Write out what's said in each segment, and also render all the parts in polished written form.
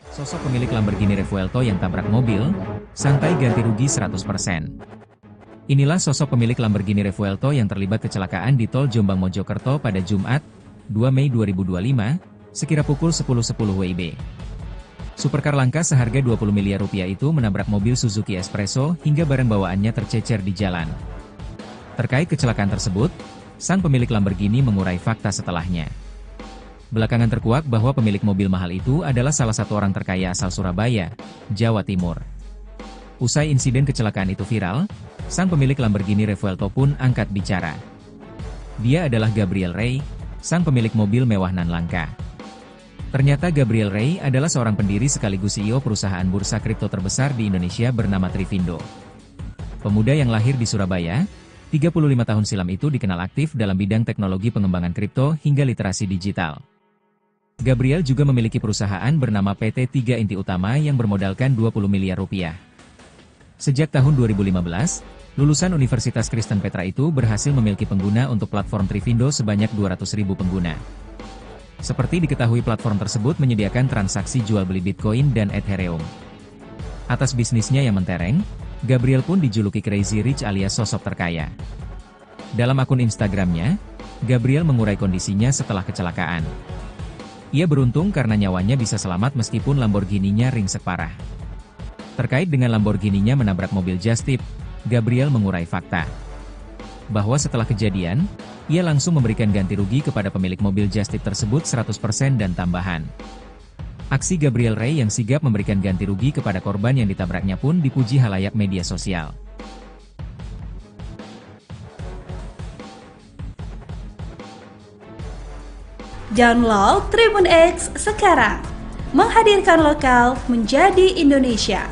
Sosok pemilik Lamborghini Revuelto yang tabrak mobil, santai ganti rugi 100%. Inilah sosok pemilik Lamborghini Revuelto yang terlibat kecelakaan di tol Jombang Mojokerto pada Jumat, 2 Mei 2025, sekira pukul 10.10 WIB. Supercar langka seharga 20 miliar rupiah itu menabrak mobil Suzuki Espresso hingga barang bawaannya tercecer di jalan. Terkait kecelakaan tersebut, sang pemilik Lamborghini mengurai fakta setelahnya. Belakangan terkuak bahwa pemilik mobil mahal itu adalah salah satu orang terkaya asal Surabaya, Jawa Timur. Usai insiden kecelakaan itu viral, sang pemilik Lamborghini Revuelto pun angkat bicara. Dia adalah Gabriel Rey, sang pemilik mobil mewah nan langka. Ternyata Gabriel Rey adalah seorang pendiri sekaligus CEO perusahaan bursa kripto terbesar di Indonesia bernama Trivindo. Pemuda yang lahir di Surabaya, 35 tahun silam itu dikenal aktif dalam bidang teknologi pengembangan kripto hingga literasi digital. Gabriel juga memiliki perusahaan bernama PT 3 Inti Utama yang bermodalkan 20 miliar rupiah. Sejak tahun 2015, lulusan Universitas Kristen Petra itu berhasil memiliki pengguna untuk platform Trivindo sebanyak 200.000 pengguna. Seperti diketahui platform tersebut menyediakan transaksi jual beli Bitcoin dan Ethereum. Atas bisnisnya yang mentereng, Gabriel pun dijuluki Crazy Rich alias sosok terkaya. Dalam akun Instagramnya, Gabriel mengurai kondisinya setelah kecelakaan. Ia beruntung karena nyawanya bisa selamat meskipun Lamborghini-nya ringsek parah. Terkait dengan Lamborghini-nya menabrak mobil just tip, Gabriel mengurai fakta. Bahwa setelah kejadian, ia langsung memberikan ganti rugi kepada pemilik mobil just tip tersebut 100% dan tambahan. Aksi Gabriel Rey yang sigap memberikan ganti rugi kepada korban yang ditabraknya pun dipuji halayak media sosial. Download Tribun X sekarang, menghadirkan lokal menjadi Indonesia.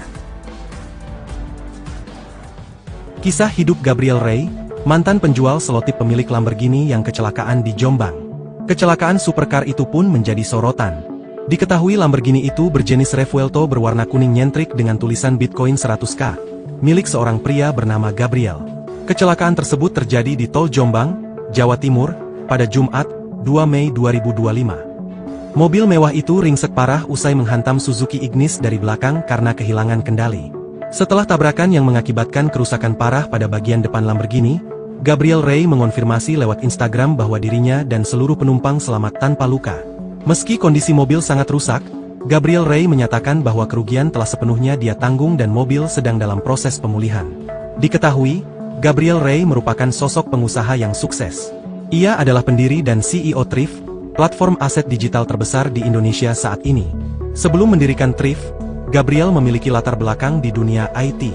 Kisah hidup Gabriel Rey, mantan penjual selotip pemilik Lamborghini yang kecelakaan di Jombang. Kecelakaan supercar itu pun menjadi sorotan. Diketahui Lamborghini itu berjenis Revuelto berwarna kuning nyentrik dengan tulisan Bitcoin 100K, milik seorang pria bernama Gabriel. Kecelakaan tersebut terjadi di Tol Jombang, Jawa Timur, pada Jumat, 2 Mei 2025. Mobil mewah itu ringsek parah usai menghantam Suzuki Ignis dari belakang karena kehilangan kendali. Setelah tabrakan yang mengakibatkan kerusakan parah pada bagian depan Lamborghini, Gabriel Rey mengonfirmasi lewat Instagram bahwa dirinya dan seluruh penumpang selamat tanpa luka. Meski kondisi mobil sangat rusak, Gabriel Rey menyatakan bahwa kerugian telah sepenuhnya dia tanggung dan mobil sedang dalam proses pemulihan. Diketahui, Gabriel Rey merupakan sosok pengusaha yang sukses. Ia adalah pendiri dan CEO Thrift, platform aset digital terbesar di Indonesia saat ini. Sebelum mendirikan Thrift, Gabriel memiliki latar belakang di dunia IT.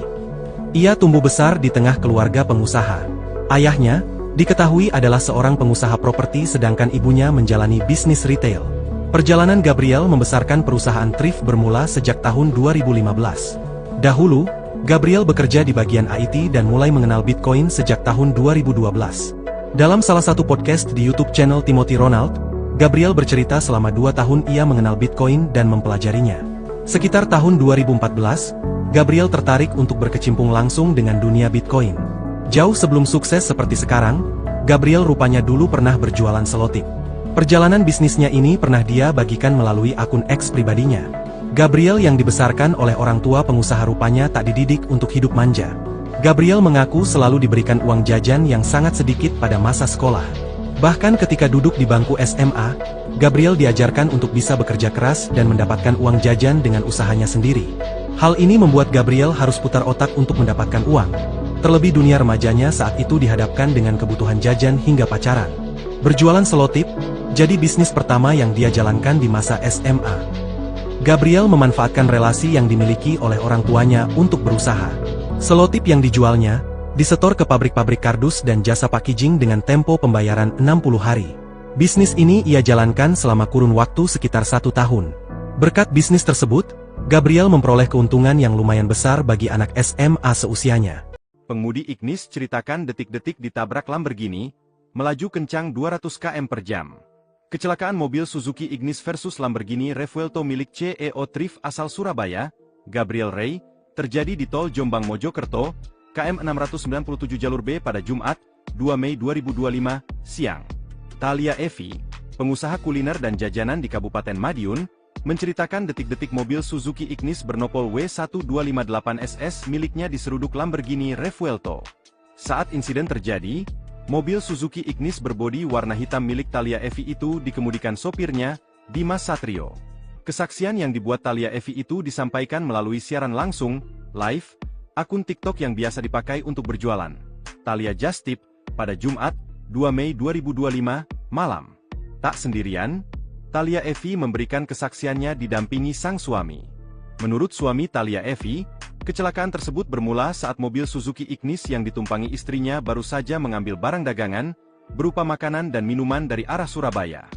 Ia tumbuh besar di tengah keluarga pengusaha. Ayahnya, diketahui adalah seorang pengusaha properti sedangkan ibunya menjalani bisnis retail. Perjalanan Gabriel membesarkan perusahaan Thrift bermula sejak tahun 2015. Dahulu, Gabriel bekerja di bagian IT dan mulai mengenal Bitcoin sejak tahun 2012. Dalam salah satu podcast di YouTube channel Timothy Ronald, Gabriel bercerita selama 2 tahun ia mengenal Bitcoin dan mempelajarinya. Sekitar tahun 2014, Gabriel tertarik untuk berkecimpung langsung dengan dunia Bitcoin. Jauh sebelum sukses seperti sekarang, Gabriel rupanya dulu pernah berjualan selotip. Perjalanan bisnisnya ini pernah dia bagikan melalui akun X pribadinya. Gabriel yang dibesarkan oleh orang tua pengusaha rupanya tak dididik untuk hidup manja. Gabriel mengaku selalu diberikan uang jajan yang sangat sedikit pada masa sekolah. Bahkan ketika duduk di bangku SMA, Gabriel diajarkan untuk bisa bekerja keras dan mendapatkan uang jajan dengan usahanya sendiri. Hal ini membuat Gabriel harus putar otak untuk mendapatkan uang. Terlebih dunia remajanya saat itu dihadapkan dengan kebutuhan jajan hingga pacaran. Berjualan selotip, jadi bisnis pertama yang dia jalankan di masa SMA. Gabriel memanfaatkan relasi yang dimiliki oleh orang tuanya untuk berusaha. Selotip yang dijualnya, disetor ke pabrik-pabrik kardus dan jasa packaging dengan tempo pembayaran 60 hari. Bisnis ini ia jalankan selama kurun waktu sekitar 1 tahun. Berkat bisnis tersebut, Gabriel memperoleh keuntungan yang lumayan besar bagi anak SMA seusianya. Pengemudi Ignis ceritakan detik-detik ditabrak Lamborghini, melaju kencang 200 km per jam. Kecelakaan mobil Suzuki Ignis versus Lamborghini Revuelto milik CEO Thrift asal Surabaya, Gabriel Rey, terjadi di Tol Jombang Mojokerto, KM 697 jalur B pada Jumat, 2 Mei 2025, siang. Thalia Evi, pengusaha kuliner dan jajanan di Kabupaten Madiun, menceritakan detik-detik mobil Suzuki Ignis bernopol W1258SS miliknya diseruduk Lamborghini Revuelto. Saat insiden terjadi, mobil Suzuki Ignis berbodi warna hitam milik Thalia Evi itu dikemudikan sopirnya, Dimas Satrio. Kesaksian yang dibuat Thalia Evi itu disampaikan melalui siaran langsung, live, akun TikTok yang biasa dipakai untuk berjualan, Thalia Just Tip, pada Jumat, 2 Mei 2025, malam. Tak sendirian, Thalia Evi memberikan kesaksiannya didampingi sang suami. Menurut suami Thalia Evi, kecelakaan tersebut bermula saat mobil Suzuki Ignis yang ditumpangi istrinya baru saja mengambil barang dagangan, berupa makanan dan minuman dari arah Surabaya.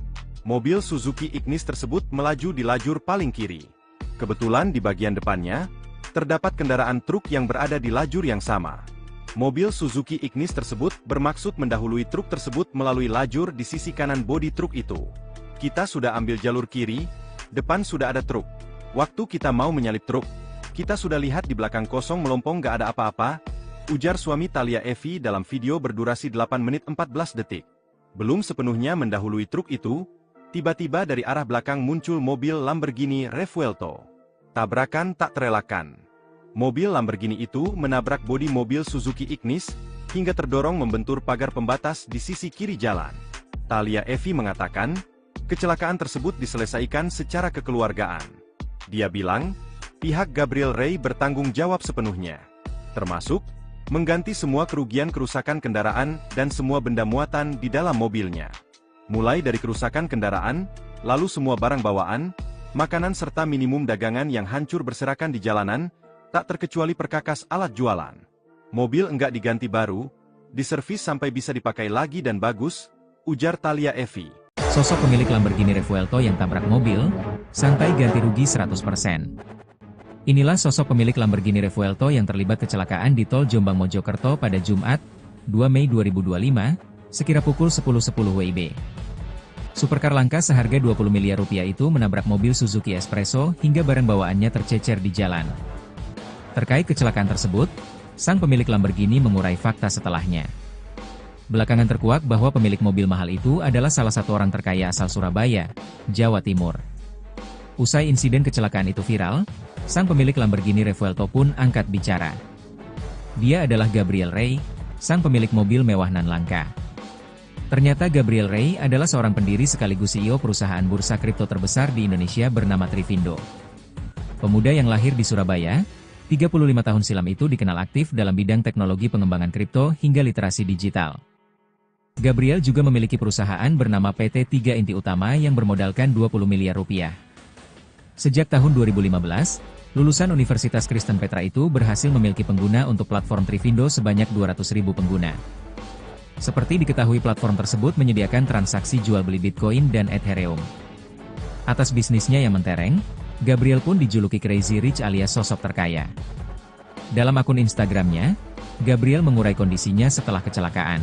Mobil Suzuki Ignis tersebut melaju di lajur paling kiri. Kebetulan di bagian depannya, terdapat kendaraan truk yang berada di lajur yang sama. Mobil Suzuki Ignis tersebut bermaksud mendahului truk tersebut melalui lajur di sisi kanan bodi truk itu. Kita sudah ambil jalur kiri, depan sudah ada truk. Waktu kita mau menyalip truk, kita sudah lihat di belakang kosong melompong gak ada apa-apa, ujar suami Thalia Evi dalam video berdurasi 8 menit 14 detik. Belum sepenuhnya mendahului truk itu, tiba-tiba dari arah belakang muncul mobil Lamborghini Revuelto. Tabrakan tak terelakkan. Mobil Lamborghini itu menabrak bodi mobil Suzuki Ignis, hingga terdorong membentur pagar pembatas di sisi kiri jalan. Thalia Evi mengatakan, kecelakaan tersebut diselesaikan secara kekeluargaan. Dia bilang, pihak Gabriel Rey bertanggung jawab sepenuhnya, termasuk mengganti semua kerugian kerusakan kendaraan dan semua benda muatan di dalam mobilnya. Mulai dari kerusakan kendaraan, lalu semua barang bawaan, makanan serta minimum dagangan yang hancur berserakan di jalanan, tak terkecuali perkakas alat jualan. Mobil enggak diganti baru, diservis sampai bisa dipakai lagi dan bagus, ujar Thalia Evi. Sosok pemilik Lamborghini Revuelto yang tabrak mobil, santai ganti rugi 100%. Inilah sosok pemilik Lamborghini Revuelto yang terlibat kecelakaan di tol Jombang Mojokerto pada Jumat, 2 Mei 2025, sekira pukul 10.10 WIB. Supercar langka seharga 20 miliar rupiah itu menabrak mobil Suzuki Espresso hingga barang bawaannya tercecer di jalan. Terkait kecelakaan tersebut, sang pemilik Lamborghini mengurai fakta setelahnya. Belakangan terkuak bahwa pemilik mobil mahal itu adalah salah satu orang terkaya asal Surabaya, Jawa Timur. Usai insiden kecelakaan itu viral, sang pemilik Lamborghini Revuelto pun angkat bicara. Dia adalah Gabriel Rey, sang pemilik mobil mewah nan langka. Ternyata Gabriel Rey adalah seorang pendiri sekaligus CEO perusahaan bursa kripto terbesar di Indonesia bernama Trivindo. Pemuda yang lahir di Surabaya, 35 tahun silam itu dikenal aktif dalam bidang teknologi pengembangan kripto hingga literasi digital. Gabriel juga memiliki perusahaan bernama PT 3 Inti Utama yang bermodalkan 20 miliar rupiah. Sejak tahun 2015, lulusan Universitas Kristen Petra itu berhasil memiliki pengguna untuk platform Trivindo sebanyak 200.000 pengguna. Seperti diketahui platform tersebut menyediakan transaksi jual beli Bitcoin dan Ethereum. Atas bisnisnya yang mentereng, Gabriel pun dijuluki Crazy Rich alias sosok terkaya. Dalam akun Instagramnya, Gabriel mengurai kondisinya setelah kecelakaan.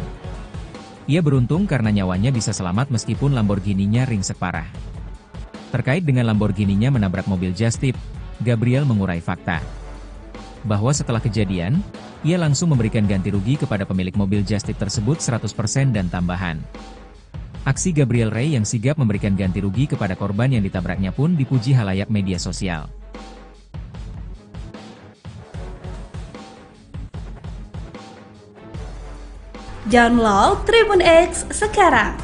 Ia beruntung karena nyawanya bisa selamat meskipun Lamborghini-nya ringsek parah. Terkait dengan Lamborghini-nya menabrak mobil Just Tip, Gabriel mengurai fakta bahwa setelah kejadian, ia langsung memberikan ganti rugi kepada pemilik mobil Just Tip tersebut 100% dan tambahan. Aksi Gabriel Rey yang sigap memberikan ganti rugi kepada korban yang ditabraknya pun dipuji halayak media sosial. Download Tribun X sekarang,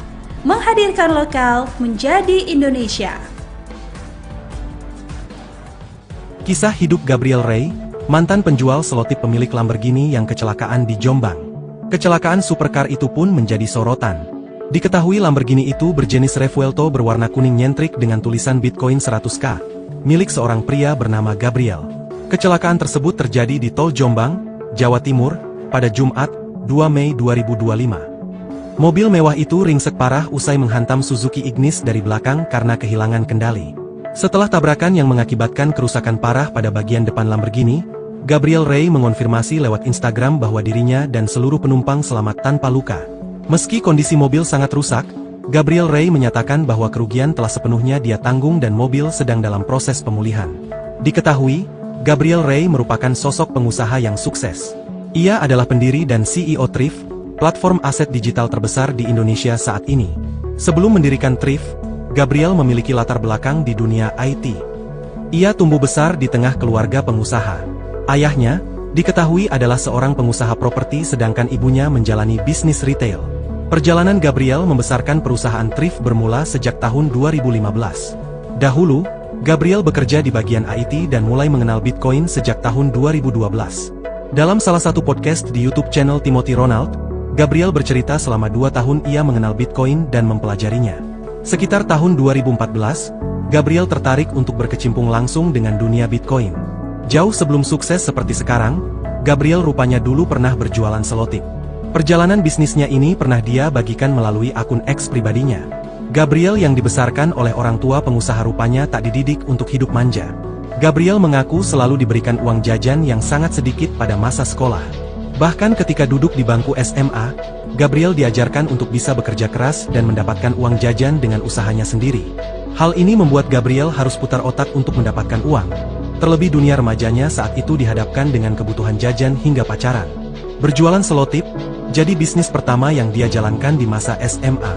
menghadirkan lokal menjadi Indonesia. Kisah hidup Gabriel Rey, mantan penjual selotip pemilik Lamborghini yang kecelakaan di Jombang. Kecelakaan supercar itu pun menjadi sorotan. Diketahui Lamborghini itu berjenis Revuelto berwarna kuning nyentrik dengan tulisan Bitcoin 100K, milik seorang pria bernama Gabriel. Kecelakaan tersebut terjadi di tol Jombang, Jawa Timur, pada Jumat, 2 Mei 2025. Mobil mewah itu ringsek parah usai menghantam Suzuki Ignis dari belakang karena kehilangan kendali. Setelah tabrakan yang mengakibatkan kerusakan parah pada bagian depan Lamborghini, Gabriel Rey mengonfirmasi lewat Instagram bahwa dirinya dan seluruh penumpang selamat tanpa luka. Meski kondisi mobil sangat rusak, Gabriel Rey menyatakan bahwa kerugian telah sepenuhnya dia tanggung dan mobil sedang dalam proses pemulihan. Diketahui, Gabriel Rey merupakan sosok pengusaha yang sukses. Ia adalah pendiri dan CEO Thrift, platform aset digital terbesar di Indonesia saat ini. Sebelum mendirikan Thrift, Gabriel memiliki latar belakang di dunia IT. Ia tumbuh besar di tengah keluarga pengusaha. Ayahnya, diketahui adalah seorang pengusaha properti sedangkan ibunya menjalani bisnis retail. Perjalanan Gabriel membesarkan perusahaan thrift bermula sejak tahun 2015. Dahulu, Gabriel bekerja di bagian IT dan mulai mengenal Bitcoin sejak tahun 2012. Dalam salah satu podcast di YouTube channel Timothy Ronald, Gabriel bercerita selama 2 tahun ia mengenal Bitcoin dan mempelajarinya. Sekitar tahun 2014, Gabriel tertarik untuk berkecimpung langsung dengan dunia Bitcoin. Jauh sebelum sukses seperti sekarang, Gabriel rupanya dulu pernah berjualan selotip. Perjalanan bisnisnya ini pernah dia bagikan melalui akun X pribadinya. Gabriel yang dibesarkan oleh orang tua pengusaha rupanya tak dididik untuk hidup manja. Gabriel mengaku selalu diberikan uang jajan yang sangat sedikit pada masa sekolah. Bahkan ketika duduk di bangku SMA, Gabriel diajarkan untuk bisa bekerja keras dan mendapatkan uang jajan dengan usahanya sendiri. Hal ini membuat Gabriel harus putar otak untuk mendapatkan uang. Terlebih dunia remajanya saat itu dihadapkan dengan kebutuhan jajan hingga pacaran. Berjualan selotip, jadi bisnis pertama yang dia jalankan di masa SMA.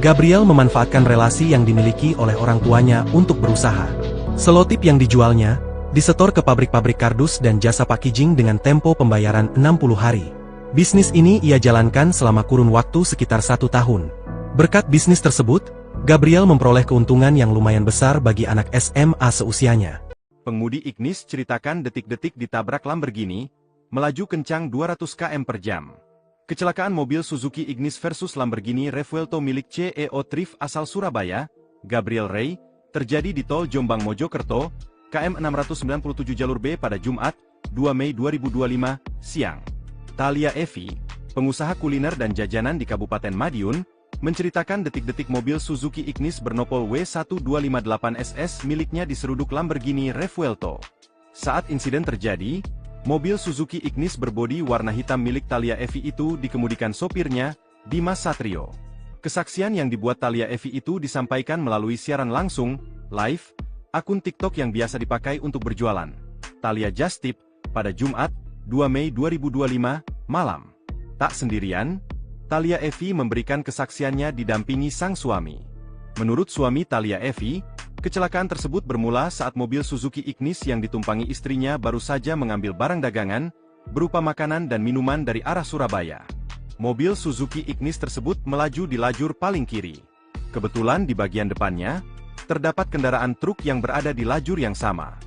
Gabriel memanfaatkan relasi yang dimiliki oleh orang tuanya untuk berusaha. Selotip yang dijualnya, disetor ke pabrik-pabrik kardus dan jasa packaging dengan tempo pembayaran 60 hari. Bisnis ini ia jalankan selama kurun waktu sekitar 1 tahun. Berkat bisnis tersebut, Gabriel memperoleh keuntungan yang lumayan besar bagi anak SMA seusianya. Pengemudi Ignis ceritakan detik-detik ditabrak Lamborghini, melaju kencang 200 km per jam. Kecelakaan mobil Suzuki Ignis versus Lamborghini Revuelto milik CEO Thrift asal Surabaya, Gabriel Ray, terjadi di Tol Jombang Mojokerto, KM 697 jalur B pada Jumat, 2 Mei 2025, siang. Thalia Evi, pengusaha kuliner dan jajanan di Kabupaten Madiun, menceritakan detik-detik mobil Suzuki Ignis bernopol W1258SS miliknya diseruduk Lamborghini Revuelto. Saat insiden terjadi, mobil Suzuki Ignis berbodi warna hitam milik Thalia Evi itu dikemudikan sopirnya, Dimas Satrio. Kesaksian yang dibuat Thalia Evi itu disampaikan melalui siaran langsung, live, akun TikTok yang biasa dipakai untuk berjualan. Thalia Just Tip, pada Jumat, 2 Mei 2025, malam. Tak sendirian, Thalia Evi memberikan kesaksiannya didampingi sang suami. Menurut suami Thalia Evi, kecelakaan tersebut bermula saat mobil Suzuki Ignis yang ditumpangi istrinya baru saja mengambil barang dagangan, berupa makanan dan minuman dari arah Surabaya. Mobil Suzuki Ignis tersebut melaju di lajur paling kiri. Kebetulan di bagian depannya, terdapat kendaraan truk yang berada di lajur yang sama.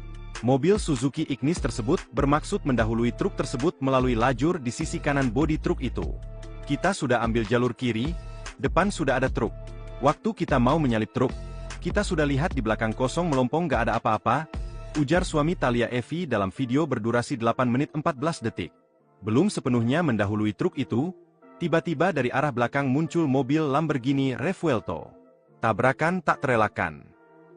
Mobil Suzuki Ignis tersebut bermaksud mendahului truk tersebut melalui lajur di sisi kanan bodi truk itu. Kita sudah ambil jalur kiri, depan sudah ada truk. Waktu kita mau menyalip truk, kita sudah lihat di belakang kosong melompong gak ada apa-apa, ujar suami Thalia Evi dalam video berdurasi 8 menit 14 detik. Belum sepenuhnya mendahului truk itu, tiba-tiba dari arah belakang muncul mobil Lamborghini Revuelto. Tabrakan tak terelakkan.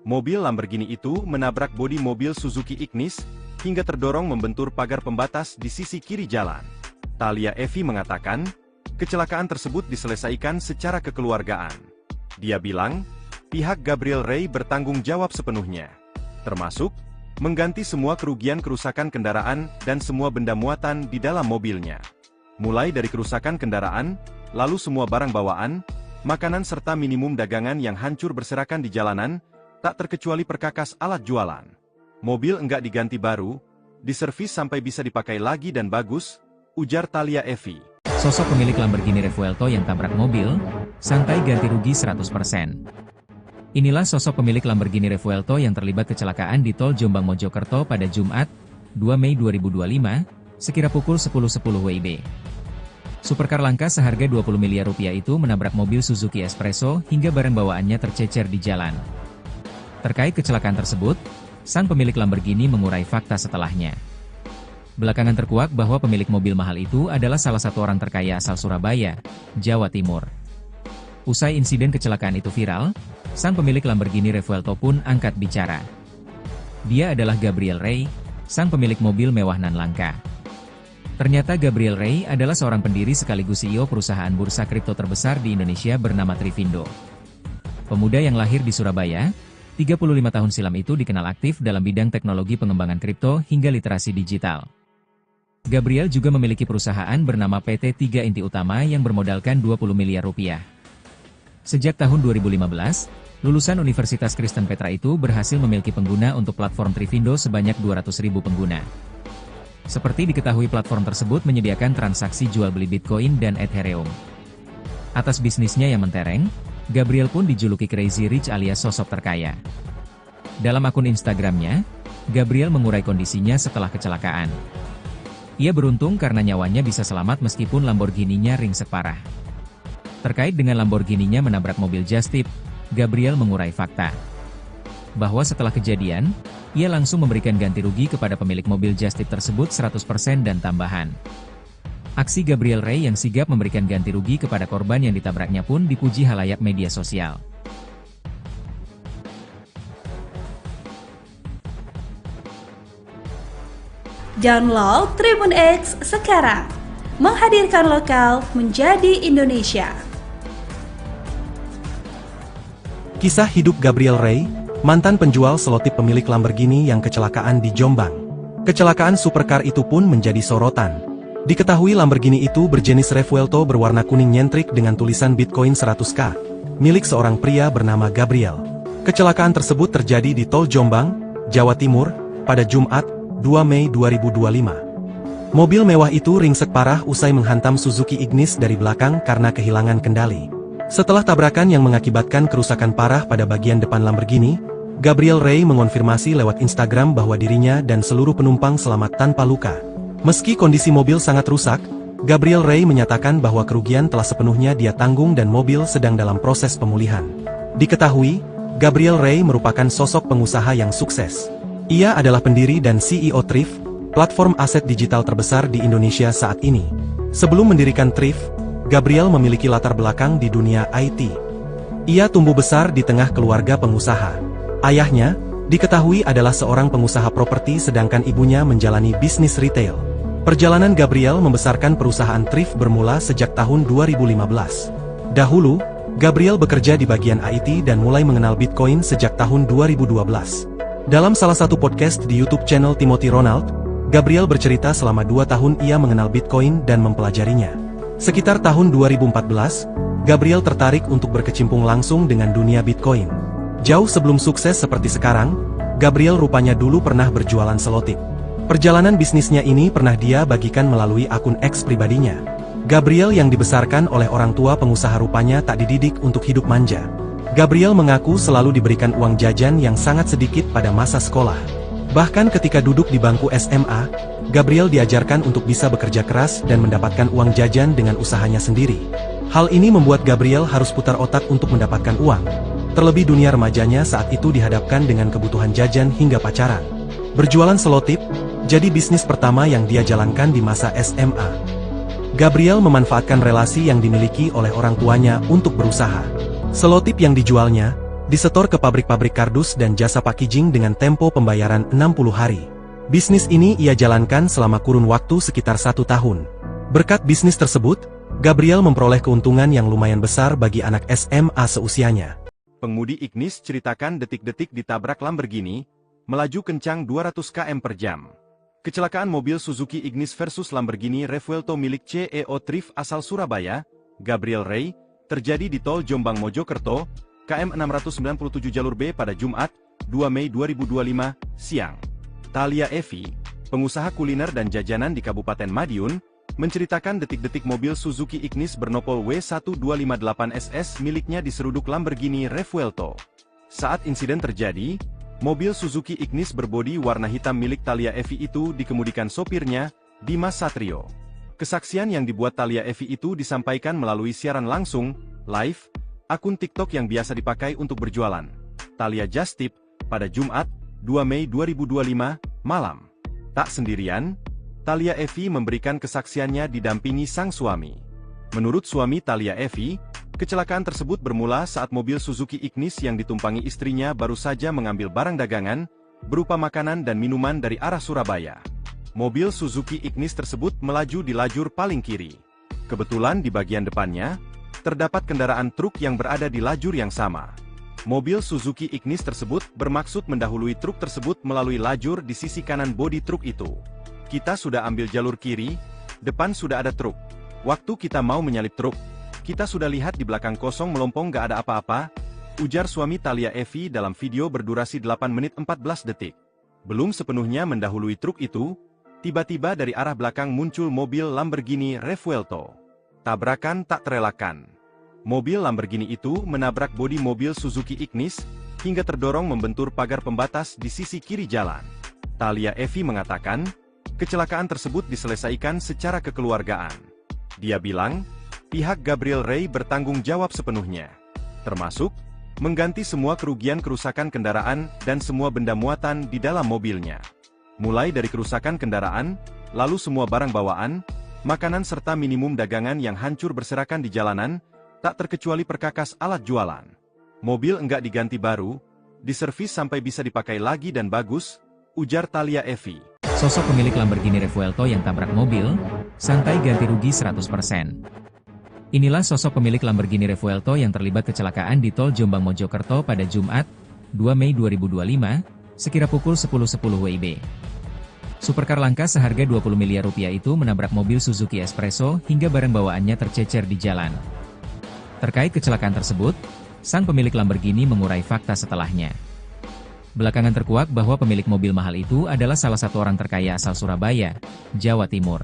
Mobil Lamborghini itu menabrak bodi mobil Suzuki Ignis, hingga terdorong membentur pagar pembatas di sisi kiri jalan. Thalia Evi mengatakan, kecelakaan tersebut diselesaikan secara kekeluargaan. Dia bilang, pihak Gabriel Ray bertanggung jawab sepenuhnya. Termasuk, mengganti semua kerugian kerusakan kendaraan dan semua benda muatan di dalam mobilnya. Mulai dari kerusakan kendaraan, lalu semua barang bawaan, makanan serta minimum dagangan yang hancur berserakan di jalanan, tak terkecuali perkakas alat jualan. Mobil enggak diganti baru, diservis sampai bisa dipakai lagi dan bagus, ujar Thalia Evi. Sosok pemilik Lamborghini Revuelto yang tabrak mobil, santai ganti rugi 100%. Inilah sosok pemilik Lamborghini Revuelto yang terlibat kecelakaan di Tol Jombang Mojokerto pada Jumat, 2 Mei 2025, sekira pukul 10.10 WIB. Supercar langka seharga 20 miliar rupiah itu menabrak mobil Suzuki Espresso hingga barang bawaannya tercecer di jalan. Terkait kecelakaan tersebut, sang pemilik Lamborghini mengurai fakta setelahnya. Belakangan terkuak bahwa pemilik mobil mahal itu adalah salah satu orang terkaya asal Surabaya, Jawa Timur. Usai insiden kecelakaan itu viral, sang pemilik Lamborghini Revuelto pun angkat bicara. Dia adalah Gabriel Ray, sang pemilik mobil mewah nan langka. Ternyata Gabriel Ray adalah seorang pendiri sekaligus CEO perusahaan bursa kripto terbesar di Indonesia bernama Trivindo. Pemuda yang lahir di Surabaya, 35 tahun silam itu dikenal aktif dalam bidang teknologi pengembangan kripto hingga literasi digital. Gabriel juga memiliki perusahaan bernama PT 3 Inti Utama yang bermodalkan 20 miliar rupiah. Sejak tahun 2015, Lulusan Universitas Kristen Petra itu berhasil memiliki pengguna untuk platform Trivindo sebanyak 200.000 pengguna. Seperti diketahui platform tersebut menyediakan transaksi jual beli Bitcoin dan Ethereum. Atas bisnisnya yang mentereng, Gabriel pun dijuluki Crazy Rich alias sosok terkaya. Dalam akun Instagramnya, Gabriel mengurai kondisinya setelah kecelakaan. Ia beruntung karena nyawanya bisa selamat meskipun Lamborghini-nya ringsek parah. Terkait dengan Lamborghini-nya menabrak mobil Just Tip, Gabriel mengurai fakta bahwa setelah kejadian, ia langsung memberikan ganti rugi kepada pemilik mobil Just Tip tersebut 100% dan tambahan. Aksi Gabriel Ray yang sigap memberikan ganti rugi kepada korban yang ditabraknya pun dipuji halayak media sosial. Download Tribun X sekarang, menghadirkan lokal menjadi Indonesia. Kisah hidup Gabriel Ray, mantan penjual selotip pemilik Lamborghini yang kecelakaan di Jombang. Kecelakaan supercar itu pun menjadi sorotan. Diketahui Lamborghini itu berjenis Revuelto berwarna kuning nyentrik dengan tulisan Bitcoin 100K, milik seorang pria bernama Gabriel. Kecelakaan tersebut terjadi di Tol Jombang, Jawa Timur, pada Jumat, 2 Mei 2025. Mobil mewah itu ringsek parah usai menghantam Suzuki Ignis dari belakang karena kehilangan kendali. Setelah tabrakan yang mengakibatkan kerusakan parah pada bagian depan Lamborghini, Gabriel Ray mengonfirmasi lewat Instagram bahwa dirinya dan seluruh penumpang selamat tanpa luka. Meski kondisi mobil sangat rusak, Gabriel Ray menyatakan bahwa kerugian telah sepenuhnya dia tanggung dan mobil sedang dalam proses pemulihan. Diketahui, Gabriel Ray merupakan sosok pengusaha yang sukses. Ia adalah pendiri dan CEO Thrift, platform aset digital terbesar di Indonesia saat ini. Sebelum mendirikan Thrift, Gabriel memiliki latar belakang di dunia IT. Ia tumbuh besar di tengah keluarga pengusaha. Ayahnya, diketahui adalah seorang pengusaha properti sedangkan ibunya menjalani bisnis retail. Perjalanan Gabriel membesarkan perusahaan Thrift bermula sejak tahun 2015. Dahulu, Gabriel bekerja di bagian IT dan mulai mengenal Bitcoin sejak tahun 2012. Dalam salah satu podcast di YouTube channel Timothy Ronald, Gabriel bercerita selama 2 tahun ia mengenal Bitcoin dan mempelajarinya. Sekitar tahun 2014, Gabriel tertarik untuk berkecimpung langsung dengan dunia Bitcoin. Jauh sebelum sukses seperti sekarang, Gabriel rupanya dulu pernah berjualan selotip. Perjalanan bisnisnya ini pernah dia bagikan melalui akun X pribadinya. Gabriel yang dibesarkan oleh orang tua pengusaha rupanya tak dididik untuk hidup manja. Gabriel mengaku selalu diberikan uang jajan yang sangat sedikit pada masa sekolah. Bahkan ketika duduk di bangku SMA, Gabriel diajarkan untuk bisa bekerja keras dan mendapatkan uang jajan dengan usahanya sendiri. Hal ini membuat Gabriel harus putar otak untuk mendapatkan uang. Terlebih dunia remajanya saat itu dihadapkan dengan kebutuhan jajan hingga pacaran. Berjualan selotip, jadi bisnis pertama yang dia jalankan di masa SMA. Gabriel memanfaatkan relasi yang dimiliki oleh orang tuanya untuk berusaha. Selotip yang dijualnya, disetor ke pabrik-pabrik kardus dan jasa packaging dengan tempo pembayaran 60 hari. Bisnis ini ia jalankan selama kurun waktu sekitar 1 tahun. Berkat bisnis tersebut, Gabriel memperoleh keuntungan yang lumayan besar bagi anak SMA seusianya. Pengemudi Ignis ceritakan detik-detik ditabrak Lamborghini, melaju kencang 200 km per jam. Kecelakaan mobil Suzuki Ignis versus Lamborghini Revuelto milik CEO Thrift asal Surabaya, Gabriel Ray, terjadi di Tol Jombang Mojokerto, KM 697 jalur B pada Jumat, 2 Mei 2025, siang. Thalia Evi, pengusaha kuliner dan jajanan di Kabupaten Madiun, menceritakan detik-detik mobil Suzuki Ignis bernopol W1258SS miliknya diseruduk Lamborghini Revuelto. Saat insiden terjadi, mobil Suzuki Ignis berbodi warna hitam milik Thalia Evi itu dikemudikan sopirnya, Dimas Satrio. Kesaksian yang dibuat Thalia Evi itu disampaikan melalui siaran langsung, live, akun TikTok yang biasa dipakai untuk berjualan. Thalia Just Tip, pada Jumat, 2 Mei 2025, malam. Tak sendirian, Thalia Evi memberikan kesaksiannya didampingi sang suami. Menurut suami Thalia Evi, kecelakaan tersebut bermula saat mobil Suzuki Ignis yang ditumpangi istrinya baru saja mengambil barang dagangan, berupa makanan dan minuman dari arah Surabaya. Mobil Suzuki Ignis tersebut melaju di lajur paling kiri. Kebetulan di bagian depannya, terdapat kendaraan truk yang berada di lajur yang sama. Mobil Suzuki Ignis tersebut bermaksud mendahului truk tersebut melalui lajur di sisi kanan bodi truk itu. Kita sudah ambil jalur kiri, depan sudah ada truk. Waktu kita mau menyalip truk, kita sudah lihat di belakang kosong melompong gak ada apa-apa, ujar suami Thalia Evi dalam video berdurasi 8 menit 14 detik. Belum sepenuhnya mendahului truk itu, tiba-tiba dari arah belakang muncul mobil Lamborghini Revuelto. Tabrakan tak terelakkan. Mobil Lamborghini itu menabrak bodi mobil Suzuki Ignis, hingga terdorong membentur pagar pembatas di sisi kiri jalan. Thalia Evi mengatakan, kecelakaan tersebut diselesaikan secara kekeluargaan. Dia bilang, pihak Gabriel Rey bertanggung jawab sepenuhnya, termasuk mengganti semua kerugian kerusakan kendaraan dan semua benda muatan di dalam mobilnya. Mulai dari kerusakan kendaraan, lalu semua barang bawaan, makanan serta minimum dagangan yang hancur berserakan di jalanan, tak terkecuali perkakas alat jualan. Mobil enggak diganti baru, diservis sampai bisa dipakai lagi dan bagus, ujar Thalia Evi. Sosok pemilik Lamborghini Revuelto yang tabrak mobil, santai ganti rugi 100%. Inilah sosok pemilik Lamborghini Revuelto yang terlibat kecelakaan di tol Jombang Mojokerto pada Jumat, 2 Mei 2025, sekira pukul 10.10 WIB. Supercar langka seharga 20 miliar rupiah itu menabrak mobil Suzuki Espresso hingga barang bawaannya tercecer di jalan. Terkait kecelakaan tersebut, sang pemilik Lamborghini mengurai fakta setelahnya. Belakangan terkuak bahwa pemilik mobil mahal itu adalah salah satu orang terkaya asal Surabaya, Jawa Timur.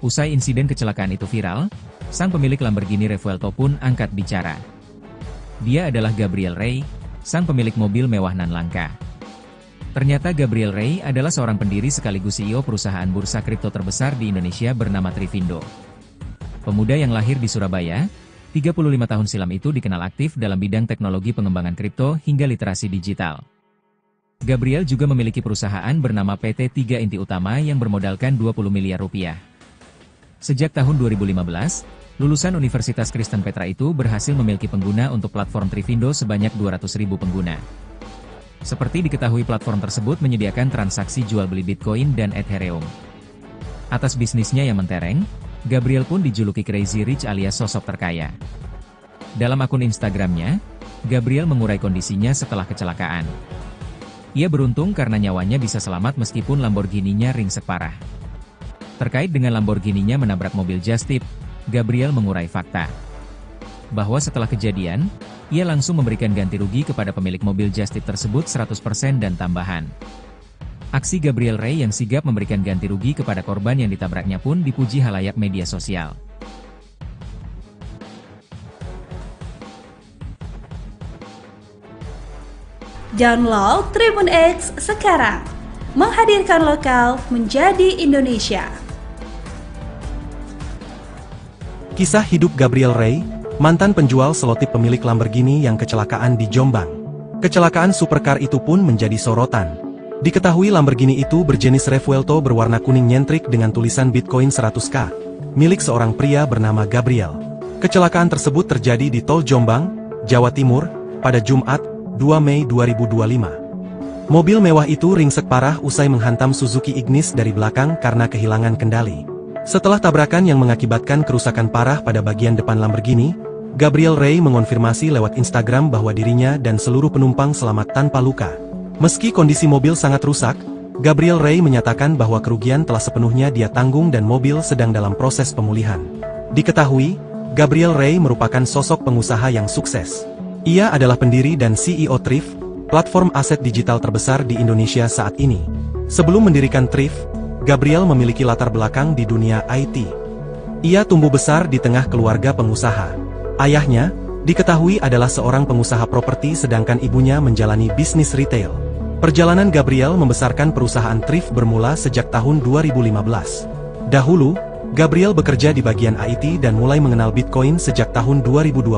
Usai insiden kecelakaan itu viral, sang pemilik Lamborghini Revuelto pun angkat bicara. Dia adalah Gabriel Rey, sang pemilik mobil mewah nan langka. Ternyata Gabriel Rey adalah seorang pendiri sekaligus CEO perusahaan bursa kripto terbesar di Indonesia bernama Trivindo. Pemuda yang lahir di Surabaya, 35 tahun silam itu dikenal aktif dalam bidang teknologi pengembangan kripto hingga literasi digital. Gabriel juga memiliki perusahaan bernama PT 3 Inti Utama yang bermodalkan 20 miliar rupiah. Sejak tahun 2015, lulusan Universitas Kristen Petra itu berhasil memiliki pengguna untuk platform Trivindo sebanyak 200.000 pengguna. Seperti diketahui platform tersebut menyediakan transaksi jual beli Bitcoin dan Ethereum. Atas bisnisnya yang mentereng, Gabriel pun dijuluki Crazy Rich alias sosok terkaya. Dalam akun Instagramnya, Gabriel mengurai kondisinya setelah kecelakaan. Ia beruntung karena nyawanya bisa selamat meskipun Lamborghini-nya ringsek parah. Terkait dengan Lamborghini-nya menabrak mobil just tip, Gabriel mengurai fakta bahwa setelah kejadian, ia langsung memberikan ganti rugi kepada pemilik mobil just tip tersebut 100% dan tambahan. Aksi Gabriel Rey yang sigap memberikan ganti rugi kepada korban yang ditabraknya pun dipuji halayak media sosial. Download Tribun X sekarang, menghadirkan lokal menjadi Indonesia. Kisah hidup Gabriel Rey, mantan penjual selotip pemilik Lamborghini yang kecelakaan di Jombang. Kecelakaan supercar itu pun menjadi sorotan. Diketahui Lamborghini itu berjenis Revuelto berwarna kuning nyentrik dengan tulisan Bitcoin 100K, milik seorang pria bernama Gabriel. Kecelakaan tersebut terjadi di Tol Jombang, Jawa Timur, pada Jumat, 2 Mei 2025. Mobil mewah itu ringsek parah usai menghantam Suzuki Ignis dari belakang karena kehilangan kendali. Setelah tabrakan yang mengakibatkan kerusakan parah pada bagian depan Lamborghini, Gabriel Rey mengonfirmasi lewat Instagram bahwa dirinya dan seluruh penumpang selamat tanpa luka. Meski kondisi mobil sangat rusak, Gabriel Rey menyatakan bahwa kerugian telah sepenuhnya dia tanggung dan mobil sedang dalam proses pemulihan. Diketahui, Gabriel Rey merupakan sosok pengusaha yang sukses. Ia adalah pendiri dan CEO Thrift, platform aset digital terbesar di Indonesia saat ini. Sebelum mendirikan Thrift, Gabriel memiliki latar belakang di dunia IT. Ia tumbuh besar di tengah keluarga pengusaha. Ayahnya, diketahui adalah seorang pengusaha properti sedangkan ibunya menjalani bisnis retail. Perjalanan Gabriel membesarkan perusahaan Thrift bermula sejak tahun 2015. Dahulu, Gabriel bekerja di bagian IT dan mulai mengenal Bitcoin sejak tahun 2012.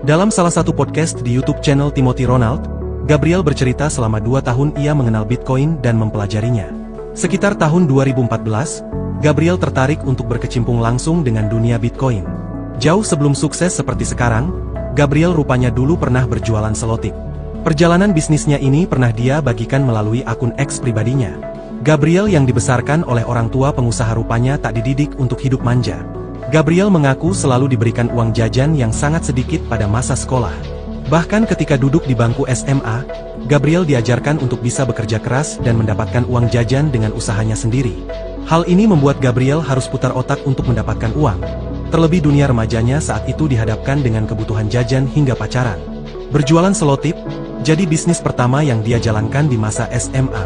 Dalam salah satu podcast di YouTube channel Timothy Ronald, Gabriel bercerita selama 2 tahun ia mengenal Bitcoin dan mempelajarinya. Sekitar tahun 2014, Gabriel tertarik untuk berkecimpung langsung dengan dunia Bitcoin. Jauh sebelum sukses seperti sekarang, Gabriel rupanya dulu pernah berjualan selotip. Perjalanan bisnisnya ini pernah dia bagikan melalui akun X pribadinya. Gabriel yang dibesarkan oleh orang tua pengusaha rupanya tak dididik untuk hidup manja. Gabriel mengaku selalu diberikan uang jajan yang sangat sedikit pada masa sekolah. Bahkan ketika duduk di bangku SMA, Gabriel diajarkan untuk bisa bekerja keras dan mendapatkan uang jajan dengan usahanya sendiri. Hal ini membuat Gabriel harus putar otak untuk mendapatkan uang. Terlebih dunia remajanya saat itu dihadapkan dengan kebutuhan jajan hingga pacaran. Berjualan selotip, jadi bisnis pertama yang dia jalankan di masa SMA.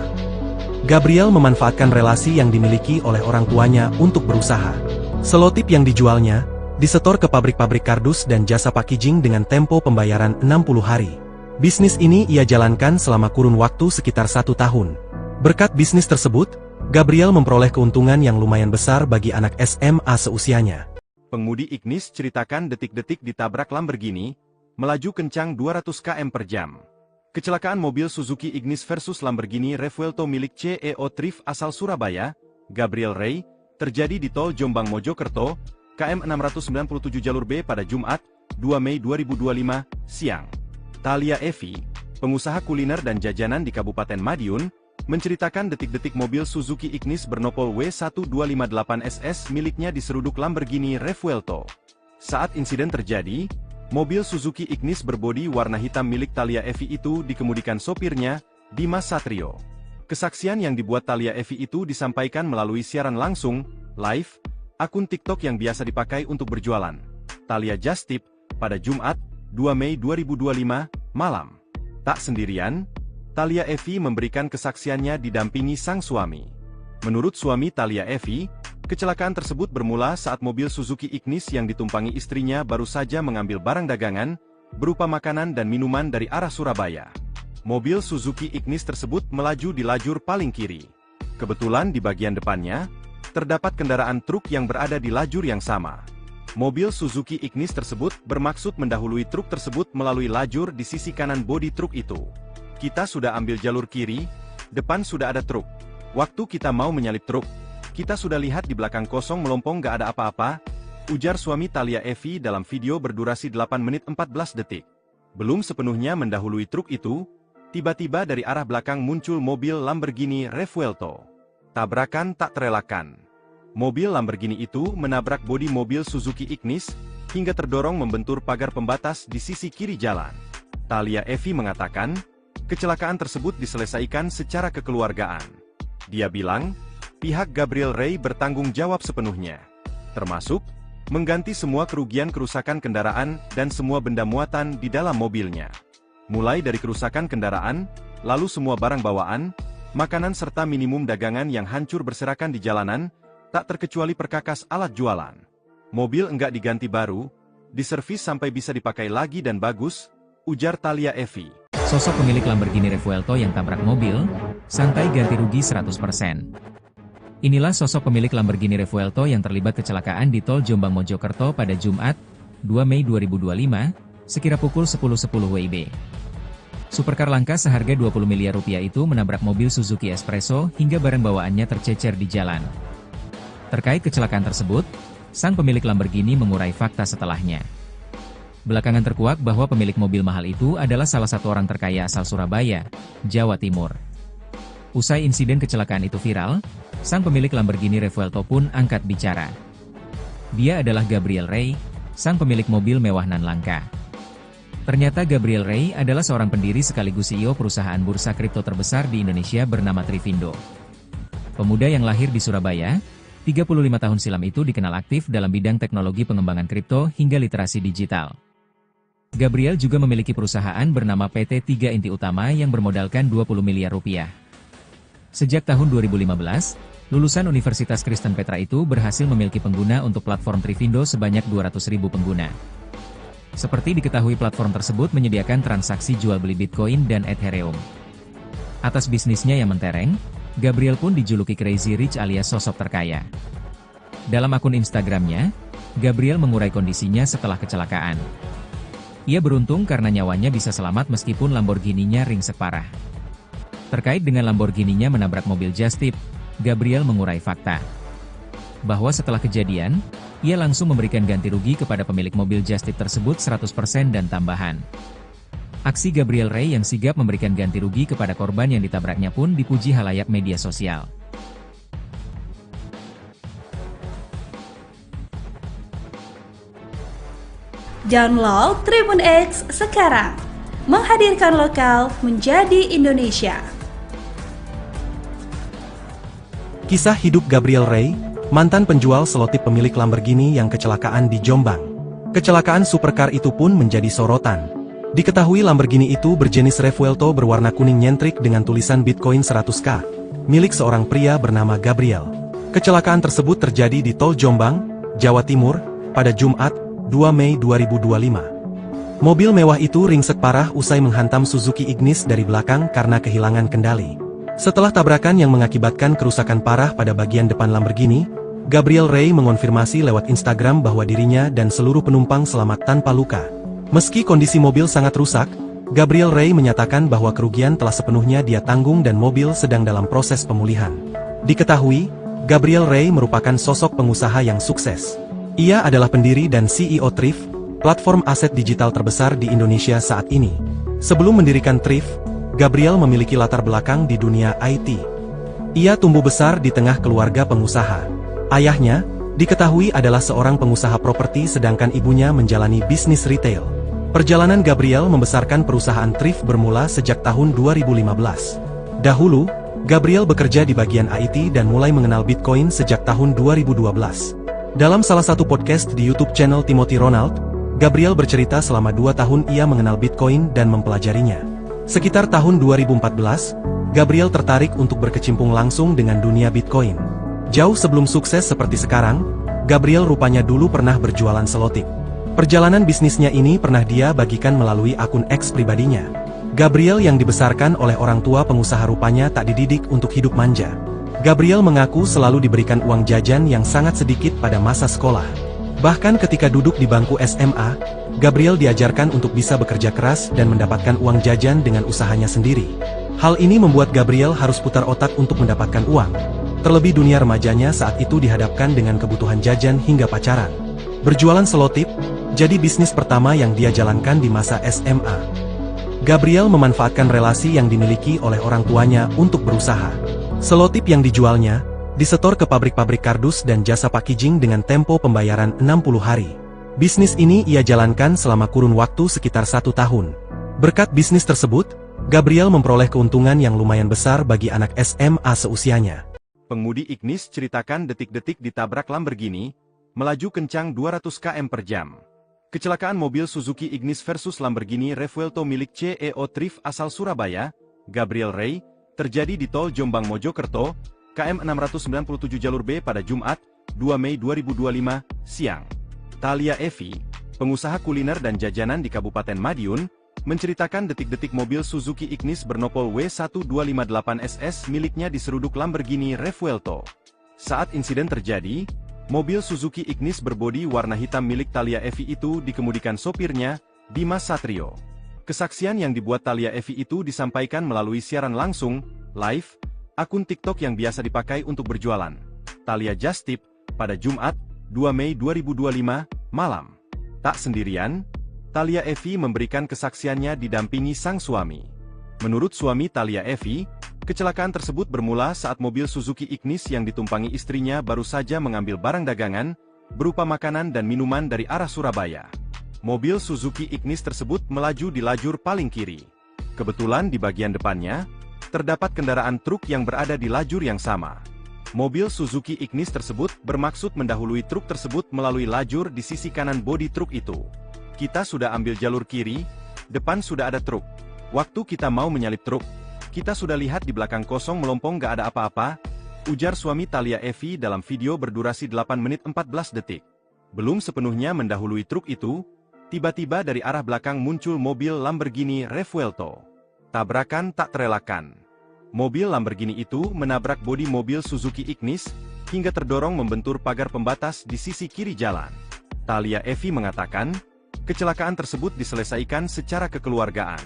Gabriel memanfaatkan relasi yang dimiliki oleh orang tuanya untuk berusaha. Selotip yang dijualnya, disetor ke pabrik-pabrik kardus dan jasa packaging dengan tempo pembayaran 60 hari. Bisnis ini ia jalankan selama kurun waktu sekitar 1 tahun. Berkat bisnis tersebut, Gabriel memperoleh keuntungan yang lumayan besar bagi anak SMA seusianya. Pengemudi Ignis ceritakan detik-detik ditabrak Lamborghini, melaju kencang 200 km per jam. Kecelakaan mobil Suzuki Ignis versus Lamborghini Revuelto milik CEO Thrift asal Surabaya, Gabriel Ray, terjadi di tol Jombang Mojokerto, KM 697 jalur B pada Jumat, 2 Mei 2025, siang. Thalia Evi, pengusaha kuliner dan jajanan di Kabupaten Madiun, menceritakan detik-detik mobil Suzuki Ignis bernopol W1258SS miliknya diseruduk Lamborghini Revuelto. Saat insiden terjadi, mobil Suzuki Ignis berbodi warna hitam milik Thalia Evi itu dikemudikan sopirnya, Dimas Satrio. Kesaksian yang dibuat Thalia Evi itu disampaikan melalui siaran langsung, live, akun TikTok yang biasa dipakai untuk berjualan. Thalia Just Tip, pada Jumat, 2 Mei 2025, malam. Tak sendirian, Thalia Evi memberikan kesaksiannya didampingi sang suami. Menurut suami Thalia Evi, kecelakaan tersebut bermula saat mobil Suzuki Ignis yang ditumpangi istrinya baru saja mengambil barang dagangan, berupa makanan dan minuman dari arah Surabaya. Mobil Suzuki Ignis tersebut melaju di lajur paling kiri. Kebetulan di bagian depannya, terdapat kendaraan truk yang berada di lajur yang sama. Mobil Suzuki Ignis tersebut bermaksud mendahului truk tersebut melalui lajur di sisi kanan bodi truk itu. Kita sudah ambil jalur kiri, depan sudah ada truk. Waktu kita mau menyalip truk, kita sudah lihat di belakang kosong melompong gak ada apa-apa, ujar suami Thalia Evi dalam video berdurasi 8 menit 14 detik. Belum sepenuhnya mendahului truk itu, tiba-tiba dari arah belakang muncul mobil Lamborghini Revuelto. Tabrakan tak terelakkan. Mobil Lamborghini itu menabrak bodi mobil Suzuki Ignis, hingga terdorong membentur pagar pembatas di sisi kiri jalan. Thalia Evi mengatakan, kecelakaan tersebut diselesaikan secara kekeluargaan. Dia bilang, pihak Gabriel Ray bertanggung jawab sepenuhnya, termasuk mengganti semua kerugian kerusakan kendaraan dan semua benda muatan di dalam mobilnya. Mulai dari kerusakan kendaraan, lalu semua barang bawaan, makanan serta minimum dagangan yang hancur berserakan di jalanan, tak terkecuali perkakas alat jualan. Mobil enggak diganti baru, diservis sampai bisa dipakai lagi dan bagus, ujar Thalia Evi. Sosok pemilik Lamborghini Revuelto yang tabrak mobil, santai ganti rugi 100%. Inilah sosok pemilik Lamborghini Revuelto yang terlibat kecelakaan di tol Jombang Mojokerto pada Jumat, 2 Mei 2025, sekira pukul 10.10 WIB. Supercar langka seharga 20 miliar rupiah itu menabrak mobil Suzuki Espresso hingga barang bawaannya tercecer di jalan. Terkait kecelakaan tersebut, sang pemilik Lamborghini mengurai fakta setelahnya. Belakangan terkuak bahwa pemilik mobil mahal itu adalah salah satu orang terkaya asal Surabaya, Jawa Timur. Usai insiden kecelakaan itu viral, sang pemilik Lamborghini Revuelto pun angkat bicara. Dia adalah Gabriel Ray, sang pemilik mobil mewah nan langka. Ternyata Gabriel Ray adalah seorang pendiri sekaligus CEO perusahaan bursa kripto terbesar di Indonesia bernama Trivindo. Pemuda yang lahir di Surabaya, 35 tahun silam itu dikenal aktif dalam bidang teknologi pengembangan kripto hingga literasi digital. Gabriel juga memiliki perusahaan bernama PT 3 Inti Utama yang bermodalkan 20 miliar rupiah. Sejak tahun 2015, lulusan Universitas Kristen Petra itu berhasil memiliki pengguna untuk platform Trivindo sebanyak 200.000 pengguna. Seperti diketahui platform tersebut menyediakan transaksi jual beli Bitcoin dan Ethereum. Atas bisnisnya yang mentereng, Gabriel pun dijuluki Crazy Rich alias sosok terkaya. Dalam akun Instagramnya, Gabriel mengurai kondisinya setelah kecelakaan. Ia beruntung karena nyawanya bisa selamat meskipun Lamborghini-nya ringsek parah. Terkait dengan Lamborghini-nya menabrak mobil Just Tip, Gabriel mengurai fakta. Bahwa setelah kejadian, ia langsung memberikan ganti rugi kepada pemilik mobil Just Tip tersebut 100% dan tambahan. Aksi Gabriel Ray yang sigap memberikan ganti rugi kepada korban yang ditabraknya pun dipuji halayak media sosial. Download Tribun X sekarang, menghadirkan lokal menjadi Indonesia. Kisah hidup Gabriel Ray, mantan penjual selotip pemilik Lamborghini yang kecelakaan di Jombang. Kecelakaan supercar itu pun menjadi sorotan. Diketahui Lamborghini itu berjenis Revuelto berwarna kuning nyentrik dengan tulisan Bitcoin 100K, milik seorang pria bernama Gabriel. Kecelakaan tersebut terjadi di Tol Jombang, Jawa Timur, pada Jumat, 2 Mei 2025. Mobil mewah itu ringsek parah usai menghantam Suzuki Ignis dari belakang karena kehilangan kendali. Setelah tabrakan yang mengakibatkan kerusakan parah pada bagian depan Lamborghini, Gabriel Rey mengonfirmasi lewat Instagram bahwa dirinya dan seluruh penumpang selamat tanpa luka. Meski kondisi mobil sangat rusak, Gabriel Rey menyatakan bahwa kerugian telah sepenuhnya dia tanggung dan mobil sedang dalam proses pemulihan. Diketahui, Gabriel Rey merupakan sosok pengusaha yang sukses. Ia adalah pendiri dan CEO Thrift, platform aset digital terbesar di Indonesia saat ini. Sebelum mendirikan Thrift, Gabriel memiliki latar belakang di dunia IT. Ia tumbuh besar di tengah keluarga pengusaha. Ayahnya, diketahui adalah seorang pengusaha properti sedangkan ibunya menjalani bisnis retail. Perjalanan Gabriel membesarkan perusahaan Thrift bermula sejak tahun 2015. Dahulu, Gabriel bekerja di bagian IT dan mulai mengenal Bitcoin sejak tahun 2012. Dalam salah satu podcast di YouTube channel Timothy Ronald, Gabriel bercerita selama 2 tahun ia mengenal Bitcoin dan mempelajarinya. Sekitar tahun 2014, Gabriel tertarik untuk berkecimpung langsung dengan dunia Bitcoin. Jauh sebelum sukses seperti sekarang, Gabriel rupanya dulu pernah berjualan selotip. Perjalanan bisnisnya ini pernah dia bagikan melalui akun X pribadinya. Gabriel yang dibesarkan oleh orang tua pengusaha rupanya tak dididik untuk hidup manja. Gabriel mengaku selalu diberikan uang jajan yang sangat sedikit pada masa sekolah. Bahkan ketika duduk di bangku SMA, Gabriel diajarkan untuk bisa bekerja keras dan mendapatkan uang jajan dengan usahanya sendiri. Hal ini membuat Gabriel harus putar otak untuk mendapatkan uang. Terlebih dunia remajanya saat itu dihadapkan dengan kebutuhan jajan hingga pacaran. Berjualan selotip, jadi bisnis pertama yang dia jalankan di masa SMA. Gabriel memanfaatkan relasi yang dimiliki oleh orang tuanya untuk berusaha. Selotip yang dijualnya, disetor ke pabrik-pabrik kardus dan jasa packaging dengan tempo pembayaran 60 hari. Bisnis ini ia jalankan selama kurun waktu sekitar 1 tahun. Berkat bisnis tersebut, Gabriel memperoleh keuntungan yang lumayan besar bagi anak SMA seusianya. Pengemudi Ignis ceritakan detik-detik ditabrak Lamborghini, melaju kencang 200 km per jam. Kecelakaan mobil Suzuki Ignis versus Lamborghini Revuelto milik CEO Thrift asal Surabaya, Gabriel Rey, terjadi di Tol Jombang Mojokerto, KM 697 jalur B pada Jumat, 2 Mei 2025, siang. Thalia Evi, pengusaha kuliner dan jajanan di Kabupaten Madiun, menceritakan detik-detik mobil Suzuki Ignis bernopol W1258SS miliknya diseruduk Lamborghini Revuelto. Saat insiden terjadi, mobil Suzuki Ignis berbodi warna hitam milik Thalia Evi itu dikemudikan sopirnya, Dimas Satrio. Kesaksian yang dibuat Thalia Evi itu disampaikan melalui siaran langsung, live, akun TikTok yang biasa dipakai untuk berjualan, Thalia Just Tip, pada Jumat, 2 Mei 2025, malam. Tak sendirian, Thalia Evi memberikan kesaksiannya didampingi sang suami. Menurut suami Thalia Evi, kecelakaan tersebut bermula saat mobil Suzuki Ignis yang ditumpangi istrinya baru saja mengambil barang dagangan, berupa makanan dan minuman dari arah Surabaya. Mobil Suzuki Ignis tersebut melaju di lajur paling kiri. Kebetulan di bagian depannya, terdapat kendaraan truk yang berada di lajur yang sama. Mobil Suzuki Ignis tersebut bermaksud mendahului truk tersebut melalui lajur di sisi kanan bodi truk itu. Kita sudah ambil jalur kiri, depan sudah ada truk. Waktu kita mau menyalip truk, kita sudah lihat di belakang kosong melompong gak ada apa-apa, ujar suami Thalia Evi dalam video berdurasi 8 menit 14 detik. Belum sepenuhnya mendahului truk itu, tiba-tiba dari arah belakang muncul mobil Lamborghini Revuelto. Tabrakan tak terelakkan. Mobil Lamborghini itu menabrak bodi mobil Suzuki Ignis, hingga terdorong membentur pagar pembatas di sisi kiri jalan. Thalia Evi mengatakan, kecelakaan tersebut diselesaikan secara kekeluargaan.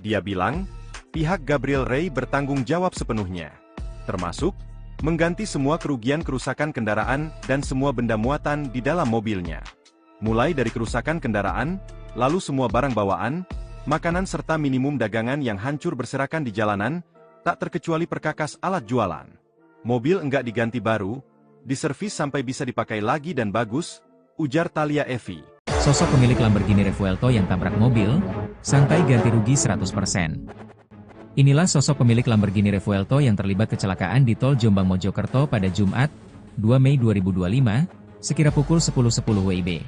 Dia bilang, pihak Gabriel Rey bertanggung jawab sepenuhnya, termasuk mengganti semua kerugian kerusakan kendaraan dan semua benda muatan di dalam mobilnya. Mulai dari kerusakan kendaraan, lalu semua barang bawaan, makanan serta minimum dagangan yang hancur berserakan di jalanan, tak terkecuali perkakas alat jualan. Mobil enggak diganti baru, diservis sampai bisa dipakai lagi dan bagus, ujar Thalia Evi. Sosok pemilik Lamborghini Revuelto yang tabrak mobil, santai ganti rugi 100%. Inilah sosok pemilik Lamborghini Revuelto yang terlibat kecelakaan di Tol Jombang Mojokerto pada Jumat, 2 Mei 2025, sekira pukul 10.10 WIB.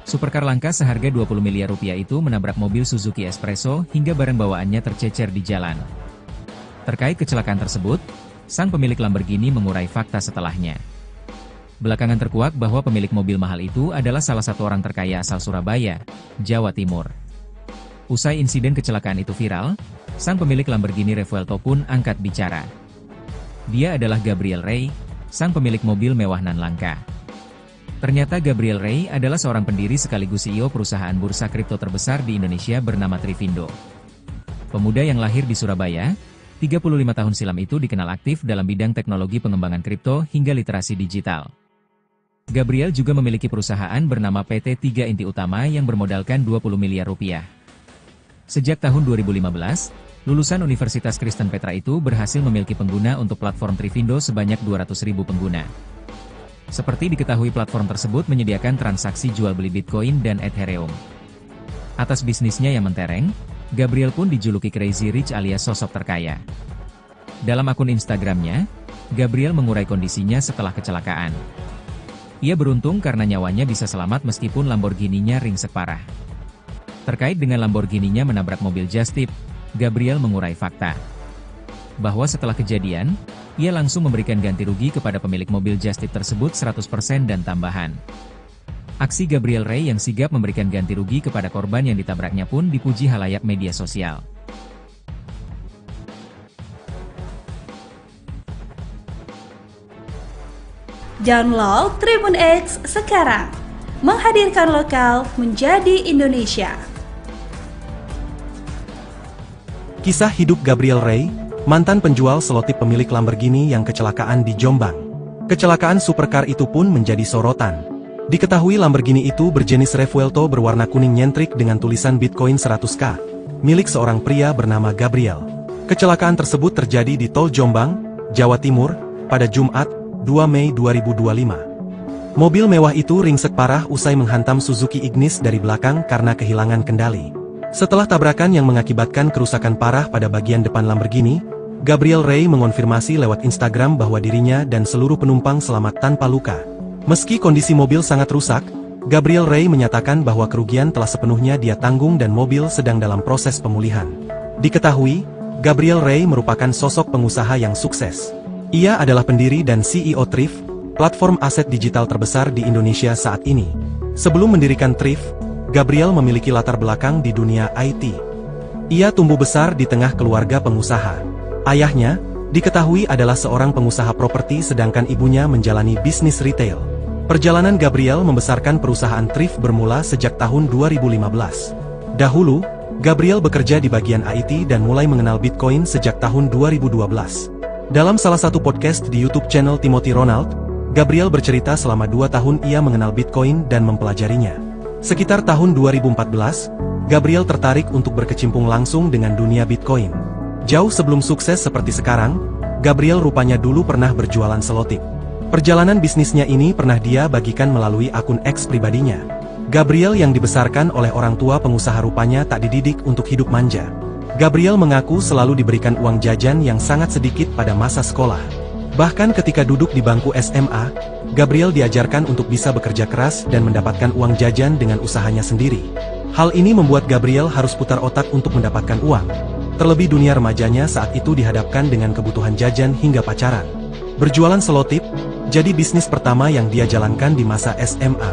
Supercar langka seharga 20 miliar rupiah itu menabrak mobil Suzuki Espresso hingga barang bawaannya tercecer di jalan. Terkait kecelakaan tersebut, sang pemilik Lamborghini mengurai fakta setelahnya. Belakangan terkuak bahwa pemilik mobil mahal itu adalah salah satu orang terkaya asal Surabaya, Jawa Timur. Usai insiden kecelakaan itu viral, sang pemilik Lamborghini Revuelto pun angkat bicara. Dia adalah Gabriel Rey, sang pemilik mobil mewah nan langka. Ternyata Gabriel Rey adalah seorang pendiri sekaligus CEO perusahaan bursa kripto terbesar di Indonesia bernama Trivindo. Pemuda yang lahir di Surabaya, 35 tahun silam itu dikenal aktif dalam bidang teknologi pengembangan kripto hingga literasi digital. Gabriel juga memiliki perusahaan bernama PT 3 Inti Utama yang bermodalkan 20 miliar rupiah. Sejak tahun 2015, lulusan Universitas Kristen Petra itu berhasil memiliki pengguna untuk platform Trivindo sebanyak 200.000 pengguna. Seperti diketahui platform tersebut menyediakan transaksi jual beli Bitcoin dan Ethereum. Atas bisnisnya yang mentereng, Gabriel pun dijuluki Crazy Rich alias sosok terkaya. Dalam akun Instagramnya, Gabriel mengurai kondisinya setelah kecelakaan. Ia beruntung karena nyawanya bisa selamat meskipun Lamborghini-nya ringsek parah. Terkait dengan Lamborghini-nya menabrak mobil just tip, Gabriel mengurai fakta. Bahwa setelah kejadian, ia langsung memberikan ganti rugi kepada pemilik mobil just tip tersebut 100% dan tambahan. Aksi Gabriel Rey yang sigap memberikan ganti rugi kepada korban yang ditabraknya pun dipuji halayak media sosial. Download Tribun X sekarang, menghadirkan lokal menjadi Indonesia. Kisah hidup Gabriel Rey, mantan penjual selotip pemilik Lamborghini yang kecelakaan di Jombang. Kecelakaan supercar itu pun menjadi sorotan. Diketahui Lamborghini itu berjenis Revuelto berwarna kuning nyentrik dengan tulisan Bitcoin 100K, milik seorang pria bernama Gabriel. Kecelakaan tersebut terjadi di Tol Jombang, Jawa Timur, pada Jumat, 2 Mei 2025. Mobil mewah itu ringsek parah usai menghantam Suzuki Ignis dari belakang karena kehilangan kendali. Setelah tabrakan yang mengakibatkan kerusakan parah pada bagian depan Lamborghini, Gabriel Rey mengonfirmasi lewat Instagram bahwa dirinya dan seluruh penumpang selamat tanpa luka. Meski kondisi mobil sangat rusak, Gabriel Rey menyatakan bahwa kerugian telah sepenuhnya dia tanggung dan mobil sedang dalam proses pemulihan. Diketahui, Gabriel Rey merupakan sosok pengusaha yang sukses. Ia adalah pendiri dan CEO Thrift, platform aset digital terbesar di Indonesia saat ini. Sebelum mendirikan Thrift, Gabriel memiliki latar belakang di dunia IT. Ia tumbuh besar di tengah keluarga pengusaha. Ayahnya, diketahui adalah seorang pengusaha properti sedangkan ibunya menjalani bisnis retail. Perjalanan Gabriel membesarkan perusahaan Thrift bermula sejak tahun 2015. Dahulu, Gabriel bekerja di bagian IT dan mulai mengenal Bitcoin sejak tahun 2012. Dalam salah satu podcast di YouTube channel Timothy Ronald, Gabriel bercerita selama 2 tahun ia mengenal Bitcoin dan mempelajarinya. Sekitar tahun 2014, Gabriel tertarik untuk berkecimpung langsung dengan dunia Bitcoin. Jauh sebelum sukses seperti sekarang, Gabriel rupanya dulu pernah berjualan selotip. Perjalanan bisnisnya ini pernah dia bagikan melalui akun X pribadinya. Gabriel yang dibesarkan oleh orang tua pengusaha rupanya tak dididik untuk hidup manja. Gabriel mengaku selalu diberikan uang jajan yang sangat sedikit pada masa sekolah. Bahkan ketika duduk di bangku SMA, Gabriel diajarkan untuk bisa bekerja keras dan mendapatkan uang jajan dengan usahanya sendiri. Hal ini membuat Gabriel harus putar otak untuk mendapatkan uang. Terlebih dunia remajanya saat itu dihadapkan dengan kebutuhan jajan hingga pacaran. Berjualan selotip, jadi bisnis pertama yang dia jalankan di masa SMA.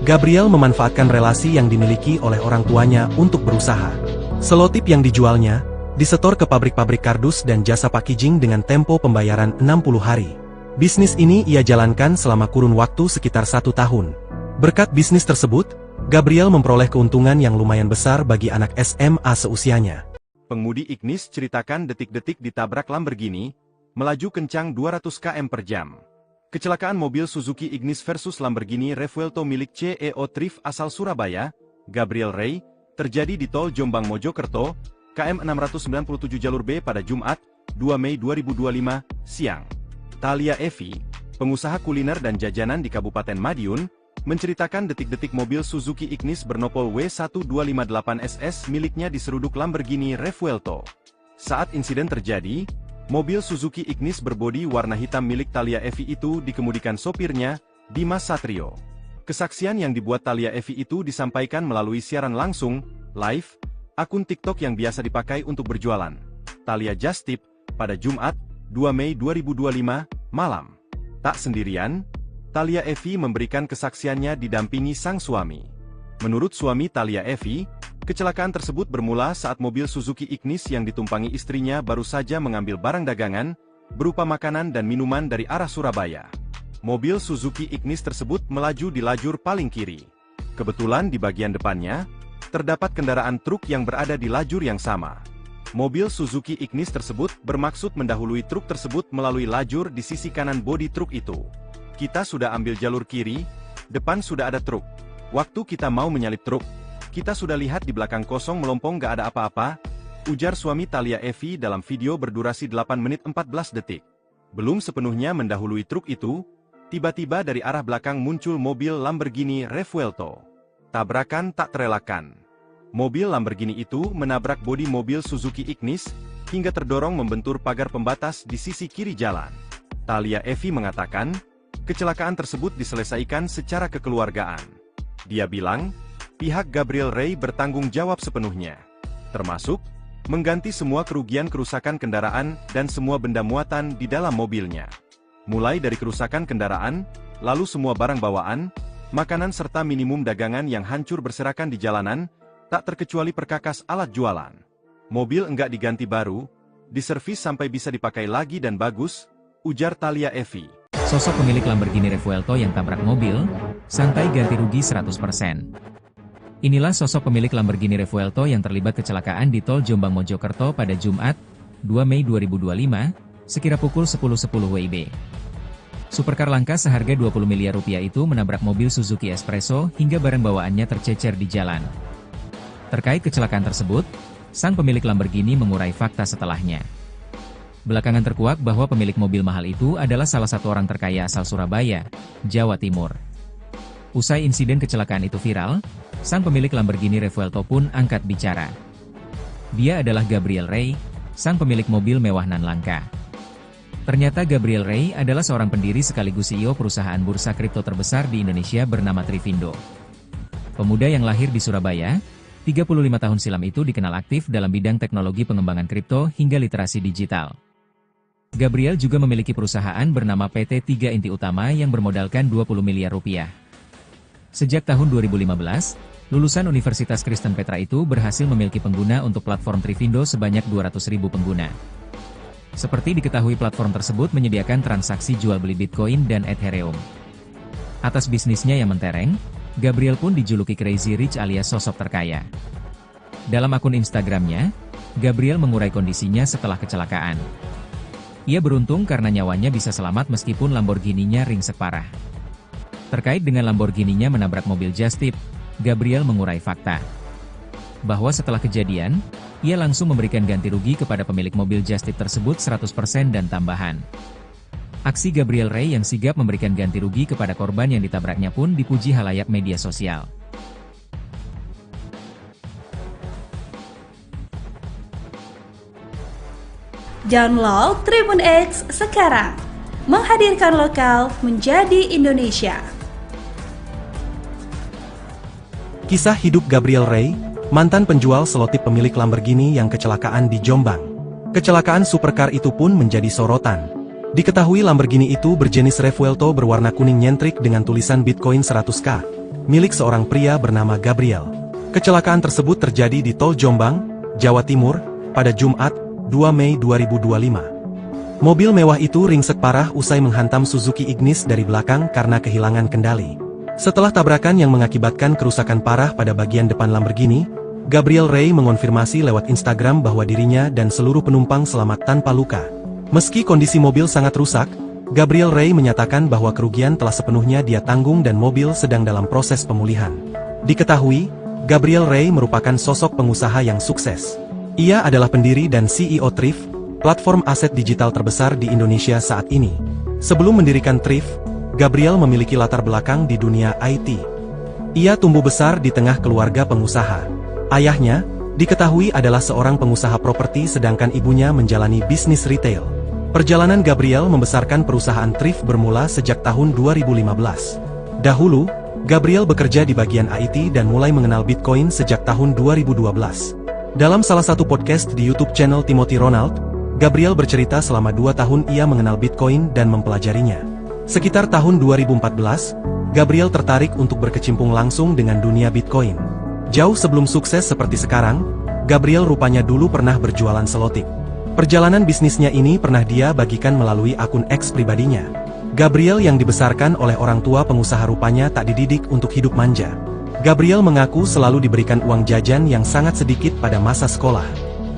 Gabriel memanfaatkan relasi yang dimiliki oleh orang tuanya untuk berusaha. Selotip yang dijualnya, disetor ke pabrik-pabrik kardus dan jasa packaging dengan tempo pembayaran 60 hari. Bisnis ini ia jalankan selama kurun waktu sekitar 1 tahun. Berkat bisnis tersebut, Gabriel memperoleh keuntungan yang lumayan besar bagi anak SMA seusianya. Pengemudi Ignis ceritakan detik-detik ditabrak Lamborghini, melaju kencang 200 km per jam. Kecelakaan mobil Suzuki Ignis versus Lamborghini Revuelto milik CEO Thrift asal Surabaya, Gabriel Rey, terjadi di Tol Jombang Mojokerto, KM 697 jalur B pada Jumat, 2 Mei 2025, siang. Thalia Evi, pengusaha kuliner dan jajanan di Kabupaten Madiun, menceritakan detik-detik mobil Suzuki Ignis bernopol W1258SS miliknya diseruduk Lamborghini Revuelto. Saat insiden terjadi, mobil Suzuki Ignis berbodi warna hitam milik Thalia Evi itu dikemudikan sopirnya, Dimas Satrio. Kesaksian yang dibuat Thalia Evi itu disampaikan melalui siaran langsung, live, akun TikTok yang biasa dipakai untuk berjualan, Thalia Just Tip, pada Jumat, 2 Mei 2025, malam. Tak sendirian, Thalia Evi memberikan kesaksiannya didampingi sang suami. Menurut suami Thalia Evi, kecelakaan tersebut bermula saat mobil Suzuki Ignis yang ditumpangi istrinya baru saja mengambil barang dagangan, berupa makanan dan minuman dari arah Surabaya. Mobil Suzuki Ignis tersebut melaju di lajur paling kiri. Kebetulan di bagian depannya, terdapat kendaraan truk yang berada di lajur yang sama. Mobil Suzuki Ignis tersebut bermaksud mendahului truk tersebut melalui lajur di sisi kanan bodi truk itu. Kita sudah ambil jalur kiri, depan sudah ada truk. Waktu kita mau menyalip truk, kita sudah lihat di belakang kosong melompong gak ada apa-apa, ujar suami Thalia Evi dalam video berdurasi 8 menit 14 detik. Belum sepenuhnya mendahului truk itu, tiba-tiba dari arah belakang muncul mobil Lamborghini Revuelto. Tabrakan tak terelakkan. Mobil Lamborghini itu menabrak bodi mobil Suzuki Ignis, hingga terdorong membentur pagar pembatas di sisi kiri jalan. Thalia Evi mengatakan, kecelakaan tersebut diselesaikan secara kekeluargaan. Dia bilang, pihak Gabriel Ray bertanggung jawab sepenuhnya, termasuk mengganti semua kerugian kerusakan kendaraan dan semua benda muatan di dalam mobilnya. Mulai dari kerusakan kendaraan, lalu semua barang bawaan, makanan serta minimum dagangan yang hancur berserakan di jalanan, tak terkecuali perkakas alat jualan. Mobil enggak diganti baru, diservis sampai bisa dipakai lagi dan bagus, ujar Thalia Evi. Sosok pemilik Lamborghini Revuelto yang tabrak mobil, santai ganti rugi 100%. Inilah sosok pemilik Lamborghini Revuelto yang terlibat kecelakaan di tol Jombang Mojokerto pada Jumat, 2 Mei 2025, sekira pukul 10.10 WIB. Supercar langka seharga 20 miliar rupiah itu menabrak mobil Suzuki Espresso hingga barang bawaannya tercecer di jalan. Terkait kecelakaan tersebut, sang pemilik Lamborghini mengurai fakta setelahnya. Belakangan terkuak bahwa pemilik mobil mahal itu adalah salah satu orang terkaya asal Surabaya, Jawa Timur. Usai insiden kecelakaan itu viral, sang pemilik Lamborghini Revuelto pun angkat bicara. Dia adalah Gabriel Ray, sang pemilik mobil mewah nan langka. Ternyata Gabriel Ray adalah seorang pendiri sekaligus CEO perusahaan bursa kripto terbesar di Indonesia bernama Trivindo. Pemuda yang lahir di Surabaya, 35 tahun silam itu dikenal aktif dalam bidang teknologi pengembangan kripto hingga literasi digital. Gabriel juga memiliki perusahaan bernama PT 3 Inti Utama yang bermodalkan 20 miliar rupiah. Sejak tahun 2015, lulusan Universitas Kristen Petra itu berhasil memiliki pengguna untuk platform Trivindo sebanyak 200.000 pengguna. Seperti diketahui platform tersebut menyediakan transaksi jual beli Bitcoin dan Ethereum. Atas bisnisnya yang mentereng, Gabriel pun dijuluki Crazy Rich alias sosok terkaya. Dalam akun Instagramnya, Gabriel mengurai kondisinya setelah kecelakaan. Ia beruntung karena nyawanya bisa selamat meskipun Lamborghini-nya ringsek parah. Terkait dengan Lamborghini-nya menabrak mobil Just Tip, Gabriel mengurai fakta bahwa setelah kejadian, ia langsung memberikan ganti rugi kepada pemilik mobil Just Tip tersebut 100% dan tambahan. Aksi Gabriel Ray yang sigap memberikan ganti rugi kepada korban yang ditabraknya pun dipuji halayak media sosial. Download Tribun X sekarang, menghadirkan lokal menjadi Indonesia. Kisah hidup Gabriel Ray, mantan penjual selotip pemilik Lamborghini yang kecelakaan di Jombang. Kecelakaan supercar itu pun menjadi sorotan. Diketahui Lamborghini itu berjenis Revuelto berwarna kuning nyentrik dengan tulisan Bitcoin 100K, milik seorang pria bernama Gabriel. Kecelakaan tersebut terjadi di tol Jombang, Jawa Timur, pada Jumat, 2 Mei 2025. Mobil mewah itu ringsek parah usai menghantam Suzuki Ignis dari belakang karena kehilangan kendali. Setelah tabrakan yang mengakibatkan kerusakan parah pada bagian depan Lamborghini, Gabriel Ray mengonfirmasi lewat Instagram bahwa dirinya dan seluruh penumpang selamat tanpa luka. Meski kondisi mobil sangat rusak, Gabriel Ray menyatakan bahwa kerugian telah sepenuhnya dia tanggung dan mobil sedang dalam proses pemulihan. Diketahui, Gabriel Ray merupakan sosok pengusaha yang sukses. Ia adalah pendiri dan CEO Thrift, platform aset digital terbesar di Indonesia saat ini. Sebelum mendirikan Thrift, Gabriel memiliki latar belakang di dunia IT. Ia tumbuh besar di tengah keluarga pengusaha. Ayahnya, diketahui adalah seorang pengusaha properti sedangkan ibunya menjalani bisnis retail. Perjalanan Gabriel membesarkan perusahaan Thrift bermula sejak tahun 2015. Dahulu, Gabriel bekerja di bagian IT dan mulai mengenal Bitcoin sejak tahun 2012. Dalam salah satu podcast di YouTube channel Timothy Ronald, Gabriel bercerita selama 2 tahun ia mengenal Bitcoin dan mempelajarinya. Sekitar tahun 2014, Gabriel tertarik untuk berkecimpung langsung dengan dunia Bitcoin. Jauh sebelum sukses seperti sekarang, Gabriel rupanya dulu pernah berjualan selotip. Perjalanan bisnisnya ini pernah dia bagikan melalui akun X pribadinya. Gabriel yang dibesarkan oleh orang tua pengusaha rupanya tak dididik untuk hidup manja. Gabriel mengaku selalu diberikan uang jajan yang sangat sedikit pada masa sekolah.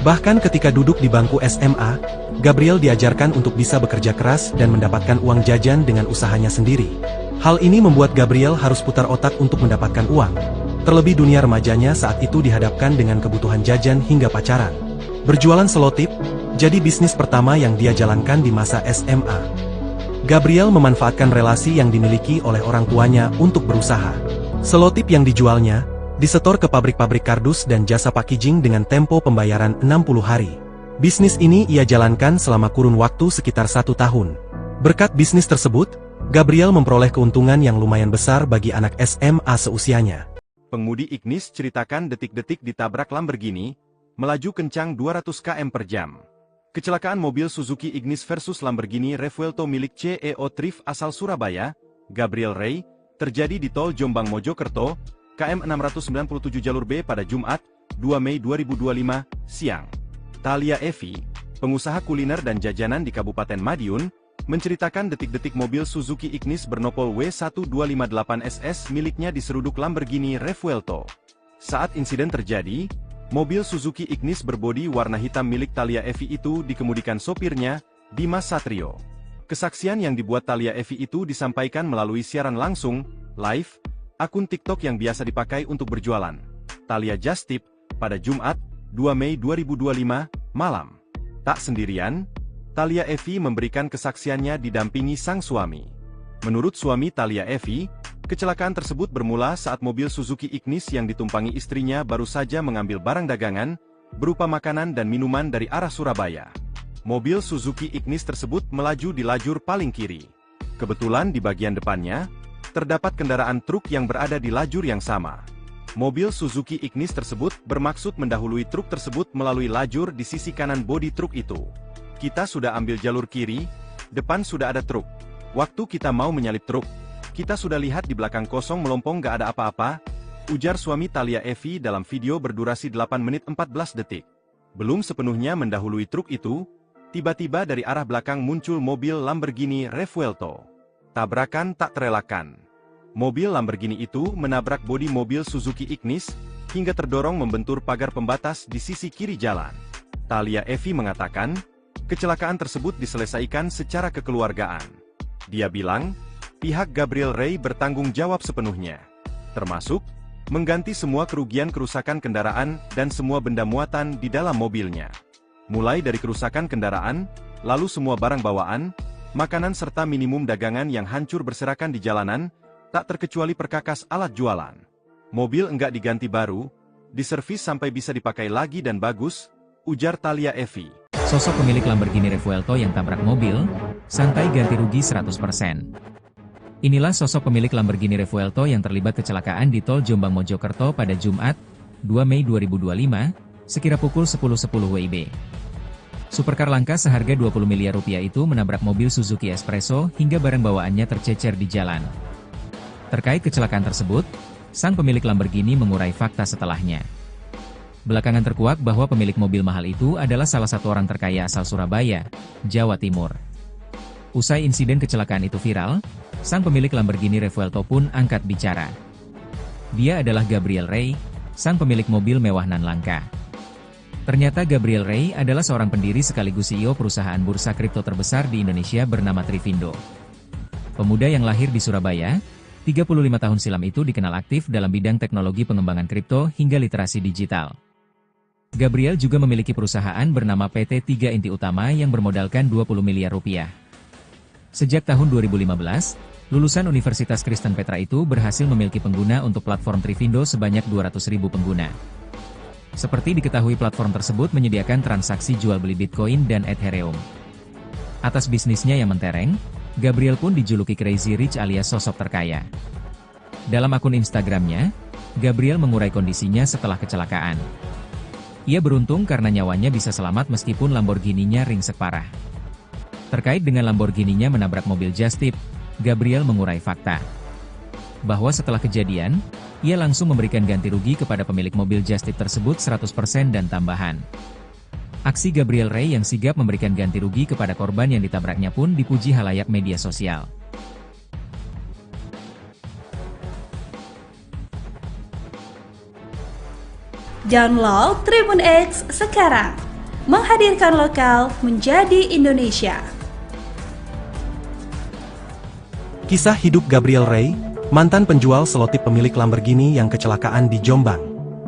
Bahkan ketika duduk di bangku SMA, Gabriel diajarkan untuk bisa bekerja keras dan mendapatkan uang jajan dengan usahanya sendiri. Hal ini membuat Gabriel harus putar otak untuk mendapatkan uang. Terlebih dunia remajanya saat itu dihadapkan dengan kebutuhan jajan hingga pacaran. Berjualan selotip jadi bisnis pertama yang dia jalankan di masa SMA. Gabriel memanfaatkan relasi yang dimiliki oleh orang tuanya untuk berusaha. Selotip yang dijualnya disetor ke pabrik-pabrik kardus dan jasa packaging dengan tempo pembayaran 60 hari. Bisnis ini ia jalankan selama kurun waktu sekitar 1 tahun. Berkat bisnis tersebut, Gabriel memperoleh keuntungan yang lumayan besar bagi anak SMA seusianya. Pengemudi Ignis ceritakan detik-detik ditabrak Lamborghini, melaju kencang 200 km per jam. Kecelakaan mobil Suzuki Ignis versus Lamborghini Revuelto milik CEO Thrift asal Surabaya, Gabriel Ray, terjadi di tol Jombang Mojokerto, KM 697 jalur B pada Jumat, 2 Mei 2025, siang. Thalia Evi, pengusaha kuliner dan jajanan di Kabupaten Madiun, menceritakan detik-detik mobil Suzuki Ignis bernopol W1258SS miliknya diseruduk Lamborghini Revuelto. Saat insiden terjadi, mobil Suzuki Ignis berbodi warna hitam milik Thalia Evi itu dikemudikan sopirnya, Dimas Satrio. Kesaksian yang dibuat Thalia Evi itu disampaikan melalui siaran langsung, live, akun TikTok yang biasa dipakai untuk berjualan, Thalia Just Tip, pada Jumat, 2 Mei 2025, malam. Tak sendirian, Thalia Evi memberikan kesaksiannya didampingi sang suami. Menurut suami Thalia Evi, kecelakaan tersebut bermula saat mobil Suzuki Ignis yang ditumpangi istrinya baru saja mengambil barang dagangan, berupa makanan dan minuman dari arah Surabaya. Mobil Suzuki Ignis tersebut melaju di lajur paling kiri. Kebetulan di bagian depannya, terdapat kendaraan truk yang berada di lajur yang sama. Mobil Suzuki Ignis tersebut bermaksud mendahului truk tersebut melalui lajur di sisi kanan bodi truk itu. Kita sudah ambil jalur kiri, depan sudah ada truk. Waktu kita mau menyalip truk, kita sudah lihat di belakang kosong melompong gak ada apa-apa, ujar suami Thalia Evi dalam video berdurasi 8 menit 14 detik. Belum sepenuhnya mendahului truk itu, tiba-tiba dari arah belakang muncul mobil Lamborghini Revuelto. Tabrakan tak terelakkan. Mobil Lamborghini itu menabrak bodi mobil Suzuki Ignis, hingga terdorong membentur pagar pembatas di sisi kiri jalan. Thalia Evi mengatakan, kecelakaan tersebut diselesaikan secara kekeluargaan. Dia bilang, pihak Gabriel Ray bertanggung jawab sepenuhnya, termasuk mengganti semua kerugian kerusakan kendaraan dan semua benda muatan di dalam mobilnya. Mulai dari kerusakan kendaraan, lalu semua barang bawaan, makanan serta minimum dagangan yang hancur berserakan di jalanan, tak terkecuali perkakas alat jualan. Mobil enggak diganti baru, diservis sampai bisa dipakai lagi dan bagus, ujar Thalia Evi. Sosok pemilik Lamborghini Revuelto yang tabrak mobil, santai ganti rugi 100%. Inilah sosok pemilik Lamborghini Revuelto yang terlibat kecelakaan di tol Jombang Mojokerto pada Jumat, 2 Mei 2025, sekira pukul 10.10 WIB. Supercar langka seharga 20 miliar rupiah itu menabrak mobil Suzuki Espresso hingga barang bawaannya tercecer di jalan. Terkait kecelakaan tersebut, sang pemilik Lamborghini mengurai fakta setelahnya. Belakangan terkuak bahwa pemilik mobil mahal itu adalah salah satu orang terkaya asal Surabaya, Jawa Timur. Usai insiden kecelakaan itu viral, sang pemilik Lamborghini Revuelto pun angkat bicara. Dia adalah Gabriel Ray, sang pemilik mobil mewah nan langka. Ternyata Gabriel Ray adalah seorang pendiri sekaligus CEO perusahaan bursa kripto terbesar di Indonesia bernama Trivindo. Pemuda yang lahir di Surabaya, 35 tahun silam itu dikenal aktif dalam bidang teknologi pengembangan kripto hingga literasi digital. Gabriel juga memiliki perusahaan bernama PT 3 Inti Utama yang bermodalkan 20 miliar rupiah. Sejak tahun 2015, lulusan Universitas Kristen Petra itu berhasil memiliki pengguna untuk platform Trivindo sebanyak 200.000 pengguna. Seperti diketahui platform tersebut menyediakan transaksi jual beli Bitcoin dan Ethereum. Atas bisnisnya yang mentereng, Gabriel pun dijuluki Crazy Rich alias sosok terkaya. Dalam akun Instagramnya, Gabriel mengurai kondisinya setelah kecelakaan. Ia beruntung karena nyawanya bisa selamat meskipun Lamborghini-nya ringsek parah. Terkait dengan Lamborghini-nya menabrak mobil Just Tip, Gabriel mengurai fakta bahwa setelah kejadian, ia langsung memberikan ganti rugi kepada pemilik mobil Just Tip tersebut 100% dan tambahan. Aksi Gabriel Ray yang sigap memberikan ganti rugi kepada korban yang ditabraknya pun dipuji halayak media sosial. Download Tribun X sekarang, menghadirkan lokal menjadi Indonesia. Kisah hidup Gabriel Ray, mantan penjual selotip pemilik Lamborghini yang kecelakaan di Jombang.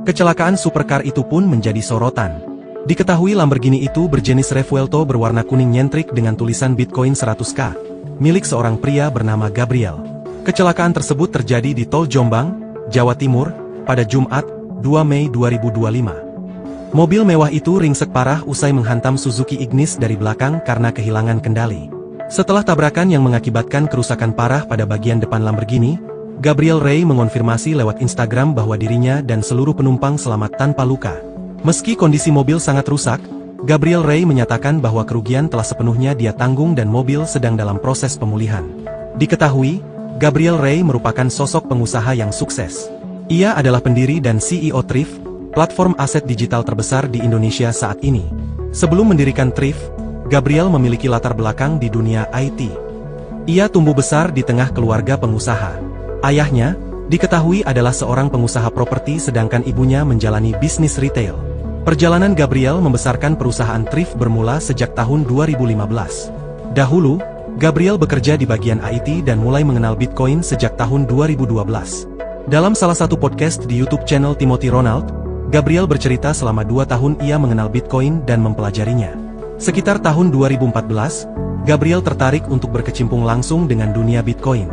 Kecelakaan supercar itu pun menjadi sorotan. Diketahui Lamborghini itu berjenis Revuelto berwarna kuning nyentrik dengan tulisan Bitcoin 100K, milik seorang pria bernama Gabriel. Kecelakaan tersebut terjadi di Tol Jombang, Jawa Timur, pada Jumat, 2 Mei 2025. Mobil mewah itu ringsek parah usai menghantam Suzuki Ignis dari belakang karena kehilangan kendali. Setelah tabrakan yang mengakibatkan kerusakan parah pada bagian depan Lamborghini, Gabriel Ray mengonfirmasi lewat Instagram bahwa dirinya dan seluruh penumpang selamat tanpa luka. Meski kondisi mobil sangat rusak, Gabriel Ray menyatakan bahwa kerugian telah sepenuhnya dia tanggung dan mobil sedang dalam proses pemulihan. Diketahui, Gabriel Ray merupakan sosok pengusaha yang sukses. Ia adalah pendiri dan CEO Thrift, platform aset digital terbesar di Indonesia saat ini. Sebelum mendirikan Thrift, Gabriel memiliki latar belakang di dunia IT. Ia tumbuh besar di tengah keluarga pengusaha. Ayahnya, diketahui adalah seorang pengusaha properti sedangkan ibunya menjalani bisnis retail. Perjalanan Gabriel membesarkan perusahaan Thrift bermula sejak tahun 2015. Dahulu, Gabriel bekerja di bagian IT dan mulai mengenal Bitcoin sejak tahun 2012. Dalam salah satu podcast di YouTube channel Timothy Ronald, Gabriel bercerita selama 2 tahun ia mengenal Bitcoin dan mempelajarinya. Sekitar tahun 2014, Gabriel tertarik untuk berkecimpung langsung dengan dunia Bitcoin.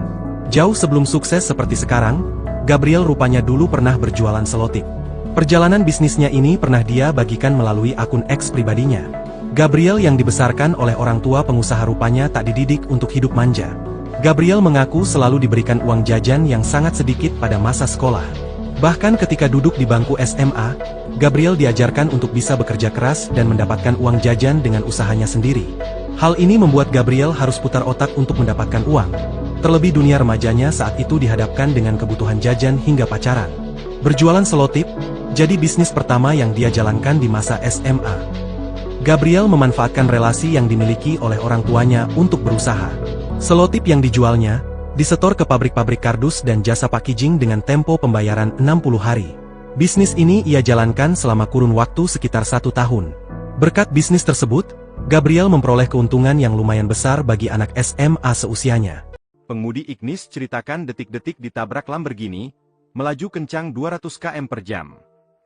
Jauh sebelum sukses seperti sekarang, Gabriel rupanya dulu pernah berjualan selotip. Perjalanan bisnisnya ini pernah dia bagikan melalui akun X pribadinya. Gabriel yang dibesarkan oleh orang tua pengusaha rupanya tak dididik untuk hidup manja. Gabriel mengaku selalu diberikan uang jajan yang sangat sedikit pada masa sekolah. Bahkan ketika duduk di bangku SMA, Gabriel diajarkan untuk bisa bekerja keras dan mendapatkan uang jajan dengan usahanya sendiri. Hal ini membuat Gabriel harus putar otak untuk mendapatkan uang. Terlebih dunia remajanya saat itu dihadapkan dengan kebutuhan jajan hingga pacaran. Berjualan selotip, jadi bisnis pertama yang dia jalankan di masa SMA. Gabriel memanfaatkan relasi yang dimiliki oleh orang tuanya untuk berusaha. Selotip yang dijualnya, disetor ke pabrik-pabrik kardus dan jasa packaging dengan tempo pembayaran 60 hari. Bisnis ini ia jalankan selama kurun waktu sekitar 1 tahun. Berkat bisnis tersebut, Gabriel memperoleh keuntungan yang lumayan besar bagi anak SMA seusianya. Pengemudi Ignis ceritakan detik-detik ditabrak Lamborghini, melaju kencang 200 km per jam.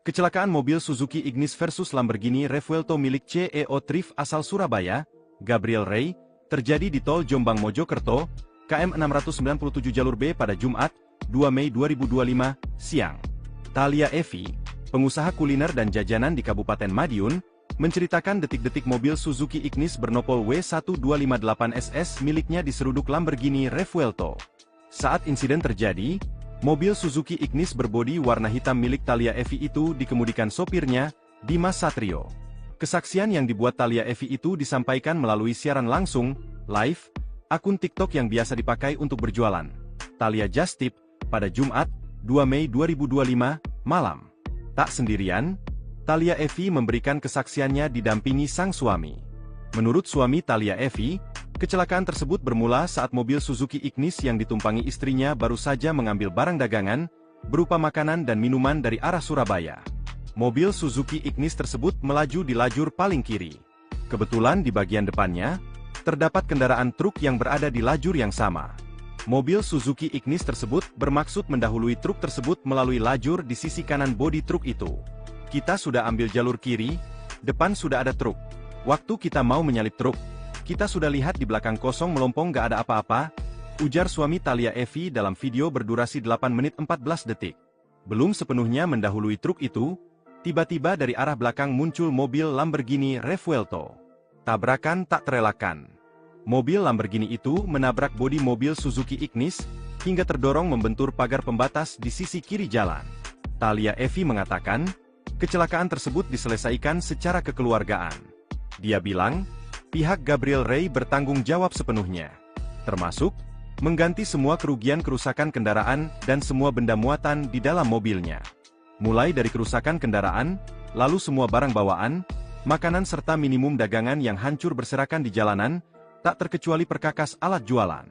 Kecelakaan mobil Suzuki Ignis versus Lamborghini Revuelto milik CEO Thrift asal Surabaya, Gabriel Ray, terjadi di Tol Jombang Mojokerto, KM 697 jalur B pada Jumat, 2 Mei 2025, siang. Thalia Evi, pengusaha kuliner dan jajanan di Kabupaten Madiun, menceritakan detik-detik mobil Suzuki Ignis bernopol W1258SS miliknya diseruduk Lamborghini Revuelto. Saat insiden terjadi, mobil Suzuki Ignis berbodi warna hitam milik Thalia Evi itu dikemudikan sopirnya, Dimas Satrio. Kesaksian yang dibuat Thalia Evi itu disampaikan melalui siaran langsung, live, akun TikTok yang biasa dipakai untuk berjualan. Thalia Just Tip, pada Jumat, 2 Mei 2025, malam. Tak sendirian, Thalia Evi memberikan kesaksiannya didampingi sang suami. Menurut suami Thalia Evi, kecelakaan tersebut bermula saat mobil Suzuki Ignis yang ditumpangi istrinya baru saja mengambil barang dagangan, berupa makanan dan minuman dari arah Surabaya. Mobil Suzuki Ignis tersebut melaju di lajur paling kiri. Kebetulan di bagian depannya, terdapat kendaraan truk yang berada di lajur yang sama. Mobil Suzuki Ignis tersebut bermaksud mendahului truk tersebut melalui lajur di sisi kanan bodi truk itu. Kita sudah ambil jalur kiri, depan sudah ada truk. Waktu kita mau menyalip truk, kita sudah lihat di belakang kosong melompong gak ada apa-apa, ujar suami Thalia Evi dalam video berdurasi 8 menit 14 detik. Belum sepenuhnya mendahului truk itu, tiba-tiba dari arah belakang muncul mobil Lamborghini Revuelto. Tabrakan tak terelakkan. Mobil Lamborghini itu menabrak bodi mobil Suzuki Ignis, hingga terdorong membentur pagar pembatas di sisi kiri jalan. Thalia Evi mengatakan, kecelakaan tersebut diselesaikan secara kekeluargaan. Dia bilang, pihak Gabriel Ray bertanggung jawab sepenuhnya, termasuk mengganti semua kerugian kerusakan kendaraan dan semua benda muatan di dalam mobilnya. Mulai dari kerusakan kendaraan, lalu semua barang bawaan, makanan serta minimum dagangan yang hancur berserakan di jalanan, tak terkecuali perkakas alat jualan.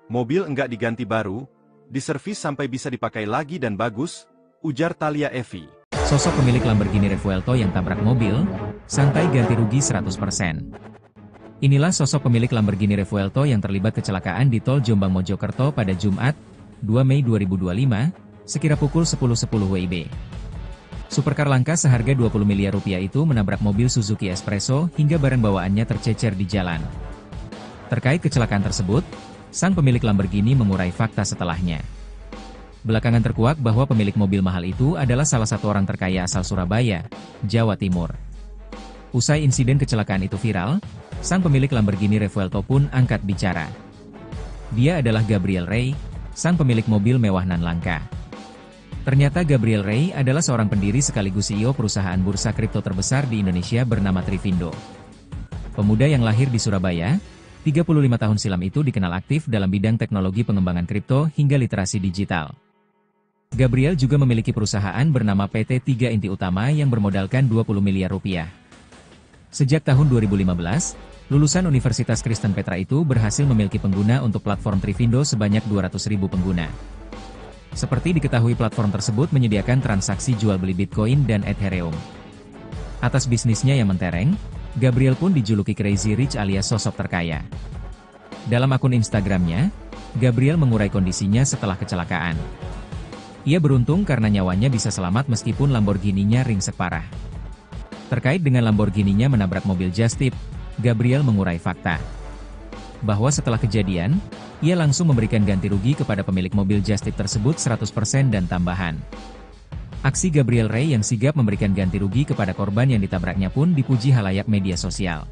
Mobil enggak diganti baru, diservis sampai bisa dipakai lagi dan bagus, ujar Thalia Evi. Sosok pemilik Lamborghini Revuelto yang tabrak mobil, santai ganti rugi 100%. Inilah sosok pemilik Lamborghini Revuelto yang terlibat kecelakaan di tol Jombang Mojokerto pada Jumat, 2 Mei 2025, sekira pukul 10.10 WIB. Supercar langka seharga 20 miliar rupiah itu menabrak mobil Suzuki Espresso hingga barang bawaannya tercecer di jalan. Terkait kecelakaan tersebut, sang pemilik Lamborghini mengurai fakta setelahnya. Belakangan terkuak bahwa pemilik mobil mahal itu adalah salah satu orang terkaya asal Surabaya, Jawa Timur. Usai insiden kecelakaan itu viral, sang pemilik Lamborghini Revuelto pun angkat bicara. Dia adalah Gabriel Ray, sang pemilik mobil mewah nan langka. Ternyata Gabriel Ray adalah seorang pendiri sekaligus CEO perusahaan bursa kripto terbesar di Indonesia bernama Trivindo. Pemuda yang lahir di Surabaya, 35 tahun silam itu dikenal aktif dalam bidang teknologi pengembangan kripto hingga literasi digital. Gabriel juga memiliki perusahaan bernama PT 3 Inti Utama yang bermodalkan 20 miliar rupiah. Sejak tahun 2015, lulusan Universitas Kristen Petra itu berhasil memiliki pengguna untuk platform Trivindo sebanyak 200.000 pengguna. Seperti diketahui platform tersebut menyediakan transaksi jual beli Bitcoin dan Ethereum. Atas bisnisnya yang mentereng, Gabriel pun dijuluki Crazy Rich alias sosok terkaya. Dalam akun Instagramnya, Gabriel mengurai kondisinya setelah kecelakaan. Ia beruntung karena nyawanya bisa selamat meskipun Lamborghini-nya ringsek parah. Terkait dengan Lamborghini-nya menabrak mobil just tip, Gabriel mengurai fakta bahwa setelah kejadian, ia langsung memberikan ganti rugi kepada pemilik mobil just tip tersebut 100% dan tambahan. Aksi Gabriel Ray yang sigap memberikan ganti rugi kepada korban yang ditabraknya pun dipuji halayak media sosial.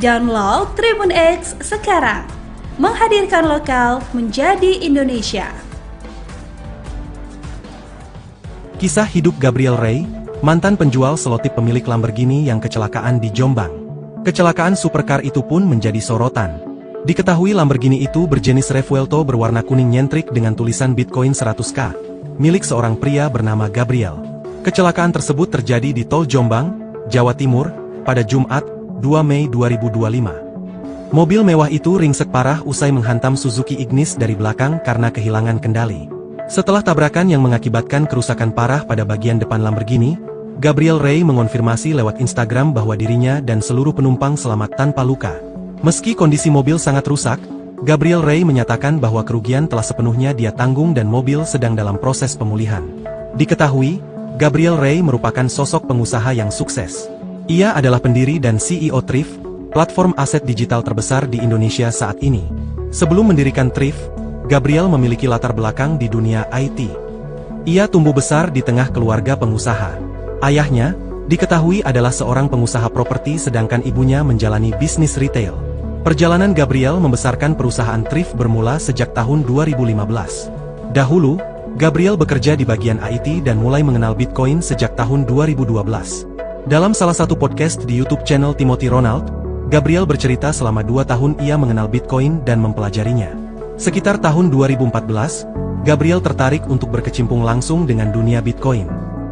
Download Tribun X sekarang, menghadirkan lokal menjadi Indonesia. Kisah hidup Gabriel Ray, mantan penjual selotip pemilik Lamborghini yang kecelakaan di Jombang. Kecelakaan supercar itu pun menjadi sorotan. Diketahui Lamborghini itu berjenis Revuelto berwarna kuning nyentrik dengan tulisan Bitcoin 100K, milik seorang pria bernama Gabriel. Kecelakaan tersebut terjadi di tol Jombang, Jawa Timur, pada Jumat, 2 Mei 2025. Mobil mewah itu ringsek parah usai menghantam Suzuki Ignis dari belakang karena kehilangan kendali. Setelah tabrakan yang mengakibatkan kerusakan parah pada bagian depan Lamborghini, Gabriel Ray mengonfirmasi lewat Instagram bahwa dirinya dan seluruh penumpang selamat tanpa luka. Meski kondisi mobil sangat rusak, Gabriel Ray menyatakan bahwa kerugian telah sepenuhnya dia tanggung dan mobil sedang dalam proses pemulihan. Diketahui, Gabriel Ray merupakan sosok pengusaha yang sukses. Ia adalah pendiri dan CEO Thrift, platform aset digital terbesar di Indonesia saat ini. Sebelum mendirikan Thrift, Gabriel memiliki latar belakang di dunia IT. Ia tumbuh besar di tengah keluarga pengusaha. Ayahnya diketahui adalah seorang pengusaha properti sedangkan ibunya menjalani bisnis retail. Perjalanan Gabriel membesarkan perusahaan Thrift bermula sejak tahun 2015. Dahulu, Gabriel bekerja di bagian IT dan mulai mengenal Bitcoin sejak tahun 2012. Dalam salah satu podcast di YouTube channel Timothy Ronald, Gabriel bercerita selama 2 tahun ia mengenal Bitcoin dan mempelajarinya. Sekitar tahun 2014, Gabriel tertarik untuk berkecimpung langsung dengan dunia Bitcoin.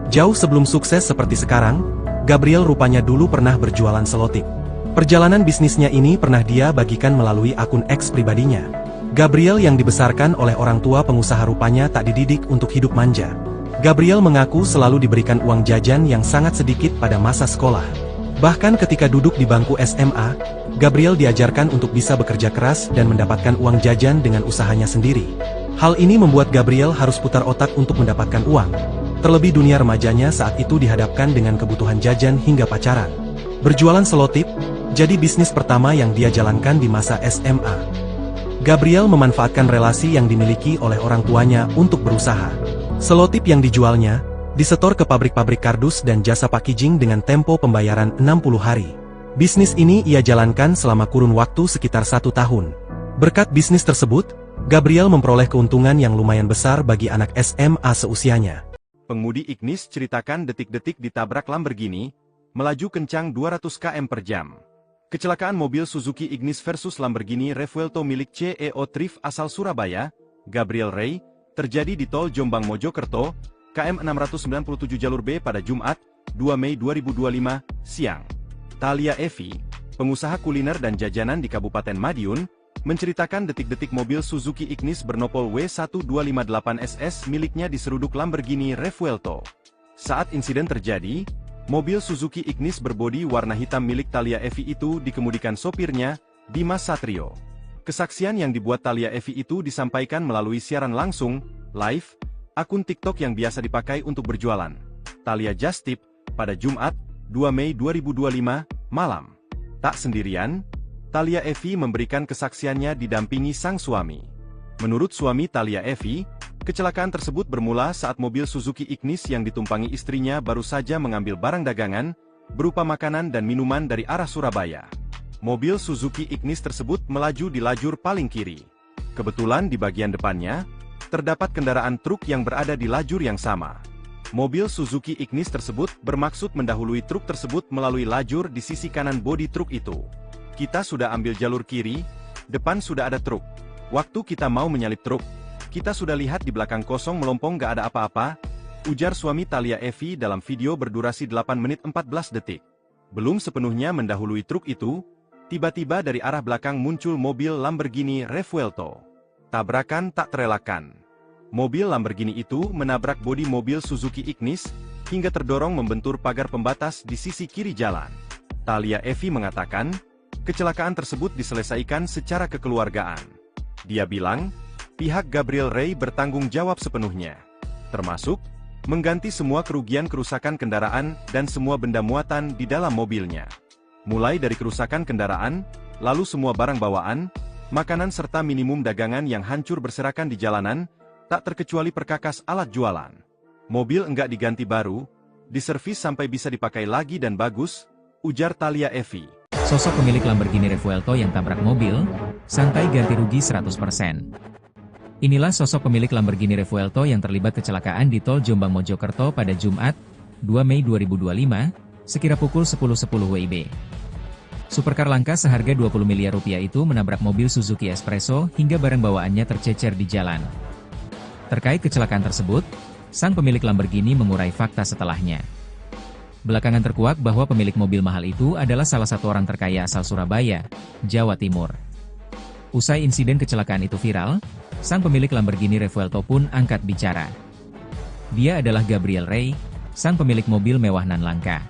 Jauh sebelum sukses seperti sekarang, Gabriel rupanya dulu pernah berjualan selotip. Perjalanan bisnisnya ini pernah dia bagikan melalui akun X pribadinya. Gabriel yang dibesarkan oleh orang tua pengusaha rupanya tak dididik untuk hidup manja. Gabriel mengaku selalu diberikan uang jajan yang sangat sedikit pada masa sekolah. Bahkan ketika duduk di bangku SMA, Gabriel diajarkan untuk bisa bekerja keras dan mendapatkan uang jajan dengan usahanya sendiri. Hal ini membuat Gabriel harus putar otak untuk mendapatkan uang. Terlebih dunia remajanya saat itu dihadapkan dengan kebutuhan jajan hingga pacaran. Berjualan selotip jadi bisnis pertama yang dia jalankan di masa SMA. Gabriel memanfaatkan relasi yang dimiliki oleh orang tuanya untuk berusaha. Selotip yang dijualnya disetor ke pabrik-pabrik kardus dan jasa packaging dengan tempo pembayaran 60 hari. Bisnis ini ia jalankan selama kurun waktu sekitar 1 tahun. Berkat bisnis tersebut, Gabriel memperoleh keuntungan yang lumayan besar bagi anak SMA seusianya. Pengemudi Ignis ceritakan detik-detik ditabrak Lamborghini, melaju kencang 200 km per jam. Kecelakaan mobil Suzuki Ignis versus Lamborghini Revuelto milik CEO Thrift asal Surabaya, Gabriel Ray, terjadi di tol Jombang Mojokerto, KM 697 jalur B pada Jumat, 2 Mei 2025, siang. Thalia Evi, pengusaha kuliner dan jajanan di Kabupaten Madiun, menceritakan detik-detik mobil Suzuki Ignis bernopol W1258SS miliknya diseruduk Lamborghini Revuelto. Saat insiden terjadi, mobil Suzuki Ignis berbodi warna hitam milik Thalia Evi itu dikemudikan sopirnya, Dimas Satrio. Kesaksian yang dibuat Thalia Evi itu disampaikan melalui siaran langsung, live, akun TikTok yang biasa dipakai untuk berjualan, Thalia Just Tip, pada Jumat, 2 Mei 2025, malam. Tak sendirian, Thalia Evi memberikan kesaksiannya didampingi sang suami. Menurut suami Thalia Evi, kecelakaan tersebut bermula saat mobil Suzuki Ignis yang ditumpangi istrinya baru saja mengambil barang dagangan, berupa makanan dan minuman dari arah Surabaya. Mobil Suzuki Ignis tersebut melaju di lajur paling kiri. Kebetulan di bagian depannya, terdapat kendaraan truk yang berada di lajur yang sama. Mobil Suzuki Ignis tersebut bermaksud mendahului truk tersebut melalui lajur di sisi kanan bodi truk itu. Kita sudah ambil jalur kiri, depan sudah ada truk. Waktu kita mau menyalip truk, kita sudah lihat di belakang kosong melompong gak ada apa-apa, ujar suami Thalia Evi dalam video berdurasi 8 menit 14 detik. Belum sepenuhnya mendahului truk itu, tiba-tiba dari arah belakang muncul mobil Lamborghini Revuelto. Tabrakan tak terelakkan. Mobil Lamborghini itu menabrak bodi mobil Suzuki Ignis, hingga terdorong membentur pagar pembatas di sisi kiri jalan. Thalia Evi mengatakan, kecelakaan tersebut diselesaikan secara kekeluargaan. Dia bilang, pihak Gabriel Ray bertanggung jawab sepenuhnya, termasuk mengganti semua kerugian kerusakan kendaraan dan semua benda muatan di dalam mobilnya. Mulai dari kerusakan kendaraan, lalu semua barang bawaan, makanan serta minimum dagangan yang hancur berserakan di jalanan, tak terkecuali perkakas alat jualan. Mobil enggak diganti baru, diservis sampai bisa dipakai lagi dan bagus, ujar Thalia Evi. Sosok pemilik Lamborghini Revuelto yang tabrak mobil, santai ganti rugi 100%. Inilah sosok pemilik Lamborghini Revuelto yang terlibat kecelakaan di tol Jombang Mojokerto pada Jumat, 2 Mei 2025, sekira pukul 10.10 WIB. Supercar langka seharga 20 miliar rupiah itu menabrak mobil Suzuki Espresso hingga barang bawaannya tercecer di jalan. Terkait kecelakaan tersebut, sang pemilik Lamborghini mengurai fakta setelahnya. Belakangan terkuak bahwa pemilik mobil mahal itu adalah salah satu orang terkaya asal Surabaya, Jawa Timur. Usai insiden kecelakaan itu viral, sang pemilik Lamborghini Revuelto pun angkat bicara. Dia adalah Gabriel Ray, sang pemilik mobil mewah nan langka.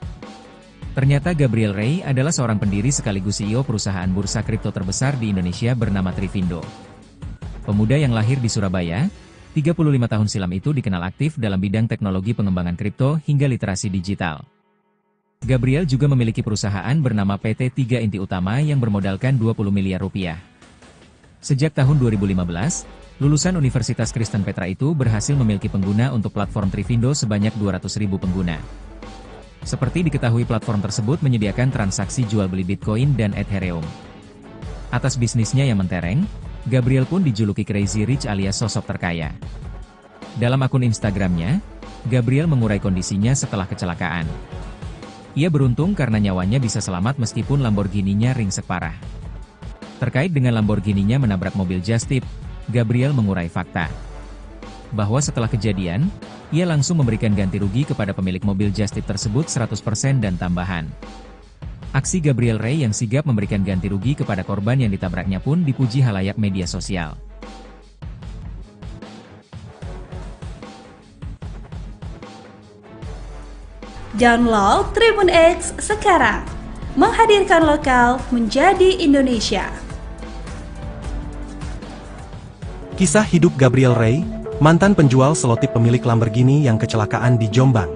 Ternyata Gabriel Ray adalah seorang pendiri sekaligus CEO perusahaan bursa kripto terbesar di Indonesia bernama Trivindo. Pemuda yang lahir di Surabaya, 35 tahun silam itu dikenal aktif dalam bidang teknologi pengembangan kripto hingga literasi digital. Gabriel juga memiliki perusahaan bernama PT 3 Inti Utama yang bermodalkan 20 miliar rupiah. Sejak tahun 2015, lulusan Universitas Kristen Petra itu berhasil memiliki pengguna untuk platform Trivindo sebanyak 200.000 pengguna. Seperti diketahui platform tersebut menyediakan transaksi jual beli Bitcoin dan Ethereum. Atas bisnisnya yang mentereng, Gabriel pun dijuluki Crazy Rich alias sosok terkaya. Dalam akun Instagramnya, Gabriel mengurai kondisinya setelah kecelakaan. Ia beruntung karena nyawanya bisa selamat meskipun Lamborghini-nya ringsek parah. Terkait dengan Lamborghini-nya menabrak mobil Just Tip, Gabriel mengurai fakta bahwa setelah kejadian, ia langsung memberikan ganti rugi kepada pemilik mobil Just Tip tersebut 100% dan tambahan. Aksi Gabriel Ray yang sigap memberikan ganti rugi kepada korban yang ditabraknya pun dipuji halayak media sosial. Download Tribun X sekarang, menghadirkan lokal menjadi Indonesia. Kisah hidup Gabriel Ray, mantan penjual selotip pemilik Lamborghini yang kecelakaan di Jombang.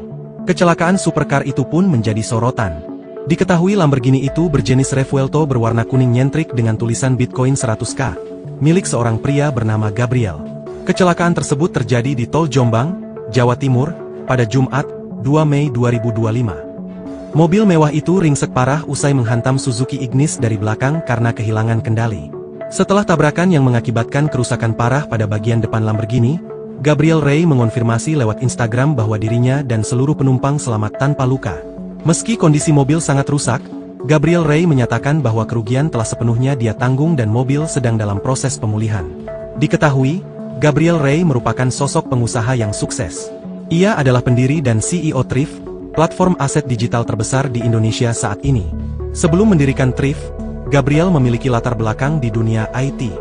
Kecelakaan supercar itu pun menjadi sorotan. Diketahui Lamborghini itu berjenis Revuelto berwarna kuning nyentrik dengan tulisan Bitcoin 100K, milik seorang pria bernama Gabriel. Kecelakaan tersebut terjadi di tol Jombang, Jawa Timur, pada Jumat, 2 Mei 2025. Mobil mewah itu ringsek parah usai menghantam Suzuki Ignis dari belakang karena kehilangan kendali. Setelah tabrakan yang mengakibatkan kerusakan parah pada bagian depan Lamborghini, Gabriel Rey mengonfirmasi lewat Instagram bahwa dirinya dan seluruh penumpang selamat tanpa luka. Meski kondisi mobil sangat rusak, Gabriel Rey menyatakan bahwa kerugian telah sepenuhnya dia tanggung dan mobil sedang dalam proses pemulihan. Diketahui, Gabriel Rey merupakan sosok pengusaha yang sukses. Ia adalah pendiri dan CEO Thrift, platform aset digital terbesar di Indonesia saat ini. Sebelum mendirikan Thrift, Gabriel memiliki latar belakang di dunia IT.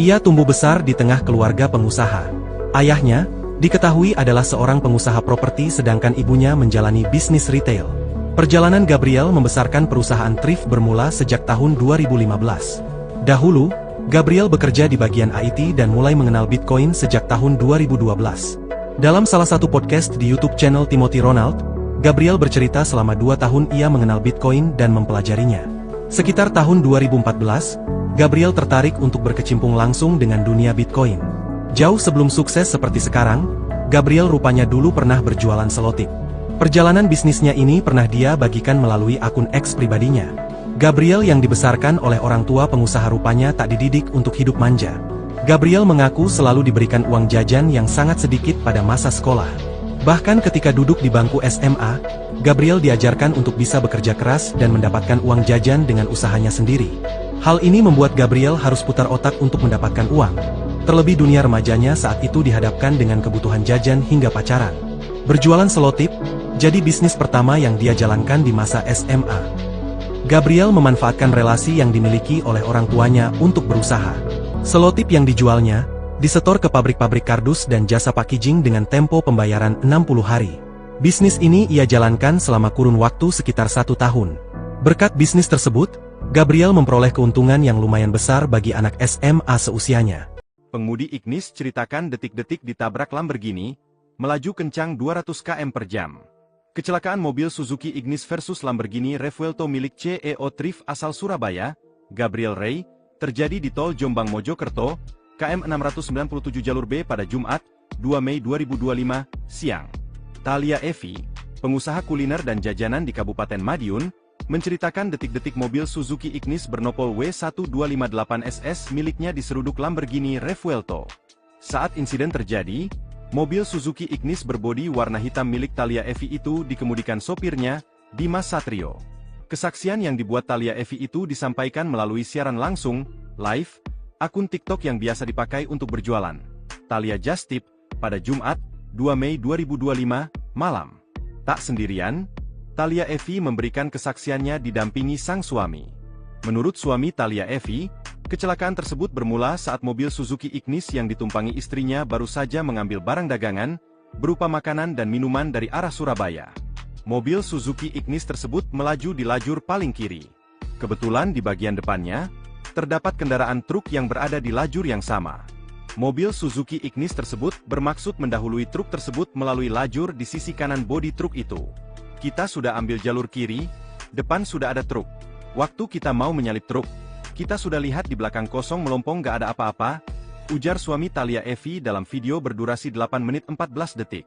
Ia tumbuh besar di tengah keluarga pengusaha. Ayahnya, diketahui adalah seorang pengusaha properti sedangkan ibunya menjalani bisnis retail. Perjalanan Gabriel membesarkan perusahaan Thrift bermula sejak tahun 2015. Dahulu, Gabriel bekerja di bagian IT dan mulai mengenal Bitcoin sejak tahun 2012. Dalam salah satu podcast di YouTube channel Timothy Ronald, Gabriel bercerita selama 2 tahun ia mengenal Bitcoin dan mempelajarinya. Sekitar tahun 2014, Gabriel tertarik untuk berkecimpung langsung dengan dunia Bitcoin. Jauh sebelum sukses seperti sekarang, Gabriel rupanya dulu pernah berjualan selotip. Perjalanan bisnisnya ini pernah dia bagikan melalui akun X pribadinya. Gabriel yang dibesarkan oleh orang tua pengusaha rupanya tak dididik untuk hidup manja. Gabriel mengaku selalu diberikan uang jajan yang sangat sedikit pada masa sekolah. Bahkan ketika duduk di bangku SMA, Gabriel diajarkan untuk bisa bekerja keras dan mendapatkan uang jajan dengan usahanya sendiri. Hal ini membuat Gabriel harus putar otak untuk mendapatkan uang. Terlebih dunia remajanya saat itu dihadapkan dengan kebutuhan jajan hingga pacaran. Berjualan selotip, jadi bisnis pertama yang dia jalankan di masa SMA. Gabriel memanfaatkan relasi yang dimiliki oleh orang tuanya untuk berusaha. Selotip yang dijualnya, disetor ke pabrik-pabrik kardus dan jasa packaging dengan tempo pembayaran 60 hari. Bisnis ini ia jalankan selama kurun waktu sekitar 1 tahun. Berkat bisnis tersebut, Gabriel memperoleh keuntungan yang lumayan besar bagi anak SMA seusianya. Pengemudi Ignis ceritakan detik-detik ditabrak Lamborghini, melaju kencang 200 km per jam. Kecelakaan mobil Suzuki Ignis versus Lamborghini Revuelto milik CEO Thrift asal Surabaya, Gabriel Rey, terjadi di tol Jombang Mojokerto, KM 697 jalur B pada Jumat, 2 Mei 2025, siang. Thalia Evi, pengusaha kuliner dan jajanan di Kabupaten Madiun, menceritakan detik-detik mobil Suzuki Ignis bernopol W1258SS miliknya diseruduk Lamborghini Revuelto. Saat insiden terjadi, mobil Suzuki Ignis berbodi warna hitam milik Thalia Evi itu dikemudikan sopirnya, Dimas Satrio. Kesaksian yang dibuat Thalia Evi itu disampaikan melalui siaran langsung, live, akun TikTok yang biasa dipakai untuk berjualan, Thalia Just Tip, pada Jumat, 2 Mei 2025, malam. Tak sendirian, Thalia Evi memberikan kesaksiannya didampingi sang suami. Menurut suami Thalia Evi, kecelakaan tersebut bermula saat mobil Suzuki Ignis yang ditumpangi istrinya baru saja mengambil barang dagangan, berupa makanan dan minuman dari arah Surabaya. Mobil Suzuki Ignis tersebut melaju di lajur paling kiri. Kebetulan di bagian depannya, terdapat kendaraan truk yang berada di lajur yang sama. Mobil Suzuki Ignis tersebut bermaksud mendahului truk tersebut melalui lajur di sisi kanan bodi truk itu. Kita sudah ambil jalur kiri, depan sudah ada truk. Waktu kita mau menyalip truk, kita sudah lihat di belakang kosong melompong gak ada apa-apa, ujar suami Thalia Evi dalam video berdurasi 8 menit 14 detik.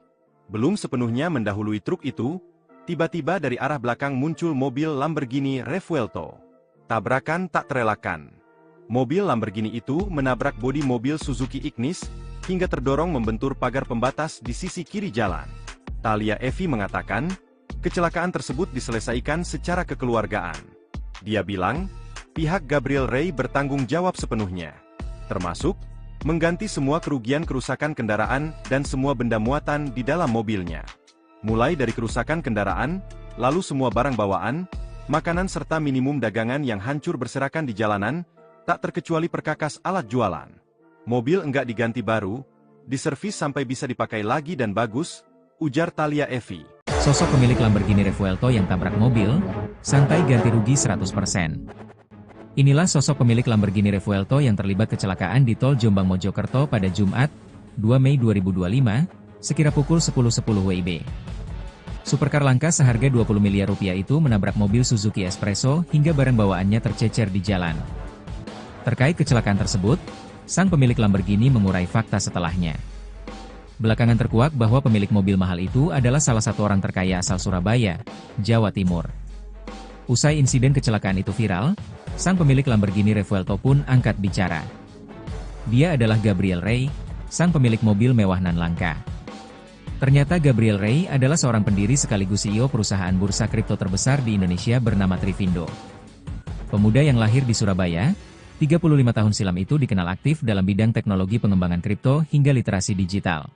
Belum sepenuhnya mendahului truk itu, tiba-tiba dari arah belakang muncul mobil Lamborghini Revuelto. Tabrakan tak terelakkan. Mobil Lamborghini itu menabrak bodi mobil Suzuki Ignis, hingga terdorong membentur pagar pembatas di sisi kiri jalan. Thalia Evi mengatakan, kecelakaan tersebut diselesaikan secara kekeluargaan. Dia bilang, pihak Gabriel Rey bertanggung jawab sepenuhnya, termasuk mengganti semua kerugian kerusakan kendaraan dan semua benda muatan di dalam mobilnya. Mulai dari kerusakan kendaraan, lalu semua barang bawaan, makanan serta minimum dagangan yang hancur berserakan di jalanan, tak terkecuali perkakas alat jualan. Mobil enggak diganti baru, diservis sampai bisa dipakai lagi dan bagus, ujar Thalia Evi. Sosok pemilik Lamborghini Revuelto yang tabrak mobil, santai ganti rugi 100%. Inilah sosok pemilik Lamborghini Revuelto yang terlibat kecelakaan di tol Jombang Mojokerto pada Jumat, 2 Mei 2025, sekira pukul 10.10 WIB. Supercar langka seharga 20 miliar rupiah itu menabrak mobil Suzuki Espresso hingga barang bawaannya tercecer di jalan. Terkait kecelakaan tersebut, sang pemilik Lamborghini mengurai fakta setelahnya. Belakangan terkuak bahwa pemilik mobil mahal itu adalah salah satu orang terkaya asal Surabaya, Jawa Timur. Usai insiden kecelakaan itu viral, sang pemilik Lamborghini Revuelto pun angkat bicara. Dia adalah Gabriel Rey, sang pemilik mobil mewah nan langka. Ternyata Gabriel Rey adalah seorang pendiri sekaligus CEO perusahaan bursa kripto terbesar di Indonesia bernama Trivindo. Pemuda yang lahir di Surabaya, 35 tahun silam itu dikenal aktif dalam bidang teknologi pengembangan kripto hingga literasi digital.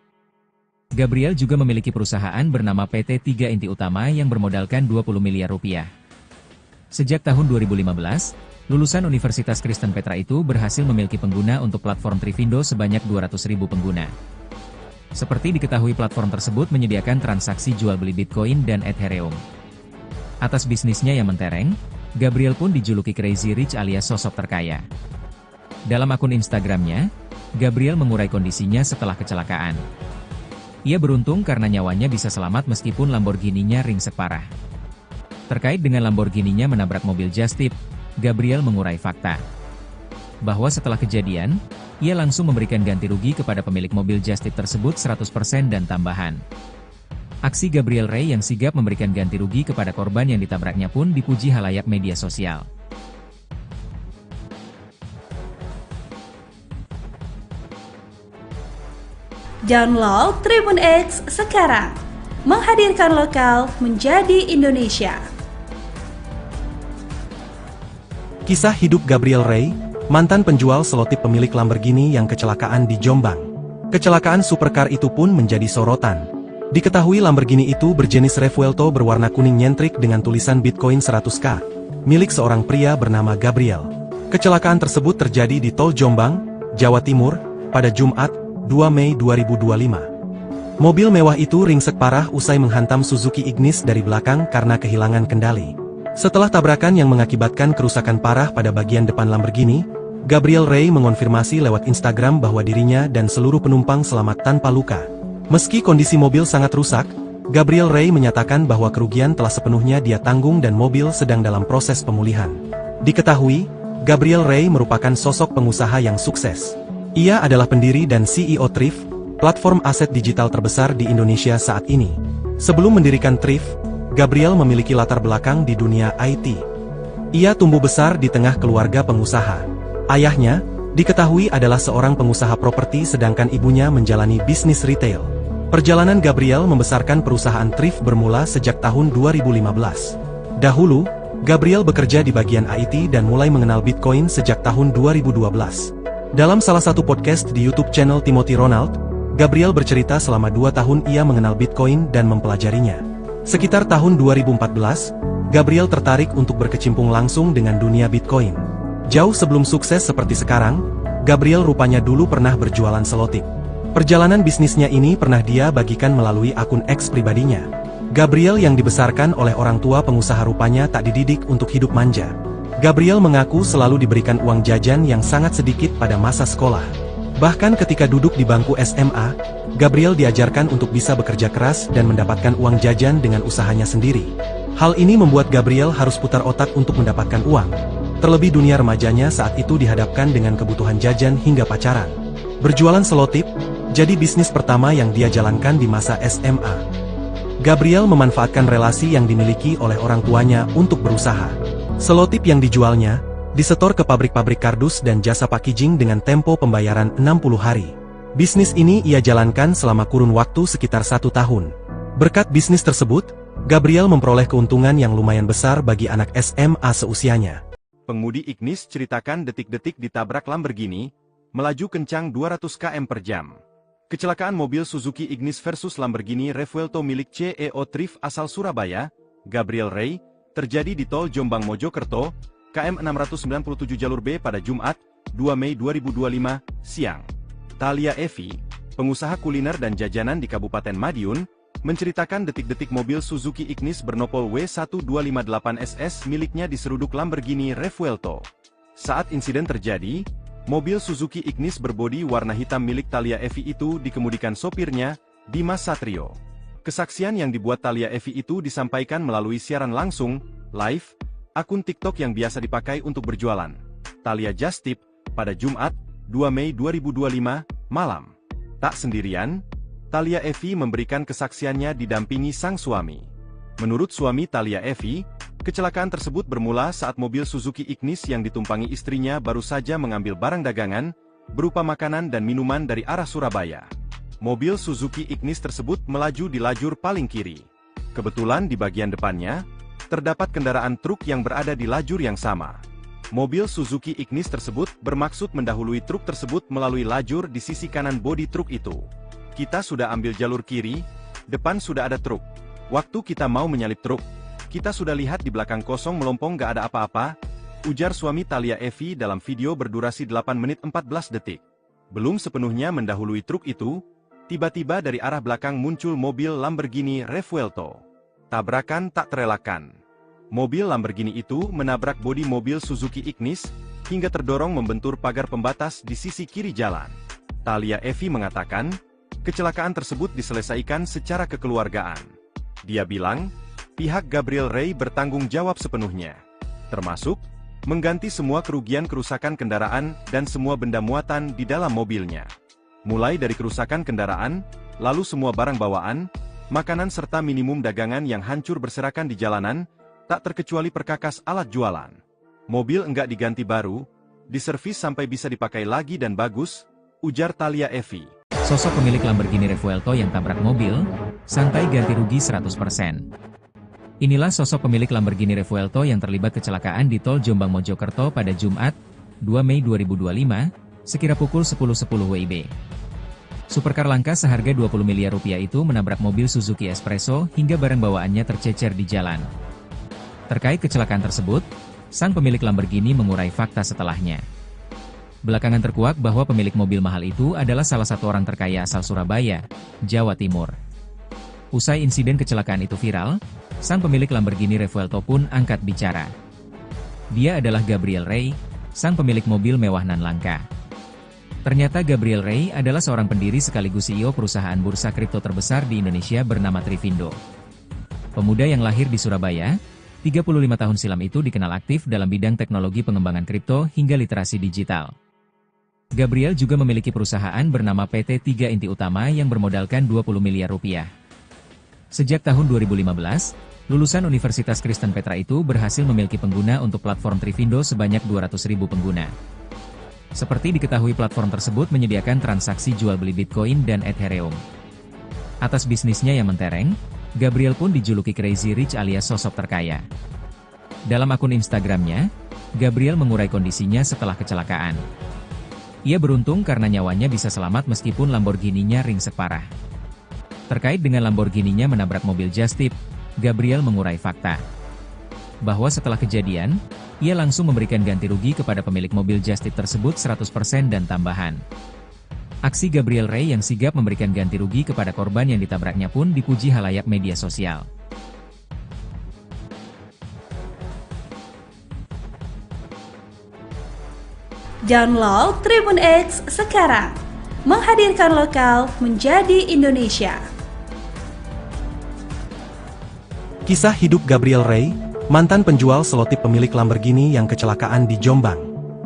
Gabriel juga memiliki perusahaan bernama PT 3 Inti Utama yang bermodalkan 20 miliar rupiah. Sejak tahun 2015, lulusan Universitas Kristen Petra itu berhasil memiliki pengguna untuk platform Trivindo sebanyak 200.000 pengguna. Seperti diketahui platform tersebut menyediakan transaksi jual beli Bitcoin dan Ethereum. Atas bisnisnya yang mentereng, Gabriel pun dijuluki Crazy Rich alias sosok terkaya. Dalam akun Instagramnya, Gabriel mengurai kondisinya setelah kecelakaan. Ia beruntung karena nyawanya bisa selamat meskipun Lamborghini-nya ringsek parah. Terkait dengan Lamborghini-nya menabrak mobil Just Tip, Gabriel mengurai fakta bahwa setelah kejadian, ia langsung memberikan ganti rugi kepada pemilik mobil Just Tip tersebut 100% dan tambahan. Aksi Gabriel Rey yang sigap memberikan ganti rugi kepada korban yang ditabraknya pun dipuji halayak media sosial. Download Tribun X sekarang, menghadirkan lokal menjadi Indonesia. Kisah hidup Gabriel Rey, mantan penjual selotip pemilik Lamborghini yang kecelakaan di Jombang. Kecelakaan supercar itu pun menjadi sorotan. Diketahui Lamborghini itu berjenis Revuelto berwarna kuning nyentrik dengan tulisan Bitcoin 100K, milik seorang pria bernama Gabriel. Kecelakaan tersebut terjadi di Tol Jombang, Jawa Timur, pada Jumat, 2 Mei 2025. Mobil mewah itu ringsek parah usai menghantam Suzuki Ignis dari belakang karena kehilangan kendali. Setelah tabrakan yang mengakibatkan kerusakan parah pada bagian depan Lamborghini, Gabriel Rey mengonfirmasi lewat Instagram bahwa dirinya dan seluruh penumpang selamat tanpa luka. Meski kondisi mobil sangat rusak, Gabriel Rey menyatakan bahwa kerugian telah sepenuhnya dia tanggung dan mobil sedang dalam proses pemulihan. Diketahui, Gabriel Rey merupakan sosok pengusaha yang sukses. Ia adalah pendiri dan CEO Thrift, platform aset digital terbesar di Indonesia saat ini. Sebelum mendirikan Thrift, Gabriel memiliki latar belakang di dunia IT. Ia tumbuh besar di tengah keluarga pengusaha. Ayahnya, diketahui adalah seorang pengusaha properti sedangkan ibunya menjalani bisnis retail. Perjalanan Gabriel membesarkan perusahaan Thrift bermula sejak tahun 2015. Dahulu, Gabriel bekerja di bagian IT dan mulai mengenal Bitcoin sejak tahun 2012. Dalam salah satu podcast di YouTube channel Timothy Ronald, Gabriel bercerita selama 2 tahun ia mengenal Bitcoin dan mempelajarinya. Sekitar tahun 2014, Gabriel tertarik untuk berkecimpung langsung dengan dunia Bitcoin. Jauh sebelum sukses seperti sekarang, Gabriel rupanya dulu pernah berjualan selotip. Perjalanan bisnisnya ini pernah dia bagikan melalui akun X pribadinya. Gabriel yang dibesarkan oleh orang tua pengusaha rupanya tak dididik untuk hidup manja. Gabriel mengaku selalu diberikan uang jajan yang sangat sedikit pada masa sekolah. Bahkan ketika duduk di bangku SMA, Gabriel diajarkan untuk bisa bekerja keras dan mendapatkan uang jajan dengan usahanya sendiri. Hal ini membuat Gabriel harus putar otak untuk mendapatkan uang. Terlebih dunia remajanya saat itu dihadapkan dengan kebutuhan jajan hingga pacaran. Berjualan selotip, jadi bisnis pertama yang dia jalankan di masa SMA. Gabriel memanfaatkan relasi yang dimiliki oleh orang tuanya untuk berusaha. Selotip yang dijualnya, disetor ke pabrik-pabrik kardus dan jasa packaging dengan tempo pembayaran 60 hari. Bisnis ini ia jalankan selama kurun waktu sekitar 1 tahun. Berkat bisnis tersebut, Gabriel memperoleh keuntungan yang lumayan besar bagi anak SMA seusianya. Pengemudi Ignis ceritakan detik-detik ditabrak Lamborghini, melaju kencang 200 km per jam. Kecelakaan mobil Suzuki Ignis versus Lamborghini Revuelto milik CEO Thrift asal Surabaya, Gabriel Rey, terjadi di Tol Jombang Mojokerto, KM 697 jalur B pada Jumat, 2 Mei 2025, siang. Thalia Evi, pengusaha kuliner dan jajanan di Kabupaten Madiun, menceritakan detik-detik mobil Suzuki Ignis bernopol W1258SS miliknya diseruduk Lamborghini Revuelto. Saat insiden terjadi, mobil Suzuki Ignis berbodi warna hitam milik Thalia Evi itu dikemudikan sopirnya, Dimas Satrio. Kesaksian yang dibuat Thalia Evi itu disampaikan melalui siaran langsung, live, akun TikTok yang biasa dipakai untuk berjualan. Thalia Just Tip, pada Jumat, 2 Mei 2025, malam. Tak sendirian, Thalia Evi memberikan kesaksiannya didampingi sang suami. Menurut suami Thalia Evi, kecelakaan tersebut bermula saat mobil Suzuki Ignis yang ditumpangi istrinya baru saja mengambil barang dagangan, berupa makanan dan minuman dari arah Surabaya. Mobil Suzuki Ignis tersebut melaju di lajur paling kiri. Kebetulan di bagian depannya, terdapat kendaraan truk yang berada di lajur yang sama. Mobil Suzuki Ignis tersebut bermaksud mendahului truk tersebut melalui lajur di sisi kanan bodi truk itu. Kita sudah ambil jalur kiri, depan sudah ada truk. Waktu kita mau menyalip truk, kita sudah lihat di belakang kosong melompong gak ada apa-apa, ujar suami Thalia Evi dalam video berdurasi 8 menit 14 detik. Belum sepenuhnya mendahului truk itu, tiba-tiba dari arah belakang muncul mobil Lamborghini Revuelto. Tabrakan tak terelakkan. Mobil Lamborghini itu menabrak bodi mobil Suzuki Ignis, hingga terdorong membentur pagar pembatas di sisi kiri jalan. Thalia Evi mengatakan, kecelakaan tersebut diselesaikan secara kekeluargaan. Dia bilang, pihak Gabriel Ray bertanggung jawab sepenuhnya. Termasuk, mengganti semua kerugian kerusakan kendaraan dan semua benda muatan di dalam mobilnya. Mulai dari kerusakan kendaraan, lalu semua barang bawaan, makanan serta minimum dagangan yang hancur berserakan di jalanan, tak terkecuali perkakas alat jualan. Mobil enggak diganti baru, diservis sampai bisa dipakai lagi dan bagus, ujar Thalia Evi. Sosok pemilik Lamborghini Revuelto yang tabrak mobil, santai ganti rugi 100%. Inilah sosok pemilik Lamborghini Revuelto yang terlibat kecelakaan di tol Jombang Mojokerto pada Jumat, 2 Mei 2025, sekira pukul 10.10 WIB. Supercar langka seharga 20 miliar rupiah itu menabrak mobil Suzuki Espresso hingga barang bawaannya tercecer di jalan. Terkait kecelakaan tersebut, sang pemilik Lamborghini mengurai fakta setelahnya. Belakangan terkuak bahwa pemilik mobil mahal itu adalah salah satu orang terkaya asal Surabaya, Jawa Timur. Usai insiden kecelakaan itu viral, sang pemilik Lamborghini Revuelto pun angkat bicara. Dia adalah Gabriel Ray, sang pemilik mobil mewah nan langka. Ternyata Gabriel Ray adalah seorang pendiri sekaligus CEO perusahaan bursa kripto terbesar di Indonesia bernama Trivindo. Pemuda yang lahir di Surabaya, 35 tahun silam itu dikenal aktif dalam bidang teknologi pengembangan kripto hingga literasi digital. Gabriel juga memiliki perusahaan bernama PT 3 Inti Utama yang bermodalkan 20 miliar rupiah. Sejak tahun 2015, lulusan Universitas Kristen Petra itu berhasil memiliki pengguna untuk platform Trivindo sebanyak 200.000 pengguna. Seperti diketahui platform tersebut menyediakan transaksi jual beli Bitcoin dan Ethereum. Atas bisnisnya yang mentereng, Gabriel pun dijuluki Crazy Rich alias sosok terkaya. Dalam akun Instagramnya, Gabriel mengurai kondisinya setelah kecelakaan. Ia beruntung karena nyawanya bisa selamat meskipun Lamborghini-nya ringsek parah. Terkait dengan Lamborghini-nya menabrak mobil Just Tip, Gabriel mengurai fakta bahwa setelah kejadian, ia langsung memberikan ganti rugi kepada pemilik mobil Just Tip tersebut 100% dan tambahan. Aksi Gabriel Ray yang sigap memberikan ganti rugi kepada korban yang ditabraknya pun dipuji halayak media sosial. Download Tribun X sekarang, menghadirkan lokal menjadi Indonesia. Kisah hidup Gabriel Ray, mantan penjual selotip pemilik Lamborghini yang kecelakaan di Jombang.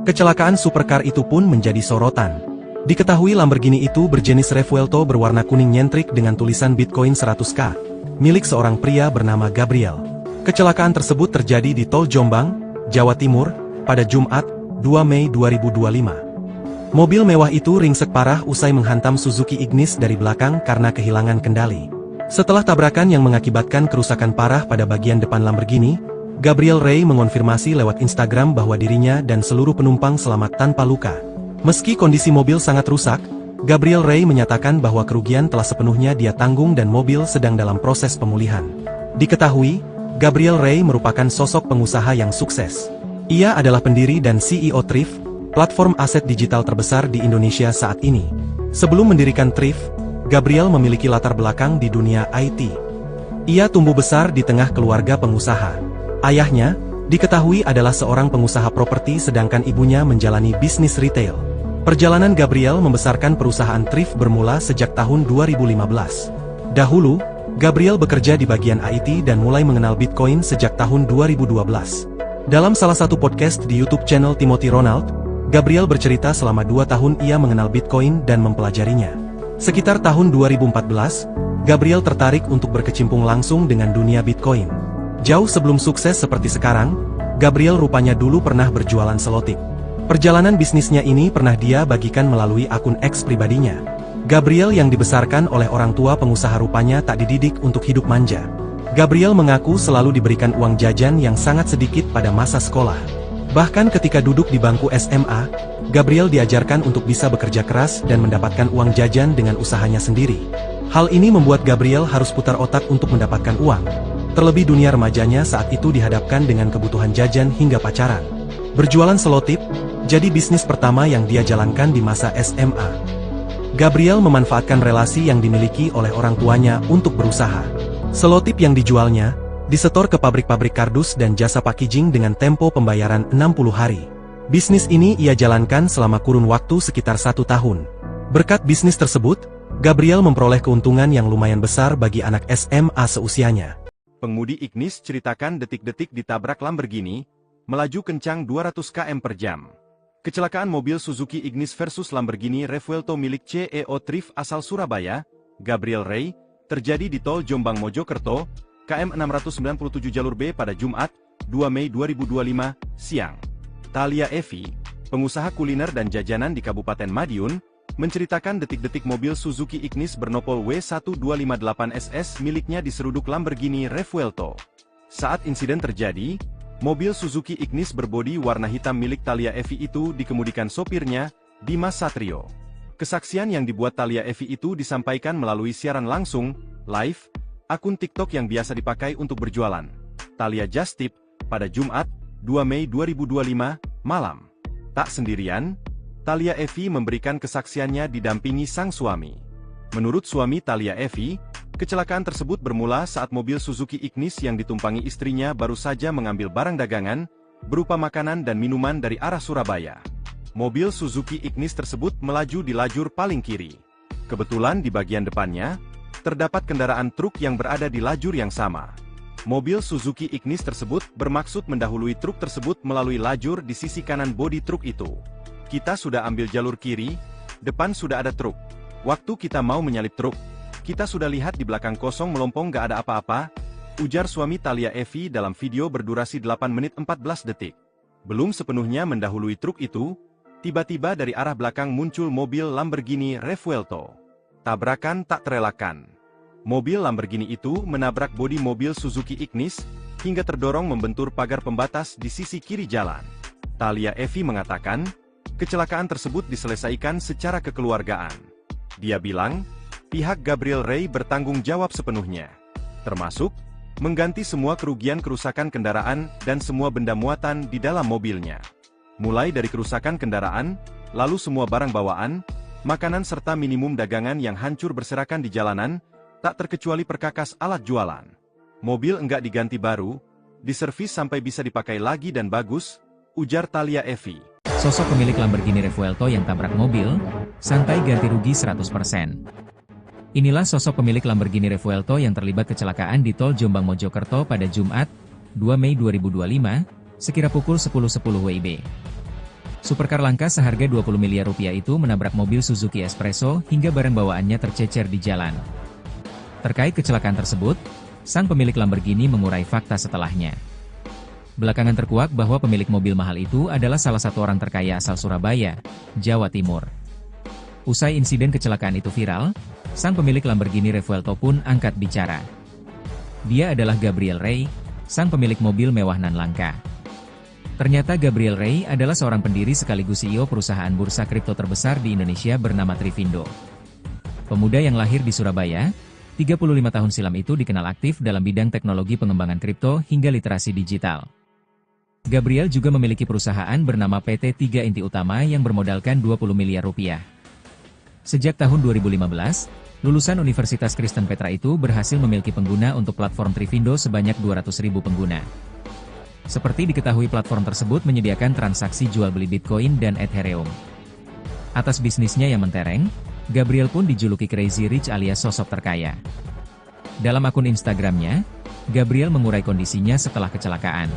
Kecelakaan supercar itu pun menjadi sorotan. Diketahui Lamborghini itu berjenis Revuelto berwarna kuning nyentrik dengan tulisan Bitcoin 100K, milik seorang pria bernama Gabriel. Kecelakaan tersebut terjadi di Tol Jombang, Jawa Timur, pada Jumat, 2 Mei 2025. Mobil mewah itu ringsek parah usai menghantam Suzuki Ignis dari belakang karena kehilangan kendali. Setelah tabrakan yang mengakibatkan kerusakan parah pada bagian depan Lamborghini, Gabriel Ray mengonfirmasi lewat Instagram bahwa dirinya dan seluruh penumpang selamat tanpa luka. Meski kondisi mobil sangat rusak, Gabriel Ray menyatakan bahwa kerugian telah sepenuhnya dia tanggung dan mobil sedang dalam proses pemulihan. Diketahui, Gabriel Ray merupakan sosok pengusaha yang sukses. Ia adalah pendiri dan CEO Thrift, platform aset digital terbesar di Indonesia saat ini. Sebelum mendirikan Thrift, Gabriel memiliki latar belakang di dunia IT. Ia tumbuh besar di tengah keluarga pengusaha. Ayahnya, diketahui adalah seorang pengusaha properti sedangkan ibunya menjalani bisnis retail. Perjalanan Gabriel membesarkan perusahaan Thrift bermula sejak tahun 2015. Dahulu, Gabriel bekerja di bagian IT dan mulai mengenal Bitcoin sejak tahun 2012. Dalam salah satu podcast di YouTube channel Timothy Ronald, Gabriel bercerita selama 2 tahun ia mengenal Bitcoin dan mempelajarinya. Sekitar tahun 2014, Gabriel tertarik untuk berkecimpung langsung dengan dunia Bitcoin. Jauh sebelum sukses seperti sekarang, Gabriel rupanya dulu pernah berjualan selotip. Perjalanan bisnisnya ini pernah dia bagikan melalui akun X pribadinya. Gabriel yang dibesarkan oleh orang tua pengusaha rupanya tak dididik untuk hidup manja. Gabriel mengaku selalu diberikan uang jajan yang sangat sedikit pada masa sekolah. Bahkan ketika duduk di bangku SMA, Gabriel diajarkan untuk bisa bekerja keras dan mendapatkan uang jajan dengan usahanya sendiri. Hal ini membuat Gabriel harus putar otak untuk mendapatkan uang. Terlebih dunia remajanya saat itu dihadapkan dengan kebutuhan jajan hingga pacaran. Berjualan selotip, jadi bisnis pertama yang dia jalankan di masa SMA. Gabriel memanfaatkan relasi yang dimiliki oleh orang tuanya untuk berusaha. Selotip yang dijualnya, disetor ke pabrik-pabrik kardus dan jasa packaging dengan tempo pembayaran 60 hari. Bisnis ini ia jalankan selama kurun waktu sekitar 1 tahun. Berkat bisnis tersebut, Gabriel memperoleh keuntungan yang lumayan besar bagi anak SMA seusianya. Pengemudi Ignis ceritakan detik-detik ditabrak Lamborghini, melaju kencang 200 km per jam. Kecelakaan mobil Suzuki Ignis versus Lamborghini Revuelto milik CEO Thrift asal Surabaya, Gabriel Ray, terjadi di Tol Jombang Mojokerto, KM 697 jalur B pada Jumat, 2 Mei 2025, siang. Thalia Evi, pengusaha kuliner dan jajanan di Kabupaten Madiun, menceritakan detik-detik mobil Suzuki Ignis bernopol W1258SS miliknya diseruduk Lamborghini Revuelto. Saat insiden terjadi, mobil Suzuki Ignis berbodi warna hitam milik Thalia Evi itu dikemudikan sopirnya, Dimas Satrio. Kesaksian yang dibuat Thalia Evi itu disampaikan melalui siaran langsung, live, akun TikTok yang biasa dipakai untuk berjualan. Thalia Just Tip, pada Jumat, 2 Mei 2025, malam. Tak sendirian, Thalia Evi memberikan kesaksiannya didampingi sang suami. Menurut suami Thalia Evi, kecelakaan tersebut bermula saat mobil Suzuki Ignis yang ditumpangi istrinya baru saja mengambil barang dagangan, berupa makanan dan minuman dari arah Surabaya. Mobil Suzuki Ignis tersebut melaju di lajur paling kiri. Kebetulan di bagian depannya, terdapat kendaraan truk yang berada di lajur yang sama. Mobil Suzuki Ignis tersebut bermaksud mendahului truk tersebut melalui lajur di sisi kanan bodi truk itu. Kita sudah ambil jalur kiri, depan sudah ada truk. Waktu kita mau menyalip truk, kita sudah lihat di belakang kosong melompong gak ada apa-apa, ujar suami Thalia Evi dalam video berdurasi 8 menit 14 detik. Belum sepenuhnya mendahului truk itu, tiba-tiba dari arah belakang muncul mobil Lamborghini Revuelto. Tabrakan tak terelakkan. Mobil Lamborghini itu menabrak bodi mobil Suzuki Ignis, hingga terdorong membentur pagar pembatas di sisi kiri jalan. Thalia Evi mengatakan, kecelakaan tersebut diselesaikan secara kekeluargaan. Dia bilang, pihak Gabriel Ray bertanggung jawab sepenuhnya. Termasuk, mengganti semua kerugian kerusakan kendaraan dan semua benda muatan di dalam mobilnya. Mulai dari kerusakan kendaraan, lalu semua barang bawaan, makanan serta minimum dagangan yang hancur berserakan di jalanan, tak terkecuali perkakas alat jualan. Mobil enggak diganti baru, diservis sampai bisa dipakai lagi dan bagus, ujar Thalia Evi. Sosok pemilik Lamborghini Revuelto yang tabrak mobil, santai ganti rugi 100%. Inilah sosok pemilik Lamborghini Revuelto yang terlibat kecelakaan di Tol Jombang Mojokerto pada Jumat, 2 Mei 2025, sekira pukul 10.10 WIB. Supercar langka seharga 20 miliar rupiah itu menabrak mobil Suzuki Espresso hingga barang bawaannya tercecer di jalan. Terkait kecelakaan tersebut, sang pemilik Lamborghini mengurai fakta setelahnya. Belakangan terkuak bahwa pemilik mobil mahal itu adalah salah satu orang terkaya asal Surabaya, Jawa Timur. Usai insiden kecelakaan itu viral, sang pemilik Lamborghini Revuelto pun angkat bicara. Dia adalah Gabriel Ray, sang pemilik mobil mewah nan langka. Ternyata Gabriel Ray adalah seorang pendiri sekaligus CEO perusahaan bursa kripto terbesar di Indonesia bernama Trivindo. Pemuda yang lahir di Surabaya, 35 tahun silam itu dikenal aktif dalam bidang teknologi pengembangan kripto hingga literasi digital. Gabriel juga memiliki perusahaan bernama PT 3 Inti Utama yang bermodalkan 20 miliar rupiah. Sejak tahun 2015, lulusan Universitas Kristen Petra itu berhasil memiliki pengguna untuk platform Trivindo sebanyak 200.000 pengguna. Seperti diketahui platform tersebut menyediakan transaksi jual beli Bitcoin dan Ethereum. Atas bisnisnya yang mentereng, Gabriel pun dijuluki Crazy Rich alias sosok terkaya. Dalam akun Instagramnya, Gabriel mengurai kondisinya setelah kecelakaan.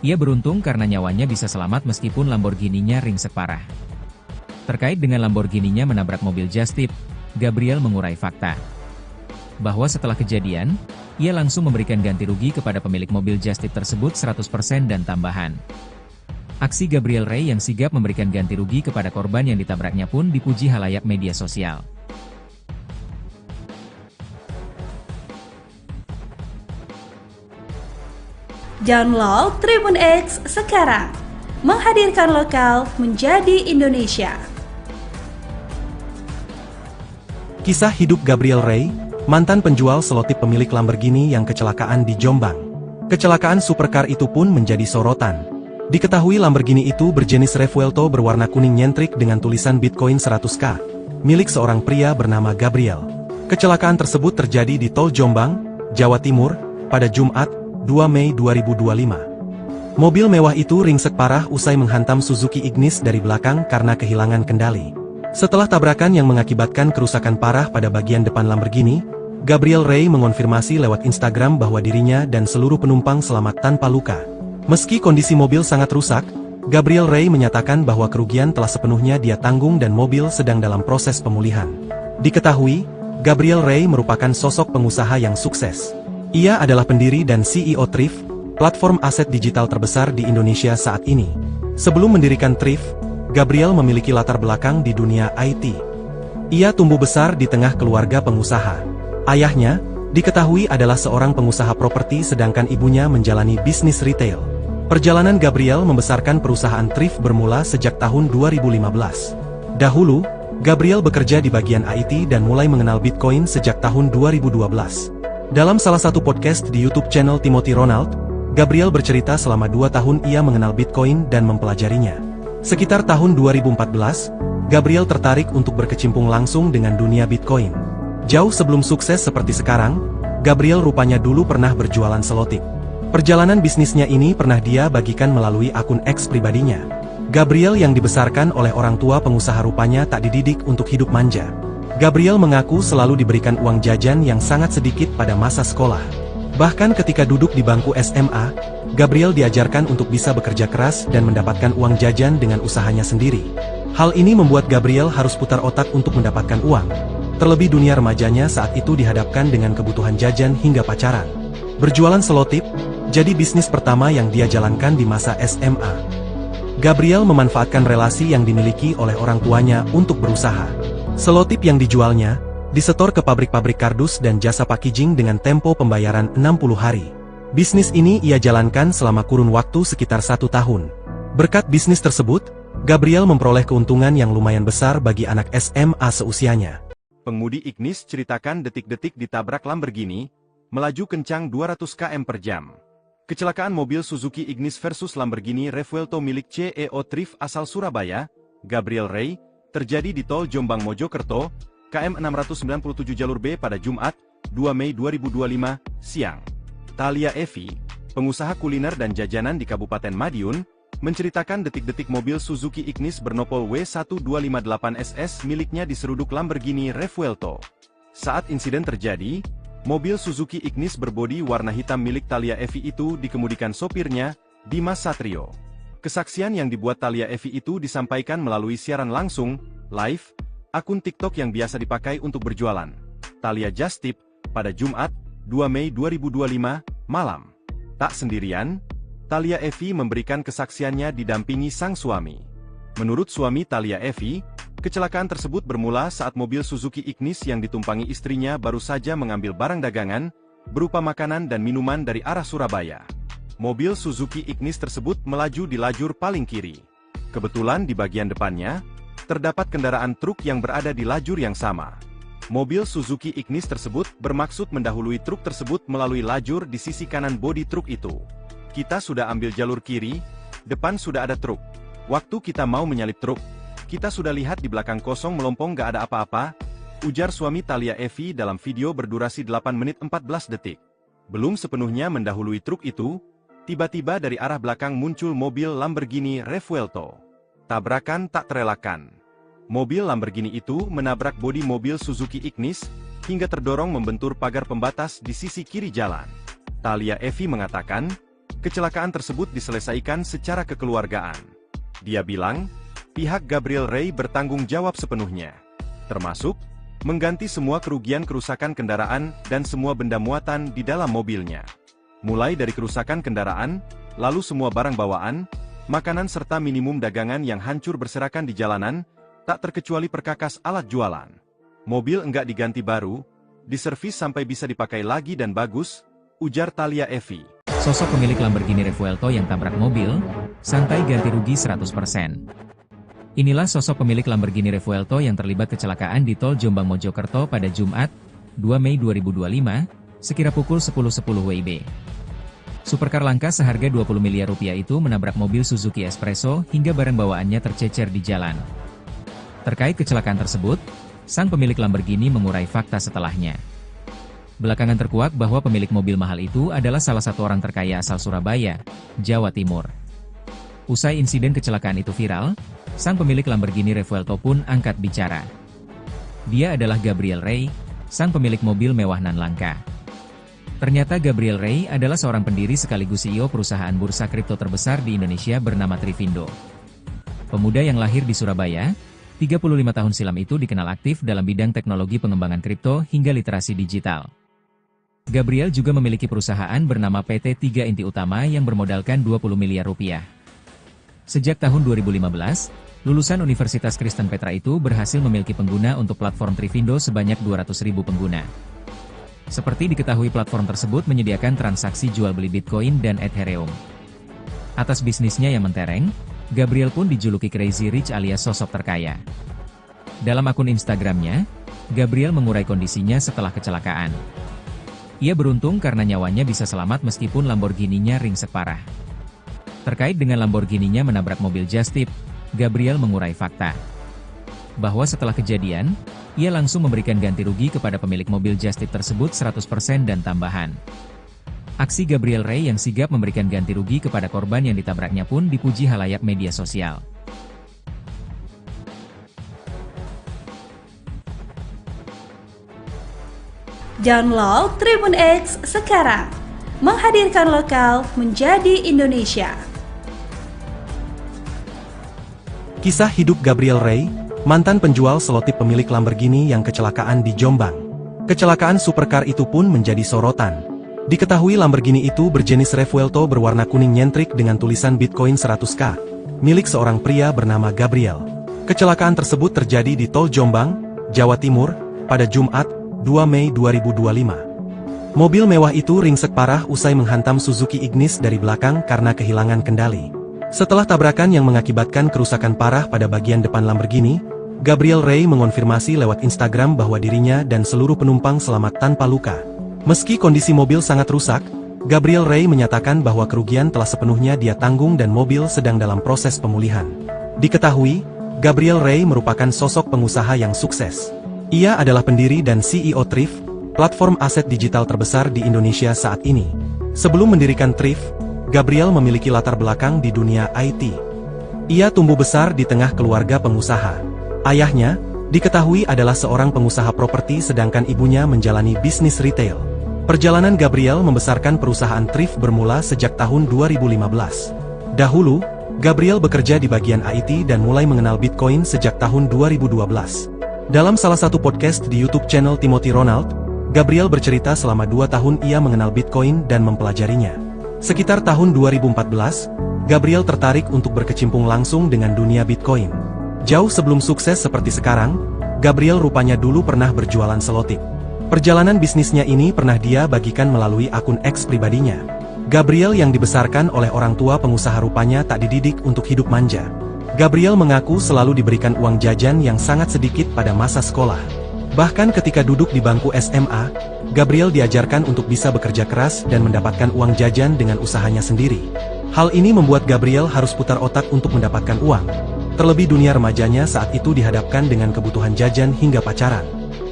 Ia beruntung karena nyawanya bisa selamat meskipun Lamborghini-nya ringsek parah. Terkait dengan Lamborghini-nya menabrak mobil Just Tip, Gabriel mengurai fakta bahwa setelah kejadian, ia langsung memberikan ganti rugi kepada pemilik mobil Just Tip tersebut 100% dan tambahan. Aksi Gabriel Ray yang sigap memberikan ganti rugi kepada korban yang ditabraknya pun dipuji halayak media sosial. Download Tribun X sekarang, menghadirkan lokal menjadi Indonesia. Kisah hidup Gabriel Ray, mantan penjual selotip pemilik Lamborghini yang kecelakaan di Jombang. Kecelakaan supercar itu pun menjadi sorotan. Diketahui Lamborghini itu berjenis Revuelto berwarna kuning nyentrik dengan tulisan Bitcoin 100K, milik seorang pria bernama Gabriel. Kecelakaan tersebut terjadi di Tol Jombang, Jawa Timur, pada Jumat, 2 Mei 2025. Mobil mewah itu ringsek parah usai menghantam Suzuki Ignis dari belakang karena kehilangan kendali. Setelah tabrakan yang mengakibatkan kerusakan parah pada bagian depan Lamborghini, Gabriel Ray mengonfirmasi lewat Instagram bahwa dirinya dan seluruh penumpang selamat tanpa luka. Meski kondisi mobil sangat rusak, Gabriel Ray menyatakan bahwa kerugian telah sepenuhnya dia tanggung dan mobil sedang dalam proses pemulihan. Diketahui, Gabriel Ray merupakan sosok pengusaha yang sukses. Ia adalah pendiri dan CEO Thrift, platform aset digital terbesar di Indonesia saat ini. Sebelum mendirikan Thrift, Gabriel memiliki latar belakang di dunia IT. Ia tumbuh besar di tengah keluarga pengusaha. Ayahnya, diketahui adalah seorang pengusaha properti sedangkan ibunya menjalani bisnis retail. Perjalanan Gabriel membesarkan perusahaan Thrift bermula sejak tahun 2015. Dahulu, Gabriel bekerja di bagian IT dan mulai mengenal Bitcoin sejak tahun 2012. Dalam salah satu podcast di YouTube channel Timothy Ronald, Gabriel bercerita selama 2 tahun ia mengenal Bitcoin dan mempelajarinya. Sekitar tahun 2014, Gabriel tertarik untuk berkecimpung langsung dengan dunia Bitcoin. Jauh sebelum sukses seperti sekarang, Gabriel rupanya dulu pernah berjualan selotip. Perjalanan bisnisnya ini pernah dia bagikan melalui akun X pribadinya. Gabriel yang dibesarkan oleh orang tua pengusaha rupanya tak dididik untuk hidup manja. Gabriel mengaku selalu diberikan uang jajan yang sangat sedikit pada masa sekolah. Bahkan ketika duduk di bangku SMA, Gabriel diajarkan untuk bisa bekerja keras dan mendapatkan uang jajan dengan usahanya sendiri. Hal ini membuat Gabriel harus putar otak untuk mendapatkan uang. Terlebih dunia remajanya saat itu dihadapkan dengan kebutuhan jajan hingga pacaran. Berjualan selotip, jadi bisnis pertama yang dia jalankan di masa SMA. Gabriel memanfaatkan relasi yang dimiliki oleh orang tuanya untuk berusaha. Selotip yang dijualnya disetor ke pabrik-pabrik kardus dan jasa packaging dengan tempo pembayaran 60 hari. Bisnis ini ia jalankan selama kurun waktu sekitar 1 tahun. Berkat bisnis tersebut, Gabriel memperoleh keuntungan yang lumayan besar bagi anak SMA seusianya. Pengemudi Ignis ceritakan detik-detik ditabrak Lamborghini, melaju kencang 200 km per jam. Kecelakaan mobil Suzuki Ignis versus Lamborghini Revuelto milik CEO Thrift asal Surabaya, Gabriel Ray, terjadi di Tol Jombang Mojokerto, KM 697 jalur B pada Jumat, 2 Mei 2025, siang. Thalia Evi, pengusaha kuliner dan jajanan di Kabupaten Madiun, menceritakan detik-detik mobil Suzuki Ignis bernopol W1258SS miliknya diseruduk Lamborghini Revuelto. Saat insiden terjadi, mobil Suzuki Ignis berbodi warna hitam milik Thalia Evi itu dikemudikan sopirnya, Dimas Satrio. Kesaksian yang dibuat Thalia Evi itu disampaikan melalui siaran langsung, live, akun TikTok yang biasa dipakai untuk berjualan, Thalia Just Tip, pada Jumat, 2 Mei 2025, malam. Tak sendirian, Thalia Evi memberikan kesaksiannya didampingi sang suami. Menurut suami Thalia Evi, kecelakaan tersebut bermula saat mobil Suzuki Ignis yang ditumpangi istrinya baru saja mengambil barang dagangan, berupa makanan dan minuman dari arah Surabaya. Mobil Suzuki Ignis tersebut melaju di lajur paling kiri. Kebetulan di bagian depannya, terdapat kendaraan truk yang berada di lajur yang sama. Mobil Suzuki Ignis tersebut bermaksud mendahului truk tersebut melalui lajur di sisi kanan bodi truk itu. Kita sudah ambil jalur kiri, depan sudah ada truk. Waktu kita mau menyalip truk, kita sudah lihat di belakang kosong melompong gak ada apa-apa, ujar suami Thalia Evi dalam video berdurasi 8 menit 14 detik. Belum sepenuhnya mendahului truk itu, tiba-tiba dari arah belakang muncul mobil Lamborghini Revuelto. Tabrakan tak terelakkan. Mobil Lamborghini itu menabrak bodi mobil Suzuki Ignis, hingga terdorong membentur pagar pembatas di sisi kiri jalan. Thalia Evi mengatakan, kecelakaan tersebut diselesaikan secara kekeluargaan. Dia bilang, pihak Gabriel Ray bertanggung jawab sepenuhnya. Termasuk, mengganti semua kerugian-kerusakan kendaraan dan semua benda muatan di dalam mobilnya. Mulai dari kerusakan kendaraan, lalu semua barang bawaan, makanan serta minimum dagangan yang hancur berserakan di jalanan, tak terkecuali perkakas alat jualan. Mobil enggak diganti baru, diservis sampai bisa dipakai lagi dan bagus, ujar Thalia Evi. Sosok pemilik Lamborghini Revuelto yang tabrak mobil, santai ganti rugi 100%. Inilah sosok pemilik Lamborghini Revuelto yang terlibat kecelakaan di tol Jombang Mojokerto pada Jumat, 2 Mei 2025, sekira pukul 10.10 WIB. Supercar langka seharga 20 miliar rupiah itu menabrak mobil Suzuki Espresso hingga barang bawaannya tercecer di jalan. Terkait kecelakaan tersebut, sang pemilik Lamborghini mengurai fakta setelahnya. Belakangan terkuak bahwa pemilik mobil mahal itu adalah salah satu orang terkaya asal Surabaya, Jawa Timur. Usai insiden kecelakaan itu viral, sang pemilik Lamborghini Revuelto pun angkat bicara. Dia adalah Gabriel Rey, sang pemilik mobil mewah nan langka. Ternyata Gabriel Rey adalah seorang pendiri sekaligus CEO perusahaan bursa kripto terbesar di Indonesia bernama Trivindo. Pemuda yang lahir di Surabaya, 35 tahun silam itu dikenal aktif dalam bidang teknologi pengembangan kripto hingga literasi digital. Gabriel juga memiliki perusahaan bernama PT 3 Inti Utama yang bermodalkan 20 miliar rupiah. Sejak tahun 2015, lulusan Universitas Kristen Petra itu berhasil memiliki pengguna untuk platform Trivindo sebanyak 200.000 pengguna. Seperti diketahui platform tersebut menyediakan transaksi jual beli Bitcoin dan Ethereum. Atas bisnisnya yang mentereng, Gabriel pun dijuluki Crazy Rich alias sosok terkaya. Dalam akun Instagramnya, Gabriel mengurai kondisinya setelah kecelakaan. Ia beruntung karena nyawanya bisa selamat meskipun Lamborghini-nya ringsek parah. Terkait dengan Lamborghini-nya menabrak mobil Just Tip, Gabriel mengurai fakta. Bahwa setelah kejadian, ia langsung memberikan ganti rugi kepada pemilik mobil Just Tip tersebut 100% dan tambahan. Aksi Gabriel Rey yang sigap memberikan ganti rugi kepada korban yang ditabraknya pun dipuji halayak media sosial. Download Tribun X sekarang, menghadirkan lokal menjadi Indonesia. Kisah hidup Gabriel Rey, mantan penjual selotip pemilik Lamborghini yang kecelakaan di Jombang. Kecelakaan supercar itu pun menjadi sorotan. Diketahui Lamborghini itu berjenis Revuelto berwarna kuning nyentrik dengan tulisan Bitcoin 100K, milik seorang pria bernama Gabriel. Kecelakaan tersebut terjadi di tol Jombang, Jawa Timur, pada Jumat, 2 Mei 2025. Mobil mewah itu ringsek parah usai menghantam Suzuki Ignis dari belakang karena kehilangan kendali. Setelah tabrakan yang mengakibatkan kerusakan parah pada bagian depan Lamborghini, Gabriel Rey mengonfirmasi lewat Instagram bahwa dirinya dan seluruh penumpang selamat tanpa luka. Meski kondisi mobil sangat rusak, Gabriel Rey menyatakan bahwa kerugian telah sepenuhnya dia tanggung dan mobil sedang dalam proses pemulihan. Diketahui, Gabriel Rey merupakan sosok pengusaha yang sukses. Ia adalah pendiri dan CEO Thrift, platform aset digital terbesar di Indonesia saat ini. Sebelum mendirikan Thrift, Gabriel memiliki latar belakang di dunia IT. Ia tumbuh besar di tengah keluarga pengusaha. Ayahnya, diketahui adalah seorang pengusaha properti sedangkan ibunya menjalani bisnis retail. Perjalanan Gabriel membesarkan perusahaan Thrift bermula sejak tahun 2015. Dahulu, Gabriel bekerja di bagian IT dan mulai mengenal Bitcoin sejak tahun 2012. Dalam salah satu podcast di YouTube channel Timothy Ronald, Gabriel bercerita selama 2 tahun ia mengenal Bitcoin dan mempelajarinya. Sekitar tahun 2014, Gabriel tertarik untuk berkecimpung langsung dengan dunia Bitcoin. Jauh sebelum sukses seperti sekarang, Gabriel rupanya dulu pernah berjualan selotip. Perjalanan bisnisnya ini pernah dia bagikan melalui akun X pribadinya. Gabriel yang dibesarkan oleh orang tua pengusaha rupanya tak dididik untuk hidup manja. Gabriel mengaku selalu diberikan uang jajan yang sangat sedikit pada masa sekolah. Bahkan ketika duduk di bangku SMA, Gabriel diajarkan untuk bisa bekerja keras dan mendapatkan uang jajan dengan usahanya sendiri. Hal ini membuat Gabriel harus putar otak untuk mendapatkan uang. Terlebih dunia remajanya saat itu dihadapkan dengan kebutuhan jajan hingga pacaran.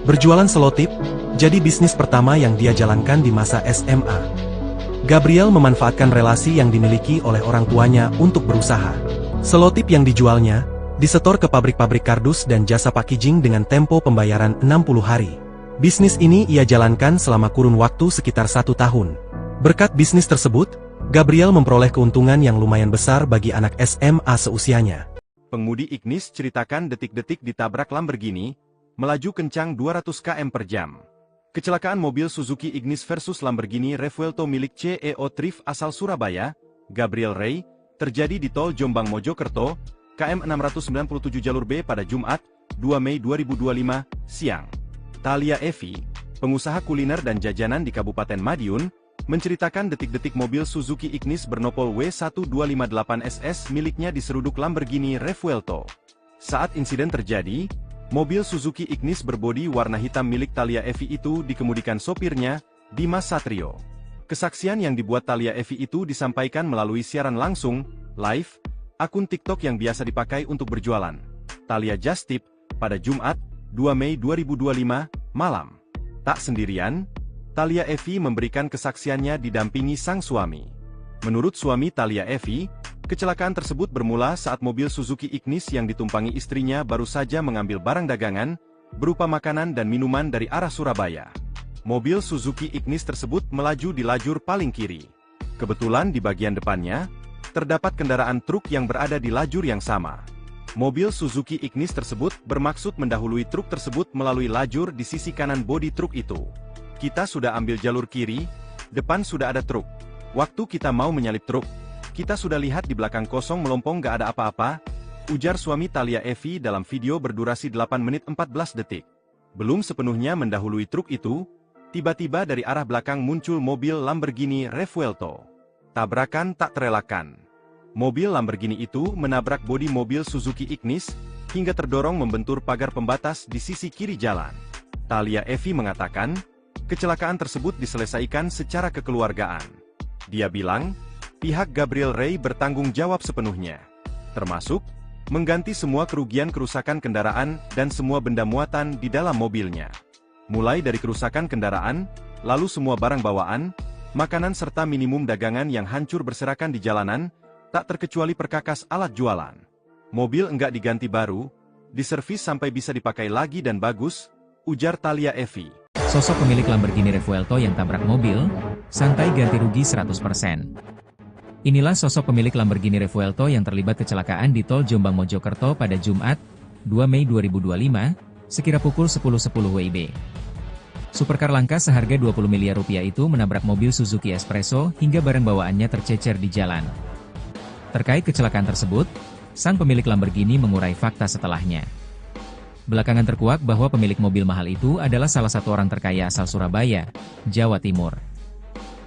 Berjualan selotip, jadi bisnis pertama yang dia jalankan di masa SMA. Gabriel memanfaatkan relasi yang dimiliki oleh orang tuanya untuk berusaha. Selotip yang dijualnya, disetor ke pabrik-pabrik kardus dan jasa packaging dengan tempo pembayaran 60 hari. Bisnis ini ia jalankan selama kurun waktu sekitar 1 tahun. Berkat bisnis tersebut, Gabriel memperoleh keuntungan yang lumayan besar bagi anak SMA seusianya. Pengemudi Ignis ceritakan detik-detik ditabrak Lamborghini, melaju kencang 200 km per jam. Kecelakaan mobil Suzuki Ignis versus Lamborghini Revuelto milik CEO Thrift asal Surabaya, Gabriel Ray, terjadi di Tol Jombang Mojokerto, KM 697 jalur B pada Jumat, 2 Mei 2025, siang. Thalia Evi, pengusaha kuliner dan jajanan di Kabupaten Madiun, menceritakan detik-detik mobil Suzuki Ignis bernopol W1258SS miliknya diseruduk Lamborghini Revuelto. Saat insiden terjadi, mobil Suzuki Ignis berbodi warna hitam milik Thalia Evi itu dikemudikan sopirnya, Dimas Satrio. Kesaksian yang dibuat Thalia Evi itu disampaikan melalui siaran langsung, live, akun TikTok yang biasa dipakai untuk berjualan. Thalia Just Tip, pada Jumat, 2 Mei 2025, malam. Tak sendirian, Thalia Evi memberikan kesaksiannya didampingi sang suami. Menurut suami Thalia Evi, kecelakaan tersebut bermula saat mobil Suzuki Ignis yang ditumpangi istrinya baru saja mengambil barang dagangan, berupa makanan dan minuman dari arah Surabaya. Mobil Suzuki Ignis tersebut melaju di lajur paling kiri. Kebetulan di bagian depannya, terdapat kendaraan truk yang berada di lajur yang sama. Mobil Suzuki Ignis tersebut bermaksud mendahului truk tersebut melalui lajur di sisi kanan bodi truk itu. Kita sudah ambil jalur kiri, depan sudah ada truk. Waktu kita mau menyalip truk, kita sudah lihat di belakang kosong melompong gak ada apa-apa, ujar suami Thalia Evi dalam video berdurasi 8 menit 14 detik. Belum sepenuhnya mendahului truk itu, tiba-tiba dari arah belakang muncul mobil Lamborghini Revuelto. Tabrakan tak terelakkan. Mobil Lamborghini itu menabrak bodi mobil Suzuki Ignis, hingga terdorong membentur pagar pembatas di sisi kiri jalan. Thalia Evi mengatakan, kecelakaan tersebut diselesaikan secara kekeluargaan. Dia bilang, pihak Gabriel Ray bertanggung jawab sepenuhnya, termasuk mengganti semua kerugian kerusakan kendaraan dan semua benda muatan di dalam mobilnya. Mulai dari kerusakan kendaraan, lalu semua barang bawaan, makanan serta minimum dagangan yang hancur berserakan di jalanan, tak terkecuali perkakas alat jualan. Mobil enggak diganti baru, diservis sampai bisa dipakai lagi dan bagus, ujar Thalia Evi. Sosok pemilik Lamborghini Revuelto yang tabrak mobil, santai ganti rugi 100%. Inilah sosok pemilik Lamborghini Revuelto yang terlibat kecelakaan di Tol Jombang Mojokerto pada Jumat, 2 Mei 2025, sekira pukul 10.10 WIB. Supercar langka seharga 20 miliar rupiah itu menabrak mobil Suzuki Espresso hingga barang bawaannya tercecer di jalan. Terkait kecelakaan tersebut, sang pemilik Lamborghini mengurai fakta setelahnya. Belakangan terkuak bahwa pemilik mobil mahal itu adalah salah satu orang terkaya asal Surabaya, Jawa Timur.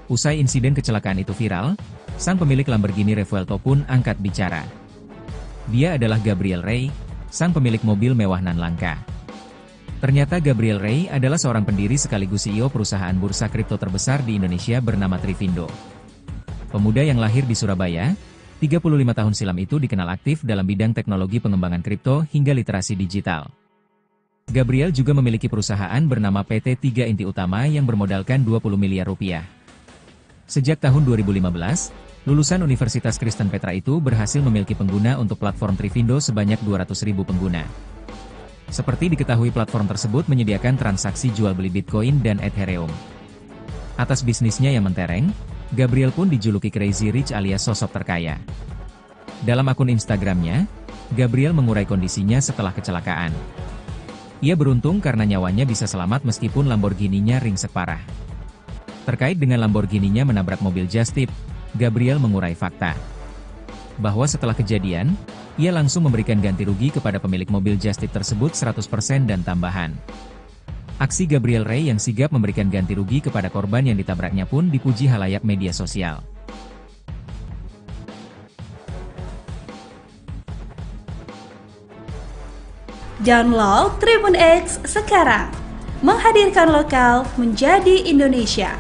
Usai insiden kecelakaan itu viral, sang pemilik Lamborghini Revuelto pun angkat bicara. Dia adalah Gabriel Ray, sang pemilik mobil mewah nan langka. Ternyata Gabriel Ray adalah seorang pendiri sekaligus CEO perusahaan bursa kripto terbesar di Indonesia bernama Trivindo. Pemuda yang lahir di Surabaya, 35 tahun silam itu dikenal aktif dalam bidang teknologi pengembangan kripto hingga literasi digital. Gabriel juga memiliki perusahaan bernama PT 3 Inti Utama yang bermodalkan 20 miliar rupiah. Sejak tahun 2015, lulusan Universitas Kristen Petra itu berhasil memiliki pengguna untuk platform Trivindo sebanyak 200.000 pengguna. Seperti diketahui platform tersebut menyediakan transaksi jual beli Bitcoin dan Ethereum. Atas bisnisnya yang mentereng, Gabriel pun dijuluki Crazy Rich alias sosok terkaya. Dalam akun Instagramnya, Gabriel mengurai kondisinya setelah kecelakaan. Ia beruntung karena nyawanya bisa selamat meskipun Lamborghini-nya ringsek parah. Terkait dengan Lamborghini-nya menabrak mobil Just Tip, Gabriel mengurai fakta bahwa setelah kejadian, ia langsung memberikan ganti rugi kepada pemilik mobil Just Tip tersebut 100% dan tambahan. Aksi Gabriel Ray yang sigap memberikan ganti rugi kepada korban yang ditabraknya pun dipuji halayak media sosial. Download Tribun X sekarang, menghadirkan lokal menjadi Indonesia.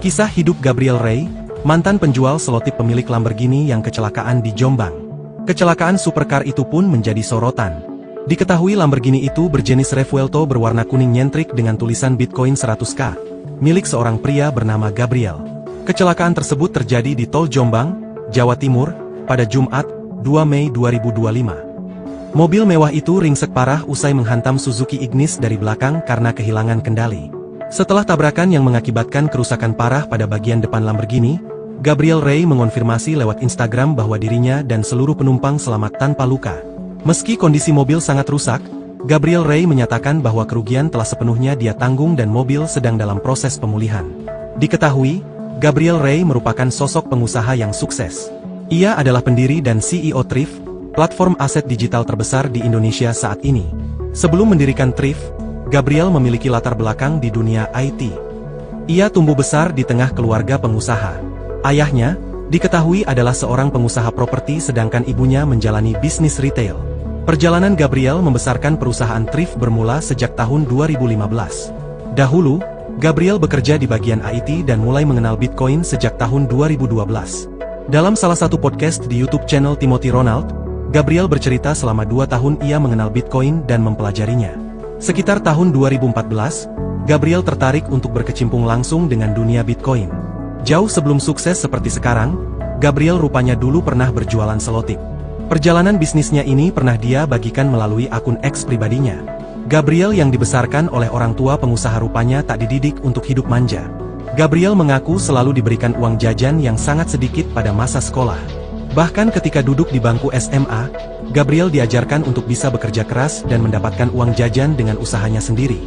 Kisah hidup Gabriel Ray, mantan penjual selotip pemilik Lamborghini yang kecelakaan di Jombang. Kecelakaan supercar itu pun menjadi sorotan. Diketahui Lamborghini itu berjenis Revuelto berwarna kuning nyentrik dengan tulisan Bitcoin 100K, milik seorang pria bernama Gabriel. Kecelakaan tersebut terjadi di Tol Jombang, Jawa Timur, pada Jumat, 2 Mei 2025. Mobil mewah itu ringsek parah usai menghantam Suzuki Ignis dari belakang karena kehilangan kendali. Setelah tabrakan yang mengakibatkan kerusakan parah pada bagian depan Lamborghini, Gabriel Ray mengonfirmasi lewat Instagram bahwa dirinya dan seluruh penumpang selamat tanpa luka. Meski kondisi mobil sangat rusak, Gabriel Ray menyatakan bahwa kerugian telah sepenuhnya dia tanggung dan mobil sedang dalam proses pemulihan. Diketahui, Gabriel Ray merupakan sosok pengusaha yang sukses. Ia adalah pendiri dan CEO Thrift, platform aset digital terbesar di Indonesia saat ini. Sebelum mendirikan Thrift, Gabriel memiliki latar belakang di dunia IT. Ia tumbuh besar di tengah keluarga pengusaha. Ayahnya, diketahui adalah seorang pengusaha properti sedangkan ibunya menjalani bisnis retail. Perjalanan Gabriel membesarkan perusahaan Thrift bermula sejak tahun 2015. Dahulu, Gabriel bekerja di bagian IT dan mulai mengenal Bitcoin sejak tahun 2012. Dalam salah satu podcast di YouTube channel Timothy Ronald, Gabriel bercerita selama 2 tahun ia mengenal Bitcoin dan mempelajarinya. Sekitar tahun 2014, Gabriel tertarik untuk berkecimpung langsung dengan dunia Bitcoin. Jauh sebelum sukses seperti sekarang, Gabriel rupanya dulu pernah berjualan selotip. Perjalanan bisnisnya ini pernah dia bagikan melalui akun X pribadinya. Gabriel yang dibesarkan oleh orang tua pengusaha rupanya tak dididik untuk hidup manja. Gabriel mengaku selalu diberikan uang jajan yang sangat sedikit pada masa sekolah. Bahkan ketika duduk di bangku SMA, Gabriel diajarkan untuk bisa bekerja keras dan mendapatkan uang jajan dengan usahanya sendiri.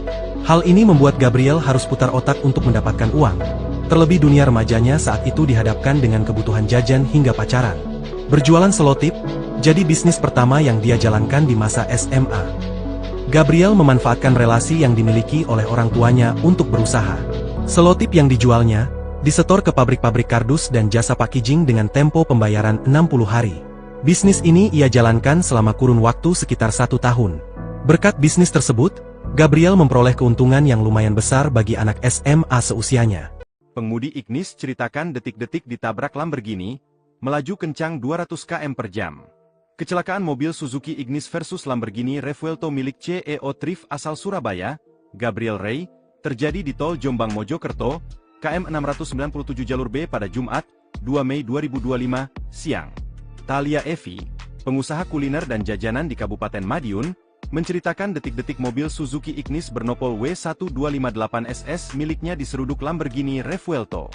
Hal ini membuat Gabriel harus putar otak untuk mendapatkan uang. Terlebih dunia remajanya saat itu dihadapkan dengan kebutuhan jajan hingga pacaran. Berjualan selotip jadi bisnis pertama yang dia jalankan di masa SMA. Gabriel memanfaatkan relasi yang dimiliki oleh orang tuanya untuk berusaha. Selotip yang dijualnya disetor ke pabrik-pabrik kardus dan jasa packaging dengan tempo pembayaran 60 hari. Bisnis ini ia jalankan selama kurun waktu sekitar 1 tahun. Berkat bisnis tersebut, Gabriel memperoleh keuntungan yang lumayan besar bagi anak SMA seusianya. Pengemudi Ignis ceritakan detik-detik ditabrak Lamborghini, melaju kencang 200 km per jam. Kecelakaan mobil Suzuki Ignis versus Lamborghini Revuelto milik CEO Thrift asal Surabaya, Gabriel Ray, terjadi di Tol Jombang Mojokerto, KM 697 jalur B pada Jumat, 2 Mei 2025, siang. Thalia Evi, pengusaha kuliner dan jajanan di Kabupaten Madiun, menceritakan detik-detik mobil Suzuki Ignis bernopol W1258SS miliknya diseruduk Lamborghini Revuelto.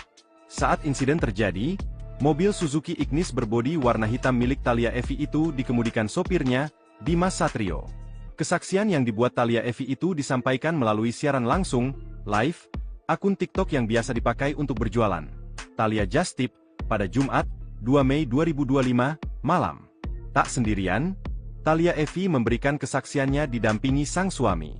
Saat insiden terjadi, mobil Suzuki Ignis berbodi warna hitam milik Thalia Evi itu dikemudikan sopirnya, Dimas Satrio. Kesaksian yang dibuat Thalia Evi itu disampaikan melalui siaran langsung, live, akun TikTok yang biasa dipakai untuk berjualan. Thalia Just Tip, pada Jumat, 2 Mei 2025, malam. Tak sendirian, Thalia Evi memberikan kesaksiannya didampingi sang suami.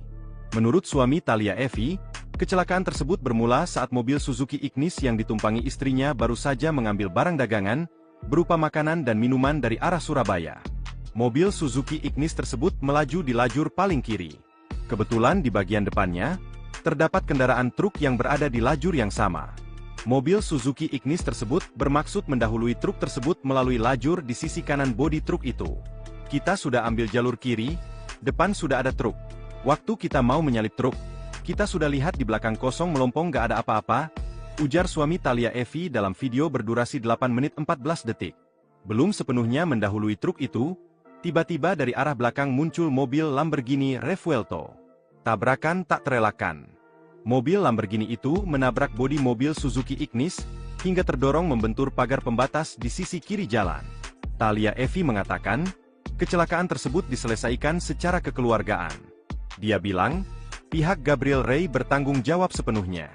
Menurut suami Thalia Evi, kecelakaan tersebut bermula saat mobil Suzuki Ignis yang ditumpangi istrinya baru saja mengambil barang dagangan, berupa makanan dan minuman dari arah Surabaya. Mobil Suzuki Ignis tersebut melaju di lajur paling kiri. Kebetulan di bagian depannya, terdapat kendaraan truk yang berada di lajur yang sama. Mobil Suzuki Ignis tersebut bermaksud mendahului truk tersebut melalui lajur di sisi kanan bodi truk itu. Kita sudah ambil jalur kiri, depan sudah ada truk. Waktu kita mau menyalip truk, kita sudah lihat di belakang kosong melompong gak ada apa-apa, ujar suami Thalia Evi dalam video berdurasi 8 menit 14 detik. Belum sepenuhnya mendahului truk itu, tiba-tiba dari arah belakang muncul mobil Lamborghini Revuelto. Tabrakan tak terelakkan. Mobil Lamborghini itu menabrak bodi mobil Suzuki Ignis, hingga terdorong membentur pagar pembatas di sisi kiri jalan. Thalia Evi mengatakan, kecelakaan tersebut diselesaikan secara kekeluargaan. Dia bilang, pihak Gabriel Ray bertanggung jawab sepenuhnya,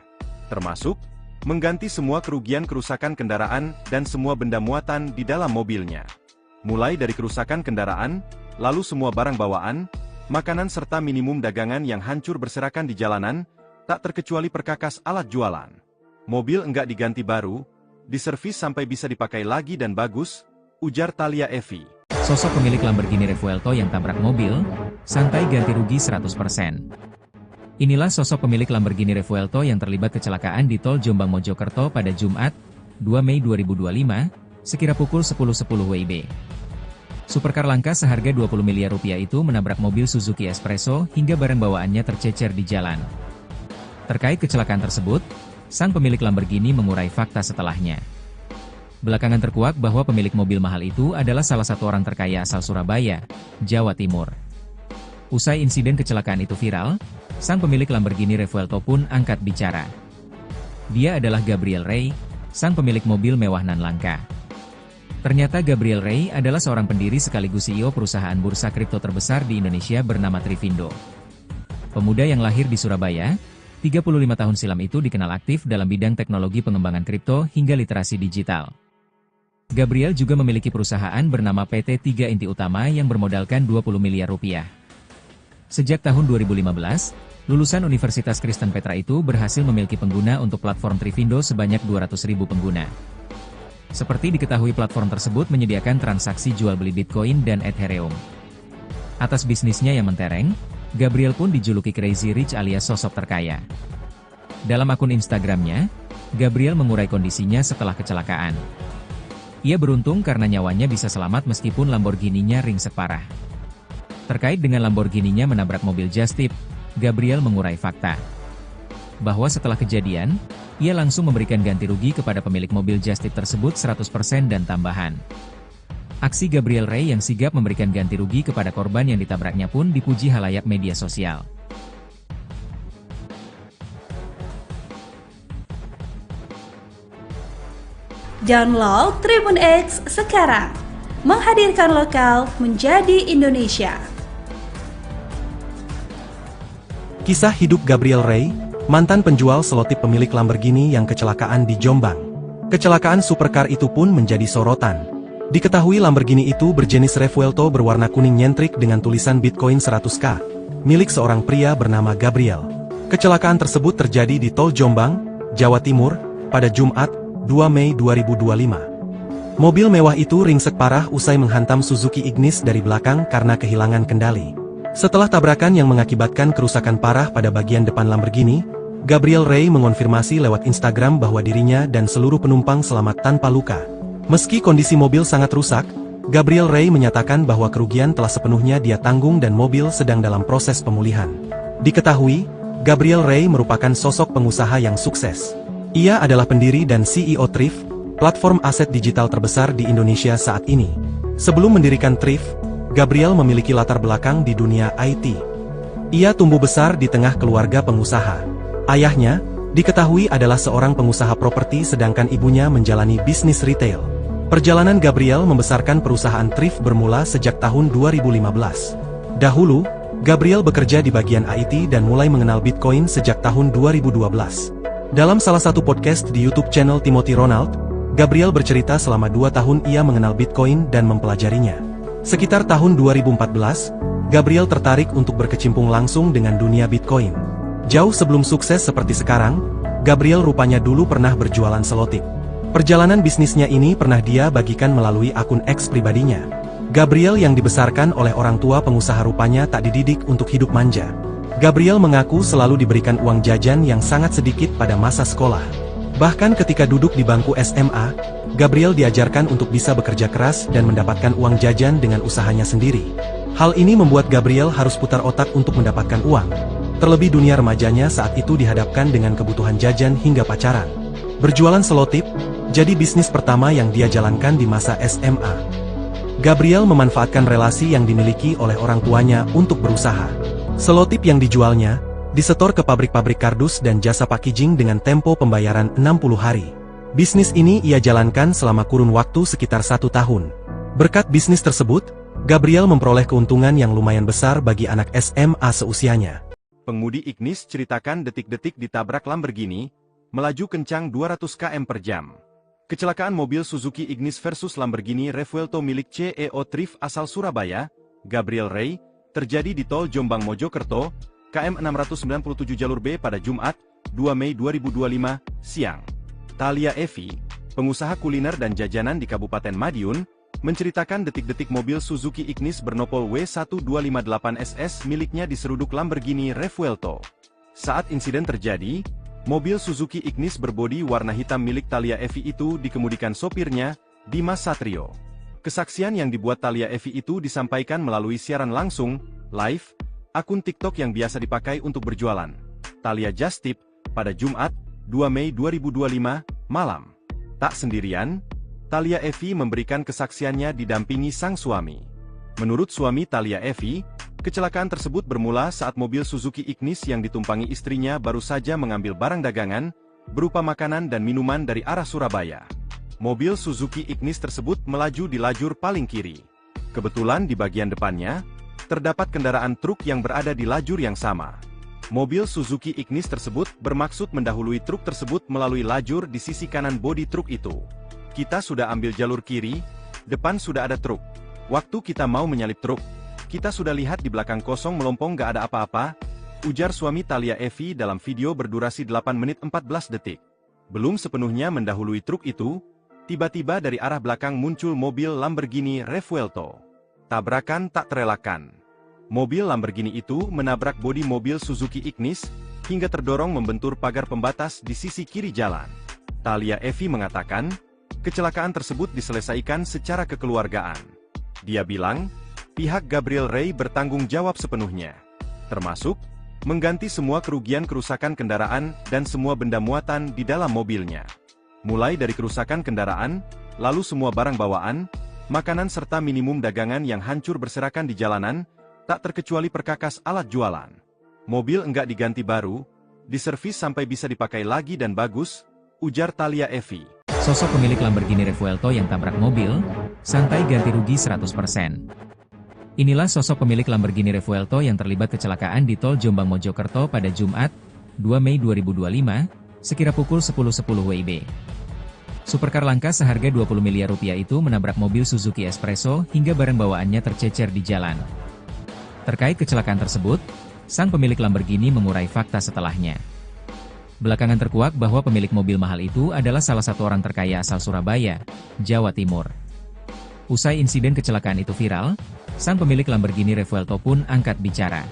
termasuk mengganti semua kerugian kerusakan kendaraan dan semua benda muatan di dalam mobilnya. Mulai dari kerusakan kendaraan, lalu semua barang bawaan, makanan serta minimum dagangan yang hancur berserakan di jalanan, tak terkecuali perkakas alat jualan. Mobil enggak diganti baru, diservis sampai bisa dipakai lagi dan bagus, ujar Thalia Evi. Sosok pemilik Lamborghini Revuelto yang tabrak mobil, santai ganti rugi 100%. Inilah sosok pemilik Lamborghini Revuelto yang terlibat kecelakaan di Tol Jombang Mojokerto pada Jumat, 2 Mei 2025, sekira pukul 10.10 WIB. Supercar langka seharga 20 miliar rupiah itu menabrak mobil Suzuki Espresso hingga barang bawaannya tercecer di jalan. Terkait kecelakaan tersebut, sang pemilik Lamborghini mengurai fakta setelahnya. Belakangan terkuak bahwa pemilik mobil mahal itu adalah salah satu orang terkaya asal Surabaya, Jawa Timur. Usai insiden kecelakaan itu viral, sang pemilik Lamborghini Revuelto pun angkat bicara. Dia adalah Gabriel Ray, sang pemilik mobil mewah nan langka. Ternyata Gabriel Ray adalah seorang pendiri sekaligus CEO perusahaan bursa kripto terbesar di Indonesia bernama Trivindo. Pemuda yang lahir di Surabaya, 35 tahun silam itu dikenal aktif dalam bidang teknologi pengembangan kripto hingga literasi digital. Gabriel juga memiliki perusahaan bernama PT 3 Inti Utama yang bermodalkan 20 miliar rupiah. Sejak tahun 2015, lulusan Universitas Kristen Petra itu berhasil memiliki pengguna untuk platform Trivindo sebanyak 200.000 pengguna. Seperti diketahui platform tersebut menyediakan transaksi jual beli Bitcoin dan Ethereum. Atas bisnisnya yang mentereng, Gabriel pun dijuluki Crazy Rich alias sosok terkaya. Dalam akun Instagramnya, Gabriel mengurai kondisinya setelah kecelakaan. Ia beruntung karena nyawanya bisa selamat meskipun Lamborghini-nya ringsek parah. Terkait dengan Lamborghini-nya menabrak mobil just tip, Gabriel mengurai fakta bahwa setelah kejadian, ia langsung memberikan ganti rugi kepada pemilik mobil just tip tersebut 100% dan tambahan. Aksi Gabriel Ray yang sigap memberikan ganti rugi kepada korban yang ditabraknya pun dipuji halayak media sosial. Download Tribun X sekarang, menghadirkan lokal menjadi Indonesia. Kisah hidup Gabriel Ray, mantan penjual selotip pemilik Lamborghini yang kecelakaan di Jombang. Kecelakaan supercar itu pun menjadi sorotan. Diketahui Lamborghini itu berjenis Revuelto berwarna kuning nyentrik dengan tulisan Bitcoin 100K, milik seorang pria bernama Gabriel. Kecelakaan tersebut terjadi di Tol Jombang, Jawa Timur, pada Jumat, 2 Mei 2025. Mobil mewah itu ringsek parah usai menghantam Suzuki Ignis dari belakang karena kehilangan kendali. Setelah tabrakan yang mengakibatkan kerusakan parah pada bagian depan Lamborghini, Gabriel Ray mengonfirmasi lewat Instagram bahwa dirinya dan seluruh penumpang selamat tanpa luka. Meski kondisi mobil sangat rusak, Gabriel Ray menyatakan bahwa kerugian telah sepenuhnya dia tanggung dan mobil sedang dalam proses pemulihan. Diketahui, Gabriel Ray merupakan sosok pengusaha yang sukses. Ia adalah pendiri dan CEO Thrift, platform aset digital terbesar di Indonesia saat ini. Sebelum mendirikan Thrift, Gabriel memiliki latar belakang di dunia IT. Ia tumbuh besar di tengah keluarga pengusaha. Ayahnya, diketahui adalah seorang pengusaha properti sedangkan ibunya menjalani bisnis retail. Perjalanan Gabriel membesarkan perusahaan Thrift bermula sejak tahun 2015. Dahulu, Gabriel bekerja di bagian IT dan mulai mengenal Bitcoin sejak tahun 2012. Dalam salah satu podcast di YouTube channel Timothy Ronald, Gabriel bercerita selama 2 tahun ia mengenal Bitcoin dan mempelajarinya. Sekitar tahun 2014, Gabriel tertarik untuk berkecimpung langsung dengan dunia Bitcoin. Jauh sebelum sukses seperti sekarang, Gabriel rupanya dulu pernah berjualan selotip. Perjalanan bisnisnya ini pernah dia bagikan melalui akun X pribadinya. Gabriel yang dibesarkan oleh orang tua pengusaha rupanya tak dididik untuk hidup manja. Gabriel mengaku selalu diberikan uang jajan yang sangat sedikit pada masa sekolah. Bahkan ketika duduk di bangku SMA, Gabriel diajarkan untuk bisa bekerja keras dan mendapatkan uang jajan dengan usahanya sendiri. Hal ini membuat Gabriel harus putar otak untuk mendapatkan uang. Terlebih dunia remajanya saat itu dihadapkan dengan kebutuhan jajan hingga pacaran. Berjualan selotip, jadi bisnis pertama yang dia jalankan di masa SMA. Gabriel memanfaatkan relasi yang dimiliki oleh orang tuanya untuk berusaha. Selotip yang dijualnya, disetor ke pabrik-pabrik kardus dan jasa packaging dengan tempo pembayaran 60 hari. Bisnis ini ia jalankan selama kurun waktu sekitar 1 tahun. Berkat bisnis tersebut, Gabriel memperoleh keuntungan yang lumayan besar bagi anak SMA seusianya. Pengemudi Ignis ceritakan detik-detik ditabrak Lamborghini, melaju kencang 200 km per jam. Kecelakaan mobil Suzuki Ignis versus Lamborghini Revuelto milik CEO Thrift asal Surabaya, Gabriel Ray, terjadi di Tol Jombang Mojokerto, KM 697 jalur B pada Jumat, 2 Mei 2025, siang. Thalia Evi, pengusaha kuliner dan jajanan di Kabupaten Madiun, menceritakan detik-detik mobil Suzuki Ignis bernopol W1258SS miliknya diseruduk Lamborghini Revuelto. Saat insiden terjadi, mobil Suzuki Ignis berbodi warna hitam milik Thalia Evi itu dikemudikan sopirnya, Dimas Satrio. Kesaksian yang dibuat Thalia Evi itu disampaikan melalui siaran langsung, live, akun TikTok yang biasa dipakai untuk berjualan. Thalia Just Tip, pada Jumat, 2 Mei 2025, malam. Tak sendirian, Thalia Evi memberikan kesaksiannya didampingi sang suami. Menurut suami Thalia Evi, kecelakaan tersebut bermula saat mobil Suzuki Ignis yang ditumpangi istrinya baru saja mengambil barang dagangan, berupa makanan dan minuman dari arah Surabaya. Mobil Suzuki Ignis tersebut melaju di lajur paling kiri. Kebetulan di bagian depannya, terdapat kendaraan truk yang berada di lajur yang sama. Mobil Suzuki Ignis tersebut bermaksud mendahului truk tersebut melalui lajur di sisi kanan bodi truk itu. Kita sudah ambil jalur kiri, depan sudah ada truk. Waktu kita mau menyalip truk, kita sudah lihat di belakang kosong melompong gak ada apa-apa, ujar suami Thalia Evi dalam video berdurasi 8 menit 14 detik. Belum sepenuhnya mendahului truk itu, tiba-tiba dari arah belakang muncul mobil Lamborghini Revuelto. Tabrakan tak terelakkan. Mobil Lamborghini itu menabrak bodi mobil Suzuki Ignis, hingga terdorong membentur pagar pembatas di sisi kiri jalan. Thalia Evi mengatakan, kecelakaan tersebut diselesaikan secara kekeluargaan. Dia bilang, pihak Gabriel Rey bertanggung jawab sepenuhnya, termasuk mengganti semua kerugian kerusakan kendaraan dan semua benda muatan di dalam mobilnya. Mulai dari kerusakan kendaraan, lalu semua barang bawaan, makanan serta minimum dagangan yang hancur berserakan di jalanan, tak terkecuali perkakas alat jualan. Mobil enggak diganti baru, diservis sampai bisa dipakai lagi dan bagus, ujar Thalia Evi. Sosok pemilik Lamborghini Revuelto yang tabrak mobil, santai ganti rugi 100%. Inilah sosok pemilik Lamborghini Revuelto yang terlibat kecelakaan di tol Jombang Mojokerto pada Jumat, 2 Mei 2025, sekira pukul 10.10 WIB. Supercar langka seharga 20 miliar rupiah itu menabrak mobil Suzuki Espresso hingga barang bawaannya tercecer di jalan. Terkait kecelakaan tersebut, sang pemilik Lamborghini mengurai fakta setelahnya. Belakangan terkuak bahwa pemilik mobil mahal itu adalah salah satu orang terkaya asal Surabaya, Jawa Timur. Usai insiden kecelakaan itu viral, sang pemilik Lamborghini Revuelto pun angkat bicara.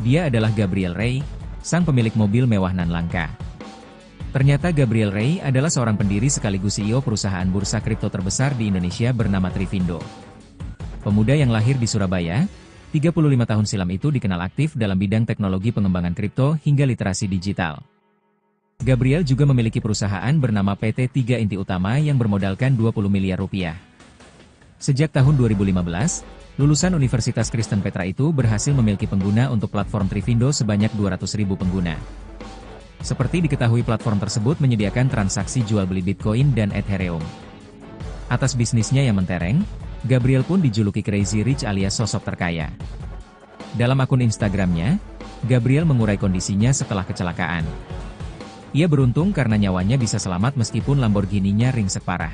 Dia adalah Gabriel Rey, sang pemilik mobil mewah nan langka. Ternyata Gabriel Rey adalah seorang pendiri sekaligus CEO perusahaan bursa kripto terbesar di Indonesia bernama Trivindo. Pemuda yang lahir di Surabaya, 35 tahun silam itu dikenal aktif dalam bidang teknologi pengembangan kripto hingga literasi digital. Gabriel juga memiliki perusahaan bernama PT 3 Inti Utama yang bermodalkan 20 miliar rupiah. Sejak tahun 2015, lulusan Universitas Kristen Petra itu berhasil memiliki pengguna untuk platform Trivindo sebanyak 200.000 pengguna. Seperti diketahui platform tersebut menyediakan transaksi jual beli Bitcoin dan Ethereum. Atas bisnisnya yang mentereng, Gabriel pun dijuluki Crazy Rich alias sosok terkaya. Dalam akun Instagramnya, Gabriel mengurai kondisinya setelah kecelakaan. Ia beruntung karena nyawanya bisa selamat meskipun Lamborghini-nya ringsek parah.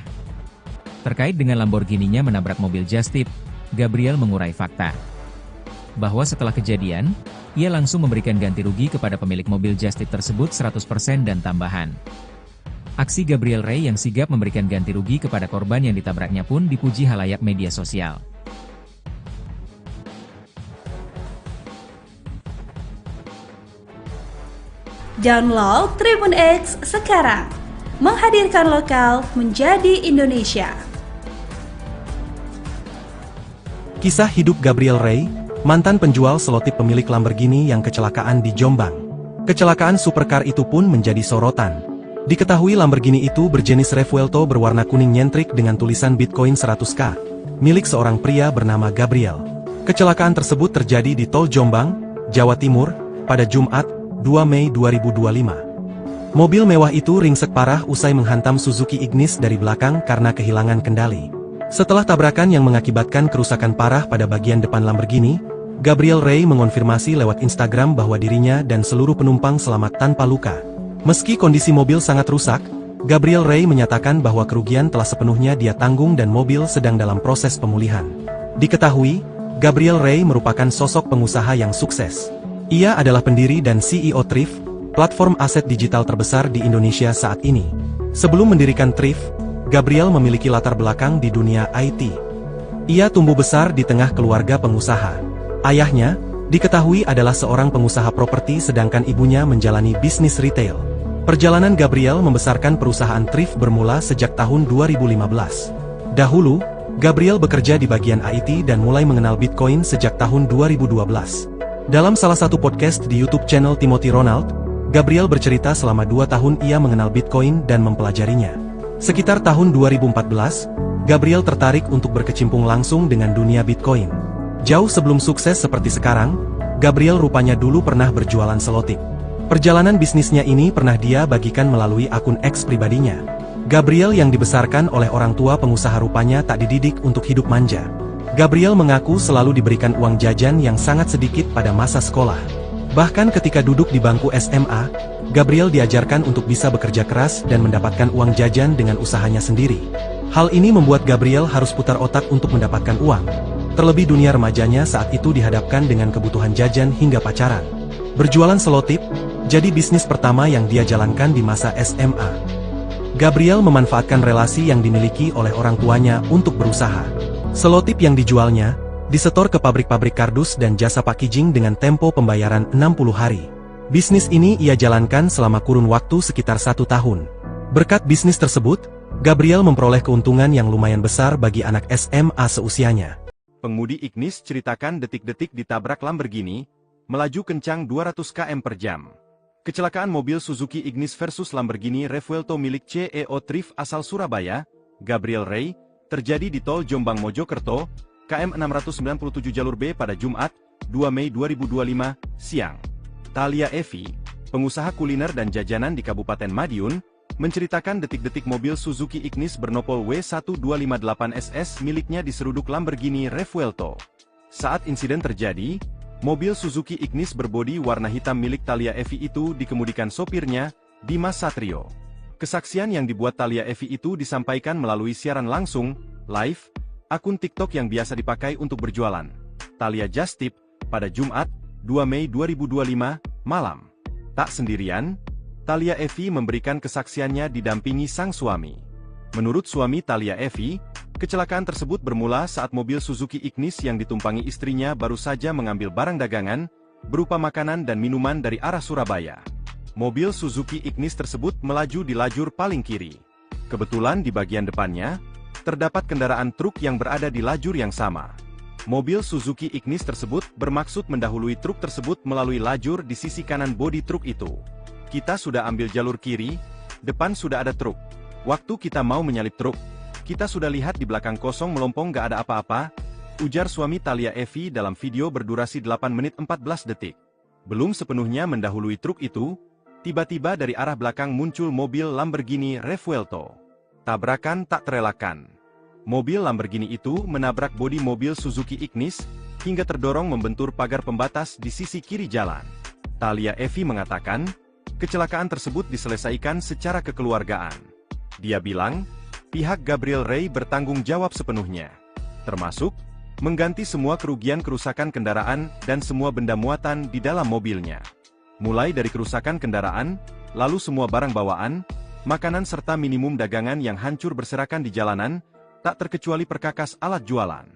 Terkait dengan Lamborghini-nya menabrak mobil just tip, Gabriel mengurai fakta bahwa setelah kejadian, ia langsung memberikan ganti rugi kepada pemilik mobil just tip tersebut 100% dan tambahan. Aksi Gabriel Rey yang sigap memberikan ganti rugi kepada korban yang ditabraknya pun dipuji halayak media sosial. Download Tribun X sekarang, menghadirkan lokal menjadi Indonesia. Kisah hidup Gabriel Rey, mantan penjual selotip pemilik Lamborghini yang kecelakaan di Jombang. Kecelakaan supercar itu pun menjadi sorotan. Diketahui Lamborghini itu berjenis Revuelto berwarna kuning nyentrik dengan tulisan Bitcoin 100K, milik seorang pria bernama Gabriel. Kecelakaan tersebut terjadi di Tol Jombang, Jawa Timur, pada Jumat, 2 Mei 2025. Mobil mewah itu ringsek parah usai menghantam Suzuki Ignis dari belakang karena kehilangan kendali. Setelah tabrakan yang mengakibatkan kerusakan parah pada bagian depan Lamborghini, Gabriel Rey mengonfirmasi lewat Instagram bahwa dirinya dan seluruh penumpang selamat tanpa luka. Meski kondisi mobil sangat rusak, Gabriel Rey menyatakan bahwa kerugian telah sepenuhnya dia tanggung dan mobil sedang dalam proses pemulihan. Diketahui, Gabriel Rey merupakan sosok pengusaha yang sukses. Ia adalah pendiri dan CEO Thrift, platform aset digital terbesar di Indonesia saat ini. Sebelum mendirikan Thrift, Gabriel memiliki latar belakang di dunia IT. Ia tumbuh besar di tengah keluarga pengusaha. Ayahnya, diketahui adalah seorang pengusaha properti sedangkan ibunya menjalani bisnis retail. Perjalanan Gabriel membesarkan perusahaan Thrift bermula sejak tahun 2015. Dahulu, Gabriel bekerja di bagian IT dan mulai mengenal Bitcoin sejak tahun 2012. Dalam salah satu podcast di YouTube channel Timothy Ronald, Gabriel bercerita selama 2 tahun ia mengenal Bitcoin dan mempelajarinya. Sekitar tahun 2014, Gabriel tertarik untuk berkecimpung langsung dengan dunia Bitcoin. Jauh sebelum sukses seperti sekarang, Gabriel rupanya dulu pernah berjualan selotip. Perjalanan bisnisnya ini pernah dia bagikan melalui akun X pribadinya. Gabriel yang dibesarkan oleh orang tua pengusaha rupanya tak dididik untuk hidup manja. Gabriel mengaku selalu diberikan uang jajan yang sangat sedikit pada masa sekolah. Bahkan ketika duduk di bangku SMA, Gabriel diajarkan untuk bisa bekerja keras dan mendapatkan uang jajan dengan usahanya sendiri. Hal ini membuat Gabriel harus putar otak untuk mendapatkan uang. Terlebih dunia remajanya saat itu dihadapkan dengan kebutuhan jajan hingga pacaran. Berjualan selotip, jadi bisnis pertama yang dia jalankan di masa SMA. Gabriel memanfaatkan relasi yang dimiliki oleh orang tuanya untuk berusaha. Selotip yang dijualnya, disetor ke pabrik-pabrik kardus dan jasa packaging dengan tempo pembayaran 60 hari. Bisnis ini ia jalankan selama kurun waktu sekitar 1 tahun. Berkat bisnis tersebut, Gabriel memperoleh keuntungan yang lumayan besar bagi anak SMA seusianya. Pengemudi Ignis ceritakan detik-detik ditabrak Lamborghini, melaju kencang 200 km per jam. Kecelakaan mobil Suzuki Ignis versus Lamborghini Revuelto milik CEO Thrift asal Surabaya, Gabriel Ray, terjadi di tol Jombang Mojokerto, KM 697 jalur B pada Jumat, 2 Mei 2025, siang. Thalia Evi, pengusaha kuliner dan jajanan di Kabupaten Madiun, menceritakan detik-detik mobil Suzuki Ignis bernopol W1258SS miliknya diseruduk Lamborghini Revuelto. Saat insiden terjadi, mobil Suzuki Ignis berbodi warna hitam milik Thalia Evi itu dikemudikan sopirnya, Dimas Satrio. Kesaksian yang dibuat Thalia Evi itu disampaikan melalui siaran langsung, live, akun TikTok yang biasa dipakai untuk berjualan. Thalia Just Tip, pada Jumat, 2 Mei 2025, malam. Tak sendirian, Thalia Evi memberikan kesaksiannya didampingi sang suami. Menurut suami Thalia Evi, kecelakaan tersebut bermula saat mobil Suzuki Ignis yang ditumpangi istrinya baru saja mengambil barang dagangan, berupa makanan dan minuman dari arah Surabaya. Mobil Suzuki Ignis tersebut melaju di lajur paling kiri. Kebetulan di bagian depannya, terdapat kendaraan truk yang berada di lajur yang sama. Mobil Suzuki Ignis tersebut bermaksud mendahului truk tersebut melalui lajur di sisi kanan bodi truk itu. Kita sudah ambil jalur kiri, depan sudah ada truk. Waktu kita mau menyalip truk, kita sudah lihat di belakang kosong melompong gak ada apa-apa, ujar suami Thalia Evi dalam video berdurasi 8 menit 14 detik. Belum sepenuhnya mendahului truk itu, tiba-tiba dari arah belakang muncul mobil Lamborghini Revuelto. Tabrakan tak terelakkan. Mobil Lamborghini itu menabrak bodi mobil Suzuki Ignis, hingga terdorong membentur pagar pembatas di sisi kiri jalan. Thalia Evi mengatakan, kecelakaan tersebut diselesaikan secara kekeluargaan. Dia bilang, pihak Gabriel Ray bertanggung jawab sepenuhnya, termasuk mengganti semua kerugian kerusakan kendaraan dan semua benda muatan di dalam mobilnya. Mulai dari kerusakan kendaraan, lalu semua barang bawaan, makanan serta minimum dagangan yang hancur berserakan di jalanan, tak terkecuali perkakas alat jualan.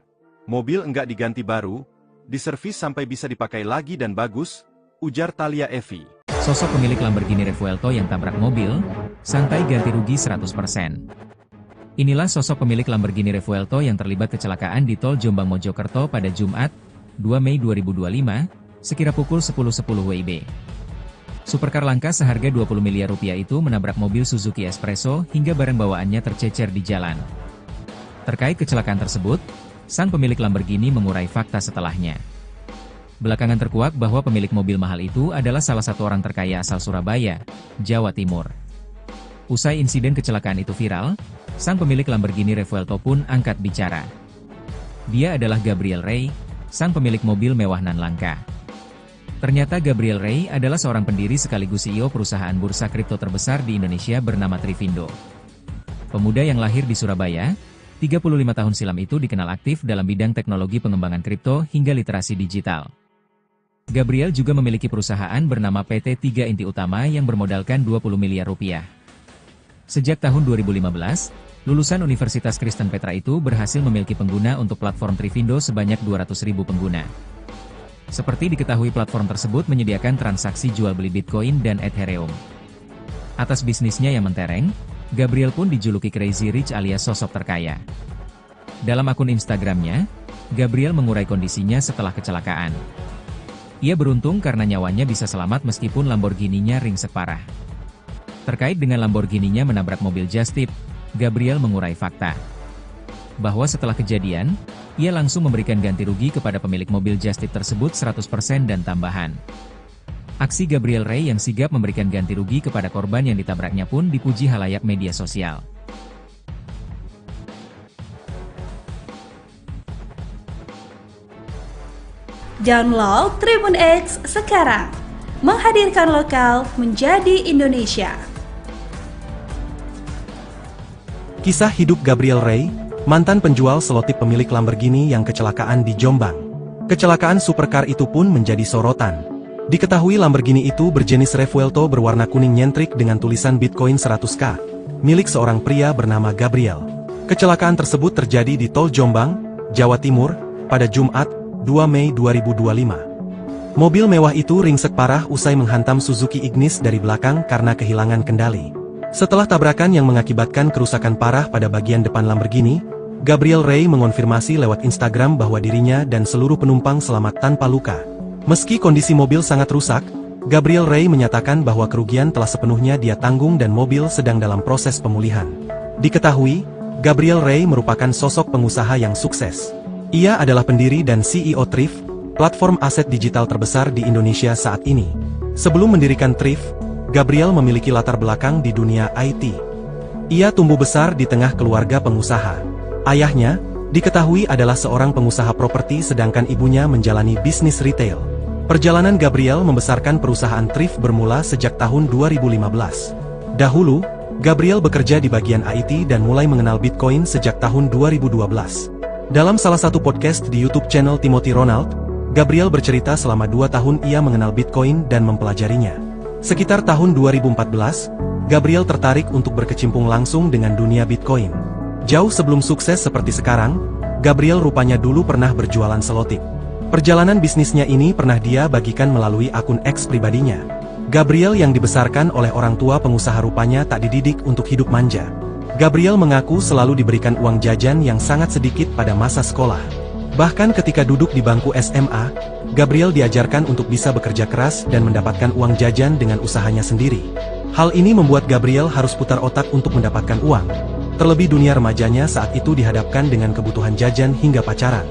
Mobil enggak diganti baru, diservis sampai bisa dipakai lagi dan bagus, ujar Thalia Evi. Sosok pemilik Lamborghini Revuelto yang tabrak mobil, santai ganti rugi 100%. Inilah sosok pemilik Lamborghini Revuelto yang terlibat kecelakaan di tol Jombang Mojokerto pada Jumat, 2 Mei 2025, sekira pukul 10.10 WIB. Supercar langka seharga 20 miliar rupiah itu menabrak mobil Suzuki Espresso hingga barang bawaannya tercecer di jalan. Terkait kecelakaan tersebut, sang pemilik Lamborghini mengurai fakta setelahnya. Belakangan terkuak bahwa pemilik mobil mahal itu adalah salah satu orang terkaya asal Surabaya, Jawa Timur. Usai insiden kecelakaan itu viral, sang pemilik Lamborghini Revuelto pun angkat bicara. Dia adalah Gabriel Ray, sang pemilik mobil mewah nan langka. Ternyata Gabriel Ray adalah seorang pendiri sekaligus CEO perusahaan bursa kripto terbesar di Indonesia bernama Trivindo. Pemuda yang lahir di Surabaya, 35 tahun silam itu dikenal aktif dalam bidang teknologi pengembangan kripto hingga literasi digital. Gabriel juga memiliki perusahaan bernama PT 3 Inti Utama yang bermodalkan 20 miliar rupiah. Sejak tahun 2015, lulusan Universitas Kristen Petra itu berhasil memiliki pengguna untuk platform Trivindo sebanyak 200.000 pengguna. Seperti diketahui platform tersebut menyediakan transaksi jual beli Bitcoin dan Ethereum. Atas bisnisnya yang mentereng, Gabriel pun dijuluki Crazy Rich alias sosok terkaya. Dalam akun Instagramnya, Gabriel mengurai kondisinya setelah kecelakaan. Ia beruntung karena nyawanya bisa selamat meskipun Lamborghini-nya ringsek parah. Terkait dengan Lamborghini-nya menabrak mobil Just Tip, Gabriel mengurai fakta bahwa setelah kejadian, ia langsung memberikan ganti rugi kepada pemilik mobil Just Tip tersebut 100% dan tambahan. Aksi Gabriel Ray yang sigap memberikan ganti rugi kepada korban yang ditabraknya pun dipuji halayak media sosial. Download Tribun X sekarang, menghadirkan lokal menjadi Indonesia. Kisah hidup Gabriel Ray, mantan penjual selotip pemilik Lamborghini yang kecelakaan di Jombang. Kecelakaan supercar itu pun menjadi sorotan. Diketahui Lamborghini itu berjenis Revuelto berwarna kuning nyentrik dengan tulisan Bitcoin 100K, milik seorang pria bernama Gabriel. Kecelakaan tersebut terjadi di Tol Jombang, Jawa Timur, pada Jumat, 2 Mei 2025. Mobil mewah itu ringsek parah usai menghantam Suzuki Ignis dari belakang karena kehilangan kendali. Setelah tabrakan yang mengakibatkan kerusakan parah pada bagian depan Lamborghini, Gabriel Ray mengonfirmasi lewat Instagram bahwa dirinya dan seluruh penumpang selamat tanpa luka. Meski kondisi mobil sangat rusak, Gabriel Ray menyatakan bahwa kerugian telah sepenuhnya dia tanggung dan mobil sedang dalam proses pemulihan. Diketahui, Gabriel Ray merupakan sosok pengusaha yang sukses. Ia adalah pendiri dan CEO Thrift, platform aset digital terbesar di Indonesia saat ini. Sebelum mendirikan Thrift, Gabriel memiliki latar belakang di dunia IT. Ia tumbuh besar di tengah keluarga pengusaha. Ayahnya, diketahui adalah seorang pengusaha properti sedangkan ibunya menjalani bisnis retail. Perjalanan Gabriel membesarkan perusahaan Thrift bermula sejak tahun 2015. Dahulu, Gabriel bekerja di bagian IT dan mulai mengenal Bitcoin sejak tahun 2012. Dalam salah satu podcast di YouTube channel Timothy Ronald, Gabriel bercerita selama 2 tahun ia mengenal Bitcoin dan mempelajarinya. Sekitar tahun 2014, Gabriel tertarik untuk berkecimpung langsung dengan dunia Bitcoin. Jauh sebelum sukses seperti sekarang, Gabriel rupanya dulu pernah berjualan selotip. Perjalanan bisnisnya ini pernah dia bagikan melalui akun X pribadinya. Gabriel yang dibesarkan oleh orang tua pengusaha rupanya tak dididik untuk hidup manja. Gabriel mengaku selalu diberikan uang jajan yang sangat sedikit pada masa sekolah. Bahkan ketika duduk di bangku SMA, Gabriel diajarkan untuk bisa bekerja keras dan mendapatkan uang jajan dengan usahanya sendiri. Hal ini membuat Gabriel harus putar otak untuk mendapatkan uang. Terlebih dunia remajanya saat itu dihadapkan dengan kebutuhan jajan hingga pacaran.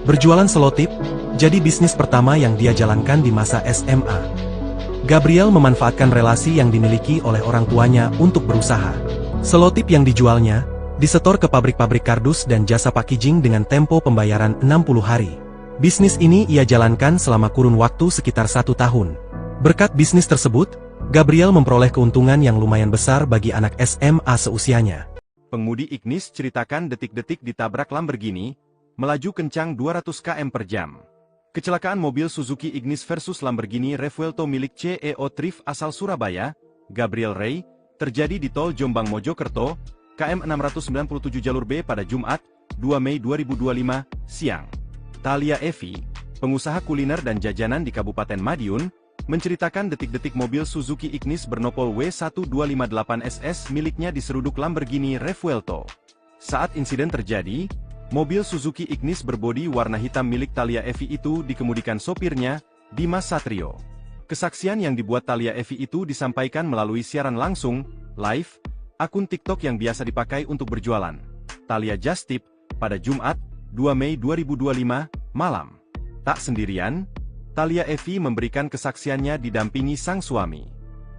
Berjualan selotip jadi bisnis pertama yang dia jalankan di masa SMA. Gabriel memanfaatkan relasi yang dimiliki oleh orang tuanya untuk berusaha. Selotip yang dijualnya disetor ke pabrik-pabrik kardus dan jasa packaging dengan tempo pembayaran 60 hari. Bisnis ini ia jalankan selama kurun waktu sekitar 1 tahun. Berkat bisnis tersebut, Gabriel memperoleh keuntungan yang lumayan besar bagi anak SMA seusianya. Pengemudi Ignis ceritakan detik-detik ditabrak Lamborghini, melaju kencang 200 km per jam. Kecelakaan mobil Suzuki Ignis versus Lamborghini Revuelto milik CEO Thrift asal Surabaya, Gabriel Ray, terjadi di Tol Jombang Mojokerto, KM 697 jalur B pada Jumat, 2 Mei 2025, siang. Thalia Evi, pengusaha kuliner dan jajanan di Kabupaten Madiun, menceritakan detik-detik mobil Suzuki Ignis bernopol W1258SS miliknya diseruduk Lamborghini Revuelto. Saat insiden terjadi, mobil Suzuki Ignis berbodi warna hitam milik Thalia Evi itu dikemudikan sopirnya, Dimas Satrio. Kesaksian yang dibuat Thalia Evi itu disampaikan melalui siaran langsung, live, akun TikTok yang biasa dipakai untuk berjualan. Thalia Just Tip, pada Jumat, 2 Mei 2025, malam. Tak sendirian, Thalia Evi memberikan kesaksiannya didampingi sang suami.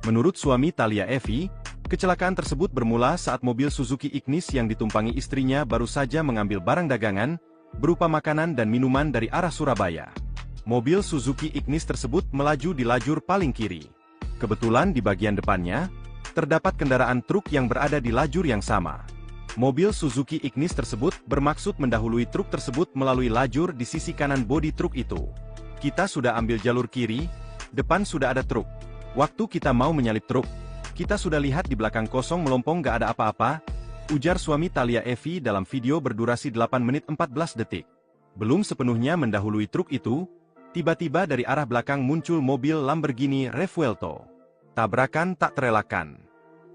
Menurut suami Thalia Evi, kecelakaan tersebut bermula saat mobil Suzuki Ignis yang ditumpangi istrinya baru saja mengambil barang dagangan, berupa makanan dan minuman dari arah Surabaya. Mobil Suzuki Ignis tersebut melaju di lajur paling kiri. Kebetulan di bagian depannya, terdapat kendaraan truk yang berada di lajur yang sama. Mobil Suzuki Ignis tersebut bermaksud mendahului truk tersebut melalui lajur di sisi kanan bodi truk itu. Kita sudah ambil jalur kiri, depan sudah ada truk. Waktu kita mau menyalip truk, kita sudah lihat di belakang kosong melompong gak ada apa-apa, ujar suami Thalia Evi dalam video berdurasi 8 menit 14 detik. Belum sepenuhnya mendahului truk itu, tiba-tiba dari arah belakang muncul mobil Lamborghini Revuelto. Tabrakan tak terelakkan.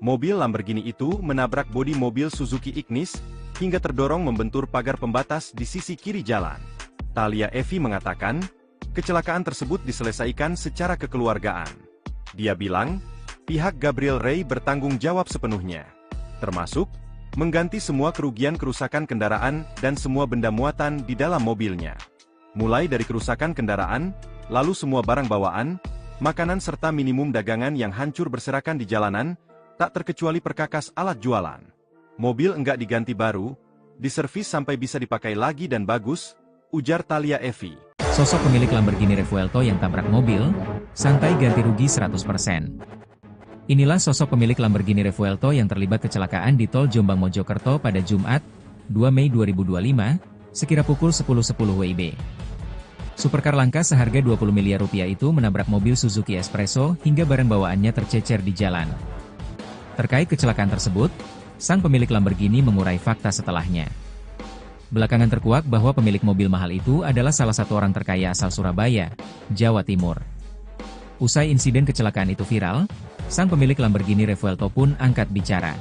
Mobil Lamborghini itu menabrak bodi mobil Suzuki Ignis, hingga terdorong membentur pagar pembatas di sisi kiri jalan. Thalia Evi mengatakan, kecelakaan tersebut diselesaikan secara kekeluargaan. Dia bilang, pihak Gabriel Ray bertanggung jawab sepenuhnya, termasuk mengganti semua kerugian kerusakan kendaraan dan semua benda muatan di dalam mobilnya. Mulai dari kerusakan kendaraan, lalu semua barang bawaan, makanan serta minimum dagangan yang hancur berserakan di jalanan, tak terkecuali perkakas alat jualan. Mobil enggak diganti baru, diservis sampai bisa dipakai lagi dan bagus, ujar Thalia Evi. Sosok pemilik Lamborghini Revuelto yang tabrak mobil, santai ganti rugi 100%. Inilah sosok pemilik Lamborghini Revuelto yang terlibat kecelakaan di tol Jombang Mojokerto pada Jumat, 2 Mei 2025, sekira pukul 10.10 WIB. Supercar langka seharga 20 miliar rupiah itu menabrak mobil Suzuki Espresso hingga barang bawaannya tercecer di jalan. Terkait kecelakaan tersebut, sang pemilik Lamborghini mengurai fakta setelahnya. Belakangan terkuak bahwa pemilik mobil mahal itu adalah salah satu orang terkaya asal Surabaya, Jawa Timur. Usai insiden kecelakaan itu viral, sang pemilik Lamborghini Revuelto pun angkat bicara.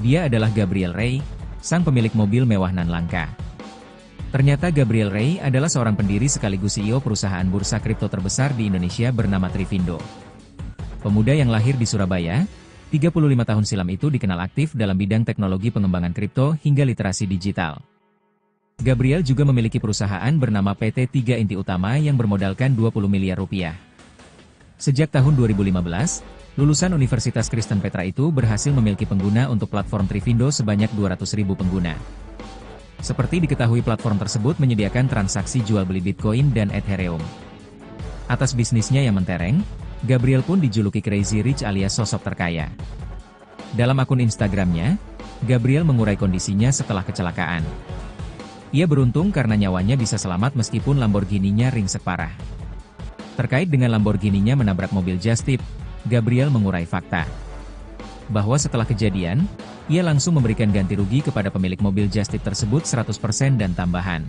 Dia adalah Gabriel Rey, sang pemilik mobil mewah nan langka. Ternyata Gabriel Rey adalah seorang pendiri sekaligus CEO perusahaan bursa kripto terbesar di Indonesia bernama Trivindo. Pemuda yang lahir di Surabaya, 35 tahun silam itu dikenal aktif dalam bidang teknologi pengembangan kripto hingga literasi digital. Gabriel juga memiliki perusahaan bernama PT 3 Inti Utama yang bermodalkan 20 miliar rupiah. Sejak tahun 2015, lulusan Universitas Kristen Petra itu berhasil memiliki pengguna untuk platform Trivindo sebanyak 200.000 pengguna. Seperti diketahui platform tersebut menyediakan transaksi jual beli Bitcoin dan Ethereum. Atas bisnisnya yang mentereng, Gabriel pun dijuluki Crazy Rich alias sosok terkaya. Dalam akun Instagramnya, Gabriel mengurai kondisinya setelah kecelakaan. Ia beruntung karena nyawanya bisa selamat meskipun Lamborghini-nya ringsek parah. Terkait dengan Lamborghini-nya menabrak mobil Just Tip, Gabriel mengurai fakta bahwa setelah kejadian, ia langsung memberikan ganti rugi kepada pemilik mobil Just Tip tersebut 100% dan tambahan.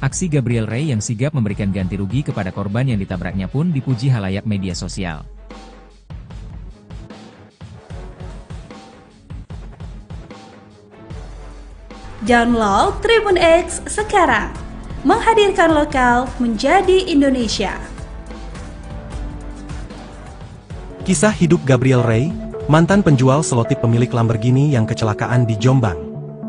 Aksi Gabriel Rey yang sigap memberikan ganti rugi kepada korban yang ditabraknya pun dipuji halayak media sosial. Download Tribun X sekarang, menghadirkan lokal menjadi Indonesia. Kisah hidup Gabriel Rey, mantan penjual selotip pemilik Lamborghini yang kecelakaan di Jombang.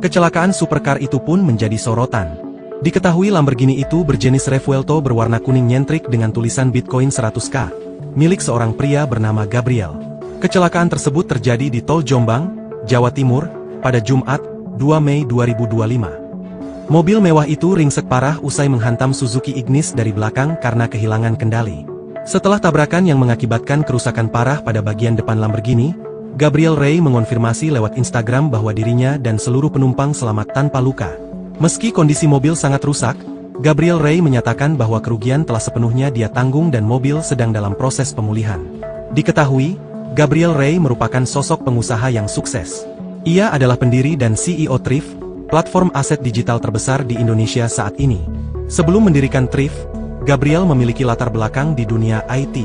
Kecelakaan supercar itu pun menjadi sorotan. Diketahui Lamborghini itu berjenis Revuelto berwarna kuning nyentrik dengan tulisan Bitcoin 100K, milik seorang pria bernama Gabriel. Kecelakaan tersebut terjadi di Tol Jombang, Jawa Timur, pada Jumat, 2 Mei 2025. Mobil mewah itu ringsek parah usai menghantam Suzuki Ignis dari belakang karena kehilangan kendali. Setelah tabrakan yang mengakibatkan kerusakan parah pada bagian depan Lamborghini, Gabriel Rey mengonfirmasi lewat Instagram bahwa dirinya dan seluruh penumpang selamat tanpa luka. Meski kondisi mobil sangat rusak, Gabriel Rey menyatakan bahwa kerugian telah sepenuhnya dia tanggung dan mobil sedang dalam proses pemulihan. Diketahui, Gabriel Rey merupakan sosok pengusaha yang sukses. Ia adalah pendiri dan CEO Thrift, platform aset digital terbesar di Indonesia saat ini. Sebelum mendirikan Thrift, Gabriel memiliki latar belakang di dunia IT.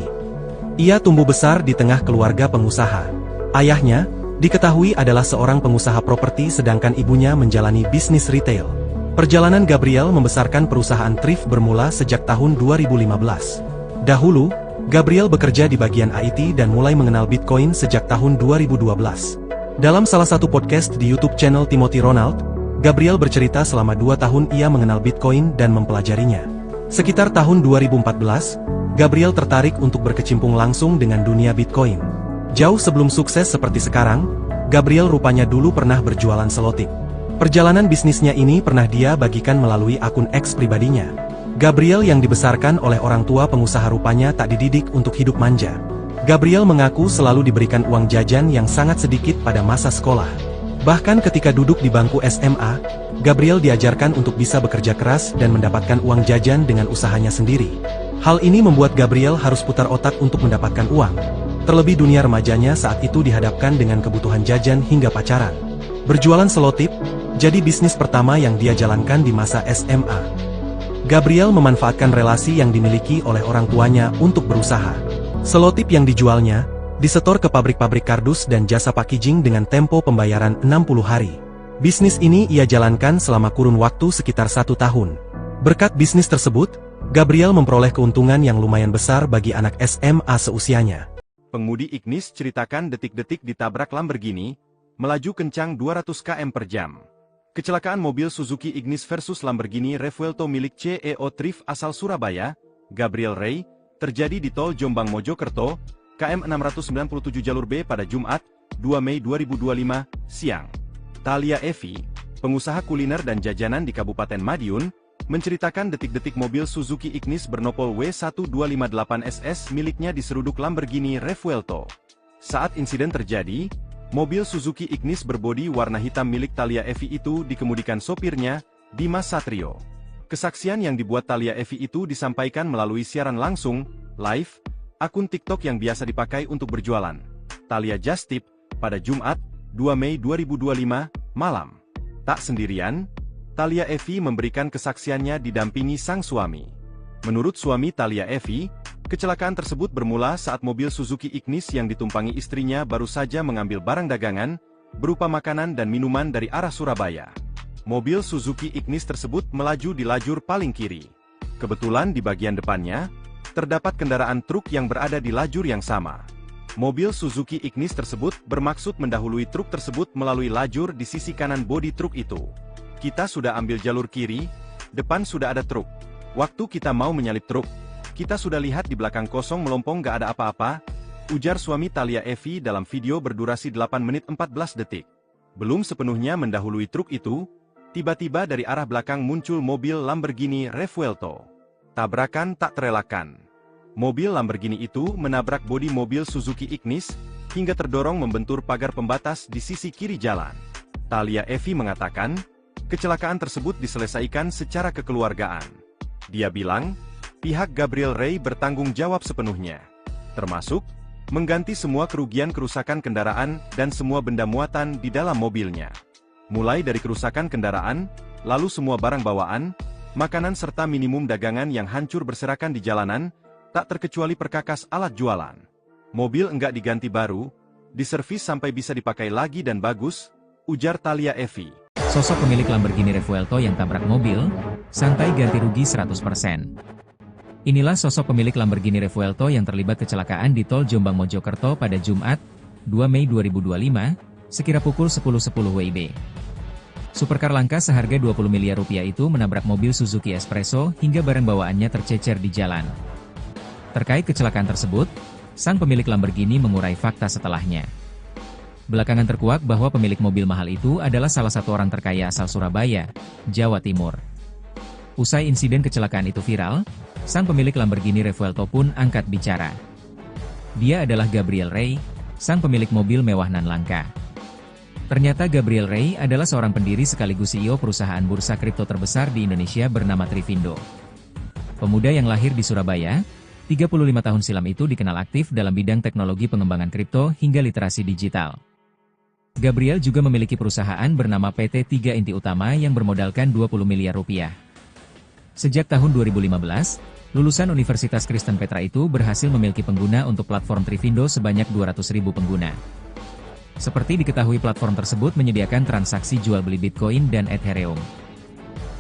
Ia tumbuh besar di tengah keluarga pengusaha. Ayahnya, diketahui adalah seorang pengusaha properti sedangkan ibunya menjalani bisnis retail. Perjalanan Gabriel membesarkan perusahaan Thrift bermula sejak tahun 2015. Dahulu, Gabriel bekerja di bagian IT dan mulai mengenal Bitcoin sejak tahun 2012. Dalam salah satu podcast di YouTube channel Timothy Ronald, Gabriel bercerita selama 2 tahun ia mengenal Bitcoin dan mempelajarinya. Sekitar tahun 2014, Gabriel tertarik untuk berkecimpung langsung dengan dunia Bitcoin. Jauh sebelum sukses seperti sekarang, Gabriel rupanya dulu pernah berjualan selotip. Perjalanan bisnisnya ini pernah dia bagikan melalui akun X pribadinya. Gabriel yang dibesarkan oleh orang tua pengusaha rupanya tak dididik untuk hidup manja. Gabriel mengaku selalu diberikan uang jajan yang sangat sedikit pada masa sekolah. Bahkan ketika duduk di bangku SMA, Gabriel diajarkan untuk bisa bekerja keras dan mendapatkan uang jajan dengan usahanya sendiri. Hal ini membuat Gabriel harus putar otak untuk mendapatkan uang. Terlebih dunia remajanya saat itu dihadapkan dengan kebutuhan jajan hingga pacaran. Berjualan selotip, jadi bisnis pertama yang dia jalankan di masa SMA. Gabriel memanfaatkan relasi yang dimiliki oleh orang tuanya untuk berusaha. Selotip yang dijualnya, disetor ke pabrik-pabrik kardus dan jasa packaging dengan tempo pembayaran 60 hari. Bisnis ini ia jalankan selama kurun waktu sekitar 1 tahun. Berkat bisnis tersebut, Gabriel memperoleh keuntungan yang lumayan besar bagi anak SMA seusianya. Pengemudi Ignis ceritakan detik-detik ditabrak Lamborghini, melaju kencang 200 km per jam. Kecelakaan mobil Suzuki Ignis versus Lamborghini Revuelto milik CEO Thrift asal Surabaya, Gabriel Rey, terjadi di Tol Jombang Mojokerto, KM 697 jalur B pada Jumat, 2 Mei 2025, siang. Thalia Evi, pengusaha kuliner dan jajanan di Kabupaten Madiun, menceritakan detik-detik mobil Suzuki Ignis bernopol W1258SS miliknya diseruduk Lamborghini Revuelto. Saat insiden terjadi, mobil Suzuki Ignis berbodi warna hitam milik Thalia Evi itu dikemudikan sopirnya, Dimas Satrio. Kesaksian yang dibuat Thalia Evi itu disampaikan melalui siaran langsung, live, akun TikTok yang biasa dipakai untuk berjualan, Thalia Just Tip, pada Jumat, 2 Mei 2025, malam. Tak sendirian, Thalia Evi memberikan kesaksiannya didampingi sang suami. Menurut suami Thalia Evi, kecelakaan tersebut bermula saat mobil Suzuki Ignis yang ditumpangi istrinya baru saja mengambil barang dagangan, berupa makanan dan minuman dari arah Surabaya. Mobil Suzuki Ignis tersebut melaju di lajur paling kiri. Kebetulan di bagian depannya, terdapat kendaraan truk yang berada di lajur yang sama. Mobil Suzuki Ignis tersebut bermaksud mendahului truk tersebut melalui lajur di sisi kanan bodi truk itu. Kita sudah ambil jalur kiri, depan sudah ada truk. Waktu kita mau menyalip truk, kita sudah lihat di belakang kosong melompong gak ada apa-apa, ujar suami Thalia Evi dalam video berdurasi 8 menit 14 detik. Belum sepenuhnya mendahului truk itu, tiba-tiba dari arah belakang muncul mobil Lamborghini Revuelto. Tabrakan tak terelakkan. Mobil Lamborghini itu menabrak bodi mobil Suzuki Ignis, hingga terdorong membentur pagar pembatas di sisi kiri jalan. Thalia Evi mengatakan, kecelakaan tersebut diselesaikan secara kekeluargaan. Dia bilang, pihak Gabriel Ray bertanggung jawab sepenuhnya. Termasuk, mengganti semua kerugian kerusakan kendaraan dan semua benda muatan di dalam mobilnya. Mulai dari kerusakan kendaraan, lalu semua barang bawaan, makanan serta minimum dagangan yang hancur berserakan di jalanan, tak terkecuali perkakas alat jualan. Mobil enggak diganti baru, diservis sampai bisa dipakai lagi dan bagus, ujar Thalia Evi. Sosok pemilik Lamborghini Revuelto yang tabrak mobil, santai ganti rugi 100%. Inilah sosok pemilik Lamborghini Revuelto yang terlibat kecelakaan di Tol Jombang Mojokerto pada Jumat, 2 Mei 2025, sekira pukul 10.10 WIB. Supercar langka seharga 20 miliar rupiah itu menabrak mobil Suzuki Espresso hingga barang bawaannya tercecer di jalan. Terkait kecelakaan tersebut, sang pemilik Lamborghini mengurai fakta setelahnya. Belakangan terkuak bahwa pemilik mobil mahal itu adalah salah satu orang terkaya asal Surabaya, Jawa Timur. Usai insiden kecelakaan itu viral, sang pemilik Lamborghini Revuelto pun angkat bicara. Dia adalah Gabriel Ray, sang pemilik mobil mewah nan langka. Ternyata Gabriel Ray adalah seorang pendiri sekaligus CEO perusahaan bursa kripto terbesar di Indonesia bernama Trivindo. Pemuda yang lahir di Surabaya, 35 tahun silam itu dikenal aktif dalam bidang teknologi pengembangan kripto hingga literasi digital. Gabriel juga memiliki perusahaan bernama PT 3 Inti Utama yang bermodalkan 20 miliar rupiah. Sejak tahun 2015, lulusan Universitas Kristen Petra itu berhasil memiliki pengguna untuk platform Trivindo sebanyak 200.000 pengguna. Seperti diketahui platform tersebut menyediakan transaksi jual beli Bitcoin dan Ethereum.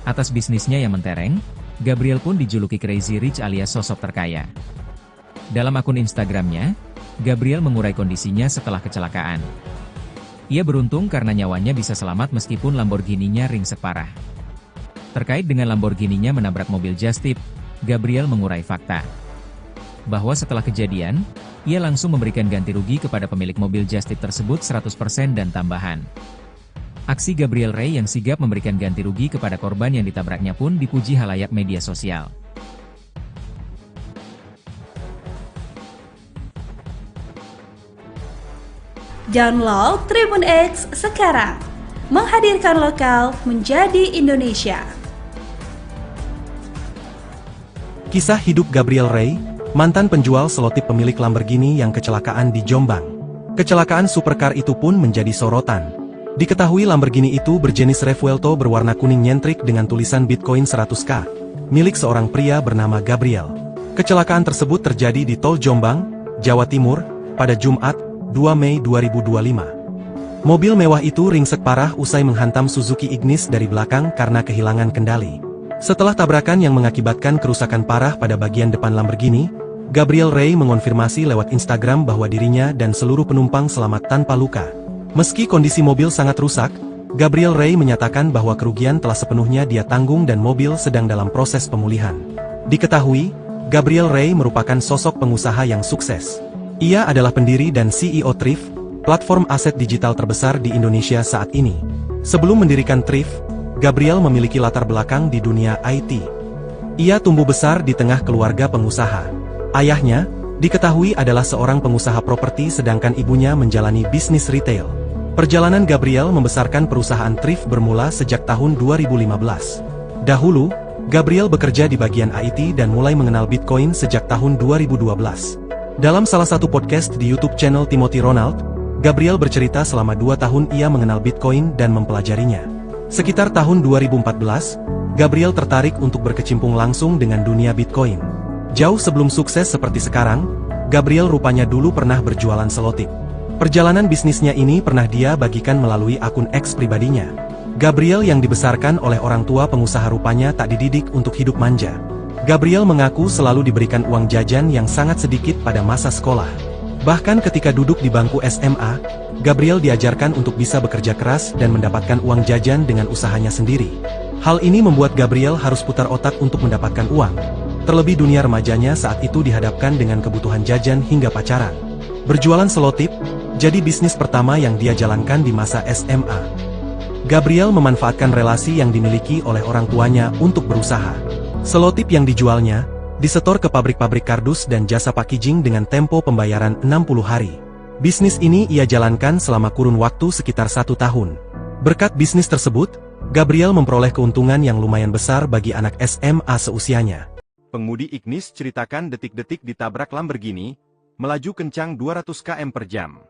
Atas bisnisnya yang mentereng, Gabriel pun dijuluki Crazy Rich alias sosok terkaya. Dalam akun Instagramnya, Gabriel mengurai kondisinya setelah kecelakaan. Ia beruntung karena nyawanya bisa selamat meskipun Lamborghini-nya ringsek parah. Terkait dengan Lamborghini-nya menabrak mobil Just Tip, Gabriel mengurai fakta bahwa setelah kejadian, ia langsung memberikan ganti rugi kepada pemilik mobil Just Tip tersebut 100% dan tambahan. Aksi Gabriel Ray yang sigap memberikan ganti rugi kepada korban yang ditabraknya pun dipuji halayak media sosial. Download Tribun X sekarang, menghadirkan lokal menjadi Indonesia. Kisah hidup Gabriel Ray, mantan penjual selotip pemilik Lamborghini yang kecelakaan di Jombang. Kecelakaan supercar itu pun menjadi sorotan. Diketahui Lamborghini itu berjenis Revuelto berwarna kuning nyentrik dengan tulisan Bitcoin 100K, milik seorang pria bernama Gabriel. Kecelakaan tersebut terjadi di Tol Jombang, Jawa Timur, pada Jumat, 2 Mei 2025. Mobil mewah itu ringsek parah usai menghantam Suzuki Ignis dari belakang karena kehilangan kendali. Setelah tabrakan yang mengakibatkan kerusakan parah pada bagian depan Lamborghini, Gabriel Ray mengonfirmasi lewat Instagram bahwa dirinya dan seluruh penumpang selamat tanpa luka. Meski kondisi mobil sangat rusak, Gabriel Ray menyatakan bahwa kerugian telah sepenuhnya dia tanggung dan mobil sedang dalam proses pemulihan. Diketahui, Gabriel Ray merupakan sosok pengusaha yang sukses. Ia adalah pendiri dan CEO Thrift, platform aset digital terbesar di Indonesia saat ini. Sebelum mendirikan Thrift, Gabriel memiliki latar belakang di dunia IT. Ia tumbuh besar di tengah keluarga pengusaha. Ayahnya diketahui adalah seorang pengusaha properti sedangkan ibunya menjalani bisnis retail. Perjalanan Gabriel membesarkan perusahaan Thrift bermula sejak tahun 2015. Dahulu, Gabriel bekerja di bagian IT dan mulai mengenal Bitcoin sejak tahun 2012. Dalam salah satu podcast di YouTube channel Timothy Ronald, Gabriel bercerita selama 2 tahun ia mengenal Bitcoin dan mempelajarinya. Sekitar tahun 2014, Gabriel tertarik untuk berkecimpung langsung dengan dunia Bitcoin. Jauh sebelum sukses seperti sekarang, Gabriel rupanya dulu pernah berjualan selotip. Perjalanan bisnisnya ini pernah dia bagikan melalui akun X pribadinya. Gabriel yang dibesarkan oleh orang tua pengusaha rupanya tak dididik untuk hidup manja. Gabriel mengaku selalu diberikan uang jajan yang sangat sedikit pada masa sekolah. Bahkan ketika duduk di bangku SMA, Gabriel diajarkan untuk bisa bekerja keras dan mendapatkan uang jajan dengan usahanya sendiri. Hal ini membuat Gabriel harus putar otak untuk mendapatkan uang. Terlebih dunia remajanya saat itu dihadapkan dengan kebutuhan jajan hingga pacaran. Berjualan selotip jadi bisnis pertama yang dia jalankan di masa SMA. Gabriel memanfaatkan relasi yang dimiliki oleh orang tuanya untuk berusaha. Selotip yang dijualnya disetor ke pabrik-pabrik kardus dan jasa packaging dengan tempo pembayaran 60 hari. Bisnis ini ia jalankan selama kurun waktu sekitar 1 tahun. Berkat bisnis tersebut, Gabriel memperoleh keuntungan yang lumayan besar bagi anak SMA seusianya. Pengemudi Ignis ceritakan detik-detik ditabrak Lamborghini, melaju kencang 200 km per jam.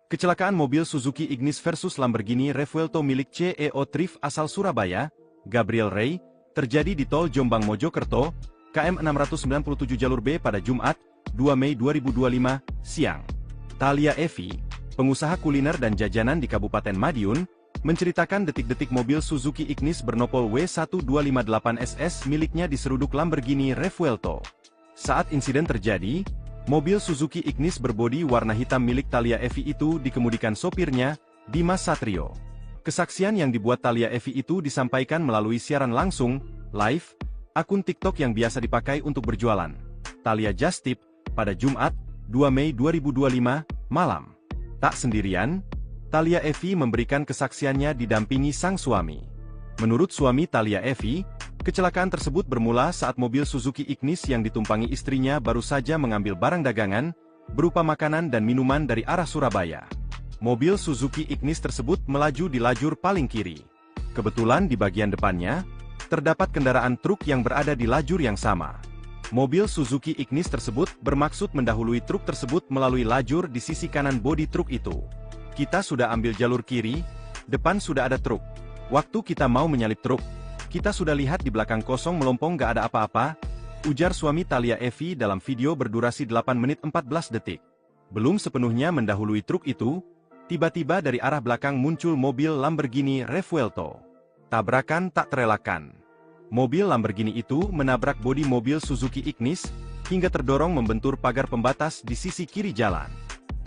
Kecelakaan mobil Suzuki Ignis versus Lamborghini Revuelto milik CEO Thrift asal Surabaya, Gabriel Ray, terjadi di tol Jombang Mojokerto, KM 697 jalur B pada Jumat, 2 Mei 2025, siang. Thalia Evi, pengusaha kuliner dan jajanan di Kabupaten Madiun, menceritakan detik-detik mobil Suzuki Ignis bernopol W1258SS miliknya diseruduk Lamborghini Revuelto. Saat insiden terjadi, mobil Suzuki Ignis berbodi warna hitam milik Thalia Evi itu dikemudikan sopirnya, Dimas Satrio. Kesaksian yang dibuat Thalia Evi itu disampaikan melalui siaran langsung, live, akun TikTok yang biasa dipakai untuk berjualan, Thalia Just Tip, pada Jumat, 2 Mei 2025, malam. Tak sendirian, Thalia Evi memberikan kesaksiannya didampingi sang suami. Menurut suami Thalia Evi, kecelakaan tersebut bermula saat mobil Suzuki Ignis yang ditumpangi istrinya baru saja mengambil barang dagangan, berupa makanan dan minuman dari arah Surabaya. Mobil Suzuki Ignis tersebut melaju di lajur paling kiri. Kebetulan di bagian depannya, terdapat kendaraan truk yang berada di lajur yang sama. Mobil Suzuki Ignis tersebut bermaksud mendahului truk tersebut melalui lajur di sisi kanan bodi truk itu. Kita sudah ambil jalur kiri, depan sudah ada truk. Waktu kita mau menyalip truk, kita sudah lihat di belakang kosong melompong gak ada apa-apa, ujar suami Thalia Evi dalam video berdurasi 8 menit 14 detik. Belum sepenuhnya mendahului truk itu, tiba-tiba dari arah belakang muncul mobil Lamborghini Revuelto. Tabrakan tak terelakkan. Mobil Lamborghini itu menabrak bodi mobil Suzuki Ignis, hingga terdorong membentur pagar pembatas di sisi kiri jalan.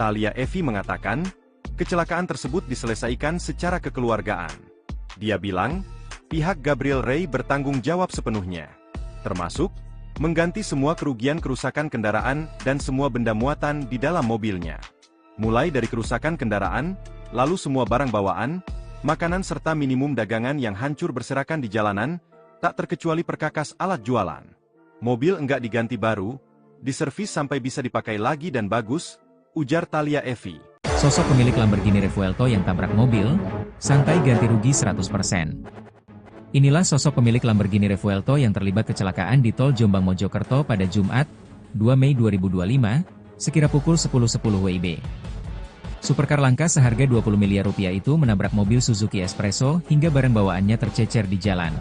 Thalia Evi mengatakan, kecelakaan tersebut diselesaikan secara kekeluargaan. Dia bilang, pihak Gabriel Ray bertanggung jawab sepenuhnya, termasuk mengganti semua kerugian kerusakan kendaraan dan semua benda muatan di dalam mobilnya. Mulai dari kerusakan kendaraan, lalu semua barang bawaan, makanan serta minimum dagangan yang hancur berserakan di jalanan, tak terkecuali perkakas alat jualan. Mobil enggak diganti baru, diservis sampai bisa dipakai lagi dan bagus, ujar Thalia Evi. Sosok pemilik Lamborghini Revuelto yang tabrak mobil, santai ganti rugi 100%. Inilah sosok pemilik Lamborghini Revuelto yang terlibat kecelakaan di tol Jombang Mojokerto pada Jumat, 2 Mei 2025, sekira pukul 10.10 WIB. Supercar langka seharga 20 miliar rupiah itu menabrak mobil Suzuki Espresso hingga barang bawaannya tercecer di jalan.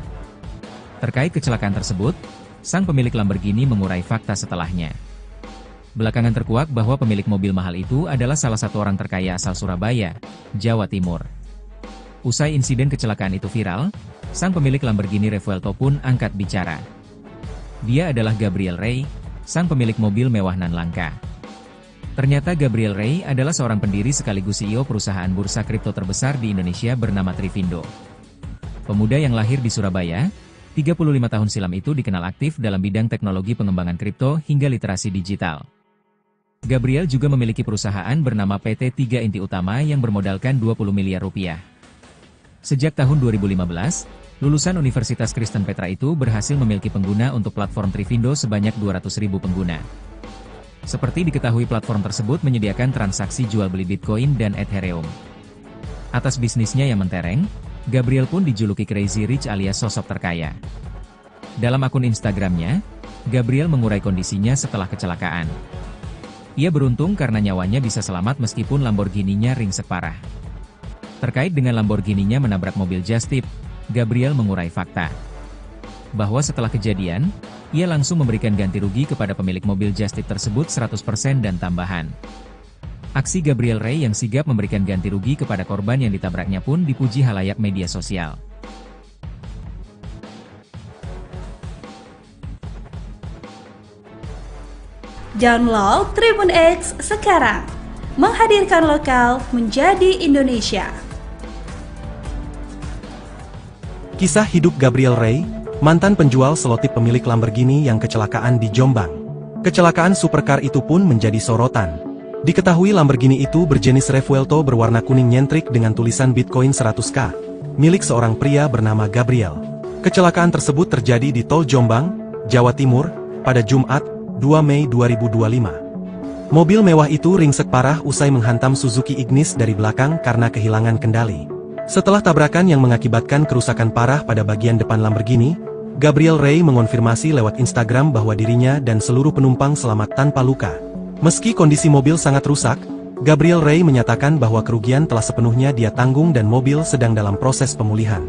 Terkait kecelakaan tersebut, sang pemilik Lamborghini mengurai fakta setelahnya. Belakangan terkuak bahwa pemilik mobil mahal itu adalah salah satu orang terkaya asal Surabaya, Jawa Timur. Usai insiden kecelakaan itu viral, sang pemilik Lamborghini Revuelto pun angkat bicara. Dia adalah Gabriel Ray, sang pemilik mobil mewah nan langka. Ternyata Gabriel Ray adalah seorang pendiri sekaligus CEO perusahaan bursa kripto terbesar di Indonesia bernama Trivindo. Pemuda yang lahir di Surabaya, 35 tahun silam itu dikenal aktif dalam bidang teknologi pengembangan kripto hingga literasi digital. Gabriel juga memiliki perusahaan bernama PT 3 Inti Utama yang bermodalkan 20 miliar rupiah. Sejak tahun 2015, lulusan Universitas Kristen Petra itu berhasil memiliki pengguna untuk platform Trivindo sebanyak 200.000 pengguna. Seperti diketahui platform tersebut menyediakan transaksi jual beli Bitcoin dan Ethereum. Atas bisnisnya yang mentereng, Gabriel pun dijuluki Crazy Rich alias sosok terkaya. Dalam akun Instagramnya, Gabriel mengurai kondisinya setelah kecelakaan. Ia beruntung karena nyawanya bisa selamat meskipun Lamborghini-nya ringsek parah. Terkait dengan Lamborghini-nya menabrak mobil Just Tip, Gabriel mengurai fakta bahwa setelah kejadian, ia langsung memberikan ganti rugi kepada pemilik mobil Just Tip tersebut 100% dan tambahan. Aksi Gabriel Ray yang sigap memberikan ganti rugi kepada korban yang ditabraknya pun dipuji halayak media sosial. Download Tribun X sekarang, menghadirkan lokal menjadi Indonesia. Kisah hidup Gabriel Ray, mantan penjual selotip pemilik Lamborghini yang kecelakaan di Jombang. Kecelakaan supercar itu pun menjadi sorotan. Diketahui Lamborghini itu berjenis Revuelto berwarna kuning nyentrik dengan tulisan Bitcoin 100k, milik seorang pria bernama Gabriel. Kecelakaan tersebut terjadi di Tol Jombang, Jawa Timur, pada Jumat, 2 Mei 2025. Mobil mewah itu ringsek parah usai menghantam Suzuki Ignis dari belakang karena kehilangan kendali. Setelah tabrakan yang mengakibatkan kerusakan parah pada bagian depan Lamborghini, Gabriel Ray mengonfirmasi lewat Instagram bahwa dirinya dan seluruh penumpang selamat tanpa luka. Meski kondisi mobil sangat rusak, Gabriel Ray menyatakan bahwa kerugian telah sepenuhnya dia tanggung dan mobil sedang dalam proses pemulihan.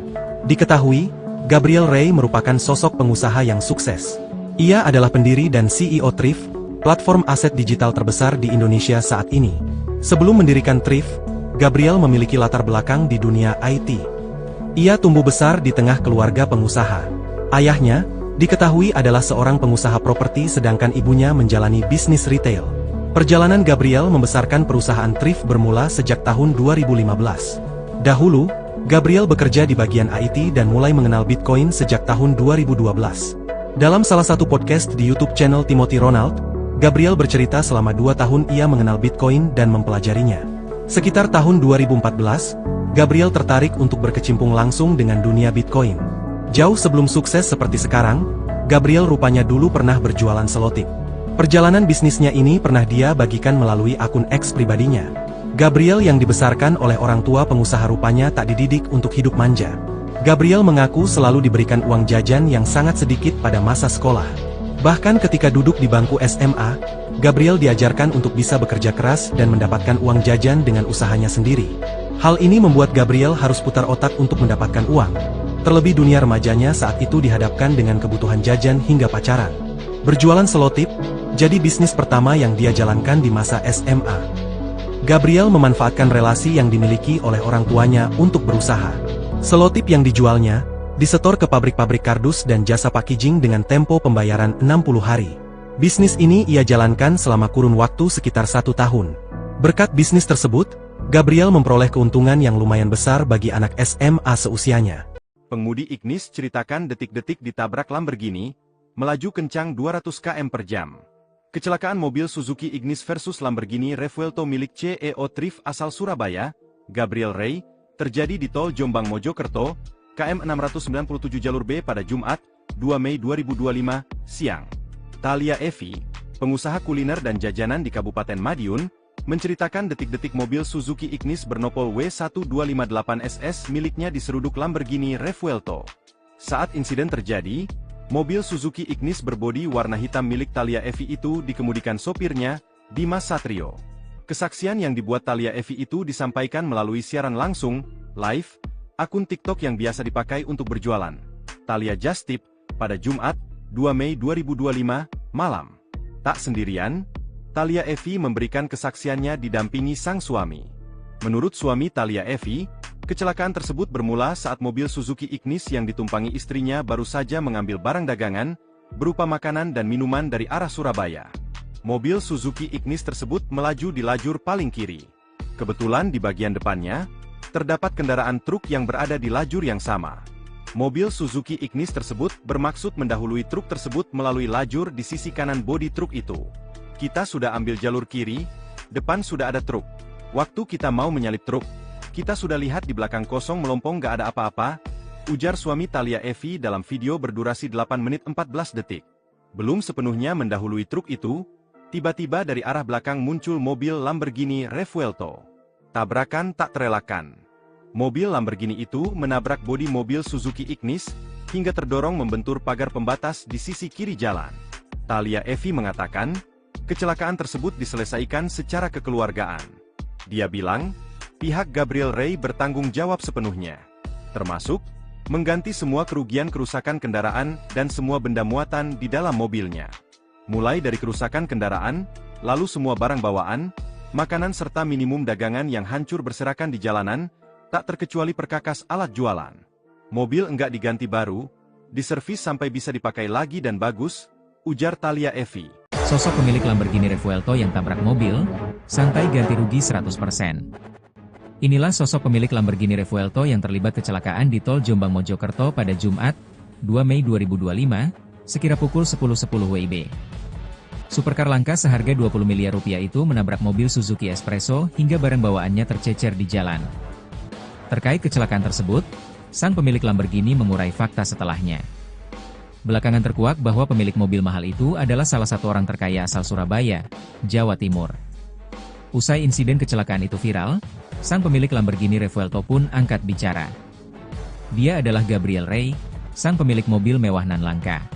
Diketahui, Gabriel Ray merupakan sosok pengusaha yang sukses. Ia adalah pendiri dan CEO Thrift, platform aset digital terbesar di Indonesia saat ini. Sebelum mendirikan Thrift, Gabriel memiliki latar belakang di dunia IT. Ia tumbuh besar di tengah keluarga pengusaha. Ayahnya diketahui adalah seorang pengusaha properti sedangkan ibunya menjalani bisnis retail. Perjalanan Gabriel membesarkan perusahaan Thrift bermula sejak tahun 2015. Dahulu, Gabriel bekerja di bagian IT dan mulai mengenal Bitcoin sejak tahun 2012. Dalam salah satu podcast di YouTube channel Timothy Ronald, Gabriel bercerita selama 2 tahun ia mengenal Bitcoin dan mempelajarinya. Sekitar tahun 2014, Gabriel tertarik untuk berkecimpung langsung dengan dunia Bitcoin. Jauh sebelum sukses seperti sekarang, Gabriel rupanya dulu pernah berjualan selotip. Perjalanan bisnisnya ini pernah dia bagikan melalui akun X pribadinya. Gabriel yang dibesarkan oleh orang tua pengusaha rupanya tak dididik untuk hidup manja. Gabriel mengaku selalu diberikan uang jajan yang sangat sedikit pada masa sekolah. Bahkan ketika duduk di bangku SMA, Gabriel diajarkan untuk bisa bekerja keras dan mendapatkan uang jajan dengan usahanya sendiri. Hal ini membuat Gabriel harus putar otak untuk mendapatkan uang. Terlebih dunia remajanya saat itu dihadapkan dengan kebutuhan jajan hingga pacaran. Berjualan selotip jadi bisnis pertama yang dia jalankan di masa SMA. Gabriel memanfaatkan relasi yang dimiliki oleh orang tuanya untuk berusaha. Selotip yang dijualnya disetor ke pabrik-pabrik kardus dan jasa packaging dengan tempo pembayaran 60 hari. Bisnis ini ia jalankan selama kurun waktu sekitar 1 tahun. Berkat bisnis tersebut, Gabriel memperoleh keuntungan yang lumayan besar bagi anak SMA seusianya. Pengemudi Ignis ceritakan detik-detik ditabrak Lamborghini, melaju kencang 200 km per jam. Kecelakaan mobil Suzuki Ignis versus Lamborghini Revuelto milik CEO Thrift asal Surabaya, Gabriel Ray, terjadi di Tol Jombang Mojokerto, KM 697 jalur B pada Jumat, 2 Mei 2025, siang. Thalia Evi, pengusaha kuliner dan jajanan di Kabupaten Madiun, menceritakan detik-detik mobil Suzuki Ignis bernopol W1258SS miliknya diseruduk Lamborghini Revuelto. Saat insiden terjadi, mobil Suzuki Ignis berbodi warna hitam milik Thalia Evi itu dikemudikan sopirnya, Dimas Satrio. Kesaksian yang dibuat Thalia Evi itu disampaikan melalui siaran langsung, live, akun TikTok yang biasa dipakai untuk berjualan, Thalia Just Tip, pada Jumat, 2 Mei 2025, malam. Tak sendirian, Thalia Evi memberikan kesaksiannya didampingi sang suami. Menurut suami Thalia Evi, kecelakaan tersebut bermula saat mobil Suzuki Ignis yang ditumpangi istrinya baru saja mengambil barang dagangan, berupa makanan dan minuman dari arah Surabaya. Mobil Suzuki Ignis tersebut melaju di lajur paling kiri. Kebetulan di bagian depannya, terdapat kendaraan truk yang berada di lajur yang sama. Mobil Suzuki Ignis tersebut bermaksud mendahului truk tersebut melalui lajur di sisi kanan bodi truk itu. Kita sudah ambil jalur kiri, depan sudah ada truk. Waktu kita mau menyalip truk, kita sudah lihat di belakang kosong melompong gak ada apa-apa, ujar suami Thalia Evi dalam video berdurasi 8 menit 14 detik. Belum sepenuhnya mendahului truk itu, tiba-tiba dari arah belakang muncul mobil Lamborghini Revuelto. Tabrakan tak terelakkan. Mobil Lamborghini itu menabrak bodi mobil Suzuki Ignis, hingga terdorong membentur pagar pembatas di sisi kiri jalan. Thalia Evi mengatakan, kecelakaan tersebut diselesaikan secara kekeluargaan. Dia bilang, pihak Gabriel Rey bertanggung jawab sepenuhnya, termasuk mengganti semua kerugian kerusakan kendaraan dan semua benda muatan di dalam mobilnya. Mulai dari kerusakan kendaraan, lalu semua barang bawaan, makanan serta minimum dagangan yang hancur berserakan di jalanan, tak terkecuali perkakas alat jualan. Mobil enggak diganti baru, diservis sampai bisa dipakai lagi dan bagus, ujar Thalia Evi. Sosok pemilik Lamborghini Revuelto yang tabrak mobil, santai ganti rugi 100%. Inilah sosok pemilik Lamborghini Revuelto yang terlibat kecelakaan di tol Jombang Mojokerto pada Jumat, 2 Mei 2025, sekira pukul 10.10 WIB. Supercar langka seharga 20 miliar rupiah itu menabrak mobil Suzuki Espresso hingga barang bawaannya tercecer di jalan. Terkait kecelakaan tersebut, sang pemilik Lamborghini mengurai fakta setelahnya. Belakangan terkuak bahwa pemilik mobil mahal itu adalah salah satu orang terkaya asal Surabaya, Jawa Timur. Usai insiden kecelakaan itu viral, sang pemilik Lamborghini Revuelto pun angkat bicara. Dia adalah Gabriel Rey, sang pemilik mobil mewah nan langka.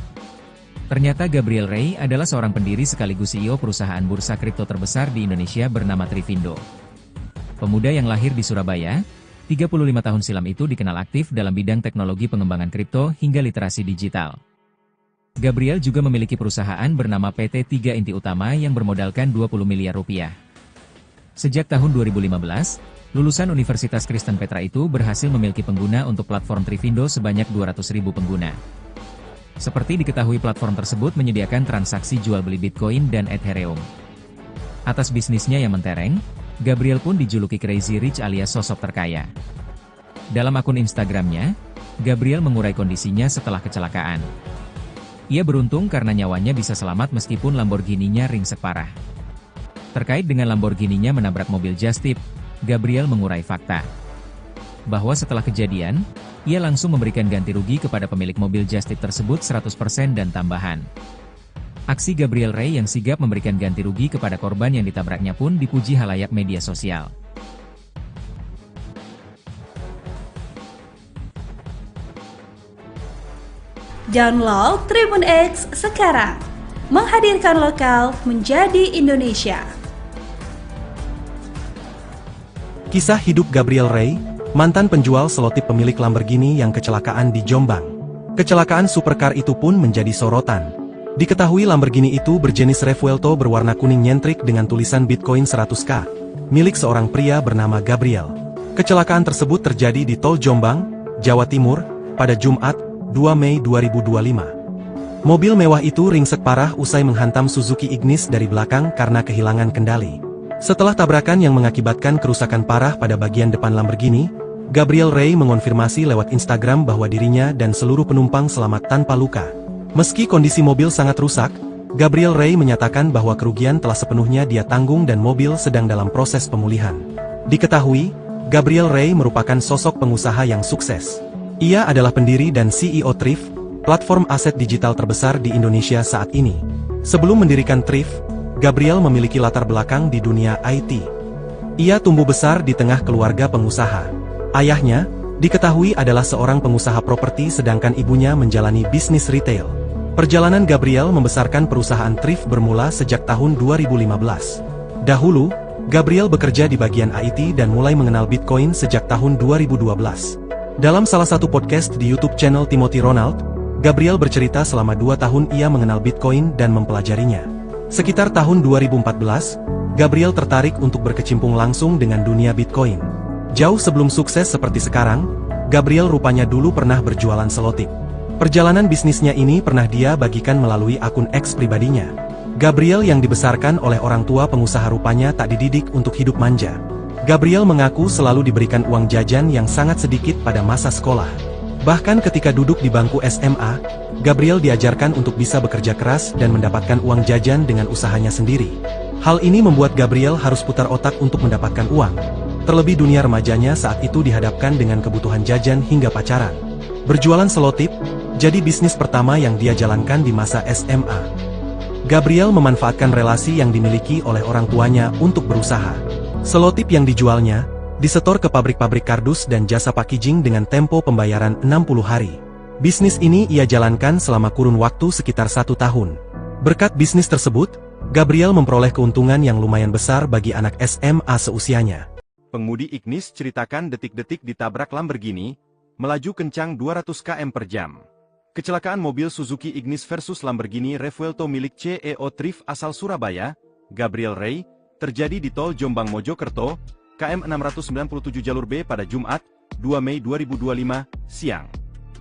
Ternyata Gabriel Rey adalah seorang pendiri sekaligus CEO perusahaan bursa kripto terbesar di Indonesia bernama Trivindo. Pemuda yang lahir di Surabaya, 35 tahun silam itu dikenal aktif dalam bidang teknologi pengembangan kripto hingga literasi digital. Gabriel juga memiliki perusahaan bernama PT 3 Inti Utama yang bermodalkan 20 miliar rupiah. Sejak tahun 2015, lulusan Universitas Kristen Petra itu berhasil memiliki pengguna untuk platform Trivindo sebanyak 200.000 pengguna. Seperti diketahui platform tersebut menyediakan transaksi jual beli Bitcoin dan Ethereum. Atas bisnisnya yang mentereng, Gabriel pun dijuluki Crazy Rich alias sosok terkaya. Dalam akun Instagramnya, Gabriel mengurai kondisinya setelah kecelakaan. Ia beruntung karena nyawanya bisa selamat meskipun Lamborghini-nya ringsek parah. Terkait dengan Lamborghini-nya menabrak mobil Just Tip, Gabriel mengurai fakta bahwa setelah kejadian, ia langsung memberikan ganti rugi kepada pemilik mobil Just Tip tersebut 100% dan tambahan. Aksi Gabriel Rey yang sigap memberikan ganti rugi kepada korban yang ditabraknya pun dipuji halayak media sosial. Download Tribun X sekarang, menghadirkan lokal menjadi Indonesia. Kisah hidup Gabriel Rey, mantan penjual selotip pemilik Lamborghini yang kecelakaan di Jombang. Kecelakaan supercar itu pun menjadi sorotan. Diketahui Lamborghini itu berjenis Revuelto berwarna kuning nyentrik dengan tulisan Bitcoin 100K, milik seorang pria bernama Gabriel. Kecelakaan tersebut terjadi di tol Jombang, Jawa Timur, pada Jumat, 2 Mei 2025. Mobil mewah itu ringsek parah usai menghantam Suzuki Ignis dari belakang karena kehilangan kendali. Setelah tabrakan yang mengakibatkan kerusakan parah pada bagian depan Lamborghini, Gabriel Rey mengonfirmasi lewat Instagram bahwa dirinya dan seluruh penumpang selamat tanpa luka. Meski kondisi mobil sangat rusak, Gabriel Rey menyatakan bahwa kerugian telah sepenuhnya dia tanggung dan mobil sedang dalam proses pemulihan. Diketahui, Gabriel Rey merupakan sosok pengusaha yang sukses. Ia adalah pendiri dan CEO Thrift, platform aset digital terbesar di Indonesia saat ini. Sebelum mendirikan Thrift, Gabriel memiliki latar belakang di dunia IT. Ia tumbuh besar di tengah keluarga pengusaha. Ayahnya, diketahui adalah seorang pengusaha properti sedangkan ibunya menjalani bisnis retail. Perjalanan Gabriel membesarkan perusahaan Thrift bermula sejak tahun 2015. Dahulu, Gabriel bekerja di bagian IT dan mulai mengenal Bitcoin sejak tahun 2012. Dalam salah satu podcast di YouTube channel Timothy Ronald, Gabriel bercerita selama 2 tahun ia mengenal Bitcoin dan mempelajarinya. Sekitar tahun 2014, Gabriel tertarik untuk berkecimpung langsung dengan dunia Bitcoin. Jauh sebelum sukses seperti sekarang, Gabriel rupanya dulu pernah berjualan selotip. Perjalanan bisnisnya ini pernah dia bagikan melalui akun X pribadinya. Gabriel yang dibesarkan oleh orang tua pengusaha rupanya tak dididik untuk hidup manja. Gabriel mengaku selalu diberikan uang jajan yang sangat sedikit pada masa sekolah. Bahkan ketika duduk di bangku SMA, Gabriel diajarkan untuk bisa bekerja keras dan mendapatkan uang jajan dengan usahanya sendiri. Hal ini membuat Gabriel harus putar otak untuk mendapatkan uang. Terlebih dunia remajanya saat itu dihadapkan dengan kebutuhan jajan hingga pacaran. Berjualan selotip, jadi bisnis pertama yang dia jalankan di masa SMA. Gabriel memanfaatkan relasi yang dimiliki oleh orang tuanya untuk berusaha. Selotip yang dijualnya, disetor ke pabrik-pabrik kardus dan jasa packaging dengan tempo pembayaran 60 hari. Bisnis ini ia jalankan selama kurun waktu sekitar 1 tahun. Berkat bisnis tersebut, Gabriel memperoleh keuntungan yang lumayan besar bagi anak SMA seusianya. Pengemudi Ignis ceritakan detik-detik ditabrak Lamborghini, melaju kencang 200 km per jam. Kecelakaan mobil Suzuki Ignis versus Lamborghini Revuelto milik CEO Thrift asal Surabaya, Gabriel Ray, terjadi di Tol Jombang Mojokerto, KM 697 jalur B pada Jumat, 2 Mei 2025, siang.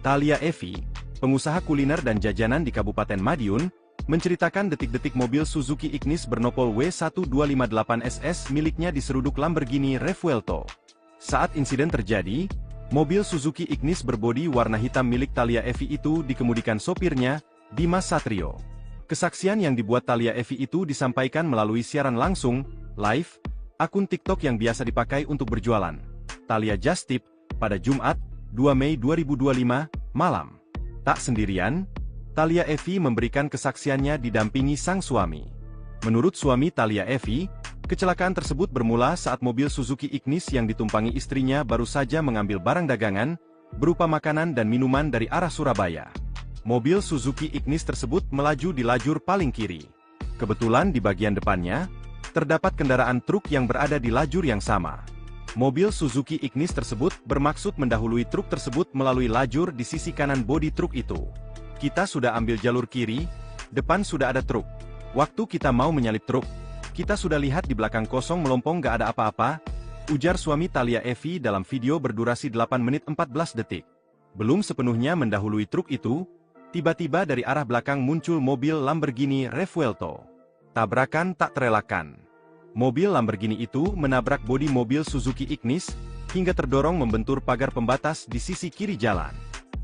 Thalia Evi, pengusaha kuliner dan jajanan di Kabupaten Madiun, menceritakan detik-detik mobil Suzuki Ignis bernopol W1258SS miliknya diseruduk Lamborghini Revuelto. Saat insiden terjadi, mobil Suzuki Ignis berbodi warna hitam milik Thalia Evi itu dikemudikan sopirnya, Dimas Satrio. Kesaksian yang dibuat Thalia Evi itu disampaikan melalui siaran langsung, live, akun TikTok yang biasa dipakai untuk berjualan. Thalia Just Tip, pada Jumat, 2 Mei 2025, malam. Tak sendirian, Thalia Evi memberikan kesaksiannya didampingi sang suami. Menurut suami Thalia Evi, kecelakaan tersebut bermula saat mobil Suzuki Ignis yang ditumpangi istrinya baru saja mengambil barang dagangan, berupa makanan dan minuman dari arah Surabaya. Mobil Suzuki Ignis tersebut melaju di lajur paling kiri. Kebetulan di bagian depannya, terdapat kendaraan truk yang berada di lajur yang sama. Mobil Suzuki Ignis tersebut bermaksud mendahului truk tersebut melalui lajur di sisi kanan bodi truk itu. Kita sudah ambil jalur kiri, depan sudah ada truk. Waktu kita mau menyalip truk, kita sudah lihat di belakang kosong melompong gak ada apa-apa, ujar suami Thalia Evi dalam video berdurasi 8 menit 14 detik. Belum sepenuhnya mendahului truk itu, tiba-tiba dari arah belakang muncul mobil Lamborghini Revuelto. Tabrakan tak terelakkan. Mobil Lamborghini itu menabrak bodi mobil Suzuki Ignis, hingga terdorong membentur pagar pembatas di sisi kiri jalan.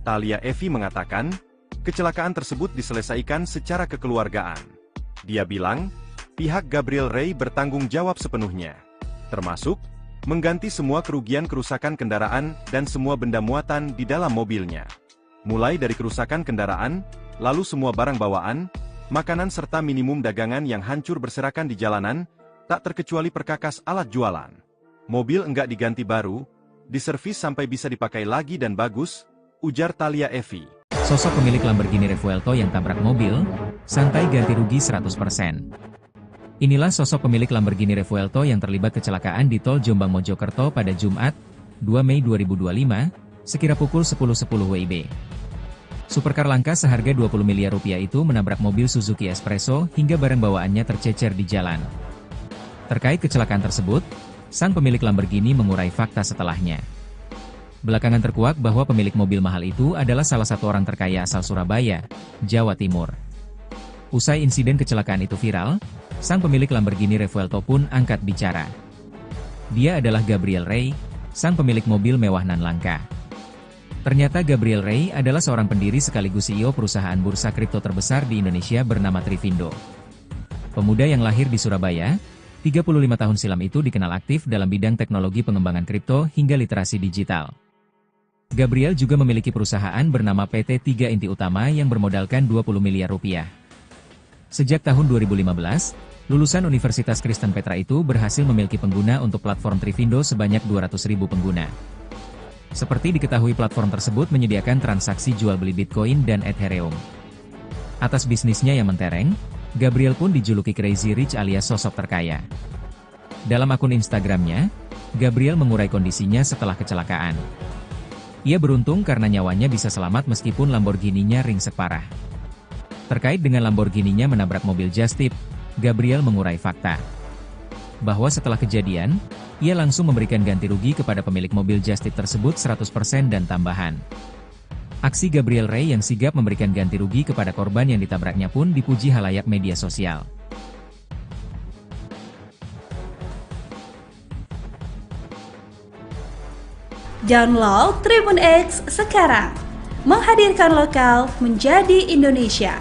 Thalia Evi mengatakan, kecelakaan tersebut diselesaikan secara kekeluargaan. Dia bilang, pihak Gabriel Ray bertanggung jawab sepenuhnya. Termasuk, mengganti semua kerugian kerusakan kendaraan dan semua benda muatan di dalam mobilnya. Mulai dari kerusakan kendaraan, lalu semua barang bawaan, makanan serta minimum dagangan yang hancur berserakan di jalanan, tak terkecuali perkakas alat jualan. Mobil enggak diganti baru, diservis sampai bisa dipakai lagi dan bagus, ujar Thalia Evi. Sosok pemilik Lamborghini Revuelto yang tabrak mobil, santai ganti rugi 100%. Inilah sosok pemilik Lamborghini Revuelto yang terlibat kecelakaan di Tol Jombang Mojokerto pada Jumat, 2 Mei 2025, sekira pukul 10.10 WIB. Supercar langka seharga 20 miliar rupiah itu menabrak mobil Suzuki Espresso hingga barang bawaannya tercecer di jalan. Terkait kecelakaan tersebut, sang pemilik Lamborghini mengurai fakta setelahnya. Belakangan terkuak bahwa pemilik mobil mahal itu adalah salah satu orang terkaya asal Surabaya, Jawa Timur. Usai insiden kecelakaan itu viral, sang pemilik Lamborghini Revuelto pun angkat bicara. Dia adalah Gabriel Ray, sang pemilik mobil mewah nan langka. Ternyata Gabriel Ray adalah seorang pendiri sekaligus CEO perusahaan bursa kripto terbesar di Indonesia bernama Trivindo. Pemuda yang lahir di Surabaya, 35 tahun silam itu dikenal aktif dalam bidang teknologi pengembangan kripto hingga literasi digital. Gabriel juga memiliki perusahaan bernama PT 3 Inti Utama yang bermodalkan 20 miliar rupiah. Sejak tahun 2015, lulusan Universitas Kristen Petra itu berhasil memiliki pengguna untuk platform Trivindo sebanyak 200.000 pengguna. Seperti diketahui platform tersebut menyediakan transaksi jual beli Bitcoin dan Ethereum. Atas bisnisnya yang mentereng, Gabriel pun dijuluki Crazy Rich alias sosok terkaya. Dalam akun Instagramnya, Gabriel mengurai kondisinya setelah kecelakaan. Ia beruntung karena nyawanya bisa selamat meskipun Lamborghini-nya ringsek parah. Terkait dengan Lamborghini-nya menabrak mobil Just Tip, Gabriel mengurai fakta bahwa setelah kejadian, ia langsung memberikan ganti rugi kepada pemilik mobil Just Tip tersebut 100% dan tambahan. Aksi Gabriel Ray yang sigap memberikan ganti rugi kepada korban yang ditabraknya pun dipuji halayak media sosial. Download Tribun X sekarang, menghadirkan lokal menjadi Indonesia.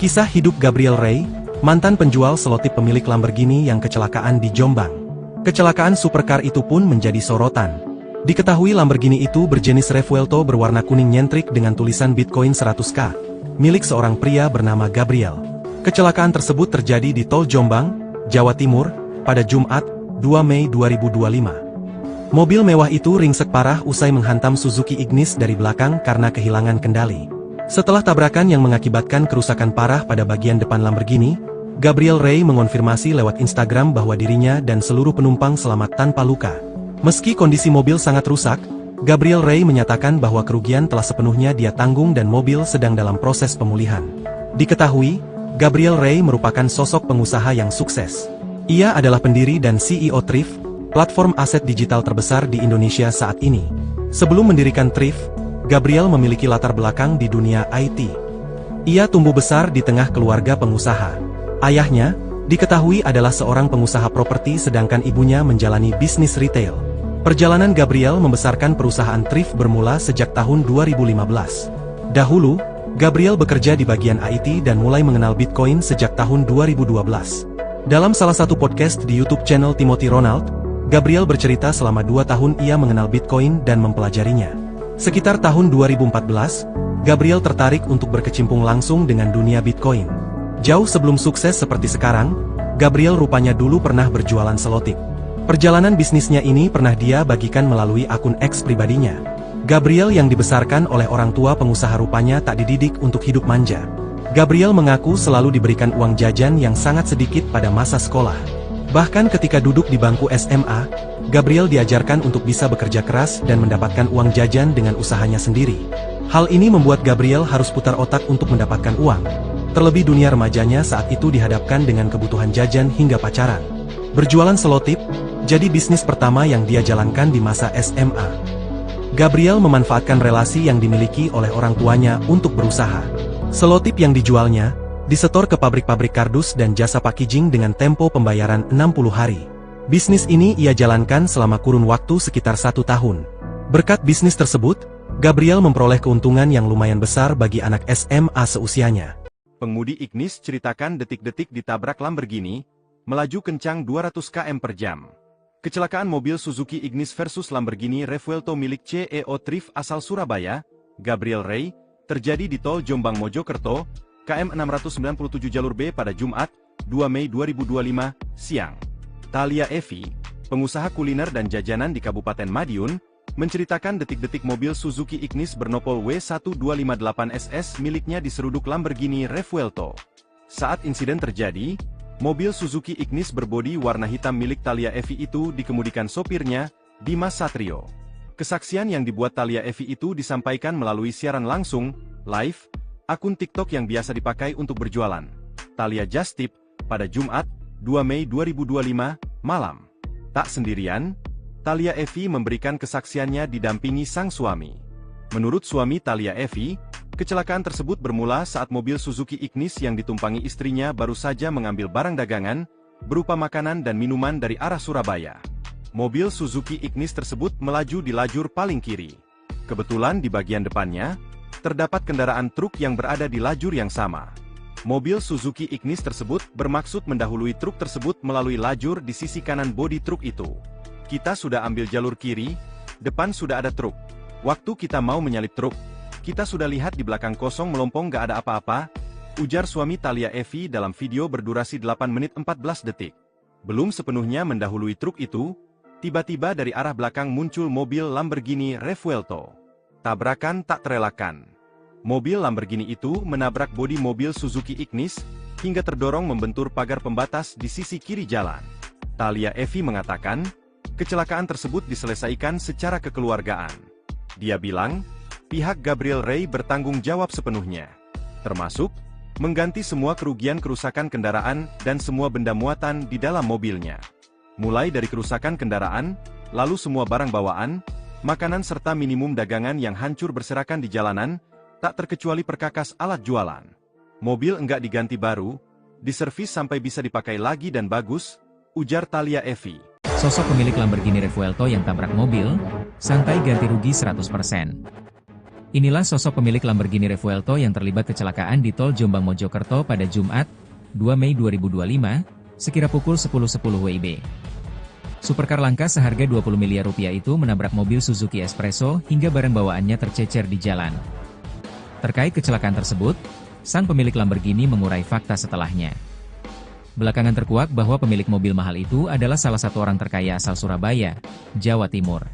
Kisah hidup Gabriel Rey, mantan penjual selotip pemilik Lamborghini yang kecelakaan di Jombang. Kecelakaan supercar itu pun menjadi sorotan. Diketahui Lamborghini itu berjenis Revuelto berwarna kuning nyentrik dengan tulisan Bitcoin 100K, milik seorang pria bernama Gabriel. Kecelakaan tersebut terjadi di Tol Jombang, Jawa Timur, pada Jumat, 2 Mei 2025. Mobil mewah itu ringsek parah usai menghantam Suzuki Ignis dari belakang karena kehilangan kendali. Setelah tabrakan yang mengakibatkan kerusakan parah pada bagian depan Lamborghini, Gabriel Rey mengonfirmasi lewat Instagram bahwa dirinya dan seluruh penumpang selamat tanpa luka. Meski kondisi mobil sangat rusak, Gabriel Rey menyatakan bahwa kerugian telah sepenuhnya dia tanggung dan mobil sedang dalam proses pemulihan. Diketahui, Gabriel Rey merupakan sosok pengusaha yang sukses. Ia adalah pendiri dan CEO Thrift, platform aset digital terbesar di Indonesia saat ini. Sebelum mendirikan Thrift, Gabriel memiliki latar belakang di dunia IT. Ia tumbuh besar di tengah keluarga pengusaha. Ayahnya, diketahui adalah seorang pengusaha properti sedangkan ibunya menjalani bisnis retail. Perjalanan Gabriel membesarkan perusahaan Thrift bermula sejak tahun 2015. Dahulu, Gabriel bekerja di bagian IT dan mulai mengenal Bitcoin sejak tahun 2012. Dalam salah satu podcast di YouTube channel Timothy Ronald, Gabriel bercerita selama 2 tahun ia mengenal Bitcoin dan mempelajarinya. Sekitar tahun 2014, Gabriel tertarik untuk berkecimpung langsung dengan dunia Bitcoin. Jauh sebelum sukses seperti sekarang, Gabriel rupanya dulu pernah berjualan selotip. Perjalanan bisnisnya ini pernah dia bagikan melalui akun X pribadinya. Gabriel yang dibesarkan oleh orang tua pengusaha rupanya tak dididik untuk hidup manja. Gabriel mengaku selalu diberikan uang jajan yang sangat sedikit pada masa sekolah. Bahkan ketika duduk di bangku SMA, Gabriel diajarkan untuk bisa bekerja keras dan mendapatkan uang jajan dengan usahanya sendiri. Hal ini membuat Gabriel harus putar otak untuk mendapatkan uang. Terlebih dunia remajanya saat itu dihadapkan dengan kebutuhan jajan hingga pacaran. Berjualan selotip, jadi bisnis pertama yang dia jalankan di masa SMA. Gabriel memanfaatkan relasi yang dimiliki oleh orang tuanya untuk berusaha. Selotip yang dijualnya, disetor ke pabrik-pabrik kardus dan jasa packaging dengan tempo pembayaran 60 hari. Bisnis ini ia jalankan selama kurun waktu sekitar 1 tahun. Berkat bisnis tersebut, Gabriel memperoleh keuntungan yang lumayan besar bagi anak SMA seusianya. Pengemudi Ignis ceritakan detik-detik ditabrak Lamborghini, melaju kencang 200 km per jam. Kecelakaan mobil Suzuki Ignis versus Lamborghini Revuelto milik CEO Thrift asal Surabaya, Gabriel Rey, terjadi di Tol Jombang Mojokerto, KM 697 jalur B pada Jumat, 2 Mei 2025, siang. Thalia Evi, pengusaha kuliner dan jajanan di Kabupaten Madiun, menceritakan detik-detik mobil Suzuki Ignis bernopol W1258SS miliknya diseruduk Lamborghini Revuelto. Saat insiden terjadi, mobil Suzuki Ignis berbodi warna hitam milik Thalia Evi itu dikemudikan sopirnya, Dimas Satrio. Kesaksian yang dibuat Thalia Evi itu disampaikan melalui siaran langsung, live, akun TikTok yang biasa dipakai untuk berjualan. Thalia Just Tip, pada Jumat, 2 Mei 2025, malam. Tak sendirian, Thalia Evi memberikan kesaksiannya didampingi sang suami. Menurut suami Thalia Evi, kecelakaan tersebut bermula saat mobil Suzuki Ignis yang ditumpangi istrinya baru saja mengambil barang dagangan, berupa makanan dan minuman dari arah Surabaya. Mobil Suzuki Ignis tersebut melaju di lajur paling kiri. Kebetulan di bagian depannya, terdapat kendaraan truk yang berada di lajur yang sama. Mobil Suzuki Ignis tersebut bermaksud mendahului truk tersebut melalui lajur di sisi kanan bodi truk itu. Kita sudah ambil jalur kiri, depan sudah ada truk. Waktu kita mau menyalip truk, kita sudah lihat di belakang kosong melompong gak ada apa-apa, ujar suami Thalia Evi dalam video berdurasi 8 menit 14 detik. Belum sepenuhnya mendahului truk itu, tiba-tiba dari arah belakang muncul mobil Lamborghini Revuelto. Tabrakan tak terelakkan. Mobil Lamborghini itu menabrak bodi mobil Suzuki Ignis, hingga terdorong membentur pagar pembatas di sisi kiri jalan. Thalia Evi mengatakan, kecelakaan tersebut diselesaikan secara kekeluargaan. Dia bilang, pihak Gabriel Rey bertanggung jawab sepenuhnya. Termasuk, mengganti semua kerugian kerusakan kendaraan dan semua benda muatan di dalam mobilnya. Mulai dari kerusakan kendaraan, lalu semua barang bawaan, makanan serta minimum dagangan yang hancur berserakan di jalanan, tak terkecuali perkakas alat jualan. Mobil enggak diganti baru, diservis sampai bisa dipakai lagi dan bagus, ujar Thalia Evi. Sosok pemilik Lamborghini Revuelto yang tabrak mobil, santai ganti rugi 100%. Inilah sosok pemilik Lamborghini Revuelto yang terlibat kecelakaan di tol Jombang Mojokerto pada Jumat, 2 Mei 2025, sekira pukul 10.10 WIB. Supercar langka seharga 20 miliar rupiah itu menabrak mobil Suzuki Espresso hingga barang bawaannya tercecer di jalan. Terkait kecelakaan tersebut, sang pemilik Lamborghini mengurai fakta setelahnya. Belakangan terkuak bahwa pemilik mobil mahal itu adalah salah satu orang terkaya asal Surabaya, Jawa Timur.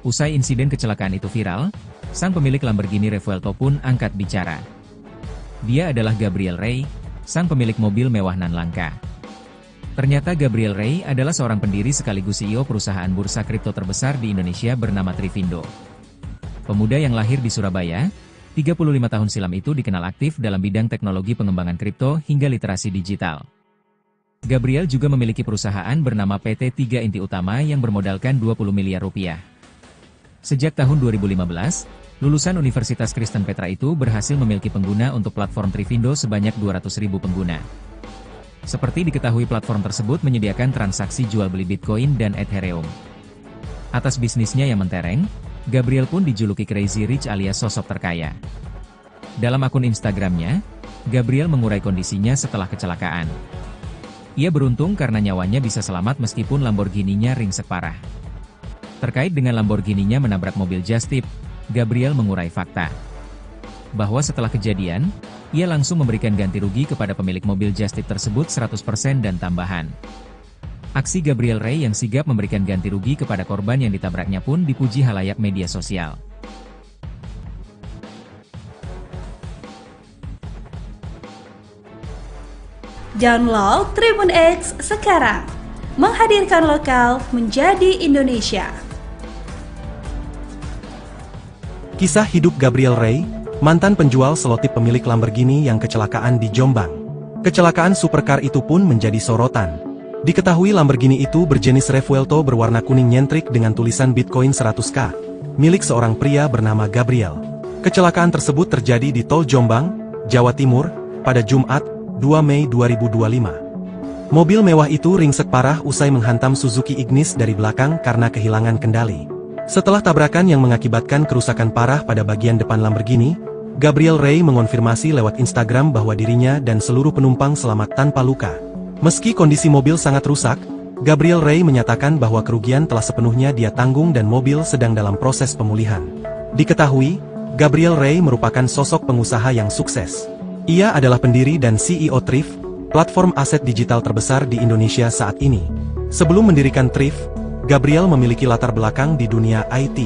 Usai insiden kecelakaan itu viral, sang pemilik Lamborghini Revuelto pun angkat bicara. Dia adalah Gabriel Rey, sang pemilik mobil mewah nan langka. Ternyata Gabriel Rey adalah seorang pendiri sekaligus CEO perusahaan bursa kripto terbesar di Indonesia bernama Trivindo. Pemuda yang lahir di Surabaya, 35 tahun silam itu dikenal aktif dalam bidang teknologi pengembangan kripto hingga literasi digital. Gabriel juga memiliki perusahaan bernama PT 3 Inti Utama yang bermodalkan 20 miliar rupiah. Sejak tahun 2015, lulusan Universitas Kristen Petra itu berhasil memiliki pengguna untuk platform Trivindo sebanyak 200.000 pengguna. Seperti diketahui platform tersebut menyediakan transaksi jual beli Bitcoin dan Ethereum. Atas bisnisnya yang mentereng, Gabriel pun dijuluki Crazy Rich alias sosok terkaya. Dalam akun Instagramnya, Gabriel mengurai kondisinya setelah kecelakaan. Ia beruntung karena nyawanya bisa selamat meskipun Lamborghini-nya ringsek parah. Terkait dengan Lamborghini-nya menabrak mobil just tip, Gabriel mengurai fakta bahwa setelah kejadian, ia langsung memberikan ganti rugi kepada pemilik mobil just tip tersebut 100% dan tambahan. Aksi Gabriel Rey yang sigap memberikan ganti rugi kepada korban yang ditabraknya pun dipuji halayak media sosial. Download Tribun X sekarang, menghadirkan lokal menjadi Indonesia. Kisah hidup Gabriel Rey, mantan penjual selotip pemilik Lamborghini yang kecelakaan di Jombang. Kecelakaan supercar itu pun menjadi sorotan. Diketahui Lamborghini itu berjenis Revuelto berwarna kuning nyentrik dengan tulisan Bitcoin 100K, milik seorang pria bernama Gabriel. Kecelakaan tersebut terjadi di tol Jombang, Jawa Timur, pada Jumat, 2 Mei 2025. Mobil mewah itu ringsek parah usai menghantam Suzuki Ignis dari belakang karena kehilangan kendali. Setelah tabrakan yang mengakibatkan kerusakan parah pada bagian depan Lamborghini, Gabriel Rey mengonfirmasi lewat Instagram bahwa dirinya dan seluruh penumpang selamat tanpa luka. Meski kondisi mobil sangat rusak, Gabriel Rey menyatakan bahwa kerugian telah sepenuhnya dia tanggung dan mobil sedang dalam proses pemulihan. Diketahui, Gabriel Rey merupakan sosok pengusaha yang sukses. Ia adalah pendiri dan CEO Thrift, platform aset digital terbesar di Indonesia saat ini. Sebelum mendirikan Thrift, Gabriel memiliki latar belakang di dunia IT.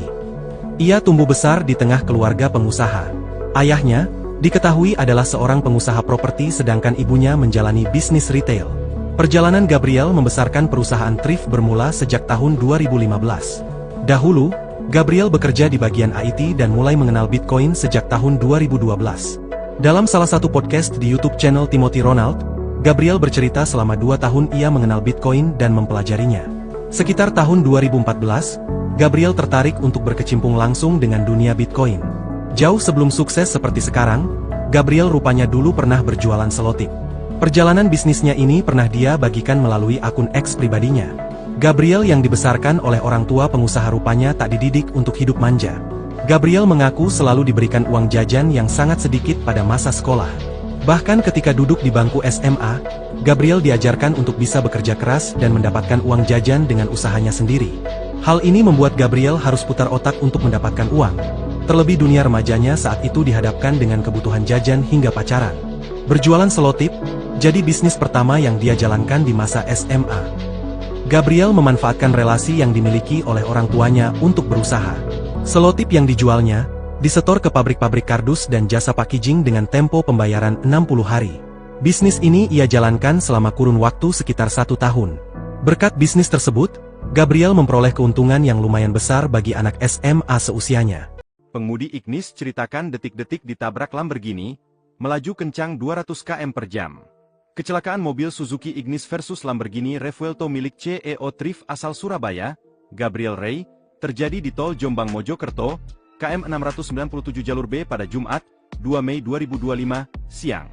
Ia tumbuh besar di tengah keluarga pengusaha. Ayahnya, diketahui adalah seorang pengusaha properti sedangkan ibunya menjalani bisnis retail. Perjalanan Gabriel membesarkan perusahaan Thrift bermula sejak tahun 2015. Dahulu, Gabriel bekerja di bagian IT dan mulai mengenal Bitcoin sejak tahun 2012. Dalam salah satu podcast di YouTube channel Timothy Ronald, Gabriel bercerita selama 2 tahun ia mengenal Bitcoin dan mempelajarinya. Sekitar tahun 2014, Gabriel tertarik untuk berkecimpung langsung dengan dunia Bitcoin. Jauh sebelum sukses seperti sekarang, Gabriel rupanya dulu pernah berjualan selotip. Perjalanan bisnisnya ini pernah dia bagikan melalui akun X pribadinya. Gabriel yang dibesarkan oleh orang tua pengusaha rupanya tak dididik untuk hidup manja. Gabriel mengaku selalu diberikan uang jajan yang sangat sedikit pada masa sekolah. Bahkan ketika duduk di bangku SMA, Gabriel diajarkan untuk bisa bekerja keras dan mendapatkan uang jajan dengan usahanya sendiri. Hal ini membuat Gabriel harus putar otak untuk mendapatkan uang. Terlebih dunia remajanya saat itu dihadapkan dengan kebutuhan jajan hingga pacaran. Berjualan selotip, jadi bisnis pertama yang dia jalankan di masa SMA. Gabriel memanfaatkan relasi yang dimiliki oleh orang tuanya untuk berusaha. Selotip yang dijualnya, disetor ke pabrik-pabrik kardus dan jasa packaging dengan tempo pembayaran 60 hari. Bisnis ini ia jalankan selama kurun waktu sekitar 1 tahun. Berkat bisnis tersebut, Gabriel memperoleh keuntungan yang lumayan besar bagi anak SMA seusianya. Pengemudi Ignis ceritakan detik-detik ditabrak Lamborghini, melaju kencang 200 km per jam. Kecelakaan mobil Suzuki Ignis versus Lamborghini Revuelto milik CEO Thrift asal Surabaya, Gabriel Rey, terjadi di tol Jombang Mojokerto, KM 697 jalur B pada Jumat, 2 Mei 2025, siang.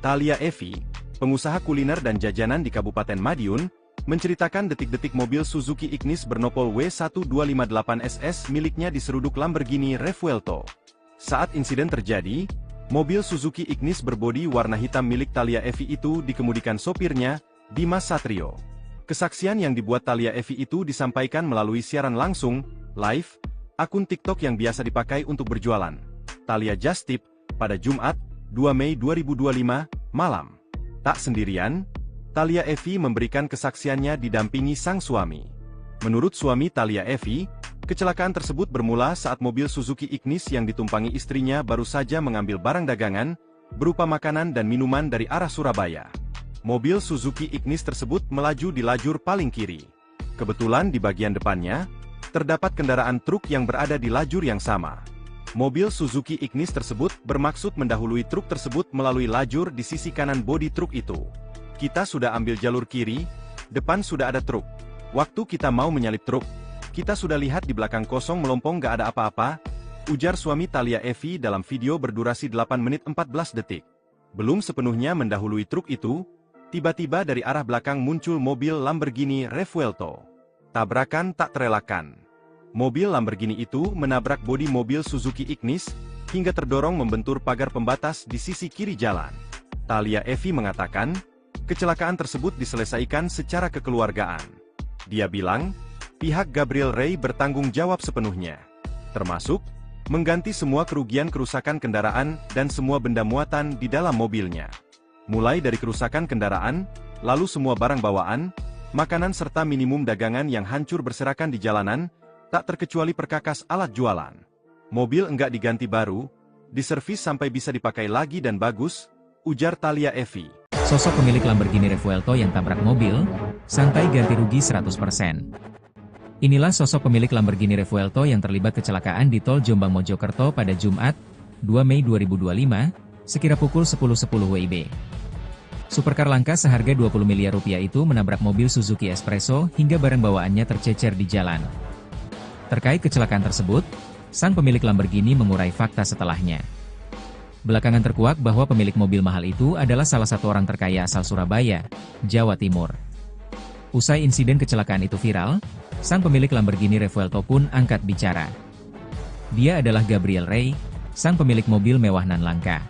Thalia Evi, pengusaha kuliner dan jajanan di Kabupaten Madiun, menceritakan detik-detik mobil Suzuki Ignis bernopol W1258SS miliknya diseruduk Lamborghini Revuelto. Saat insiden terjadi, mobil Suzuki Ignis berbodi warna hitam milik Thalia Evi itu dikemudikan sopirnya, Dimas Satrio. Kesaksian yang dibuat Thalia Evi itu disampaikan melalui siaran langsung, live, akun TikTok yang biasa dipakai untuk berjualan, Thalia Just Tip, pada Jumat, 2 Mei 2025, malam. Tak sendirian, Thalia Evi memberikan kesaksiannya didampingi sang suami. Menurut suami Thalia Evi, kecelakaan tersebut bermula saat mobil Suzuki Ignis yang ditumpangi istrinya baru saja mengambil barang dagangan, berupa makanan dan minuman dari arah Surabaya. Mobil Suzuki Ignis tersebut melaju di lajur paling kiri. Kebetulan di bagian depannya, terdapat kendaraan truk yang berada di lajur yang sama. Mobil Suzuki Ignis tersebut bermaksud mendahului truk tersebut melalui lajur di sisi kanan bodi truk itu. Kita sudah ambil jalur kiri, depan sudah ada truk. Waktu kita mau menyalip truk, kita sudah lihat di belakang kosong melompong gak ada apa-apa, ujar suami Thalia Evi dalam video berdurasi 8 menit 14 detik. Belum sepenuhnya mendahului truk itu, tiba-tiba dari arah belakang muncul mobil Lamborghini Revuelto. Tabrakan tak terelakkan. Mobil Lamborghini itu menabrak bodi mobil Suzuki Ignis, hingga terdorong membentur pagar pembatas di sisi kiri jalan. Thalia Evi mengatakan, kecelakaan tersebut diselesaikan secara kekeluargaan. Dia bilang, pihak Gabriel Rey bertanggung jawab sepenuhnya, termasuk mengganti semua kerugian kerusakan kendaraan dan semua benda muatan di dalam mobilnya. Mulai dari kerusakan kendaraan, lalu semua barang bawaan, makanan serta minimum dagangan yang hancur berserakan di jalanan, tak terkecuali perkakas alat jualan. Mobil enggak diganti baru, diservis sampai bisa dipakai lagi dan bagus, ujar Thalia Evi. Sosok pemilik Lamborghini Revuelto yang tabrak mobil, santai ganti rugi 100%. Inilah sosok pemilik Lamborghini Revuelto yang terlibat kecelakaan di tol Jombang Mojokerto pada Jumat, 2 Mei 2025, sekira pukul 10.10 WIB. Supercar langka seharga 20 miliar rupiah itu menabrak mobil Suzuki Espresso hingga barang bawaannya tercecer di jalan. Terkait kecelakaan tersebut, sang pemilik Lamborghini mengurai fakta setelahnya. Belakangan terkuak bahwa pemilik mobil mahal itu adalah salah satu orang terkaya asal Surabaya, Jawa Timur. Usai insiden kecelakaan itu viral, sang pemilik Lamborghini Revuelto pun angkat bicara. Dia adalah Gabriel Rey, sang pemilik mobil mewah nan langka.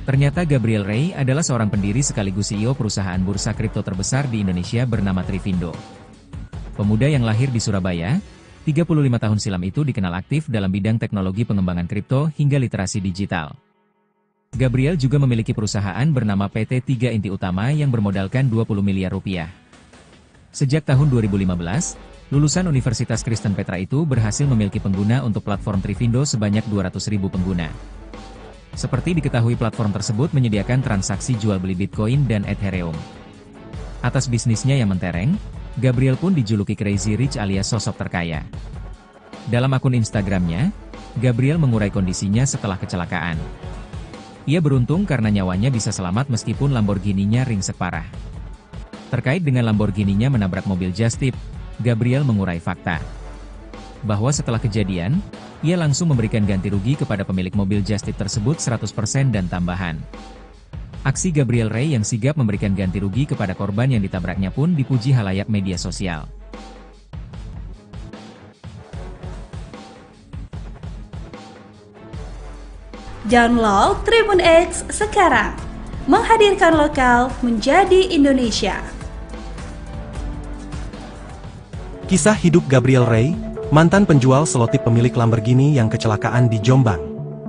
Ternyata Gabriel Rey adalah seorang pendiri sekaligus CEO perusahaan bursa kripto terbesar di Indonesia bernama Trivindo. Pemuda yang lahir di Surabaya, 35 tahun silam itu dikenal aktif dalam bidang teknologi pengembangan kripto hingga literasi digital. Gabriel juga memiliki perusahaan bernama PT 3 Inti Utama yang bermodalkan 20 miliar rupiah. Sejak tahun 2015, lulusan Universitas Kristen Petra itu berhasil memiliki pengguna untuk platform Trivindo sebanyak 200.000 pengguna. Seperti diketahui platform tersebut menyediakan transaksi jual beli Bitcoin dan Ethereum. Atas bisnisnya yang mentereng, Gabriel pun dijuluki Crazy Rich alias sosok terkaya. Dalam akun Instagramnya, Gabriel mengurai kondisinya setelah kecelakaan. Ia beruntung karena nyawanya bisa selamat meskipun Lamborghini-nya ringsek parah. Terkait dengan Lamborghini-nya menabrak mobil Just Tip, Gabriel mengurai fakta bahwa setelah kejadian, ia langsung memberikan ganti rugi kepada pemilik mobil Just Tip tersebut 100% dan tambahan. Aksi Gabriel Rey yang sigap memberikan ganti rugi kepada korban yang ditabraknya pun dipuji halayak media sosial. Download Tribun X sekarang, menghadirkan lokal menjadi Indonesia. Kisah hidup Gabriel Rey, mantan penjual selotip pemilik Lamborghini yang kecelakaan di Jombang.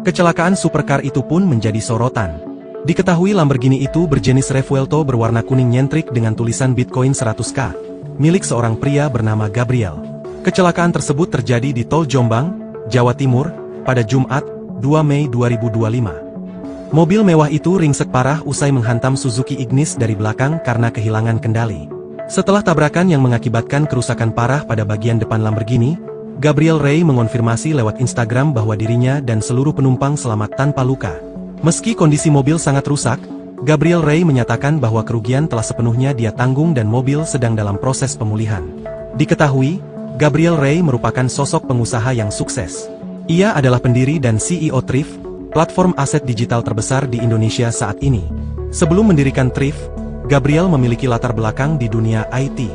Kecelakaan supercar itu pun menjadi sorotan. Diketahui Lamborghini itu berjenis Revuelto berwarna kuning nyentrik dengan tulisan Bitcoin 100K, milik seorang pria bernama Gabriel. Kecelakaan tersebut terjadi di tol Jombang, Jawa Timur, pada Jumat, 2 Mei 2025. Mobil mewah itu ringsek parah usai menghantam Suzuki Ignis dari belakang karena kehilangan kendali. Setelah tabrakan yang mengakibatkan kerusakan parah pada bagian depan Lamborghini, Gabriel Rey mengonfirmasi lewat Instagram bahwa dirinya dan seluruh penumpang selamat tanpa luka. Meski kondisi mobil sangat rusak, Gabriel Rey menyatakan bahwa kerugian telah sepenuhnya dia tanggung dan mobil sedang dalam proses pemulihan. Diketahui, Gabriel Rey merupakan sosok pengusaha yang sukses. Ia adalah pendiri dan CEO Thrift, platform aset digital terbesar di Indonesia saat ini. Sebelum mendirikan Thrift, Gabriel memiliki latar belakang di dunia IT.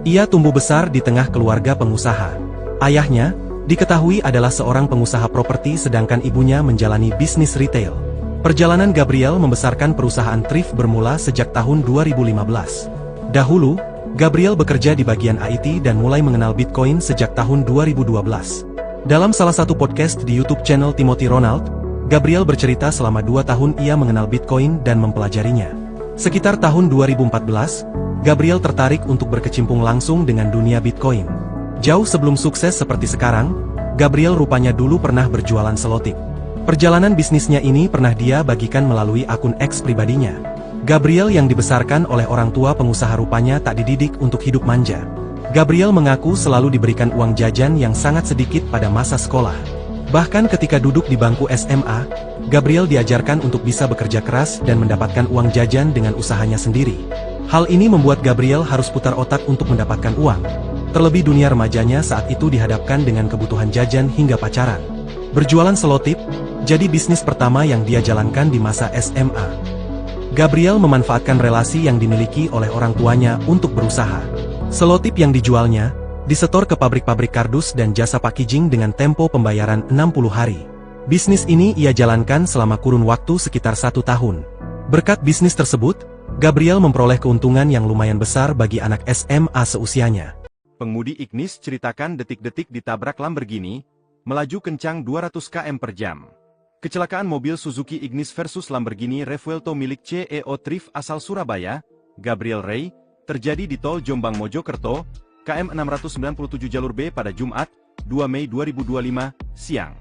Ia tumbuh besar di tengah keluarga pengusaha. Ayahnya, diketahui adalah seorang pengusaha properti sedangkan ibunya menjalani bisnis retail. Perjalanan Gabriel membesarkan perusahaan thrift bermula sejak tahun 2015. Dahulu, Gabriel bekerja di bagian IT dan mulai mengenal Bitcoin sejak tahun 2012. Dalam salah satu podcast di YouTube channel Timothy Ronald, Gabriel bercerita selama 2 tahun ia mengenal Bitcoin dan mempelajarinya. Sekitar tahun 2014, Gabriel tertarik untuk berkecimpung langsung dengan dunia Bitcoin. Jauh sebelum sukses seperti sekarang, Gabriel rupanya dulu pernah berjualan selotip. Perjalanan bisnisnya ini pernah dia bagikan melalui akun X pribadinya. Gabriel yang dibesarkan oleh orang tua pengusaha rupanya tak dididik untuk hidup manja. Gabriel mengaku selalu diberikan uang jajan yang sangat sedikit pada masa sekolah. Bahkan ketika duduk di bangku SMA, Gabriel diajarkan untuk bisa bekerja keras dan mendapatkan uang jajan dengan usahanya sendiri. Hal ini membuat Gabriel harus putar otak untuk mendapatkan uang. Terlebih dunia remajanya saat itu dihadapkan dengan kebutuhan jajan hingga pacaran. Berjualan selotip, jadi bisnis pertama yang dia jalankan di masa SMA. Gabriel memanfaatkan relasi yang dimiliki oleh orang tuanya untuk berusaha. Selotip yang dijualnya, disetor ke pabrik-pabrik kardus dan jasa packaging dengan tempo pembayaran 60 hari. Bisnis ini ia jalankan selama kurun waktu sekitar 1 tahun. Berkat bisnis tersebut, Gabriel memperoleh keuntungan yang lumayan besar bagi anak SMA seusianya. Pengemudi Ignis ceritakan detik-detik ditabrak Lamborghini, melaju kencang 200 km per jam. Kecelakaan mobil Suzuki Ignis versus Lamborghini Revuelto milik CEO Thrift asal Surabaya, Gabriel Ray, terjadi di Tol Jombang Mojokerto, KM 697 jalur B pada Jumat, 2 Mei 2025, siang.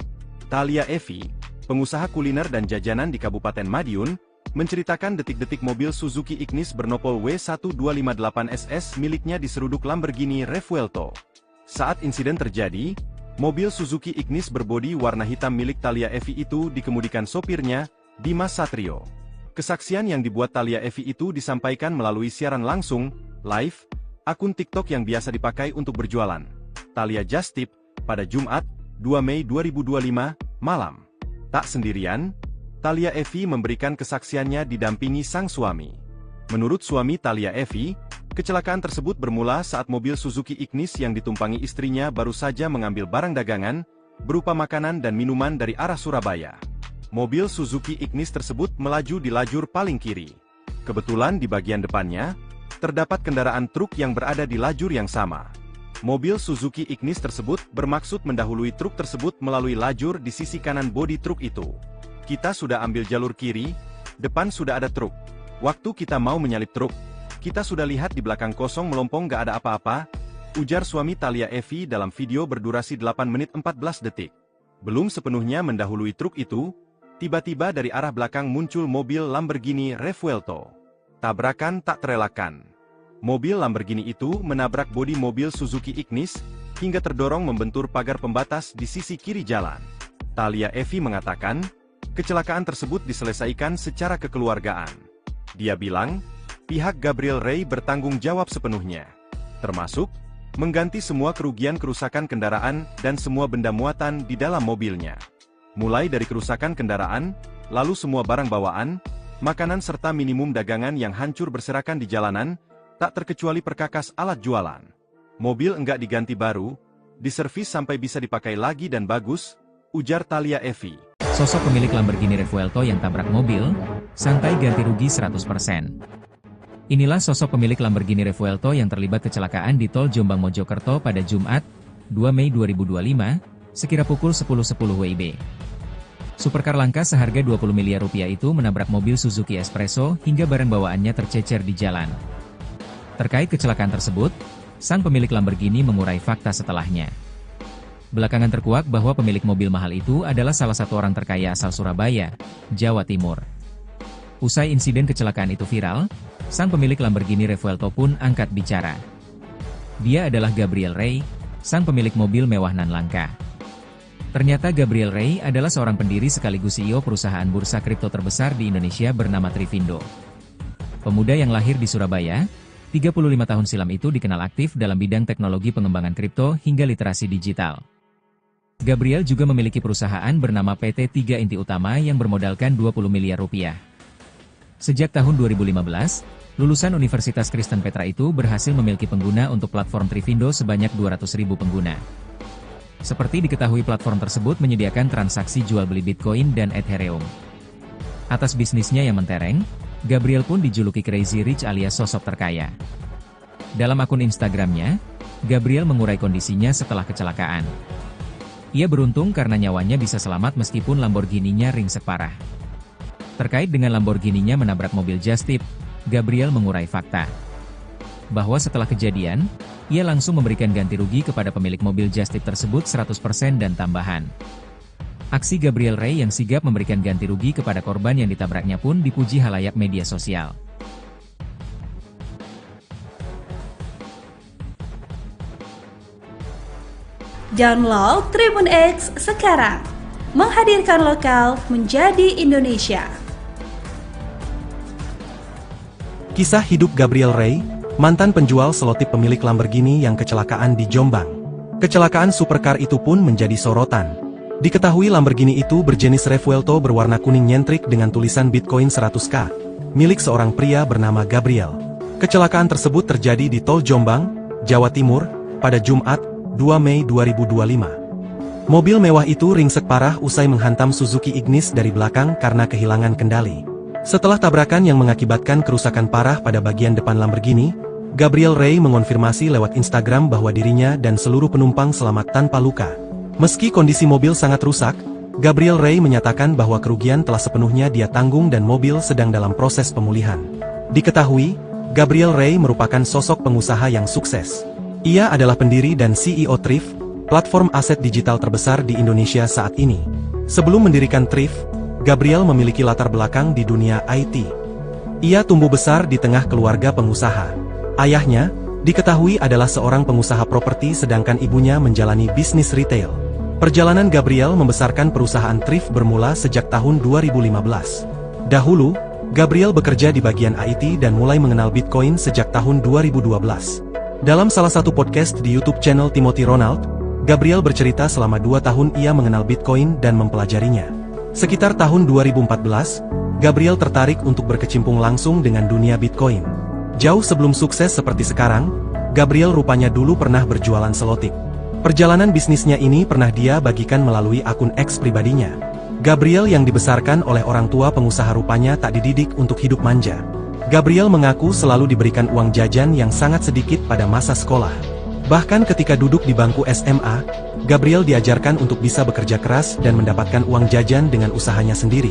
Thalia Evi, pengusaha kuliner dan jajanan di Kabupaten Madiun, menceritakan detik-detik mobil Suzuki Ignis bernopol W1258SS miliknya diseruduk Lamborghini Revuelto. Saat insiden terjadi, mobil Suzuki Ignis berbodi warna hitam milik Thalia Evi itu dikemudikan sopirnya, Dimas Satrio. Kesaksian yang dibuat Thalia Evi itu disampaikan melalui siaran langsung, live, akun TikTok yang biasa dipakai untuk berjualan, Thalia Just Tip, pada Jumat, 2 Mei 2025, malam. Tak sendirian, Thalia Evi memberikan kesaksiannya didampingi sang suami. Menurut suami Thalia Evi, kecelakaan tersebut bermula saat mobil Suzuki Ignis yang ditumpangi istrinya baru saja mengambil barang dagangan, berupa makanan dan minuman dari arah Surabaya. Mobil Suzuki Ignis tersebut melaju di lajur paling kiri. Kebetulan di bagian depannya, terdapat kendaraan truk yang berada di lajur yang sama. Mobil Suzuki Ignis tersebut bermaksud mendahului truk tersebut melalui lajur di sisi kanan bodi truk itu. Kita sudah ambil jalur kiri, depan sudah ada truk. Waktu kita mau menyalip truk, kita sudah lihat di belakang kosong melompong gak ada apa-apa, ujar suami Thalia Evi dalam video berdurasi 8 menit 14 detik. Belum sepenuhnya mendahului truk itu, tiba-tiba dari arah belakang muncul mobil Lamborghini Revuelto. Tabrakan tak terelakkan. Mobil Lamborghini itu menabrak bodi mobil Suzuki Ignis, hingga terdorong membentur pagar pembatas di sisi kiri jalan. Thalia Evi mengatakan, kecelakaan tersebut diselesaikan secara kekeluargaan. Dia bilang, pihak Gabriel Ray bertanggung jawab sepenuhnya, termasuk mengganti semua kerugian kerusakan kendaraan dan semua benda muatan di dalam mobilnya. Mulai dari kerusakan kendaraan, lalu semua barang bawaan, makanan serta minimum dagangan yang hancur berserakan di jalanan, tak terkecuali perkakas alat jualan. Mobil enggak diganti baru, diservis sampai bisa dipakai lagi dan bagus, ujar Thalia Evi. Sosok pemilik Lamborghini Revuelto yang tabrak mobil, santai ganti rugi 100%. Inilah sosok pemilik Lamborghini Revuelto yang terlibat kecelakaan di Tol Jombang Mojokerto pada Jumat, 2 Mei 2025, sekira pukul 10.10 WIB. Supercar langka seharga 20 miliar rupiah itu menabrak mobil Suzuki Espresso hingga barang bawaannya tercecer di jalan. Terkait kecelakaan tersebut, sang pemilik Lamborghini mengurai fakta setelahnya. Belakangan terkuak bahwa pemilik mobil mahal itu adalah salah satu orang terkaya asal Surabaya, Jawa Timur. Usai insiden kecelakaan itu viral, sang pemilik Lamborghini Revuelto pun angkat bicara. Dia adalah Gabriel Ray, sang pemilik mobil mewah nan langka. Ternyata Gabriel Ray adalah seorang pendiri sekaligus CEO perusahaan bursa kripto terbesar di Indonesia bernama Trivindo. Pemuda yang lahir di Surabaya, 35 tahun silam itu dikenal aktif dalam bidang teknologi pengembangan kripto hingga literasi digital. Gabriel juga memiliki perusahaan bernama PT 3 Inti Utama yang bermodalkan 20 miliar rupiah. Sejak tahun 2015, Lulusan Universitas Kristen Petra itu berhasil memiliki pengguna untuk platform Trivindo sebanyak 200.000 pengguna. Seperti diketahui, platform tersebut menyediakan transaksi jual beli Bitcoin dan Ethereum. Atas bisnisnya yang mentereng, Gabriel pun dijuluki Crazy Rich alias sosok terkaya. Dalam akun Instagramnya, Gabriel mengurai kondisinya setelah kecelakaan. Ia beruntung karena nyawanya bisa selamat meskipun Lamborghini-nya ringsek parah. Terkait dengan Lamborghini-nya menabrak mobil Just Tip, Gabriel mengurai fakta bahwa setelah kejadian, ia langsung memberikan ganti rugi kepada pemilik mobil Just Tip tersebut 100% dan tambahan. Aksi Gabriel Ray yang sigap memberikan ganti rugi kepada korban yang ditabraknya pun dipuji halayak media sosial. Download Tribun X sekarang, menghadirkan lokal menjadi Indonesia. Kisah hidup Gabriel Ray, mantan penjual selotip pemilik Lamborghini yang kecelakaan di Jombang. Kecelakaan supercar itu pun menjadi sorotan. Diketahui Lamborghini itu berjenis Revuelto berwarna kuning nyentrik dengan tulisan Bitcoin 100K, milik seorang pria bernama Gabriel. Kecelakaan tersebut terjadi di Tol Jombang, Jawa Timur, pada Jumat, 2 Mei 2025. Mobil mewah itu ringsek parah usai menghantam Suzuki Ignis dari belakang karena kehilangan kendali. Setelah tabrakan yang mengakibatkan kerusakan parah pada bagian depan Lamborghini, Gabriel Ray mengonfirmasi lewat Instagram bahwa dirinya dan seluruh penumpang selamat tanpa luka. Meski kondisi mobil sangat rusak, Gabriel Ray menyatakan bahwa kerugian telah sepenuhnya dia tanggung dan mobil sedang dalam proses pemulihan. Diketahui, Gabriel Ray merupakan sosok pengusaha yang sukses. Ia adalah pendiri dan CEO Thrift, platform aset digital terbesar di Indonesia saat ini. Sebelum mendirikan Thrift, Gabriel memiliki latar belakang di dunia IT. Ia tumbuh besar di tengah keluarga pengusaha. Ayahnya, diketahui adalah seorang pengusaha properti sedangkan ibunya menjalani bisnis retail. Perjalanan Gabriel membesarkan perusahaan Thrift bermula sejak tahun 2015. Dahulu, Gabriel bekerja di bagian IT dan mulai mengenal Bitcoin sejak tahun 2012. Dalam salah satu podcast di YouTube channel Timothy Ronald, Gabriel bercerita selama 2 tahun ia mengenal Bitcoin dan mempelajarinya. Sekitar tahun 2014, Gabriel tertarik untuk berkecimpung langsung dengan dunia Bitcoin. Jauh sebelum sukses seperti sekarang, Gabriel rupanya dulu pernah berjualan selotip. Perjalanan bisnisnya ini pernah dia bagikan melalui akun X pribadinya. Gabriel yang dibesarkan oleh orang tua pengusaha rupanya tak dididik untuk hidup manja. Gabriel mengaku selalu diberikan uang jajan yang sangat sedikit pada masa sekolah. Bahkan ketika duduk di bangku SMA, Gabriel diajarkan untuk bisa bekerja keras dan mendapatkan uang jajan dengan usahanya sendiri.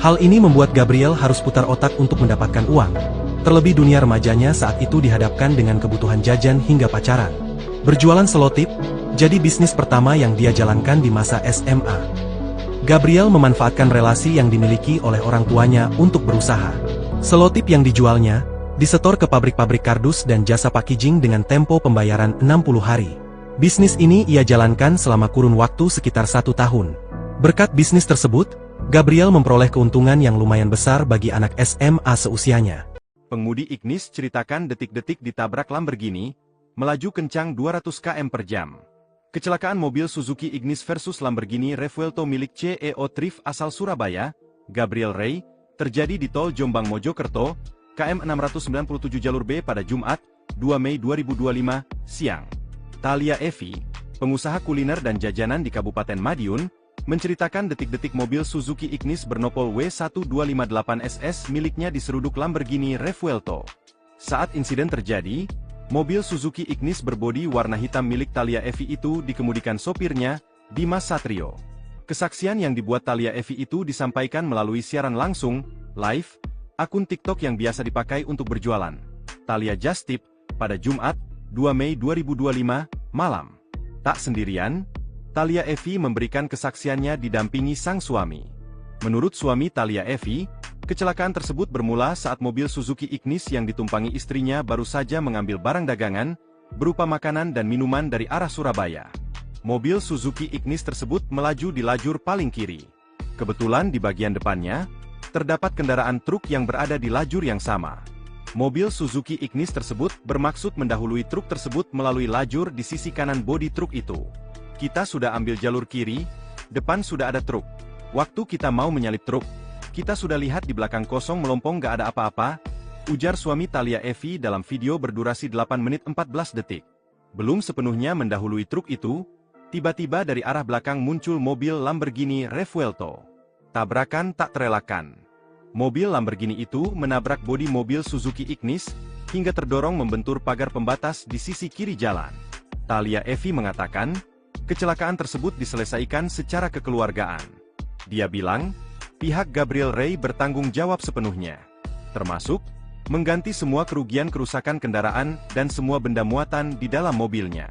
Hal ini membuat Gabriel harus putar otak untuk mendapatkan uang. Terlebih dunia remajanya saat itu dihadapkan dengan kebutuhan jajan hingga pacaran. Berjualan selotip, jadi bisnis pertama yang dia jalankan di masa SMA. Gabriel memanfaatkan relasi yang dimiliki oleh orang tuanya untuk berusaha. Selotip yang dijualnya disetor ke pabrik-pabrik kardus dan jasa packaging dengan tempo pembayaran 60 hari. Bisnis ini ia jalankan selama kurun waktu sekitar 1 tahun. Berkat bisnis tersebut, Gabriel memperoleh keuntungan yang lumayan besar bagi anak SMA seusianya. Pengemudi Ignis ceritakan detik-detik ditabrak Lamborghini, melaju kencang 200 km per jam. Kecelakaan mobil Suzuki Ignis versus Lamborghini Revuelto milik CEO Thrift asal Surabaya, Gabriel Ray, terjadi di Tol Jombang Mojokerto, KM 697 jalur B pada Jumat, 2 Mei 2025, siang. Thalia Evi, pengusaha kuliner dan jajanan di Kabupaten Madiun, menceritakan detik-detik mobil Suzuki Ignis bernopol W1258SS miliknya diseruduk Lamborghini Revuelto. Saat insiden terjadi, mobil Suzuki Ignis berbodi warna hitam milik Thalia Evi itu dikemudikan sopirnya, Dimas Satrio. Kesaksian yang dibuat Thalia Evi itu disampaikan melalui siaran langsung, live, akun TikTok yang biasa dipakai untuk berjualan, Thalia Just Tip, pada Jumat, 2 Mei 2025, malam. Tak sendirian, Thalia Evi memberikan kesaksiannya didampingi sang suami. Menurut suami Thalia Evi, kecelakaan tersebut bermula saat mobil Suzuki Ignis yang ditumpangi istrinya baru saja mengambil barang dagangan, berupa makanan dan minuman dari arah Surabaya. Mobil Suzuki Ignis tersebut melaju di lajur paling kiri. Kebetulan di bagian depannya, terdapat kendaraan truk yang berada di lajur yang sama. Mobil Suzuki Ignis tersebut bermaksud mendahului truk tersebut melalui lajur di sisi kanan bodi truk itu. Kita sudah ambil jalur kiri, depan sudah ada truk. Waktu kita mau menyalip truk, kita sudah lihat di belakang kosong melompong gak ada apa-apa, ujar suami Thalia Evi dalam video berdurasi 8 menit 14 detik. Belum sepenuhnya mendahului truk itu, tiba-tiba dari arah belakang muncul mobil Lamborghini Revuelto. Tabrakan tak terelakkan. Mobil Lamborghini itu menabrak bodi mobil Suzuki Ignis, hingga terdorong membentur pagar pembatas di sisi kiri jalan. Thalia Evi mengatakan, kecelakaan tersebut diselesaikan secara kekeluargaan. Dia bilang, pihak Gabriel Rey bertanggung jawab sepenuhnya, termasuk mengganti semua kerugian kerusakan kendaraan dan semua benda muatan di dalam mobilnya.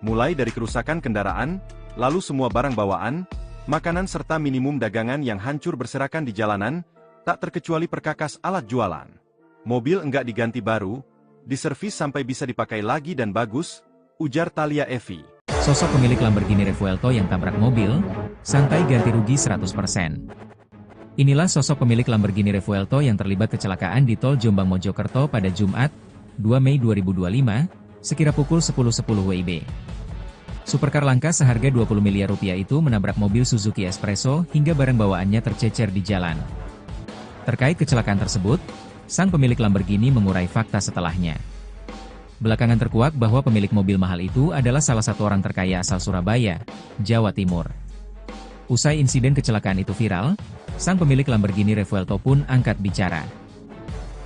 Mulai dari kerusakan kendaraan, lalu semua barang bawaan, makanan serta minimum dagangan yang hancur berserakan di jalanan, tak terkecuali perkakas alat jualan. Mobil enggak diganti baru, diservis sampai bisa dipakai lagi dan bagus, ujar Thalia Evi. Sosok pemilik Lamborghini Revuelto yang tabrak mobil, santai ganti rugi 100%. Inilah sosok pemilik Lamborghini Revuelto yang terlibat kecelakaan di tol Jombang Mojokerto pada Jumat, 2 Mei 2025, sekira pukul 10.10 WIB. Supercar langka seharga 20 miliar rupiah itu menabrak mobil Suzuki Espresso hingga barang bawaannya tercecer di jalan. Terkait kecelakaan tersebut, sang pemilik Lamborghini mengurai fakta setelahnya. Belakangan terkuak bahwa pemilik mobil mahal itu adalah salah satu orang terkaya asal Surabaya, Jawa Timur. Usai insiden kecelakaan itu viral, sang pemilik Lamborghini Revuelto pun angkat bicara.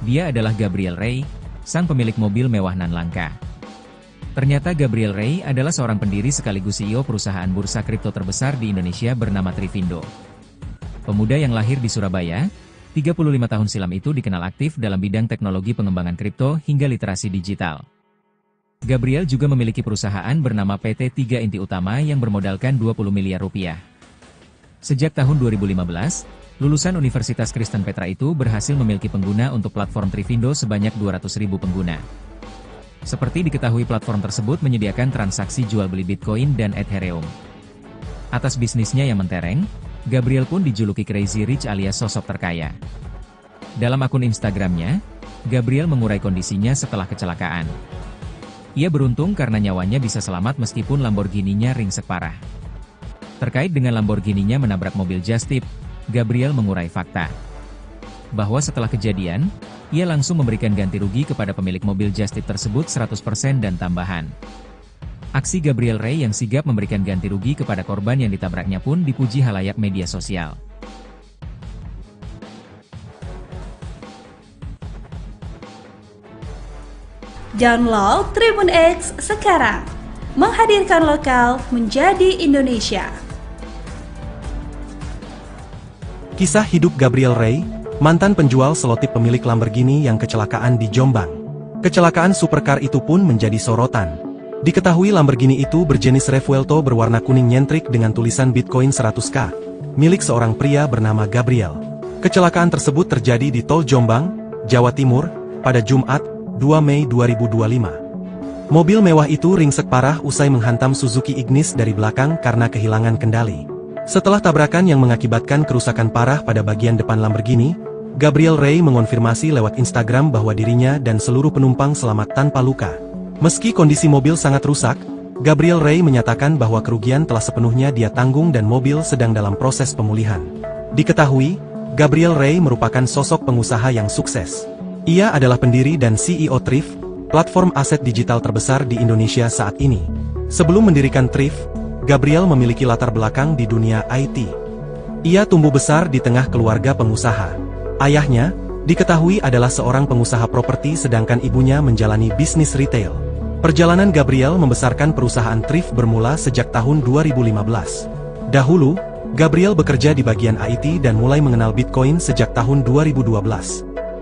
Dia adalah Gabriel Rey, sang pemilik mobil mewah nan langka. Ternyata Gabriel Rey adalah seorang pendiri sekaligus CEO perusahaan bursa kripto terbesar di Indonesia bernama Trivindo. Pemuda yang lahir di Surabaya, 35 tahun silam itu dikenal aktif dalam bidang teknologi pengembangan kripto hingga literasi digital. Gabriel juga memiliki perusahaan bernama PT 3 Inti Utama yang bermodalkan 20 miliar rupiah. Sejak tahun 2015, lulusan Universitas Kristen Petra itu berhasil memiliki pengguna untuk platform Trivindo sebanyak 200.000 pengguna. Seperti diketahui platform tersebut menyediakan transaksi jual beli Bitcoin dan Ethereum. Atas bisnisnya yang mentereng, Gabriel pun dijuluki Crazy Rich alias sosok terkaya. Dalam akun Instagramnya, Gabriel mengurai kondisinya setelah kecelakaan. Ia beruntung karena nyawanya bisa selamat meskipun Lamborghini-nya ringsek parah. Terkait dengan Lamborghini-nya menabrak mobil just tip, Gabriel mengurai fakta bahwa setelah kejadian, ia langsung memberikan ganti rugi kepada pemilik mobil just tip tersebut 100% dan tambahan. Aksi Gabriel Rey yang sigap memberikan ganti rugi kepada korban yang ditabraknya pun dipuji halayak media sosial. Download Tribun X sekarang, menghadirkan lokal menjadi Indonesia. Kisah hidup Gabriel Rey, mantan penjual selotip pemilik Lamborghini yang kecelakaan di Jombang. Kecelakaan supercar itu pun menjadi sorotan. Diketahui Lamborghini itu berjenis Revuelto berwarna kuning nyentrik dengan tulisan Bitcoin 100K, milik seorang pria bernama Gabriel. Kecelakaan tersebut terjadi di Tol Jombang, Jawa Timur, pada Jumat, 2 Mei 2025. Mobil mewah itu ringsek parah usai menghantam Suzuki Ignis dari belakang karena kehilangan kendali. Setelah tabrakan yang mengakibatkan kerusakan parah pada bagian depan Lamborghini, Gabriel Rey mengonfirmasi lewat Instagram bahwa dirinya dan seluruh penumpang selamat tanpa luka. Meski kondisi mobil sangat rusak, Gabriel Rey menyatakan bahwa kerugian telah sepenuhnya dia tanggung dan mobil sedang dalam proses pemulihan. Diketahui, Gabriel Rey merupakan sosok pengusaha yang sukses. Ia adalah pendiri dan CEO Thrift, platform aset digital terbesar di Indonesia saat ini. Sebelum mendirikan Thrift, Gabriel memiliki latar belakang di dunia IT. Ia tumbuh besar di tengah keluarga pengusaha. Ayahnya diketahui adalah seorang pengusaha properti sedangkan ibunya menjalani bisnis retail. Perjalanan Gabriel membesarkan perusahaan Thrift bermula sejak tahun 2015. Dahulu, Gabriel bekerja di bagian IT dan mulai mengenal Bitcoin sejak tahun 2012.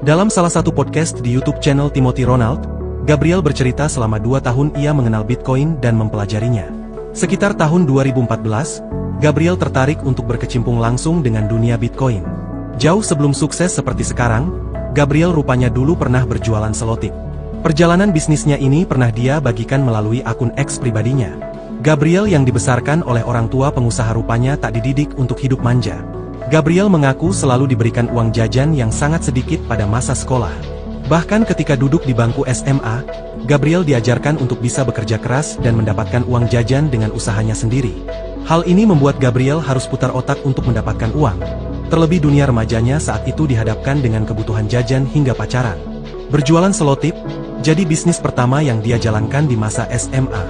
Dalam salah satu podcast di YouTube channel Timothy Ronald, Gabriel bercerita selama 2 tahun ia mengenal Bitcoin dan mempelajarinya. Sekitar tahun 2014, Gabriel tertarik untuk berkecimpung langsung dengan dunia Bitcoin. Jauh sebelum sukses seperti sekarang, Gabriel rupanya dulu pernah berjualan selotip. Perjalanan bisnisnya ini pernah dia bagikan melalui akun X pribadinya. Gabriel yang dibesarkan oleh orang tua pengusaha rupanya tak dididik untuk hidup manja. Gabriel mengaku selalu diberikan uang jajan yang sangat sedikit pada masa sekolah. Bahkan ketika duduk di bangku SMA, Gabriel diajarkan untuk bisa bekerja keras dan mendapatkan uang jajan dengan usahanya sendiri. Hal ini membuat Gabriel harus putar otak untuk mendapatkan uang. Terlebih dunia remajanya saat itu dihadapkan dengan kebutuhan jajan hingga pacaran. Berjualan selotip, jadi bisnis pertama yang dia jalankan di masa SMA.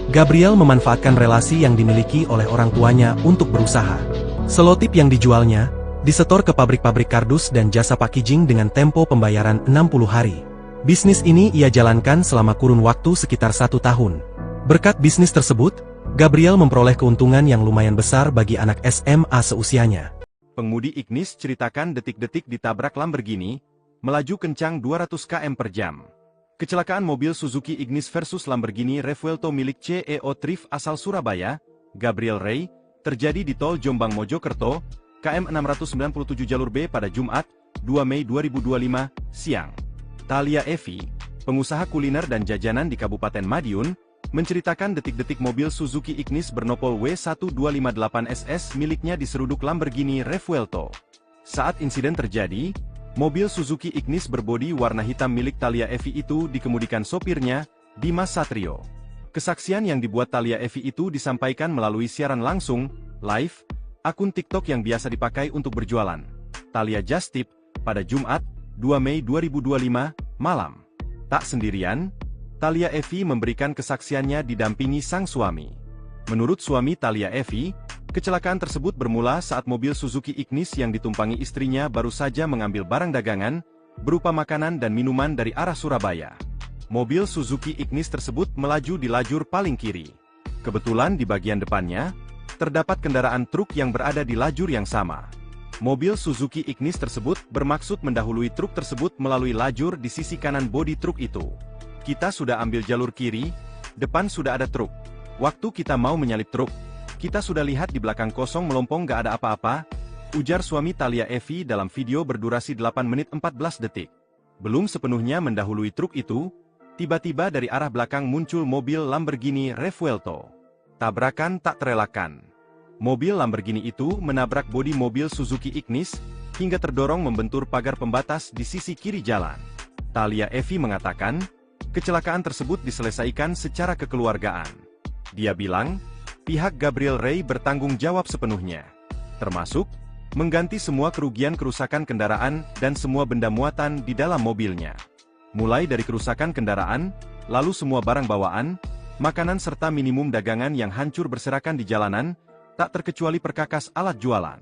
Gabriel memanfaatkan relasi yang dimiliki oleh orang tuanya untuk berusaha. Selotip yang dijualnya, disetor ke pabrik-pabrik kardus dan jasa packaging dengan tempo pembayaran 60 hari. Bisnis ini ia jalankan selama kurun waktu sekitar 1 tahun. Berkat bisnis tersebut, Gabriel memperoleh keuntungan yang lumayan besar bagi anak SMA seusianya. Pengemudi Ignis ceritakan detik-detik ditabrak Lamborghini, melaju kencang 200 km per jam. Kecelakaan mobil Suzuki Ignis versus Lamborghini Revuelto milik CEO Thrift asal Surabaya, Gabriel Ray, terjadi di tol Jombang Mojokerto, KM 697 jalur B pada Jumat, 2 Mei 2025, siang. Thalia Evi, pengusaha kuliner dan jajanan di Kabupaten Madiun, menceritakan detik-detik mobil Suzuki Ignis bernopol W1258SS miliknya diseruduk Lamborghini Revuelto. Saat insiden terjadi, mobil Suzuki Ignis berbodi warna hitam milik Thalia Evi itu dikemudikan sopirnya, Dimas Satrio. Kesaksian yang dibuat Thalia Evi itu disampaikan melalui siaran langsung, live, akun TikTok yang biasa dipakai untuk berjualan. Thalia Just Tip, pada Jumat, 2 Mei 2025, malam. Tak sendirian, Thalia Evi memberikan kesaksiannya didampingi sang suami. Menurut suami Thalia Evi, kecelakaan tersebut bermula saat mobil Suzuki Ignis yang ditumpangi istrinya baru saja mengambil barang dagangan, berupa makanan dan minuman dari arah Surabaya. Mobil Suzuki Ignis tersebut melaju di lajur paling kiri. Kebetulan di bagian depannya, terdapat kendaraan truk yang berada di lajur yang sama. Mobil Suzuki Ignis tersebut bermaksud mendahului truk tersebut melalui lajur di sisi kanan bodi truk itu. Kita sudah ambil jalur kiri, depan sudah ada truk. Waktu kita mau menyalip truk, kita sudah lihat di belakang kosong melompong gak ada apa-apa, ujar suami Thalia Evi dalam video berdurasi 8 menit 14 detik. Belum sepenuhnya mendahului truk itu, tiba-tiba dari arah belakang muncul mobil Lamborghini Revuelto. Tabrakan tak terelakkan. Mobil Lamborghini itu menabrak bodi mobil Suzuki Ignis, hingga terdorong membentur pagar pembatas di sisi kiri jalan. Thalia Evi mengatakan, kecelakaan tersebut diselesaikan secara kekeluargaan. Dia bilang, pihak Gabriel Ray bertanggung jawab sepenuhnya, termasuk mengganti semua kerugian kerusakan kendaraan dan semua benda muatan di dalam mobilnya. Mulai dari kerusakan kendaraan, lalu semua barang bawaan, makanan serta minimum dagangan yang hancur berserakan di jalanan, tak terkecuali perkakas alat jualan.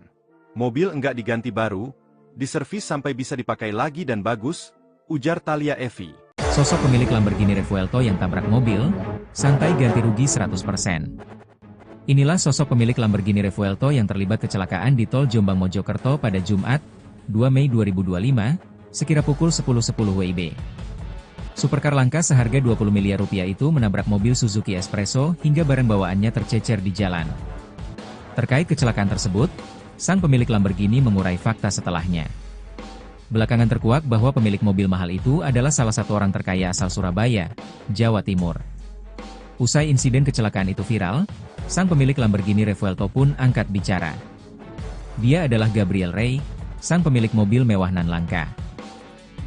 Mobil enggak diganti baru, diservis sampai bisa dipakai lagi dan bagus, ujar Thalia Evi. Sosok pemilik Lamborghini Revuelto yang tabrak mobil, santai ganti rugi 100%. Inilah sosok pemilik Lamborghini Revuelto yang terlibat kecelakaan di tol Jombang Mojokerto pada Jumat, 2 Mei 2025, sekira pukul 10.10 WIB. Supercar langka seharga 20 miliar rupiah itu menabrak mobil Suzuki Espresso hingga barang bawaannya tercecer di jalan. Terkait kecelakaan tersebut, sang pemilik Lamborghini mengurai fakta setelahnya. Belakangan terkuak bahwa pemilik mobil mahal itu adalah salah satu orang terkaya asal Surabaya, Jawa Timur. Usai insiden kecelakaan itu viral, sang pemilik Lamborghini Revuelto pun angkat bicara. Dia adalah Gabriel Ray, sang pemilik mobil mewah nan langka.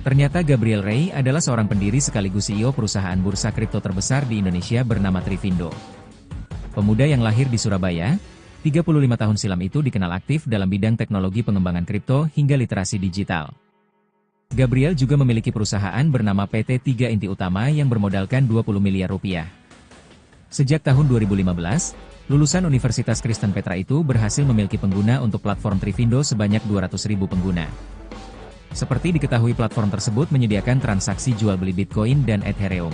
Ternyata Gabriel Ray adalah seorang pendiri sekaligus CEO perusahaan bursa kripto terbesar di Indonesia bernama Trivindo. Pemuda yang lahir di Surabaya, 35 tahun silam itu dikenal aktif dalam bidang teknologi pengembangan kripto hingga literasi digital. Gabriel juga memiliki perusahaan bernama PT 3 Inti Utama yang bermodalkan 20 miliar rupiah. Sejak tahun 2015, lulusan Universitas Kristen Petra itu berhasil memiliki pengguna untuk platform Trivindo sebanyak 200.000 pengguna. Seperti diketahui platform tersebut menyediakan transaksi jual beli Bitcoin dan Ethereum.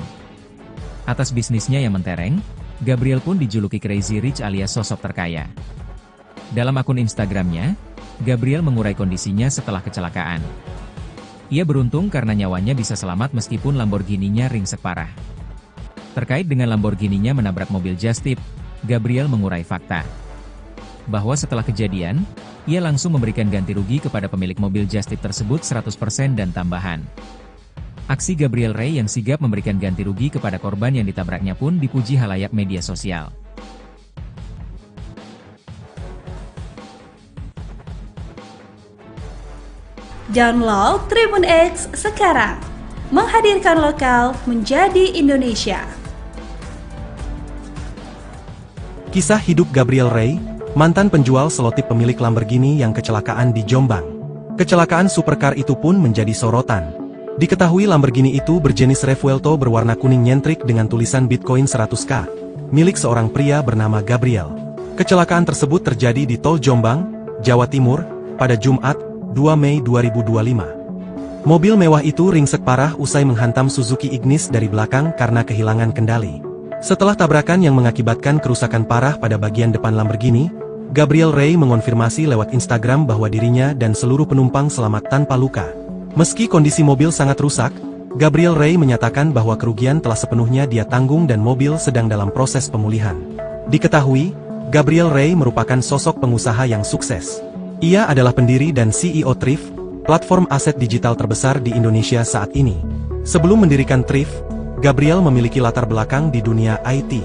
Atas bisnisnya yang mentereng, Gabriel pun dijuluki Crazy Rich alias sosok terkaya. Dalam akun Instagramnya, Gabriel mengurai kondisinya setelah kecelakaan. Ia beruntung karena nyawanya bisa selamat meskipun Lamborghini-nya ringsek parah. Terkait dengan Lamborghini-nya menabrak mobil Just Tip, Gabriel mengurai fakta bahwa setelah kejadian, ia langsung memberikan ganti rugi kepada pemilik mobil Just Tip tersebut 100% dan tambahan. Aksi Gabriel Ray yang sigap memberikan ganti rugi kepada korban yang ditabraknya pun dipuji halayak media sosial. Download Tribun X sekarang, menghadirkan lokal menjadi Indonesia. Kisah hidup Gabriel Ray, mantan penjual selotip pemilik Lamborghini yang kecelakaan di Jombang. Kecelakaan supercar itu pun menjadi sorotan. Diketahui Lamborghini itu berjenis Revuelto berwarna kuning nyentrik dengan tulisan Bitcoin 100K, milik seorang pria bernama Gabriel. Kecelakaan tersebut terjadi di Tol Jombang, Jawa Timur, pada Jumat, 2 Mei 2025. Mobil mewah itu ringsek parah usai menghantam Suzuki Ignis dari belakang karena kehilangan kendali. Setelah tabrakan yang mengakibatkan kerusakan parah pada bagian depan Lamborghini, Gabriel Rey mengonfirmasi lewat Instagram bahwa dirinya dan seluruh penumpang selamat tanpa luka. Meski kondisi mobil sangat rusak, Gabriel Rey menyatakan bahwa kerugian telah sepenuhnya dia tanggung dan mobil sedang dalam proses pemulihan. Diketahui, Gabriel Rey merupakan sosok pengusaha yang sukses. Ia adalah pendiri dan CEO Thrift, platform aset digital terbesar di Indonesia saat ini. Sebelum mendirikan Thrift, Gabriel memiliki latar belakang di dunia IT.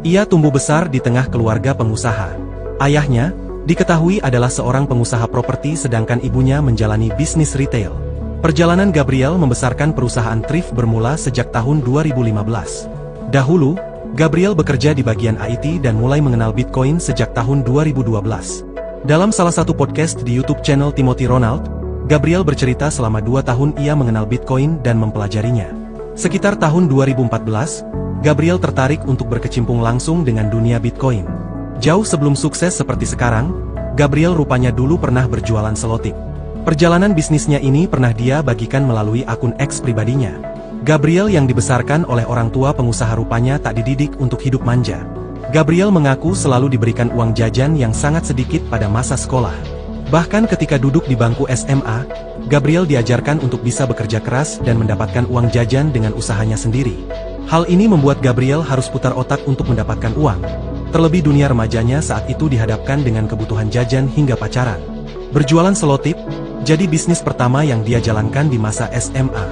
Ia tumbuh besar di tengah keluarga pengusaha. Ayahnya diketahui adalah seorang pengusaha properti sedangkan ibunya menjalani bisnis retail. Perjalanan Gabriel membesarkan perusahaan Thrift bermula sejak tahun 2015. Dahulu, Gabriel bekerja di bagian IT dan mulai mengenal Bitcoin sejak tahun 2012. Dalam salah satu podcast di YouTube channel Timothy Ronald, Gabriel bercerita selama 2 tahun ia mengenal Bitcoin dan mempelajarinya. Sekitar tahun 2014, Gabriel tertarik untuk berkecimpung langsung dengan dunia Bitcoin. Jauh sebelum sukses seperti sekarang, Gabriel rupanya dulu pernah berjualan selotip. Perjalanan bisnisnya ini pernah dia bagikan melalui akun X pribadinya. Gabriel yang dibesarkan oleh orang tua pengusaha rupanya tak dididik untuk hidup manja. Gabriel mengaku selalu diberikan uang jajan yang sangat sedikit pada masa sekolah. Bahkan ketika duduk di bangku SMA, Gabriel diajarkan untuk bisa bekerja keras dan mendapatkan uang jajan dengan usahanya sendiri. Hal ini membuat Gabriel harus putar otak untuk mendapatkan uang. Terlebih dunia remajanya saat itu dihadapkan dengan kebutuhan jajan hingga pacaran. Berjualan selotip jadi bisnis pertama yang dia jalankan di masa SMA.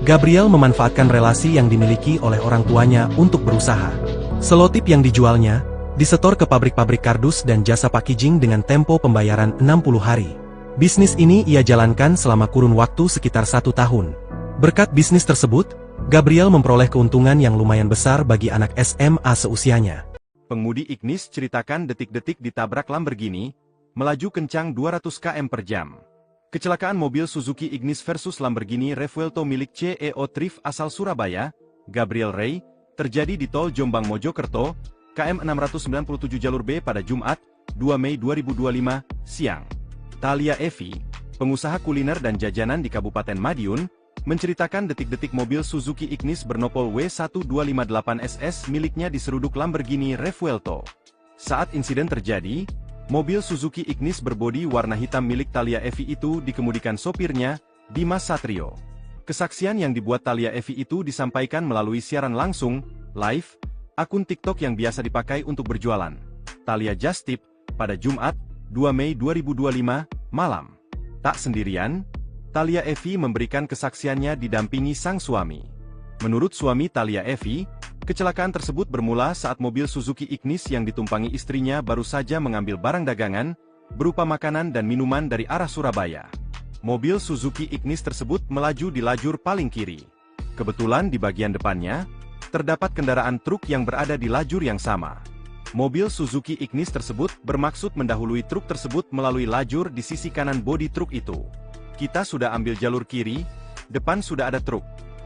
Gabriel memanfaatkan relasi yang dimiliki oleh orang tuanya untuk berusaha. Selotip yang dijualnya disetor ke pabrik-pabrik kardus dan jasa packaging dengan tempo pembayaran 60 hari. Bisnis ini ia jalankan selama kurun waktu sekitar 1 tahun. Berkat bisnis tersebut, Gabriel memperoleh keuntungan yang lumayan besar bagi anak SMA seusianya. Pengemudi Ignis ceritakan detik-detik ditabrak Lamborghini, melaju kencang 200 km per jam. Kecelakaan mobil Suzuki Ignis versus Lamborghini Revuelto milik CEO Thrift asal Surabaya, Gabriel Rey, terjadi di Tol Jombang Mojokerto, KM 697 jalur B pada Jumat, 2 Mei 2025, siang. Thalia Evi, pengusaha kuliner dan jajanan di Kabupaten Madiun, menceritakan detik-detik mobil Suzuki Ignis bernopol W1258SS miliknya diseruduk Lamborghini Revuelto. Saat insiden terjadi, mobil Suzuki Ignis berbodi warna hitam milik Thalia Evi itu dikemudikan sopirnya, Dimas Satrio. Kesaksian yang dibuat Thalia Evi itu disampaikan melalui siaran langsung, live, akun TikTok yang biasa dipakai untuk berjualan, Thalia Just Tip, pada Jumat, 2 Mei 2025, malam. Tak sendirian, Thalia Evi memberikan kesaksiannya didampingi sang suami. Menurut suami Thalia Evi, kecelakaan tersebut bermula saat mobil Suzuki Ignis yang ditumpangi istrinya baru saja mengambil barang dagangan, berupa makanan dan minuman dari arah Surabaya. Mobil Suzuki Ignis tersebut melaju di lajur paling kiri. Kebetulan di bagian depannya, terdapat kendaraan truk yang berada di lajur yang sama. Mobil Suzuki Ignis tersebut bermaksud mendahului truk tersebut melalui lajur di sisi kanan bodi truk itu. Kita sudah ambil jalur kiri, depan sudah ada truk.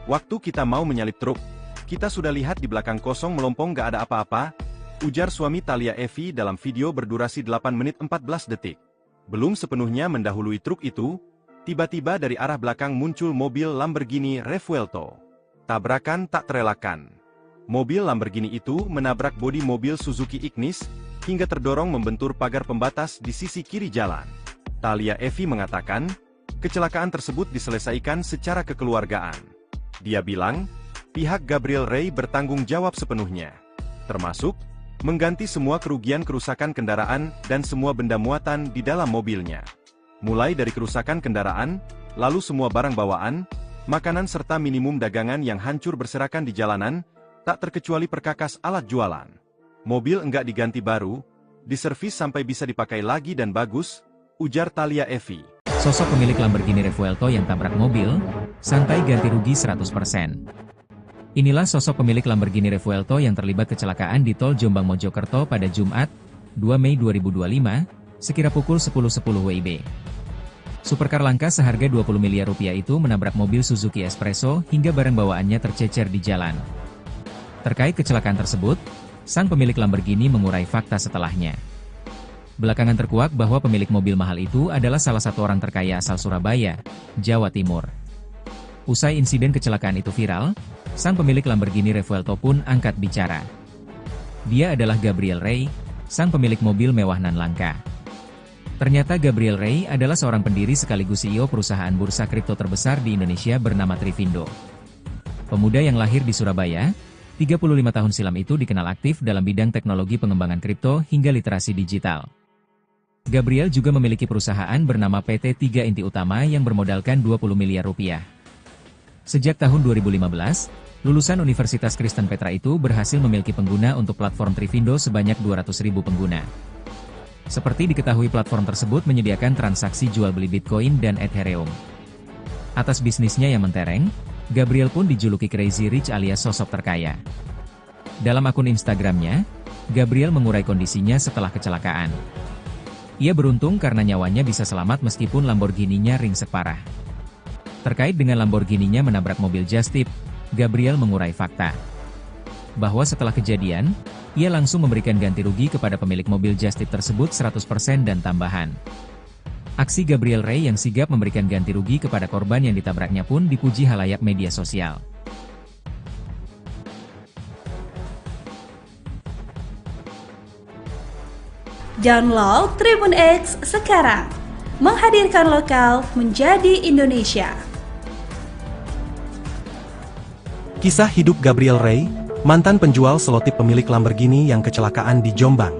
Waktu kita mau menyalip truk, kita sudah lihat di belakang kosong melompong gak ada apa-apa, ujar suami Thalia Evi dalam video berdurasi 8 menit 14 detik. Belum sepenuhnya mendahului truk itu, tiba-tiba dari arah belakang muncul mobil Lamborghini Revuelto. Tabrakan tak terelakkan. Mobil Lamborghini itu menabrak bodi mobil Suzuki Ignis, hingga terdorong membentur pagar pembatas di sisi kiri jalan. Thalia Evi mengatakan, kecelakaan tersebut diselesaikan secara kekeluargaan. Dia bilang, pihak Gabriel Rey bertanggung jawab sepenuhnya, termasuk mengganti semua kerugian kerusakan kendaraan dan semua benda muatan di dalam mobilnya. Mulai dari kerusakan kendaraan, lalu semua barang bawaan, makanan serta minimum dagangan yang hancur berserakan di jalanan, tak terkecuali perkakas alat jualan. Mobil enggak diganti baru, diservis sampai bisa dipakai lagi dan bagus, ujar Thalia Evi. Sosok pemilik Lamborghini Revuelto yang tabrak mobil, santai ganti rugi 100%. Inilah sosok pemilik Lamborghini Revuelto yang terlibat kecelakaan di Tol Jombang Mojokerto pada Jumat, 2 Mei 2025, sekira pukul 10.10 WIB. Supercar langka seharga 20 miliar rupiah itu menabrak mobil Suzuki Espresso hingga barang bawaannya tercecer di jalan. Terkait kecelakaan tersebut, sang pemilik Lamborghini mengurai fakta setelahnya. Belakangan terkuak bahwa pemilik mobil mahal itu adalah salah satu orang terkaya asal Surabaya, Jawa Timur. Usai insiden kecelakaan itu viral, sang pemilik Lamborghini Revuelto pun angkat bicara. Dia adalah Gabriel Rey, sang pemilik mobil mewah nan langka. Ternyata Gabriel Rey adalah seorang pendiri sekaligus CEO perusahaan bursa kripto terbesar di Indonesia bernama Trivindo. Pemuda yang lahir di Surabaya, 35 tahun silam itu dikenal aktif dalam bidang teknologi pengembangan kripto hingga literasi digital. Gabriel juga memiliki perusahaan bernama PT 3 Inti Utama yang bermodalkan 20 miliar rupiah. Sejak tahun 2015, lulusan Universitas Kristen Petra itu berhasil memiliki pengguna untuk platform Trivindo sebanyak 200.000 pengguna. Seperti diketahui platform tersebut menyediakan transaksi jual beli Bitcoin dan Ethereum. Atas bisnisnya yang mentereng, Gabriel pun dijuluki Crazy Rich alias sosok terkaya. Dalam akun Instagramnya, Gabriel mengurai kondisinya setelah kecelakaan. Ia beruntung karena nyawanya bisa selamat meskipun Lamborghini-nya ringsek parah. Terkait dengan Lamborghini-nya menabrak mobil just tip, Gabriel mengurai fakta bahwa setelah kejadian, ia langsung memberikan ganti rugi kepada pemilik mobil just tip tersebut 100% dan tambahan. Aksi Gabriel Rey yang sigap memberikan ganti rugi kepada korban yang ditabraknya pun dipuji halayak media sosial. Download Tribun X sekarang, menghadirkan lokal menjadi Indonesia. Kisah hidup Gabriel Rey, mantan penjual selotip pemilik Lamborghini yang kecelakaan di Jombang.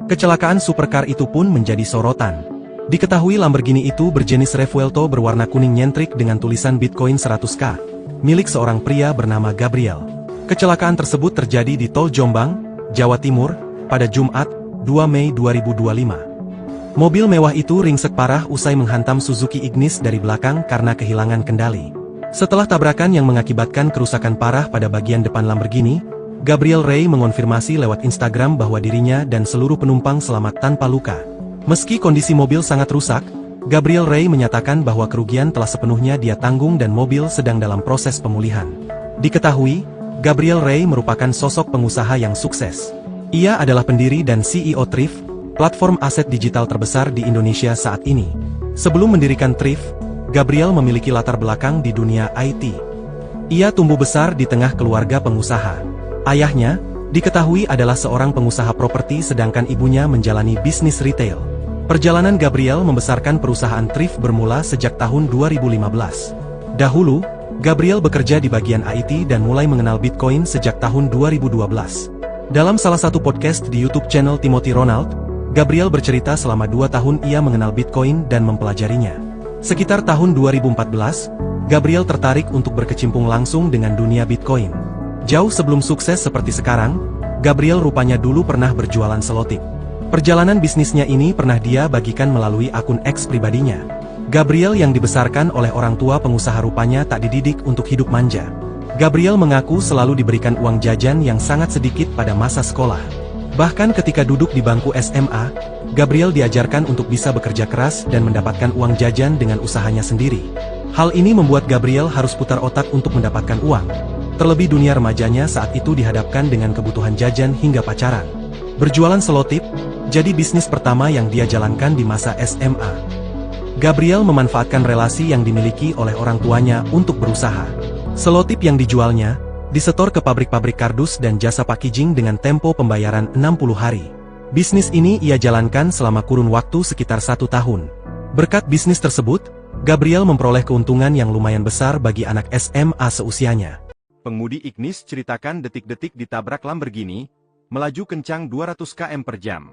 Kecelakaan supercar itu pun menjadi sorotan. Diketahui Lamborghini itu berjenis Revuelto berwarna kuning nyentrik dengan tulisan Bitcoin 100k, milik seorang pria bernama Gabriel. Kecelakaan tersebut terjadi di Tol Jombang, Jawa Timur, pada Jumat, 2 Mei 2025. Mobil mewah itu ringsek parah usai menghantam Suzuki Ignis dari belakang karena kehilangan kendali. Setelah tabrakan yang mengakibatkan kerusakan parah pada bagian depan Lamborghini, Gabriel Rey mengonfirmasi lewat Instagram bahwa dirinya dan seluruh penumpang selamat tanpa luka. Meski kondisi mobil sangat rusak, Gabriel Rey menyatakan bahwa kerugian telah sepenuhnya dia tanggung dan mobil sedang dalam proses pemulihan. Diketahui, Gabriel Rey merupakan sosok pengusaha yang sukses. Ia adalah pendiri dan CEO Thrift, platform aset digital terbesar di Indonesia saat ini. Sebelum mendirikan Thrift, Gabriel memiliki latar belakang di dunia IT. Ia tumbuh besar di tengah keluarga pengusaha. Ayahnya, diketahui adalah seorang pengusaha properti sedangkan ibunya menjalani bisnis retail. Perjalanan Gabriel membesarkan perusahaan Thrift bermula sejak tahun 2015. Dahulu, Gabriel bekerja di bagian IT dan mulai mengenal Bitcoin sejak tahun 2012. Dalam salah satu podcast di YouTube channel Timothy Ronald, Gabriel bercerita selama 2 tahun ia mengenal Bitcoin dan mempelajarinya. Sekitar tahun 2014, Gabriel tertarik untuk berkecimpung langsung dengan dunia Bitcoin. Jauh sebelum sukses seperti sekarang, Gabriel rupanya dulu pernah berjualan selotip. Perjalanan bisnisnya ini pernah dia bagikan melalui akun X pribadinya. Gabriel yang dibesarkan oleh orang tua pengusaha rupanya tak dididik untuk hidup manja. Gabriel mengaku selalu diberikan uang jajan yang sangat sedikit pada masa sekolah. Bahkan ketika duduk di bangku SMA, Gabriel diajarkan untuk bisa bekerja keras dan mendapatkan uang jajan dengan usahanya sendiri. Hal ini membuat Gabriel harus putar otak untuk mendapatkan uang. Terlebih dunia remajanya saat itu dihadapkan dengan kebutuhan jajan hingga pacaran. Berjualan selotip, jadi bisnis pertama yang dia jalankan di masa SMA. Gabriel memanfaatkan relasi yang dimiliki oleh orang tuanya untuk berusaha. Selotip yang dijualnya, disetor ke pabrik-pabrik kardus dan jasa packaging dengan tempo pembayaran 60 hari. Bisnis ini ia jalankan selama kurun waktu sekitar 1 tahun. Berkat bisnis tersebut, Gabriel memperoleh keuntungan yang lumayan besar bagi anak SMA seusianya. Pengemudi Ignis ceritakan detik-detik ditabrak Lamborghini, melaju kencang 200 km per jam.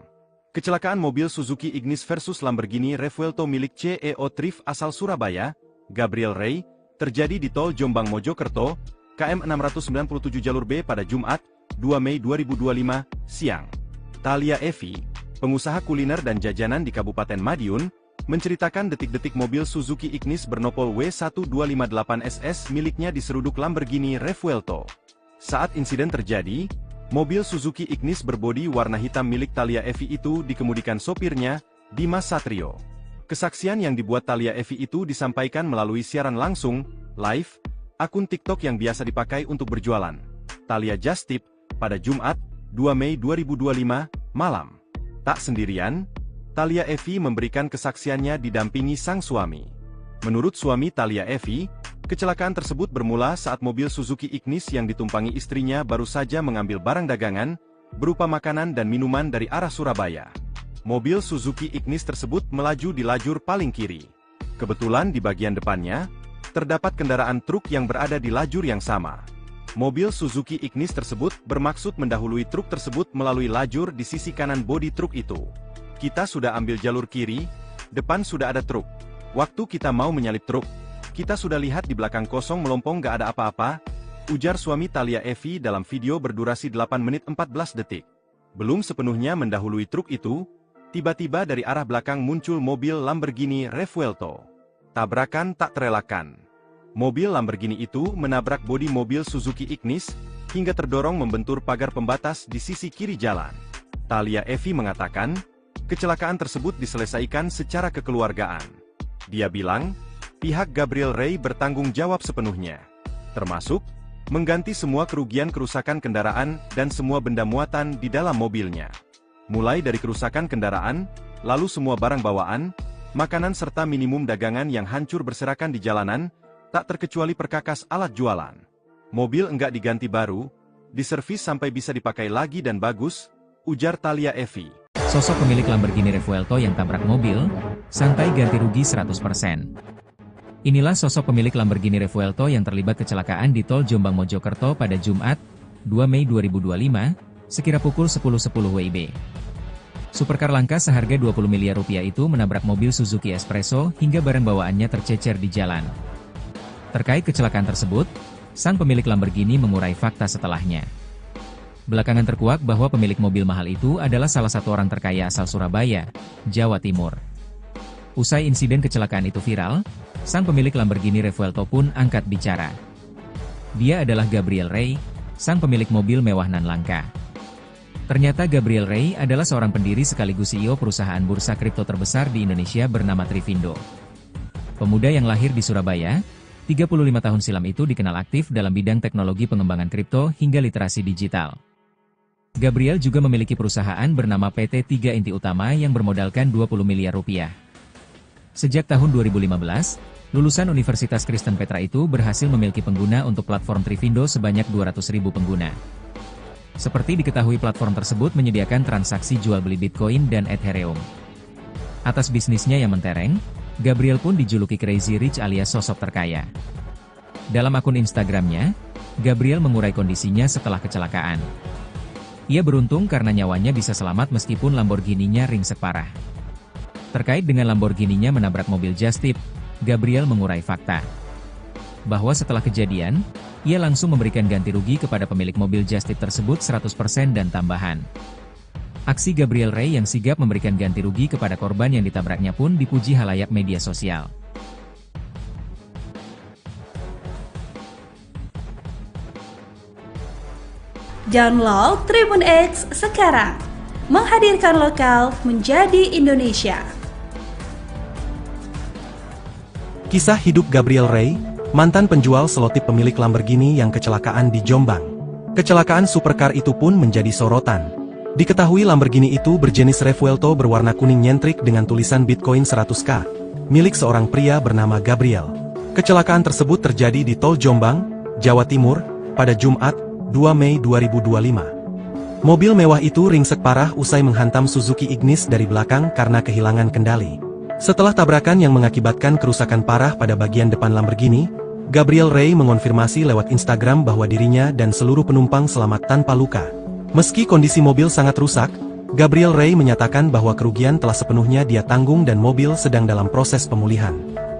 Kecelakaan mobil Suzuki Ignis versus Lamborghini Revuelto milik CEO Thrift asal Surabaya, Gabriel Rey, terjadi di Tol Jombang Mojokerto, KM 697 jalur B pada Jumat, 2 Mei 2025, siang. Thalia Evi, pengusaha kuliner dan jajanan di Kabupaten Madiun, menceritakan detik-detik mobil Suzuki Ignis bernopol W1258SS miliknya diseruduk Lamborghini Revuelto. Saat insiden terjadi, mobil Suzuki Ignis berbodi warna hitam milik Thalia Evi itu dikemudikan sopirnya, Dimas Satrio. Kesaksian yang dibuat Thalia Evi itu disampaikan melalui siaran langsung, live, akun TikTok yang biasa dipakai untuk berjualan. Thalia Just Tip, pada Jumat, 2 Mei 2025, malam. Tak sendirian, Thalia Evi memberikan kesaksiannya didampingi sang suami. Menurut suami Thalia Evi, kecelakaan tersebut bermula saat mobil Suzuki Ignis yang ditumpangi istrinya baru saja mengambil barang dagangan, berupa makanan dan minuman dari arah Surabaya. Mobil Suzuki Ignis tersebut melaju di lajur paling kiri. Kebetulan di bagian depannya, terdapat kendaraan truk yang berada di lajur yang sama. Mobil Suzuki Ignis tersebut bermaksud mendahului truk tersebut melalui lajur di sisi kanan bodi truk itu. Kita sudah ambil jalur kiri, depan sudah ada truk. Waktu kita mau menyalip truk, kita sudah lihat di belakang kosong melompong gak ada apa-apa, ujar suami Thalia Evi dalam video berdurasi 8 menit 14 detik. Belum sepenuhnya mendahului truk itu, tiba-tiba dari arah belakang muncul mobil Lamborghini Revuelto. Tabrakan tak terelakkan. Mobil Lamborghini itu menabrak bodi mobil Suzuki Ignis, hingga terdorong membentur pagar pembatas di sisi kiri jalan. Thalia Evi mengatakan, kecelakaan tersebut diselesaikan secara kekeluargaan. Dia bilang, pihak Gabriel Ray bertanggung jawab sepenuhnya. Termasuk, mengganti semua kerugian kerusakan kendaraan dan semua benda muatan di dalam mobilnya. Mulai dari kerusakan kendaraan, lalu semua barang bawaan, makanan serta minimum dagangan yang hancur berserakan di jalanan, tak terkecuali perkakas alat jualan. Mobil enggak diganti baru, diservis sampai bisa dipakai lagi dan bagus, ujar Thalia Evi. Sosok pemilik Lamborghini Revuelto yang tabrak mobil, santai ganti rugi 100%. Inilah sosok pemilik Lamborghini Revuelto yang terlibat kecelakaan di tol Jombang Mojokerto pada Jumat, 2 Mei 2025, sekira pukul 10.10 WIB. Supercar langka seharga 20 miliar rupiah itu menabrak mobil Suzuki Espresso hingga barang bawaannya tercecer di jalan. Terkait kecelakaan tersebut, sang pemilik Lamborghini mengurai fakta setelahnya. Belakangan terkuak bahwa pemilik mobil mahal itu adalah salah satu orang terkaya asal Surabaya, Jawa Timur. Usai insiden kecelakaan itu viral, sang pemilik Lamborghini Revuelto pun angkat bicara. Dia adalah Gabriel Ray, sang pemilik mobil mewah nan langka. Ternyata Gabriel Ray adalah seorang pendiri sekaligus CEO perusahaan bursa kripto terbesar di Indonesia bernama Trivindo. Pemuda yang lahir di Surabaya, 35 tahun silam itu dikenal aktif dalam bidang teknologi pengembangan kripto hingga literasi digital. Gabriel juga memiliki perusahaan bernama PT 3 Inti Utama yang bermodalkan 20 miliar rupiah. Sejak tahun 2015, lulusan Universitas Kristen Petra itu berhasil memiliki pengguna untuk platform Trivindo sebanyak 200.000 pengguna. Seperti diketahui platform tersebut menyediakan transaksi jual beli Bitcoin dan Ethereum. Atas bisnisnya yang mentereng, Gabriel pun dijuluki Crazy Rich alias sosok terkaya. Dalam akun Instagramnya, Gabriel mengurai kondisinya setelah kecelakaan. Ia beruntung karena nyawanya bisa selamat meskipun Lamborghini-nya ringsek parah. Terkait dengan Lamborghini-nya menabrak mobil Just Tip, Gabriel mengurai fakta bahwa setelah kejadian, ia langsung memberikan ganti rugi kepada pemilik mobil Just Tip tersebut 100% dan tambahan. Aksi Gabriel Ray yang sigap memberikan ganti rugi kepada korban yang ditabraknya pun dipuji halayak media sosial. Download Tribun X sekarang, menghadirkan lokal menjadi Indonesia. Kisah hidup Gabriel Ray, mantan penjual selotip pemilik Lamborghini yang kecelakaan di Jombang. Kecelakaan supercar itu pun menjadi sorotan. Diketahui Lamborghini itu berjenis Revuelto berwarna kuning nyentrik dengan tulisan Bitcoin 100K, milik seorang pria bernama Gabriel. Kecelakaan tersebut terjadi di tol Jombang, Jawa Timur, pada Jumat, 2 Mei 2025. Mobil mewah itu ringsek parah usai menghantam Suzuki Ignis dari belakang karena kehilangan kendali. Setelah tabrakan yang mengakibatkan kerusakan parah pada bagian depan Lamborghini, Gabriel Ray mengonfirmasi lewat Instagram bahwa dirinya dan seluruh penumpang selamat tanpa luka. Meski kondisi mobil sangat rusak, Gabriel Ray menyatakan bahwa kerugian telah sepenuhnya dia tanggung dan mobil sedang dalam proses pemulihan.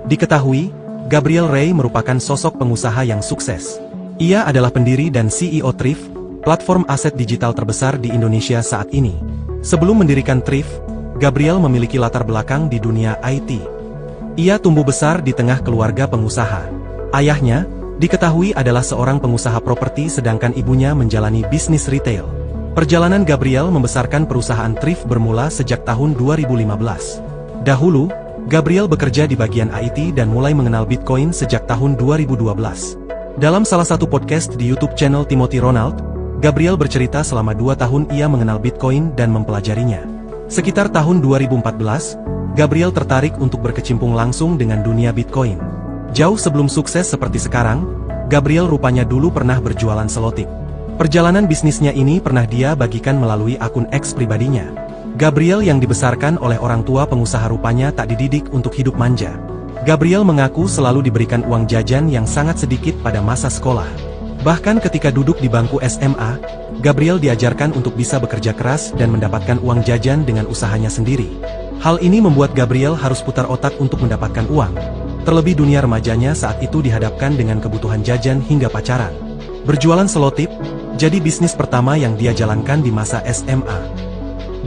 Diketahui, Gabriel Ray merupakan sosok pengusaha yang sukses. Ia adalah pendiri dan CEO Thrift, platform aset digital terbesar di Indonesia saat ini. Sebelum mendirikan Thrift, Gabriel memiliki latar belakang di dunia IT. Ia tumbuh besar di tengah keluarga pengusaha. Ayahnya, diketahui adalah seorang pengusaha properti sedangkan ibunya menjalani bisnis retail. Perjalanan Gabriel membesarkan perusahaan Thrift bermula sejak tahun 2015. Dahulu, Gabriel bekerja di bagian IT dan mulai mengenal Bitcoin sejak tahun 2012. Dalam salah satu podcast di YouTube channel Timothy Ronald, Gabriel bercerita selama 2 tahun ia mengenal Bitcoin dan mempelajarinya. Sekitar tahun 2014, Gabriel tertarik untuk berkecimpung langsung dengan dunia Bitcoin. Jauh sebelum sukses seperti sekarang, Gabriel rupanya dulu pernah berjualan selotip. Perjalanan bisnisnya ini pernah dia bagikan melalui akun X pribadinya. Gabriel yang dibesarkan oleh orang tua pengusaha rupanya tak dididik untuk hidup manja. Gabriel mengaku selalu diberikan uang jajan yang sangat sedikit pada masa sekolah. Bahkan ketika duduk di bangku SMA, Gabriel diajarkan untuk bisa bekerja keras dan mendapatkan uang jajan dengan usahanya sendiri. Hal ini membuat Gabriel harus putar otak untuk mendapatkan uang. Terlebih dunia remajanya saat itu dihadapkan dengan kebutuhan jajan hingga pacaran. Berjualan selotip jadi bisnis pertama yang dia jalankan di masa SMA.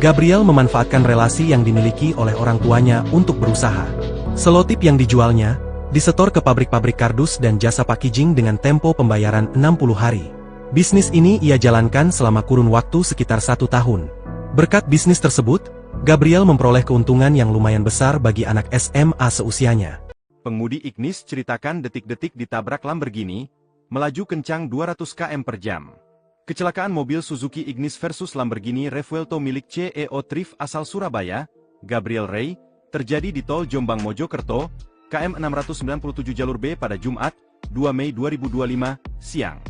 Gabriel memanfaatkan relasi yang dimiliki oleh orang tuanya untuk berusaha. Selotip yang dijualnya disetor ke pabrik-pabrik kardus dan jasa packaging dengan tempo pembayaran 60 hari. Bisnis ini ia jalankan selama kurun waktu sekitar 1 tahun. Berkat bisnis tersebut, Gabriel memperoleh keuntungan yang lumayan besar bagi anak SMA seusianya. Pengemudi Ignis ceritakan detik-detik ditabrak Lamborghini, melaju kencang 200 km per jam. Kecelakaan mobil Suzuki Ignis versus Lamborghini Revuelto milik CEO Thrift asal Surabaya, Gabriel Ray, terjadi di tol Jombang Mojokerto, KM 697 jalur B pada Jumat, 2 Mei 2025, siang.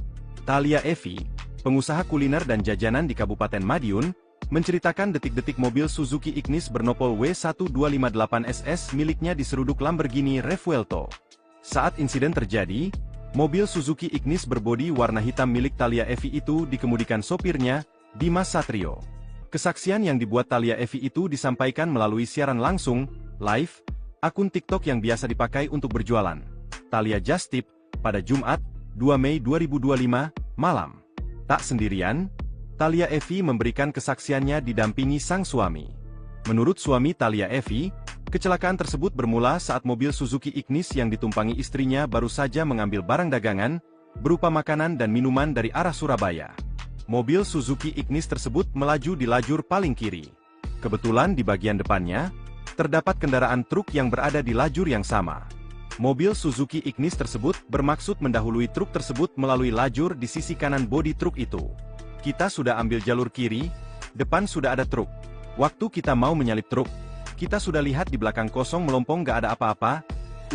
Thalia Evi, pengusaha kuliner dan jajanan di Kabupaten Madiun, menceritakan detik-detik mobil Suzuki Ignis bernopol W1258SS miliknya diseruduk Lamborghini Revuelto. Saat insiden terjadi, mobil Suzuki Ignis berbodi warna hitam milik Thalia Evi itu dikemudikan sopirnya, Dimas Satrio. Kesaksian yang dibuat Thalia Evi itu disampaikan melalui siaran langsung, live, akun TikTok yang biasa dipakai untuk berjualan, Thalia Just Tip, pada Jumat, 2 Mei 2025, malam. Tak sendirian, Thalia Evi memberikan kesaksiannya didampingi sang suami. Menurut suami Thalia Evi, kecelakaan tersebut bermula saat mobil Suzuki Ignis yang ditumpangi istrinya baru saja mengambil barang dagangan, berupa makanan dan minuman dari arah Surabaya. Mobil Suzuki Ignis tersebut melaju di lajur paling kiri. Kebetulan di bagian depannya, terdapat kendaraan truk yang berada di lajur yang sama. Mobil Suzuki Ignis tersebut bermaksud mendahului truk tersebut melalui lajur di sisi kanan bodi truk itu. Kita sudah ambil jalur kiri, depan sudah ada truk. Waktu kita mau menyalip truk, kita sudah lihat di belakang kosong melompong gak ada apa-apa,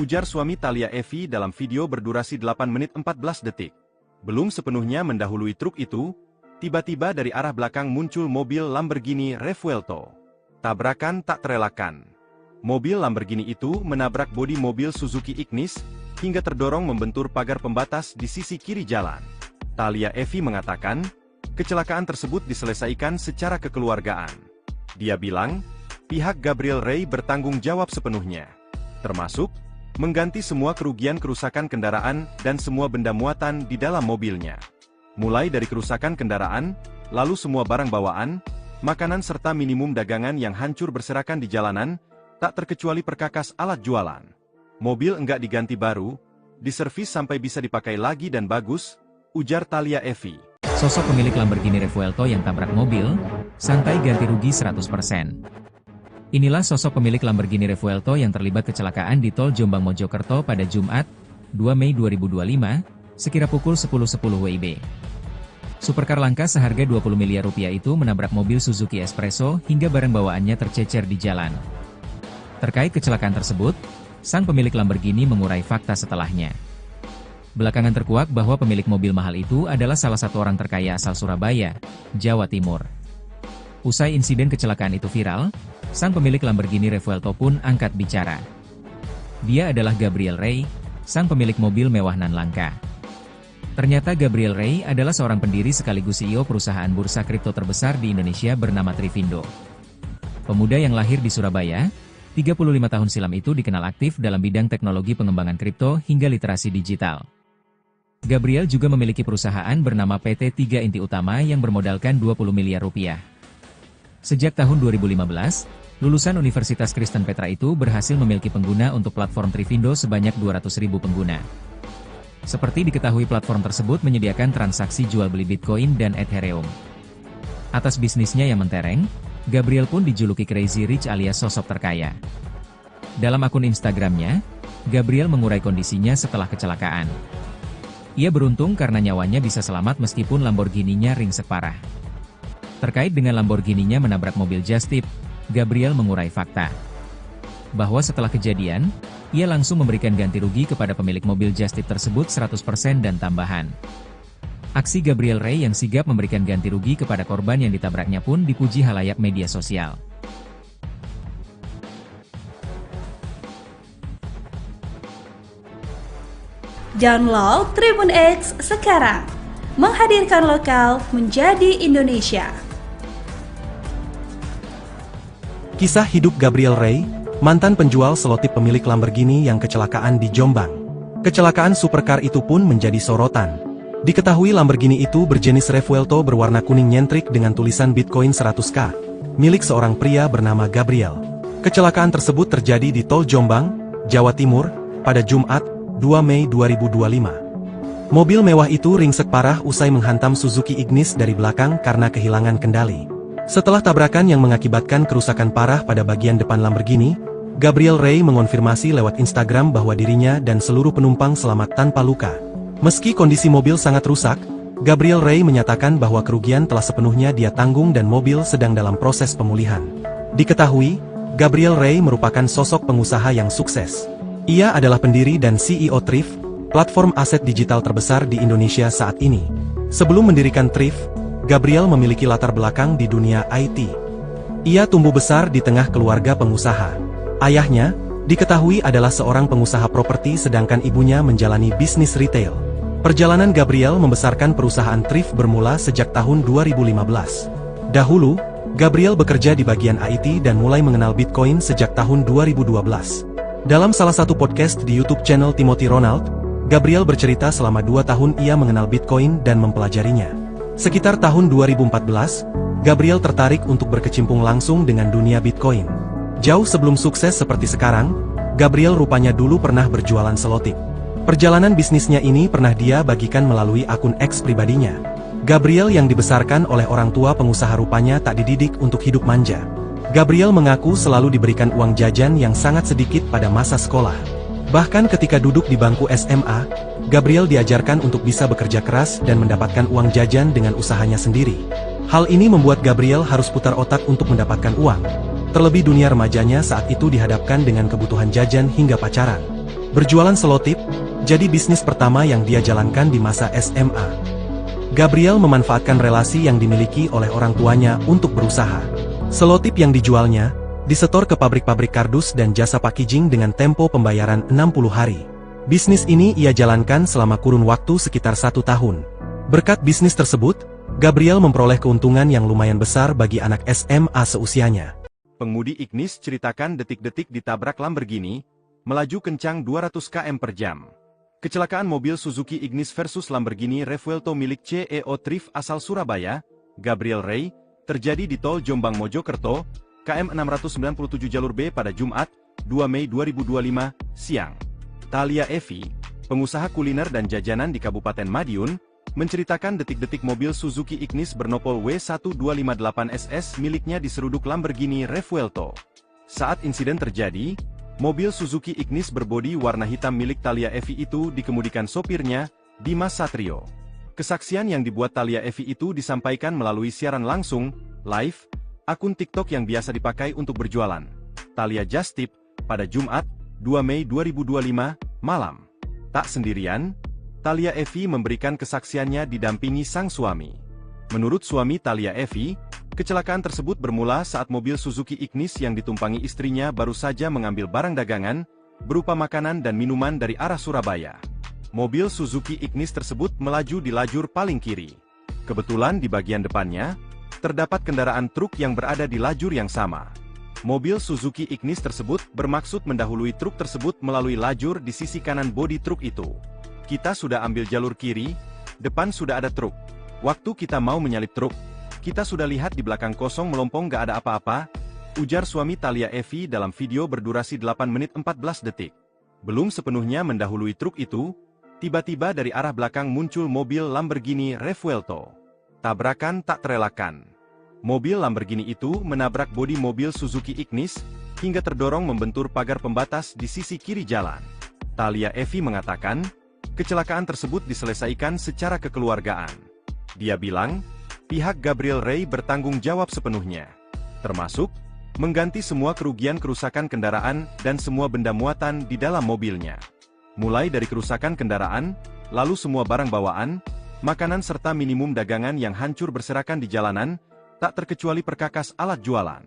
ujar suami Thalia Evi dalam video berdurasi 8 menit 14 detik. Belum sepenuhnya mendahului truk itu, tiba-tiba dari arah belakang muncul mobil Lamborghini Revuelto. Tabrakan tak terelakkan. Mobil Lamborghini itu menabrak bodi mobil Suzuki Ignis, hingga terdorong membentur pagar pembatas di sisi kiri jalan. Thalia Evi mengatakan, kecelakaan tersebut diselesaikan secara kekeluargaan. Dia bilang, pihak Gabriel Ray bertanggung jawab sepenuhnya, termasuk mengganti semua kerugian kerusakan kendaraan dan semua benda muatan di dalam mobilnya. Mulai dari kerusakan kendaraan, lalu semua barang bawaan, makanan serta minimum dagangan yang hancur berserakan di jalanan, tak terkecuali perkakas alat jualan. Mobil enggak diganti baru, diservis sampai bisa dipakai lagi dan bagus, ujar Thalia Evi. Sosok pemilik Lamborghini Revuelto yang tabrak mobil, santai ganti rugi 100%. Inilah sosok pemilik Lamborghini Revuelto yang terlibat kecelakaan di tol Jombang Mojokerto pada Jumat, 2 Mei 2025, sekira pukul 10.10 WIB. Supercar langka seharga 20 miliar rupiah itu menabrak mobil Suzuki Espresso hingga barang bawaannya tercecer di jalan. Terkait kecelakaan tersebut, sang pemilik Lamborghini mengurai fakta setelahnya. Belakangan terkuak bahwa pemilik mobil mahal itu adalah salah satu orang terkaya asal Surabaya, Jawa Timur. Usai insiden kecelakaan itu viral, sang pemilik Lamborghini Revuelto pun angkat bicara. Dia adalah Gabriel Ray, sang pemilik mobil mewah nan langka. Ternyata Gabriel Ray adalah seorang pendiri sekaligus CEO perusahaan bursa kripto terbesar di Indonesia bernama Trivindo. Pemuda yang lahir di Surabaya, 35 tahun silam itu dikenal aktif dalam bidang teknologi pengembangan kripto hingga literasi digital. Gabriel juga memiliki perusahaan bernama PT 3 Inti Utama yang bermodalkan 20 miliar rupiah. Sejak tahun 2015, lulusan Universitas Kristen Petra itu berhasil memiliki pengguna untuk platform Trivindo sebanyak 200.000 pengguna. Seperti diketahui platform tersebut menyediakan transaksi jual beli Bitcoin dan Ethereum. Atas bisnisnya yang mentereng, Gabriel pun dijuluki Crazy Rich alias sosok terkaya. Dalam akun Instagramnya, Gabriel mengurai kondisinya setelah kecelakaan. Ia beruntung karena nyawanya bisa selamat meskipun Lamborghini-nya ringsek parah. Terkait dengan Lamborghini-nya menabrak mobil Just Tip, Gabriel mengurai fakta bahwa setelah kejadian, ia langsung memberikan ganti rugi kepada pemilik mobil Just Tip tersebut 100% dan tambahan. Aksi Gabriel Ray yang sigap memberikan ganti rugi kepada korban yang ditabraknya pun dipuji halayak media sosial. Download Tribun X sekarang, menghadirkan lokal menjadi Indonesia. Kisah hidup Gabriel Ray, mantan penjual selotip pemilik Lamborghini yang kecelakaan di Jombang. Kecelakaan supercar itu pun menjadi sorotan. Diketahui Lamborghini itu berjenis Revuelto berwarna kuning nyentrik dengan tulisan Bitcoin 100K, milik seorang pria bernama Gabriel. Kecelakaan tersebut terjadi di Tol Jombang, Jawa Timur, pada Jumat, 2 Mei 2025. Mobil mewah itu ringsek parah usai menghantam Suzuki Ignis dari belakang karena kehilangan kendali. Setelah tabrakan yang mengakibatkan kerusakan parah pada bagian depan Lamborghini, Gabriel Ray mengonfirmasi lewat Instagram bahwa dirinya dan seluruh penumpang selamat tanpa luka. Meski kondisi mobil sangat rusak, Gabriel Ray menyatakan bahwa kerugian telah sepenuhnya dia tanggung dan mobil sedang dalam proses pemulihan. Diketahui, Gabriel Ray merupakan sosok pengusaha yang sukses. Ia adalah pendiri dan CEO Thrift, platform aset digital terbesar di Indonesia saat ini. Sebelum mendirikan Thrift, Gabriel memiliki latar belakang di dunia IT. Ia tumbuh besar di tengah keluarga pengusaha. Ayahnya, diketahui adalah seorang pengusaha properti sedangkan ibunya menjalani bisnis retail. Perjalanan Gabriel membesarkan perusahaan Thrift bermula sejak tahun 2015. Dahulu, Gabriel bekerja di bagian IT dan mulai mengenal Bitcoin sejak tahun 2012. Dalam salah satu podcast di YouTube channel Timothy Ronald, Gabriel bercerita selama 2 tahun ia mengenal Bitcoin dan mempelajarinya. Sekitar tahun 2014, Gabriel tertarik untuk berkecimpung langsung dengan dunia Bitcoin. Jauh sebelum sukses seperti sekarang, Gabriel rupanya dulu pernah berjualan selotip. Perjalanan bisnisnya ini pernah dia bagikan melalui akun X pribadinya. Gabriel yang dibesarkan oleh orang tua pengusaha rupanya tak dididik untuk hidup manja. Gabriel mengaku selalu diberikan uang jajan yang sangat sedikit pada masa sekolah. Bahkan ketika duduk di bangku SMA, Gabriel diajarkan untuk bisa bekerja keras dan mendapatkan uang jajan dengan usahanya sendiri. Hal ini membuat Gabriel harus putar otak untuk mendapatkan uang. Terlebih dunia remajanya saat itu dihadapkan dengan kebutuhan jajan hingga pacaran. Berjualan selotip, jadi bisnis pertama yang dia jalankan di masa SMA. Gabriel memanfaatkan relasi yang dimiliki oleh orang tuanya untuk berusaha. Selotip yang dijualnya, disetor ke pabrik-pabrik kardus dan jasa packaging dengan tempo pembayaran 60 hari. Bisnis ini ia jalankan selama kurun waktu sekitar 1 tahun. Berkat bisnis tersebut, Gabriel memperoleh keuntungan yang lumayan besar bagi anak SMA seusianya. Pengemudi Ignis ceritakan detik-detik ditabrak Lamborghini, melaju kencang 200 km per jam. Kecelakaan mobil Suzuki Ignis versus Lamborghini Revuelto milik CEO Thrift asal Surabaya, Gabriel Ray, terjadi di Tol Jombang Mojokerto, KM 697 jalur B pada Jumat, 2 Mei 2025, siang. Thalia Evi, pengusaha kuliner dan jajanan di Kabupaten Madiun, menceritakan detik-detik mobil Suzuki Ignis bernopol W1258SS miliknya diseruduk Lamborghini Revuelto. Saat insiden terjadi, mobil Suzuki Ignis berbodi warna hitam milik Thalia Evi itu dikemudikan sopirnya, Dimas Satrio. Kesaksian yang dibuat Thalia Evi itu disampaikan melalui siaran langsung, live, akun TikTok yang biasa dipakai untuk berjualan. Thalia Just Tip, pada Jumat, 2 Mei 2025, malam. Tak sendirian, Thalia Evi memberikan kesaksiannya didampingi sang suami. Menurut suami Thalia Evi, kecelakaan tersebut bermula saat mobil Suzuki Ignis yang ditumpangi istrinya baru saja mengambil barang dagangan, berupa makanan dan minuman dari arah Surabaya. Mobil Suzuki Ignis tersebut melaju di lajur paling kiri. Kebetulan di bagian depannya, terdapat kendaraan truk yang berada di lajur yang sama. Mobil Suzuki Ignis tersebut bermaksud mendahului truk tersebut melalui lajur di sisi kanan bodi truk itu. Kita sudah ambil jalur kiri, depan sudah ada truk. Waktu kita mau menyalip truk, kita sudah lihat di belakang kosong melompong gak ada apa-apa, ujar suami Thalia Evi dalam video berdurasi 8 menit 14 detik. Belum sepenuhnya mendahului truk itu, tiba-tiba dari arah belakang muncul mobil Lamborghini Revuelto. Tabrakan tak terelakkan. Mobil Lamborghini itu menabrak bodi mobil Suzuki Ignis, hingga terdorong membentur pagar pembatas di sisi kiri jalan. Thalia Evi mengatakan, kecelakaan tersebut diselesaikan secara kekeluargaan. Dia bilang, pihak Gabriel Ray bertanggung jawab sepenuhnya, termasuk mengganti semua kerugian kerusakan kendaraan dan semua benda muatan di dalam mobilnya. Mulai dari kerusakan kendaraan, lalu semua barang bawaan, makanan serta minimum dagangan yang hancur berserakan di jalanan, tak terkecuali perkakas alat jualan.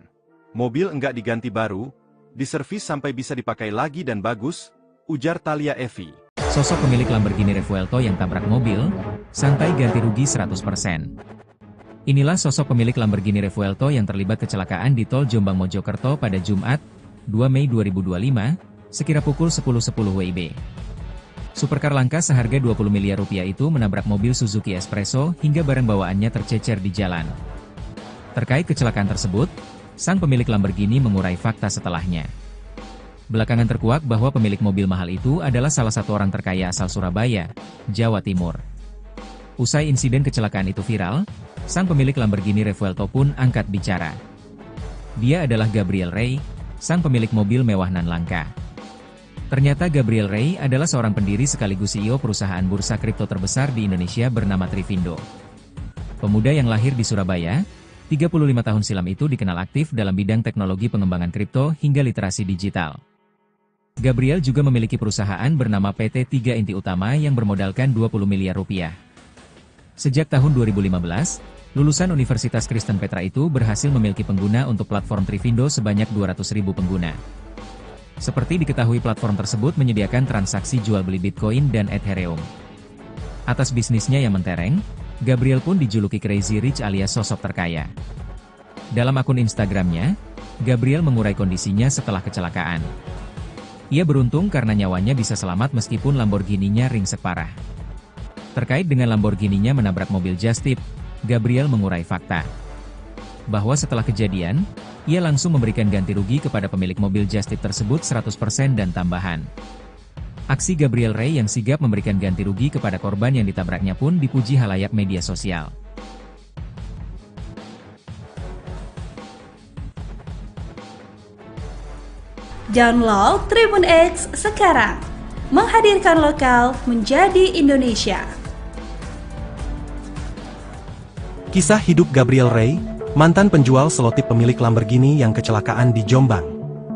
Mobil enggak diganti baru, diservis sampai bisa dipakai lagi dan bagus, ujar Thalia Evi. Sosok pemilik Lamborghini Revuelto yang tabrak mobil, santai ganti rugi 100%. Inilah sosok pemilik Lamborghini Revuelto yang terlibat kecelakaan di tol Jombang Mojokerto pada Jumat, 2 Mei 2025, sekira pukul 10.10 WIB. Supercar langka seharga 20 miliar rupiah itu menabrak mobil Suzuki Espresso hingga barang bawaannya tercecer di jalan. Terkait kecelakaan tersebut, sang pemilik Lamborghini mengurai fakta setelahnya. Belakangan terkuak bahwa pemilik mobil mahal itu adalah salah satu orang terkaya asal Surabaya, Jawa Timur. Usai insiden kecelakaan itu viral, sang pemilik Lamborghini Revuelto pun angkat bicara. Dia adalah Gabriel Ray, sang pemilik mobil mewah nan langka. Ternyata Gabriel Ray adalah seorang pendiri sekaligus CEO perusahaan bursa kripto terbesar di Indonesia bernama Trivindo. Pemuda yang lahir di Surabaya, 35 tahun silam itu dikenal aktif dalam bidang teknologi pengembangan kripto hingga literasi digital. Gabriel juga memiliki perusahaan bernama PT 3 Inti Utama yang bermodalkan 20 miliar rupiah. Sejak tahun 2015, lulusan Universitas Kristen Petra itu berhasil memiliki pengguna untuk platform Trivindo sebanyak 200.000 pengguna. Seperti diketahui platform tersebut menyediakan transaksi jual beli Bitcoin dan Ethereum. Atas bisnisnya yang mentereng, Gabriel pun dijuluki Crazy Rich alias sosok terkaya. Dalam akun Instagramnya, Gabriel mengurai kondisinya setelah kecelakaan. Ia beruntung karena nyawanya bisa selamat meskipun Lamborghini-nya ringsek parah. Terkait dengan Lamborghini-nya menabrak mobil just tip, Gabriel mengurai fakta bahwa setelah kejadian, ia langsung memberikan ganti rugi kepada pemilik mobil just tip tersebut 100% dan tambahan. Aksi Gabriel Ray yang sigap memberikan ganti rugi kepada korban yang ditabraknya pun dipuji halayak media sosial. Download Tribun X sekarang, menghadirkan lokal menjadi Indonesia. Kisah hidup Gabriel Ray, mantan penjual selotip pemilik Lamborghini yang kecelakaan di Jombang.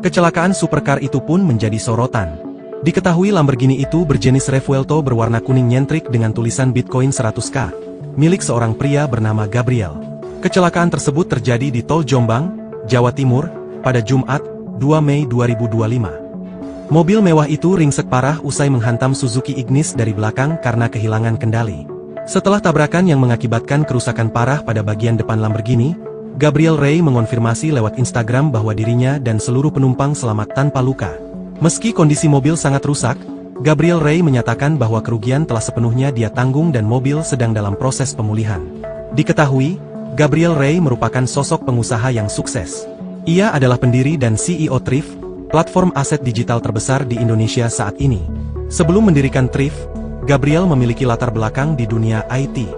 Kecelakaan supercar itu pun menjadi sorotan. Diketahui Lamborghini itu berjenis Revuelto berwarna kuning nyentrik dengan tulisan Bitcoin 100K, milik seorang pria bernama Gabriel. Kecelakaan tersebut terjadi di Tol Jombang, Jawa Timur, pada Jumat, 2 Mei 2025. Mobil mewah itu ringsek parah usai menghantam Suzuki Ignis dari belakang karena kehilangan kendali. Setelah tabrakan yang mengakibatkan kerusakan parah pada bagian depan Lamborghini, Gabriel Ray mengonfirmasi lewat Instagram bahwa dirinya dan seluruh penumpang selamat tanpa luka. Meski kondisi mobil sangat rusak, Gabriel Ray menyatakan bahwa kerugian telah sepenuhnya dia tanggung dan mobil sedang dalam proses pemulihan. Diketahui, Gabriel Ray merupakan sosok pengusaha yang sukses. Ia adalah pendiri dan CEO Thrift, platform aset digital terbesar di Indonesia saat ini. Sebelum mendirikan Thrift, Gabriel memiliki latar belakang di dunia IT.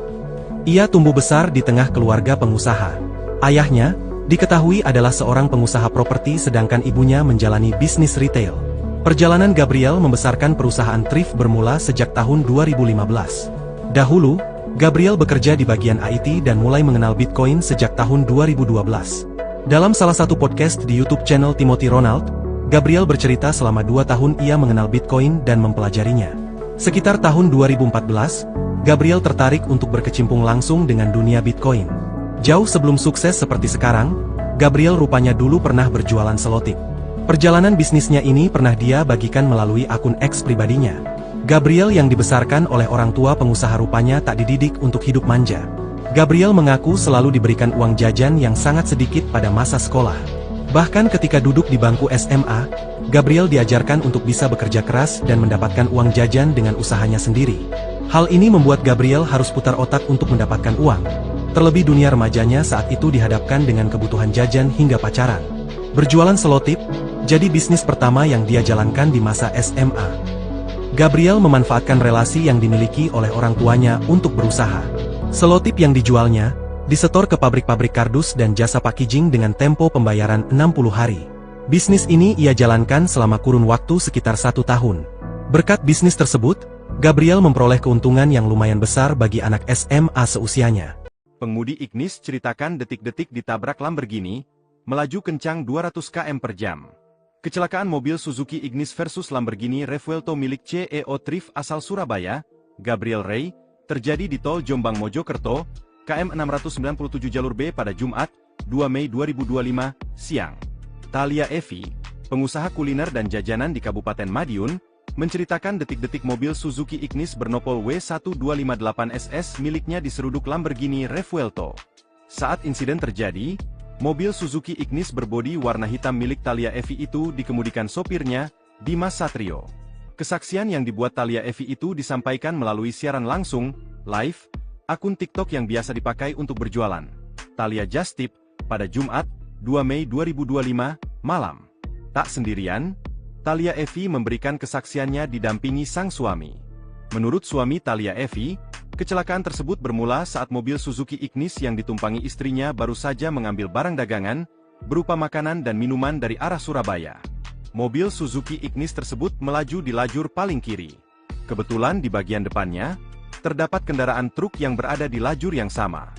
Ia tumbuh besar di tengah keluarga pengusaha. Ayahnya diketahui adalah seorang pengusaha properti sedangkan ibunya menjalani bisnis retail. Perjalanan Gabriel membesarkan perusahaan Thrift bermula sejak tahun 2015. Dahulu, Gabriel bekerja di bagian IT dan mulai mengenal Bitcoin sejak tahun 2012. Dalam salah satu podcast di YouTube channel Timothy Ronald, Gabriel bercerita selama 2 tahun ia mengenal Bitcoin dan mempelajarinya. Sekitar tahun 2014, Gabriel tertarik untuk berkecimpung langsung dengan dunia Bitcoin. Jauh sebelum sukses seperti sekarang, Gabriel rupanya dulu pernah berjualan selotip. Perjalanan bisnisnya ini pernah dia bagikan melalui akun X pribadinya. Gabriel yang dibesarkan oleh orang tua pengusaha rupanya tak dididik untuk hidup manja. Gabriel mengaku selalu diberikan uang jajan yang sangat sedikit pada masa sekolah. Bahkan ketika duduk di bangku SMA, Gabriel diajarkan untuk bisa bekerja keras dan mendapatkan uang jajan dengan usahanya sendiri. Hal ini membuat Gabriel harus putar otak untuk mendapatkan uang. Terlebih dunia remajanya saat itu dihadapkan dengan kebutuhan jajan hingga pacaran. Berjualan selotip jadi bisnis pertama yang dia jalankan di masa SMA. Gabriel memanfaatkan relasi yang dimiliki oleh orang tuanya untuk berusaha. Selotip yang dijualnya disetor ke pabrik-pabrik kardus dan jasa packaging dengan tempo pembayaran 60 hari. Bisnis ini ia jalankan selama kurun waktu sekitar 1 tahun. Berkat bisnis tersebut, Gabriel memperoleh keuntungan yang lumayan besar bagi anak SMA seusianya. Pengemudi Ignis ceritakan detik-detik ditabrak Lamborghini, melaju kencang 200 km per jam. Kecelakaan mobil Suzuki Ignis versus Lamborghini Revuelto milik CEO Thrift asal Surabaya, Gabriel Ray, terjadi di tol Jombang Mojokerto, KM 697 jalur B pada Jumat, 2 Mei 2025, siang. Thalia Evi, pengusaha kuliner dan jajanan di Kabupaten Madiun, menceritakan detik-detik mobil Suzuki Ignis bernopol W1258SS miliknya diseruduk Lamborghini Revuelto. Saat insiden terjadi, mobil Suzuki Ignis berbodi warna hitam milik Thalia Evi itu dikemudikan sopirnya, Dimas Satrio. Kesaksian yang dibuat Thalia Evi itu disampaikan melalui siaran langsung, live, akun TikTok yang biasa dipakai untuk berjualan. Thalia Just Tip, pada Jumat, 2 Mei 2025, malam. Tak sendirian, Thalia Evi memberikan kesaksiannya didampingi sang suami. Menurut suami Thalia Evi, kecelakaan tersebut bermula saat mobil Suzuki Ignis yang ditumpangi istrinya baru saja mengambil barang dagangan, berupa makanan dan minuman dari arah Surabaya. Mobil Suzuki Ignis tersebut melaju di lajur paling kiri. Kebetulan di bagian depannya, terdapat kendaraan truk yang berada di lajur yang sama.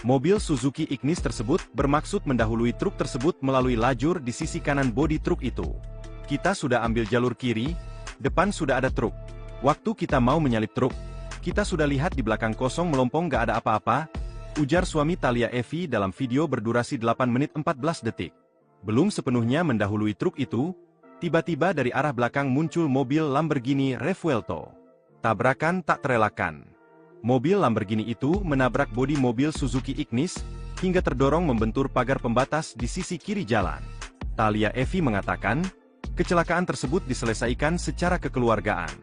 Mobil Suzuki Ignis tersebut bermaksud mendahului truk tersebut melalui lajur di sisi kanan bodi truk itu. Kita sudah ambil jalur kiri, depan sudah ada truk. Waktu kita mau menyalip truk, kita sudah lihat di belakang kosong melompong gak ada apa-apa, ujar suami Thalia Evi dalam video berdurasi 8 menit 14 detik. Belum sepenuhnya mendahului truk itu, tiba-tiba dari arah belakang muncul mobil Lamborghini Revuelto. Tabrakan tak terelakkan. Mobil Lamborghini itu menabrak bodi mobil Suzuki Ignis, hingga terdorong membentur pagar pembatas di sisi kiri jalan. Thalia Evi mengatakan, kecelakaan tersebut diselesaikan secara kekeluargaan.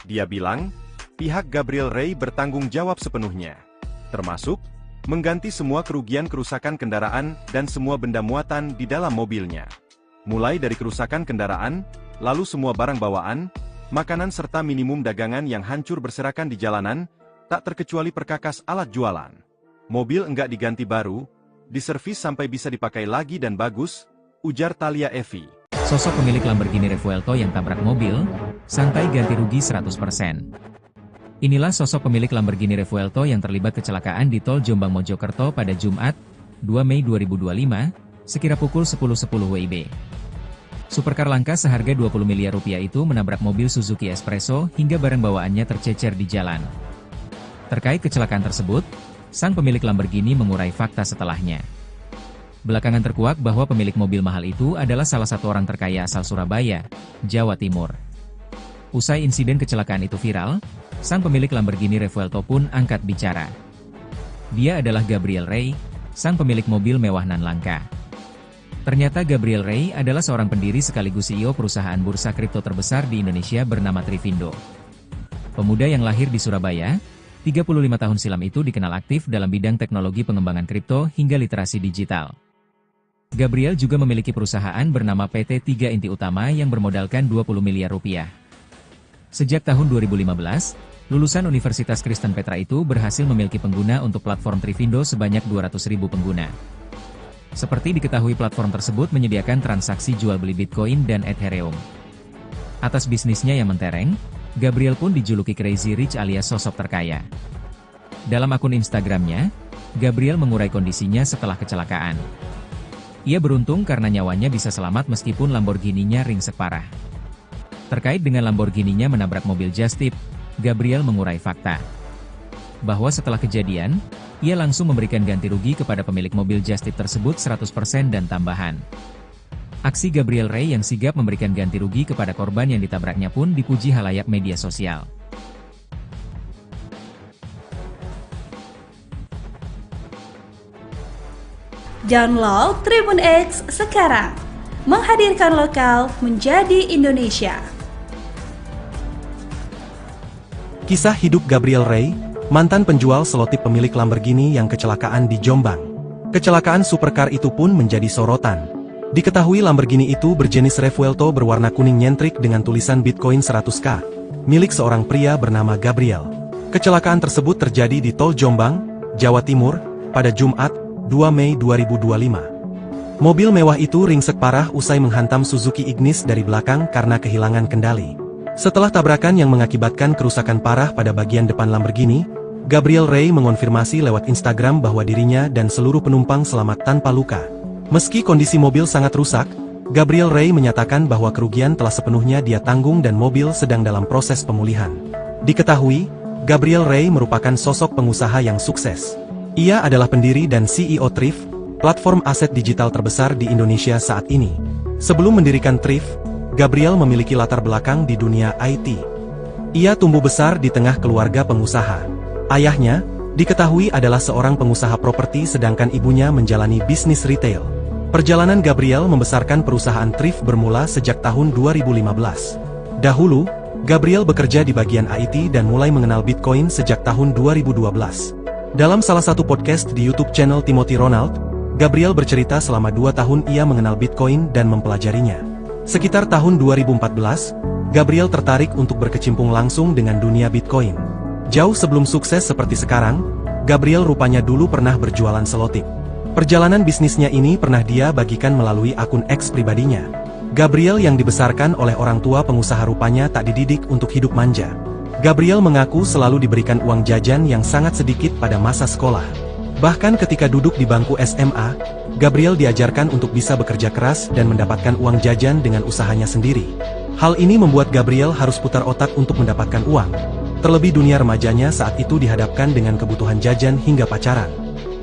Dia bilang, pihak Gabriel Ray bertanggung jawab sepenuhnya, termasuk mengganti semua kerugian kerusakan kendaraan dan semua benda muatan di dalam mobilnya. Mulai dari kerusakan kendaraan, lalu semua barang bawaan, makanan serta minimum dagangan yang hancur berserakan di jalanan, tak terkecuali perkakas alat jualan. Mobil enggak diganti baru, diservis sampai bisa dipakai lagi dan bagus, ujar Thalia Evi. Sosok pemilik Lamborghini Revuelto yang tabrak mobil, santai ganti rugi 100%. Inilah sosok pemilik Lamborghini Revuelto yang terlibat kecelakaan di tol Jombang Mojokerto pada Jumat, 2 Mei 2025, sekira pukul 10.10 WIB. Supercar langka seharga 20 miliar rupiah itu menabrak mobil Suzuki Espresso hingga barang bawaannya tercecer di jalan. Terkait kecelakaan tersebut, sang pemilik Lamborghini mengurai fakta setelahnya. Belakangan terkuak bahwa pemilik mobil mahal itu adalah salah satu orang terkaya asal Surabaya, Jawa Timur. Usai insiden kecelakaan itu viral, sang pemilik Lamborghini Revuelto pun angkat bicara. Dia adalah Gabriel Ray, sang pemilik mobil mewah nan langka. Ternyata Gabriel Ray adalah seorang pendiri sekaligus CEO perusahaan bursa kripto terbesar di Indonesia bernama Trivindo. Pemuda yang lahir di Surabaya, 35 tahun silam itu dikenal aktif dalam bidang teknologi pengembangan kripto hingga literasi digital. Gabriel juga memiliki perusahaan bernama PT 3 Inti Utama yang bermodalkan 20 miliar rupiah. Sejak tahun 2015, lulusan Universitas Kristen Petra itu berhasil memiliki pengguna untuk platform Trivindo sebanyak 200.000 pengguna. Seperti diketahui platform tersebut menyediakan transaksi jual beli Bitcoin dan Ethereum. Atas bisnisnya yang mentereng, Gabriel pun dijuluki Crazy Rich alias sosok terkaya. Dalam akun Instagramnya, Gabriel mengurai kondisinya setelah kecelakaan. Ia beruntung karena nyawanya bisa selamat meskipun Lamborghini-nya ringsek parah. Terkait dengan Lamborghini-nya menabrak mobil Just Tip, Gabriel mengurai fakta bahwa setelah kejadian, ia langsung memberikan ganti rugi kepada pemilik mobil Just Tip tersebut 100% dan tambahan. Aksi Gabriel Ray yang sigap memberikan ganti rugi kepada korban yang ditabraknya pun dipuji halayak media sosial. Download Tribun X sekarang, menghadirkan lokal menjadi Indonesia. Kisah hidup Gabriel Ray, mantan penjual selotip pemilik Lamborghini yang kecelakaan di Jombang. Kecelakaan supercar itu pun menjadi sorotan. Diketahui Lamborghini itu berjenis Revuelto berwarna kuning nyentrik dengan tulisan Bitcoin 100K, milik seorang pria bernama Gabriel. Kecelakaan tersebut terjadi di tol Jombang, Jawa Timur, pada Jumat, 2 Mei 2025. Mobil mewah itu ringsek parah usai menghantam Suzuki Ignis dari belakang karena kehilangan kendali. Setelah tabrakan yang mengakibatkan kerusakan parah pada bagian depan Lamborghini, Gabriel Rey mengonfirmasi lewat Instagram bahwa dirinya dan seluruh penumpang selamat tanpa luka. Meski kondisi mobil sangat rusak, Gabriel Rey menyatakan bahwa kerugian telah sepenuhnya dia tanggung dan mobil sedang dalam proses pemulihan. Diketahui, Gabriel Rey merupakan sosok pengusaha yang sukses. Ia adalah pendiri dan CEO Thrift, platform aset digital terbesar di Indonesia saat ini. Sebelum mendirikan Thrift, Gabriel memiliki latar belakang di dunia IT. Ia tumbuh besar di tengah keluarga pengusaha. Ayahnya, diketahui adalah seorang pengusaha properti sedangkan ibunya menjalani bisnis retail. Perjalanan Gabriel membesarkan perusahaan Thrift bermula sejak tahun 2015. Dahulu, Gabriel bekerja di bagian IT dan mulai mengenal Bitcoin sejak tahun 2012. Dalam salah satu podcast di YouTube channel Timothy Ronald, Gabriel bercerita selama 2 tahun ia mengenal Bitcoin dan mempelajarinya. Sekitar tahun 2014, Gabriel tertarik untuk berkecimpung langsung dengan dunia Bitcoin. Jauh sebelum sukses seperti sekarang, Gabriel rupanya dulu pernah berjualan selotip. Perjalanan bisnisnya ini pernah dia bagikan melalui akun X pribadinya. Gabriel yang dibesarkan oleh orang tua pengusaha rupanya tak dididik untuk hidup manja. Gabriel mengaku selalu diberikan uang jajan yang sangat sedikit pada masa sekolah. Bahkan ketika duduk di bangku SMA, Gabriel diajarkan untuk bisa bekerja keras dan mendapatkan uang jajan dengan usahanya sendiri. Hal ini membuat Gabriel harus putar otak untuk mendapatkan uang. Terlebih dunia remajanya saat itu dihadapkan dengan kebutuhan jajan hingga pacaran.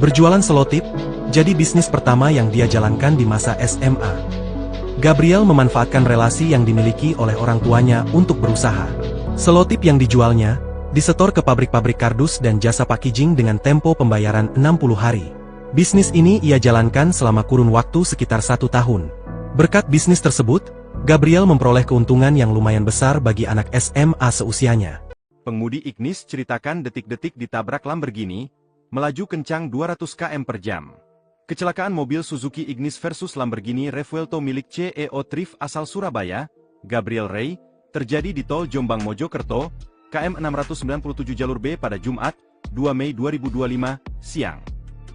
Berjualan selotip, jadi bisnis pertama yang dia jalankan di masa SMA. Gabriel memanfaatkan relasi yang dimiliki oleh orang tuanya untuk berusaha. Selotip yang dijualnya disetor ke pabrik-pabrik kardus dan jasa packaging dengan tempo pembayaran 60 hari. Bisnis ini ia jalankan selama kurun waktu sekitar 1 tahun. Berkat bisnis tersebut, Gabriel memperoleh keuntungan yang lumayan besar bagi anak SMA seusianya. Pengemudi Ignis ceritakan detik-detik ditabrak Lamborghini, melaju kencang 200 km per jam. Kecelakaan mobil Suzuki Ignis versus Lamborghini Revuelto milik CEO Thrift asal Surabaya, Gabriel Rey, terjadi di tol Jombang Mojokerto, KM 697 jalur B pada Jumat, 2 Mei 2025, siang.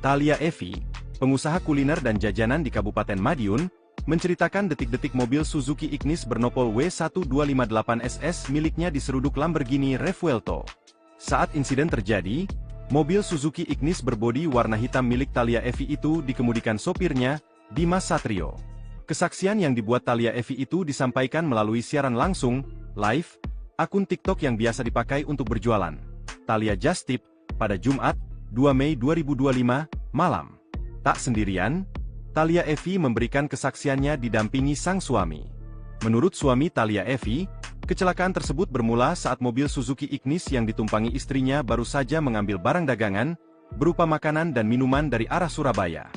Thalia Evi, pengusaha kuliner dan jajanan di Kabupaten Madiun, menceritakan detik-detik mobil Suzuki Ignis bernopol W1258SS miliknya diseruduk Lamborghini Revuelto. Saat insiden terjadi, mobil Suzuki Ignis berbodi warna hitam milik Thalia Evi itu dikemudikan sopirnya, Dimas Satrio. Kesaksian yang dibuat Thalia Evi itu disampaikan melalui siaran langsung, live, akun TikTok yang biasa dipakai untuk berjualan, Thalia Just Tip, pada Jumat, 2 Mei 2025, malam. Tak sendirian, Thalia Evi memberikan kesaksiannya didampingi sang suami. Menurut suami Thalia Evi, kecelakaan tersebut bermula saat mobil Suzuki Ignis yang ditumpangi istrinya baru saja mengambil barang dagangan, berupa makanan dan minuman dari arah Surabaya.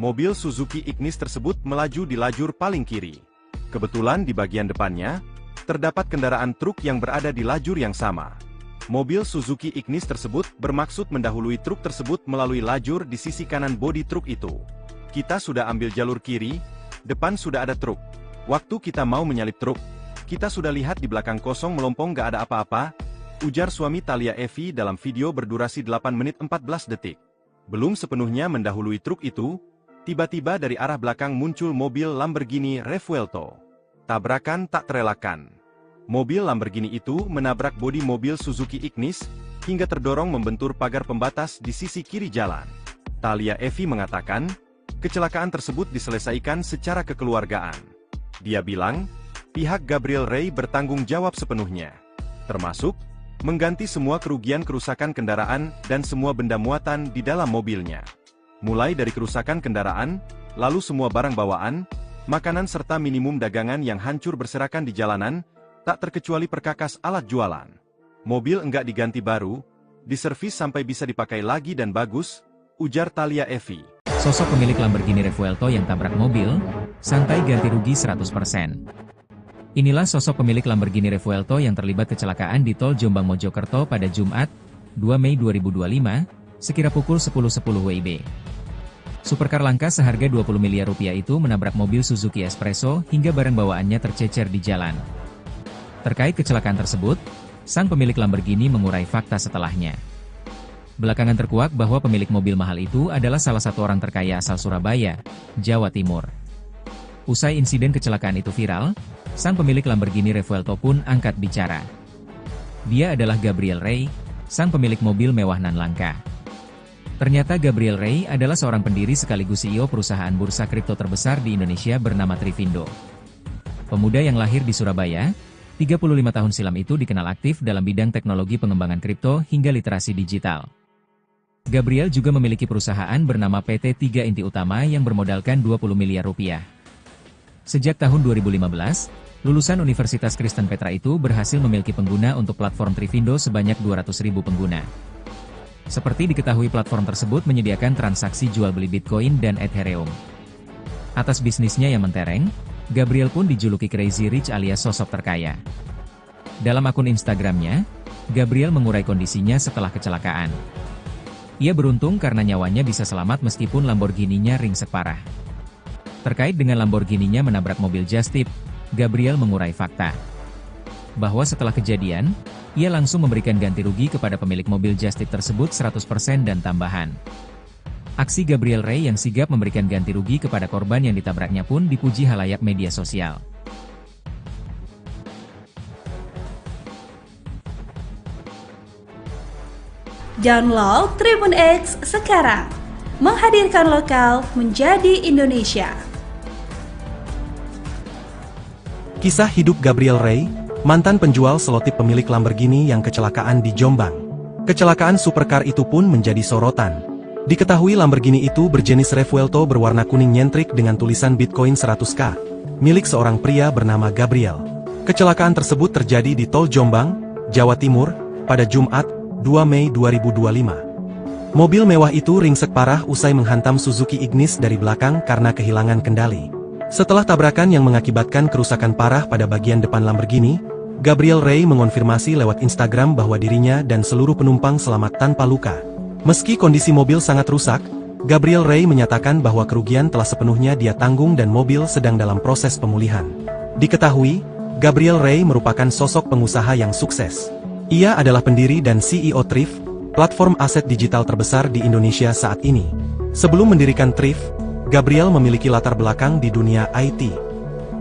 Mobil Suzuki Ignis tersebut melaju di lajur paling kiri. Kebetulan di bagian depannya, terdapat kendaraan truk yang berada di lajur yang sama. Mobil Suzuki Ignis tersebut bermaksud mendahului truk tersebut melalui lajur di sisi kanan bodi truk itu. Kita sudah ambil jalur kiri, depan sudah ada truk. Waktu kita mau menyalip truk, kita sudah lihat di belakang kosong melompong gak ada apa-apa, ujar suami Thalia Evi dalam video berdurasi 8 menit 14 detik. Belum sepenuhnya mendahului truk itu, tiba-tiba dari arah belakang muncul mobil Lamborghini Revuelto. Tabrakan tak terelakkan. Mobil Lamborghini itu menabrak bodi mobil Suzuki Ignis, hingga terdorong membentur pagar pembatas di sisi kiri jalan. Thalia Evi mengatakan, kecelakaan tersebut diselesaikan secara kekeluargaan. Dia bilang, pihak Gabriel Rey bertanggung jawab sepenuhnya, termasuk mengganti semua kerugian kerusakan kendaraan dan semua benda muatan di dalam mobilnya. Mulai dari kerusakan kendaraan, lalu semua barang bawaan, makanan serta minimum dagangan yang hancur berserakan di jalanan, tak terkecuali perkakas alat jualan. Mobil enggak diganti baru, diservis sampai bisa dipakai lagi dan bagus, ujar Thalia Evi. Sosok pemilik Lamborghini Revuelto yang tabrak mobil, santai ganti rugi 100%. Inilah sosok pemilik Lamborghini Revuelto yang terlibat kecelakaan di tol Jombang Mojokerto pada Jumat, 2 Mei 2025, sekira pukul 10.10 WIB. Supercar langka seharga 20 miliar rupiah itu menabrak mobil Suzuki Espresso hingga barang bawaannya tercecer di jalan. Terkait kecelakaan tersebut, sang pemilik Lamborghini mengurai fakta setelahnya. Belakangan terkuak bahwa pemilik mobil mahal itu adalah salah satu orang terkaya asal Surabaya, Jawa Timur. Usai insiden kecelakaan itu viral, sang pemilik Lamborghini Revuelto pun angkat bicara. Dia adalah Gabriel Rey, sang pemilik mobil mewah nan langka. Ternyata Gabriel Rey adalah seorang pendiri sekaligus CEO perusahaan bursa kripto terbesar di Indonesia bernama Trivindo. Pemuda yang lahir di Surabaya, 35 tahun silam itu dikenal aktif dalam bidang teknologi pengembangan kripto hingga literasi digital. Gabriel juga memiliki perusahaan bernama PT 3 Inti Utama yang bermodalkan 20 miliar rupiah. Sejak tahun 2015, lulusan Universitas Kristen Petra itu berhasil memiliki pengguna untuk platform Trivindo sebanyak 200.000 pengguna. Seperti diketahui platform tersebut menyediakan transaksi jual beli Bitcoin dan Ethereum. Atas bisnisnya yang mentereng, Gabriel pun dijuluki Crazy Rich alias sosok terkaya. Dalam akun Instagramnya, Gabriel mengurai kondisinya setelah kecelakaan. Ia beruntung karena nyawanya bisa selamat meskipun Lamborghini-nya ringsek parah. Terkait dengan Lamborghini-nya menabrak mobil Just Tip, Gabriel mengurai fakta bahwa setelah kejadian, ia langsung memberikan ganti rugi kepada pemilik mobil Just Tip tersebut 100% dan tambahan. Aksi Gabriel Rey yang sigap memberikan ganti rugi kepada korban yang ditabraknya pun dipuji halayak media sosial. Download Tribun X sekarang, menghadirkan lokal menjadi Indonesia. Kisah hidup Gabriel Rey, mantan penjual selotip pemilik Lamborghini yang kecelakaan di Jombang. Kecelakaan supercar itu pun menjadi sorotan. Diketahui Lamborghini itu berjenis Revuelto berwarna kuning nyentrik dengan tulisan Bitcoin 100K, milik seorang pria bernama Gabriel. Kecelakaan tersebut terjadi di Tol Jombang, Jawa Timur, pada Jumat, 2 Mei 2025. Mobil mewah itu ringsek parah usai menghantam Suzuki Ignis dari belakang karena kehilangan kendali. Setelah tabrakan yang mengakibatkan kerusakan parah pada bagian depan Lamborghini, Gabriel Rey mengonfirmasi lewat Instagram bahwa dirinya dan seluruh penumpang selamat tanpa luka. Meski kondisi mobil sangat rusak, Gabriel Rey menyatakan bahwa kerugian telah sepenuhnya dia tanggung dan mobil sedang dalam proses pemulihan. Diketahui, Gabriel Rey merupakan sosok pengusaha yang sukses. Ia adalah pendiri dan CEO Thrift, platform aset digital terbesar di Indonesia saat ini. Sebelum mendirikan Thrift, Gabriel memiliki latar belakang di dunia IT.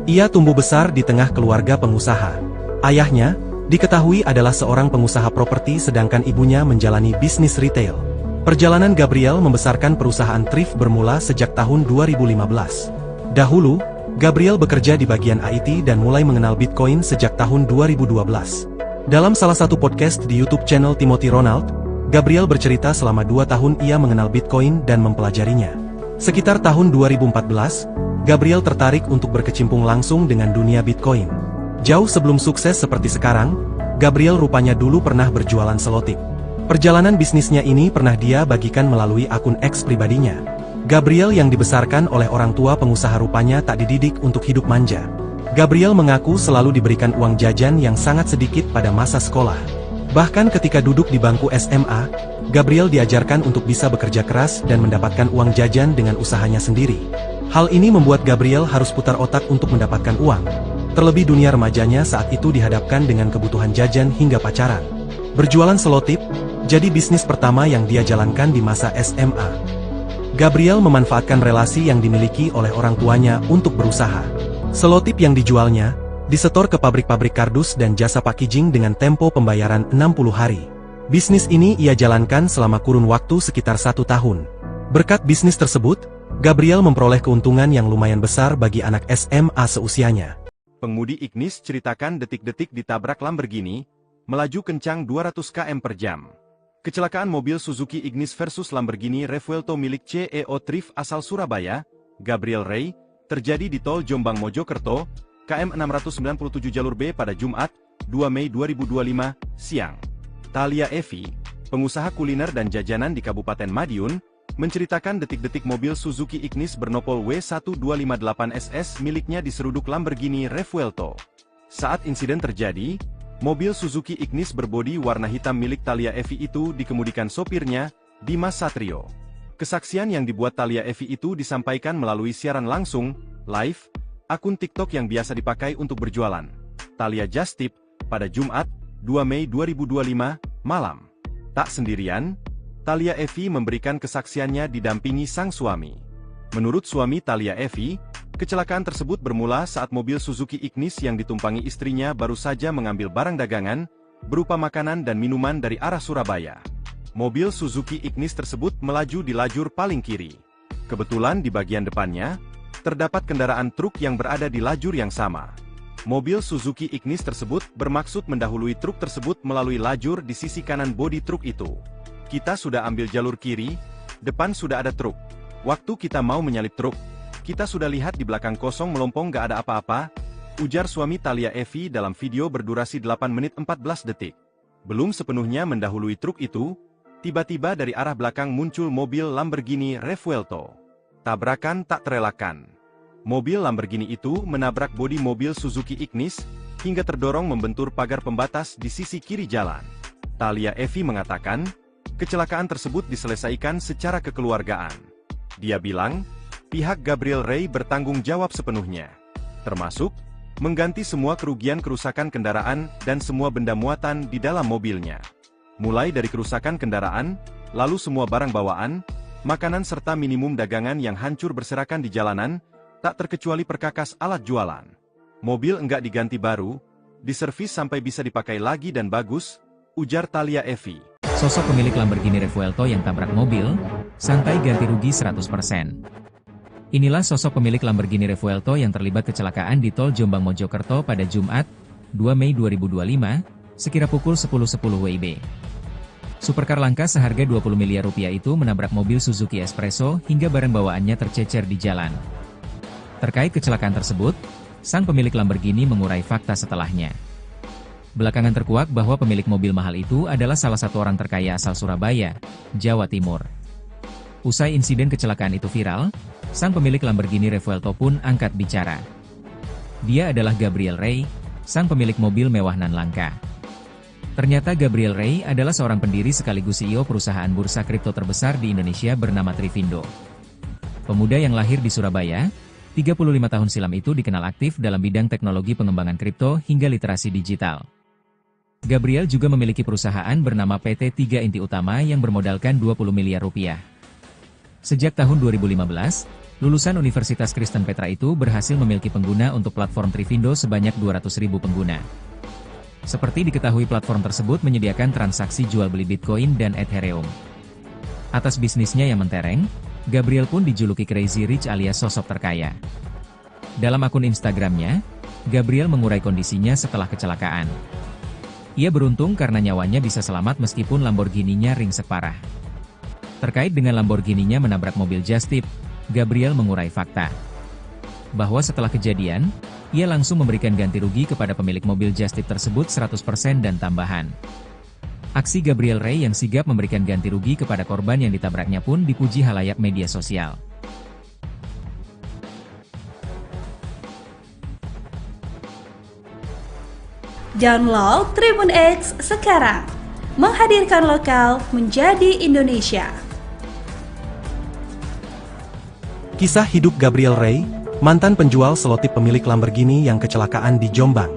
Ia tumbuh besar di tengah keluarga pengusaha. Ayahnya, diketahui adalah seorang pengusaha properti sedangkan ibunya menjalani bisnis retail. Perjalanan Gabriel membesarkan perusahaan Thrift bermula sejak tahun 2015. Dahulu, Gabriel bekerja di bagian IT dan mulai mengenal Bitcoin sejak tahun 2012. Dalam salah satu podcast di YouTube channel Timothy Ronald, Gabriel bercerita selama 2 tahun ia mengenal Bitcoin dan mempelajarinya. Sekitar tahun 2014, Gabriel tertarik untuk berkecimpung langsung dengan dunia Bitcoin. Jauh sebelum sukses seperti sekarang, Gabriel rupanya dulu pernah berjualan selotip. Perjalanan bisnisnya ini pernah dia bagikan melalui akun X pribadinya. Gabriel yang dibesarkan oleh orang tua pengusaha rupanya tak dididik untuk hidup manja. Gabriel mengaku selalu diberikan uang jajan yang sangat sedikit pada masa sekolah. Bahkan ketika duduk di bangku SMA, Gabriel diajarkan untuk bisa bekerja keras dan mendapatkan uang jajan dengan usahanya sendiri. Hal ini membuat Gabriel harus putar otak untuk mendapatkan uang. Terlebih dunia remajanya saat itu dihadapkan dengan kebutuhan jajan hingga pacaran. Berjualan selotip, jadi bisnis pertama yang dia jalankan di masa SMA. Gabriel memanfaatkan relasi yang dimiliki oleh orang tuanya untuk berusaha. Selotip yang dijualnya, disetor ke pabrik-pabrik kardus dan jasa packaging dengan tempo pembayaran 60 hari. Bisnis ini ia jalankan selama kurun waktu sekitar 1 tahun. Berkat bisnis tersebut, Gabriel memperoleh keuntungan yang lumayan besar bagi anak SMA seusianya. Pengemudi Ignis ceritakan detik-detik ditabrak Lamborghini, melaju kencang 200 km per jam. Kecelakaan mobil Suzuki Ignis versus Lamborghini Revuelto milik CEO Thrift asal Surabaya, Gabriel Rey, terjadi di Tol Jombang Mojokerto, KM 697 jalur B pada Jumat, 2 Mei 2025, siang. Thalia Evi, pengusaha kuliner dan jajanan di Kabupaten Madiun, menceritakan detik-detik mobil Suzuki Ignis bernopol W1258SS miliknya diseruduk Lamborghini Revuelto. Saat insiden terjadi, mobil Suzuki Ignis berbodi warna hitam milik Thalia Evi itu dikemudikan sopirnya, Dimas Satrio. Kesaksian yang dibuat Thalia Evi itu disampaikan melalui siaran langsung, live, akun TikTok yang biasa dipakai untuk berjualan. Thalia Just Tip, pada Jumat, 2 Mei 2025, malam. Tak sendirian, Thalia Evi memberikan kesaksiannya didampingi sang suami. Menurut suami Thalia Evi, kecelakaan tersebut bermula saat mobil Suzuki Ignis yang ditumpangi istrinya baru saja mengambil barang dagangan, berupa makanan dan minuman dari arah Surabaya. Mobil Suzuki Ignis tersebut melaju di lajur paling kiri. Kebetulan di bagian depannya, terdapat kendaraan truk yang berada di lajur yang sama. Mobil Suzuki Ignis tersebut bermaksud mendahului truk tersebut melalui lajur di sisi kanan bodi truk itu. Kita sudah ambil jalur kiri, depan sudah ada truk. Waktu kita mau menyalip truk, kita sudah lihat di belakang kosong melompong gak ada apa-apa, ujar suami Thalia Evi dalam video berdurasi 8 menit 14 detik. Belum sepenuhnya mendahului truk itu, tiba-tiba dari arah belakang muncul mobil Lamborghini Revuelto. Tabrakan tak terelakkan. Mobil Lamborghini itu menabrak bodi mobil Suzuki Ignis, hingga terdorong membentur pagar pembatas di sisi kiri jalan. Thalia Evi mengatakan, kecelakaan tersebut diselesaikan secara kekeluargaan. Dia bilang, pihak Gabriel Ray bertanggung jawab sepenuhnya, termasuk mengganti semua kerugian-kerusakan kendaraan dan semua benda muatan di dalam mobilnya. Mulai dari kerusakan kendaraan, lalu semua barang bawaan, makanan serta minimum dagangan yang hancur berserakan di jalanan, tak terkecuali perkakas alat jualan. Mobil enggak diganti baru, diservis sampai bisa dipakai lagi dan bagus, ujar Thalia Evi. Sosok pemilik Lamborghini Revuelto yang tabrak mobil, santai ganti rugi 100%. Inilah sosok pemilik Lamborghini Revuelto yang terlibat kecelakaan di tol Jombang Mojokerto pada Jumat, 2 Mei 2025, sekira pukul 10.10 WIB. Supercar langka seharga 20 miliar rupiah itu menabrak mobil Suzuki Espresso hingga barang bawaannya tercecer di jalan. Terkait kecelakaan tersebut, sang pemilik Lamborghini mengurai fakta setelahnya. Belakangan terkuak bahwa pemilik mobil mahal itu adalah salah satu orang terkaya asal Surabaya, Jawa Timur. Usai insiden kecelakaan itu viral, sang pemilik Lamborghini Revuelto pun angkat bicara. Dia adalah Gabriel Ray, sang pemilik mobil mewah nan langka. Ternyata Gabriel Ray adalah seorang pendiri sekaligus CEO perusahaan bursa kripto terbesar di Indonesia bernama Trivindo. Pemuda yang lahir di Surabaya, 35 tahun silam itu dikenal aktif dalam bidang teknologi pengembangan kripto hingga literasi digital. Gabriel juga memiliki perusahaan bernama PT 3 Inti Utama yang bermodalkan 20 miliar rupiah. Sejak tahun 2015, lulusan Universitas Kristen Petra itu berhasil memiliki pengguna untuk platform Trivindo sebanyak 200.000 pengguna. Seperti diketahui platform tersebut menyediakan transaksi jual beli Bitcoin dan Ethereum. Atas bisnisnya yang mentereng, Gabriel pun dijuluki Crazy Rich alias sosok terkaya. Dalam akun Instagramnya, Gabriel mengurai kondisinya setelah kecelakaan. Ia beruntung karena nyawanya bisa selamat meskipun Lamborghini-nya ringsek parah. Terkait dengan Lamborghini-nya menabrak mobil just tip, Gabriel mengurai fakta bahwa setelah kejadian, ia langsung memberikan ganti rugi kepada pemilik mobil just tip tersebut 100% dan tambahan. Aksi Gabriel Ray yang sigap memberikan ganti rugi kepada korban yang ditabraknya pun dipuji halayak media sosial. Download Tribun X sekarang, menghadirkan lokal menjadi Indonesia. Kisah hidup Gabriel Ray, mantan penjual selotip pemilik Lamborghini yang kecelakaan di Jombang.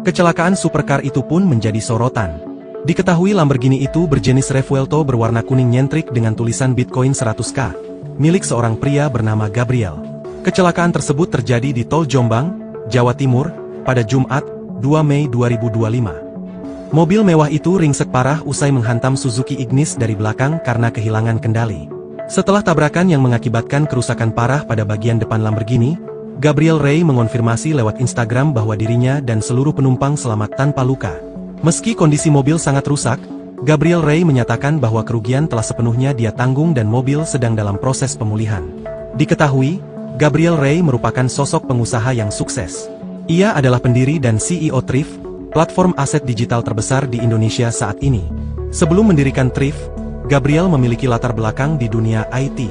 Kecelakaan supercar itu pun menjadi sorotan. Diketahui Lamborghini itu berjenis Revuelto berwarna kuning nyentrik dengan tulisan Bitcoin 100K, milik seorang pria bernama Gabriel. Kecelakaan tersebut terjadi di Tol Jombang, Jawa Timur, pada Jumat, 2 Mei 2025. Mobil mewah itu ringsek parah usai menghantam Suzuki Ignis dari belakang karena kehilangan kendali. Setelah tabrakan yang mengakibatkan kerusakan parah pada bagian depan Lamborghini, Gabriel Ray mengonfirmasi lewat Instagram bahwa dirinya dan seluruh penumpang selamat tanpa luka. Meski kondisi mobil sangat rusak, Gabriel Ray menyatakan bahwa kerugian telah sepenuhnya dia tanggung dan mobil sedang dalam proses pemulihan. Diketahui, Gabriel Ray merupakan sosok pengusaha yang sukses. Ia adalah pendiri dan CEO Thrift, platform aset digital terbesar di Indonesia saat ini. Sebelum mendirikan Thrift, Gabriel memiliki latar belakang di dunia IT.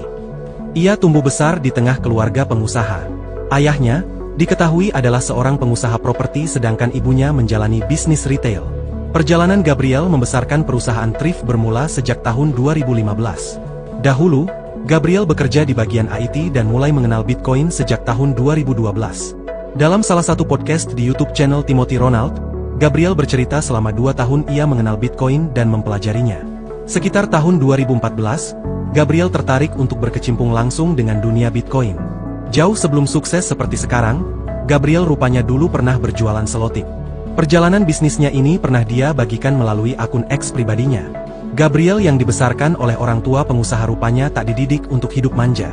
Ia tumbuh besar di tengah keluarga pengusaha. Ayahnya, diketahui adalah seorang pengusaha properti sedangkan ibunya menjalani bisnis retail. Perjalanan Gabriel membesarkan perusahaan Thrift bermula sejak tahun 2015. Dahulu, Gabriel bekerja di bagian IT dan mulai mengenal Bitcoin sejak tahun 2012. Dalam salah satu podcast di YouTube channel Timothy Ronald, Gabriel bercerita selama 2 tahun ia mengenal Bitcoin dan mempelajarinya. Sekitar tahun 2014, Gabriel tertarik untuk berkecimpung langsung dengan dunia Bitcoin. Jauh sebelum sukses seperti sekarang, Gabriel rupanya dulu pernah berjualan selotip. Perjalanan bisnisnya ini pernah dia bagikan melalui akun X pribadinya. Gabriel yang dibesarkan oleh orang tua pengusaha rupanya tak dididik untuk hidup manja.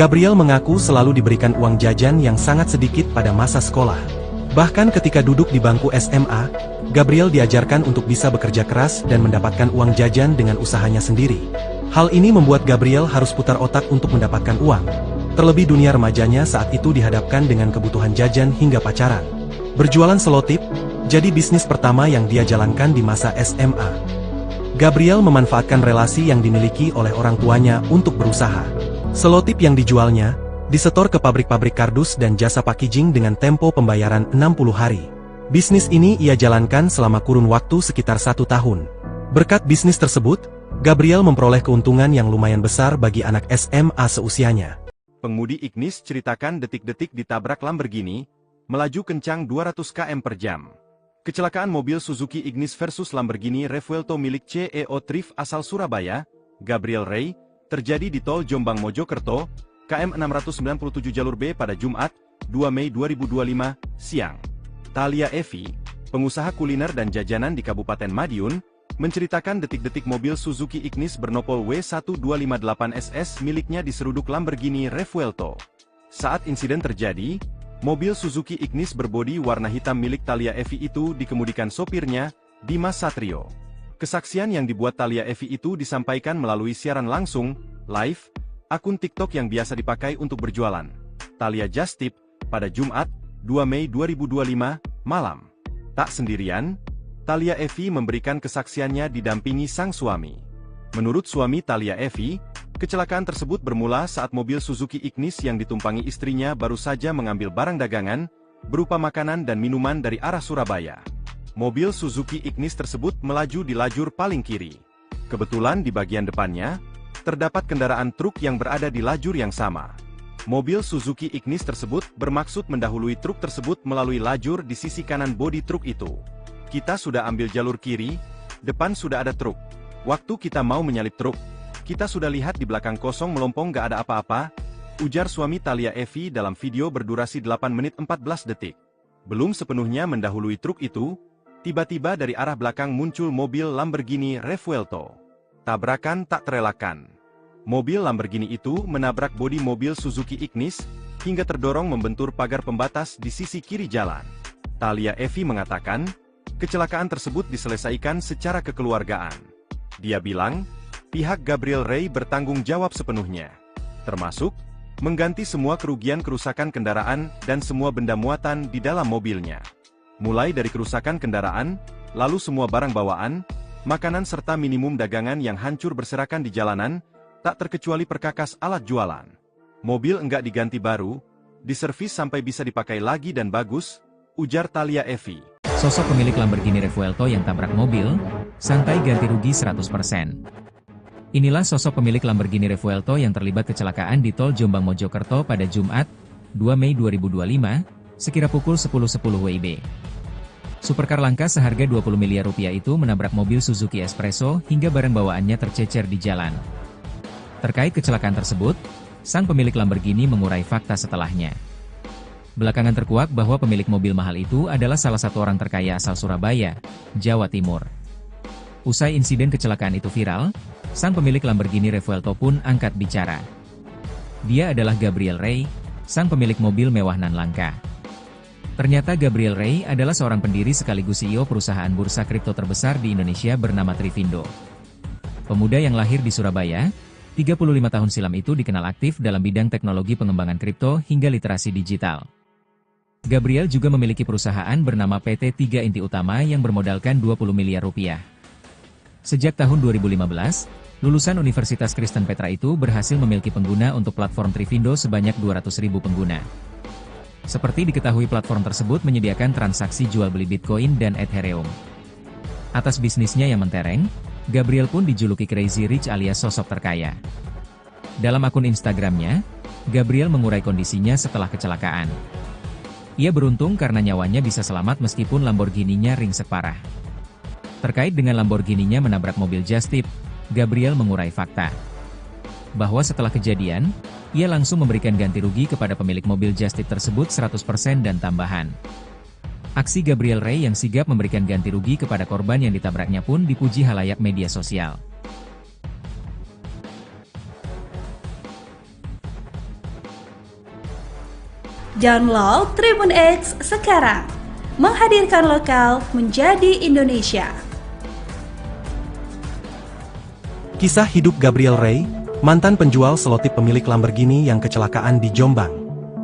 Gabriel mengaku selalu diberikan uang jajan yang sangat sedikit pada masa sekolah. Bahkan ketika duduk di bangku SMA, Gabriel diajarkan untuk bisa bekerja keras dan mendapatkan uang jajan dengan usahanya sendiri. Hal ini membuat Gabriel harus putar otak untuk mendapatkan uang. Terlebih dunia remajanya saat itu dihadapkan dengan kebutuhan jajan hingga pacaran. Berjualan selotip, jadi bisnis pertama yang dia jalankan di masa SMA. Gabriel memanfaatkan relasi yang dimiliki oleh orang tuanya untuk berusaha. Selotip yang dijualnya, disetor ke pabrik-pabrik kardus dan jasa packaging dengan tempo pembayaran 60 hari. Bisnis ini ia jalankan selama kurun waktu sekitar 1 tahun. Berkat bisnis tersebut, Gabriel memperoleh keuntungan yang lumayan besar bagi anak SMA seusianya. Pengemudi Ignis ceritakan detik-detik ditabrak Lamborghini, melaju kencang 200 km per jam. Kecelakaan mobil Suzuki Ignis versus Lamborghini Revuelto milik CEO Thrift asal Surabaya, Gabriel Ray, terjadi di Tol Jombang Mojokerto, KM 697 jalur B pada Jumat, 2 Mei 2025, siang. Thalia Evi, pengusaha kuliner dan jajanan di Kabupaten Madiun, menceritakan detik-detik mobil Suzuki Ignis bernopol W1258SS miliknya diseruduk Lamborghini Revuelto. Saat insiden terjadi, mobil Suzuki Ignis berbodi warna hitam milik Thalia Evi itu dikemudikan sopirnya, Dimas Satrio. Kesaksian yang dibuat Thalia Evi itu disampaikan melalui siaran langsung, live, akun TikTok yang biasa dipakai untuk berjualan. Thalia Just Tip, pada Jumat, 2 Mei 2025, malam. Tak sendirian, Thalia Evi memberikan kesaksiannya didampingi sang suami. Menurut suami Thalia Evi, kecelakaan tersebut bermula saat mobil Suzuki Ignis yang ditumpangi istrinya baru saja mengambil barang dagangan, berupa makanan dan minuman dari arah Surabaya. Mobil Suzuki Ignis tersebut melaju di lajur paling kiri. Kebetulan di bagian depannya, terdapat kendaraan truk yang berada di lajur yang sama. Mobil Suzuki Ignis tersebut bermaksud mendahului truk tersebut melalui lajur di sisi kanan bodi truk itu. Kita sudah ambil jalur kiri, depan sudah ada truk. Waktu kita mau menyalip truk, kita sudah lihat di belakang kosong melompong gak ada apa-apa, ujar suami Thalia Evi dalam video berdurasi 8 menit 14 detik. Belum sepenuhnya mendahului truk itu, tiba-tiba dari arah belakang muncul mobil Lamborghini Revuelto. Tabrakan tak terelakkan. Mobil Lamborghini itu menabrak bodi mobil Suzuki Ignis, hingga terdorong membentur pagar pembatas di sisi kiri jalan. Thalia Evi mengatakan, kecelakaan tersebut diselesaikan secara kekeluargaan. Dia bilang, pihak Gabriel Ray bertanggung jawab sepenuhnya. Termasuk, mengganti semua kerugian kerusakan kendaraan dan semua benda muatan di dalam mobilnya. Mulai dari kerusakan kendaraan, lalu semua barang bawaan, makanan serta minimum dagangan yang hancur berserakan di jalanan, tak terkecuali perkakas alat jualan. Mobil enggak diganti baru, diservis sampai bisa dipakai lagi dan bagus, ujar Thalia Evi. Sosok pemilik Lamborghini Revuelto yang tabrak mobil, santai ganti rugi 100%. Inilah sosok pemilik Lamborghini Revuelto yang terlibat kecelakaan di Tol Jombang Mojokerto pada Jumat, 2 Mei 2025, sekira pukul 10.10 WIB. Supercar langka seharga 20 miliar rupiah itu menabrak mobil Suzuki Espresso hingga barang bawaannya tercecer di jalan. Terkait kecelakaan tersebut, sang pemilik Lamborghini mengurai fakta setelahnya. Belakangan terkuak bahwa pemilik mobil mahal itu adalah salah satu orang terkaya asal Surabaya, Jawa Timur. Usai insiden kecelakaan itu viral, sang pemilik Lamborghini Revuelto pun angkat bicara. Dia adalah Gabriel Ray, sang pemilik mobil mewah nan langka. Ternyata Gabriel Ray adalah seorang pendiri sekaligus CEO perusahaan bursa kripto terbesar di Indonesia bernama Trivindo. Pemuda yang lahir di Surabaya, 35 tahun silam itu dikenal aktif dalam bidang teknologi pengembangan kripto hingga literasi digital. Gabriel juga memiliki perusahaan bernama PT 3 Inti Utama yang bermodalkan 20 miliar rupiah. Sejak tahun 2015, lulusan Universitas Kristen Petra itu berhasil memiliki pengguna untuk platform Trivindo sebanyak 200.000 pengguna. Seperti diketahui platform tersebut menyediakan transaksi jual beli Bitcoin dan Ethereum. Atas bisnisnya yang mentereng, Gabriel pun dijuluki Crazy Rich alias sosok terkaya. Dalam akun Instagramnya, Gabriel mengurai kondisinya setelah kecelakaan. Ia beruntung karena nyawanya bisa selamat meskipun Lamborghini-nya ringsek parah. Terkait dengan Lamborghini-nya menabrak mobil Just Tip, Gabriel mengurai fakta bahwa setelah kejadian, ia langsung memberikan ganti rugi kepada pemilik mobil just tip tersebut 100% dan tambahan. Aksi Gabriel Ray yang sigap memberikan ganti rugi kepada korban yang ditabraknya pun dipuji halayak media sosial. Download Tribun X sekarang, menghadirkan lokal menjadi Indonesia. Kisah hidup Gabriel Ray, mantan penjual selotip pemilik Lamborghini yang kecelakaan di Jombang.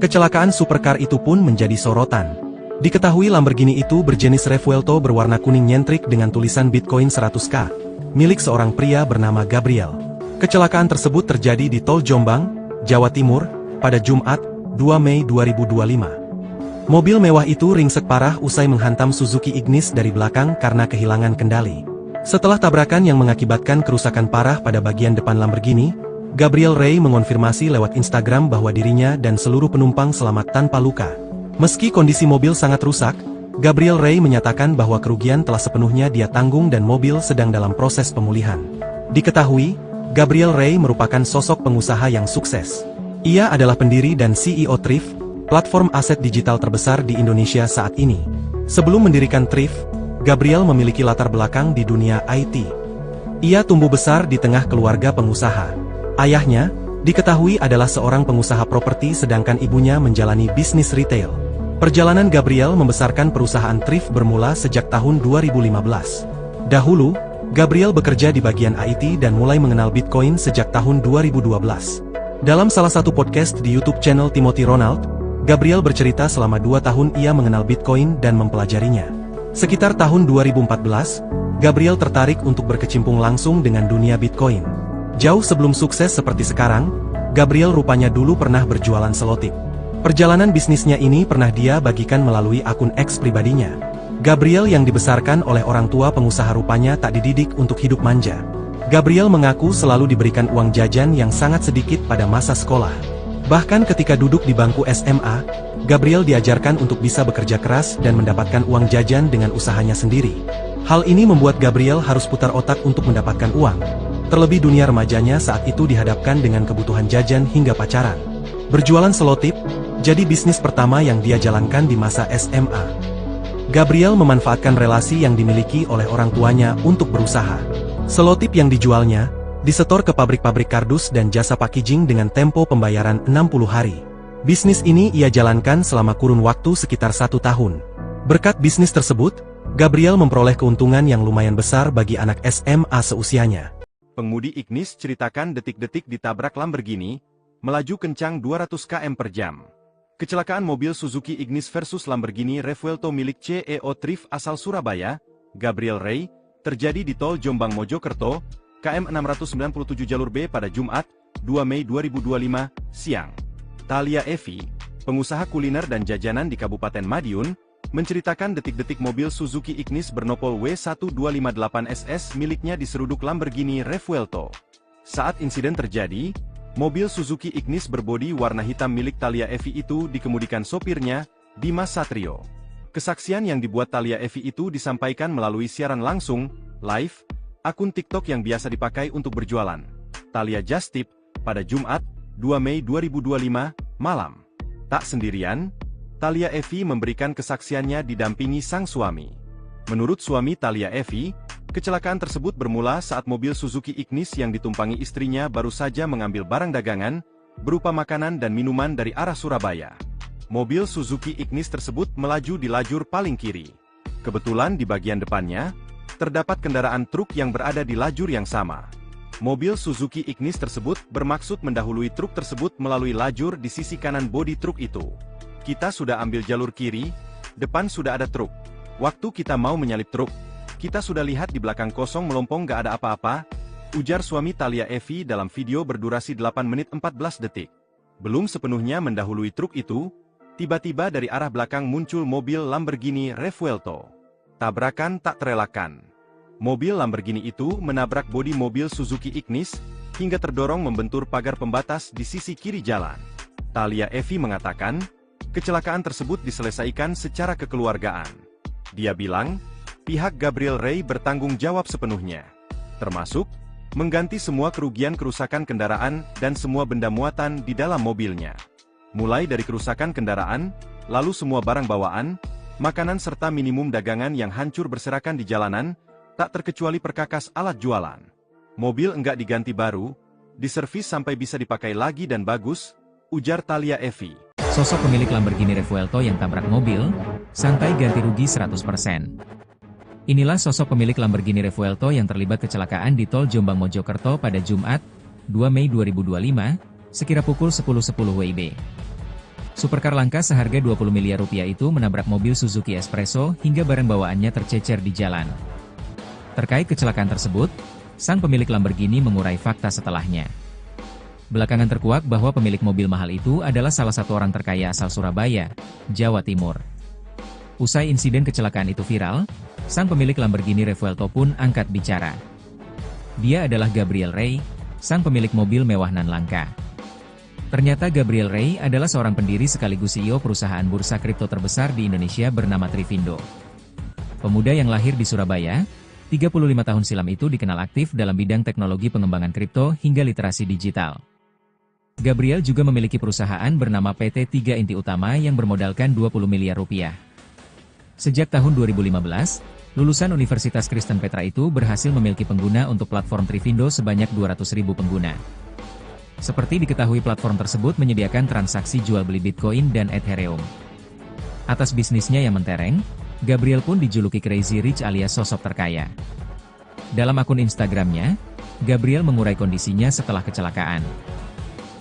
Kecelakaan supercar itu pun menjadi sorotan. Diketahui Lamborghini itu berjenis Revuelto berwarna kuning nyentrik dengan tulisan Bitcoin 100K, milik seorang pria bernama Gabriel. Kecelakaan tersebut terjadi di Tol Jombang, Jawa Timur, pada Jumat, 2 Mei 2025. Mobil mewah itu ringsek parah usai menghantam Suzuki Ignis dari belakang karena kehilangan kendali. Setelah tabrakan yang mengakibatkan kerusakan parah pada bagian depan Lamborghini, Gabriel Ray mengonfirmasi lewat Instagram bahwa dirinya dan seluruh penumpang selamat tanpa luka. Meski kondisi mobil sangat rusak, Gabriel Ray menyatakan bahwa kerugian telah sepenuhnya dia tanggung dan mobil sedang dalam proses pemulihan. Diketahui, Gabriel Ray merupakan sosok pengusaha yang sukses. Ia adalah pendiri dan CEO Thrift, platform aset digital terbesar di Indonesia saat ini. Sebelum mendirikan Thrift, Gabriel memiliki latar belakang di dunia IT. Ia tumbuh besar di tengah keluarga pengusaha. Ayahnya, diketahui adalah seorang pengusaha properti sedangkan ibunya menjalani bisnis retail. Perjalanan Gabriel membesarkan perusahaan Thrift bermula sejak tahun 2015. Dahulu, Gabriel bekerja di bagian IT dan mulai mengenal Bitcoin sejak tahun 2012. Dalam salah satu podcast di YouTube channel Timothy Ronald, Gabriel bercerita selama 2 tahun ia mengenal Bitcoin dan mempelajarinya. Sekitar tahun 2014, Gabriel tertarik untuk berkecimpung langsung dengan dunia Bitcoin. Jauh sebelum sukses seperti sekarang, Gabriel rupanya dulu pernah berjualan selotip. Perjalanan bisnisnya ini pernah dia bagikan melalui akun X pribadinya. Gabriel yang dibesarkan oleh orang tua pengusaha rupanya tak dididik untuk hidup manja. Gabriel mengaku selalu diberikan uang jajan yang sangat sedikit pada masa sekolah. Bahkan ketika duduk di bangku SMA, Gabriel diajarkan untuk bisa bekerja keras dan mendapatkan uang jajan dengan usahanya sendiri. Hal ini membuat Gabriel harus putar otak untuk mendapatkan uang. Terlebih dunia remajanya saat itu dihadapkan dengan kebutuhan jajan hingga pacaran. Berjualan selotip, jadi bisnis pertama yang dia jalankan di masa SMA. Gabriel memanfaatkan relasi yang dimiliki oleh orang tuanya untuk berusaha. Selotip yang dijualnya, disetor ke pabrik-pabrik kardus dan jasa packaging dengan tempo pembayaran 60 hari. Bisnis ini ia jalankan selama kurun waktu sekitar 1 tahun. Berkat bisnis tersebut, Gabriel memperoleh keuntungan yang lumayan besar bagi anak SMA seusianya. Pengemudi Ignis ceritakan detik-detik ditabrak Lamborghini, melaju kencang 200 km per jam. Kecelakaan mobil Suzuki Ignis versus Lamborghini Revuelto milik CEO Thrift asal Surabaya, Gabriel Ray, terjadi di Tol Jombang Mojokerto, KM 697 jalur B pada Jumat, 2 Mei 2025, siang. Thalia Evi, pengusaha kuliner dan jajanan di Kabupaten Madiun, menceritakan detik-detik mobil Suzuki Ignis bernopol W1258SS miliknya diseruduk Lamborghini Revuelto. Saat insiden terjadi, mobil Suzuki Ignis berbodi warna hitam milik Thalia Evi itu dikemudikan sopirnya, Dimas Satrio. Kesaksian yang dibuat Thalia Evi itu disampaikan melalui siaran langsung, live, akun TikTok yang biasa dipakai untuk berjualan. Thalia Just Tip, pada Jumat, 2 Mei 2025, malam. Tak sendirian, Thalia Evi memberikan kesaksiannya didampingi sang suami. Menurut suami Thalia Evi, kecelakaan tersebut bermula saat mobil Suzuki Ignis yang ditumpangi istrinya baru saja mengambil barang dagangan, berupa makanan dan minuman dari arah Surabaya. Mobil Suzuki Ignis tersebut melaju di lajur paling kiri. Kebetulan di bagian depannya, terdapat kendaraan truk yang berada di lajur yang sama. Mobil Suzuki Ignis tersebut bermaksud mendahului truk tersebut melalui lajur di sisi kanan bodi truk itu. Kita sudah ambil jalur kiri, depan sudah ada truk. Waktu kita mau menyalip truk, kita sudah lihat di belakang kosong melompong gak ada apa-apa, ujar suami Thalia Evi dalam video berdurasi 8 menit 14 detik. Belum sepenuhnya mendahului truk itu, tiba-tiba dari arah belakang muncul mobil Lamborghini Revuelto. Tabrakan tak terelakkan. Mobil Lamborghini itu menabrak bodi mobil Suzuki Ignis, hingga terdorong membentur pagar pembatas di sisi kiri jalan. Thalia Evi mengatakan, kecelakaan tersebut diselesaikan secara kekeluargaan. Dia bilang, pihak Gabriel Ray bertanggung jawab sepenuhnya. Termasuk, mengganti semua kerugian kerusakan kendaraan dan semua benda muatan di dalam mobilnya. Mulai dari kerusakan kendaraan, lalu semua barang bawaan, makanan serta minimum dagangan yang hancur berserakan di jalanan, tak terkecuali perkakas alat jualan. Mobil enggak diganti baru, diservis sampai bisa dipakai lagi dan bagus, ujar Thalia Evi. Sosok pemilik Lamborghini Revuelto yang tabrak mobil, santai ganti rugi 100%. Inilah sosok pemilik Lamborghini Revuelto yang terlibat kecelakaan di Tol Jombang Mojokerto pada Jumat, 2 Mei 2025, sekira pukul 10.10 WIB. Supercar langka seharga 20 miliar rupiah itu menabrak mobil Suzuki Espresso hingga barang bawaannya tercecer di jalan. Terkait kecelakaan tersebut, sang pemilik Lamborghini mengurai fakta setelahnya. Belakangan terkuak bahwa pemilik mobil mahal itu adalah salah satu orang terkaya asal Surabaya, Jawa Timur. Usai insiden kecelakaan itu viral, sang pemilik Lamborghini Revuelto pun angkat bicara. Dia adalah Gabriel Rey, sang pemilik mobil mewah nan langka. Ternyata Gabriel Rey adalah seorang pendiri sekaligus CEO perusahaan bursa kripto terbesar di Indonesia bernama Trivindo. Pemuda yang lahir di Surabaya, 35 tahun silam itu dikenal aktif dalam bidang teknologi pengembangan kripto hingga literasi digital. Gabriel juga memiliki perusahaan bernama PT 3 Inti Utama yang bermodalkan 20 miliar rupiah. Sejak tahun 2015, lulusan Universitas Kristen Petra itu berhasil memiliki pengguna untuk platform Trivindo sebanyak 200.000 pengguna. Seperti diketahui platform tersebut menyediakan transaksi jual beli Bitcoin dan Ethereum. Atas bisnisnya yang mentereng, Gabriel pun dijuluki Crazy Rich alias sosok terkaya. Dalam akun Instagramnya, Gabriel mengurai kondisinya setelah kecelakaan.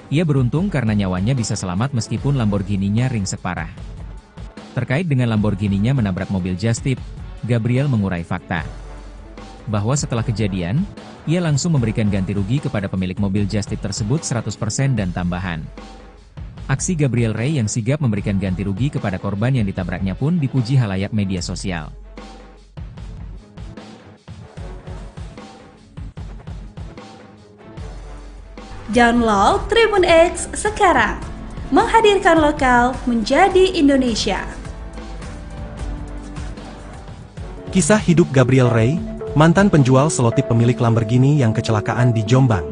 Ia beruntung karena nyawanya bisa selamat meskipun Lamborghini-nya ringsek parah. Terkait dengan Lamborghini-nya menabrak mobil just tip, Gabriel mengurai fakta bahwa setelah kejadian, ia langsung memberikan ganti rugi kepada pemilik mobil just tip tersebut 100% dan tambahan. Aksi Gabriel Rey yang sigap memberikan ganti rugi kepada korban yang ditabraknya pun dipuji halayak media sosial. Download Tribun X sekarang, menghadirkan lokal menjadi Indonesia. Kisah hidup Gabriel Rey, mantan penjual selotip pemilik Lamborghini yang kecelakaan di Jombang.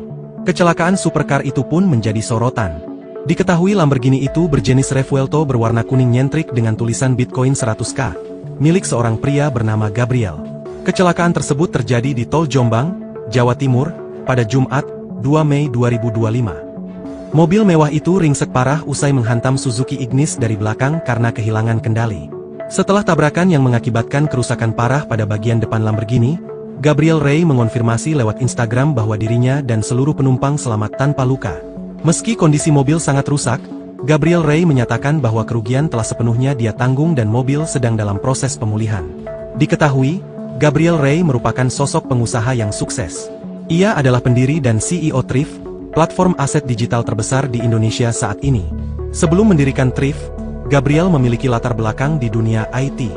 Kecelakaan supercar itu pun menjadi sorotan. Diketahui Lamborghini itu berjenis Revuelto berwarna kuning nyentrik dengan tulisan Bitcoin 100K, milik seorang pria bernama Gabriel. Kecelakaan tersebut terjadi di Tol Jombang, Jawa Timur, pada Jumat, 2 Mei 2025. Mobil mewah itu ringsek parah usai menghantam Suzuki Ignis dari belakang karena kehilangan kendali. Setelah tabrakan yang mengakibatkan kerusakan parah pada bagian depan Lamborghini, Gabriel Rey mengonfirmasi lewat Instagram bahwa dirinya dan seluruh penumpang selamat tanpa luka. Meski kondisi mobil sangat rusak, Gabriel Rey menyatakan bahwa kerugian telah sepenuhnya dia tanggung dan mobil sedang dalam proses pemulihan. Diketahui, Gabriel Rey merupakan sosok pengusaha yang sukses. Ia adalah pendiri dan CEO Thrift, platform aset digital terbesar di Indonesia saat ini. Sebelum mendirikan Thrift, Gabriel memiliki latar belakang di dunia IT.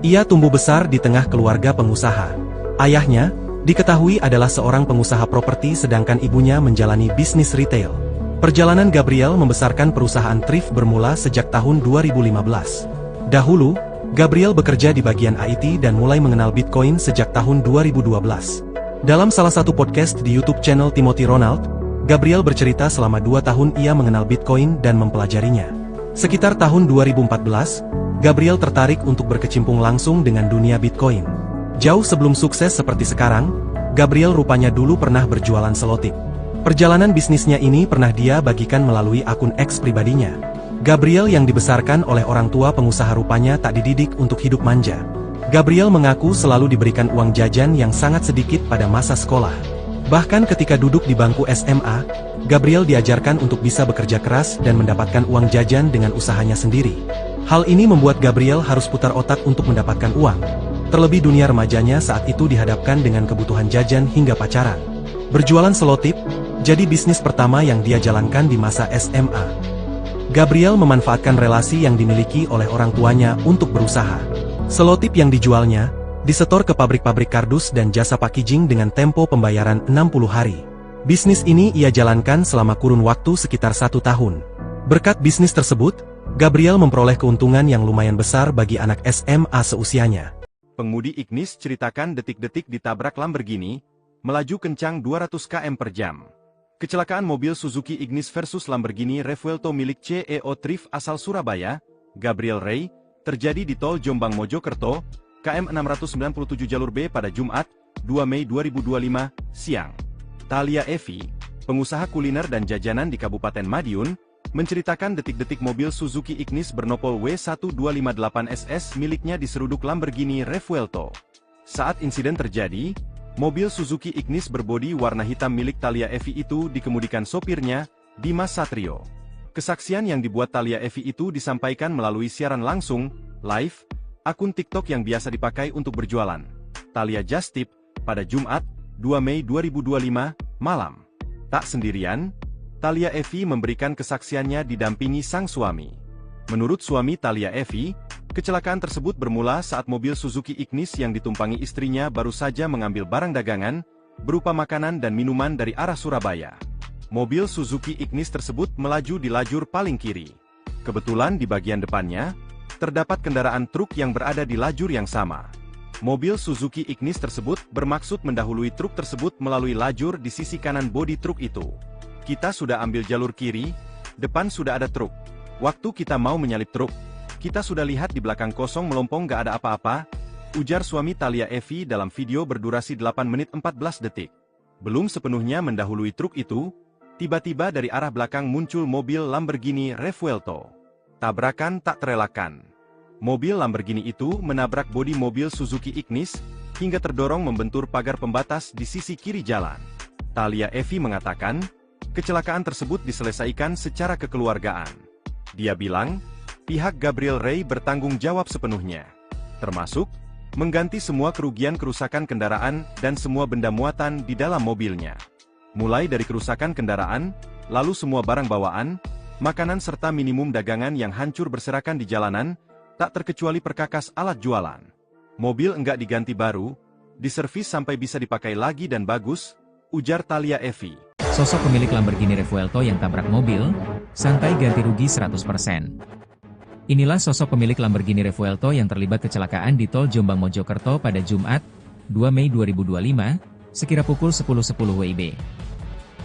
Ia tumbuh besar di tengah keluarga pengusaha. Ayahnya, diketahui adalah seorang pengusaha properti sedangkan ibunya menjalani bisnis retail. Perjalanan Gabriel membesarkan perusahaan Thrift bermula sejak tahun 2015. Dahulu, Gabriel bekerja di bagian IT dan mulai mengenal Bitcoin sejak tahun 2012. Dalam salah satu podcast di YouTube channel Timothy Ronald, Gabriel bercerita selama 2 tahun ia mengenal Bitcoin dan mempelajarinya. Sekitar tahun 2014, Gabriel tertarik untuk berkecimpung langsung dengan dunia Bitcoin. Jauh sebelum sukses seperti sekarang, Gabriel rupanya dulu pernah berjualan selotip. Perjalanan bisnisnya ini pernah dia bagikan melalui akun X pribadinya. Gabriel yang dibesarkan oleh orang tua pengusaha rupanya tak dididik untuk hidup manja. Gabriel mengaku selalu diberikan uang jajan yang sangat sedikit pada masa sekolah. Bahkan ketika duduk di bangku SMA, Gabriel diajarkan untuk bisa bekerja keras dan mendapatkan uang jajan dengan usahanya sendiri. Hal ini membuat Gabriel harus putar otak untuk mendapatkan uang. Terlebih dunia remajanya saat itu dihadapkan dengan kebutuhan jajan hingga pacaran. Berjualan selotip, jadi bisnis pertama yang dia jalankan di masa SMA. Gabriel memanfaatkan relasi yang dimiliki oleh orang tuanya untuk berusaha. Selotip yang dijualnya, disetor ke pabrik-pabrik kardus dan jasa packaging dengan tempo pembayaran 60 hari. Bisnis ini ia jalankan selama kurun waktu sekitar 1 tahun. Berkat bisnis tersebut, Gabriel memperoleh keuntungan yang lumayan besar bagi anak SMA seusianya. Pengemudi Ignis ceritakan detik-detik ditabrak Lamborghini, melaju kencang 200 km per jam. Kecelakaan mobil Suzuki Ignis versus Lamborghini Revuelto milik CEO Thrift asal Surabaya, Gabriel Ray, terjadi di tol Jombang Mojokerto, KM 697 jalur B pada Jumat, 2 Mei 2025, siang. Thalia Evi, pengusaha kuliner dan jajanan di Kabupaten Madiun, menceritakan detik-detik mobil Suzuki Ignis bernopol W1258SS miliknya diseruduk Lamborghini Revuelto. Saat insiden terjadi, mobil Suzuki Ignis berbodi warna hitam milik Thalia Evi itu dikemudikan sopirnya, Dimas Satrio. Kesaksian yang dibuat Thalia Evi itu disampaikan melalui siaran langsung, live, akun TikTok yang biasa dipakai untuk berjualan, Thalia Just Tip, pada Jumat, 2 Mei 2025, malam. Tak sendirian, Thalia Evi memberikan kesaksiannya didampingi sang suami. Menurut suami Thalia Evi, kecelakaan tersebut bermula saat mobil Suzuki Ignis yang ditumpangi istrinya baru saja mengambil barang dagangan, berupa makanan dan minuman dari arah Surabaya. Mobil Suzuki Ignis tersebut melaju di lajur paling kiri. Kebetulan di bagian depannya, terdapat kendaraan truk yang berada di lajur yang sama. Mobil Suzuki Ignis tersebut bermaksud mendahului truk tersebut melalui lajur di sisi kanan bodi truk itu. Kita sudah ambil jalur kiri, depan sudah ada truk. Waktu kita mau menyalip truk, kita sudah lihat di belakang kosong melompong gak ada apa-apa, ujar suami Thalia Evi dalam video berdurasi 8 menit 14 detik. Belum sepenuhnya mendahului truk itu, tiba-tiba dari arah belakang muncul mobil Lamborghini Revuelto. Tabrakan tak terelakkan. Mobil Lamborghini itu menabrak bodi mobil Suzuki Ignis, hingga terdorong membentur pagar pembatas di sisi kiri jalan. Thalia Evi mengatakan, kecelakaan tersebut diselesaikan secara kekeluargaan. Dia bilang, pihak Gabriel Ray bertanggung jawab sepenuhnya, termasuk mengganti semua kerugian kerusakan kendaraan dan semua benda muatan di dalam mobilnya. Mulai dari kerusakan kendaraan, lalu semua barang bawaan, makanan serta minimum dagangan yang hancur berserakan di jalanan, tak terkecuali perkakas alat jualan. Mobil enggak diganti baru, diservis sampai bisa dipakai lagi dan bagus, ujar Thalia Evi. Sosok pemilik Lamborghini Revuelto yang tabrak mobil, santai ganti rugi 100%. Inilah sosok pemilik Lamborghini Revuelto yang terlibat kecelakaan di tol Jombang Mojokerto pada Jumat, 2 Mei 2025, sekira pukul 10.10 WIB.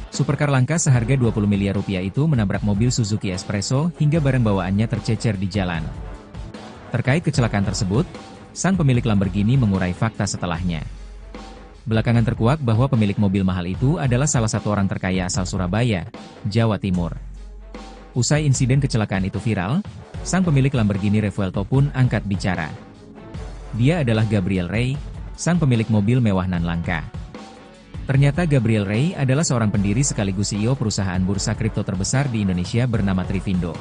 Supercar langka seharga 20 miliar rupiah itu menabrak mobil Suzuki Espresso hingga barang bawaannya tercecer di jalan. Terkait kecelakaan tersebut, sang pemilik Lamborghini mengurai fakta setelahnya. Belakangan terkuak bahwa pemilik mobil mahal itu adalah salah satu orang terkaya asal Surabaya, Jawa Timur. Usai insiden kecelakaan itu viral, sang pemilik Lamborghini Revuelto pun angkat bicara. Dia adalah Gabriel Ray, sang pemilik mobil mewah nan langka. Ternyata Gabriel Ray adalah seorang pendiri sekaligus CEO perusahaan bursa kripto terbesar di Indonesia bernama Trivindo.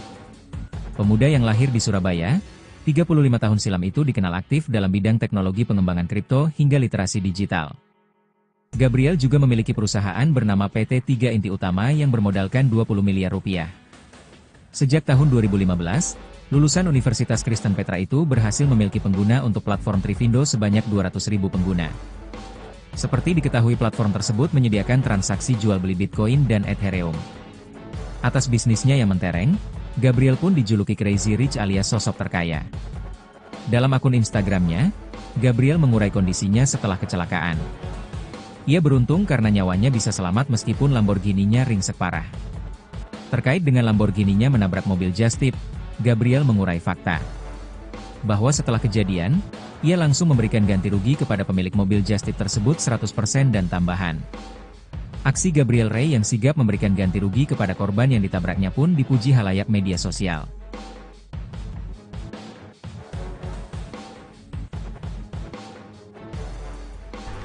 Pemuda yang lahir di Surabaya, 35 tahun silam itu dikenal aktif dalam bidang teknologi pengembangan kripto hingga literasi digital. Gabriel juga memiliki perusahaan bernama PT 3 Inti Utama yang bermodalkan 20 miliar rupiah. Sejak tahun 2015, lulusan Universitas Kristen Petra itu berhasil memiliki pengguna untuk platform Trivindo sebanyak 200.000 pengguna. Seperti diketahui platform tersebut menyediakan transaksi jual beli Bitcoin dan Ethereum. Atas bisnisnya yang mentereng, Gabriel pun dijuluki Crazy Rich alias sosok terkaya. Dalam akun Instagramnya, Gabriel mengurai kondisinya setelah kecelakaan. Ia beruntung karena nyawanya bisa selamat meskipun Lamborghini-nya ringsek parah. Terkait dengan Lamborghini-nya menabrak mobil Just Tip, Gabriel mengurai fakta bahwa setelah kejadian, ia langsung memberikan ganti rugi kepada pemilik mobil Just Tip tersebut 100% dan tambahan. Aksi Gabriel Ray yang sigap memberikan ganti rugi kepada korban yang ditabraknya pun dipuji halayak media sosial.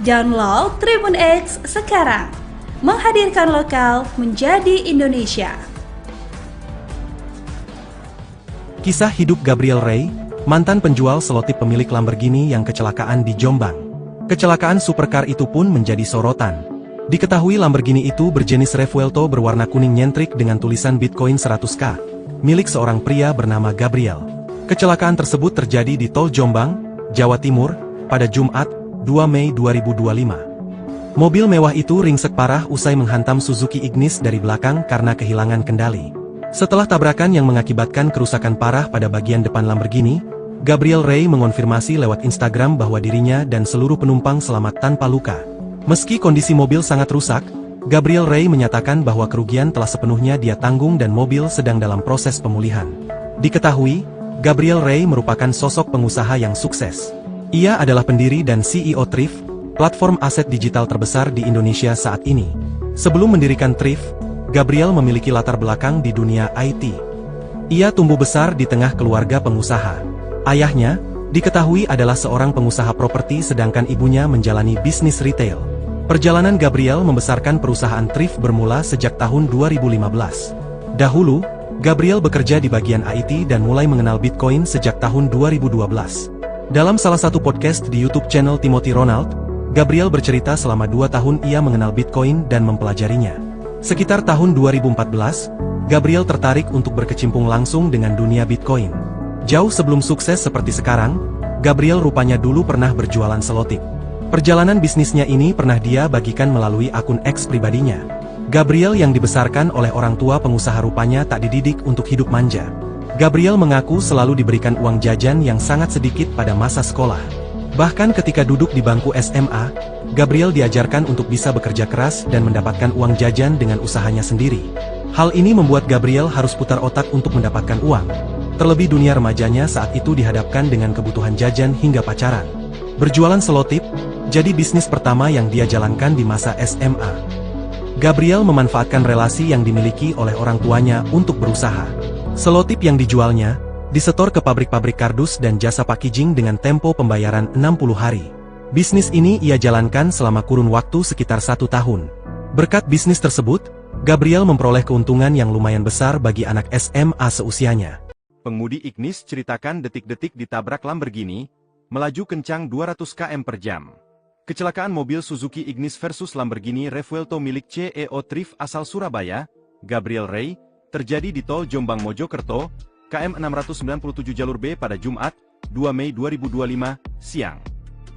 Download Tribun X sekarang, menghadirkan lokal menjadi Indonesia. Kisah hidup Gabriel Ray, mantan penjual selotip pemilik Lamborghini yang kecelakaan di Jombang. Kecelakaan supercar itu pun menjadi sorotan. Diketahui Lamborghini itu berjenis Revuelto berwarna kuning nyentrik dengan tulisan Bitcoin 100K, milik seorang pria bernama Gabriel. Kecelakaan tersebut terjadi di tol Jombang, Jawa Timur, pada Jumat, 2 Mei 2025. Mobil mewah itu ringsek parah usai menghantam Suzuki Ignis dari belakang karena kehilangan kendali. Setelah tabrakan yang mengakibatkan kerusakan parah pada bagian depan Lamborghini, Gabriel Ray mengonfirmasi lewat Instagram bahwa dirinya dan seluruh penumpang selamat tanpa luka. Meski kondisi mobil sangat rusak, Gabriel Ray menyatakan bahwa kerugian telah sepenuhnya dia tanggung dan mobil sedang dalam proses pemulihan. Diketahui, Gabriel Ray merupakan sosok pengusaha yang sukses. Ia adalah pendiri dan CEO Thrift, platform aset digital terbesar di Indonesia saat ini. Sebelum mendirikan Thrift, Gabriel memiliki latar belakang di dunia IT. Ia tumbuh besar di tengah keluarga pengusaha. Ayahnya, diketahui adalah seorang pengusaha properti sedangkan ibunya menjalani bisnis retail. Perjalanan Gabriel membesarkan perusahaan Thrift bermula sejak tahun 2015. Dahulu, Gabriel bekerja di bagian IT dan mulai mengenal Bitcoin sejak tahun 2012. Dalam salah satu podcast di YouTube channel Timothy Ronald, Gabriel bercerita selama 2 tahun ia mengenal Bitcoin dan mempelajarinya. Sekitar tahun 2014, Gabriel tertarik untuk berkecimpung langsung dengan dunia Bitcoin. Jauh sebelum sukses seperti sekarang, Gabriel rupanya dulu pernah berjualan selotip. Perjalanan bisnisnya ini pernah dia bagikan melalui akun X pribadinya. Gabriel yang dibesarkan oleh orang tua pengusaha rupanya tak dididik untuk hidup manja. Gabriel mengaku selalu diberikan uang jajan yang sangat sedikit pada masa sekolah. Bahkan ketika duduk di bangku SMA, Gabriel diajarkan untuk bisa bekerja keras dan mendapatkan uang jajan dengan usahanya sendiri. Hal ini membuat Gabriel harus putar otak untuk mendapatkan uang. Terlebih dunia remajanya saat itu dihadapkan dengan kebutuhan jajan hingga pacaran. Berjualan selotip jadi bisnis pertama yang dia jalankan di masa SMA. Gabriel memanfaatkan relasi yang dimiliki oleh orang tuanya untuk berusaha. Selotip yang dijualnya disetor ke pabrik-pabrik kardus dan jasa packaging dengan tempo pembayaran 60 hari. Bisnis ini ia jalankan selama kurun waktu sekitar 1 tahun. Berkat bisnis tersebut, Gabriel memperoleh keuntungan yang lumayan besar bagi anak SMA seusianya. Pengemudi Ignis ceritakan detik-detik ditabrak Lamborghini, melaju kencang 200 km per jam. Kecelakaan mobil Suzuki Ignis versus Lamborghini Revuelto milik CEO Thrift asal Surabaya, Gabriel Ray, terjadi di tol Jombang Mojokerto, KM 697 jalur B pada Jumat, 2 Mei 2025, siang.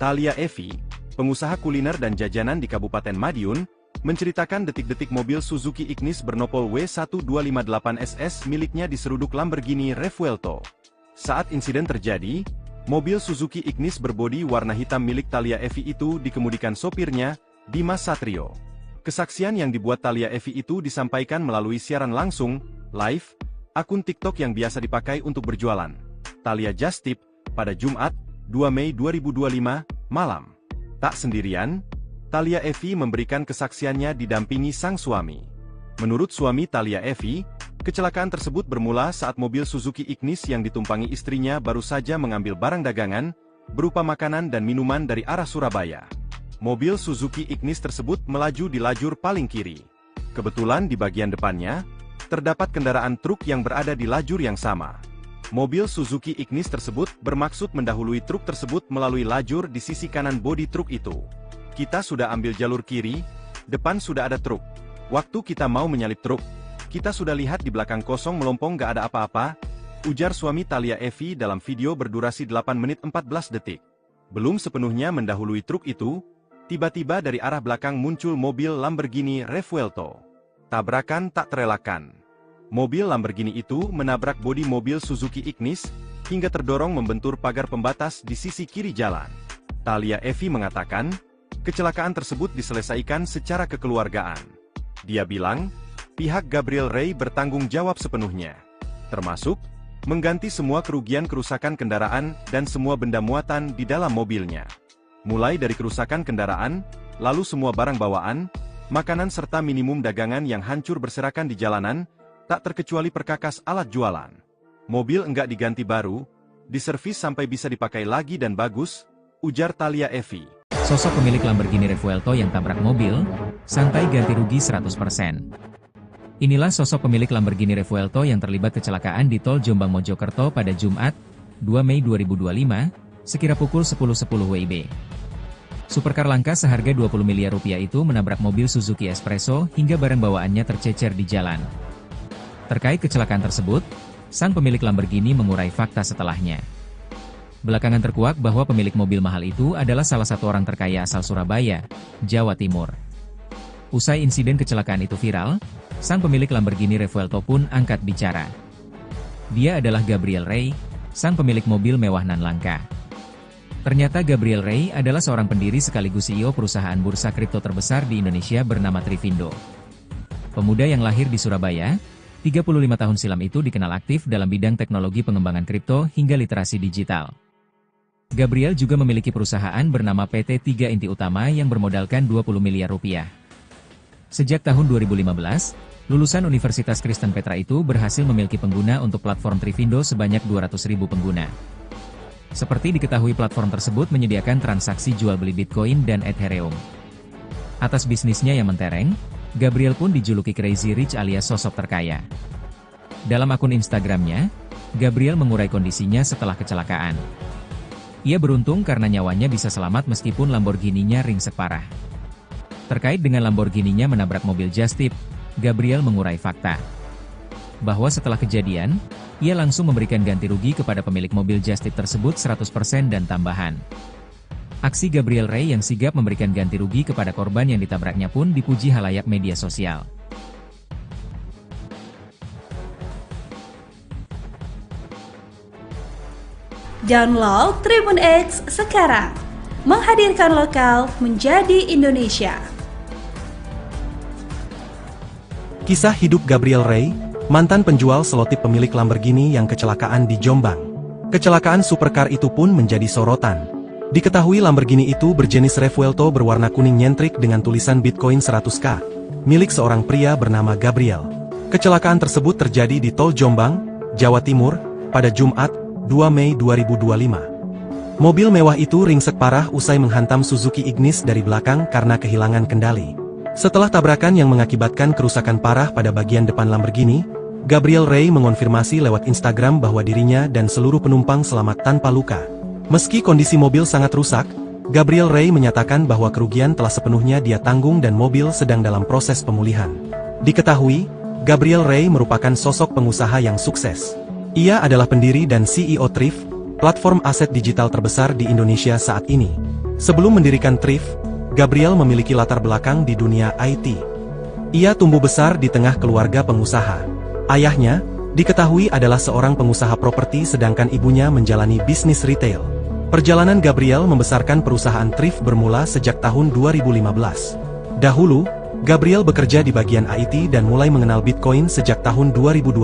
Thalia Evi, pengusaha kuliner dan jajanan di Kabupaten Madiun, menceritakan detik-detik mobil Suzuki Ignis bernopol W1258SS miliknya diseruduk Lamborghini Revuelto. Saat insiden terjadi, mobil Suzuki Ignis berbodi warna hitam milik Thalia Evi itu dikemudikan sopirnya, Dimas Satrio. Kesaksian yang dibuat Thalia Evi itu disampaikan melalui siaran langsung, live, akun TikTok yang biasa dipakai untuk berjualan. Thalia Just Tip, pada Jumat, 2 Mei 2025, malam. Tak sendirian, Thalia Evi memberikan kesaksiannya didampingi sang suami. Menurut suami Thalia Evi, kecelakaan tersebut bermula saat mobil Suzuki Ignis yang ditumpangi istrinya baru saja mengambil barang dagangan, berupa makanan dan minuman dari arah Surabaya. Mobil Suzuki Ignis tersebut melaju di lajur paling kiri. Kebetulan di bagian depannya, terdapat kendaraan truk yang berada di lajur yang sama. Mobil Suzuki Ignis tersebut bermaksud mendahului truk tersebut melalui lajur di sisi kanan bodi truk itu. Kita sudah ambil jalur kiri, depan sudah ada truk. Waktu kita mau menyalip truk, kita sudah lihat di belakang kosong melompong gak ada apa-apa, ujar suami Thalia Evi dalam video berdurasi 8 menit 14 detik. Belum sepenuhnya mendahului truk itu, tiba-tiba dari arah belakang muncul mobil Lamborghini Revuelto. Tabrakan tak terelakkan. Mobil Lamborghini itu menabrak bodi mobil Suzuki Ignis, hingga terdorong membentur pagar pembatas di sisi kiri jalan. Thalia Evi mengatakan, kecelakaan tersebut diselesaikan secara kekeluargaan. Dia bilang, pihak Gabriel Ray bertanggung jawab sepenuhnya, termasuk mengganti semua kerugian kerusakan kendaraan dan semua benda muatan di dalam mobilnya. Mulai dari kerusakan kendaraan, lalu semua barang bawaan, makanan serta minimum dagangan yang hancur berserakan di jalanan, tak terkecuali perkakas alat jualan. Mobil enggak diganti baru, diservis sampai bisa dipakai lagi dan bagus, ujar Thalia Evi. Sosok pemilik Lamborghini Revuelto yang tabrak mobil, santai ganti rugi 100%. Inilah sosok pemilik Lamborghini Revuelto yang terlibat kecelakaan di tol Jombang Mojokerto pada Jumat, 2 Mei 2025, sekira pukul 10.10 WIB. Supercar langka seharga 20 miliar rupiah itu menabrak mobil Suzuki Espresso hingga barang bawaannya tercecer di jalan. Terkait kecelakaan tersebut, sang pemilik Lamborghini mengurai fakta setelahnya. Belakangan terkuak bahwa pemilik mobil mahal itu adalah salah satu orang terkaya asal Surabaya, Jawa Timur. Usai insiden kecelakaan itu viral, sang pemilik Lamborghini Revuelto pun angkat bicara. Dia adalah Gabriel Ray, sang pemilik mobil mewah nan langka. Ternyata Gabriel Ray adalah seorang pendiri sekaligus CEO perusahaan bursa kripto terbesar di Indonesia bernama Trivindo. Pemuda yang lahir di Surabaya, 35 tahun silam itu dikenal aktif dalam bidang teknologi pengembangan kripto hingga literasi digital. Gabriel juga memiliki perusahaan bernama PT 3 Inti Utama yang bermodalkan 20 miliar rupiah. Sejak tahun 2015, lulusan Universitas Kristen Petra itu berhasil memiliki pengguna untuk platform Trivindo sebanyak 200.000 pengguna. Seperti diketahui platform tersebut menyediakan transaksi jual beli Bitcoin dan Ethereum. Atas bisnisnya yang mentereng, Gabriel pun dijuluki Crazy Rich alias sosok terkaya. Dalam akun Instagramnya, Gabriel mengurai kondisinya setelah kecelakaan. Ia beruntung karena nyawanya bisa selamat meskipun Lamborghini-nya ringsek parah. Terkait dengan Lamborghini-nya menabrak mobil just tip, Gabriel mengurai fakta bahwa setelah kejadian, ia langsung memberikan ganti rugi kepada pemilik mobil just tip tersebut 100% dan tambahan. Aksi Gabriel Ray yang sigap memberikan ganti rugi kepada korban yang ditabraknya pun dipuji halayak media sosial. Download Tribun X sekarang, menghadirkan lokal menjadi Indonesia. Kisah hidup Gabriel Ray, mantan penjual selotip pemilik Lamborghini yang kecelakaan di Jombang. Kecelakaan supercar itu pun menjadi sorotan. Diketahui Lamborghini itu berjenis Revuelto berwarna kuning nyentrik dengan tulisan Bitcoin 100k, milik seorang pria bernama Gabriel. Kecelakaan tersebut terjadi di Tol Jombang, Jawa Timur, pada Jumat, 2 Mei 2025. Mobil mewah itu ringsek parah usai menghantam Suzuki Ignis dari belakang karena kehilangan kendali. Setelah tabrakan yang mengakibatkan kerusakan parah pada bagian depan Lamborghini, Gabriel Ray mengonfirmasi lewat Instagram bahwa dirinya dan seluruh penumpang selamat tanpa luka. Meski kondisi mobil sangat rusak, Gabriel Ray menyatakan bahwa kerugian telah sepenuhnya dia tanggung dan mobil sedang dalam proses pemulihan. Diketahui, Gabriel Ray merupakan sosok pengusaha yang sukses. Ia adalah pendiri dan CEO Thrift, platform aset digital terbesar di Indonesia saat ini. Sebelum mendirikan Thrift, Gabriel memiliki latar belakang di dunia IT. Ia tumbuh besar di tengah keluarga pengusaha. Ayahnya, diketahui adalah seorang pengusaha properti sedangkan ibunya menjalani bisnis retail. Perjalanan Gabriel membesarkan perusahaan Thrift bermula sejak tahun 2015. Dahulu, Gabriel bekerja di bagian IT dan mulai mengenal Bitcoin sejak tahun 2012.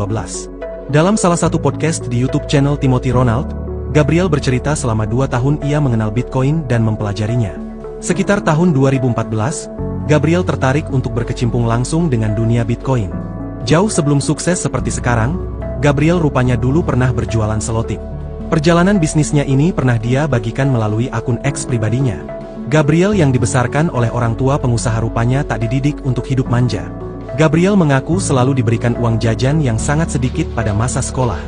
Dalam salah satu podcast di YouTube channel Timothy Ronald, Gabriel bercerita selama 2 tahun ia mengenal Bitcoin dan mempelajarinya. Sekitar tahun 2014, Gabriel tertarik untuk berkecimpung langsung dengan dunia Bitcoin. Jauh sebelum sukses seperti sekarang, Gabriel rupanya dulu pernah berjualan selotip. Perjalanan bisnisnya ini pernah dia bagikan melalui akun X pribadinya. Gabriel yang dibesarkan oleh orang tua pengusaha rupanya tak dididik untuk hidup manja. Gabriel mengaku selalu diberikan uang jajan yang sangat sedikit pada masa sekolah.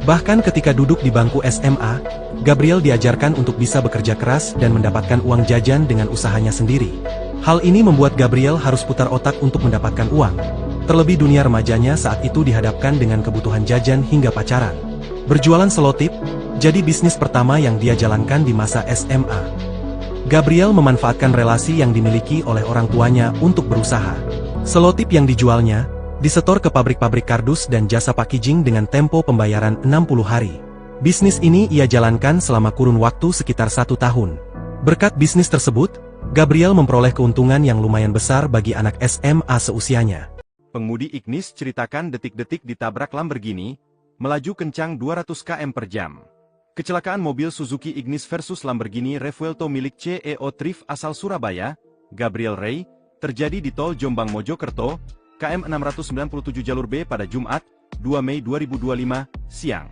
Bahkan ketika duduk di bangku SMA, Gabriel diajarkan untuk bisa bekerja keras dan mendapatkan uang jajan dengan usahanya sendiri. Hal ini membuat Gabriel harus putar otak untuk mendapatkan uang. Terlebih dunia remajanya saat itu dihadapkan dengan kebutuhan jajan hingga pacaran. Berjualan selotip, jadi bisnis pertama yang dia jalankan di masa SMA. Gabriel memanfaatkan relasi yang dimiliki oleh orang tuanya untuk berusaha. Selotip yang dijualnya, disetor ke pabrik-pabrik kardus dan jasa packaging dengan tempo pembayaran 60 hari. Bisnis ini ia jalankan selama kurun waktu sekitar 1 tahun. Berkat bisnis tersebut, Gabriel memperoleh keuntungan yang lumayan besar bagi anak SMA seusianya. Pengemudi Ignis ceritakan detik-detik ditabrak Lamborghini, melaju kencang 200 km per jam. Kecelakaan mobil Suzuki Ignis versus Lamborghini Revuelto milik CEO Thrift asal Surabaya, Gabriel Ray, terjadi di Tol Jombang Mojokerto, KM 697 jalur B pada Jumat, 2 Mei 2025, siang.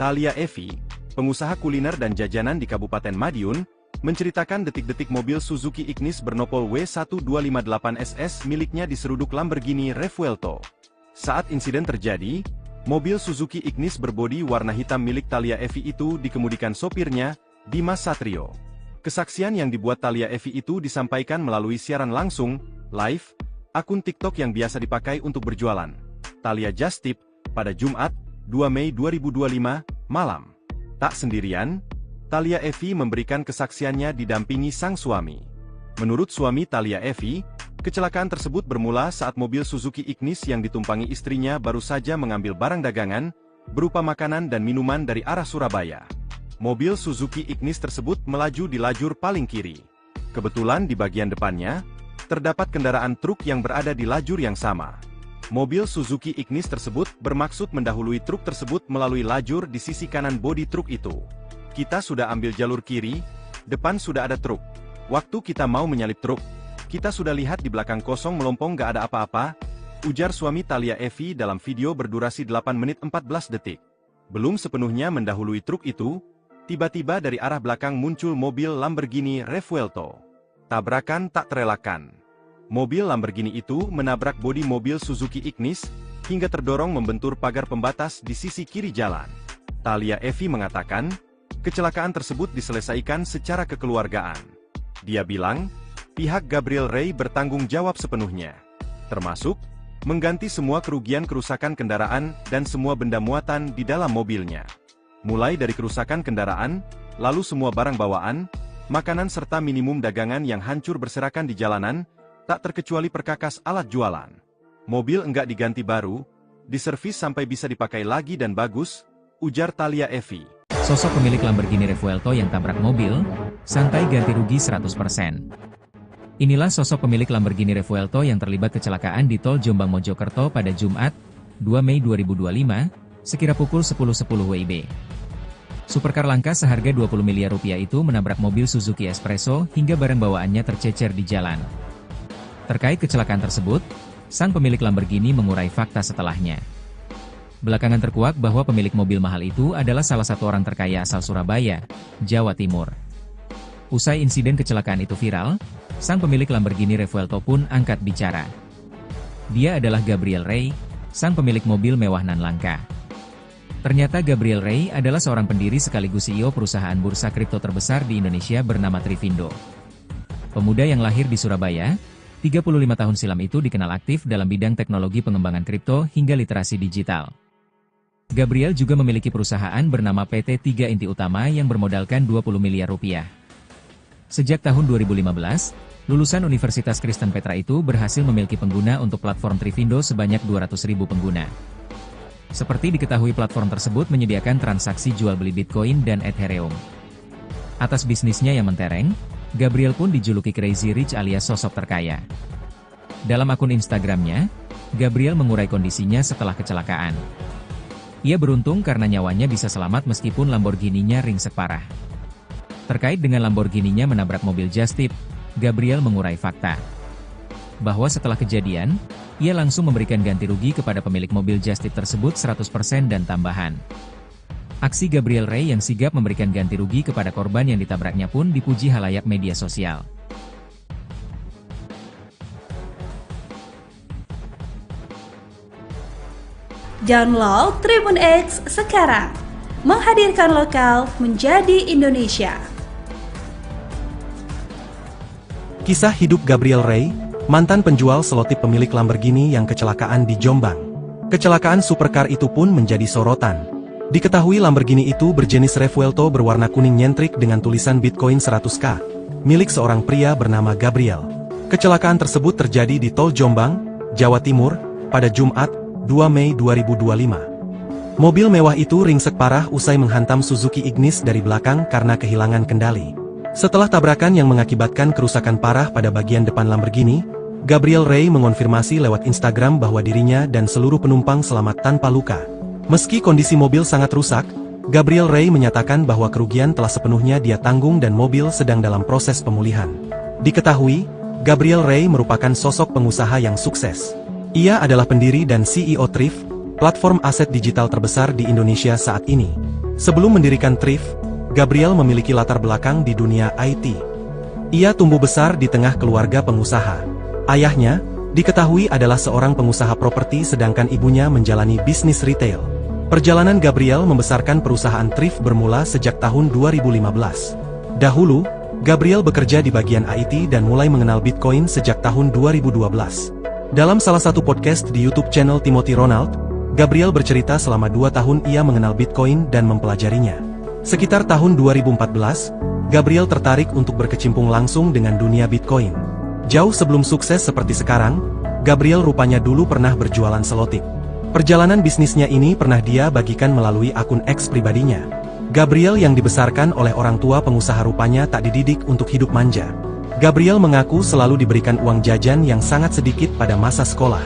Thalia Evi, pengusaha kuliner dan jajanan di Kabupaten Madiun, menceritakan detik-detik mobil Suzuki Ignis bernopol W1258SS miliknya diseruduk Lamborghini Revuelto. Saat insiden terjadi, mobil Suzuki Ignis berbodi warna hitam milik Thalia Evi itu dikemudikan sopirnya, Dimas Satrio. Kesaksian yang dibuat Thalia Evi itu disampaikan melalui siaran langsung, live, akun TikTok yang biasa dipakai untuk berjualan. Thalia Just Tip, pada Jumat, 2 Mei 2025, malam. Tak sendirian, Thalia Evi memberikan kesaksiannya didampingi sang suami. Menurut suami Thalia Evi, kecelakaan tersebut bermula saat mobil Suzuki Ignis yang ditumpangi istrinya baru saja mengambil barang dagangan, berupa makanan dan minuman dari arah Surabaya. Mobil Suzuki Ignis tersebut melaju di lajur paling kiri. Kebetulan di bagian depannya, terdapat kendaraan truk yang berada di lajur yang sama. Mobil Suzuki Ignis tersebut bermaksud mendahului truk tersebut melalui lajur di sisi kanan bodi truk itu. Kita sudah ambil jalur kiri, depan sudah ada truk. Waktu kita mau menyalip truk, kita sudah lihat di belakang kosong melompong gak ada apa-apa, ujar suami Thalia Evi dalam video berdurasi 8 menit 14 detik. Belum sepenuhnya mendahului truk itu, tiba-tiba dari arah belakang muncul mobil Lamborghini Revuelto. Tabrakan tak terelakkan. Mobil Lamborghini itu menabrak bodi mobil Suzuki Ignis, hingga terdorong membentur pagar pembatas di sisi kiri jalan. Thalia Evi mengatakan, kecelakaan tersebut diselesaikan secara kekeluargaan. Dia bilang, pihak Gabriel Rey bertanggung jawab sepenuhnya, termasuk mengganti semua kerugian kerusakan kendaraan dan semua benda muatan di dalam mobilnya. Mulai dari kerusakan kendaraan, lalu semua barang bawaan, makanan serta minimum dagangan yang hancur berserakan di jalanan, tak terkecuali perkakas alat jualan. Mobil enggak diganti baru, diservis sampai bisa dipakai lagi dan bagus, ujar Thalia Evi. Sosok pemilik Lamborghini Revuelto yang tabrak mobil, santai ganti rugi 100%. Inilah sosok pemilik Lamborghini Revuelto yang terlibat kecelakaan di tol Jombang Mojokerto pada Jumat, 2 Mei 2025, sekira pukul 10.10 WIB. Supercar langka seharga 20 miliar rupiah itu menabrak mobil Suzuki Espresso hingga barang bawaannya tercecer di jalan. Terkait kecelakaan tersebut, sang pemilik Lamborghini mengurai fakta setelahnya. Belakangan terkuak bahwa pemilik mobil mahal itu adalah salah satu orang terkaya asal Surabaya, Jawa Timur. Usai insiden kecelakaan itu viral, sang pemilik Lamborghini Revuelto pun angkat bicara. Dia adalah Gabriel Rey, sang pemilik mobil mewah nan langka. Ternyata Gabriel Rey adalah seorang pendiri sekaligus CEO perusahaan bursa kripto terbesar di Indonesia bernama Trivindo. Pemuda yang lahir di Surabaya, 35 tahun silam itu dikenal aktif dalam bidang teknologi pengembangan kripto hingga literasi digital. Gabriel juga memiliki perusahaan bernama PT 3 Inti Utama yang bermodalkan 20 miliar rupiah. Sejak tahun 2015, lulusan Universitas Kristen Petra itu berhasil memiliki pengguna untuk platform Trivindo sebanyak 200.000 pengguna. Seperti diketahui platform tersebut menyediakan transaksi jual beli Bitcoin dan Ethereum. Atas bisnisnya yang mentereng, Gabriel pun dijuluki Crazy Rich alias sosok terkaya. Dalam akun Instagramnya, Gabriel mengurai kondisinya setelah kecelakaan. Ia beruntung karena nyawanya bisa selamat meskipun Lamborghini-nya ringsek parah. Terkait dengan Lamborghini-nya menabrak mobil just tip, Gabriel mengurai fakta bahwa setelah kejadian, ia langsung memberikan ganti rugi kepada pemilik mobil just tip tersebut 100% dan tambahan. Aksi Gabriel Rey yang sigap memberikan ganti rugi kepada korban yang ditabraknya pun dipuji halayak media sosial. Download Tribun X sekarang, menghadirkan lokal menjadi Indonesia. Kisah hidup Gabriel Rey, mantan penjual selotip pemilik Lamborghini yang kecelakaan di Jombang. Kecelakaan supercar itu pun menjadi sorotan. Diketahui Lamborghini itu berjenis Revuelto berwarna kuning nyentrik dengan tulisan Bitcoin 100K, milik seorang pria bernama Gabriel. Kecelakaan tersebut terjadi di Tol Jombang, Jawa Timur, pada Jumat, 2 Mei 2025. Mobil mewah itu ringsek parah usai menghantam Suzuki Ignis dari belakang karena kehilangan kendali. Setelah tabrakan yang mengakibatkan kerusakan parah pada bagian depan Lamborghini, Gabriel Rey mengonfirmasi lewat Instagram bahwa dirinya dan seluruh penumpang selamat tanpa luka. Meski kondisi mobil sangat rusak, Gabriel Rey menyatakan bahwa kerugian telah sepenuhnya dia tanggung dan mobil sedang dalam proses pemulihan. Diketahui, Gabriel Rey merupakan sosok pengusaha yang sukses. Ia adalah pendiri dan CEO Thrift, platform aset digital terbesar di Indonesia saat ini. Sebelum mendirikan Thrift, Gabriel memiliki latar belakang di dunia IT. Ia tumbuh besar di tengah keluarga pengusaha. Ayahnya, diketahui adalah seorang pengusaha properti sedangkan ibunya menjalani bisnis retail. Perjalanan Gabriel membesarkan perusahaan Thrift bermula sejak tahun 2015. Dahulu, Gabriel bekerja di bagian IT dan mulai mengenal Bitcoin sejak tahun 2012. Dalam salah satu podcast di YouTube channel Timothy Ronald, Gabriel bercerita selama 2 tahun ia mengenal Bitcoin dan mempelajarinya. Sekitar tahun 2014, Gabriel tertarik untuk berkecimpung langsung dengan dunia Bitcoin. Jauh sebelum sukses seperti sekarang, Gabriel rupanya dulu pernah berjualan selotip. Perjalanan bisnisnya ini pernah dia bagikan melalui akun X pribadinya. Gabriel yang dibesarkan oleh orang tua pengusaha rupanya tak dididik untuk hidup manja. Gabriel mengaku selalu diberikan uang jajan yang sangat sedikit pada masa sekolah.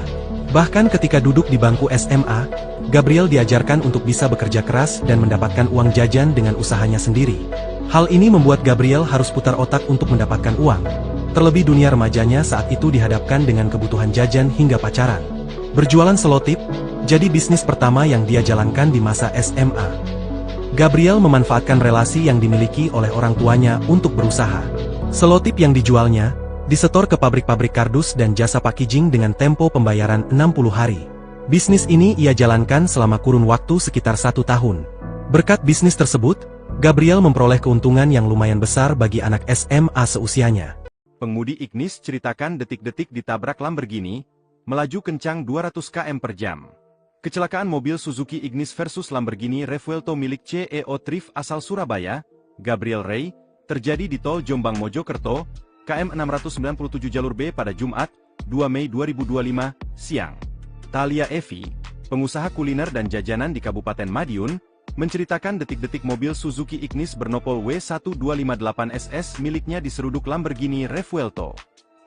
Bahkan ketika duduk di bangku SMA, Gabriel diajarkan untuk bisa bekerja keras dan mendapatkan uang jajan dengan usahanya sendiri. Hal ini membuat Gabriel harus putar otak untuk mendapatkan uang. Terlebih dunia remajanya saat itu dihadapkan dengan kebutuhan jajan hingga pacaran. Berjualan selotip, jadi bisnis pertama yang dia jalankan di masa SMA. Gabriel memanfaatkan relasi yang dimiliki oleh orang tuanya untuk berusaha. Selotip yang dijualnya, disetor ke pabrik-pabrik kardus dan jasa packaging dengan tempo pembayaran 60 hari. Bisnis ini ia jalankan selama kurun waktu sekitar 1 tahun. Berkat bisnis tersebut, Gabriel memperoleh keuntungan yang lumayan besar bagi anak SMA seusianya. Pengemudi Ignis ceritakan detik-detik ditabrak Lamborghini, melaju kencang 200 km per jam. Kecelakaan mobil Suzuki Ignis versus Lamborghini Revuelto milik CEO Trif asal Surabaya, Gabriel Ray, terjadi di tol Jombang Mojokerto, KM 697 jalur B pada Jumat, 2 Mei 2025, siang. Thalia Evi, pengusaha kuliner dan jajanan di Kabupaten Madiun, menceritakan detik-detik mobil Suzuki Ignis bernopol W1258SS miliknya diseruduk Lamborghini Revuelto.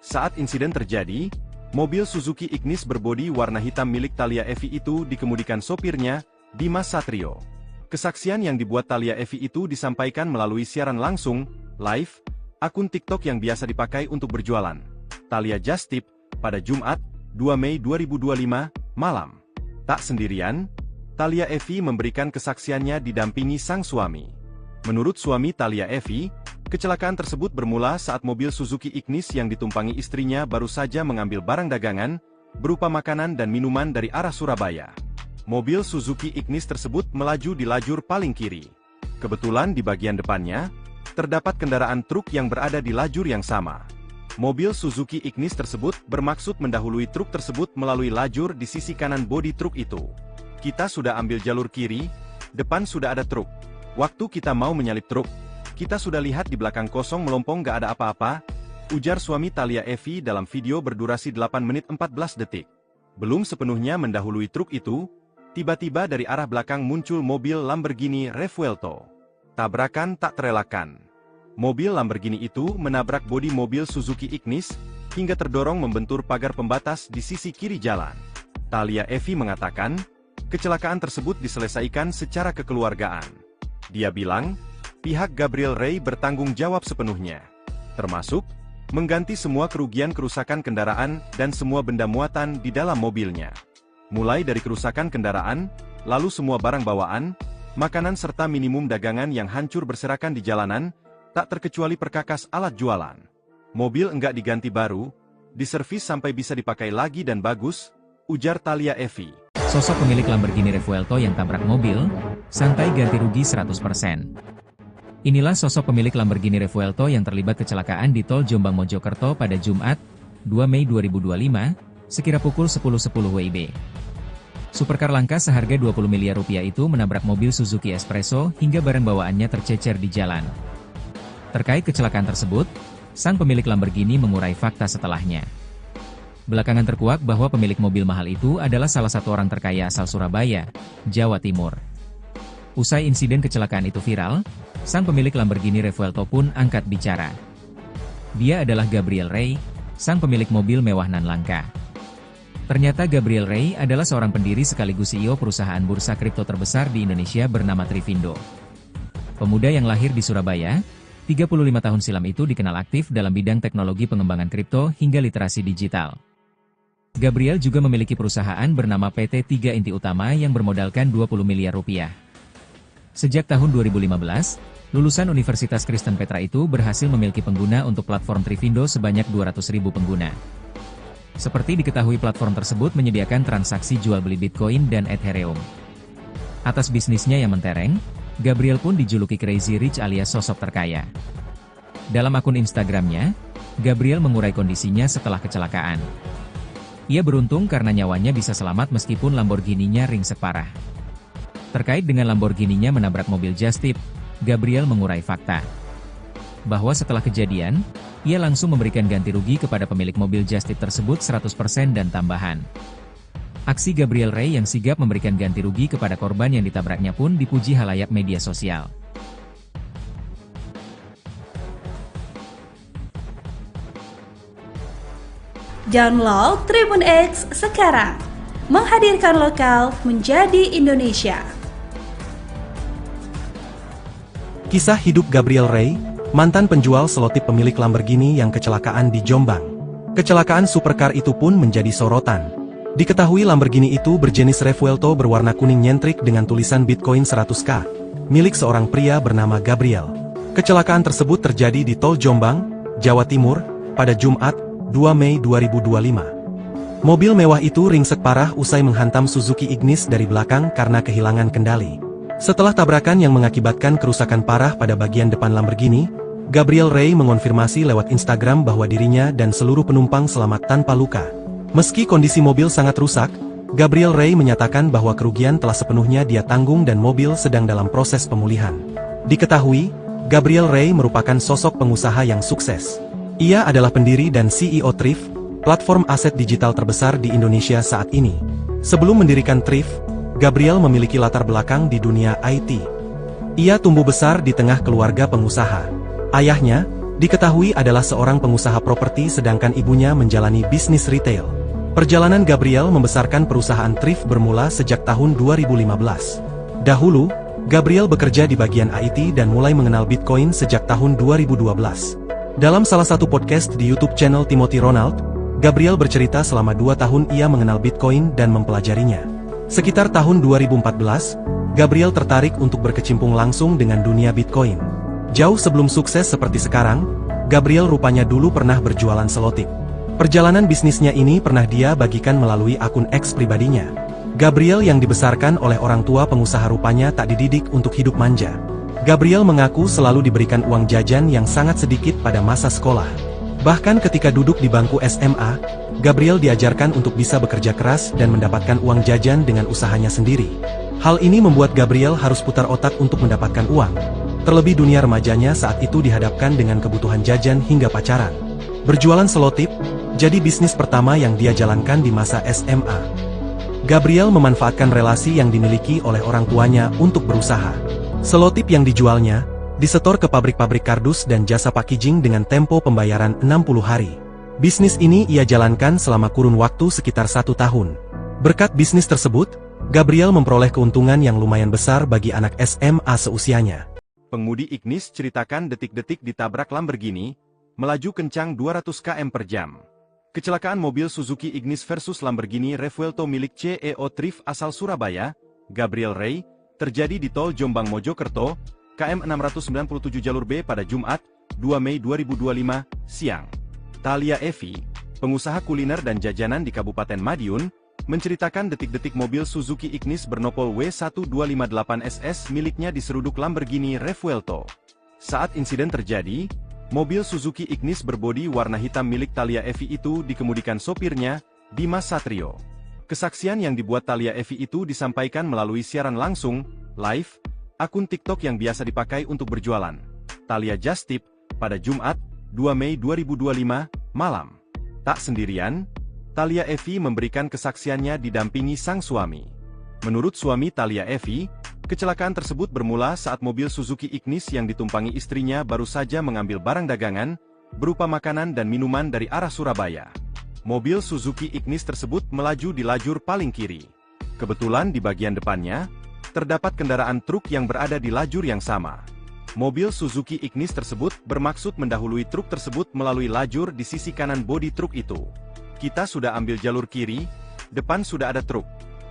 Saat insiden terjadi, mobil Suzuki Ignis berbodi warna hitam milik Thalia Evi itu dikemudikan sopirnya, Dimas Satrio. Kesaksian yang dibuat Thalia Evi itu disampaikan melalui siaran langsung, live, akun TikTok yang biasa dipakai untuk berjualan. Thalia Just Tip, pada Jumat, 2 Mei 2025, malam. Tak sendirian, Thalia Evi memberikan kesaksiannya didampingi sang suami. Menurut suami Thalia Evi, kecelakaan tersebut bermula saat mobil Suzuki Ignis yang ditumpangi istrinya baru saja mengambil barang dagangan, berupa makanan dan minuman dari arah Surabaya. Mobil Suzuki Ignis tersebut melaju di lajur paling kiri. Kebetulan di bagian depannya, terdapat kendaraan truk yang berada di lajur yang sama. Mobil Suzuki Ignis tersebut bermaksud mendahului truk tersebut melalui lajur di sisi kanan bodi truk itu. Kita sudah ambil jalur kiri, depan sudah ada truk. Waktu kita mau menyalip truk, kita sudah lihat di belakang kosong melompong gak ada apa-apa, ujar suami Thalia Evi dalam video berdurasi 8 menit 14 detik. Belum sepenuhnya mendahului truk itu, tiba-tiba dari arah belakang muncul mobil Lamborghini Revuelto. Tabrakan tak terelakkan. Mobil Lamborghini itu menabrak bodi mobil Suzuki Ignis, hingga terdorong membentur pagar pembatas di sisi kiri jalan. Thalia Evi mengatakan, kecelakaan tersebut diselesaikan secara kekeluargaan. Dia bilang, pihak Gabriel Ray bertanggung jawab sepenuhnya, termasuk mengganti semua kerugian kerusakan kendaraan dan semua benda muatan di dalam mobilnya. Mulai dari kerusakan kendaraan, lalu semua barang bawaan, makanan serta minimum dagangan yang hancur berserakan di jalanan, tak terkecuali perkakas alat jualan. Mobil enggak diganti baru, diservis sampai bisa dipakai lagi dan bagus, ujar Thalia Evi. Sosok pemilik Lamborghini Revuelto yang tabrak mobil, santai ganti rugi 100%. Inilah sosok pemilik Lamborghini Revuelto yang terlibat kecelakaan di tol Jombang Mojokerto pada Jumat, 2 Mei 2025, sekira pukul 10.10 WIB. Supercar langka seharga 20 miliar rupiah itu menabrak mobil Suzuki Espresso hingga barang bawaannya tercecer di jalan. Terkait kecelakaan tersebut, sang pemilik Lamborghini mengurai fakta setelahnya. Belakangan terkuak bahwa pemilik mobil mahal itu adalah salah satu orang terkaya asal Surabaya, Jawa Timur. Usai insiden kecelakaan itu viral, sang pemilik Lamborghini Revuelto pun angkat bicara. Dia adalah Gabriel Ray, sang pemilik mobil mewah nan langka. Ternyata Gabriel Ray adalah seorang pendiri sekaligus CEO perusahaan bursa kripto terbesar di Indonesia bernama Trivindo. Pemuda yang lahir di Surabaya, 35 tahun silam itu dikenal aktif dalam bidang teknologi pengembangan kripto hingga literasi digital. Gabriel juga memiliki perusahaan bernama PT 3 Inti Utama yang bermodalkan 20 miliar rupiah. Sejak tahun 2015, lulusan Universitas Kristen Petra itu berhasil memiliki pengguna untuk platform Trivindo sebanyak 200.000 pengguna. Seperti diketahui platform tersebut menyediakan transaksi jual beli Bitcoin dan Ethereum. Atas bisnisnya yang mentereng, Gabriel pun dijuluki Crazy Rich alias sosok terkaya. Dalam akun Instagramnya, Gabriel mengurai kondisinya setelah kecelakaan. Ia beruntung karena nyawanya bisa selamat meskipun Lamborghini-nya ringsek parah. Terkait dengan Lamborghini-nya menabrak mobil Just Tip, Gabriel mengurai fakta bahwa setelah kejadian, ia langsung memberikan ganti rugi kepada pemilik mobil Just Tip tersebut 100% dan tambahan. Aksi Gabriel Ray yang sigap memberikan ganti rugi kepada korban yang ditabraknya pun dipuji halayak media sosial. Download Tribun X sekarang. Menghadirkan lokal menjadi Indonesia. Kisah hidup Gabriel Rey, mantan penjual selotip pemilik Lamborghini yang kecelakaan di Jombang. Kecelakaan supercar itu pun menjadi sorotan. Diketahui Lamborghini itu berjenis Revuelto berwarna kuning nyentrik dengan tulisan Bitcoin 100K, milik seorang pria bernama Gabriel. Kecelakaan tersebut terjadi di Tol Jombang, Jawa Timur, pada Jumat, 2 Mei 2025. Mobil mewah itu ringsek parah usai menghantam Suzuki Ignis dari belakang karena kehilangan kendali. Setelah tabrakan yang mengakibatkan kerusakan parah pada bagian depan Lamborghini, Gabriel Rey mengonfirmasi lewat Instagram bahwa dirinya dan seluruh penumpang selamat tanpa luka. Meski kondisi mobil sangat rusak, Gabriel Rey menyatakan bahwa kerugian telah sepenuhnya dia tanggung dan mobil sedang dalam proses pemulihan. Diketahui, Gabriel Rey merupakan sosok pengusaha yang sukses. Ia adalah pendiri dan CEO Thrift, platform aset digital terbesar di Indonesia saat ini. Sebelum mendirikan Thrift, Gabriel memiliki latar belakang di dunia IT. Ia tumbuh besar di tengah keluarga pengusaha. Ayahnya, diketahui adalah seorang pengusaha properti sedangkan ibunya menjalani bisnis retail. Perjalanan Gabriel membesarkan perusahaan Thrift bermula sejak tahun 2015. Dahulu, Gabriel bekerja di bagian IT dan mulai mengenal Bitcoin sejak tahun 2012. Dalam salah satu podcast di YouTube channel Timothy Ronald, Gabriel bercerita selama 2 tahun ia mengenal Bitcoin dan mempelajarinya. Sekitar tahun 2014, Gabriel tertarik untuk berkecimpung langsung dengan dunia Bitcoin. Jauh sebelum sukses seperti sekarang, Gabriel rupanya dulu pernah berjualan selotip. Perjalanan bisnisnya ini pernah dia bagikan melalui akun X pribadinya. Gabriel yang dibesarkan oleh orang tua pengusaha rupanya tak dididik untuk hidup manja. Gabriel mengaku selalu diberikan uang jajan yang sangat sedikit pada masa sekolah. Bahkan ketika duduk di bangku SMA, Gabriel diajarkan untuk bisa bekerja keras dan mendapatkan uang jajan dengan usahanya sendiri. Hal ini membuat Gabriel harus putar otak untuk mendapatkan uang. Terlebih dunia remajanya saat itu dihadapkan dengan kebutuhan jajan hingga pacaran. Berjualan selotip, jadi bisnis pertama yang dia jalankan di masa SMA. Gabriel memanfaatkan relasi yang dimiliki oleh orang tuanya untuk berusaha. Selotip yang dijualnya disetor ke pabrik-pabrik kardus dan jasa packaging dengan tempo pembayaran 60 hari. Bisnis ini ia jalankan selama kurun waktu sekitar 1 tahun. Berkat bisnis tersebut, Gabriel memperoleh keuntungan yang lumayan besar bagi anak SMA seusianya. Pengemudi Ignis ceritakan detik-detik ditabrak Lamborghini, melaju kencang 200 km per jam. Kecelakaan mobil Suzuki Ignis versus Lamborghini Revuelto milik CEO Thrift asal Surabaya, Gabriel Rey, terjadi di Tol Jombang Mojokerto, KM 697 jalur B pada Jumat, 2 Mei 2025, siang. Thalia Evi, pengusaha kuliner dan jajanan di Kabupaten Madiun, menceritakan detik-detik mobil Suzuki Ignis bernopol W1258SS miliknya diseruduk Lamborghini Revuelto. Saat insiden terjadi, mobil Suzuki Ignis berbodi warna hitam milik Thalia Evi itu dikemudikan sopirnya, Dimas Satrio. Kesaksian yang dibuat Thalia Evi itu disampaikan melalui siaran langsung, live, akun TikTok yang biasa dipakai untuk berjualan, Thalia Just Tip, pada Jumat, 2 Mei 2025, malam. Tak sendirian, Thalia Evi memberikan kesaksiannya didampingi sang suami. Menurut suami Thalia Evi, kecelakaan tersebut bermula saat mobil Suzuki Ignis yang ditumpangi istrinya baru saja mengambil barang dagangan, berupa makanan dan minuman dari arah Surabaya. Mobil Suzuki Ignis tersebut melaju di lajur paling kiri. Kebetulan di bagian depannya, terdapat kendaraan truk yang berada di lajur yang sama. Mobil Suzuki Ignis tersebut bermaksud mendahului truk tersebut melalui lajur di sisi kanan bodi truk itu. Kita sudah ambil jalur kiri, depan sudah ada truk.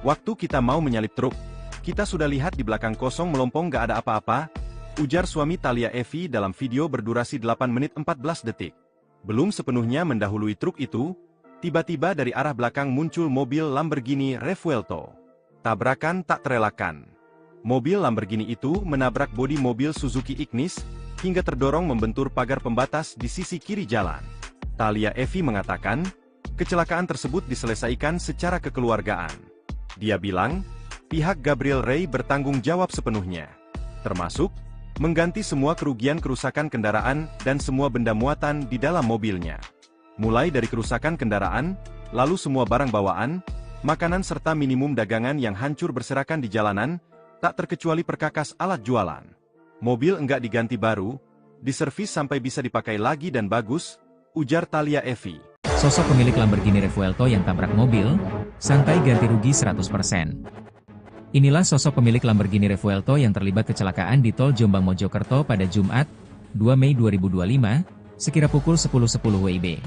Waktu kita mau menyalip truk, kita sudah lihat di belakang kosong melompong gak ada apa-apa, ujar suami Thalia Evi dalam video berdurasi 8 menit 14 detik. Belum sepenuhnya mendahului truk itu, tiba-tiba dari arah belakang muncul mobil Lamborghini Revuelto. Tabrakan tak terelakkan. Mobil Lamborghini itu menabrak bodi mobil Suzuki Ignis, hingga terdorong membentur pagar pembatas di sisi kiri jalan. Thalia Evi mengatakan, kecelakaan tersebut diselesaikan secara kekeluargaan. Dia bilang, pihak Gabriel Rey bertanggung jawab sepenuhnya, termasuk mengganti semua kerugian kerusakan kendaraan dan semua benda muatan di dalam mobilnya. Mulai dari kerusakan kendaraan, lalu semua barang bawaan, makanan serta minimum dagangan yang hancur berserakan di jalanan, tak terkecuali perkakas alat jualan. Mobil enggak diganti baru, diservis sampai bisa dipakai lagi dan bagus, ujar Thalia Evi. Sosok pemilik Lamborghini Revuelto yang tabrak mobil, santai ganti rugi 100%. Inilah sosok pemilik Lamborghini Revuelto yang terlibat kecelakaan di tol Jombang Mojokerto pada Jumat, 2 Mei 2025, sekira pukul 10.10 WIB.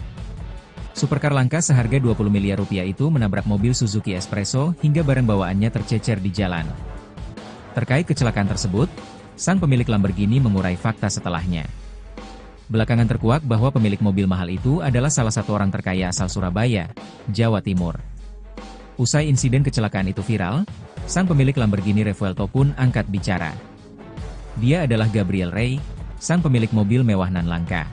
Supercar langka seharga 20 miliar rupiah itu menabrak mobil Suzuki Espresso hingga barang bawaannya tercecer di jalan. Terkait kecelakaan tersebut, sang pemilik Lamborghini mengurai fakta setelahnya. Belakangan terkuak bahwa pemilik mobil mahal itu adalah salah satu orang terkaya asal Surabaya, Jawa Timur. Usai insiden kecelakaan itu viral, sang pemilik Lamborghini Revuelto pun angkat bicara. Dia adalah Gabriel Rey, sang pemilik mobil mewah nan langka.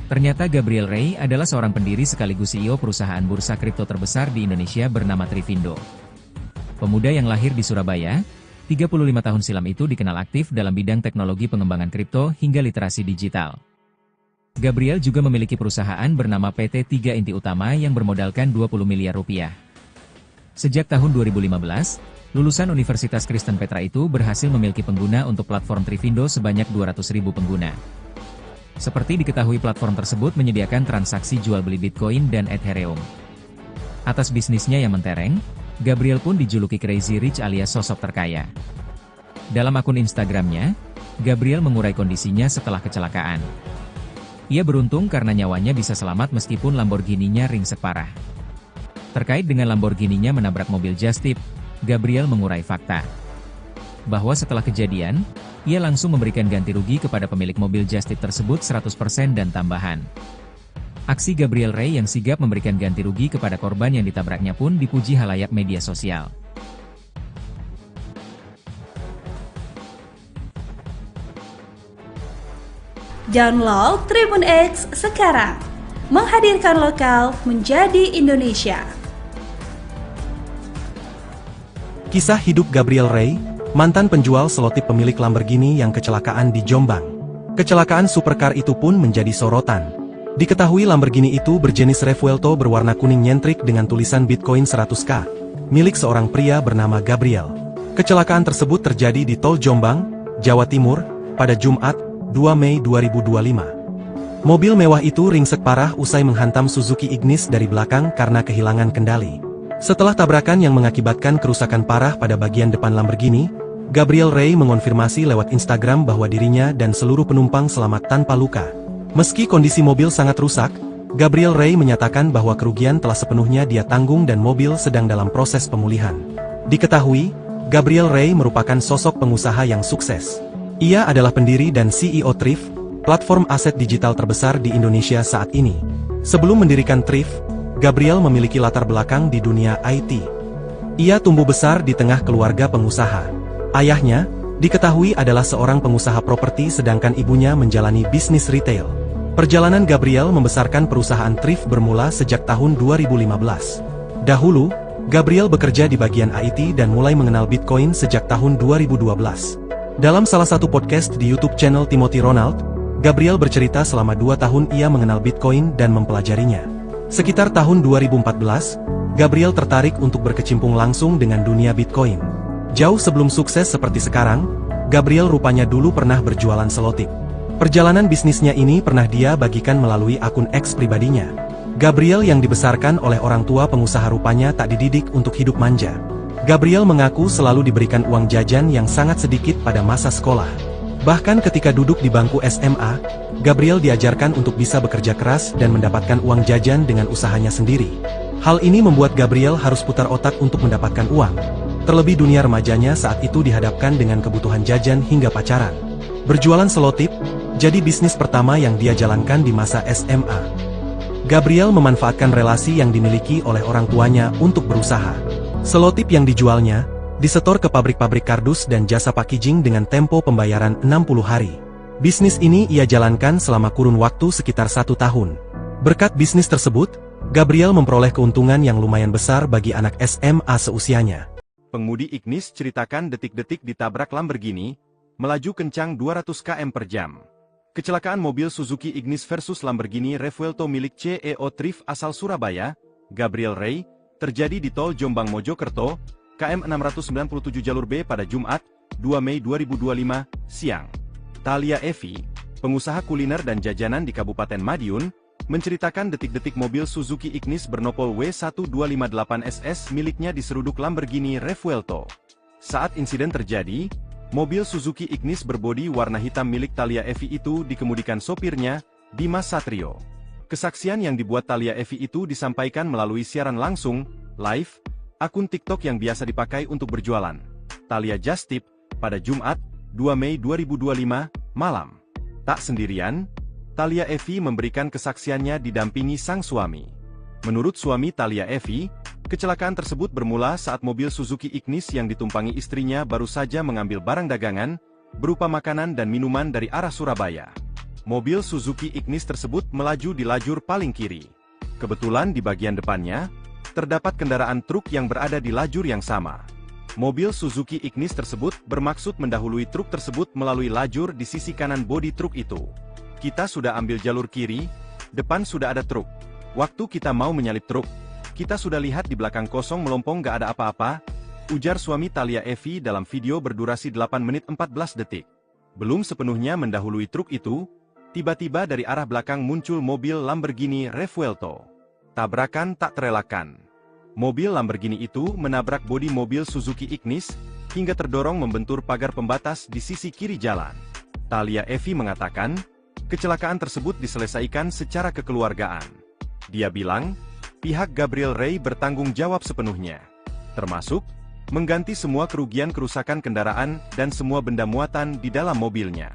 Ternyata Gabriel Rey adalah seorang pendiri sekaligus CEO perusahaan bursa kripto terbesar di Indonesia bernama Trivindo. Pemuda yang lahir di Surabaya, 35 tahun silam itu dikenal aktif dalam bidang teknologi pengembangan kripto hingga literasi digital. Gabriel juga memiliki perusahaan bernama PT 3 Inti Utama yang bermodalkan 20 miliar rupiah. Sejak tahun 2015, lulusan Universitas Kristen Petra itu berhasil memiliki pengguna untuk platform Trivindo sebanyak 200.000 pengguna. Seperti diketahui platform tersebut menyediakan transaksi jual beli Bitcoin dan Ethereum. Atas bisnisnya yang mentereng, Gabriel pun dijuluki Crazy Rich alias sosok terkaya. Dalam akun Instagramnya, Gabriel mengurai kondisinya setelah kecelakaan. Ia beruntung karena nyawanya bisa selamat meskipun Lamborghini-nya ringsek parah. Terkait dengan Lamborghini-nya menabrak mobil just tip, Gabriel mengurai fakta. Bahwa setelah kejadian, ia langsung memberikan ganti rugi kepada pemilik mobil just tip tersebut 100% dan tambahan. Aksi Gabriel Rey yang sigap memberikan ganti rugi kepada korban yang ditabraknya pun dipuji halayak media sosial. Download Tribun X sekarang, menghadirkan lokal menjadi Indonesia. Kisah hidup Gabriel Rey, mantan penjual selotip pemilik Lamborghini yang kecelakaan di Jombang. Kecelakaan supercar itu pun menjadi sorotan. Diketahui Lamborghini itu berjenis Revuelto berwarna kuning nyentrik dengan tulisan Bitcoin 100K, milik seorang pria bernama Gabriel. Kecelakaan tersebut terjadi di Tol Jombang, Jawa Timur, pada Jumat, 2 Mei 2025. Mobil mewah itu ringsek parah usai menghantam Suzuki Ignis dari belakang karena kehilangan kendali. Setelah tabrakan yang mengakibatkan kerusakan parah pada bagian depan Lamborghini, Gabriel Rey mengonfirmasi lewat Instagram bahwa dirinya dan seluruh penumpang selamat tanpa luka. Meski kondisi mobil sangat rusak, Gabriel Rey menyatakan bahwa kerugian telah sepenuhnya dia tanggung dan mobil sedang dalam proses pemulihan. Diketahui, Gabriel Rey merupakan sosok pengusaha yang sukses. Ia adalah pendiri dan CEO Thrift, platform aset digital terbesar di Indonesia saat ini. Sebelum mendirikan Thrift, Gabriel memiliki latar belakang di dunia IT. Ia tumbuh besar di tengah keluarga pengusaha. Ayahnya, diketahui adalah seorang pengusaha properti sedangkan ibunya menjalani bisnis retail. Perjalanan Gabriel membesarkan perusahaan Thrift bermula sejak tahun 2015. Dahulu, Gabriel bekerja di bagian IT dan mulai mengenal Bitcoin sejak tahun 2012. Dalam salah satu podcast di YouTube channel Timothy Ronald, Gabriel bercerita selama 2 tahun ia mengenal Bitcoin dan mempelajarinya. Sekitar tahun 2014, Gabriel tertarik untuk berkecimpung langsung dengan dunia Bitcoin. Jauh sebelum sukses seperti sekarang, Gabriel rupanya dulu pernah berjualan selotip. Perjalanan bisnisnya ini pernah dia bagikan melalui akun X pribadinya. Gabriel yang dibesarkan oleh orang tua pengusaha rupanya tak dididik untuk hidup manja. Gabriel mengaku selalu diberikan uang jajan yang sangat sedikit pada masa sekolah. Bahkan ketika duduk di bangku SMA, Gabriel diajarkan untuk bisa bekerja keras dan mendapatkan uang jajan dengan usahanya sendiri. Hal ini membuat Gabriel harus putar otak untuk mendapatkan uang. Terlebih dunia remajanya saat itu dihadapkan dengan kebutuhan jajan hingga pacaran. Berjualan selotip, jadi bisnis pertama yang dia jalankan di masa SMA. Gabriel memanfaatkan relasi yang dimiliki oleh orang tuanya untuk berusaha. Selotip yang dijualnya, disetor ke pabrik-pabrik kardus dan jasa packaging dengan tempo pembayaran 60 hari. Bisnis ini ia jalankan selama kurun waktu sekitar 1 tahun. Berkat bisnis tersebut, Gabriel memperoleh keuntungan yang lumayan besar bagi anak SMA seusianya. Pengemudi Ignis ceritakan detik-detik ditabrak Lamborghini, melaju kencang 200 km per jam. Kecelakaan mobil Suzuki Ignis versus Lamborghini Revuelto milik CEO Thrift asal Surabaya, Gabriel Rey, terjadi di Tol Jombang Mojokerto, KM 697 jalur B pada Jumat, 2 Mei 2025, siang. Thalia Evi, pengusaha kuliner dan jajanan di Kabupaten Madiun, menceritakan detik-detik mobil Suzuki Ignis bernopol W1258SS miliknya diseruduk Lamborghini Revuelto. Saat insiden terjadi, mobil Suzuki Ignis berbodi warna hitam milik Thalia Evi itu dikemudikan sopirnya, Dimas Satrio. Kesaksian yang dibuat Thalia Evi itu disampaikan melalui siaran langsung, live, akun TikTok yang biasa dipakai untuk berjualan, Thalia Just Tip, pada Jumat, 2 Mei 2025, malam. Tak sendirian, Thalia Evi memberikan kesaksiannya didampingi sang suami. Menurut suami Thalia Evi, kecelakaan tersebut bermula saat mobil Suzuki Ignis yang ditumpangi istrinya baru saja mengambil barang dagangan, berupa makanan dan minuman dari arah Surabaya. Mobil Suzuki Ignis tersebut melaju di lajur paling kiri. Kebetulan di bagian depannya, terdapat kendaraan truk yang berada di lajur yang sama. Mobil Suzuki Ignis tersebut bermaksud mendahului truk tersebut melalui lajur di sisi kanan bodi truk itu. Kita sudah ambil jalur kiri, depan sudah ada truk. Waktu kita mau menyalip truk, kita sudah lihat di belakang kosong melompong gak ada apa-apa, ujar suami Thalia Evi dalam video berdurasi 8 menit 14 detik. Belum sepenuhnya mendahului truk itu, tiba-tiba dari arah belakang muncul mobil Lamborghini Revuelto. Tabrakan tak terelakkan. Mobil Lamborghini itu menabrak bodi mobil Suzuki Ignis, hingga terdorong membentur pagar pembatas di sisi kiri jalan. Thalia Evi mengatakan, kecelakaan tersebut diselesaikan secara kekeluargaan. Dia bilang, pihak Gabriel Rey bertanggung jawab sepenuhnya, termasuk mengganti semua kerugian kerusakan kendaraan dan semua benda muatan di dalam mobilnya.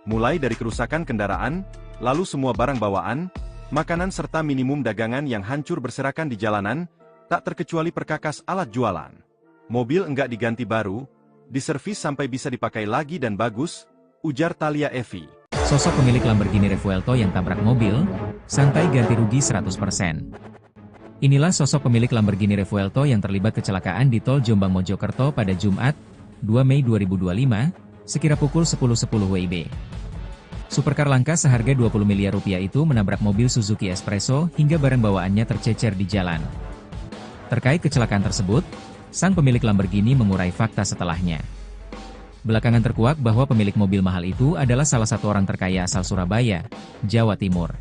Mulai dari kerusakan kendaraan, lalu semua barang bawaan, makanan serta minimum dagangan yang hancur berserakan di jalanan, tak terkecuali perkakas alat jualan. Mobil enggak diganti baru, diservis sampai bisa dipakai lagi dan bagus, ujar Thalia Evi. Sosok pemilik Lamborghini Revuelto yang tabrak mobil, santai ganti rugi 100%. Inilah sosok pemilik Lamborghini Revuelto yang terlibat kecelakaan di tol Jombang Mojokerto pada Jumat, 2 Mei 2025, sekira pukul 10.10 WIB. Supercar langka seharga 20 miliar rupiah itu menabrak mobil Suzuki Espresso hingga barang bawaannya tercecer di jalan. Terkait kecelakaan tersebut, sang pemilik Lamborghini mengurai fakta setelahnya. Belakangan terkuak bahwa pemilik mobil mahal itu adalah salah satu orang terkaya asal Surabaya, Jawa Timur.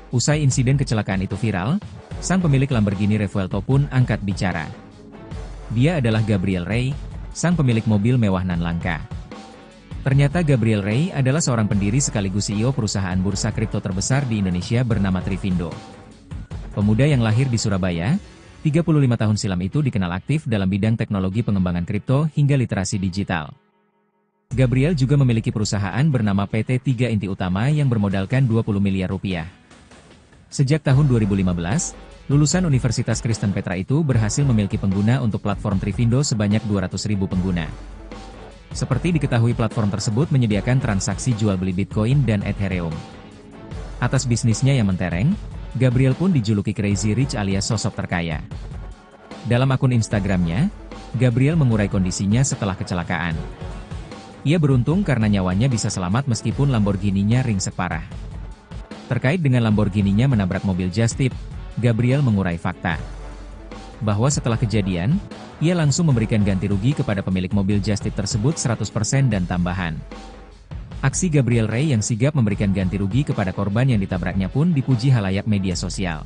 Usai insiden kecelakaan itu viral, sang pemilik Lamborghini Revuelto pun angkat bicara. Dia adalah Gabriel Rey, sang pemilik mobil mewah nan langka. Ternyata Gabriel Rey adalah seorang pendiri sekaligus CEO perusahaan bursa kripto terbesar di Indonesia bernama Trivindo. Pemuda yang lahir di Surabaya, 35 tahun silam itu dikenal aktif dalam bidang teknologi pengembangan kripto hingga literasi digital. Gabriel juga memiliki perusahaan bernama PT 3 Inti Utama yang bermodalkan 20 miliar rupiah. Sejak tahun 2015, lulusan Universitas Kristen Petra itu berhasil memiliki pengguna untuk platform Trivindo sebanyak 200.000 pengguna. Seperti diketahui platform tersebut menyediakan transaksi jual beli Bitcoin dan Ethereum. Atas bisnisnya yang mentereng, Gabriel pun dijuluki Crazy Rich alias sosok terkaya. Dalam akun Instagramnya, Gabriel mengurai kondisinya setelah kecelakaan. Ia beruntung karena nyawanya bisa selamat meskipun Lamborghini-nya ringsek parah. Terkait dengan Lamborghini-nya menabrak mobil Just Tip, Gabriel mengurai fakta bahwa setelah kejadian, ia langsung memberikan ganti rugi kepada pemilik mobil Just Tip tersebut 100% dan tambahan. Aksi Gabriel Rey yang sigap memberikan ganti rugi kepada korban yang ditabraknya pun dipuji halayak media sosial.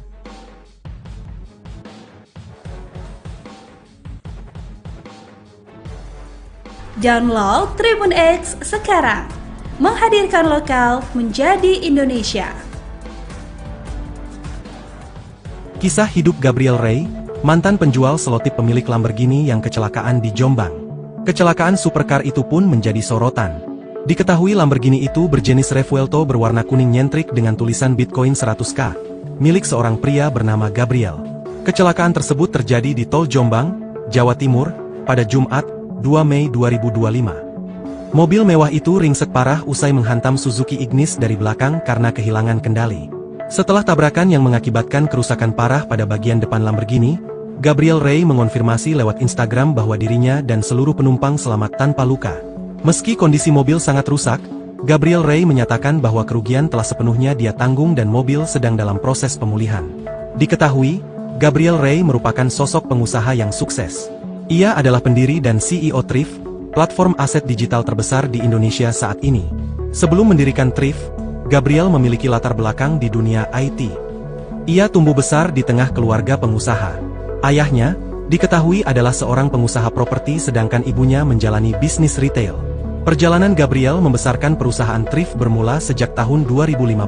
Download Tribun X sekarang, menghadirkan lokal menjadi Indonesia. Kisah hidup Gabriel Rey, mantan penjual selotip pemilik Lamborghini yang kecelakaan di Jombang. Kecelakaan supercar itu pun menjadi sorotan. Diketahui Lamborghini itu berjenis Revuelto berwarna kuning nyentrik dengan tulisan Bitcoin 100K, milik seorang pria bernama Gabriel. Kecelakaan tersebut terjadi di Tol Jombang, Jawa Timur, pada Jumat, 2 Mei 2025. Mobil mewah itu ringsek parah usai menghantam Suzuki Ignis dari belakang karena kehilangan kendali. Setelah tabrakan yang mengakibatkan kerusakan parah pada bagian depan Lamborghini, Gabriel Rey mengonfirmasi lewat Instagram bahwa dirinya dan seluruh penumpang selamat tanpa luka. Meski kondisi mobil sangat rusak, Gabriel Rey menyatakan bahwa kerugian telah sepenuhnya dia tanggung dan mobil sedang dalam proses pemulihan. Diketahui, Gabriel Rey merupakan sosok pengusaha yang sukses. Ia adalah pendiri dan CEO Thrift, platform aset digital terbesar di Indonesia saat ini. Sebelum mendirikan Thrift, Gabriel memiliki latar belakang di dunia IT. Ia tumbuh besar di tengah keluarga pengusaha. Ayahnya diketahui adalah seorang pengusaha properti sedangkan ibunya menjalani bisnis retail. Perjalanan Gabriel membesarkan perusahaan thrift bermula sejak tahun 2015.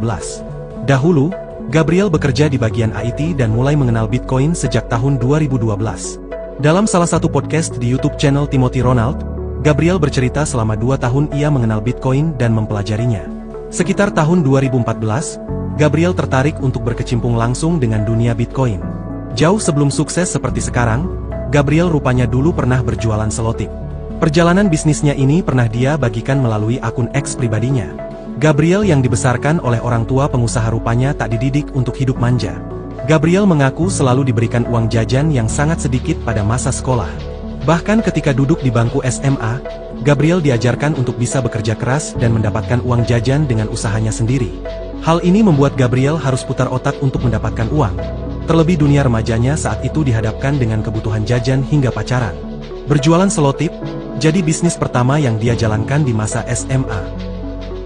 Dahulu, Gabriel bekerja di bagian IT dan mulai mengenal Bitcoin sejak tahun 2012. Dalam salah satu podcast di YouTube channel Timothy Ronald, Gabriel bercerita selama 2 tahun ia mengenal Bitcoin dan mempelajarinya. Sekitar tahun 2014, Gabriel tertarik untuk berkecimpung langsung dengan dunia Bitcoin. Jauh sebelum sukses seperti sekarang, Gabriel rupanya dulu pernah berjualan selotip. Perjalanan bisnisnya ini pernah dia bagikan melalui akun X pribadinya. Gabriel yang dibesarkan oleh orang tua pengusaha rupanya tak dididik untuk hidup manja. Gabriel mengaku selalu diberikan uang jajan yang sangat sedikit pada masa sekolah. Bahkan ketika duduk di bangku SMA, Gabriel diajarkan untuk bisa bekerja keras dan mendapatkan uang jajan dengan usahanya sendiri. Hal ini membuat Gabriel harus putar otak untuk mendapatkan uang. Terlebih dunia remajanya saat itu dihadapkan dengan kebutuhan jajan hingga pacaran. Berjualan selotip jadi bisnis pertama yang dia jalankan di masa SMA.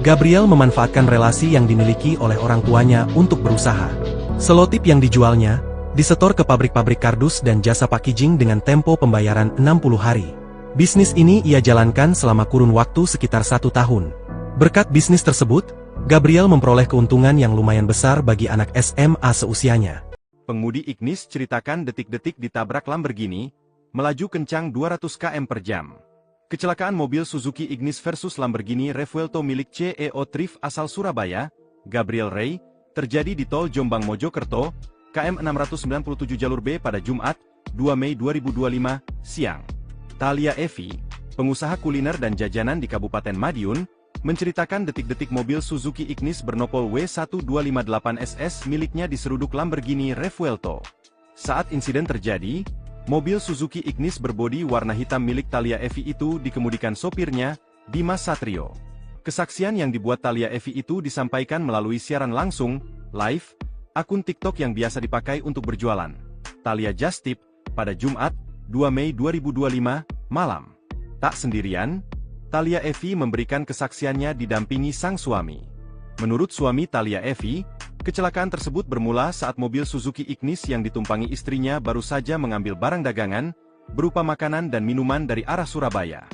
Gabriel memanfaatkan relasi yang dimiliki oleh orang tuanya untuk berusaha. Selotip yang dijualnya disetor ke pabrik-pabrik kardus dan jasa packaging dengan tempo pembayaran 60 hari. Bisnis ini ia jalankan selama kurun waktu sekitar 1 tahun. Berkat bisnis tersebut, Gabriel memperoleh keuntungan yang lumayan besar bagi anak SMA seusianya. Pengemudi Ignis ceritakan detik-detik ditabrak Lamborghini, melaju kencang 200 km per jam. Kecelakaan mobil Suzuki Ignis versus Lamborghini Revuelto milik CEO Thrift asal Surabaya, Gabriel Ray, terjadi di Tol Jombang Mojokerto, KM 697 jalur B pada Jumat, 2 Mei 2025, siang. Thalia Evi, pengusaha kuliner dan jajanan di Kabupaten Madiun, menceritakan detik-detik mobil Suzuki Ignis bernopol W1258SS miliknya diseruduk Lamborghini Revuelto. Saat insiden terjadi, mobil Suzuki Ignis berbodi warna hitam milik Thalia Evi itu dikemudikan sopirnya, Dimas Satrio. Kesaksian yang dibuat Thalia Evi itu disampaikan melalui siaran langsung, live, akun TikTok yang biasa dipakai untuk berjualan, Thalia Just Tip, pada Jumat, 2 Mei 2025, malam. Tak sendirian, Thalia Evi memberikan kesaksiannya didampingi sang suami. Menurut suami Thalia Evi, kecelakaan tersebut bermula saat mobil Suzuki Ignis yang ditumpangi istrinya baru saja mengambil barang dagangan, berupa makanan dan minuman dari arah Surabaya.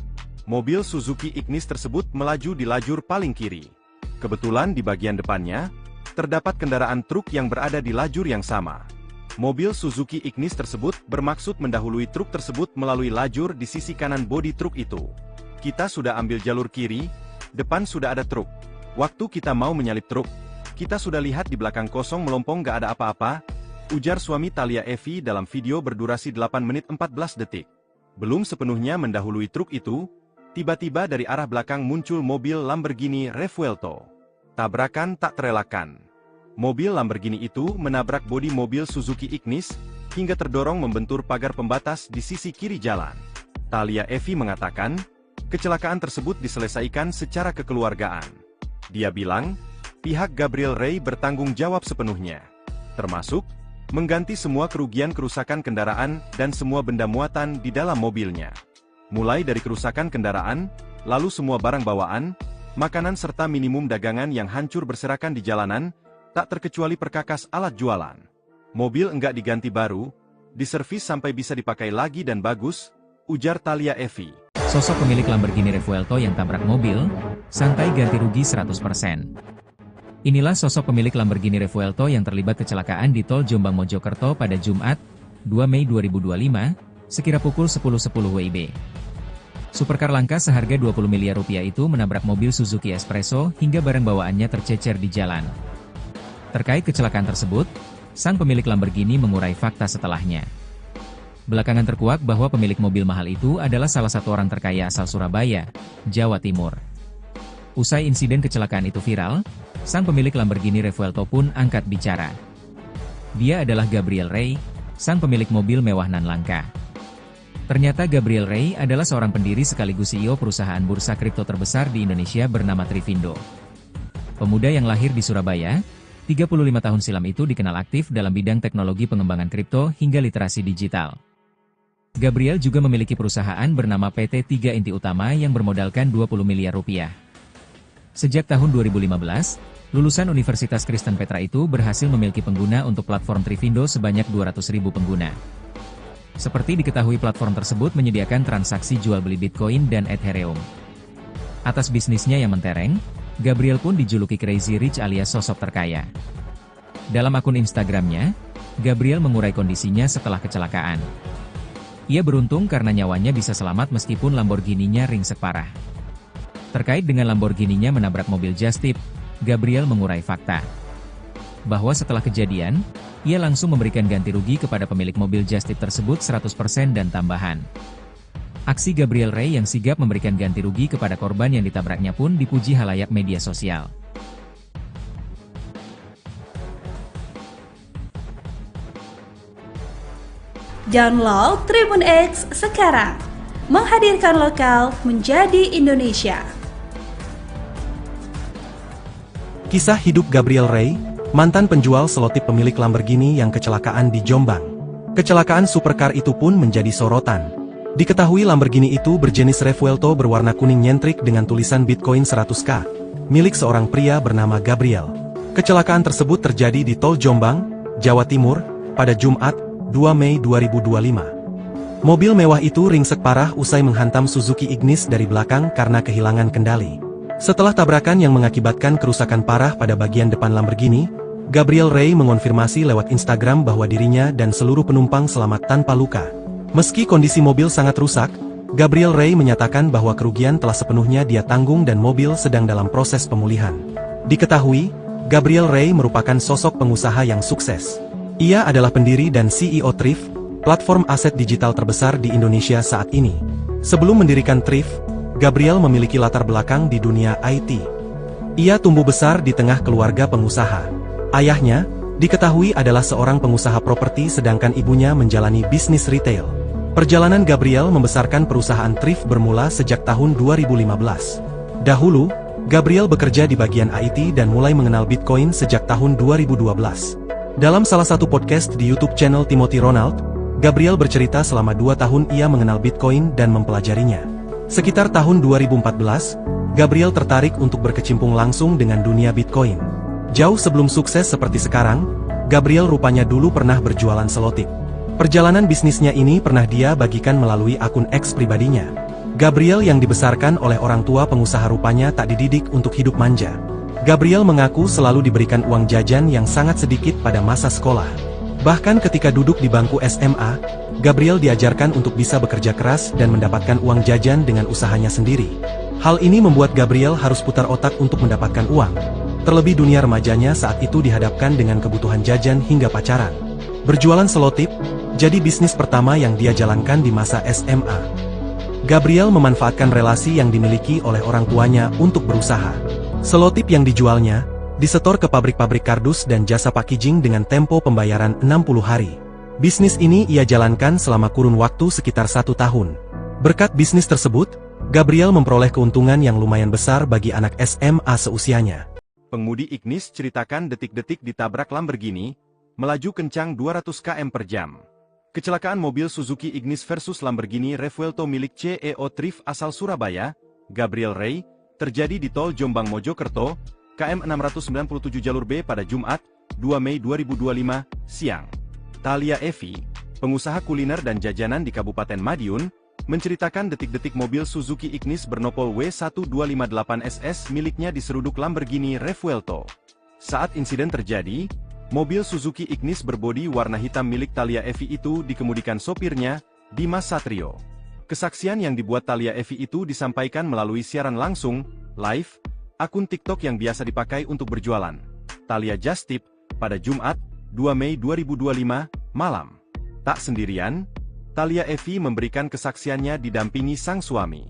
Mobil Suzuki Ignis tersebut melaju di lajur paling kiri. Kebetulan di bagian depannya, terdapat kendaraan truk yang berada di lajur yang sama. Mobil Suzuki Ignis tersebut bermaksud mendahului truk tersebut melalui lajur di sisi kanan bodi truk itu. Kita sudah ambil jalur kiri, depan sudah ada truk. Waktu kita mau menyalip truk, kita sudah lihat di belakang kosong melompong gak ada apa-apa, ujar suami Thalia Evi dalam video berdurasi 8 menit 14 detik. Belum sepenuhnya mendahului truk itu, tiba-tiba dari arah belakang muncul mobil Lamborghini Revuelto. Tabrakan tak terelakkan. Mobil Lamborghini itu menabrak bodi mobil Suzuki Ignis, hingga terdorong membentur pagar pembatas di sisi kiri jalan. Thalia Evi mengatakan, kecelakaan tersebut diselesaikan secara kekeluargaan. Dia bilang, pihak Gabriel Ray bertanggung jawab sepenuhnya, termasuk mengganti semua kerugian kerusakan kendaraan dan semua benda muatan di dalam mobilnya. Mulai dari kerusakan kendaraan, lalu semua barang bawaan, makanan serta minimum dagangan yang hancur berserakan di jalanan, tak terkecuali perkakas alat jualan. Mobil enggak diganti baru, diservis sampai bisa dipakai lagi dan bagus, ujar Thalia Evi. Sosok pemilik Lamborghini Revuelto yang tabrak mobil, santai ganti rugi 100%. Inilah sosok pemilik Lamborghini Revuelto yang terlibat kecelakaan di Tol Jombang Mojokerto pada Jumat, 2 Mei 2025, sekira pukul 10.10 WIB. Supercar langka seharga 20 miliar rupiah itu menabrak mobil Suzuki Espresso hingga barang bawaannya tercecer di jalan. Terkait kecelakaan tersebut, sang pemilik Lamborghini mengurai fakta setelahnya. Belakangan terkuak bahwa pemilik mobil mahal itu adalah salah satu orang terkaya asal Surabaya, Jawa Timur. Usai insiden kecelakaan itu viral, sang pemilik Lamborghini Revuelto pun angkat bicara. Dia adalah Gabriel Ray, sang pemilik mobil mewah nan langka. Ternyata Gabriel Ray adalah seorang pendiri sekaligus CEO perusahaan bursa kripto terbesar di Indonesia bernama Trivindo. Pemuda yang lahir di Surabaya, 35 tahun silam itu dikenal aktif dalam bidang teknologi pengembangan kripto hingga literasi digital. Gabriel juga memiliki perusahaan bernama PT 3 Inti Utama yang bermodalkan 20 miliar rupiah. Sejak tahun 2015, Lulusan Universitas Kristen Petra itu berhasil memiliki pengguna untuk platform Trivindo sebanyak 200.000 pengguna. Seperti diketahui, platform tersebut menyediakan transaksi jual beli Bitcoin dan Ethereum. Atas bisnisnya yang mentereng, Gabriel pun dijuluki Crazy Rich alias sosok terkaya. Dalam akun Instagramnya, Gabriel mengurai kondisinya setelah kecelakaan. Ia beruntung karena nyawanya bisa selamat meskipun Lamborghini-nya ringsek parah. Terkait dengan Lamborghini-nya menabrak mobil Just Tip, Gabriel mengurai fakta bahwa setelah kejadian, ia langsung memberikan ganti rugi kepada pemilik mobil Just Tip tersebut 100% dan tambahan. Aksi Gabriel Ray yang sigap memberikan ganti rugi kepada korban yang ditabraknya pun dipuji halayak media sosial. Download Tribun X sekarang, menghadirkan lokal menjadi Indonesia. Kisah hidup Gabriel Ray, mantan penjual selotip pemilik Lamborghini yang kecelakaan di Jombang. Kecelakaan supercar itu pun menjadi sorotan. Diketahui Lamborghini itu berjenis Revuelto berwarna kuning nyentrik dengan tulisan Bitcoin 100K, milik seorang pria bernama Gabriel. Kecelakaan tersebut terjadi di Tol Jombang, Jawa Timur, pada Jumat, 2 Mei 2025. Mobil mewah itu ringsek parah usai menghantam Suzuki Ignis dari belakang karena kehilangan kendali. Setelah tabrakan yang mengakibatkan kerusakan parah pada bagian depan Lamborghini, Gabriel Ray mengonfirmasi lewat Instagram bahwa dirinya dan seluruh penumpang selamat tanpa luka. Meski kondisi mobil sangat rusak, Gabriel Ray menyatakan bahwa kerugian telah sepenuhnya dia tanggung dan mobil sedang dalam proses pemulihan. Diketahui, Gabriel Ray merupakan sosok pengusaha yang sukses. Ia adalah pendiri dan CEO Thrift, platform aset digital terbesar di Indonesia saat ini. Sebelum mendirikan Thrift, Gabriel memiliki latar belakang di dunia IT. Ia tumbuh besar di tengah keluarga pengusaha. Ayahnya, diketahui adalah seorang pengusaha properti sedangkan ibunya menjalani bisnis retail. Perjalanan Gabriel membesarkan perusahaan Thrift bermula sejak tahun 2015. Dahulu, Gabriel bekerja di bagian IT dan mulai mengenal Bitcoin sejak tahun 2012. Dalam salah satu podcast di YouTube channel Timothy Ronald, Gabriel bercerita selama 2 tahun ia mengenal Bitcoin dan mempelajarinya. Sekitar tahun 2014, Gabriel tertarik untuk berkecimpung langsung dengan dunia Bitcoin. Jauh sebelum sukses seperti sekarang, Gabriel rupanya dulu pernah berjualan selotip. Perjalanan bisnisnya ini pernah dia bagikan melalui akun X pribadinya. Gabriel yang dibesarkan oleh orang tua pengusaha rupanya tak dididik untuk hidup manja. Gabriel mengaku selalu diberikan uang jajan yang sangat sedikit pada masa sekolah. Bahkan ketika duduk di bangku SMA, Gabriel diajarkan untuk bisa bekerja keras dan mendapatkan uang jajan dengan usahanya sendiri. Hal ini membuat Gabriel harus putar otak untuk mendapatkan uang. Terlebih dunia remajanya saat itu dihadapkan dengan kebutuhan jajan hingga pacaran. Berjualan selotip, jadi bisnis pertama yang dia jalankan di masa SMA. Gabriel memanfaatkan relasi yang dimiliki oleh orang tuanya untuk berusaha. Selotip yang dijualnya, disetor ke pabrik-pabrik kardus dan jasa packaging dengan tempo pembayaran 60 hari. Bisnis ini ia jalankan selama kurun waktu sekitar 1 tahun. Berkat bisnis tersebut, Gabriel memperoleh keuntungan yang lumayan besar bagi anak SMA seusianya. Pengemudi Ignis ceritakan detik-detik ditabrak Lamborghini, melaju kencang 200 km per jam. Kecelakaan mobil Suzuki Ignis versus Lamborghini Revuelto milik CEO Thrift asal Surabaya, Gabriel Ray, terjadi di Tol Jombang Mojokerto, KM 697 jalur B pada Jumat, 2 Mei 2025, siang. Thalia Evi, pengusaha kuliner dan jajanan di Kabupaten Madiun, menceritakan detik-detik mobil Suzuki Ignis bernopol W1258SS miliknya diseruduk Lamborghini Revuelto. Saat insiden terjadi, mobil Suzuki Ignis berbodi warna hitam milik Thalia Evi itu dikemudikan sopirnya, Dimas Satrio. Kesaksian yang dibuat Thalia Evi itu disampaikan melalui siaran langsung, live, akun TikTok yang biasa dipakai untuk berjualan. Thalia Just Tip, pada Jumat, 2 Mei 2025, malam. Tak sendirian, Thalia Evi memberikan kesaksiannya didampingi sang suami.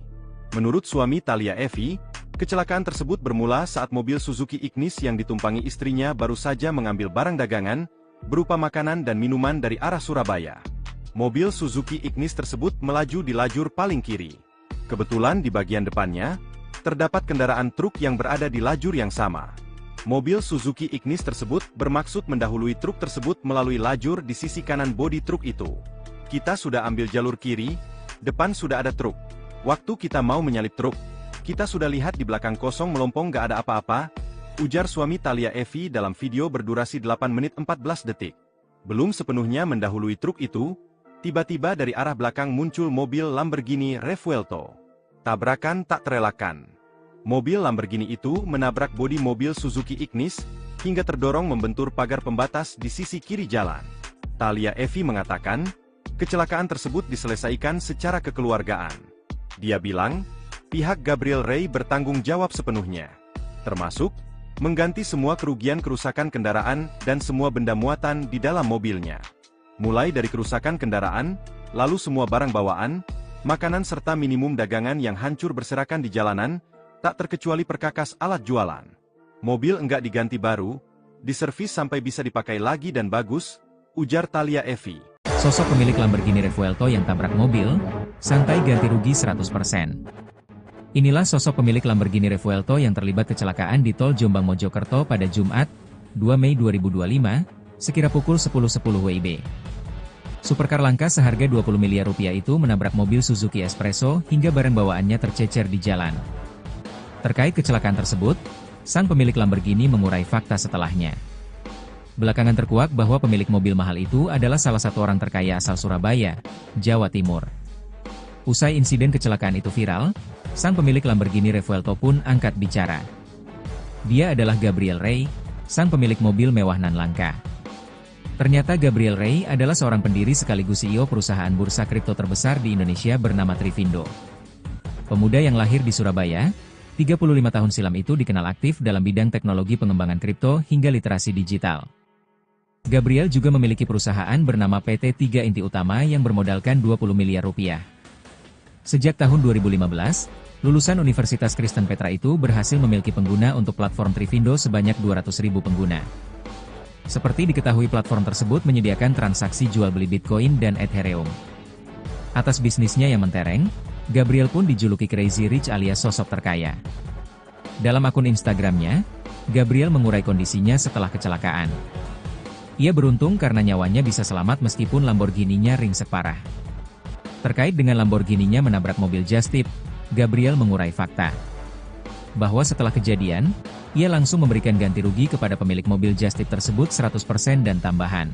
Menurut suami Thalia Evi, kecelakaan tersebut bermula saat mobil Suzuki Ignis yang ditumpangi istrinya baru saja mengambil barang dagangan, berupa makanan dan minuman dari arah Surabaya. Mobil Suzuki Ignis tersebut melaju di lajur paling kiri. Kebetulan di bagian depannya, terdapat kendaraan truk yang berada di lajur yang sama. Mobil Suzuki Ignis tersebut bermaksud mendahului truk tersebut melalui lajur di sisi kanan bodi truk itu. Kita sudah ambil jalur kiri, depan sudah ada truk. Waktu kita mau menyalip truk, kita sudah lihat di belakang kosong melompong gak ada apa-apa, ujar suami Thalia Evi dalam video berdurasi 8 menit 14 detik. Belum sepenuhnya mendahului truk itu, tiba-tiba dari arah belakang muncul mobil Lamborghini Revuelto. Tabrakan tak terelakkan. Mobil Lamborghini itu menabrak bodi mobil Suzuki Ignis, hingga terdorong membentur pagar pembatas di sisi kiri jalan. Thalia Evi mengatakan, kecelakaan tersebut diselesaikan secara kekeluargaan. Dia bilang, pihak Gabriel Rey bertanggung jawab sepenuhnya, termasuk mengganti semua kerugian kerusakan kendaraan dan semua benda muatan di dalam mobilnya. Mulai dari kerusakan kendaraan, lalu semua barang bawaan, makanan serta minimum dagangan yang hancur berserakan di jalanan, tak terkecuali perkakas alat jualan. Mobil enggak diganti baru, diservis sampai bisa dipakai lagi dan bagus, ujar Thalia Evi. Sosok pemilik Lamborghini Revuelto yang tabrak mobil, santai ganti rugi 100%. Inilah sosok pemilik Lamborghini Revuelto yang terlibat kecelakaan di tol Jombang Mojokerto pada Jumat, 2 Mei 2025, sekira pukul 10.10 WIB. Supercar langka seharga 20 miliar rupiah itu menabrak mobil Suzuki Espresso hingga barang bawaannya tercecer di jalan. Terkait kecelakaan tersebut, sang pemilik Lamborghini mengurai fakta setelahnya. Belakangan terkuak bahwa pemilik mobil mahal itu adalah salah satu orang terkaya asal Surabaya, Jawa Timur. Usai insiden kecelakaan itu viral, sang pemilik Lamborghini Revuelto pun angkat bicara. Dia adalah Gabriel Rey, sang pemilik mobil mewah nan langka. Ternyata Gabriel Rey adalah seorang pendiri sekaligus CEO perusahaan bursa kripto terbesar di Indonesia bernama Trivindo. Pemuda yang lahir di Surabaya, 35 tahun silam itu dikenal aktif dalam bidang teknologi pengembangan kripto hingga literasi digital. Gabriel juga memiliki perusahaan bernama PT 3 Inti Utama yang bermodalkan 20 miliar rupiah. Sejak tahun 2015, lulusan Universitas Kristen Petra itu berhasil memiliki pengguna untuk platform Trivindo sebanyak 200.000 pengguna. Seperti diketahui platform tersebut menyediakan transaksi jual beli Bitcoin dan Ethereum. Atas bisnisnya yang mentereng, Gabriel pun dijuluki Crazy Rich alias sosok terkaya. Dalam akun Instagramnya, Gabriel mengurai kondisinya setelah kecelakaan. Ia beruntung karena nyawanya bisa selamat meskipun Lamborghini-nya ringsek parah. Terkait dengan Lamborghini-nya menabrak mobil just tip, Gabriel mengurai fakta bahwa setelah kejadian, ia langsung memberikan ganti rugi kepada pemilik mobil just tip tersebut 100% dan tambahan.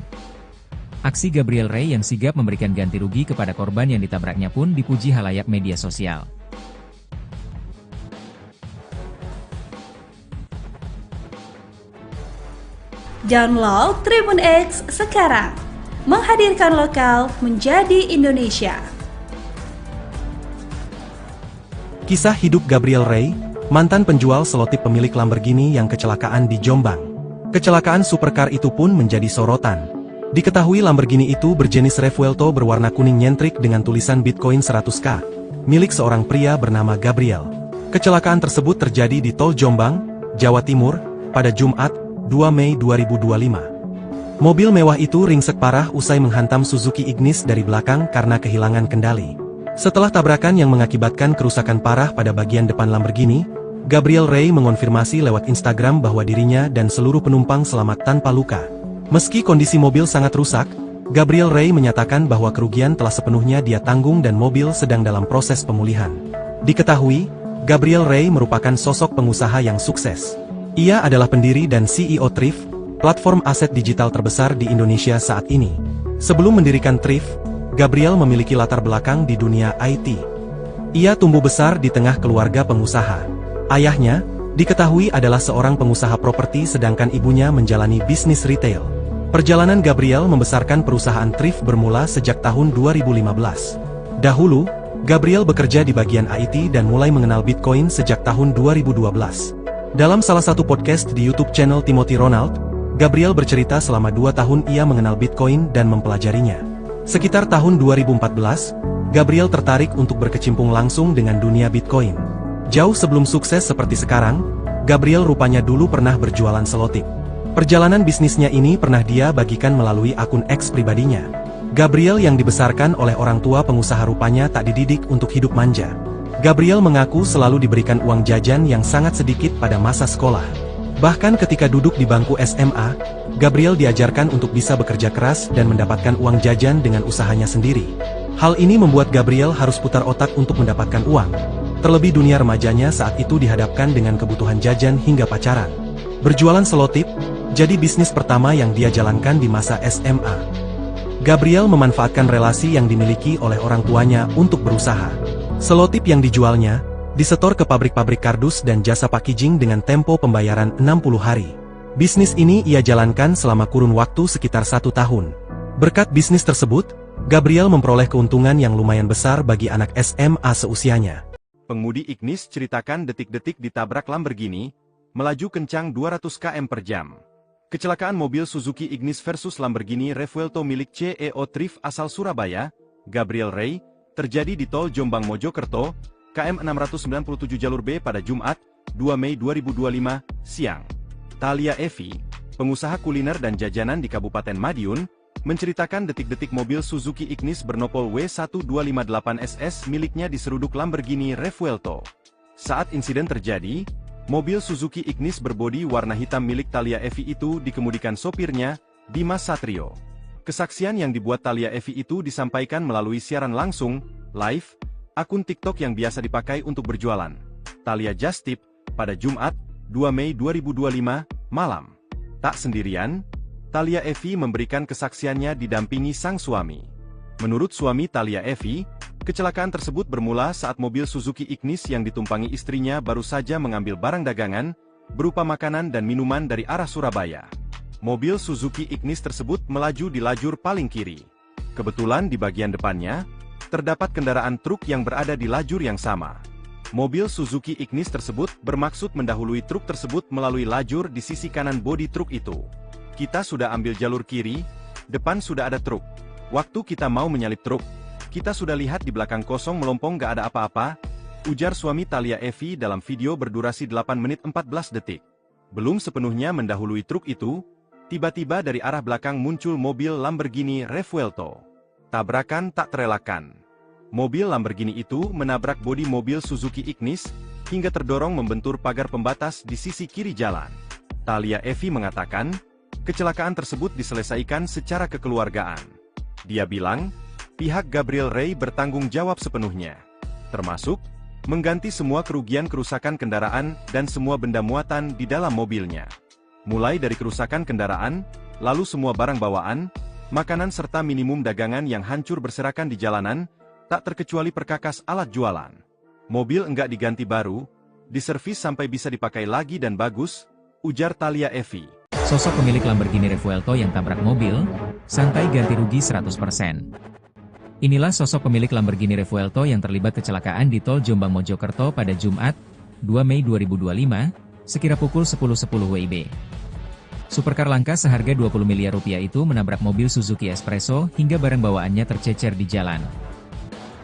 Aksi Gabriel Rey yang sigap memberikan ganti rugi kepada korban yang ditabraknya pun dipuji halayak media sosial. Download Tribun X sekarang, menghadirkan lokal menjadi Indonesia. Kisah hidup Gabriel Rey, mantan penjual selotip pemilik Lamborghini yang kecelakaan di Jombang. Kecelakaan supercar itu pun menjadi sorotan. Diketahui Lamborghini itu berjenis Revuelto berwarna kuning nyentrik dengan tulisan Bitcoin 100K, milik seorang pria bernama Gabriel. Kecelakaan tersebut terjadi di Tol Jombang, Jawa Timur, pada Jumat, 2 Mei 2025. Mobil mewah itu ringsek parah usai menghantam Suzuki Ignis dari belakang karena kehilangan kendali. Setelah tabrakan yang mengakibatkan kerusakan parah pada bagian depan Lamborghini, Gabriel Rey mengonfirmasi lewat Instagram bahwa dirinya dan seluruh penumpang selamat tanpa luka. Meski kondisi mobil sangat rusak, Gabriel Rey menyatakan bahwa kerugian telah sepenuhnya dia tanggung dan mobil sedang dalam proses pemulihan. Diketahui, Gabriel Rey merupakan sosok pengusaha yang sukses. Ia adalah pendiri dan CEO Thrift, platform aset digital terbesar di Indonesia saat ini. Sebelum mendirikan Thrift, Gabriel memiliki latar belakang di dunia IT. Ia tumbuh besar di tengah keluarga pengusaha. Ayahnya, diketahui adalah seorang pengusaha properti sedangkan ibunya menjalani bisnis retail. Perjalanan Gabriel membesarkan perusahaan Thrift bermula sejak tahun 2015. Dahulu, Gabriel bekerja di bagian IT dan mulai mengenal Bitcoin sejak tahun 2012. Dalam salah satu podcast di YouTube channel Timothy Ronald, Gabriel bercerita selama 2 tahun ia mengenal Bitcoin dan mempelajarinya. Sekitar tahun 2014, Gabriel tertarik untuk berkecimpung langsung dengan dunia Bitcoin. Jauh sebelum sukses seperti sekarang, Gabriel rupanya dulu pernah berjualan selotip. Perjalanan bisnisnya ini pernah dia bagikan melalui akun X pribadinya. Gabriel yang dibesarkan oleh orang tua pengusaha rupanya tak dididik untuk hidup manja. Gabriel mengaku selalu diberikan uang jajan yang sangat sedikit pada masa sekolah. Bahkan ketika duduk di bangku SMA, Gabriel diajarkan untuk bisa bekerja keras dan mendapatkan uang jajan dengan usahanya sendiri. Hal ini membuat Gabriel harus putar otak untuk mendapatkan uang. Terlebih dunia remajanya saat itu dihadapkan dengan kebutuhan jajan hingga pacaran. Berjualan selotip, jadi bisnis pertama yang dia jalankan di masa SMA. Gabriel memanfaatkan relasi yang dimiliki oleh orang tuanya untuk berusaha. Selotip yang dijualnya, disetor ke pabrik-pabrik kardus dan jasa packaging dengan tempo pembayaran 60 hari. Bisnis ini ia jalankan selama kurun waktu sekitar 1 tahun. Berkat bisnis tersebut, Gabriel memperoleh keuntungan yang lumayan besar bagi anak SMA seusianya. Pengemudi Ignis ceritakan detik-detik ditabrak Lamborghini, melaju kencang 200 km per jam. Kecelakaan mobil Suzuki Ignis versus Lamborghini Revuelto milik CEO Thrift asal Surabaya, Gabriel Ray, terjadi di Tol Jombang Mojokerto, KM 697 jalur B pada Jumat, 2 Mei 2025, siang. Thalia Evi, pengusaha kuliner dan jajanan di Kabupaten Madiun, menceritakan detik-detik mobil Suzuki Ignis bernopol W1258SS miliknya diseruduk Lamborghini Revuelto. Saat insiden terjadi, mobil Suzuki Ignis berbodi warna hitam milik Thalia Evi itu dikemudikan sopirnya, Dimas Satrio. Kesaksian yang dibuat Thalia Evi itu disampaikan melalui siaran langsung, live, akun TikTok yang biasa dipakai untuk berjualan. Thalia Just Tip, pada Jumat, 2 Mei 2025, malam. Tak sendirian, Thalia Evi memberikan kesaksiannya didampingi sang suami. Menurut suami Thalia Evi, kecelakaan tersebut bermula saat mobil Suzuki Ignis yang ditumpangi istrinya baru saja mengambil barang dagangan, berupa makanan dan minuman dari arah Surabaya. Mobil Suzuki Ignis tersebut melaju di lajur paling kiri. Kebetulan di bagian depannya, terdapat kendaraan truk yang berada di lajur yang sama. Mobil Suzuki Ignis tersebut bermaksud mendahului truk tersebut melalui lajur di sisi kanan bodi truk itu. Kita sudah ambil jalur kiri, depan sudah ada truk. Waktu kita mau menyalip truk, kita sudah lihat di belakang kosong melompong gak ada apa-apa, ujar suami Thalia Evi dalam video berdurasi 8 menit 14 detik. Belum sepenuhnya mendahului truk itu, tiba-tiba dari arah belakang muncul mobil Lamborghini Revuelto. Tabrakan tak terelakkan. Mobil Lamborghini itu menabrak bodi mobil Suzuki Ignis, hingga terdorong membentur pagar pembatas di sisi kiri jalan. Thalia Evi mengatakan, kecelakaan tersebut diselesaikan secara kekeluargaan. Dia bilang, pihak Gabriel Ray bertanggung jawab sepenuhnya, termasuk mengganti semua kerugian kerusakan kendaraan dan semua benda muatan di dalam mobilnya. Mulai dari kerusakan kendaraan, lalu semua barang bawaan, makanan serta minimum dagangan yang hancur berserakan di jalanan, tak terkecuali perkakas alat jualan. Mobil enggak diganti baru, diservis sampai bisa dipakai lagi dan bagus, ujar Thalia Evi. Sosok pemilik Lamborghini Revuelto yang tabrak mobil, santai ganti rugi 100%. Inilah sosok pemilik Lamborghini Revuelto yang terlibat kecelakaan di Tol Jombang Mojokerto pada Jumat, 2 Mei 2025, sekira pukul 10.10 WIB. Supercar langka seharga 20 miliar rupiah itu menabrak mobil Suzuki Espresso hingga barang bawaannya tercecer di jalan.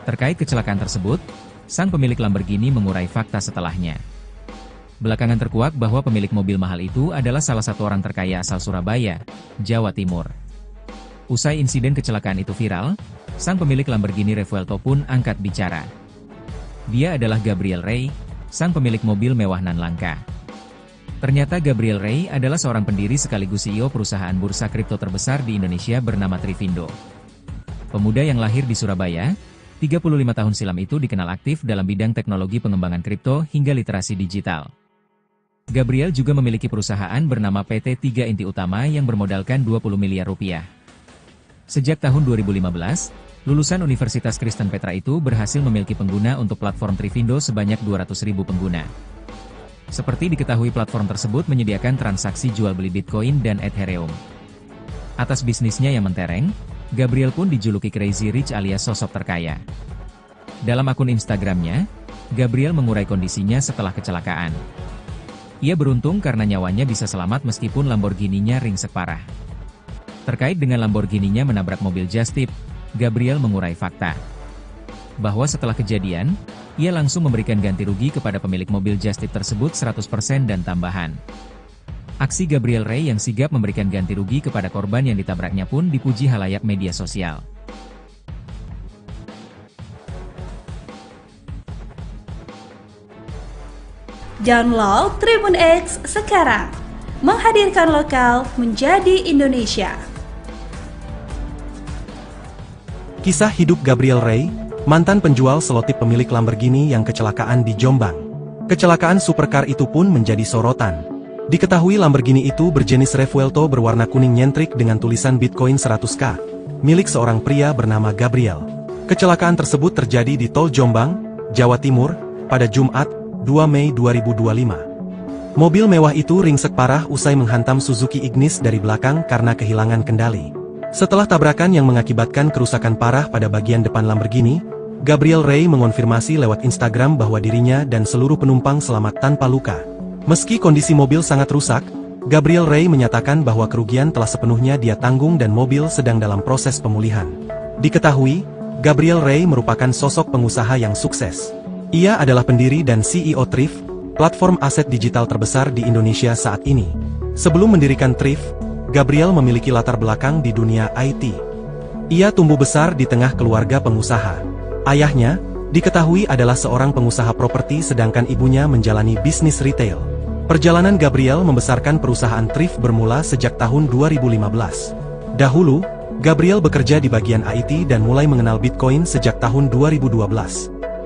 Terkait kecelakaan tersebut, sang pemilik Lamborghini mengurai fakta setelahnya. Belakangan terkuak bahwa pemilik mobil mahal itu adalah salah satu orang terkaya asal Surabaya, Jawa Timur. Usai insiden kecelakaan itu viral, sang pemilik Lamborghini Revuelto pun angkat bicara. Dia adalah Gabriel Ray, sang pemilik mobil mewah nan langka. Ternyata Gabriel Ray adalah seorang pendiri sekaligus CEO perusahaan bursa kripto terbesar di Indonesia bernama Trivindo. Pemuda yang lahir di Surabaya, 35 tahun silam itu dikenal aktif dalam bidang teknologi pengembangan kripto hingga literasi digital. Gabriel juga memiliki perusahaan bernama PT 3 Inti Utama yang bermodalkan 20 miliar rupiah. Sejak tahun 2015, lulusan Universitas Kristen Petra itu berhasil memiliki pengguna untuk platform Trivindo sebanyak 200.000 pengguna. Seperti diketahui platform tersebut menyediakan transaksi jual beli Bitcoin dan Ethereum. Atas bisnisnya yang mentereng, Gabriel pun dijuluki Crazy Rich alias sosok terkaya. Dalam akun Instagramnya, Gabriel mengurai kondisinya setelah kecelakaan. Ia beruntung karena nyawanya bisa selamat meskipun Lamborghini-nya ringsek parah. Terkait dengan Lamborghini-nya menabrak mobil Just Tip, Gabriel mengurai fakta bahwa setelah kejadian, ia langsung memberikan ganti rugi kepada pemilik mobil Just Tip tersebut 100% dan tambahan. Aksi Gabriel Ray yang sigap memberikan ganti rugi kepada korban yang ditabraknya pun dipuji halayak media sosial. Download Tribun X sekarang, menghadirkan lokal menjadi Indonesia. Kisah hidup Gabriel Ray, mantan penjual selotip pemilik Lamborghini yang kecelakaan di Jombang. Kecelakaan supercar itu pun menjadi sorotan. Diketahui Lamborghini itu berjenis Revuelto berwarna kuning nyentrik dengan tulisan Bitcoin 100K, milik seorang pria bernama Gabriel. Kecelakaan tersebut terjadi di Tol Jombang, Jawa Timur, pada Jumat, 2 Mei 2025. Mobil mewah itu ringsek parah usai menghantam Suzuki Ignis dari belakang karena kehilangan kendali. Setelah tabrakan yang mengakibatkan kerusakan parah pada bagian depan Lamborghini, Gabriel Rey mengonfirmasi lewat Instagram bahwa dirinya dan seluruh penumpang selamat tanpa luka. Meski kondisi mobil sangat rusak, Gabriel Rey menyatakan bahwa kerugian telah sepenuhnya dia tanggung dan mobil sedang dalam proses pemulihan. Diketahui, Gabriel Rey merupakan sosok pengusaha yang sukses. Ia adalah pendiri dan CEO Thrift, platform aset digital terbesar di Indonesia saat ini. Sebelum mendirikan Thrift, Gabriel memiliki latar belakang di dunia IT. Ia tumbuh besar di tengah keluarga pengusaha. Ayahnya, diketahui adalah seorang pengusaha properti sedangkan ibunya menjalani bisnis retail. Perjalanan Gabriel membesarkan perusahaan Thrift bermula sejak tahun 2015. Dahulu, Gabriel bekerja di bagian IT dan mulai mengenal Bitcoin sejak tahun 2012.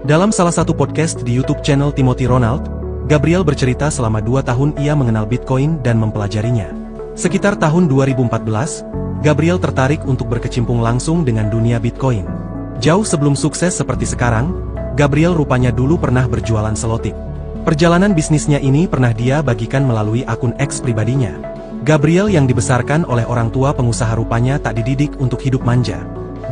Dalam salah satu podcast di YouTube channel Timothy Ronald, Gabriel bercerita selama 2 tahun ia mengenal Bitcoin dan mempelajarinya. Sekitar tahun 2014, Gabriel tertarik untuk berkecimpung langsung dengan dunia Bitcoin. Jauh sebelum sukses seperti sekarang, Gabriel rupanya dulu pernah berjualan selotip. Perjalanan bisnisnya ini pernah dia bagikan melalui akun X pribadinya. Gabriel yang dibesarkan oleh orang tua pengusaha rupanya tak dididik untuk hidup manja.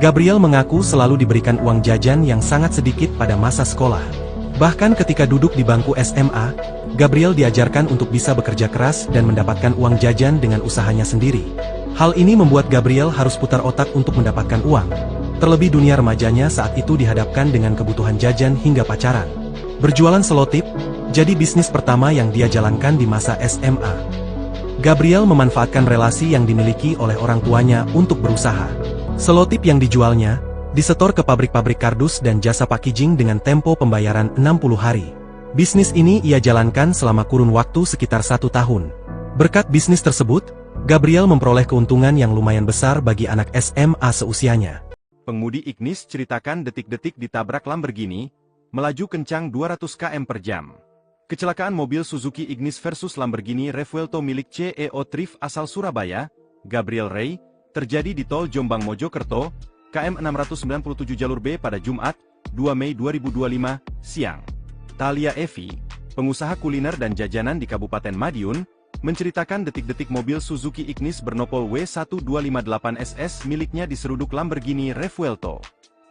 Gabriel mengaku selalu diberikan uang jajan yang sangat sedikit pada masa sekolah. Bahkan ketika duduk di bangku SMA, Gabriel diajarkan untuk bisa bekerja keras dan mendapatkan uang jajan dengan usahanya sendiri. Hal ini membuat Gabriel harus putar otak untuk mendapatkan uang. Terlebih dunia remajanya saat itu dihadapkan dengan kebutuhan jajan hingga pacaran. Berjualan selotip, jadi bisnis pertama yang dia jalankan di masa SMA. Gabriel memanfaatkan relasi yang dimiliki oleh orang tuanya untuk berusaha. Selotip yang dijualnya, disetor ke pabrik-pabrik kardus dan jasa packaging dengan tempo pembayaran 60 hari. Bisnis ini ia jalankan selama kurun waktu sekitar 1 tahun. Berkat bisnis tersebut, Gabriel memperoleh keuntungan yang lumayan besar bagi anak SMA seusianya. Pengemudi Ignis ceritakan detik-detik ditabrak Lamborghini, melaju kencang 200 km per jam. Kecelakaan mobil Suzuki Ignis versus Lamborghini Revuelto milik CEO Thrift asal Surabaya, Gabriel Rey, terjadi di Tol Jombang Mojokerto, KM 697 jalur B pada Jumat, 2 Mei 2025, siang. Thalia Evi, pengusaha kuliner dan jajanan di Kabupaten Madiun, menceritakan detik-detik mobil Suzuki Ignis bernopol W1258SS miliknya diseruduk Lamborghini Revuelto.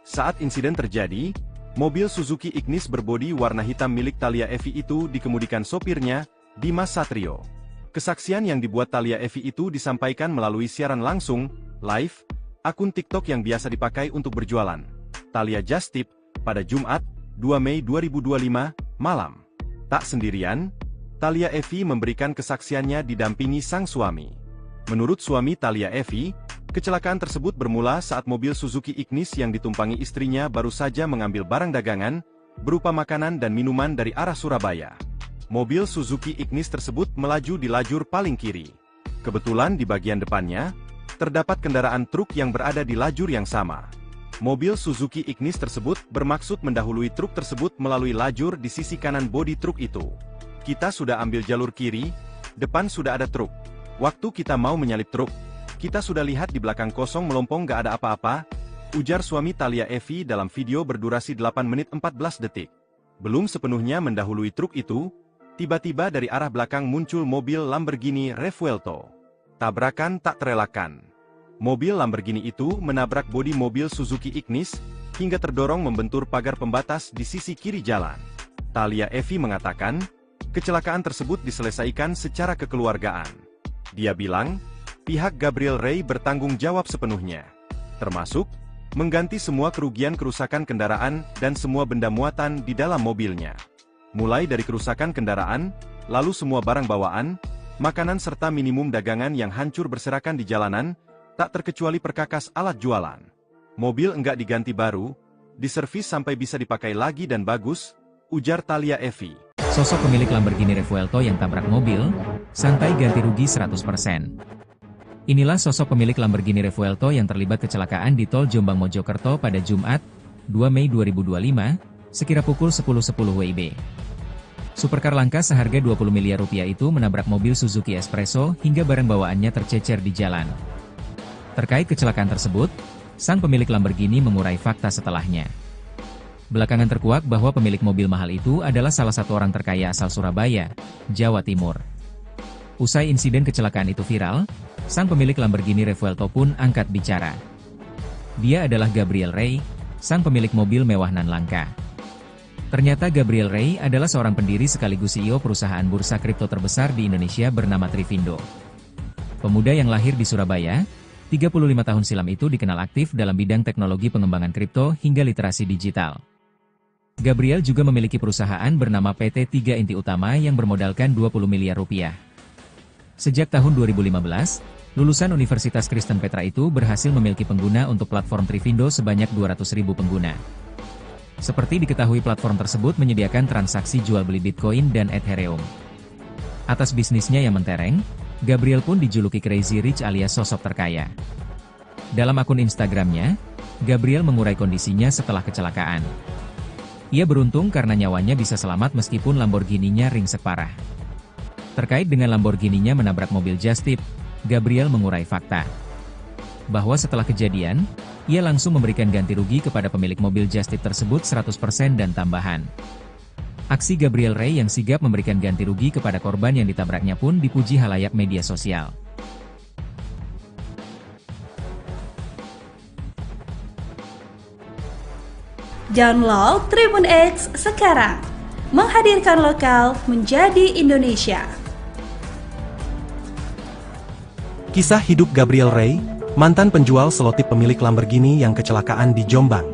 Saat insiden terjadi, mobil Suzuki Ignis berbodi warna hitam milik Thalia Evi itu dikemudikan sopirnya, Dimas Satrio. Kesaksian yang dibuat Thalia Evi itu disampaikan melalui siaran langsung, live, akun TikTok yang biasa dipakai untuk berjualan. Thalia Just Tip, pada Jumat, 2 Mei 2025, malam. Tak sendirian, Thalia Evi memberikan kesaksiannya didampingi sang suami. Menurut suami Thalia Evi, kecelakaan tersebut bermula saat mobil Suzuki Ignis yang ditumpangi istrinya baru saja mengambil barang dagangan, berupa makanan dan minuman dari arah Surabaya. Mobil Suzuki Ignis tersebut melaju di lajur paling kiri. Kebetulan di bagian depannya, terdapat kendaraan truk yang berada di lajur yang sama. Mobil Suzuki Ignis tersebut bermaksud mendahului truk tersebut melalui lajur di sisi kanan bodi truk itu. Kita sudah ambil jalur kiri, depan sudah ada truk. Waktu kita mau menyalip truk, kita sudah lihat di belakang kosong melompong gak ada apa-apa, ujar suami Thalia Evi dalam video berdurasi 8 menit 14 detik. Belum sepenuhnya mendahului truk itu, tiba-tiba dari arah belakang muncul mobil Lamborghini Revuelto. Tabrakan tak terelakkan. Mobil Lamborghini itu menabrak bodi mobil Suzuki Ignis, hingga terdorong membentur pagar pembatas di sisi kiri jalan. Thalia Evi mengatakan, kecelakaan tersebut diselesaikan secara kekeluargaan. Dia bilang, pihak Gabriel Rey bertanggung jawab sepenuhnya. Termasuk, mengganti semua kerugian kerusakan kendaraan dan semua benda muatan di dalam mobilnya. Mulai dari kerusakan kendaraan, lalu semua barang bawaan, makanan serta minimum dagangan yang hancur berserakan di jalanan, tak terkecuali perkakas alat jualan. Mobil enggak diganti baru, diservis sampai bisa dipakai lagi dan bagus, ujar Thalia Evi. Sosok pemilik Lamborghini Revuelto yang tabrak mobil, santai ganti rugi 100%. Inilah sosok pemilik Lamborghini Revuelto yang terlibat kecelakaan di Tol Jombang Mojokerto pada Jumat, 2 Mei 2025, sekira pukul 10.10 WIB. Supercar langka seharga 20 miliar rupiah itu menabrak mobil Suzuki Espresso hingga barang bawaannya tercecer di jalan. Terkait kecelakaan tersebut, sang pemilik Lamborghini mengurai fakta setelahnya. Belakangan terkuak bahwa pemilik mobil mahal itu adalah salah satu orang terkaya asal Surabaya, Jawa Timur. Usai insiden kecelakaan itu viral, sang pemilik Lamborghini Revuelto pun angkat bicara. Dia adalah Gabriel Rey, sang pemilik mobil mewah nan langka. Ternyata Gabriel Rey adalah seorang pendiri sekaligus CEO perusahaan bursa kripto terbesar di Indonesia bernama Trivindo. Pemuda yang lahir di Surabaya, 35 tahun silam itu dikenal aktif dalam bidang teknologi pengembangan kripto hingga literasi digital. Gabriel juga memiliki perusahaan bernama PT 3 Inti Utama yang bermodalkan 20 miliar rupiah. Sejak tahun 2015, lulusan Universitas Kristen Petra itu berhasil memiliki pengguna untuk platform Trivindo sebanyak 200.000 pengguna. Seperti diketahui platform tersebut menyediakan transaksi jual beli Bitcoin dan Ethereum. Atas bisnisnya yang mentereng, Gabriel pun dijuluki Crazy Rich alias sosok terkaya. Dalam akun Instagramnya, Gabriel mengurai kondisinya setelah kecelakaan. Ia beruntung karena nyawanya bisa selamat meskipun Lamborghini-nya ringsek parah. Terkait dengan Lamborghini-nya menabrak mobil just tip, Gabriel mengurai fakta bahwa setelah kejadian, ia langsung memberikan ganti rugi kepada pemilik mobil just tip tersebut 100% dan tambahan. Aksi Gabriel Rey yang sigap memberikan ganti rugi kepada korban yang ditabraknya pun dipuji halayak media sosial. Download Tribun X sekarang, menghadirkan lokal menjadi Indonesia. Kisah hidup Gabriel Rey, mantan penjual selotip pemilik Lamborghini yang kecelakaan di Jombang.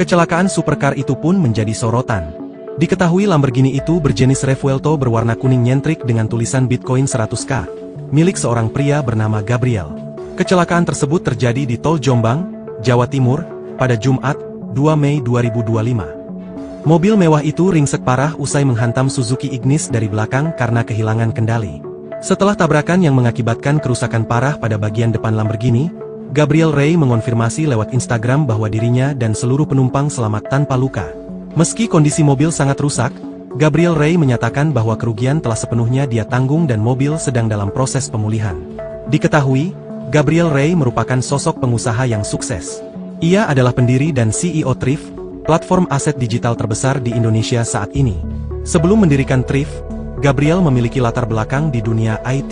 Kecelakaan supercar itu pun menjadi sorotan. Diketahui Lamborghini itu berjenis Revuelto berwarna kuning nyentrik dengan tulisan Bitcoin 100K, milik seorang pria bernama Gabriel. Kecelakaan tersebut terjadi di Tol Jombang, Jawa Timur, pada Jumat, 2 Mei 2025. Mobil mewah itu ringsek parah usai menghantam Suzuki Ignis dari belakang karena kehilangan kendali. Setelah tabrakan yang mengakibatkan kerusakan parah pada bagian depan Lamborghini, Gabriel Rey mengonfirmasi lewat Instagram bahwa dirinya dan seluruh penumpang selamat tanpa luka. Meski kondisi mobil sangat rusak, Gabriel Rey menyatakan bahwa kerugian telah sepenuhnya dia tanggung dan mobil sedang dalam proses pemulihan. Diketahui, Gabriel Rey merupakan sosok pengusaha yang sukses. Ia adalah pendiri dan CEO Thrift, platform aset digital terbesar di Indonesia saat ini. Sebelum mendirikan Thrift, Gabriel memiliki latar belakang di dunia IT.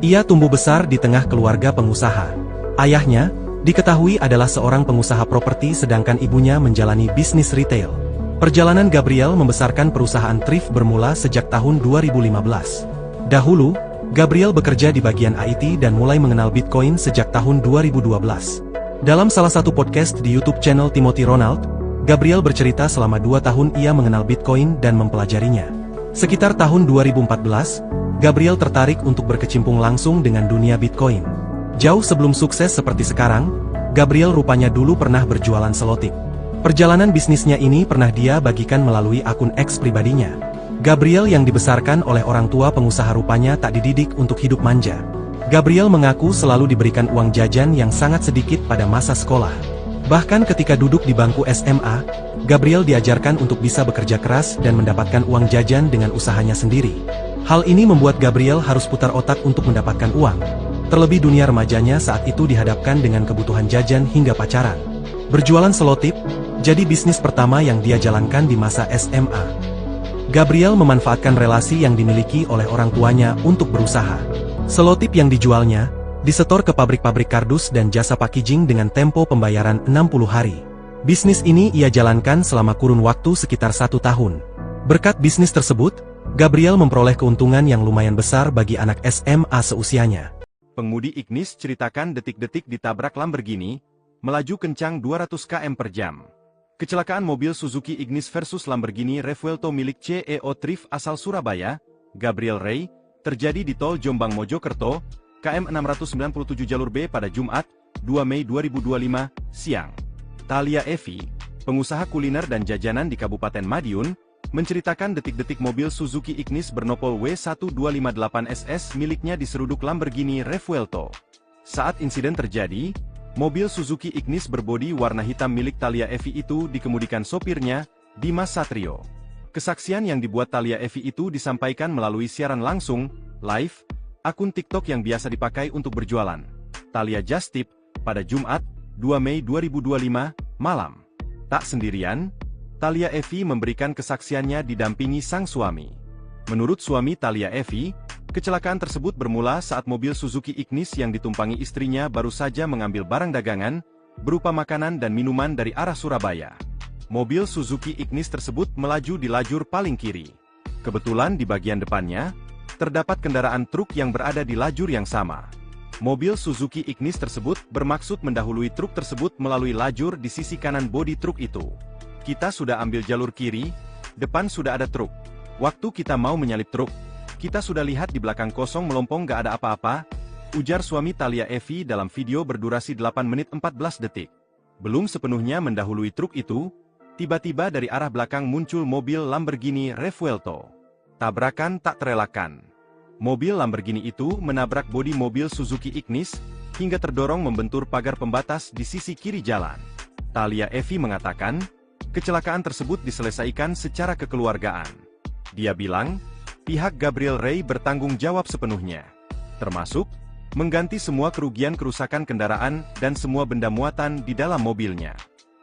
Ia tumbuh besar di tengah keluarga pengusaha. Ayahnya, diketahui adalah seorang pengusaha properti sedangkan ibunya menjalani bisnis retail. Perjalanan Gabriel membesarkan perusahaan Thrift bermula sejak tahun 2015. Dahulu, Gabriel bekerja di bagian IT dan mulai mengenal Bitcoin sejak tahun 2012. Dalam salah satu podcast di YouTube channel Timothy Ronald, Gabriel bercerita selama 2 tahun ia mengenal Bitcoin dan mempelajarinya. Sekitar tahun 2014, Gabriel tertarik untuk berkecimpung langsung dengan dunia Bitcoin. Jauh sebelum sukses seperti sekarang, Gabriel rupanya dulu pernah berjualan selotip. Perjalanan bisnisnya ini pernah dia bagikan melalui akun X pribadinya. Gabriel yang dibesarkan oleh orang tua pengusaha rupanya tak dididik untuk hidup manja. Gabriel mengaku selalu diberikan uang jajan yang sangat sedikit pada masa sekolah. Bahkan ketika duduk di bangku SMA, Gabriel diajarkan untuk bisa bekerja keras dan mendapatkan uang jajan dengan usahanya sendiri. Hal ini membuat Gabriel harus putar otak untuk mendapatkan uang. Terlebih dunia remajanya saat itu dihadapkan dengan kebutuhan jajan hingga pacaran. Berjualan selotip, jadi bisnis pertama yang dia jalankan di masa SMA. Gabriel memanfaatkan relasi yang dimiliki oleh orang tuanya untuk berusaha. Selotip yang dijualnya disetor ke pabrik-pabrik kardus dan jasa packaging dengan tempo pembayaran 60 hari. Bisnis ini ia jalankan selama kurun waktu sekitar 1 tahun. Berkat bisnis tersebut, Gabriel memperoleh keuntungan yang lumayan besar bagi anak SMA seusianya. Pengemudi Ignis ceritakan detik-detik ditabrak Lamborghini, melaju kencang 200 km per jam. Kecelakaan mobil Suzuki Ignis versus Lamborghini Revuelto milik CEO Thrift asal Surabaya, Gabriel Rey, terjadi di Tol Jombang Mojokerto, KM 697 jalur B pada Jumat, 2 Mei 2025, siang. Thalia Evi, pengusaha kuliner dan jajanan di Kabupaten Madiun, menceritakan detik-detik mobil Suzuki Ignis bernopol W1258SS miliknya diseruduk Lamborghini Revuelto. Saat insiden terjadi, mobil Suzuki Ignis berbodi warna hitam milik Thalia Evi itu dikemudikan sopirnya, Dimas Satrio. Kesaksian yang dibuat Thalia Evi itu disampaikan melalui siaran langsung, live, akun TikTok yang biasa dipakai untuk berjualan. Thalia Just Tip, pada Jumat, 2 Mei 2025, malam. Tak sendirian, Thalia Evi memberikan kesaksiannya didampingi sang suami. Menurut suami Thalia Evi, kecelakaan tersebut bermula saat mobil Suzuki Ignis yang ditumpangi istrinya baru saja mengambil barang dagangan, berupa makanan dan minuman dari arah Surabaya. Mobil Suzuki Ignis tersebut melaju di lajur paling kiri. Kebetulan di bagian depannya, terdapat kendaraan truk yang berada di lajur yang sama. Mobil Suzuki Ignis tersebut bermaksud mendahului truk tersebut melalui lajur di sisi kanan bodi truk itu. Kita sudah ambil jalur kiri, depan sudah ada truk. Waktu kita mau menyalip truk, kita sudah lihat di belakang kosong melompong gak ada apa-apa, ujar suami Thalia Evi dalam video berdurasi 8 menit 14 detik. Belum sepenuhnya mendahului truk itu, tiba-tiba dari arah belakang muncul mobil Lamborghini Revuelto. Tabrakan tak terelakkan. Mobil Lamborghini itu menabrak bodi mobil Suzuki Ignis, hingga terdorong membentur pagar pembatas di sisi kiri jalan. Thalia Evi mengatakan, kecelakaan tersebut diselesaikan secara kekeluargaan. Dia bilang, pihak Gabriel Ray bertanggung jawab sepenuhnya, termasuk mengganti semua kerugian kerusakan kendaraan dan semua benda muatan di dalam mobilnya.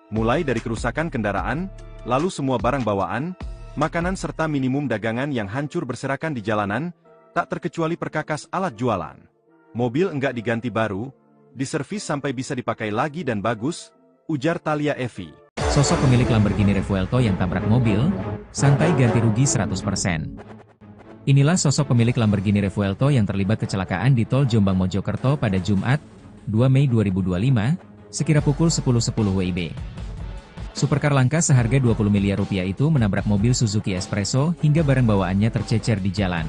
Mulai dari kerusakan kendaraan, lalu semua barang bawaan, makanan serta minimum dagangan yang hancur berserakan di jalanan, tak terkecuali perkakas alat jualan. Mobil enggak diganti baru, diservis sampai bisa dipakai lagi dan bagus, ujar Thalia Evi. Sosok pemilik Lamborghini Revuelto yang tabrak mobil, santai ganti rugi 100%. Inilah sosok pemilik Lamborghini Revuelto yang terlibat kecelakaan di tol Jombang Mojokerto pada Jumat, 2 Mei 2025, sekira pukul 10.10 WIB. Supercar langka seharga 20 miliar rupiah itu menabrak mobil Suzuki Espresso hingga barang bawaannya tercecer di jalan.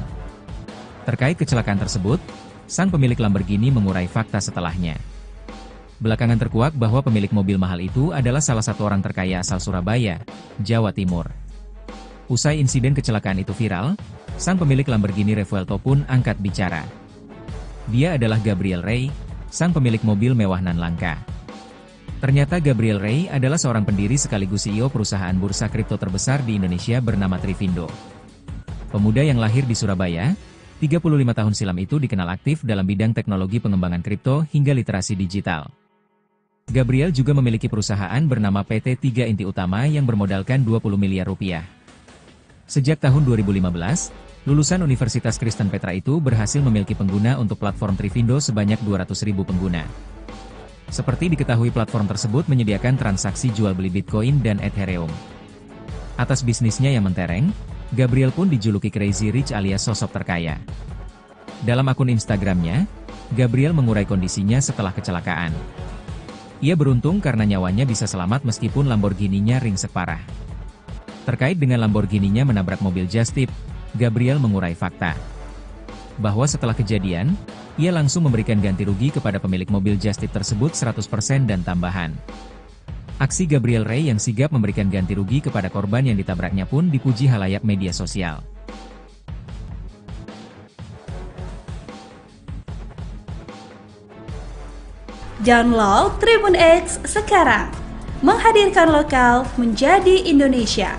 Terkait kecelakaan tersebut, sang pemilik Lamborghini mengurai fakta setelahnya. Belakangan terkuak bahwa pemilik mobil mahal itu adalah salah satu orang terkaya asal Surabaya, Jawa Timur. Usai insiden kecelakaan itu viral, sang pemilik Lamborghini Revuelto pun angkat bicara. Dia adalah Gabriel Ray, sang pemilik mobil mewah nan langka. Ternyata Gabriel Ray adalah seorang pendiri sekaligus CEO perusahaan bursa kripto terbesar di Indonesia bernama Trivindo. Pemuda yang lahir di Surabaya, 35 tahun silam itu dikenal aktif dalam bidang teknologi pengembangan kripto hingga literasi digital. Gabriel juga memiliki perusahaan bernama PT 3 Inti Utama yang bermodalkan 20 miliar rupiah. Sejak tahun 2015, lulusan Universitas Kristen Petra itu berhasil memiliki pengguna untuk platform Trivindo sebanyak 200.000 pengguna. Seperti diketahui platform tersebut menyediakan transaksi jual beli Bitcoin dan Ethereum. Atas bisnisnya yang mentereng, Gabriel pun dijuluki Crazy Rich alias sosok terkaya. Dalam akun Instagramnya, Gabriel mengurai kondisinya setelah kecelakaan. Ia beruntung karena nyawanya bisa selamat meskipun Lamborghini-nya ringsek parah. Terkait dengan Lamborghini-nya menabrak mobil Just Tip, Gabriel mengurai fakta bahwa setelah kejadian, ia langsung memberikan ganti rugi kepada pemilik mobil Just Tip tersebut 100% dan tambahan. Aksi Gabriel Ray yang sigap memberikan ganti rugi kepada korban yang ditabraknya pun dipuji halayak media sosial. Download Tribun X sekarang, menghadirkan lokal menjadi Indonesia.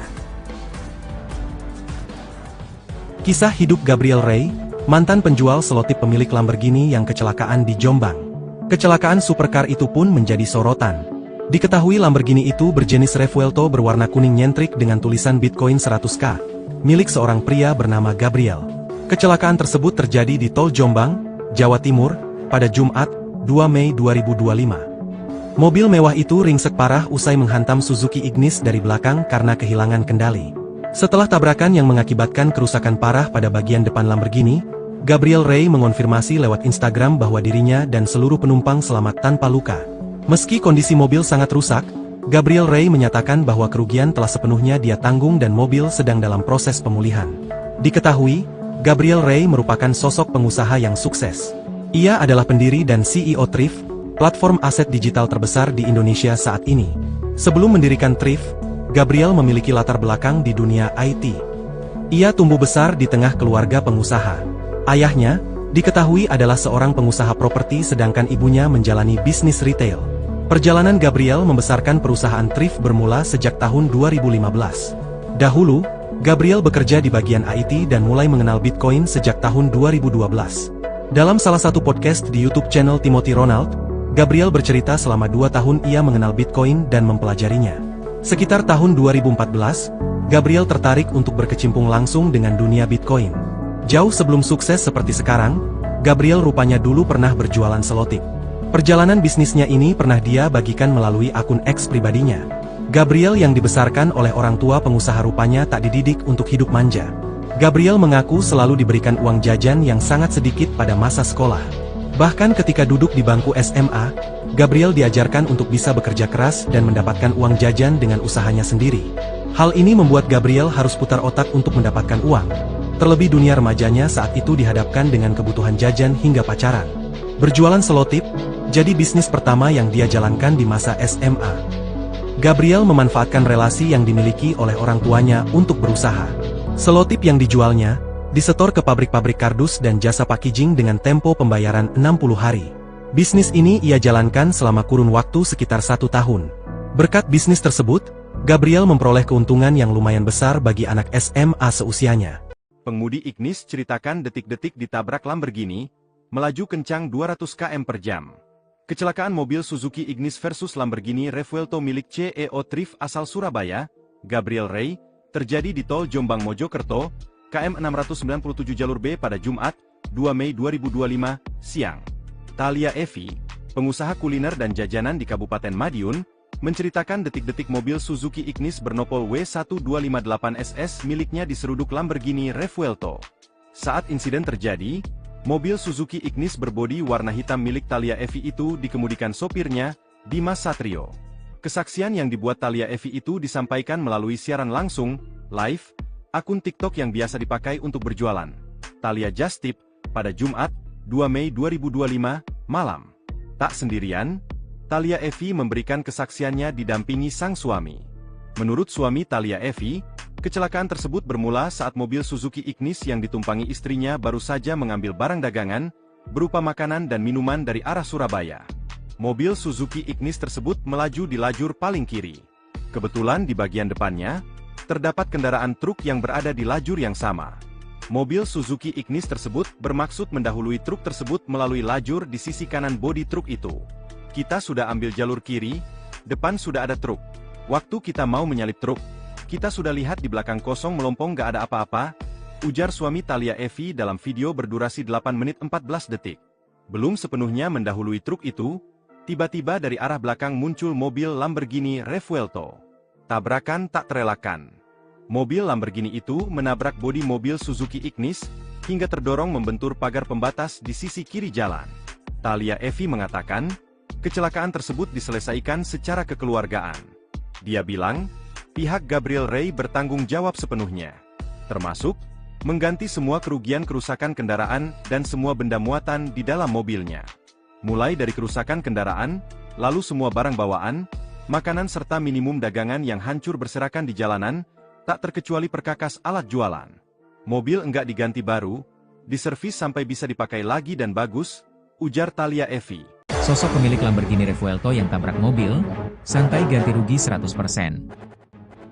Kisah hidup Gabriel Ray, mantan penjual selotip pemilik Lamborghini yang kecelakaan di Jombang. Kecelakaan supercar itu pun menjadi sorotan. Diketahui Lamborghini itu berjenis Revuelto berwarna kuning nyentrik dengan tulisan Bitcoin 100K, milik seorang pria bernama Gabriel. Kecelakaan tersebut terjadi di tol Jombang, Jawa Timur, pada Jumat, 2 Mei 2025. Mobil mewah itu ringsek parah usai menghantam Suzuki Ignis dari belakang karena kehilangan kendali. Setelah tabrakan yang mengakibatkan kerusakan parah pada bagian depan Lamborghini, Gabriel Ray mengonfirmasi lewat Instagram bahwa dirinya dan seluruh penumpang selamat tanpa luka. Meski kondisi mobil sangat rusak, Gabriel Ray menyatakan bahwa kerugian telah sepenuhnya dia tanggung dan mobil sedang dalam proses pemulihan. Diketahui, Gabriel Ray merupakan sosok pengusaha yang sukses. Ia adalah pendiri dan CEO Thrift, platform aset digital terbesar di Indonesia saat ini. Sebelum mendirikan Thrift, Gabriel memiliki latar belakang di dunia IT. Ia tumbuh besar di tengah keluarga pengusaha. Ayahnya, diketahui adalah seorang pengusaha properti sedangkan ibunya menjalani bisnis retail. Perjalanan Gabriel membesarkan perusahaan Thrift bermula sejak tahun 2015. Dahulu, Gabriel bekerja di bagian IT dan mulai mengenal Bitcoin sejak tahun 2012. Dalam salah satu podcast di YouTube channel Timothy Ronald, Gabriel bercerita selama 2 tahun ia mengenal Bitcoin dan mempelajarinya. Sekitar tahun 2014, Gabriel tertarik untuk berkecimpung langsung dengan dunia Bitcoin. Jauh sebelum sukses seperti sekarang, Gabriel rupanya dulu pernah berjualan selotip. Perjalanan bisnisnya ini pernah dia bagikan melalui akun X pribadinya. Gabriel yang dibesarkan oleh orang tua pengusaha rupanya tak dididik untuk hidup manja. Gabriel mengaku selalu diberikan uang jajan yang sangat sedikit pada masa sekolah. Bahkan ketika duduk di bangku SMA, Gabriel diajarkan untuk bisa bekerja keras dan mendapatkan uang jajan dengan usahanya sendiri. Hal ini membuat Gabriel harus putar otak untuk mendapatkan uang. Terlebih dunia remajanya saat itu dihadapkan dengan kebutuhan jajan hingga pacaran. Berjualan selotip jadi bisnis pertama yang dia jalankan di masa SMA. Gabriel memanfaatkan relasi yang dimiliki oleh orang tuanya untuk berusaha. Selotip yang dijualnya disetor ke pabrik-pabrik kardus dan jasa packaging dengan tempo pembayaran 60 hari. Bisnis ini ia jalankan selama kurun waktu sekitar 1 tahun. Berkat bisnis tersebut, Gabriel memperoleh keuntungan yang lumayan besar bagi anak SMA seusianya. Pengemudi Ignis ceritakan detik-detik ditabrak Lamborghini, melaju kencang 200 km per jam. Kecelakaan mobil Suzuki Ignis versus Lamborghini Revuelto milik CEO Thrift asal Surabaya, Gabriel Ray, terjadi di Tol Jombang Mojokerto, KM 697 jalur B pada Jumat, 2 Mei 2025, siang. Thalia Evi, pengusaha kuliner dan jajanan di Kabupaten Madiun, menceritakan detik-detik mobil Suzuki Ignis bernopol W1258SS miliknya diseruduk Lamborghini Revuelto. Saat insiden terjadi, mobil Suzuki Ignis berbodi warna hitam milik Thalia Evi itu dikemudikan sopirnya, Dimas Satrio. Kesaksian yang dibuat Thalia Evi itu disampaikan melalui siaran langsung, live, akun TikTok yang biasa dipakai untuk berjualan. Thalia just tip, pada Jumat, 2 Mei 2025, malam. Tak sendirian, Thalia Evi memberikan kesaksiannya didampingi sang suami. Menurut suami Thalia Evi, kecelakaan tersebut bermula saat mobil Suzuki Ignis yang ditumpangi istrinya baru saja mengambil barang dagangan, berupa makanan dan minuman dari arah Surabaya. Mobil Suzuki Ignis tersebut melaju di lajur paling kiri. Kebetulan di bagian depannya, terdapat kendaraan truk yang berada di lajur yang sama. Mobil Suzuki Ignis tersebut bermaksud mendahului truk tersebut melalui lajur di sisi kanan bodi truk itu. Kita sudah ambil jalur kiri, depan sudah ada truk. Waktu kita mau menyalip truk, kita sudah lihat di belakang kosong melompong gak ada apa-apa, ujar suami Thalia Evi dalam video berdurasi 8 menit 14 detik. Belum sepenuhnya mendahului truk itu, tiba-tiba dari arah belakang muncul mobil Lamborghini Revuelto. Tabrakan tak terelakkan. Mobil Lamborghini itu menabrak bodi mobil Suzuki Ignis, hingga terdorong membentur pagar pembatas di sisi kiri jalan. Thalia Evi mengatakan, kecelakaan tersebut diselesaikan secara kekeluargaan. Dia bilang, pihak Gabriel Ray bertanggung jawab sepenuhnya, termasuk mengganti semua kerugian kerusakan kendaraan dan semua benda muatan di dalam mobilnya. Mulai dari kerusakan kendaraan, lalu semua barang bawaan, makanan serta minimum dagangan yang hancur berserakan di jalanan, tak terkecuali perkakas alat jualan. Mobil enggak diganti baru, diservis sampai bisa dipakai lagi dan bagus, ujar Thalia Evi. Sosok pemilik Lamborghini Revuelto yang tabrak mobil, santai ganti rugi 100%.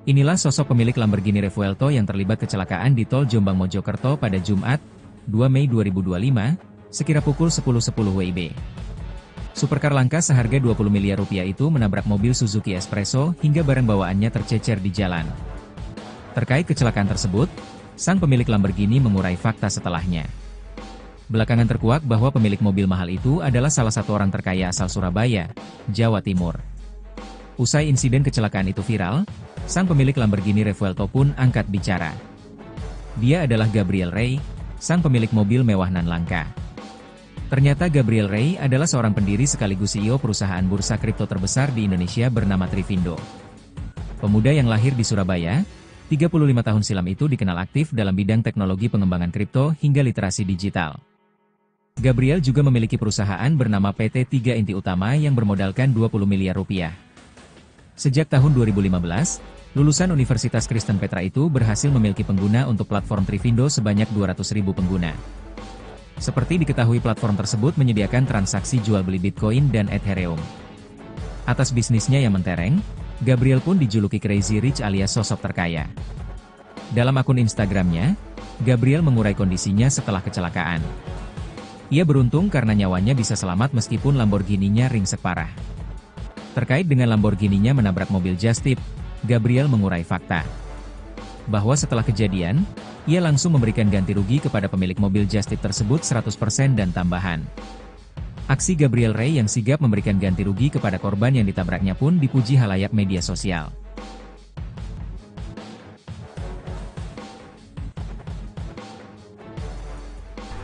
Inilah sosok pemilik Lamborghini Revuelto yang terlibat kecelakaan di Tol Jombang Mojokerto pada Jumat, 2 Mei 2025, sekira pukul 10.10 WIB. Supercar langka seharga 20 miliar rupiah itu menabrak mobil Suzuki Espresso hingga barang bawaannya tercecer di jalan. Terkait kecelakaan tersebut, sang pemilik Lamborghini mengurai fakta setelahnya. Belakangan terkuak bahwa pemilik mobil mahal itu adalah salah satu orang terkaya asal Surabaya, Jawa Timur. Usai insiden kecelakaan itu viral, sang pemilik Lamborghini Revuelto pun angkat bicara. Dia adalah Gabriel Ray, sang pemilik mobil mewah nan langka. Ternyata Gabriel Ray adalah seorang pendiri sekaligus CEO perusahaan bursa kripto terbesar di Indonesia bernama Trivindo. Pemuda yang lahir di Surabaya, 35 tahun silam itu dikenal aktif dalam bidang teknologi pengembangan kripto hingga literasi digital. Gabriel juga memiliki perusahaan bernama PT 3 Inti Utama yang bermodalkan 20 miliar rupiah. Sejak tahun 2015, lulusan Universitas Kristen Petra itu berhasil memiliki pengguna untuk platform Trivindo sebanyak 200.000 pengguna. Seperti diketahui platform tersebut menyediakan transaksi jual beli Bitcoin dan Ethereum. Atas bisnisnya yang mentereng, Gabriel pun dijuluki Crazy Rich alias sosok terkaya. Dalam akun Instagramnya, Gabriel mengurai kondisinya setelah kecelakaan. Ia beruntung karena nyawanya bisa selamat meskipun Lamborghini-nya ringsek parah. Terkait dengan Lamborghini-nya menabrak mobil Just Tip, Gabriel mengurai fakta bahwa setelah kejadian, ia langsung memberikan ganti rugi kepada pemilik mobil Just Tip tersebut 100% dan tambahan. Aksi Gabriel Ray yang sigap memberikan ganti rugi kepada korban yang ditabraknya pun dipuji halayak media sosial.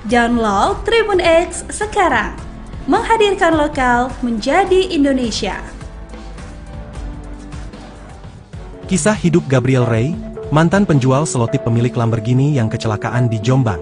Download Tribun X sekarang, menghadirkan lokal menjadi Indonesia. Kisah hidup Gabriel Ray, mantan penjual selotip pemilik Lamborghini yang kecelakaan di Jombang.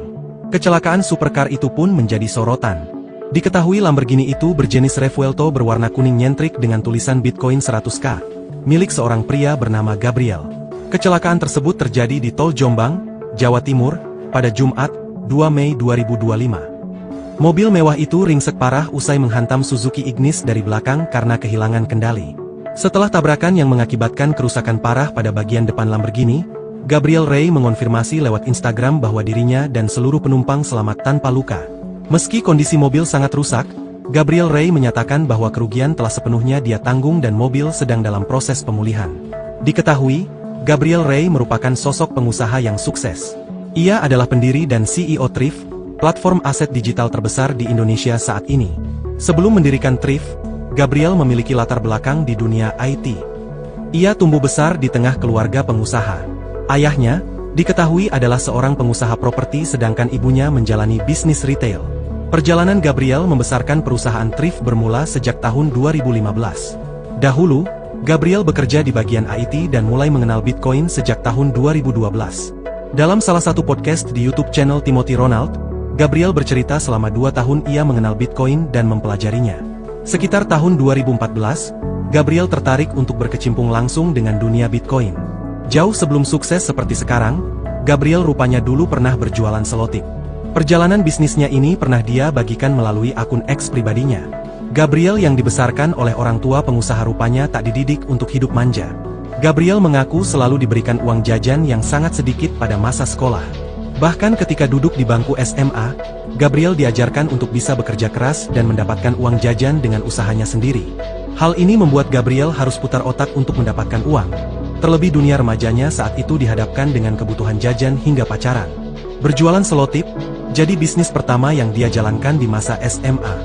Kecelakaan supercar itu pun menjadi sorotan. Diketahui Lamborghini itu berjenis Revuelto berwarna kuning nyentrik dengan tulisan Bitcoin 100K, milik seorang pria bernama Gabriel. Kecelakaan tersebut terjadi di Tol Jombang, Jawa Timur, pada Jumat, 2 Mei 2025. Mobil mewah itu ringsek parah usai menghantam Suzuki Ignis dari belakang karena kehilangan kendali. Setelah tabrakan yang mengakibatkan kerusakan parah pada bagian depan Lamborghini, Gabriel Ray mengonfirmasi lewat Instagram bahwa dirinya dan seluruh penumpang selamat tanpa luka. Meski kondisi mobil sangat rusak, Gabriel Ray menyatakan bahwa kerugian telah sepenuhnya dia tanggung dan mobil sedang dalam proses pemulihan. Diketahui, Gabriel Ray merupakan sosok pengusaha yang sukses. Ia adalah pendiri dan CEO Thrift, platform aset digital terbesar di Indonesia saat ini. Sebelum mendirikan Thrift, Gabriel memiliki latar belakang di dunia IT. Ia tumbuh besar di tengah keluarga pengusaha. Ayahnya, diketahui adalah seorang pengusaha properti sedangkan ibunya menjalani bisnis retail. Perjalanan Gabriel membesarkan perusahaan Thrift bermula sejak tahun 2015. Dahulu, Gabriel bekerja di bagian IT dan mulai mengenal Bitcoin sejak tahun 2012. Dalam salah satu podcast di YouTube channel Timothy Ronald, Gabriel bercerita selama 2 tahun ia mengenal Bitcoin dan mempelajarinya. Sekitar tahun 2014, Gabriel tertarik untuk berkecimpung langsung dengan dunia Bitcoin. Jauh sebelum sukses seperti sekarang, Gabriel rupanya dulu pernah berjualan selotip. Perjalanan bisnisnya ini pernah dia bagikan melalui akun X pribadinya. Gabriel yang dibesarkan oleh orang tua pengusaha rupanya tak dididik untuk hidup manja. Gabriel mengaku selalu diberikan uang jajan yang sangat sedikit pada masa sekolah. Bahkan ketika duduk di bangku SMA, Gabriel diajarkan untuk bisa bekerja keras dan mendapatkan uang jajan dengan usahanya sendiri. Hal ini membuat Gabriel harus putar otak untuk mendapatkan uang. Terlebih dunia remajanya saat itu dihadapkan dengan kebutuhan jajan hingga pacaran. Berjualan selotip, jadi bisnis pertama yang dia jalankan di masa SMA.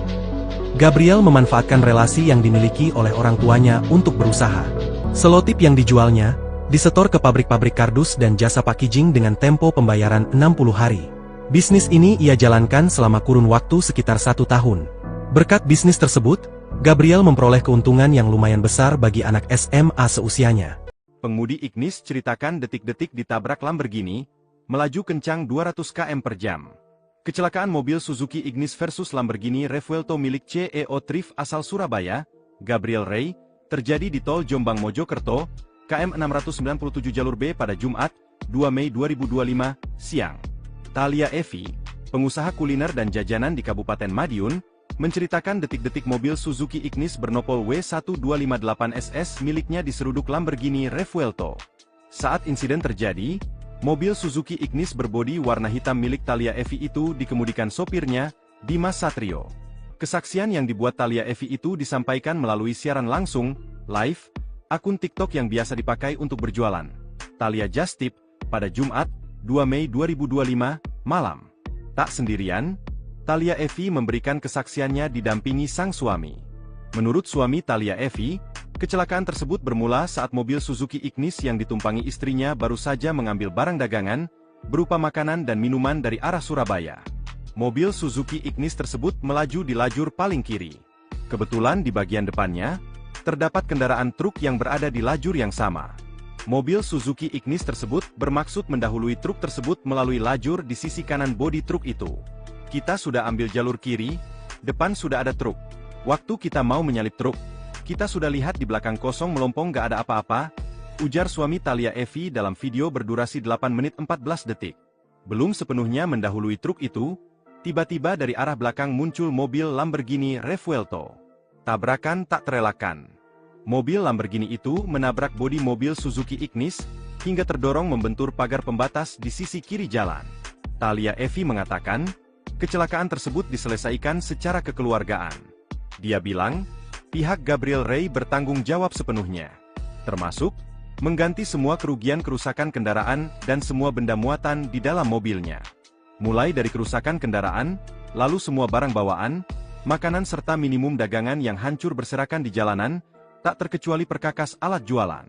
Gabriel memanfaatkan relasi yang dimiliki oleh orang tuanya untuk berusaha. Selotip yang dijualnya, disetor ke pabrik-pabrik kardus dan jasa packaging dengan tempo pembayaran 60 hari. Bisnis ini ia jalankan selama kurun waktu sekitar 1 tahun. Berkat bisnis tersebut, Gabriel memperoleh keuntungan yang lumayan besar bagi anak SMA seusianya. Pengemudi Ignis ceritakan detik-detik ditabrak Lamborghini, melaju kencang 200 km per jam. Kecelakaan mobil Suzuki Ignis versus Lamborghini Revuelto milik CEO Thrift asal Surabaya, Gabriel Ray, terjadi di Tol Jombang Mojokerto, KM 697 jalur B pada Jumat, 2 Mei 2025, siang. Thalia Evi, pengusaha kuliner dan jajanan di Kabupaten Madiun, menceritakan detik-detik mobil Suzuki Ignis bernopol W1258SS miliknya diseruduk Lamborghini Revuelto. Saat insiden terjadi, mobil Suzuki Ignis berbodi warna hitam milik Thalia Evi itu dikemudikan sopirnya, Dimas Satrio. Kesaksian yang dibuat Thalia Evi itu disampaikan melalui siaran langsung, live, akun TikTok yang biasa dipakai untuk berjualan. Thalia Just Tip, pada Jumat, 2 Mei 2025, malam. Tak sendirian, Thalia Evi memberikan kesaksiannya didampingi sang suami. Menurut suami Thalia Evi, kecelakaan tersebut bermula saat mobil Suzuki Ignis yang ditumpangi istrinya baru saja mengambil barang dagangan, berupa makanan dan minuman dari arah Surabaya. Mobil Suzuki Ignis tersebut melaju di lajur paling kiri. Kebetulan di bagian depannya, terdapat kendaraan truk yang berada di lajur yang sama. Mobil Suzuki Ignis tersebut bermaksud mendahului truk tersebut melalui lajur di sisi kanan bodi truk itu. Kita sudah ambil jalur kiri, depan sudah ada truk. Waktu kita mau menyalip truk, kita sudah lihat di belakang kosong melompong gak ada apa-apa, ujar suami Thalia Evi dalam video berdurasi 8 menit 14 detik. Belum sepenuhnya mendahului truk itu, tiba-tiba dari arah belakang muncul mobil Lamborghini Revuelto. Tabrakan tak terelakkan. Mobil Lamborghini itu menabrak bodi mobil Suzuki Ignis, hingga terdorong membentur pagar pembatas di sisi kiri jalan. Thalia Evi mengatakan, kecelakaan tersebut diselesaikan secara kekeluargaan. Dia bilang, pihak Gabriel Ray bertanggung jawab sepenuhnya, termasuk mengganti semua kerugian kerusakan kendaraan dan semua benda muatan di dalam mobilnya. Mulai dari kerusakan kendaraan, lalu semua barang bawaan, makanan serta minimum dagangan yang hancur berserakan di jalanan, tak terkecuali perkakas alat jualan.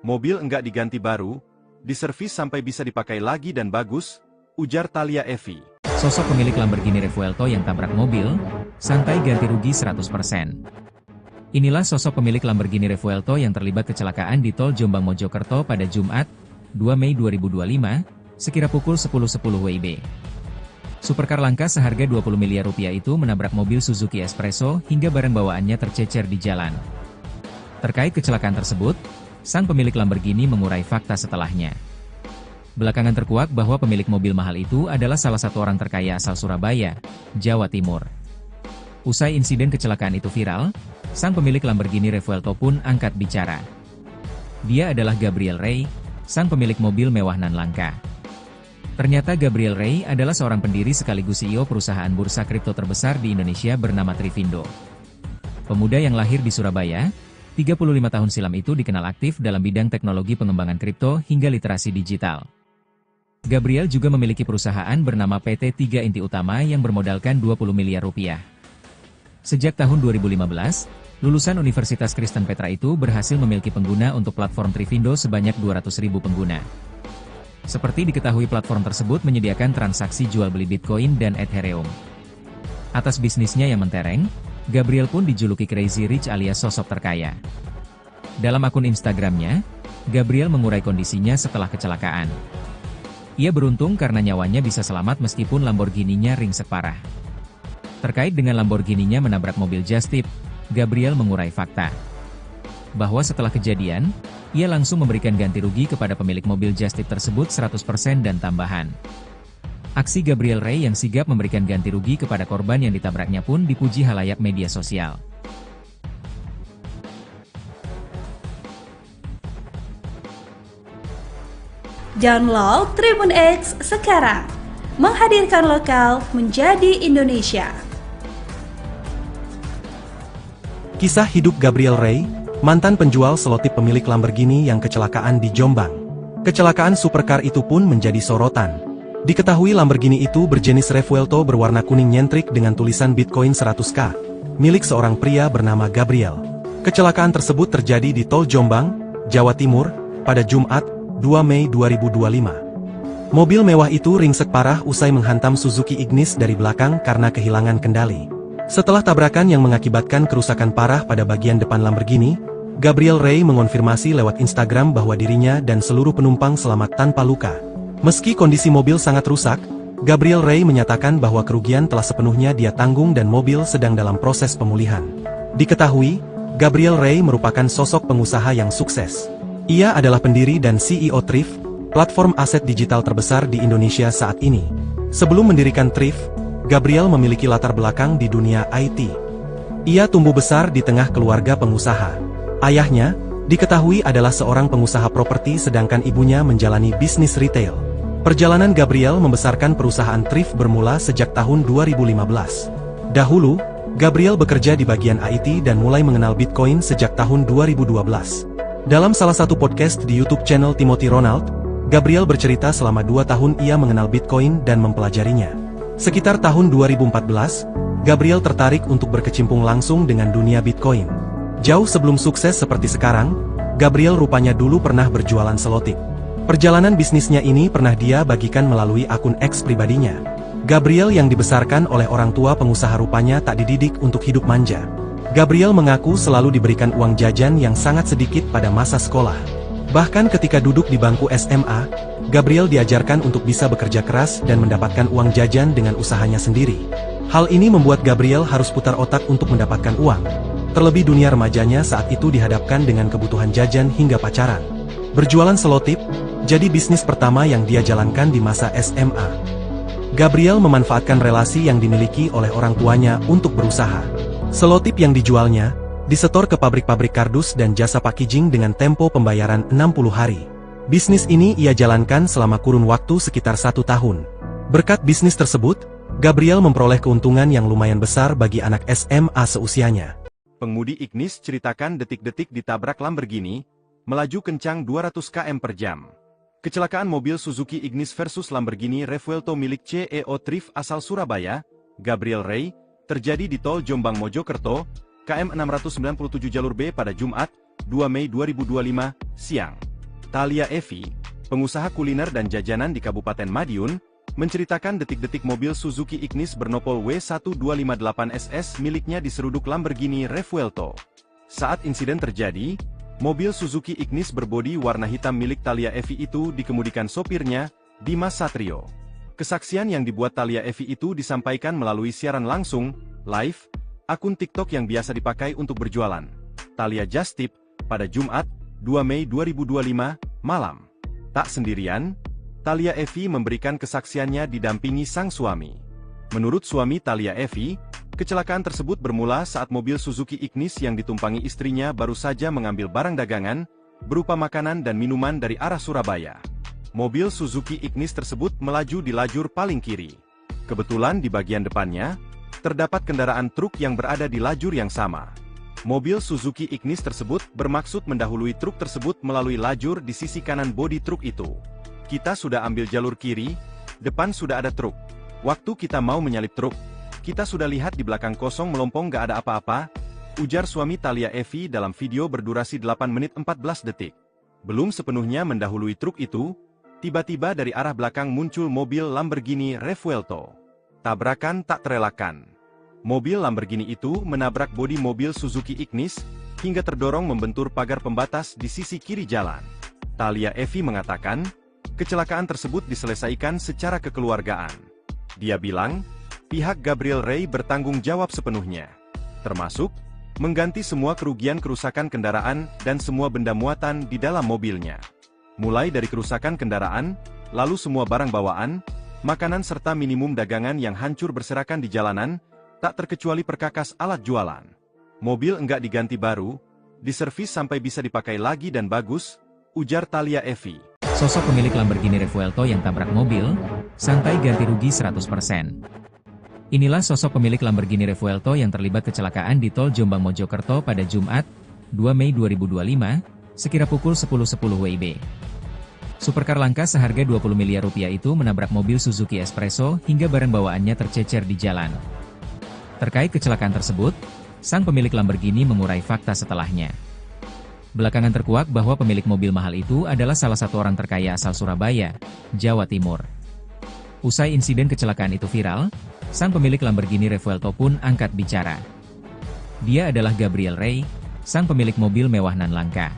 Mobil enggak diganti baru, diservis sampai bisa dipakai lagi dan bagus, ujar Thalia Evi. Sosok pemilik Lamborghini Revuelto yang tabrak mobil, santai ganti rugi 100%. Inilah sosok pemilik Lamborghini Revuelto yang terlibat kecelakaan di tol Jombang Mojokerto pada Jumat, 2 Mei 2025, sekira pukul 10.10 WIB. Supercar langka seharga 20 miliar rupiah itu menabrak mobil Suzuki Espresso hingga barang bawaannya tercecer di jalan. Terkait kecelakaan tersebut, sang pemilik Lamborghini mengurai fakta setelahnya. Belakangan terkuak bahwa pemilik mobil mahal itu adalah salah satu orang terkaya asal Surabaya, Jawa Timur. Usai insiden kecelakaan itu viral, sang pemilik Lamborghini Revuelto pun angkat bicara. Dia adalah Gabriel Ray, sang pemilik mobil mewah nan langka. Ternyata Gabriel Ray adalah seorang pendiri sekaligus CEO perusahaan bursa kripto terbesar di Indonesia bernama Trivindo. Pemuda yang lahir di Surabaya, 35 tahun silam itu dikenal aktif dalam bidang teknologi pengembangan kripto hingga literasi digital. Gabriel juga memiliki perusahaan bernama PT 3 Inti Utama yang bermodalkan 20 miliar rupiah. Sejak tahun 2015, lulusan Universitas Kristen Petra itu berhasil memiliki pengguna untuk platform Trivindo sebanyak 200.000 pengguna. Seperti diketahui platform tersebut menyediakan transaksi jual beli Bitcoin dan Ethereum. Atas bisnisnya yang mentereng, Gabriel pun dijuluki Crazy Rich alias sosok terkaya. Dalam akun Instagramnya, Gabriel mengurai kondisinya setelah kecelakaan. Ia beruntung karena nyawanya bisa selamat meskipun Lamborghini-nya ringsek parah. Terkait dengan Lamborghini-nya menabrak mobil Just Tip, Gabriel mengurai fakta bahwa setelah kejadian, ia langsung memberikan ganti rugi kepada pemilik mobil Just Tip tersebut 100% dan tambahan. Aksi Gabriel Ray yang sigap memberikan ganti rugi kepada korban yang ditabraknya pun dipuji halayak media sosial. Download Tribun X sekarang, menghadirkan lokal menjadi Indonesia. Kisah hidup Gabriel Ray, mantan penjual selotip pemilik Lamborghini yang kecelakaan di Jombang. Kecelakaan supercar itu pun menjadi sorotan. Diketahui Lamborghini itu berjenis Revuelto berwarna kuning nyentrik dengan tulisan Bitcoin 100K, milik seorang pria bernama Gabriel. Kecelakaan tersebut terjadi di Tol Jombang, Jawa Timur, pada Jumat, 2 Mei 2025. Mobil mewah itu ringsek parah usai menghantam Suzuki Ignis dari belakang karena kehilangan kendali. Setelah tabrakan yang mengakibatkan kerusakan parah pada bagian depan Lamborghini, Gabriel Ray mengonfirmasi lewat Instagram bahwa dirinya dan seluruh penumpang selamat tanpa luka. Meski kondisi mobil sangat rusak, Gabriel Ray menyatakan bahwa kerugian telah sepenuhnya dia tanggung dan mobil sedang dalam proses pemulihan. Diketahui, Gabriel Ray merupakan sosok pengusaha yang sukses. Ia adalah pendiri dan CEO Thrift, platform aset digital terbesar di Indonesia saat ini. Sebelum mendirikan Thrift, Gabriel memiliki latar belakang di dunia IT. Ia tumbuh besar di tengah keluarga pengusaha. Ayahnya, diketahui adalah seorang pengusaha properti sedangkan ibunya menjalani bisnis retail. Perjalanan Gabriel membesarkan perusahaan Thrift bermula sejak tahun 2015. Dahulu, Gabriel bekerja di bagian IT dan mulai mengenal Bitcoin sejak tahun 2012. Dalam salah satu podcast di YouTube channel Timothy Ronald, Gabriel bercerita selama 2 tahun ia mengenal Bitcoin dan mempelajarinya. Sekitar tahun 2014, Gabriel tertarik untuk berkecimpung langsung dengan dunia Bitcoin. Jauh sebelum sukses seperti sekarang, Gabriel rupanya dulu pernah berjualan selotip. Perjalanan bisnisnya ini pernah dia bagikan melalui akun X pribadinya. Gabriel yang dibesarkan oleh orang tua pengusaha rupanya tak dididik untuk hidup manja. Gabriel mengaku selalu diberikan uang jajan yang sangat sedikit pada masa sekolah. Bahkan ketika duduk di bangku SMA, Gabriel diajarkan untuk bisa bekerja keras dan mendapatkan uang jajan dengan usahanya sendiri. Hal ini membuat Gabriel harus putar otak untuk mendapatkan uang. Terlebih dunia remajanya saat itu dihadapkan dengan kebutuhan jajan hingga pacaran. Berjualan selotip, jadi bisnis pertama yang dia jalankan di masa SMA. Gabriel memanfaatkan relasi yang dimiliki oleh orang tuanya untuk berusaha. Selotip yang dijualnya, disetor ke pabrik-pabrik kardus dan jasa packaging dengan tempo pembayaran 60 hari. Bisnis ini ia jalankan selama kurun waktu sekitar 1 tahun. Berkat bisnis tersebut, Gabriel memperoleh keuntungan yang lumayan besar bagi anak SMA seusianya. Pengemudi Ignis ceritakan detik-detik ditabrak Lamborghini, melaju kencang 200 km per jam. Kecelakaan mobil Suzuki Ignis versus Lamborghini Revuelto milik CEO Thrift asal Surabaya, Gabriel Ray, terjadi di tol Jombang Mojokerto, KM 697 jalur B pada Jumat, 2 Mei 2025, siang. Thalia Evi, pengusaha kuliner dan jajanan di Kabupaten Madiun, menceritakan detik-detik mobil Suzuki Ignis bernopol W1258SS miliknya diseruduk Lamborghini Revuelto. Saat insiden terjadi, mobil Suzuki Ignis berbodi warna hitam milik Thalia Evi itu dikemudikan sopirnya, Dimas Satrio. Kesaksian yang dibuat Thalia Evi itu disampaikan melalui siaran langsung, live, akun TikTok yang biasa dipakai untuk berjualan, Thalia Just Tip, pada Jumat, 2 Mei 2025, malam. Tak sendirian, Thalia Evi memberikan kesaksiannya didampingi sang suami. Menurut suami Thalia Evi, kecelakaan tersebut bermula saat mobil Suzuki Ignis yang ditumpangi istrinya baru saja mengambil barang dagangan, berupa makanan dan minuman dari arah Surabaya. Mobil Suzuki Ignis tersebut melaju di lajur paling kiri. Kebetulan di bagian depannya, terdapat kendaraan truk yang berada di lajur yang sama. Mobil Suzuki Ignis tersebut bermaksud mendahului truk tersebut melalui lajur di sisi kanan bodi truk itu. Kita sudah ambil jalur kiri, depan sudah ada truk. Waktu kita mau menyalip truk, kita sudah lihat di belakang kosong melompong gak ada apa-apa, ujar suami Thalia Evi dalam video berdurasi 8 menit 14 detik. Belum sepenuhnya mendahului truk itu, tiba-tiba dari arah belakang muncul mobil Lamborghini Revuelto. Tabrakan tak terelakkan. Mobil Lamborghini itu menabrak bodi mobil Suzuki Ignis, hingga terdorong membentur pagar pembatas di sisi kiri jalan. Thalia Evi mengatakan, kecelakaan tersebut diselesaikan secara kekeluargaan. Dia bilang, pihak Gabriel Ray bertanggung jawab sepenuhnya, termasuk mengganti semua kerugian kerusakan kendaraan dan semua benda muatan di dalam mobilnya. Mulai dari kerusakan kendaraan, lalu semua barang bawaan, makanan serta minimum dagangan yang hancur berserakan di jalanan, tak terkecuali perkakas alat jualan. Mobil enggak diganti baru, diservis sampai bisa dipakai lagi dan bagus, ujar Thalia Evi. Sosok pemilik Lamborghini Revuelto yang tabrak mobil, santai ganti rugi 100%. Inilah sosok pemilik Lamborghini Revuelto yang terlibat kecelakaan di tol Jombang Mojokerto pada Jumat, 2 Mei 2025, sekira pukul 10.10 WIB. Supercar langka seharga 20 miliar rupiah itu menabrak mobil Suzuki Espresso hingga barang bawaannya tercecer di jalan. Terkait kecelakaan tersebut, sang pemilik Lamborghini mengurai fakta setelahnya. Belakangan terkuak bahwa pemilik mobil mahal itu adalah salah satu orang terkaya asal Surabaya, Jawa Timur. Usai insiden kecelakaan itu viral, sang pemilik Lamborghini Revuelto pun angkat bicara. Dia adalah Gabriel Ray, sang pemilik mobil mewah nan langka.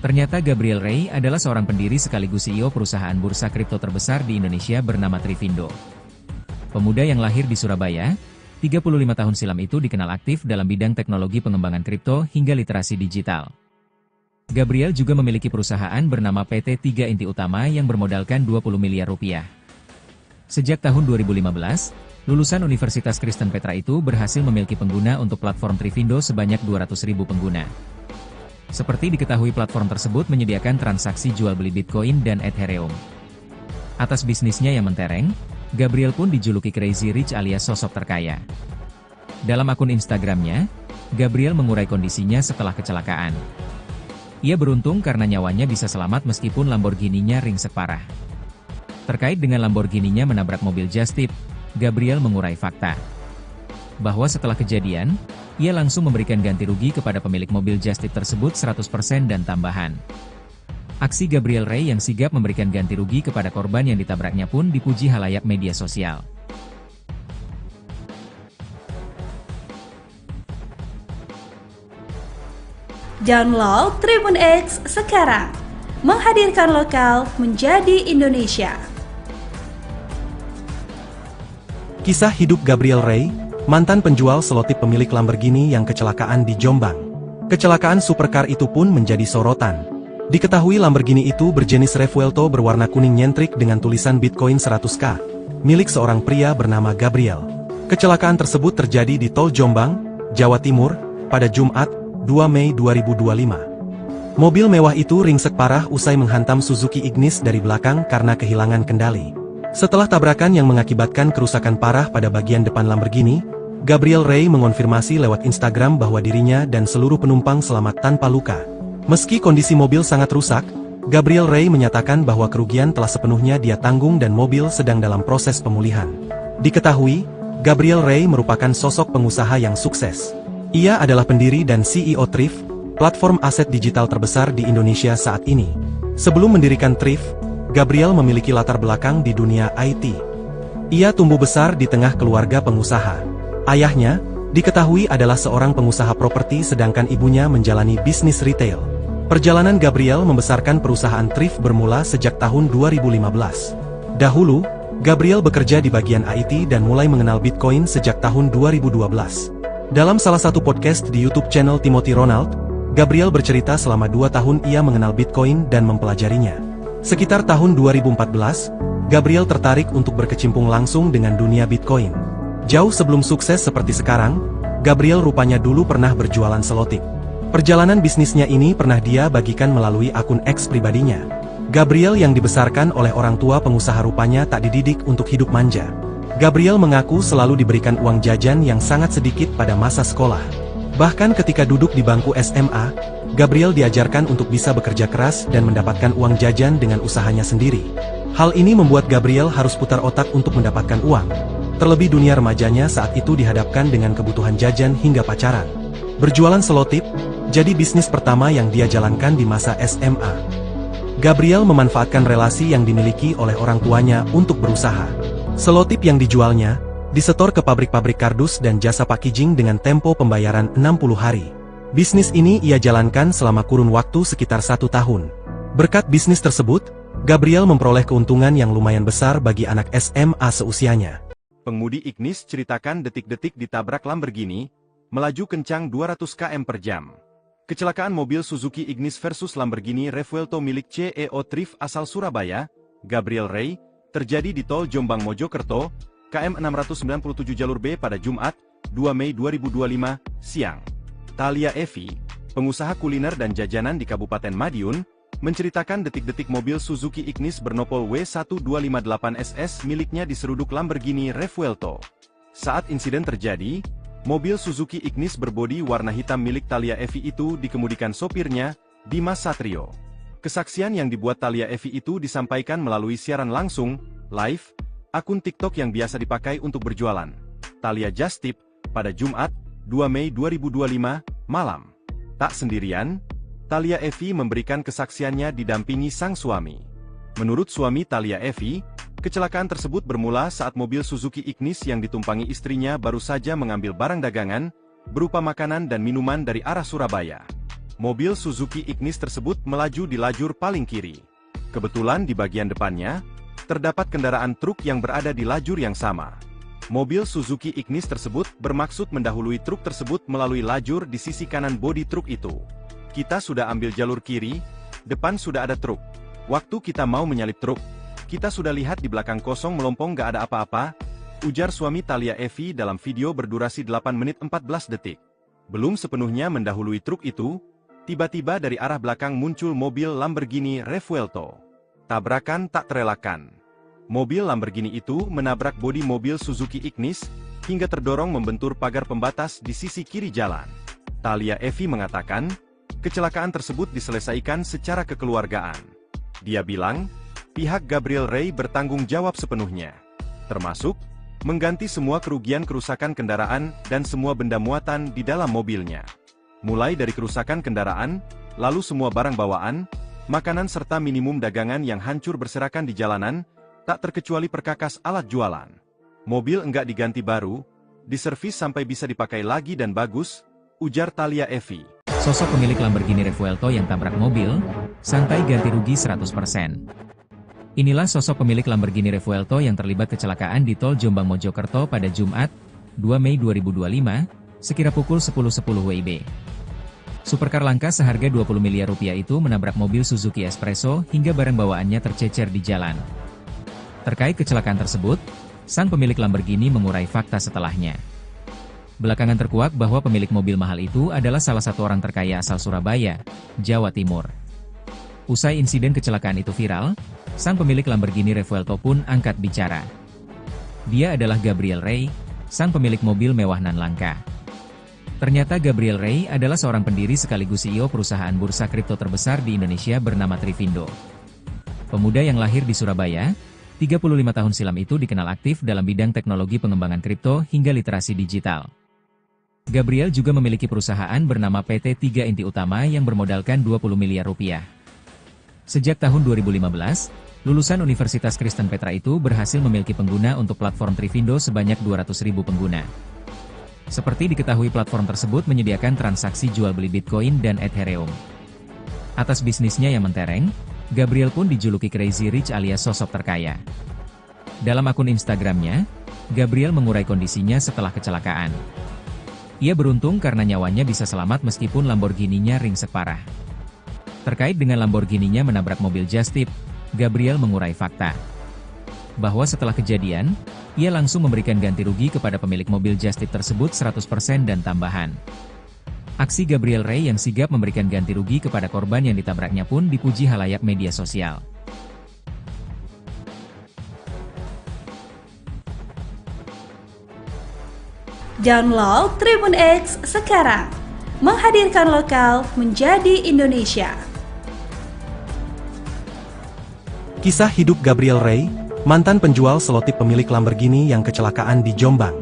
Ternyata Gabriel Ray adalah seorang pendiri sekaligus CEO perusahaan bursa kripto terbesar di Indonesia bernama Trivindo. Pemuda yang lahir di Surabaya, 35 tahun silam itu dikenal aktif dalam bidang teknologi pengembangan kripto hingga literasi digital. Gabriel juga memiliki perusahaan bernama PT 3 Inti Utama yang bermodalkan 20 miliar rupiah. Sejak tahun 2015, lulusan Universitas Kristen Petra itu berhasil memiliki pengguna untuk platform Trivindo sebanyak 200.000 pengguna. Seperti diketahui platform tersebut menyediakan transaksi jual beli Bitcoin dan Ethereum. Atas bisnisnya yang mentereng, Gabriel pun dijuluki Crazy Rich alias sosok terkaya. Dalam akun Instagramnya, Gabriel mengurai kondisinya setelah kecelakaan. Ia beruntung karena nyawanya bisa selamat meskipun Lamborghini-nya ringsek parah. Terkait dengan Lamborghini-nya menabrak mobil Just Tip, Gabriel mengurai fakta bahwa setelah kejadian, ia langsung memberikan ganti rugi kepada pemilik mobil Just Tip tersebut 100% dan tambahan. Aksi Gabriel Ray yang sigap memberikan ganti rugi kepada korban yang ditabraknya pun dipuji halayak media sosial. Download Tribun X sekarang, menghadirkan lokal menjadi Indonesia. Kisah hidup Gabriel Ray, mantan penjual selotip pemilik Lamborghini yang kecelakaan di Jombang. Kecelakaan supercar itu pun menjadi sorotan. Diketahui Lamborghini itu berjenis Revuelto berwarna kuning nyentrik dengan tulisan Bitcoin 100K, milik seorang pria bernama Gabriel. Kecelakaan tersebut terjadi di tol Jombang, Jawa Timur, pada Jumat, 2 Mei 2025. Mobil mewah itu ringsek parah usai menghantam Suzuki Ignis dari belakang karena kehilangan kendali. Setelah tabrakan yang mengakibatkan kerusakan parah pada bagian depan Lamborghini, Gabriel Rey mengonfirmasi lewat Instagram bahwa dirinya dan seluruh penumpang selamat tanpa luka. Meski kondisi mobil sangat rusak, Gabriel Rey menyatakan bahwa kerugian telah sepenuhnya dia tanggung dan mobil sedang dalam proses pemulihan. Diketahui, Gabriel Rey merupakan sosok pengusaha yang sukses. Ia adalah pendiri dan CEO Thrift, platform aset digital terbesar di Indonesia saat ini. Sebelum mendirikan Thrift, Gabriel memiliki latar belakang di dunia IT. Ia tumbuh besar di tengah keluarga pengusaha. Ayahnya, diketahui adalah seorang pengusaha properti sedangkan ibunya menjalani bisnis retail. Perjalanan Gabriel membesarkan perusahaan Thrift bermula sejak tahun 2015. Dahulu, Gabriel bekerja di bagian IT dan mulai mengenal Bitcoin sejak tahun 2012. Dalam salah satu podcast di YouTube channel Timothy Ronald, Gabriel bercerita selama 2 tahun ia mengenal Bitcoin dan mempelajarinya. Sekitar tahun 2014, Gabriel tertarik untuk berkecimpung langsung dengan dunia Bitcoin. Jauh sebelum sukses seperti sekarang, Gabriel rupanya dulu pernah berjualan selotip. Perjalanan bisnisnya ini pernah dia bagikan melalui akun X pribadinya. Gabriel yang dibesarkan oleh orang tua pengusaha rupanya tak dididik untuk hidup manja. Gabriel mengaku selalu diberikan uang jajan yang sangat sedikit pada masa sekolah. Bahkan ketika duduk di bangku SMA, Gabriel diajarkan untuk bisa bekerja keras dan mendapatkan uang jajan dengan usahanya sendiri. Hal ini membuat Gabriel harus putar otak untuk mendapatkan uang. Terlebih dunia remajanya saat itu dihadapkan dengan kebutuhan jajan hingga pacaran. Berjualan selotip, jadi bisnis pertama yang dia jalankan di masa SMA. Gabriel memanfaatkan relasi yang dimiliki oleh orang tuanya untuk berusaha. Selotip yang dijualnya disetor ke pabrik-pabrik kardus dan jasa packaging dengan tempo pembayaran 60 hari. Bisnis ini ia jalankan selama kurun waktu sekitar 1 tahun. Berkat bisnis tersebut, Gabriel memperoleh keuntungan yang lumayan besar bagi anak SMA seusianya. Pengemudi Ignis ceritakan detik-detik ditabrak Lamborghini, melaju kencang 200 km per jam. Kecelakaan mobil Suzuki Ignis versus Lamborghini Revuelto milik CEO Thrift asal Surabaya, Gabriel Rey, terjadi di tol Jombang Mojokerto, KM 697 jalur B pada Jumat, 2 Mei 2025, siang. Thalia Evi, pengusaha kuliner dan jajanan di Kabupaten Madiun, menceritakan detik-detik mobil Suzuki Ignis bernopol W1258SS miliknya diseruduk Lamborghini Revuelto. Saat insiden terjadi, mobil Suzuki Ignis berbodi warna hitam milik Thalia Evi itu dikemudikan sopirnya, Dimas Satrio. Kesaksian yang dibuat Thalia Evi itu disampaikan melalui siaran langsung, live, akun TikTok yang biasa dipakai untuk berjualan, Thalia Just Tip, pada Jumat, 2 Mei 2025, malam. Tak sendirian, Thalia Evi memberikan kesaksiannya didampingi sang suami. Menurut suami Thalia Evi, kecelakaan tersebut bermula saat mobil Suzuki Ignis yang ditumpangi istrinya baru saja mengambil barang dagangan, berupa makanan dan minuman dari arah Surabaya. Mobil Suzuki Ignis tersebut melaju di lajur paling kiri. Kebetulan di bagian depannya, terdapat kendaraan truk yang berada di lajur yang sama. Mobil Suzuki Ignis tersebut bermaksud mendahului truk tersebut melalui lajur di sisi kanan bodi truk itu. Kita sudah ambil jalur kiri, depan sudah ada truk. Waktu kita mau menyalip truk, kita sudah lihat di belakang kosong melompong gak ada apa-apa, ujar suami Thalia Evi dalam video berdurasi 8 menit 14 detik. Belum sepenuhnya mendahului truk itu, tiba-tiba dari arah belakang muncul mobil Lamborghini Revuelto. Tabrakan tak terelakkan. Mobil Lamborghini itu menabrak bodi mobil Suzuki Ignis, hingga terdorong membentur pagar pembatas di sisi kiri jalan. Thalia Evi mengatakan, kecelakaan tersebut diselesaikan secara kekeluargaan. Dia bilang, pihak Gabriel Rey bertanggung jawab sepenuhnya, termasuk mengganti semua kerugian kerusakan kendaraan dan semua benda muatan di dalam mobilnya. Mulai dari kerusakan kendaraan, lalu semua barang bawaan, makanan serta minimum dagangan yang hancur berserakan di jalanan, tak terkecuali perkakas alat jualan. Mobil enggak diganti baru, diservis sampai bisa dipakai lagi dan bagus, ujar Thalia Evi. Sosok pemilik Lamborghini Revuelto yang tabrak mobil, santai ganti rugi 100%. Inilah sosok pemilik Lamborghini Revuelto yang terlibat kecelakaan di tol Jombang Mojokerto pada Jumat, 2 Mei 2025, sekira pukul 10.10 WIB. Supercar langka seharga 20 miliar rupiah itu menabrak mobil Suzuki Espresso hingga barang bawaannya tercecer di jalan. Terkait kecelakaan tersebut, sang pemilik Lamborghini mengurai fakta setelahnya. Belakangan terkuak bahwa pemilik mobil mahal itu adalah salah satu orang terkaya asal Surabaya, Jawa Timur. Usai insiden kecelakaan itu viral, sang pemilik Lamborghini Revuelto pun angkat bicara. Dia adalah Gabriel Rey, sang pemilik mobil mewah nan langka. Ternyata Gabriel Rey adalah seorang pendiri sekaligus CEO perusahaan bursa kripto terbesar di Indonesia bernama Trivindo. Pemuda yang lahir di Surabaya, 35 tahun silam itu dikenal aktif dalam bidang teknologi pengembangan kripto hingga literasi digital. Gabriel juga memiliki perusahaan bernama PT 3 Inti Utama yang bermodalkan 20 miliar rupiah. Sejak tahun 2015, lulusan Universitas Kristen Petra itu berhasil memiliki pengguna untuk platform Trivindo sebanyak 200.000 pengguna. Seperti diketahui platform tersebut menyediakan transaksi jual beli Bitcoin dan Ethereum. Atas bisnisnya yang mentereng, Gabriel pun dijuluki Crazy Rich alias sosok terkaya. Dalam akun Instagramnya, Gabriel mengurai kondisinya setelah kecelakaan. Ia beruntung karena nyawanya bisa selamat meskipun Lamborghini-nya ringsek parah. Terkait dengan Lamborghini-nya menabrak mobil Just Tip, Gabriel mengurai fakta bahwa setelah kejadian, ia langsung memberikan ganti rugi kepada pemilik mobil Just Tip tersebut 100% dan tambahan. Aksi Gabriel Rey yang sigap memberikan ganti rugi kepada korban yang ditabraknya pun dipuji halayak media sosial. Download Tribun X sekarang, menghadirkan lokal menjadi Indonesia. Kisah hidup Gabriel Rey, mantan penjual selotip pemilik Lamborghini yang kecelakaan di Jombang.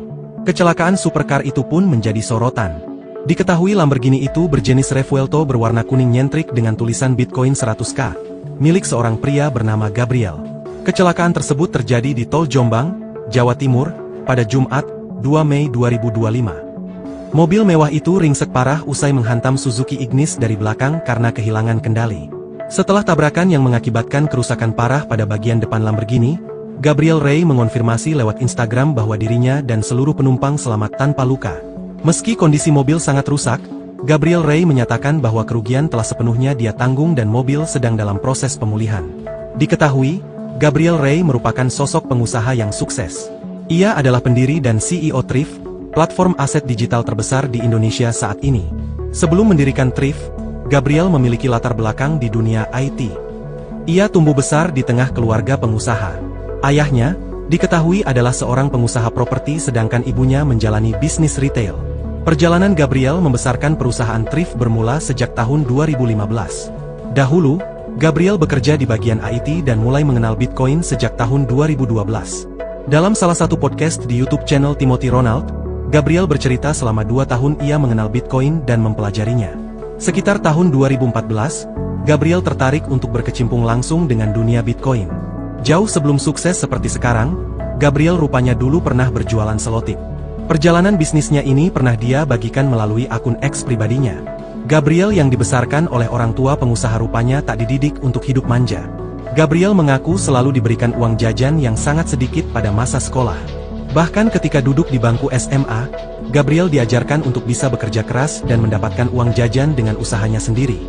Kecelakaan supercar itu pun menjadi sorotan. Diketahui Lamborghini itu berjenis Revuelto berwarna kuning nyentrik dengan tulisan Bitcoin 100K, milik seorang pria bernama Gabriel. Kecelakaan tersebut terjadi di Tol Jombang, Jawa Timur, pada Jumat, 2 Mei 2025. Mobil mewah itu ringsek parah usai menghantam Suzuki Ignis dari belakang karena kehilangan kendali. Setelah tabrakan yang mengakibatkan kerusakan parah pada bagian depan Lamborghini, Gabriel Rey mengonfirmasi lewat Instagram bahwa dirinya dan seluruh penumpang selamat tanpa luka. Meski kondisi mobil sangat rusak, Gabriel Rey menyatakan bahwa kerugian telah sepenuhnya dia tanggung dan mobil sedang dalam proses pemulihan. Diketahui, Gabriel Rey merupakan sosok pengusaha yang sukses. Ia adalah pendiri dan CEO Thrift, platform aset digital terbesar di Indonesia saat ini. Sebelum mendirikan Thrift, Gabriel memiliki latar belakang di dunia IT. Ia tumbuh besar di tengah keluarga pengusaha. Ayahnya, diketahui adalah seorang pengusaha properti sedangkan ibunya menjalani bisnis retail. Perjalanan Gabriel membesarkan perusahaan Thrift bermula sejak tahun 2015. Dahulu, Gabriel bekerja di bagian IT dan mulai mengenal Bitcoin sejak tahun 2012. Dalam salah satu podcast di YouTube channel Timothy Ronald, Gabriel bercerita selama 2 tahun ia mengenal Bitcoin dan mempelajarinya. Sekitar tahun 2014, Gabriel tertarik untuk berkecimpung langsung dengan dunia Bitcoin. Jauh sebelum sukses seperti sekarang, Gabriel rupanya dulu pernah berjualan selotip. Perjalanan bisnisnya ini pernah dia bagikan melalui akun X pribadinya. Gabriel yang dibesarkan oleh orang tua pengusaha rupanya tak dididik untuk hidup manja. Gabriel mengaku selalu diberikan uang jajan yang sangat sedikit pada masa sekolah. Bahkan ketika duduk di bangku SMA, Gabriel diajarkan untuk bisa bekerja keras dan mendapatkan uang jajan dengan usahanya sendiri.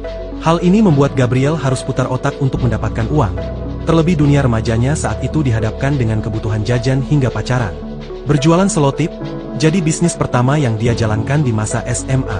Hal ini membuat Gabriel harus putar otak untuk mendapatkan uang. Terlebih dunia remajanya saat itu dihadapkan dengan kebutuhan jajan hingga pacaran. Berjualan selotip, jadi bisnis pertama yang dia jalankan di masa SMA.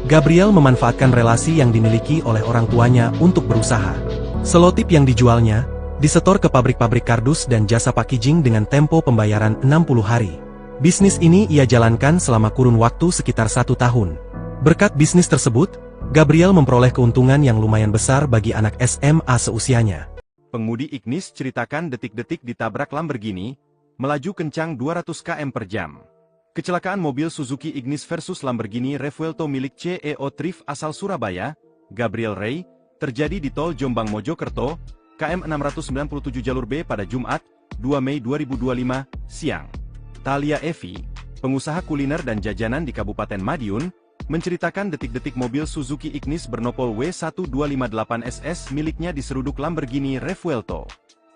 Gabriel memanfaatkan relasi yang dimiliki oleh orang tuanya untuk berusaha. Selotip yang dijualnya, disetor ke pabrik-pabrik kardus dan jasa packaging dengan tempo pembayaran 60 hari. Bisnis ini ia jalankan selama kurun waktu sekitar 1 tahun. Berkat bisnis tersebut, Gabriel memperoleh keuntungan yang lumayan besar bagi anak SMA seusianya. Pengemudi Ignis ceritakan detik-detik ditabrak Lamborghini, melaju kencang 200 km per jam. Kecelakaan mobil Suzuki Ignis versus Lamborghini Revuelto milik CEO Thrift asal Surabaya, Gabriel Rey, terjadi di Tol Jombang Mojokerto, KM 697 jalur B pada Jumat, 2 Mei 2025, siang. Thalia Evi, pengusaha kuliner dan jajanan di Kabupaten Madiun, menceritakan detik-detik mobil Suzuki Ignis bernopol W1258SS miliknya diseruduk Lamborghini Revuelto.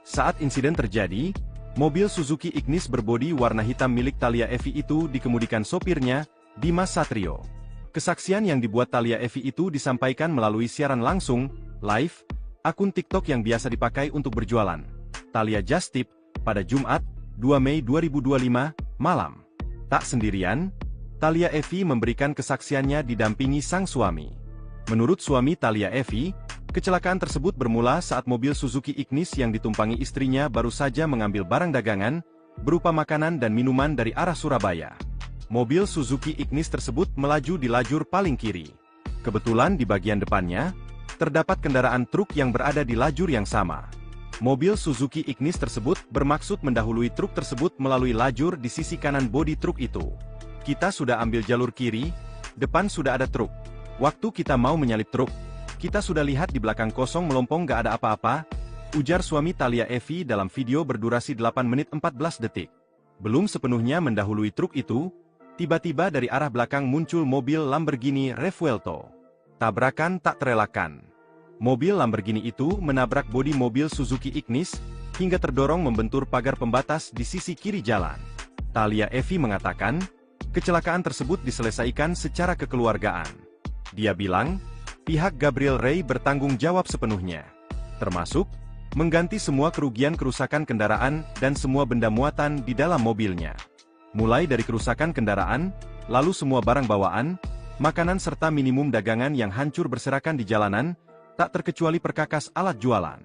Saat insiden terjadi, mobil Suzuki Ignis berbodi warna hitam milik Thalia Evi itu dikemudikan sopirnya, Dimas Satrio. Kesaksian yang dibuat Thalia Evi itu disampaikan melalui siaran langsung, live, akun TikTok yang biasa dipakai untuk berjualan. Thalia Just Tip, pada Jumat, 2 Mei 2025, malam. Tak sendirian, Thalia Evi memberikan kesaksiannya didampingi sang suami. Menurut suami Thalia Evi, kecelakaan tersebut bermula saat mobil Suzuki Ignis yang ditumpangi istrinya baru saja mengambil barang dagangan, berupa makanan dan minuman dari arah Surabaya. Mobil Suzuki Ignis tersebut melaju di lajur paling kiri. Kebetulan di bagian depannya, terdapat kendaraan truk yang berada di lajur yang sama. Mobil Suzuki Ignis tersebut bermaksud mendahului truk tersebut melalui lajur di sisi kanan bodi truk itu. Kita sudah ambil jalur kiri, depan sudah ada truk. Waktu kita mau menyalip truk, kita sudah lihat di belakang kosong melompong gak ada apa-apa, ujar suami Thalia Evi dalam video berdurasi 8 menit 14 detik. Belum sepenuhnya mendahului truk itu, tiba-tiba dari arah belakang muncul mobil Lamborghini Revuelto. Tabrakan tak terelakkan. Mobil Lamborghini itu menabrak bodi mobil Suzuki Ignis, hingga terdorong membentur pagar pembatas di sisi kiri jalan. Thalia Evi mengatakan, kecelakaan tersebut diselesaikan secara kekeluargaan. Dia bilang, pihak Gabriel Ray bertanggung jawab sepenuhnya, termasuk mengganti semua kerugian-kerusakan kendaraan dan semua benda muatan di dalam mobilnya. Mulai dari kerusakan kendaraan, lalu semua barang bawaan, makanan serta minimum dagangan yang hancur berserakan di jalanan, tak terkecuali perkakas alat jualan.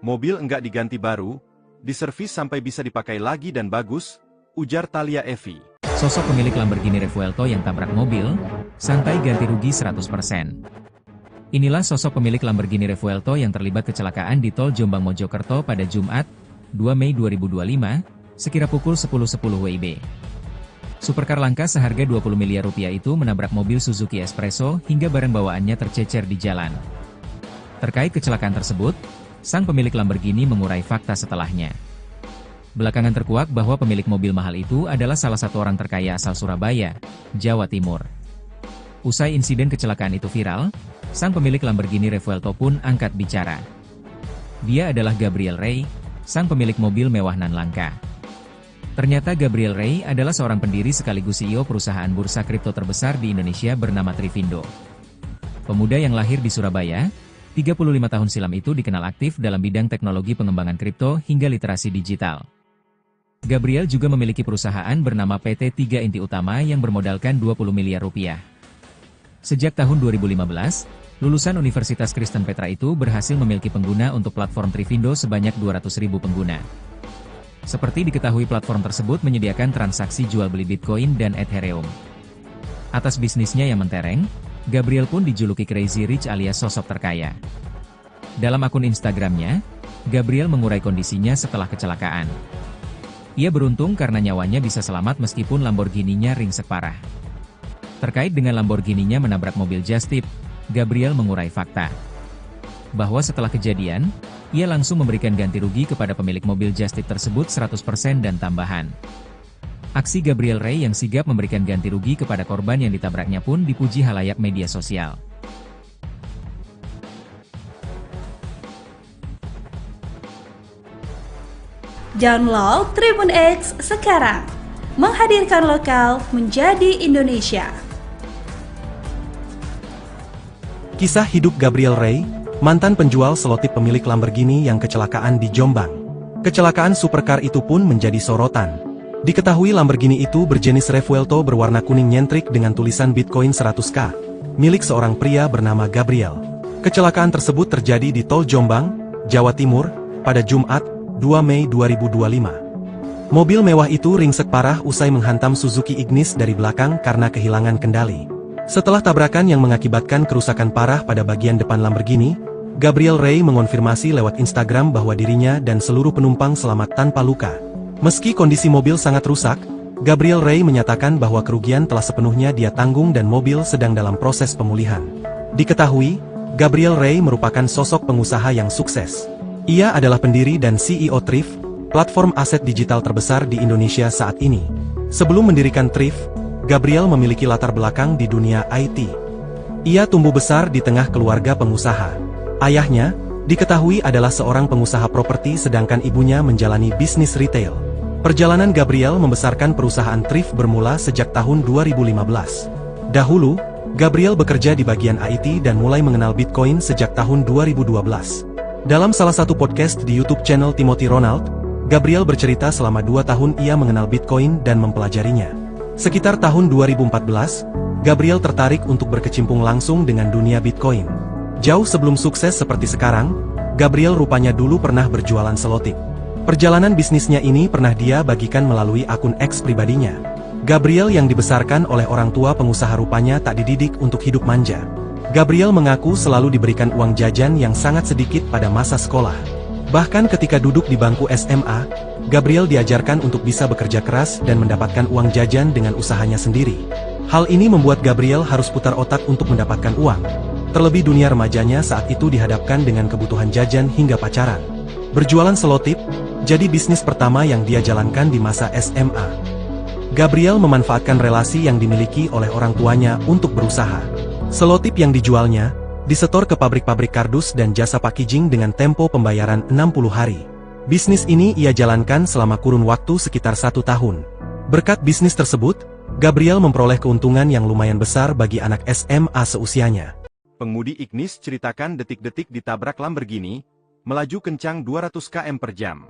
Mobil enggak diganti baru, diservis sampai bisa dipakai lagi dan bagus, ujar Thalia Evi. Sosok pemilik Lamborghini Revuelto yang tabrak mobil, santai ganti rugi 100%. Inilah sosok pemilik Lamborghini Revuelto yang terlibat kecelakaan di tol Jombang Mojokerto pada Jumat, 2 Mei 2025, sekira pukul 10.10 WIB. Supercar langka seharga 20 miliar rupiah itu menabrak mobil Suzuki Espresso hingga barang bawaannya tercecer di jalan. Terkait kecelakaan tersebut, sang pemilik Lamborghini mengurai fakta setelahnya. Belakangan terkuak bahwa pemilik mobil mahal itu adalah salah satu orang terkaya asal Surabaya, Jawa Timur. Usai insiden kecelakaan itu viral, sang pemilik Lamborghini Revuelto pun angkat bicara. Dia adalah Gabriel Ray, sang pemilik mobil mewah nan langka. Ternyata Gabriel Ray adalah seorang pendiri sekaligus CEO perusahaan bursa kripto terbesar di Indonesia bernama Trivindo. Pemuda yang lahir di Surabaya, 35 tahun silam itu dikenal aktif dalam bidang teknologi pengembangan kripto hingga literasi digital. Gabriel juga memiliki perusahaan bernama PT 3 Inti Utama yang bermodalkan 20 miliar rupiah. Sejak tahun 2015, lulusan Universitas Kristen Petra itu berhasil memiliki pengguna untuk platform Trivindo sebanyak 200.000 pengguna. Seperti diketahui platform tersebut menyediakan transaksi jual beli Bitcoin dan Ethereum. Atas bisnisnya yang mentereng, Gabriel pun dijuluki Crazy Rich alias sosok terkaya. Dalam akun Instagramnya, Gabriel mengurai kondisinya setelah kecelakaan. Ia beruntung karena nyawanya bisa selamat meskipun Lamborghini-nya ringsek parah. Terkait dengan Lamborghini-nya menabrak mobil just tip, Gabriel mengurai fakta bahwa setelah kejadian, ia langsung memberikan ganti rugi kepada pemilik mobil just tip tersebut 100% dan tambahan. Aksi Gabriel Ray yang sigap memberikan ganti rugi kepada korban yang ditabraknya pun dipuji halayak media sosial. Download Tribun X sekarang, menghadirkan lokal menjadi Indonesia. Kisah hidup Gabriel Ray, mantan penjual selotip pemilik Lamborghini yang kecelakaan di Jombang. Kecelakaan supercar itu pun menjadi sorotan. Diketahui Lamborghini itu berjenis Revuelto berwarna kuning nyentrik dengan tulisan Bitcoin 100K, milik seorang pria bernama Gabriel. Kecelakaan tersebut terjadi di Tol Jombang, Jawa Timur, pada Jumat, 2 Mei 2025. Mobil mewah itu ringsek parah usai menghantam Suzuki Ignis dari belakang karena kehilangan kendali. Setelah tabrakan yang mengakibatkan kerusakan parah pada bagian depan Lamborghini, Gabriel Ray mengonfirmasi lewat Instagram bahwa dirinya dan seluruh penumpang selamat tanpa luka. Meski kondisi mobil sangat rusak, Gabriel Ray menyatakan bahwa kerugian telah sepenuhnya dia tanggung dan mobil sedang dalam proses pemulihan. Diketahui, Gabriel Ray merupakan sosok pengusaha yang sukses. Ia adalah pendiri dan CEO Thrift, platform aset digital terbesar di Indonesia saat ini. Sebelum mendirikan Thrift, Gabriel memiliki latar belakang di dunia IT. Ia tumbuh besar di tengah keluarga pengusaha. Ayahnya, diketahui adalah seorang pengusaha properti sedangkan ibunya menjalani bisnis retail. Perjalanan Gabriel membesarkan perusahaan Thrift bermula sejak tahun 2015. Dahulu, Gabriel bekerja di bagian IT dan mulai mengenal Bitcoin sejak tahun 2012. Dalam salah satu podcast di YouTube channel Timothy Ronald, Gabriel bercerita selama 2 tahun ia mengenal Bitcoin dan mempelajarinya. Sekitar tahun 2014, Gabriel tertarik untuk berkecimpung langsung dengan dunia Bitcoin. Jauh sebelum sukses seperti sekarang, Gabriel rupanya dulu pernah berjualan selotip. Perjalanan bisnisnya ini pernah dia bagikan melalui akun X pribadinya. Gabriel yang dibesarkan oleh orang tua pengusaha rupanya tak dididik untuk hidup manja. Gabriel mengaku selalu diberikan uang jajan yang sangat sedikit pada masa sekolah. Bahkan ketika duduk di bangku SMA, Gabriel diajarkan untuk bisa bekerja keras dan mendapatkan uang jajan dengan usahanya sendiri. Hal ini membuat Gabriel harus putar otak untuk mendapatkan uang. Terlebih dunia remajanya saat itu dihadapkan dengan kebutuhan jajan hingga pacaran. Berjualan selotip, jadi bisnis pertama yang dia jalankan di masa SMA. Gabriel memanfaatkan relasi yang dimiliki oleh orang tuanya untuk berusaha. Selotip yang dijualnya, disetor ke pabrik-pabrik kardus dan jasa packaging dengan tempo pembayaran 60 hari. Bisnis ini ia jalankan selama kurun waktu sekitar 1 tahun. Berkat bisnis tersebut, Gabriel memperoleh keuntungan yang lumayan besar bagi anak SMA seusianya. Pengemudi Ignis ceritakan detik-detik ditabrak Lamborghini, melaju kencang 200 km per jam.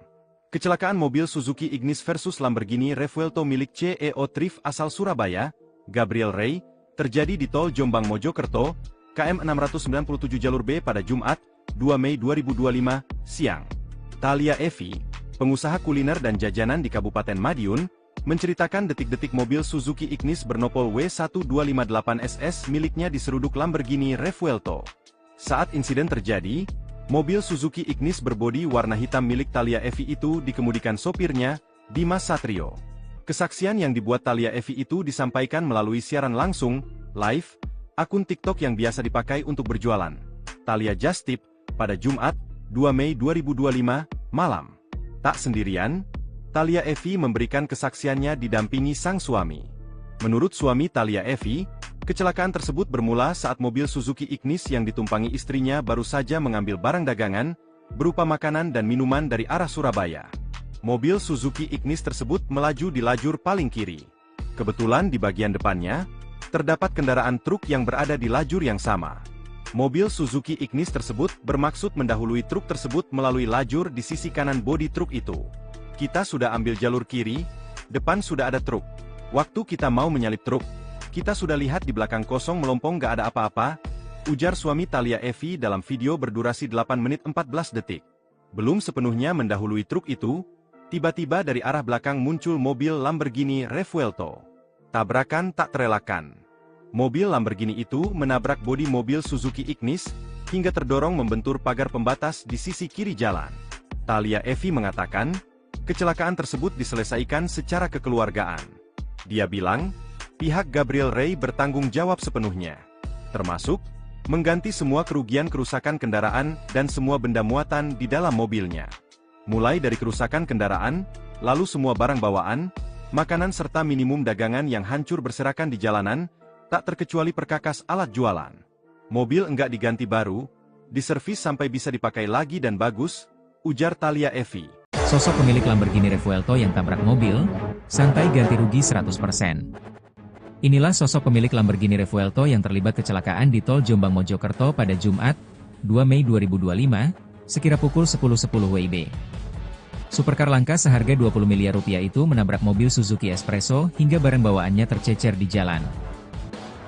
Kecelakaan mobil Suzuki Ignis versus Lamborghini Revuelto milik CEO Thrift asal Surabaya, Gabriel Ray, terjadi di Tol Jombang Mojokerto, KM 697 jalur B pada Jumat, 2 Mei 2025, siang. Thalia Evi, pengusaha kuliner dan jajanan di Kabupaten Madiun, menceritakan detik-detik mobil Suzuki Ignis bernopol W1258SS miliknya diseruduk Lamborghini Revuelto. Saat insiden terjadi, mobil Suzuki Ignis berbodi warna hitam milik Thalia Evi itu dikemudikan sopirnya, Dimas Satrio. Kesaksian yang dibuat Thalia Evi itu disampaikan melalui siaran langsung, live, akun TikTok yang biasa dipakai untuk berjualan, Thalia Just Tip, pada Jumat, 2 Mei 2025, malam. Tak sendirian, Thalia Evi memberikan kesaksiannya didampingi sang suami. Menurut suami Thalia Evi, kecelakaan tersebut bermula saat mobil Suzuki Ignis yang ditumpangi istrinya baru saja mengambil barang dagangan, berupa makanan dan minuman dari arah Surabaya. Mobil Suzuki Ignis tersebut melaju di lajur paling kiri. Kebetulan di bagian depannya, terdapat kendaraan truk yang berada di lajur yang sama. Mobil Suzuki Ignis tersebut bermaksud mendahului truk tersebut melalui lajur di sisi kanan bodi truk itu. Kita sudah ambil jalur kiri, depan sudah ada truk. Waktu kita mau menyalip truk, kita sudah lihat di belakang kosong melompong gak ada apa-apa, ujar suami Thalia Evi dalam video berdurasi 8 menit 14 detik. Belum sepenuhnya mendahului truk itu, tiba-tiba dari arah belakang muncul mobil Lamborghini Revuelto. Tabrakan tak terelakkan. Mobil Lamborghini itu menabrak bodi mobil Suzuki Ignis, hingga terdorong membentur pagar pembatas di sisi kiri jalan. Thalia Evi mengatakan, kecelakaan tersebut diselesaikan secara kekeluargaan. Dia bilang, pihak Gabriel Ray bertanggung jawab sepenuhnya, termasuk mengganti semua kerugian kerusakan kendaraan dan semua benda muatan di dalam mobilnya. Mulai dari kerusakan kendaraan, lalu semua barang bawaan, makanan serta minimum dagangan yang hancur berserakan di jalanan, tak terkecuali perkakas alat jualan. Mobil enggak diganti baru, diservis sampai bisa dipakai lagi dan bagus, ujar Thalia Evi. Sosok pemilik Lamborghini Revuelto yang tabrak mobil, santai ganti rugi 100%. Inilah sosok pemilik Lamborghini Revuelto yang terlibat kecelakaan di Tol Jombang Mojokerto pada Jumat, 2 Mei 2025, sekira pukul 10.10 WIB. Supercar langka seharga 20 miliar rupiah itu menabrak mobil Suzuki Espresso hingga barang bawaannya tercecer di jalan.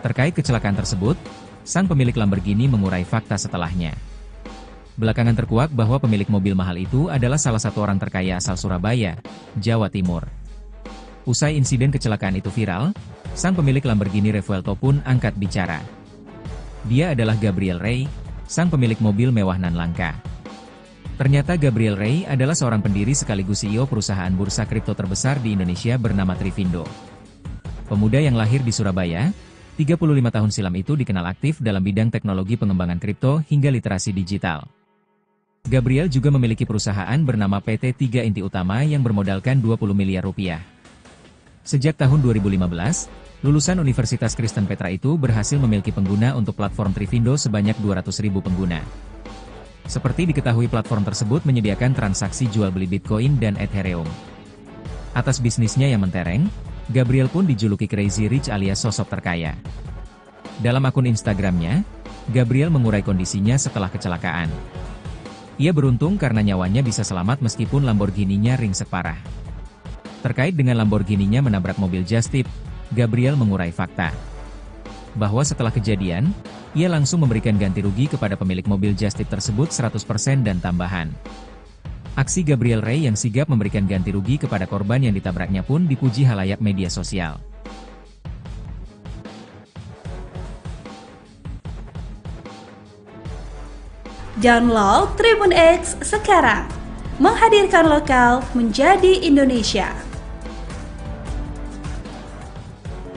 Terkait kecelakaan tersebut, sang pemilik Lamborghini mengurai fakta setelahnya. Belakangan terkuak bahwa pemilik mobil mahal itu adalah salah satu orang terkaya asal Surabaya, Jawa Timur. Usai insiden kecelakaan itu viral, sang pemilik Lamborghini Revuelto pun angkat bicara. Dia adalah Gabriel Ray, sang pemilik mobil mewah nan langka. Ternyata Gabriel Ray adalah seorang pendiri sekaligus CEO perusahaan bursa kripto terbesar di Indonesia bernama Trivindo. Pemuda yang lahir di Surabaya, 35 tahun silam itu dikenal aktif dalam bidang teknologi pengembangan kripto hingga literasi digital. Gabriel juga memiliki perusahaan bernama PT 3 Inti Utama yang bermodalkan 20 miliar rupiah. Sejak tahun 2015, lulusan Universitas Kristen Petra itu berhasil memiliki pengguna untuk platform Trivindo sebanyak 200.000 pengguna. Seperti diketahui platform tersebut menyediakan transaksi jual beli Bitcoin dan Ethereum. Atas bisnisnya yang mentereng, Gabriel pun dijuluki Crazy Rich alias sosok terkaya. Dalam akun Instagramnya, Gabriel mengurai kondisinya setelah kecelakaan. Ia beruntung karena nyawanya bisa selamat meskipun Lamborghini-nya ringsek parah. Terkait dengan Lamborghini-nya menabrak mobil Just Tip, Gabriel mengurai fakta bahwa setelah kejadian, ia langsung memberikan ganti rugi kepada pemilik mobil Just Tip tersebut 100% dan tambahan. Aksi Gabriel Ray yang sigap memberikan ganti rugi kepada korban yang ditabraknya pun dipuji halayak media sosial. Download Tribun X sekarang, menghadirkan lokal menjadi Indonesia.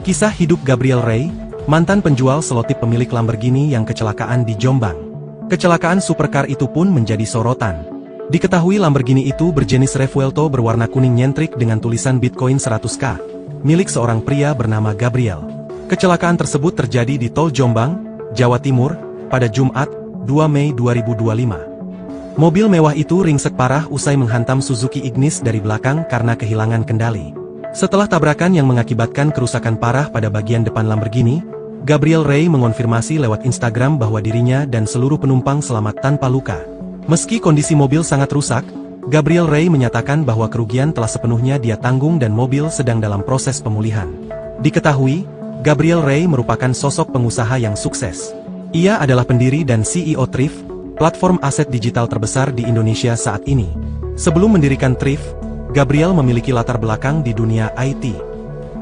Kisah hidup Gabriel Ray, mantan penjual selotip pemilik Lamborghini yang kecelakaan di Jombang. Kecelakaan supercar itu pun menjadi sorotan. Diketahui Lamborghini itu berjenis Revuelto berwarna kuning nyentrik dengan tulisan Bitcoin 100K, milik seorang pria bernama Gabriel. Kecelakaan tersebut terjadi di Tol Jombang, Jawa Timur, pada Jumat, 2 Mei 2025. Mobil mewah itu ringsek parah usai menghantam Suzuki Ignis dari belakang karena kehilangan kendali. Setelah tabrakan yang mengakibatkan kerusakan parah pada bagian depan Lamborghini, Gabriel Ray mengonfirmasi lewat Instagram bahwa dirinya dan seluruh penumpang selamat tanpa luka. Meski kondisi mobil sangat rusak, Gabriel Ray menyatakan bahwa kerugian telah sepenuhnya dia tanggung dan mobil sedang dalam proses pemulihan. Diketahui, Gabriel Ray merupakan sosok pengusaha yang sukses. Ia adalah pendiri dan CEO Thrift, platform aset digital terbesar di Indonesia saat ini. Sebelum mendirikan Thrift, Gabriel memiliki latar belakang di dunia IT.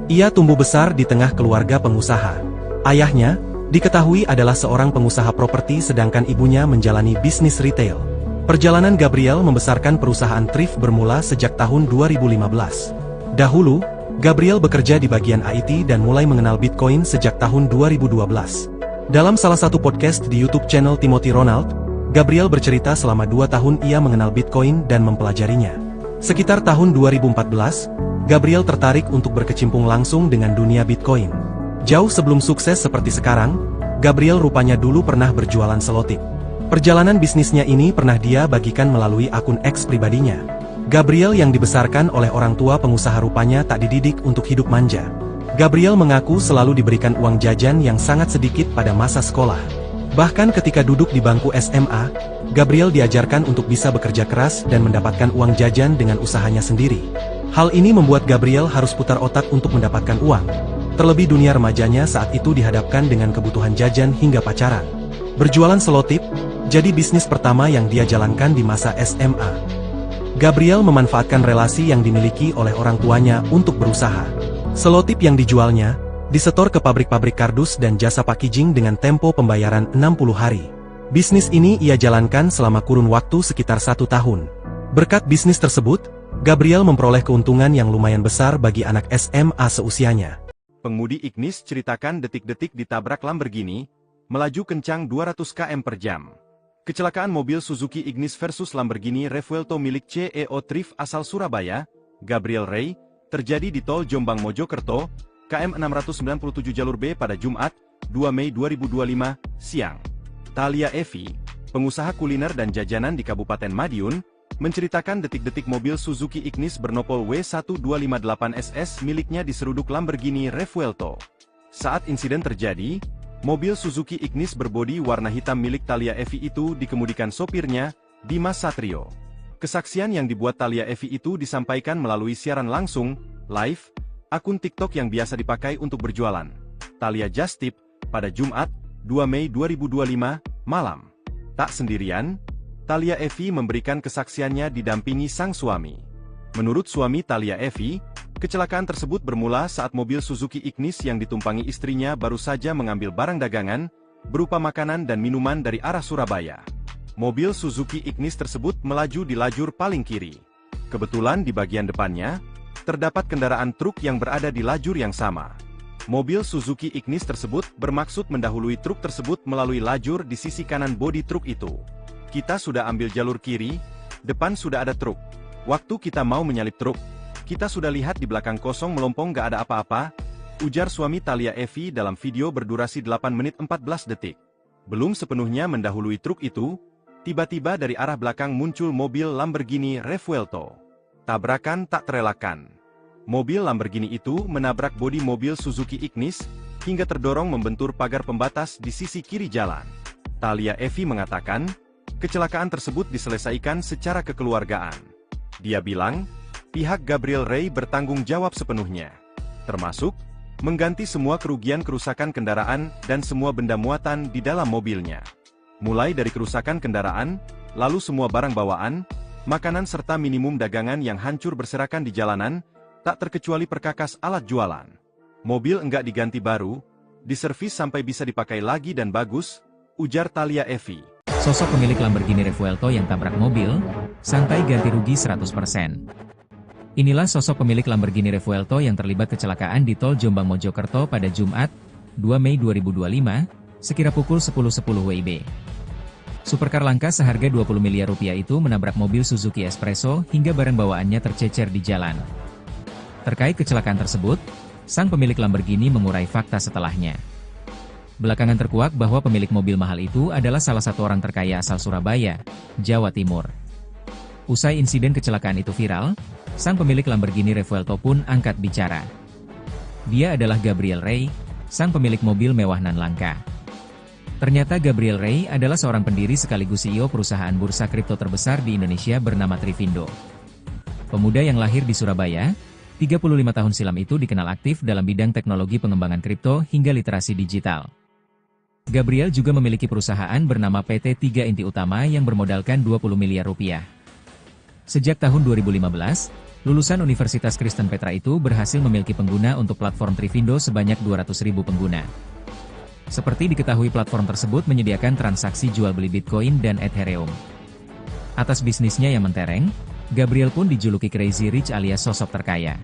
Ia tumbuh besar di tengah keluarga pengusaha. Ayahnya, diketahui adalah seorang pengusaha properti sedangkan ibunya menjalani bisnis retail. Perjalanan Gabriel membesarkan perusahaan Thrift bermula sejak tahun 2015. Dahulu, Gabriel bekerja di bagian IT dan mulai mengenal Bitcoin sejak tahun 2012. Dalam salah satu podcast di YouTube channel Timothy Ronald, Gabriel bercerita selama 2 tahun ia mengenal Bitcoin dan mempelajarinya. Sekitar tahun 2014, Gabriel tertarik untuk berkecimpung langsung dengan dunia Bitcoin. Jauh sebelum sukses seperti sekarang, Gabriel rupanya dulu pernah berjualan selotip. Perjalanan bisnisnya ini pernah dia bagikan melalui akun X pribadinya. Gabriel yang dibesarkan oleh orang tua pengusaha rupanya tak dididik untuk hidup manja. Gabriel mengaku selalu diberikan uang jajan yang sangat sedikit pada masa sekolah. Bahkan ketika duduk di bangku SMA, Gabriel diajarkan untuk bisa bekerja keras dan mendapatkan uang jajan dengan usahanya sendiri. Hal ini membuat Gabriel harus putar otak untuk mendapatkan uang. Terlebih dunia remajanya saat itu dihadapkan dengan kebutuhan jajan hingga pacaran. Berjualan selotip, jadi bisnis pertama yang dia jalankan di masa SMA. Gabriel memanfaatkan relasi yang dimiliki oleh orang tuanya untuk berusaha. Selotip yang dijualnya disetor ke pabrik-pabrik kardus dan jasa packaging dengan tempo pembayaran 60 hari. Bisnis ini ia jalankan selama kurun waktu sekitar 1 tahun. Berkat bisnis tersebut, Gabriel memperoleh keuntungan yang lumayan besar bagi anak SMA seusianya. Pengemudi Ignis ceritakan detik-detik ditabrak Lamborghini, melaju kencang 200 km per jam. Kecelakaan mobil Suzuki Ignis versus Lamborghini Revuelto milik CEO Thrift asal Surabaya, Gabriel Ray, terjadi di Tol Jombang Mojokerto, KM 697 jalur B pada Jumat, 2 Mei 2025, siang. Thalia Evi, pengusaha kuliner dan jajanan di Kabupaten Madiun, menceritakan detik-detik mobil Suzuki Ignis bernopol W1258SS miliknya diseruduk Lamborghini Revuelto. Saat insiden terjadi, mobil Suzuki Ignis berbodi warna hitam milik Thalia Evi itu dikemudikan sopirnya, Dimas Satrio. Kesaksian yang dibuat Thalia Evi itu disampaikan melalui siaran langsung, live, akun TikTok yang biasa dipakai untuk berjualan, Thalia Just Tip, pada Jumat, 2 Mei 2025, malam. Tak sendirian, Thalia Evi memberikan kesaksiannya didampingi sang suami. Menurut suami Thalia Evi, kecelakaan tersebut bermula saat mobil Suzuki Ignis yang ditumpangi istrinya baru saja mengambil barang dagangan, berupa makanan dan minuman dari arah Surabaya. Mobil Suzuki Ignis tersebut melaju di lajur paling kiri. Kebetulan di bagian depannya, terdapat kendaraan truk yang berada di lajur yang sama. Mobil Suzuki Ignis tersebut bermaksud mendahului truk tersebut melalui lajur di sisi kanan bodi truk itu. Kita sudah ambil jalur kiri, depan sudah ada truk. Waktu kita mau menyalip truk, kita sudah lihat di belakang kosong melompong gak ada apa-apa, ujar suami Thalia Evi dalam video berdurasi 8 menit 14 detik. Belum sepenuhnya mendahului truk itu, tiba-tiba dari arah belakang muncul mobil Lamborghini Revuelto. Tabrakan tak terelakkan. Mobil Lamborghini itu menabrak bodi mobil Suzuki Ignis, hingga terdorong membentur pagar pembatas di sisi kiri jalan. Thalia Evi mengatakan, kecelakaan tersebut diselesaikan secara kekeluargaan. Dia bilang, pihak Gabriel Ray bertanggung jawab sepenuhnya. Termasuk, mengganti semua kerugian-kerusakan kendaraan dan semua benda muatan di dalam mobilnya. Mulai dari kerusakan kendaraan, lalu semua barang bawaan, makanan serta minimum dagangan yang hancur berserakan di jalanan, tak terkecuali perkakas alat jualan. Mobil enggak diganti baru, diservis sampai bisa dipakai lagi dan bagus, ujar Thalia Evi. Sosok pemilik Lamborghini Revuelto yang tabrak mobil, santai ganti rugi 100%. Inilah sosok pemilik Lamborghini Revuelto yang terlibat kecelakaan di tol Jombang Mojokerto pada Jumat, 2 Mei 2025, sekira pukul 10.10 WIB. Supercar langka seharga 20 miliar rupiah itu menabrak mobil Suzuki Espresso hingga barang bawaannya tercecer di jalan. Terkait kecelakaan tersebut, sang pemilik Lamborghini mengurai fakta setelahnya. Belakangan terkuak bahwa pemilik mobil mahal itu adalah salah satu orang terkaya asal Surabaya, Jawa Timur. Usai insiden kecelakaan itu viral, sang pemilik Lamborghini Revuelto pun angkat bicara. Dia adalah Gabriel Rey, sang pemilik mobil mewah nan langka. Ternyata Gabriel Rey adalah seorang pendiri sekaligus CEO perusahaan bursa kripto terbesar di Indonesia bernama Trivindo. Pemuda yang lahir di Surabaya, 35 tahun silam itu dikenal aktif dalam bidang teknologi pengembangan kripto hingga literasi digital. Gabriel juga memiliki perusahaan bernama PT 3 Inti Utama yang bermodalkan 20 miliar rupiah. Sejak tahun 2015, lulusan Universitas Kristen Petra itu berhasil memiliki pengguna untuk platform Trivindo sebanyak 200.000 pengguna. Seperti diketahui platform tersebut menyediakan transaksi jual beli Bitcoin dan Ethereum. Atas bisnisnya yang mentereng, Gabriel pun dijuluki Crazy Rich alias sosok terkaya.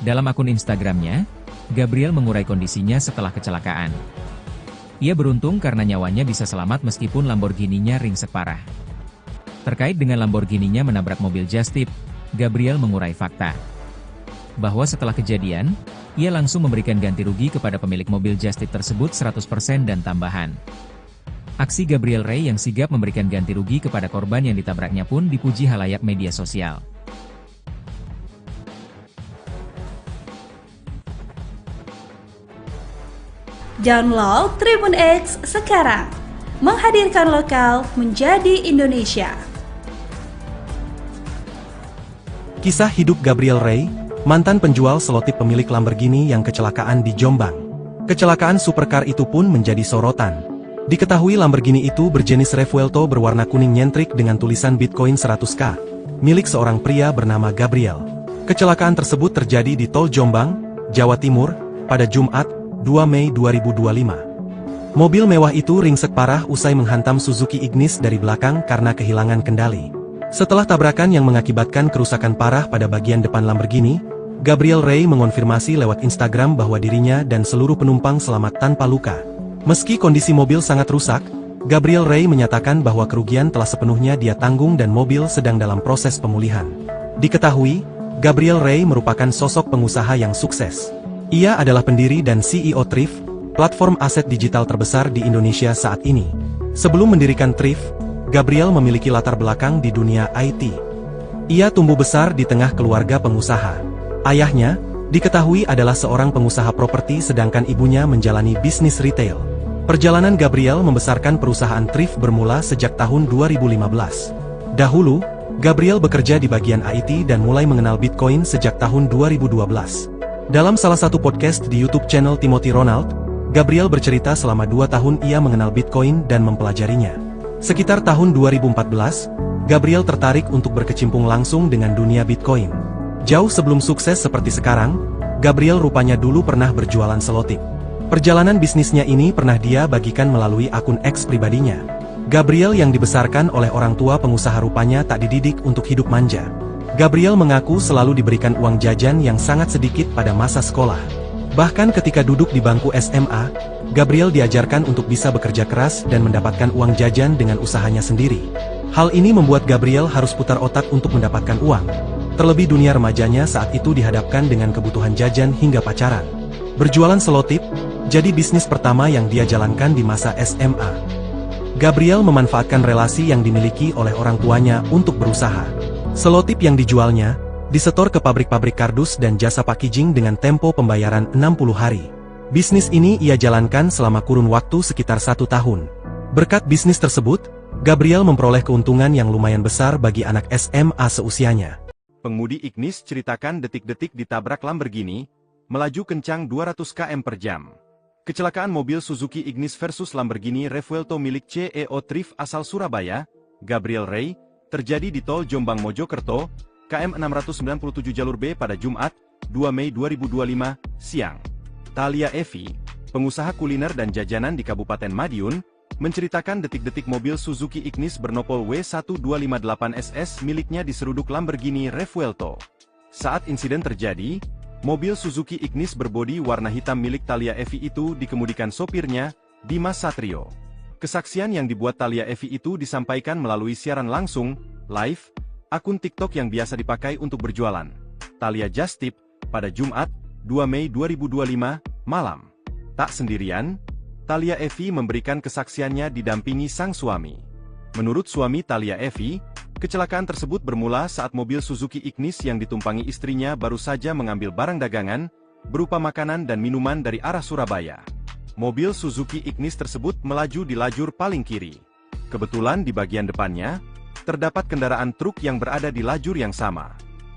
Dalam akun Instagramnya, Gabriel mengurai kondisinya setelah kecelakaan. Ia beruntung karena nyawanya bisa selamat meskipun Lamborghini-nya ringsek parah. Terkait dengan Lamborghini-nya menabrak mobil just tip, Gabriel mengurai fakta. Bahwa setelah kejadian, ia langsung memberikan ganti rugi kepada pemilik mobil just tip tersebut 100% dan tambahan. Aksi Gabriel Rey yang sigap memberikan ganti rugi kepada korban yang ditabraknya pun dipuji halayak media sosial. Download Tribun X sekarang, menghadirkan lokal menjadi Indonesia. Kisah hidup Gabriel Rey, mantan penjual selotip pemilik Lamborghini yang kecelakaan di Jombang. Kecelakaan supercar itu pun menjadi sorotan. Diketahui Lamborghini itu berjenis Revuelto berwarna kuning nyentrik dengan tulisan Bitcoin 100K, milik seorang pria bernama Gabriel. Kecelakaan tersebut terjadi di Tol Jombang, Jawa Timur, pada Jumat, 2 Mei 2025. Mobil mewah itu ringsek parah usai menghantam Suzuki Ignis dari belakang karena kehilangan kendali. Setelah tabrakan yang mengakibatkan kerusakan parah pada bagian depan Lamborghini, Gabriel Rey mengonfirmasi lewat Instagram bahwa dirinya dan seluruh penumpang selamat tanpa luka. Meski kondisi mobil sangat rusak, Gabriel Rey menyatakan bahwa kerugian telah sepenuhnya dia tanggung dan mobil sedang dalam proses pemulihan. Diketahui, Gabriel Rey merupakan sosok pengusaha yang sukses. Ia adalah pendiri dan CEO Thrift, platform aset digital terbesar di Indonesia saat ini. Sebelum mendirikan Thrift, Gabriel memiliki latar belakang di dunia IT. Ia tumbuh besar di tengah keluarga pengusaha. Ayahnya, diketahui adalah seorang pengusaha properti sedangkan ibunya menjalani bisnis retail. Perjalanan Gabriel membesarkan perusahaan Thrift bermula sejak tahun 2015. Dahulu, Gabriel bekerja di bagian IT dan mulai mengenal Bitcoin sejak tahun 2012. Dalam salah satu podcast di YouTube channel Timothy Ronald, Gabriel bercerita selama 2 tahun ia mengenal Bitcoin dan mempelajarinya. Sekitar tahun 2014, Gabriel tertarik untuk berkecimpung langsung dengan dunia Bitcoin. Jauh sebelum sukses seperti sekarang, Gabriel rupanya dulu pernah berjualan selotip. Perjalanan bisnisnya ini pernah dia bagikan melalui akun X pribadinya. Gabriel yang dibesarkan oleh orang tua pengusaha rupanya tak dididik untuk hidup manja. Gabriel mengaku selalu diberikan uang jajan yang sangat sedikit pada masa sekolah. Bahkan ketika duduk di bangku SMA, Gabriel diajarkan untuk bisa bekerja keras dan mendapatkan uang jajan dengan usahanya sendiri. Hal ini membuat Gabriel harus putar otak untuk mendapatkan uang. Terlebih dunia remajanya saat itu dihadapkan dengan kebutuhan jajan hingga pacaran. Berjualan selotip, jadi bisnis pertama yang dia jalankan di masa SMA. Gabriel memanfaatkan relasi yang dimiliki oleh orang tuanya untuk berusaha. Selotip yang dijualnya, disetor ke pabrik-pabrik kardus dan jasa packaging dengan tempo pembayaran 60 hari. Bisnis ini ia jalankan selama kurun waktu sekitar 1 tahun. Berkat bisnis tersebut, Gabriel memperoleh keuntungan yang lumayan besar bagi anak SMA seusianya. Pengemudi Ignis ceritakan detik-detik ditabrak Lamborghini, melaju kencang 200 km per jam. Kecelakaan mobil Suzuki Ignis versus Lamborghini Revuelto milik CEO Thrift asal Surabaya, Gabriel Ray, terjadi di Tol Jombang Mojokerto, KM 697 jalur B pada Jumat, 2 Mei 2025, siang. Thalia Evi, pengusaha kuliner dan jajanan di Kabupaten Madiun, menceritakan detik-detik mobil Suzuki Ignis bernopol W1258SS miliknya diseruduk Lamborghini Revuelto. Saat insiden terjadi, mobil Suzuki Ignis berbodi warna hitam milik Thalia Evi itu dikemudikan sopirnya, Dimas Satrio. Kesaksian yang dibuat Thalia Evi itu disampaikan melalui siaran langsung, live, akun TikTok yang biasa dipakai untuk berjualan, Thalia Just Tip, pada Jumat, 2 Mei 2025, malam. Tak sendirian, Thalia Evi memberikan kesaksiannya didampingi sang suami. Menurut suami Thalia Evi, kecelakaan tersebut bermula saat mobil Suzuki Ignis yang ditumpangi istrinya baru saja mengambil barang dagangan, berupa makanan dan minuman dari arah Surabaya. Mobil Suzuki Ignis tersebut melaju di lajur paling kiri. Kebetulan di bagian depannya, terdapat kendaraan truk yang berada di lajur yang sama.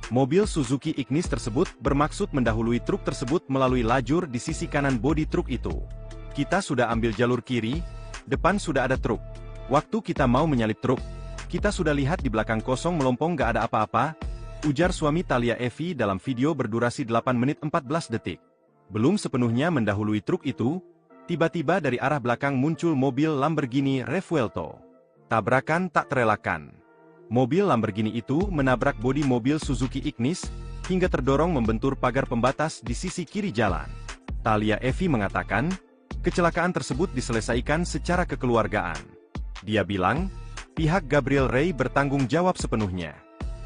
Mobil Suzuki Ignis tersebut bermaksud mendahului truk tersebut melalui lajur di sisi kanan bodi truk itu. Kita sudah ambil jalur kiri, depan sudah ada truk. Waktu kita mau menyalip truk, kita sudah lihat di belakang kosong melompong gak ada apa-apa, ujar suami Thalia Evi dalam video berdurasi 8 menit 14 detik. Belum sepenuhnya mendahului truk itu, tiba-tiba dari arah belakang muncul mobil Lamborghini Revuelto. Tabrakan tak terelakkan. Mobil Lamborghini itu menabrak bodi mobil Suzuki Ignis, hingga terdorong membentur pagar pembatas di sisi kiri jalan. Thalia Evi mengatakan, kecelakaan tersebut diselesaikan secara kekeluargaan. Dia bilang, pihak Gabriel Ray bertanggung jawab sepenuhnya,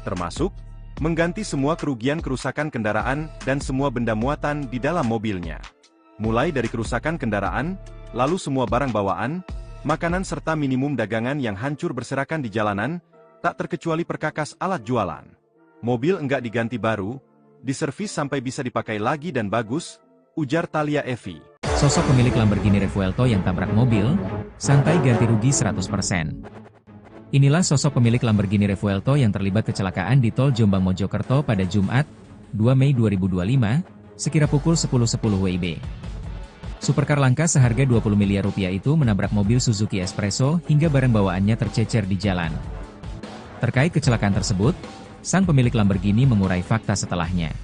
termasuk mengganti semua kerugian kerusakan kendaraan dan semua benda muatan di dalam mobilnya. Mulai dari kerusakan kendaraan, lalu semua barang bawaan, makanan serta minimum dagangan yang hancur berserakan di jalanan, tak terkecuali perkakas alat jualan. Mobil enggak diganti baru, diservis sampai bisa dipakai lagi dan bagus, ujar Thalia Evi. Sosok pemilik Lamborghini Revuelto yang tabrak mobil, santai ganti rugi 100%. Inilah sosok pemilik Lamborghini Revuelto yang terlibat kecelakaan di Tol Jombang Mojokerto pada Jumat, 2 Mei 2025, sekira pukul 10.10 WIB. Supercar langka seharga 20 miliar rupiah itu menabrak mobil Suzuki Espresso hingga barang bawaannya tercecer di jalan. Terkait kecelakaan tersebut, sang pemilik Lamborghini mengurai fakta setelahnya.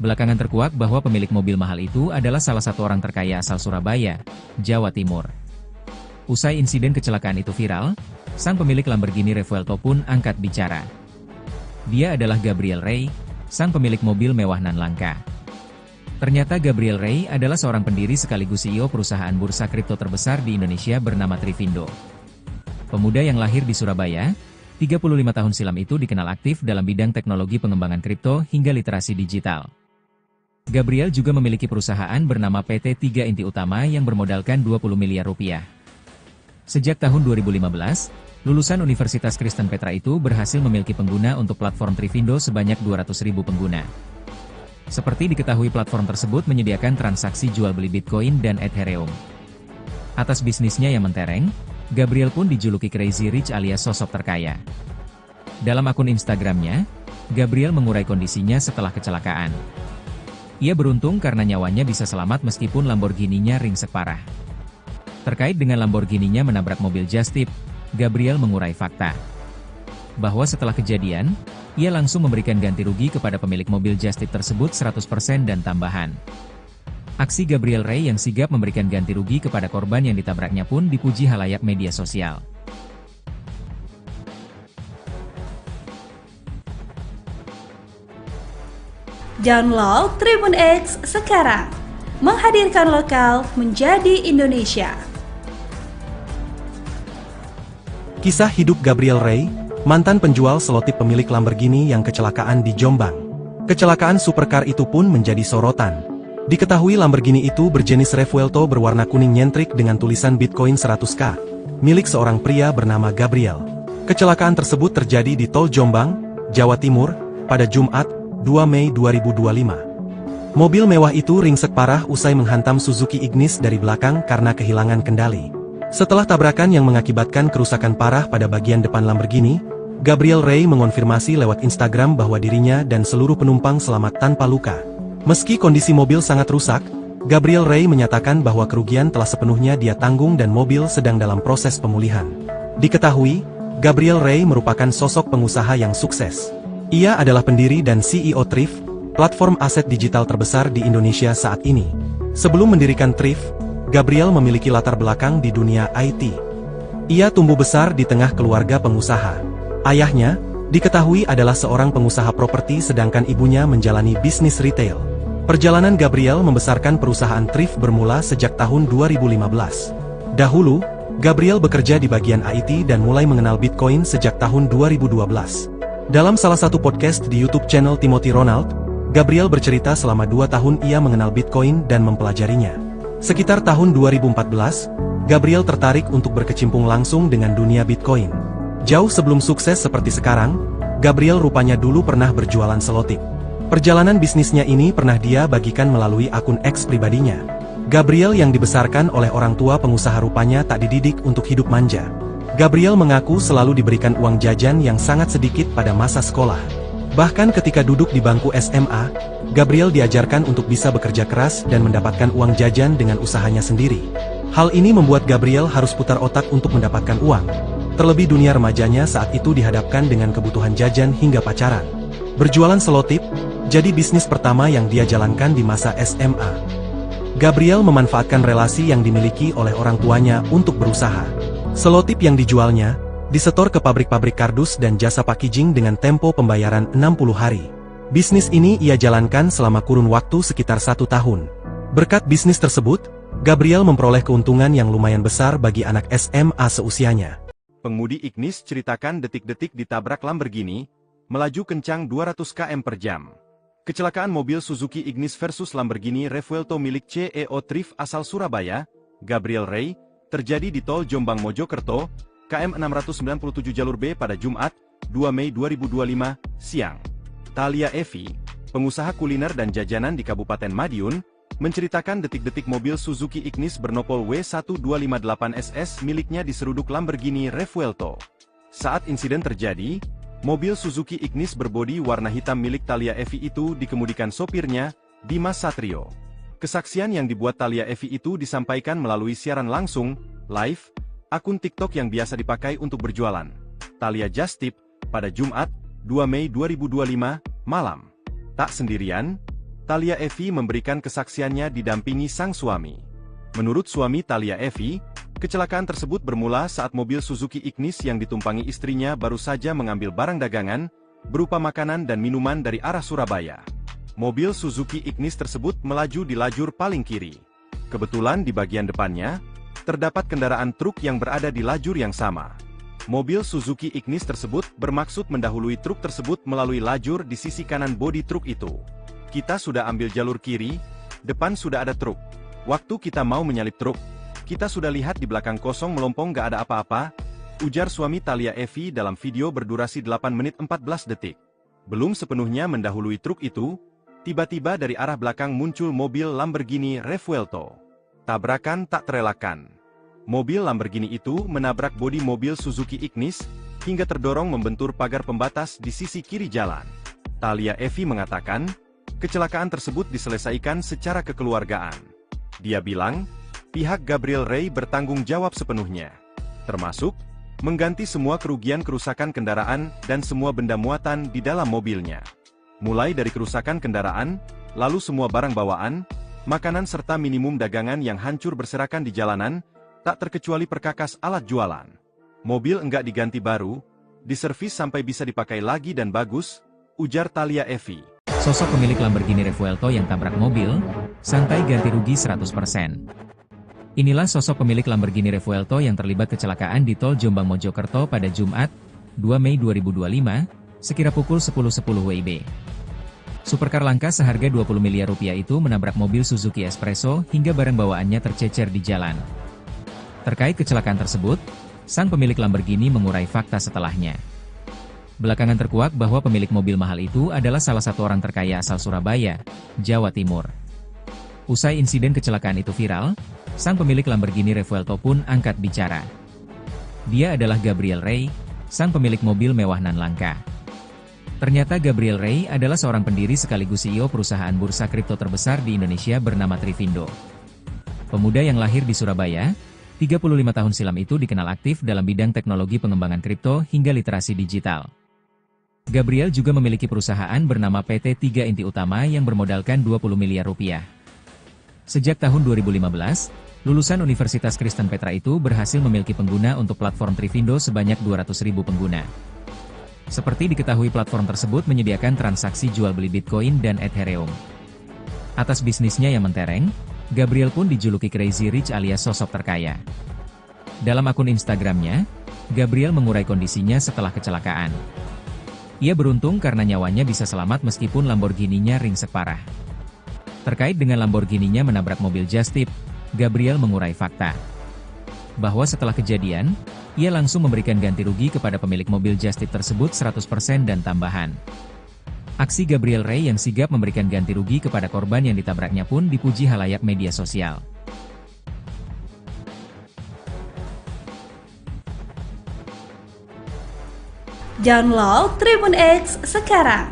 Belakangan terkuak bahwa pemilik mobil mahal itu adalah salah satu orang terkaya asal Surabaya, Jawa Timur. Usai insiden kecelakaan itu viral, sang pemilik Lamborghini Revuelto pun angkat bicara. Dia adalah Gabriel Ray, sang pemilik mobil mewah nan langka. Ternyata Gabriel Ray adalah seorang pendiri sekaligus CEO perusahaan bursa kripto terbesar di Indonesia bernama Trivindo. Pemuda yang lahir di Surabaya, 35 tahun silam itu dikenal aktif dalam bidang teknologi pengembangan kripto hingga literasi digital. Gabriel juga memiliki perusahaan bernama PT 3 Inti Utama yang bermodalkan 20 miliar rupiah. Sejak tahun 2015, lulusan Universitas Kristen Petra itu berhasil memiliki pengguna untuk platform Trivindo sebanyak 200.000 pengguna. Seperti diketahui platform tersebut menyediakan transaksi jual beli Bitcoin dan Ethereum. Atas bisnisnya yang mentereng, Gabriel pun dijuluki Crazy Rich alias sosok terkaya. Dalam akun Instagramnya, Gabriel mengurai kondisinya setelah kecelakaan. Ia beruntung karena nyawanya bisa selamat meskipun Lamborghini-nya ringsek parah. Terkait dengan Lamborghini-nya menabrak mobil Just Tip, Gabriel mengurai fakta bahwa setelah kejadian, ia langsung memberikan ganti rugi kepada pemilik mobil Just Tip tersebut 100% dan tambahan. Aksi Gabriel Ray yang sigap memberikan ganti rugi kepada korban yang ditabraknya pun dipuji halayak media sosial. Download Tribun X sekarang, menghadirkan lokal menjadi Indonesia. Kisah hidup Gabriel Ray, mantan penjual selotip pemilik Lamborghini yang kecelakaan di Jombang. Kecelakaan supercar itu pun menjadi sorotan. Diketahui Lamborghini itu berjenis Revuelto berwarna kuning nyentrik dengan tulisan Bitcoin 100K, milik seorang pria bernama Gabriel. Kecelakaan tersebut terjadi di Tol Jombang, Jawa Timur, pada Jumat, 2 Mei 2025. Mobil mewah itu ringsek parah usai menghantam Suzuki Ignis dari belakang karena kehilangan kendali. Setelah tabrakan yang mengakibatkan kerusakan parah pada bagian depan Lamborghini, Gabriel Ray mengonfirmasi lewat Instagram bahwa dirinya dan seluruh penumpang selamat tanpa luka. Meski kondisi mobil sangat rusak, Gabriel Ray menyatakan bahwa kerugian telah sepenuhnya dia tanggung dan mobil sedang dalam proses pemulihan. Diketahui, Gabriel Ray merupakan sosok pengusaha yang sukses. Ia adalah pendiri dan CEO Thrift, platform aset digital terbesar di Indonesia saat ini. Sebelum mendirikan Thrift, Gabriel memiliki latar belakang di dunia IT. Ia tumbuh besar di tengah keluarga pengusaha. Ayahnya, diketahui adalah seorang pengusaha properti sedangkan ibunya menjalani bisnis retail. Perjalanan Gabriel membesarkan perusahaan Thrift bermula sejak tahun 2015. Dahulu, Gabriel bekerja di bagian IT dan mulai mengenal Bitcoin sejak tahun 2012. Dalam salah satu podcast di YouTube channel Timothy Ronald, Gabriel bercerita selama 2 tahun ia mengenal Bitcoin dan mempelajarinya. Sekitar tahun 2014, Gabriel tertarik untuk berkecimpung langsung dengan dunia Bitcoin. Jauh sebelum sukses seperti sekarang, Gabriel rupanya dulu pernah berjualan selotip. Perjalanan bisnisnya ini pernah dia bagikan melalui akun X pribadinya. Gabriel yang dibesarkan oleh orang tua pengusaha rupanya tak dididik untuk hidup manja. Gabriel mengaku selalu diberikan uang jajan yang sangat sedikit pada masa sekolah. Bahkan ketika duduk di bangku SMA, Gabriel diajarkan untuk bisa bekerja keras dan mendapatkan uang jajan dengan usahanya sendiri. Hal ini membuat Gabriel harus putar otak untuk mendapatkan uang. Terlebih dunia remajanya saat itu dihadapkan dengan kebutuhan jajan hingga pacaran. Berjualan selotip jadi bisnis pertama yang dia jalankan di masa SMA. Gabriel memanfaatkan relasi yang dimiliki oleh orang tuanya untuk berusaha. Selotip yang dijualnya disetor ke pabrik-pabrik kardus dan jasa packaging dengan tempo pembayaran 60 hari. Bisnis ini ia jalankan selama kurun waktu sekitar 1 tahun. Berkat bisnis tersebut, Gabriel memperoleh keuntungan yang lumayan besar bagi anak SMA seusianya. Pengemudi Ignis ceritakan detik-detik ditabrak Lamborghini, melaju kencang 200 km per jam. Kecelakaan mobil Suzuki Ignis versus Lamborghini Revuelto milik CEO Thrift asal Surabaya, Gabriel Ray, terjadi di Tol Jombang Mojokerto, KM 697 jalur B pada Jumat, 2 Mei 2025, siang. Thalia Evi, pengusaha kuliner dan jajanan di Kabupaten Madiun, menceritakan detik-detik mobil Suzuki Ignis bernopol W1258SS miliknya diseruduk Lamborghini Revuelto. Saat insiden terjadi, mobil Suzuki Ignis berbodi warna hitam milik Thalia Evi itu dikemudikan sopirnya, Dimas Satrio. Kesaksian yang dibuat Thalia Evi itu disampaikan melalui siaran langsung, live, akun TikTok yang biasa dipakai untuk berjualan. Thalia Just Tip, pada Jumat, 2 Mei 2025, malam. Tak sendirian, Thalia Evi memberikan kesaksiannya didampingi sang suami. Menurut suami Thalia Evi, kecelakaan tersebut bermula saat mobil Suzuki Ignis yang ditumpangi istrinya baru saja mengambil barang dagangan, berupa makanan dan minuman dari arah Surabaya. Mobil Suzuki Ignis tersebut melaju di lajur paling kiri. Kebetulan di bagian depannya, terdapat kendaraan truk yang berada di lajur yang sama. Mobil Suzuki Ignis tersebut bermaksud mendahului truk tersebut melalui lajur di sisi kanan bodi truk itu. Kita sudah ambil jalur kiri, depan sudah ada truk. Waktu kita mau menyalip truk, kita sudah lihat di belakang kosong melompong gak ada apa-apa, ujar suami Thalia Evi dalam video berdurasi 8 menit 14 detik. Belum sepenuhnya mendahului truk itu, tiba-tiba dari arah belakang muncul mobil Lamborghini Revuelto. Tabrakan tak terelakkan. Mobil Lamborghini itu menabrak bodi mobil Suzuki Ignis, hingga terdorong membentur pagar pembatas di sisi kiri jalan. Thalia Evi mengatakan, kecelakaan tersebut diselesaikan secara kekeluargaan. Dia bilang, pihak Gabriel Ray bertanggung jawab sepenuhnya, termasuk mengganti semua kerugian kerusakan kendaraan dan semua benda muatan di dalam mobilnya. Mulai dari kerusakan kendaraan, lalu semua barang bawaan, makanan serta minimum dagangan yang hancur berserakan di jalanan, tak terkecuali perkakas alat jualan. Mobil enggak diganti baru, diservis sampai bisa dipakai lagi dan bagus, ujar Thalia Evi. Sosok pemilik Lamborghini Revuelto yang tabrak mobil, santai ganti rugi 100%. Inilah sosok pemilik Lamborghini Revuelto yang terlibat kecelakaan di Tol Jombang Mojokerto pada Jumat, 2 Mei 2025, sekira pukul 10.10 WIB. Supercar langka seharga 20 miliar rupiah itu menabrak mobil Suzuki Espresso hingga barang bawaannya tercecer di jalan. Terkait kecelakaan tersebut, sang pemilik Lamborghini mengurai fakta setelahnya. Belakangan terkuak bahwa pemilik mobil mahal itu adalah salah satu orang terkaya asal Surabaya, Jawa Timur. Usai insiden kecelakaan itu viral, sang pemilik Lamborghini Revuelto pun angkat bicara. Dia adalah Gabriel Ray, sang pemilik mobil mewah nan langka. Ternyata Gabriel Ray adalah seorang pendiri sekaligus CEO perusahaan bursa kripto terbesar di Indonesia bernama Trivindo. Pemuda yang lahir di Surabaya, 35 tahun silam itu dikenal aktif dalam bidang teknologi pengembangan kripto hingga literasi digital. Gabriel juga memiliki perusahaan bernama PT 3 Inti Utama yang bermodalkan 20 miliar rupiah. Sejak tahun 2015, lulusan Universitas Kristen Petra itu berhasil memiliki pengguna untuk platform Trivindo sebanyak 200.000 pengguna. Seperti diketahui platform tersebut menyediakan transaksi jual beli Bitcoin dan Ethereum. Atas bisnisnya yang mentereng, Gabriel pun dijuluki Crazy Rich alias sosok terkaya. Dalam akun Instagramnya, Gabriel mengurai kondisinya setelah kecelakaan. Ia beruntung karena nyawanya bisa selamat meskipun Lamborghini-nya ringsek parah. Terkait dengan Lamborghini-nya menabrak mobil just tip, Gabriel mengurai fakta bahwa setelah kejadian, ia langsung memberikan ganti rugi kepada pemilik mobil just tip tersebut 100% dan tambahan. Aksi Gabriel Ray yang sigap memberikan ganti rugi kepada korban yang ditabraknya pun dipuji halayak media sosial. Download Tribun X sekarang,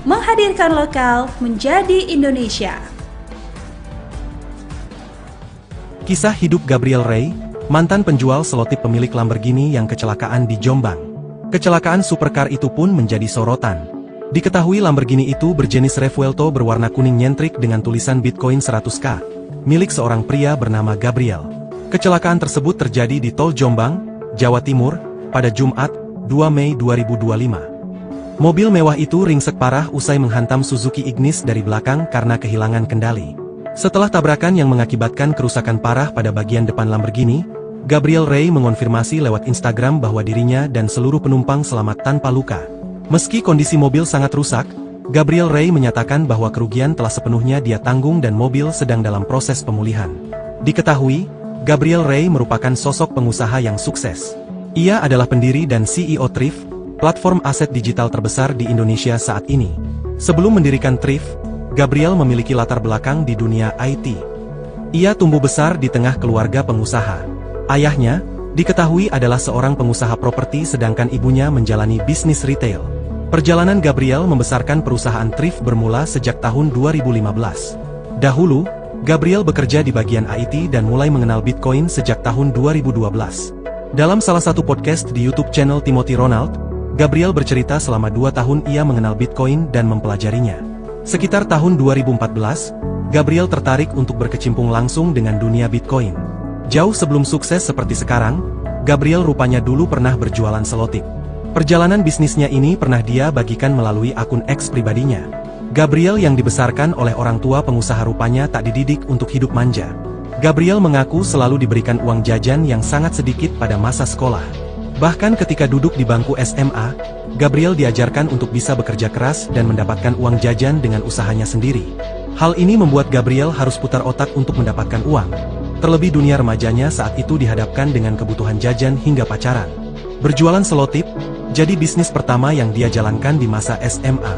menghadirkan lokal menjadi Indonesia. Kisah hidup Gabriel Ray, mantan penjual selotip pemilik Lamborghini yang kecelakaan di Jombang. Kecelakaan supercar itu pun menjadi sorotan. Diketahui Lamborghini itu berjenis Revuelto berwarna kuning nyentrik dengan tulisan Bitcoin 100K, milik seorang pria bernama Gabriel. Kecelakaan tersebut terjadi di Tol Jombang, Jawa Timur, pada Jumat, 2 Mei 2025. Mobil mewah itu ringsek parah usai menghantam Suzuki Ignis dari belakang karena kehilangan kendali. Setelah tabrakan yang mengakibatkan kerusakan parah pada bagian depan Lamborghini, Gabriel Ray mengonfirmasi lewat Instagram bahwa dirinya dan seluruh penumpang selamat tanpa luka. Meski kondisi mobil sangat rusak, Gabriel Ray menyatakan bahwa kerugian telah sepenuhnya dia tanggung dan mobil sedang dalam proses pemulihan. Diketahui, Gabriel Ray merupakan sosok pengusaha yang sukses. Ia adalah pendiri dan CEO Thrift, platform aset digital terbesar di Indonesia saat ini. Sebelum mendirikan Thrift, Gabriel memiliki latar belakang di dunia IT. Ia tumbuh besar di tengah keluarga pengusaha. Ayahnya, diketahui adalah seorang pengusaha properti sedangkan ibunya menjalani bisnis retail. Perjalanan Gabriel membesarkan perusahaan Thrift bermula sejak tahun 2015. Dahulu, Gabriel bekerja di bagian IT dan mulai mengenal Bitcoin sejak tahun 2012. Dalam salah satu podcast di YouTube channel Timothy Ronald, Gabriel bercerita selama 2 tahun ia mengenal Bitcoin dan mempelajarinya. Sekitar tahun 2014, Gabriel tertarik untuk berkecimpung langsung dengan dunia Bitcoin. Jauh sebelum sukses seperti sekarang, Gabriel rupanya dulu pernah berjualan selotip. Perjalanan bisnisnya ini pernah dia bagikan melalui akun X pribadinya. Gabriel yang dibesarkan oleh orang tua pengusaha rupanya tak dididik untuk hidup manja. Gabriel mengaku selalu diberikan uang jajan yang sangat sedikit pada masa sekolah. Bahkan ketika duduk di bangku SMA, Gabriel diajarkan untuk bisa bekerja keras dan mendapatkan uang jajan dengan usahanya sendiri. Hal ini membuat Gabriel harus putar otak untuk mendapatkan uang. Terlebih dunia remajanya saat itu dihadapkan dengan kebutuhan jajan hingga pacaran. Berjualan selotip, jadi bisnis pertama yang dia jalankan di masa SMA.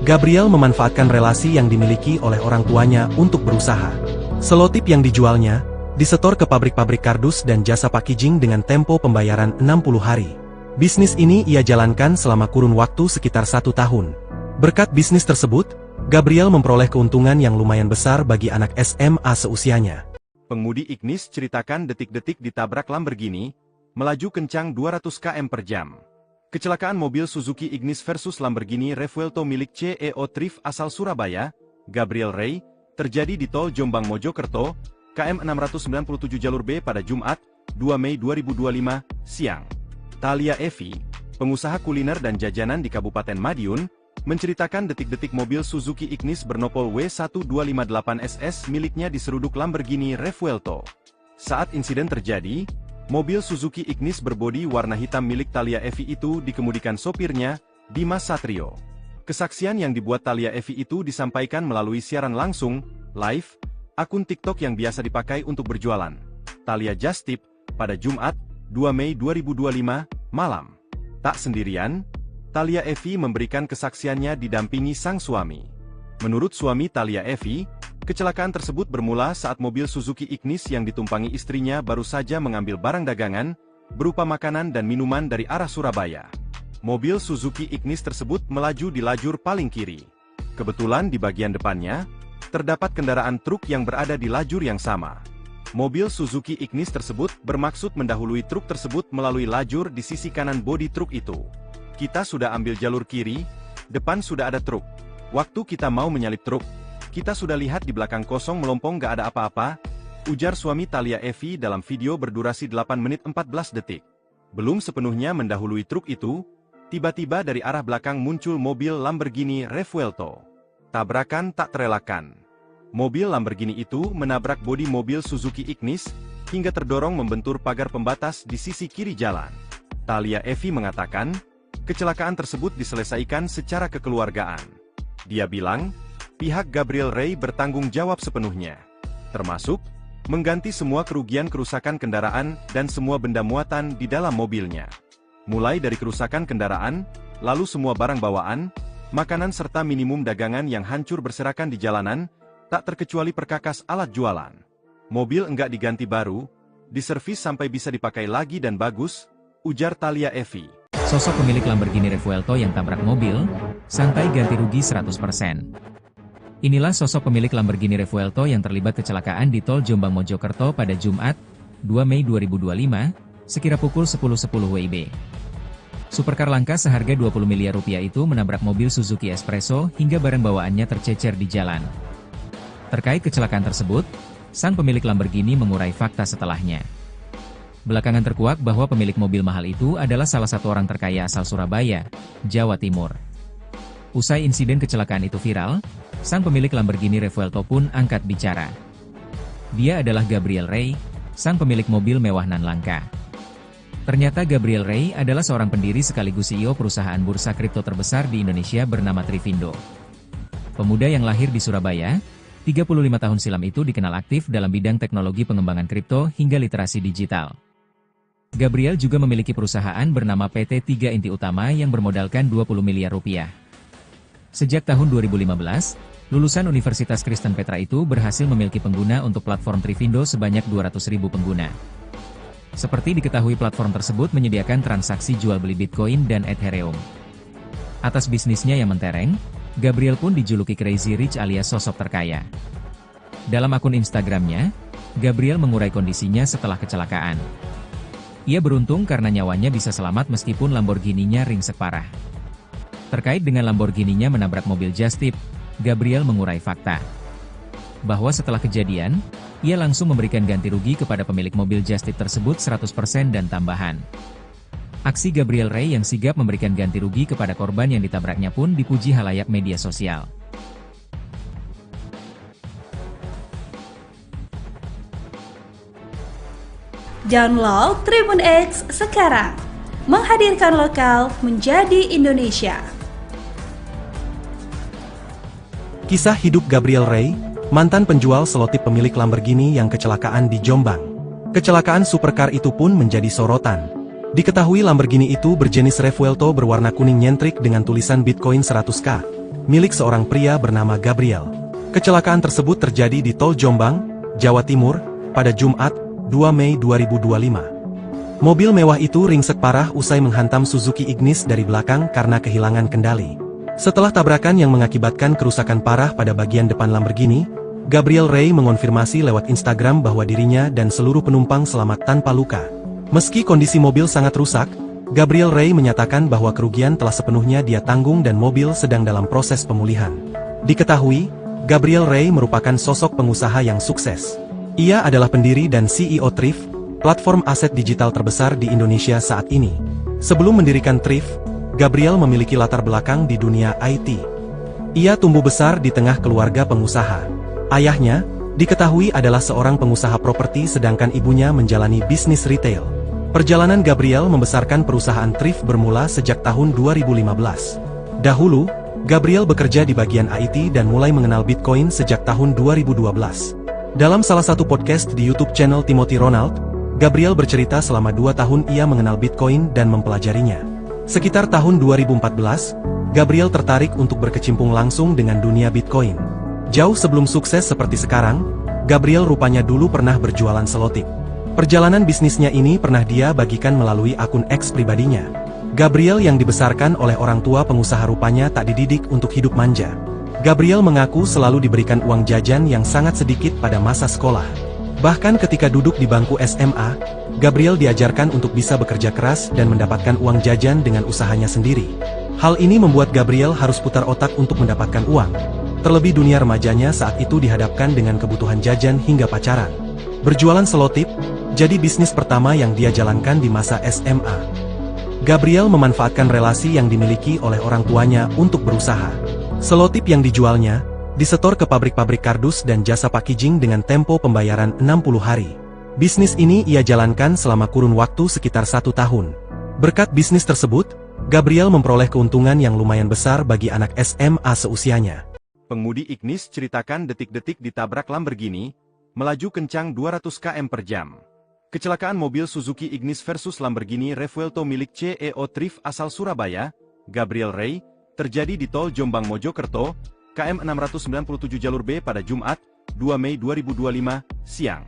Gabriel memanfaatkan relasi yang dimiliki oleh orang tuanya untuk berusaha. Selotip yang dijualnya, disetor ke pabrik-pabrik kardus dan jasa packaging dengan tempo pembayaran 60 hari. Bisnis ini ia jalankan selama kurun waktu sekitar 1 tahun. Berkat bisnis tersebut, Gabriel memperoleh keuntungan yang lumayan besar bagi anak SMA seusianya. Pengemudi Ignis ceritakan detik-detik ditabrak Lamborghini, melaju kencang 200 km per jam. Kecelakaan mobil Suzuki Ignis versus Lamborghini Revuelto milik CEO Thrift asal Surabaya, Gabriel Ray, terjadi di Tol Jombang Mojokerto, KM 697 jalur B pada Jumat, 2 Mei 2025, siang. Thalia Evi, pengusaha kuliner dan jajanan di Kabupaten Madiun, menceritakan detik-detik mobil Suzuki Ignis bernopol W1258SS miliknya diseruduk Lamborghini Revuelto. Saat insiden terjadi, mobil Suzuki Ignis berbodi warna hitam milik Thalia Evi itu dikemudikan sopirnya, Dimas Satrio. Kesaksian yang dibuat Thalia Evi itu disampaikan melalui siaran langsung, live, akun TikTok yang biasa dipakai untuk berjualan. Thalia Just Tip, pada Jumat, 2 Mei 2025, malam. Tak sendirian, Thalia Evi memberikan kesaksiannya didampingi sang suami. Menurut suami Thalia Evi, kecelakaan tersebut bermula saat mobil Suzuki Ignis yang ditumpangi istrinya baru saja mengambil barang dagangan, berupa makanan dan minuman dari arah Surabaya. Mobil Suzuki Ignis tersebut melaju di lajur paling kiri. Kebetulan di bagian depannya, terdapat kendaraan truk yang berada di lajur yang sama. Mobil Suzuki Ignis tersebut bermaksud mendahului truk tersebut melalui lajur di sisi kanan bodi truk itu. Kita sudah ambil jalur kiri, depan sudah ada truk. Waktu kita mau menyalip truk, kita sudah lihat di belakang kosong melompong gak ada apa-apa, ujar suami Thalia Evi dalam video berdurasi 8 menit 14 detik. Belum sepenuhnya mendahului truk itu, tiba-tiba dari arah belakang muncul mobil Lamborghini Revuelto. Tabrakan tak terelakkan. Mobil Lamborghini itu menabrak bodi mobil Suzuki Ignis, hingga terdorong membentur pagar pembatas di sisi kiri jalan. Thalia Evi mengatakan, kecelakaan tersebut diselesaikan secara kekeluargaan. Dia bilang, pihak Gabriel Rey bertanggung jawab sepenuhnya, termasuk mengganti semua kerugian kerusakan kendaraan dan semua benda muatan di dalam mobilnya. Mulai dari kerusakan kendaraan, lalu semua barang bawaan, makanan serta minimum dagangan yang hancur berserakan di jalanan, tak terkecuali perkakas alat jualan. Mobil enggak diganti baru, diservis sampai bisa dipakai lagi dan bagus, ujar Thalia Evi. Sosok pemilik Lamborghini Revuelto yang tabrak mobil, santai ganti rugi 100%. Inilah sosok pemilik Lamborghini Revuelto yang terlibat kecelakaan di tol Jombang Mojokerto pada Jumat, 2 Mei 2025, sekira pukul 10.10 WIB. Supercar langka seharga 20 miliar rupiah itu menabrak mobil Suzuki Espresso hingga barang bawaannya tercecer di jalan. Terkait kecelakaan tersebut, sang pemilik Lamborghini mengurai fakta setelahnya. Belakangan terkuak bahwa pemilik mobil mahal itu adalah salah satu orang terkaya asal Surabaya, Jawa Timur. Usai insiden kecelakaan itu viral, sang pemilik Lamborghini Revuelto pun angkat bicara. Dia adalah Gabriel Rey, sang pemilik mobil mewah nan langka. Ternyata Gabriel Rey adalah seorang pendiri sekaligus CEO perusahaan bursa kripto terbesar di Indonesia bernama Trivindo. Pemuda yang lahir di Surabaya, 35 tahun silam itu dikenal aktif dalam bidang teknologi pengembangan kripto hingga literasi digital. Gabriel juga memiliki perusahaan bernama PT 3 Inti Utama yang bermodalkan 20 miliar rupiah. Sejak tahun 2015, lulusan Universitas Kristen Petra itu berhasil memiliki pengguna untuk platform Trivindo sebanyak 200.000 pengguna. Seperti diketahui platform tersebut menyediakan transaksi jual beli Bitcoin dan Ethereum. Atas bisnisnya yang mentereng, Gabriel pun dijuluki Crazy Rich alias sosok terkaya. Dalam akun Instagramnya, Gabriel mengurai kondisinya setelah kecelakaan. Ia beruntung karena nyawanya bisa selamat meskipun Lamborghini-nya ringsek parah. Terkait dengan Lamborghini-nya menabrak mobil just tip, Gabriel mengurai fakta bahwa setelah kejadian, ia langsung memberikan ganti rugi kepada pemilik mobil just tip tersebut 100% dan tambahan. Aksi Gabriel Rey yang sigap memberikan ganti rugi kepada korban yang ditabraknya pun dipuji halayak media sosial. Download Tribun X sekarang, menghadirkan lokal menjadi Indonesia. Kisah hidup Gabriel Rey, mantan penjual selotip pemilik Lamborghini yang kecelakaan di Jombang. Kecelakaan supercar itu pun menjadi sorotan. Diketahui Lamborghini itu berjenis Revuelto berwarna kuning nyentrik dengan tulisan Bitcoin 100K, milik seorang pria bernama Gabriel. Kecelakaan tersebut terjadi di tol Jombang, Jawa Timur, pada Jumat, 2 Mei 2025. Mobil mewah itu ringsek parah usai menghantam Suzuki Ignis dari belakang karena kehilangan kendali. Setelah tabrakan yang mengakibatkan kerusakan parah pada bagian depan Lamborghini, Gabriel Rey mengonfirmasi lewat Instagram bahwa dirinya dan seluruh penumpang selamat tanpa luka. Meski kondisi mobil sangat rusak, Gabriel Rey menyatakan bahwa kerugian telah sepenuhnya dia tanggung dan mobil sedang dalam proses pemulihan. Diketahui, Gabriel Rey merupakan sosok pengusaha yang sukses. Ia adalah pendiri dan CEO Thrift, platform aset digital terbesar di Indonesia saat ini. Sebelum mendirikan Thrift, Gabriel memiliki latar belakang di dunia IT. Ia tumbuh besar di tengah keluarga pengusaha. Ayahnya, diketahui adalah seorang pengusaha properti sedangkan ibunya menjalani bisnis retail. Perjalanan Gabriel membesarkan perusahaan Thrift bermula sejak tahun 2015. Dahulu, Gabriel bekerja di bagian IT dan mulai mengenal Bitcoin sejak tahun 2012. Dalam salah satu podcast di YouTube channel Timothy Ronald, Gabriel bercerita selama 2 tahun ia mengenal Bitcoin dan mempelajarinya. Sekitar tahun 2014, Gabriel tertarik untuk berkecimpung langsung dengan dunia Bitcoin. Jauh sebelum sukses seperti sekarang, Gabriel rupanya dulu pernah berjualan selotip. Perjalanan bisnisnya ini pernah dia bagikan melalui akun X pribadinya. Gabriel yang dibesarkan oleh orang tua pengusaha rupanya tak dididik untuk hidup manja. Gabriel mengaku selalu diberikan uang jajan yang sangat sedikit pada masa sekolah. Bahkan ketika duduk di bangku SMA, Gabriel diajarkan untuk bisa bekerja keras dan mendapatkan uang jajan dengan usahanya sendiri. Hal ini membuat Gabriel harus putar otak untuk mendapatkan uang. Terlebih dunia remajanya saat itu dihadapkan dengan kebutuhan jajan hingga pacaran. Berjualan selotip, jadi bisnis pertama yang dia jalankan di masa SMA. Gabriel memanfaatkan relasi yang dimiliki oleh orang tuanya untuk berusaha. Selotip yang dijualnya, disetor ke pabrik-pabrik kardus dan jasa packaging dengan tempo pembayaran 60 hari. Bisnis ini ia jalankan selama kurun waktu sekitar 1 tahun. Berkat bisnis tersebut, Gabriel memperoleh keuntungan yang lumayan besar bagi anak SMA seusianya. Pengemudi Ignis ceritakan detik-detik ditabrak Lamborghini, melaju kencang 200 km per jam. Kecelakaan mobil Suzuki Ignis versus Lamborghini Revuelto milik CEO Thrift asal Surabaya, Gabriel Ray, terjadi di Tol Jombang Mojokerto, KM 697 jalur B pada Jumat, 2 Mei 2025, siang.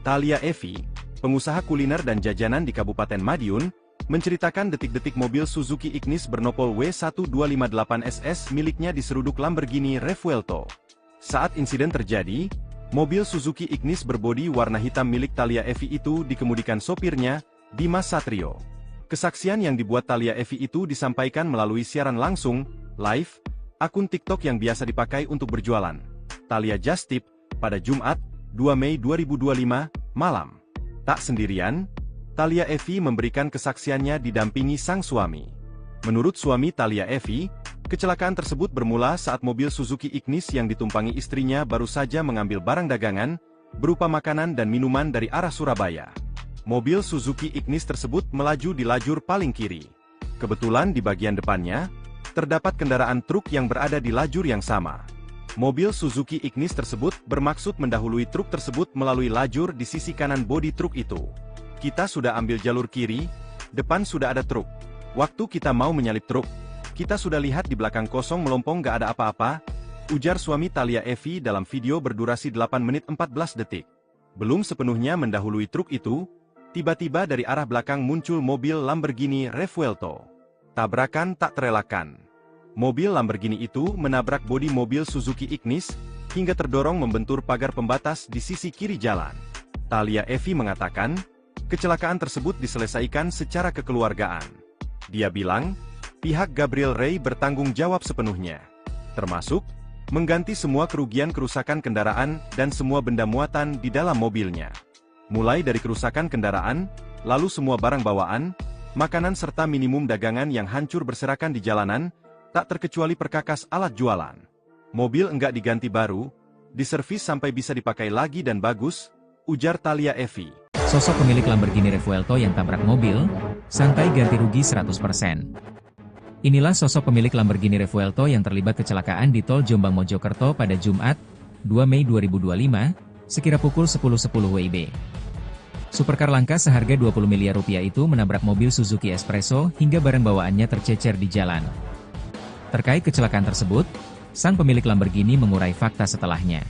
Thalia Evi, pengusaha kuliner dan jajanan di Kabupaten Madiun, menceritakan detik-detik mobil Suzuki Ignis bernopol W1258SS miliknya diseruduk Lamborghini Revuelto. Saat insiden terjadi, mobil Suzuki Ignis berbodi warna hitam milik Thalia Evi itu dikemudikan sopirnya, Dimas Satrio. Kesaksian yang dibuat Thalia Evi itu disampaikan melalui siaran langsung, live, akun TikTok yang biasa dipakai untuk berjualan. Thalia Just Tip, pada Jumat, 2 Mei 2025, malam. Tak sendirian, Thalia Evi memberikan kesaksiannya didampingi sang suami. Menurut suami Thalia Evi, kecelakaan tersebut bermula saat mobil Suzuki Ignis yang ditumpangi istrinya baru saja mengambil barang dagangan, berupa makanan dan minuman dari arah Surabaya. Mobil Suzuki Ignis tersebut melaju di lajur paling kiri. Kebetulan di bagian depannya, terdapat kendaraan truk yang berada di lajur yang sama. Mobil Suzuki Ignis tersebut bermaksud mendahului truk tersebut melalui lajur di sisi kanan bodi truk itu. Kita sudah ambil jalur kiri, depan sudah ada truk. Waktu kita mau menyalip truk, kita sudah lihat di belakang kosong melompong gak ada apa-apa, ujar suami Thalia Evi dalam video berdurasi 8 menit 14 detik. Belum sepenuhnya mendahului truk itu, tiba-tiba dari arah belakang muncul mobil Lamborghini Revuelto. Tabrakan tak terelakkan. Mobil Lamborghini itu menabrak bodi mobil Suzuki Ignis, hingga terdorong membentur pagar pembatas di sisi kiri jalan. Thalia Evi mengatakan, kecelakaan tersebut diselesaikan secara kekeluargaan. Dia bilang, pihak Gabriel Ray bertanggung jawab sepenuhnya, termasuk mengganti semua kerugian kerusakan kendaraan dan semua benda muatan di dalam mobilnya. Mulai dari kerusakan kendaraan, lalu semua barang bawaan, makanan serta minimum dagangan yang hancur berserakan di jalanan, tak terkecuali perkakas alat jualan. Mobil enggak diganti baru, diservis sampai bisa dipakai lagi dan bagus, ujar Thalia Evi. Sosok pemilik Lamborghini Revuelto yang tabrak mobil, santai ganti rugi 100%. Inilah sosok pemilik Lamborghini Revuelto yang terlibat kecelakaan di Tol Jombang Mojokerto pada Jumat, 2 Mei 2025, sekira pukul 10.10 WIB. Supercar langka seharga 20 miliar rupiah itu menabrak mobil Suzuki Espresso hingga barang bawaannya tercecer di jalan. Terkait kecelakaan tersebut, sang pemilik Lamborghini mengurai fakta setelahnya.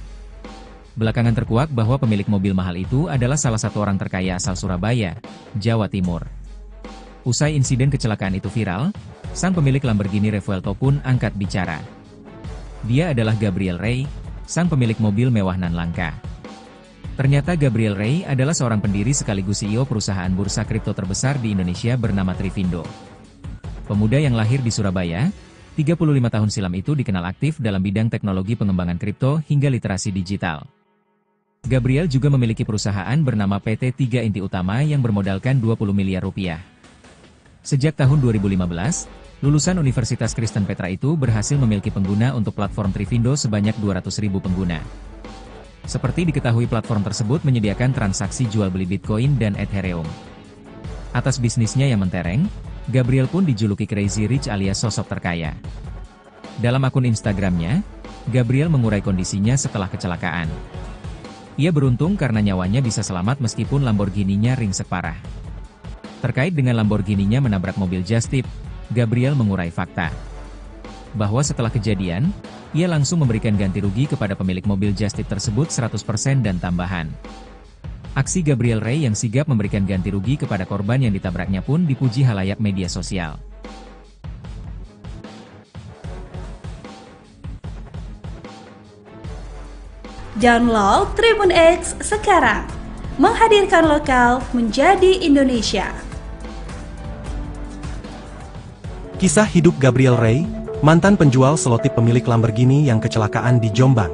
Belakangan terkuak bahwa pemilik mobil mahal itu adalah salah satu orang terkaya asal Surabaya, Jawa Timur. Usai insiden kecelakaan itu viral, sang pemilik Lamborghini Revuelto pun angkat bicara. Dia adalah Gabriel Ray, sang pemilik mobil mewah nan langka. Ternyata Gabriel Ray adalah seorang pendiri sekaligus CEO perusahaan bursa kripto terbesar di Indonesia bernama Trivindo. Pemuda yang lahir di Surabaya, 35 tahun silam itu dikenal aktif dalam bidang teknologi pengembangan kripto hingga literasi digital. Gabriel juga memiliki perusahaan bernama PT 3 Inti Utama yang bermodalkan 20 miliar rupiah. Sejak tahun 2015, lulusan Universitas Kristen Petra itu berhasil memiliki pengguna untuk platform Trivindo sebanyak 200.000 pengguna. Seperti diketahui platform tersebut menyediakan transaksi jual beli Bitcoin dan Ethereum. Atas bisnisnya yang mentereng, Gabriel pun dijuluki Crazy Rich alias sosok terkaya. Dalam akun Instagramnya, Gabriel mengurai kondisinya setelah kecelakaan. Ia beruntung karena nyawanya bisa selamat meskipun Lamborghini-nya ringsek parah. Terkait dengan Lamborghini-nya menabrak mobil Just Tip, Gabriel mengurai fakta bahwa setelah kejadian, ia langsung memberikan ganti rugi kepada pemilik mobil Just Tip tersebut 100% dan tambahan. Aksi Gabriel Ray yang sigap memberikan ganti rugi kepada korban yang ditabraknya pun dipuji halayak media sosial. Download Tribun X sekarang, menghadirkan lokal menjadi Indonesia. Kisah hidup Gabriel Ray, mantan penjual selotip pemilik Lamborghini yang kecelakaan di Jombang.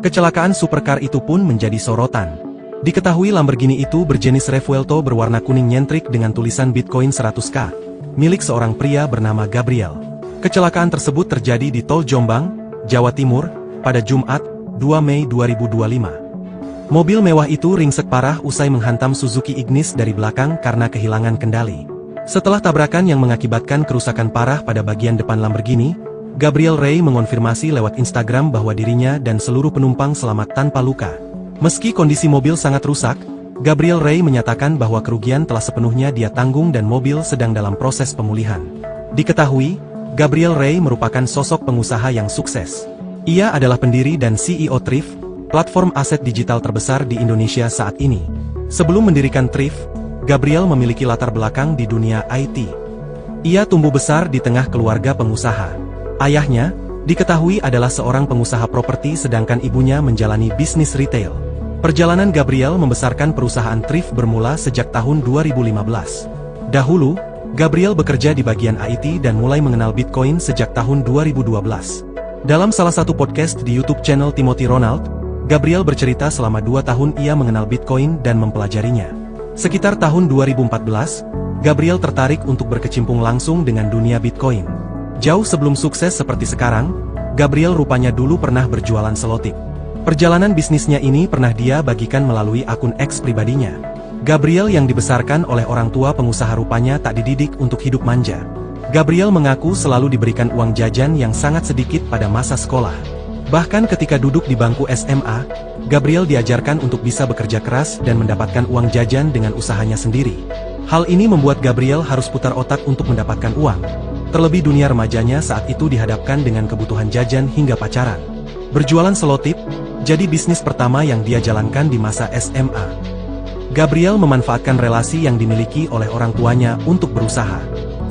Kecelakaan supercar itu pun menjadi sorotan. Diketahui Lamborghini itu berjenis Revuelto berwarna kuning nyentrik dengan tulisan Bitcoin 100K, milik seorang pria bernama Gabriel. Kecelakaan tersebut terjadi di Tol Jombang, Jawa Timur, pada Jumat, 2 Mei 2025. Mobil mewah itu ringsek parah usai menghantam Suzuki Ignis dari belakang karena kehilangan kendali. Setelah tabrakan yang mengakibatkan kerusakan parah pada bagian depan Lamborghini, Gabriel Ray mengonfirmasi lewat Instagram bahwa dirinya dan seluruh penumpang selamat tanpa luka. Meski kondisi mobil sangat rusak, Gabriel Ray menyatakan bahwa kerugian telah sepenuhnya dia tanggung dan mobil sedang dalam proses pemulihan. Diketahui, Gabriel Ray merupakan sosok pengusaha yang sukses. Ia adalah pendiri dan CEO Thrift, platform aset digital terbesar di Indonesia saat ini. Sebelum mendirikan Thrift, Gabriel memiliki latar belakang di dunia IT. Ia tumbuh besar di tengah keluarga pengusaha. Ayahnya diketahui adalah seorang pengusaha properti sedangkan ibunya menjalani bisnis retail. Perjalanan Gabriel membesarkan perusahaan Thrift bermula sejak tahun 2015. Dahulu, Gabriel bekerja di bagian IT dan mulai mengenal Bitcoin sejak tahun 2012. Dalam salah satu podcast di YouTube channel Timothy Ronald, Gabriel bercerita selama 2 tahun ia mengenal Bitcoin dan mempelajarinya. Sekitar tahun 2014, Gabriel tertarik untuk berkecimpung langsung dengan dunia Bitcoin. Jauh sebelum sukses seperti sekarang, Gabriel rupanya dulu pernah berjualan selotip. Perjalanan bisnisnya ini pernah dia bagikan melalui akun X pribadinya. Gabriel yang dibesarkan oleh orang tua pengusaha rupanya tak dididik untuk hidup manja. Gabriel mengaku selalu diberikan uang jajan yang sangat sedikit pada masa sekolah. Bahkan ketika duduk di bangku SMA, Gabriel diajarkan untuk bisa bekerja keras dan mendapatkan uang jajan dengan usahanya sendiri. Hal ini membuat Gabriel harus putar otak untuk mendapatkan uang. Terlebih dunia remajanya saat itu dihadapkan dengan kebutuhan jajan hingga pacaran. Berjualan selotip jadi bisnis pertama yang dia jalankan di masa SMA. Gabriel memanfaatkan relasi yang dimiliki oleh orang tuanya untuk berusaha.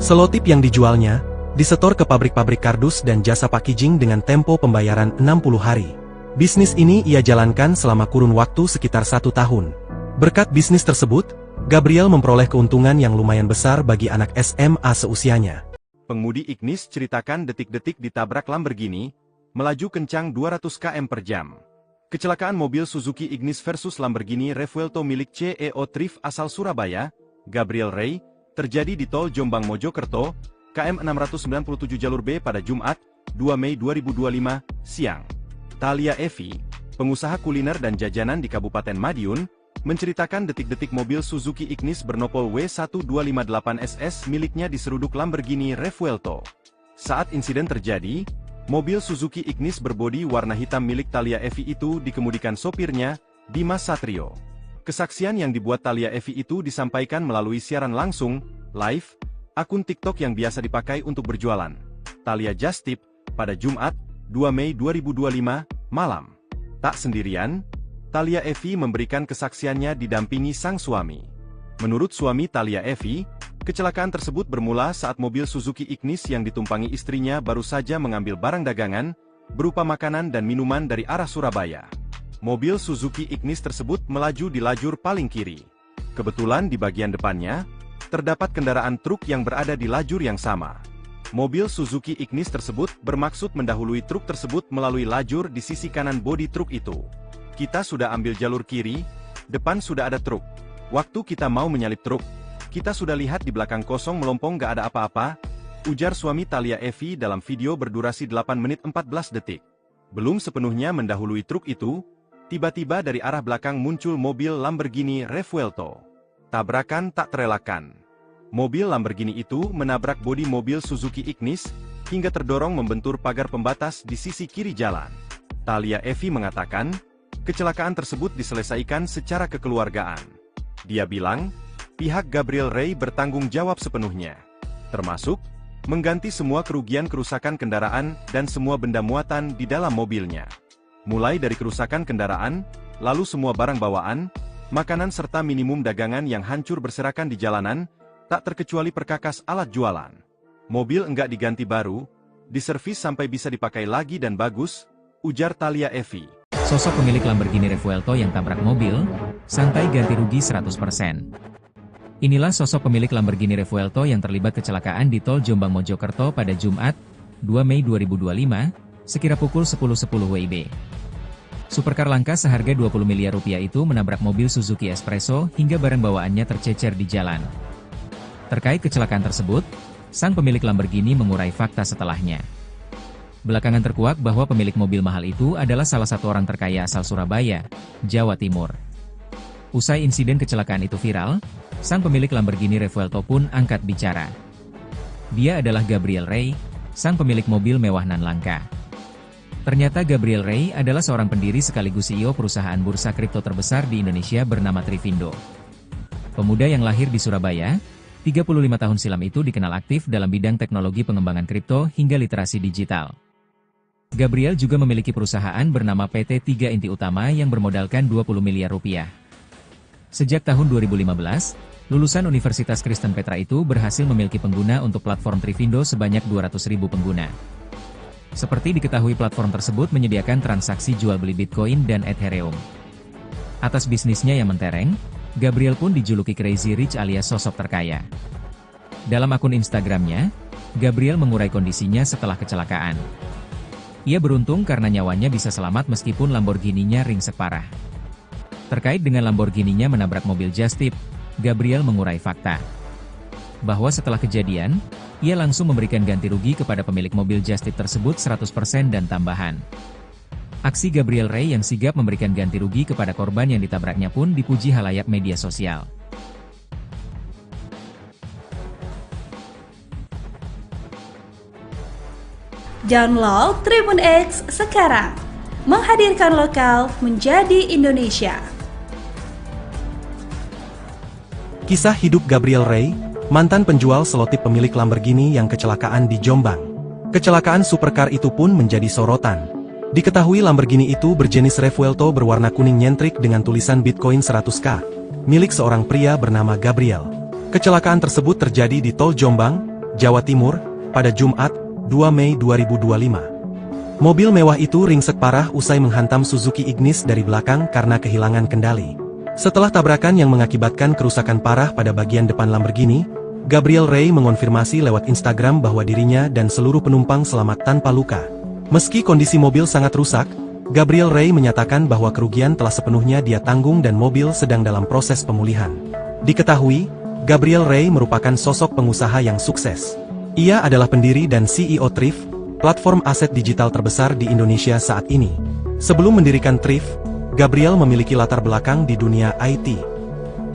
Selotip yang dijualnya disetor ke pabrik-pabrik kardus dan jasa packaging dengan tempo pembayaran 60 hari. Bisnis ini ia jalankan selama kurun waktu sekitar 1 tahun. Berkat bisnis tersebut, Gabriel memperoleh keuntungan yang lumayan besar bagi anak SMA seusianya. Pengemudi Ignis ceritakan detik-detik ditabrak Lamborghini, melaju kencang 200 km per jam. Kecelakaan mobil Suzuki Ignis versus Lamborghini Revuelto milik CEO Thrift asal Surabaya, Gabriel Ray, terjadi di Tol Jombang Mojokerto, KM 697 jalur B pada Jumat, 2 Mei 2025, siang. Thalia Evi, pengusaha kuliner dan jajanan di Kabupaten Madiun, menceritakan detik-detik mobil Suzuki Ignis bernopol W1258SS miliknya diseruduk Lamborghini Revuelto. Saat insiden terjadi, mobil Suzuki Ignis berbodi warna hitam milik Thalia Evi itu dikemudikan sopirnya, Dimas Satrio. Kesaksian yang dibuat Thalia Evi itu disampaikan melalui siaran langsung, live, akun TikTok yang biasa dipakai untuk berjualan, Thalia Just Tip, pada Jumat, 2 Mei 2025, malam. Tak sendirian, Thalia Evi memberikan kesaksiannya didampingi sang suami. Menurut suami Thalia Evi, kecelakaan tersebut bermula saat mobil Suzuki Ignis yang ditumpangi istrinya baru saja mengambil barang dagangan, berupa makanan dan minuman dari arah Surabaya. Mobil Suzuki Ignis tersebut melaju di lajur paling kiri. Kebetulan di bagian depannya, terdapat kendaraan truk yang berada di lajur yang sama. Mobil Suzuki Ignis tersebut bermaksud mendahului truk tersebut melalui lajur di sisi kanan bodi truk itu. Kita sudah ambil jalur kiri, depan sudah ada truk. Waktu kita mau menyalip truk, kita sudah lihat di belakang kosong melompong gak ada apa-apa, ujar suami Thalia Evi dalam video berdurasi 8 menit 14 detik. Belum sepenuhnya mendahului truk itu, tiba-tiba dari arah belakang muncul mobil Lamborghini Revuelto. Tabrakan tak terelakkan. Mobil Lamborghini itu menabrak bodi mobil Suzuki Ignis, hingga terdorong membentur pagar pembatas di sisi kiri jalan. Thalia Evi mengatakan, kecelakaan tersebut diselesaikan secara kekeluargaan. Dia bilang, pihak Gabriel Ray bertanggung jawab sepenuhnya, termasuk mengganti semua kerugian kerusakan kendaraan dan semua benda muatan di dalam mobilnya. Mulai dari kerusakan kendaraan, lalu semua barang bawaan, makanan serta minimum dagangan yang hancur berserakan di jalanan, tak terkecuali perkakas alat jualan. Mobil enggak diganti baru, diservis sampai bisa dipakai lagi dan bagus, ujar Thalia Evi. Sosok pemilik Lamborghini Revuelto yang tabrak mobil, santai ganti rugi 100%. Inilah sosok pemilik Lamborghini Revuelto yang terlibat kecelakaan di tol Jombang Mojokerto pada Jumat, 2 Mei 2025, sekira pukul 10.10 WIB. Supercar langka seharga 20 miliar rupiah itu menabrak mobil Suzuki Espresso hingga barang bawaannya tercecer di jalan. Terkait kecelakaan tersebut, sang pemilik Lamborghini mengurai fakta setelahnya. Belakangan terkuak bahwa pemilik mobil mahal itu adalah salah satu orang terkaya asal Surabaya, Jawa Timur. Usai insiden kecelakaan itu viral, sang pemilik Lamborghini Revuelto pun angkat bicara. Dia adalah Gabriel Rey, sang pemilik mobil mewah nan langka. Ternyata Gabriel Rey adalah seorang pendiri sekaligus CEO perusahaan bursa kripto terbesar di Indonesia bernama Trivindo. Pemuda yang lahir di Surabaya, 35 tahun silam itu dikenal aktif dalam bidang teknologi pengembangan kripto hingga literasi digital. Gabriel juga memiliki perusahaan bernama PT 3 Inti Utama yang bermodalkan 20 miliar rupiah. Sejak tahun 2015, lulusan Universitas Kristen Petra itu berhasil memiliki pengguna untuk platform Trivindo sebanyak 200.000 pengguna. Seperti diketahui platform tersebut menyediakan transaksi jual beli Bitcoin dan Ethereum. Atas bisnisnya yang mentereng, Gabriel pun dijuluki Crazy Rich alias sosok terkaya. Dalam akun Instagramnya, Gabriel mengurai kondisinya setelah kecelakaan. Ia beruntung karena nyawanya bisa selamat meskipun Lamborghini-nya ringsek parah. Terkait dengan Lamborghini-nya menabrak mobil just tip, Gabriel mengurai fakta. Bahwa setelah kejadian, ia langsung memberikan ganti rugi kepada pemilik mobil just tip tersebut 100% dan tambahan. Aksi Gabriel Rey yang sigap memberikan ganti rugi kepada korban yang ditabraknya pun dipuji halayak media sosial. Download Tribun X sekarang, menghadirkan lokal menjadi Indonesia. Kisah hidup Gabriel Rey, mantan penjual selotip pemilik Lamborghini yang kecelakaan di Jombang. Kecelakaan supercar itu pun menjadi sorotan. Diketahui Lamborghini itu berjenis Revuelto berwarna kuning nyentrik dengan tulisan Bitcoin 100K, milik seorang pria bernama Gabriel. Kecelakaan tersebut terjadi di Tol Jombang, Jawa Timur, pada Jumat, 2 Mei 2025. Mobil mewah itu ringsek parah usai menghantam Suzuki Ignis dari belakang karena kehilangan kendali. Setelah tabrakan yang mengakibatkan kerusakan parah pada bagian depan Lamborghini, Gabriel Rey mengonfirmasi lewat Instagram bahwa dirinya dan seluruh penumpang selamat tanpa luka. Meski kondisi mobil sangat rusak, Gabriel Rey menyatakan bahwa kerugian telah sepenuhnya dia tanggung dan mobil sedang dalam proses pemulihan. Diketahui, Gabriel Rey merupakan sosok pengusaha yang sukses. Ia adalah pendiri dan CEO Thrift, platform aset digital terbesar di Indonesia saat ini. Sebelum mendirikan Thrift, Gabriel memiliki latar belakang di dunia IT.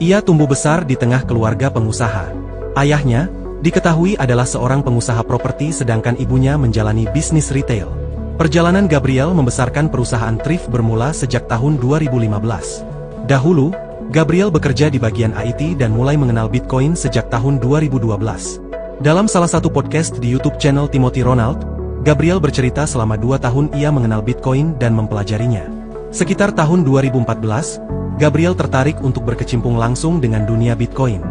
Ia tumbuh besar di tengah keluarga pengusaha. Ayahnya, diketahui adalah seorang pengusaha properti sedangkan ibunya menjalani bisnis retail. Perjalanan Gabriel membesarkan perusahaan Thrift bermula sejak tahun 2015. Dahulu, Gabriel bekerja di bagian IT dan mulai mengenal Bitcoin sejak tahun 2012. Dalam salah satu podcast di YouTube channel Timothy Ronald, Gabriel bercerita selama 2 tahun ia mengenal Bitcoin dan mempelajarinya. Sekitar tahun 2014, Gabriel tertarik untuk berkecimpung langsung dengan dunia Bitcoin.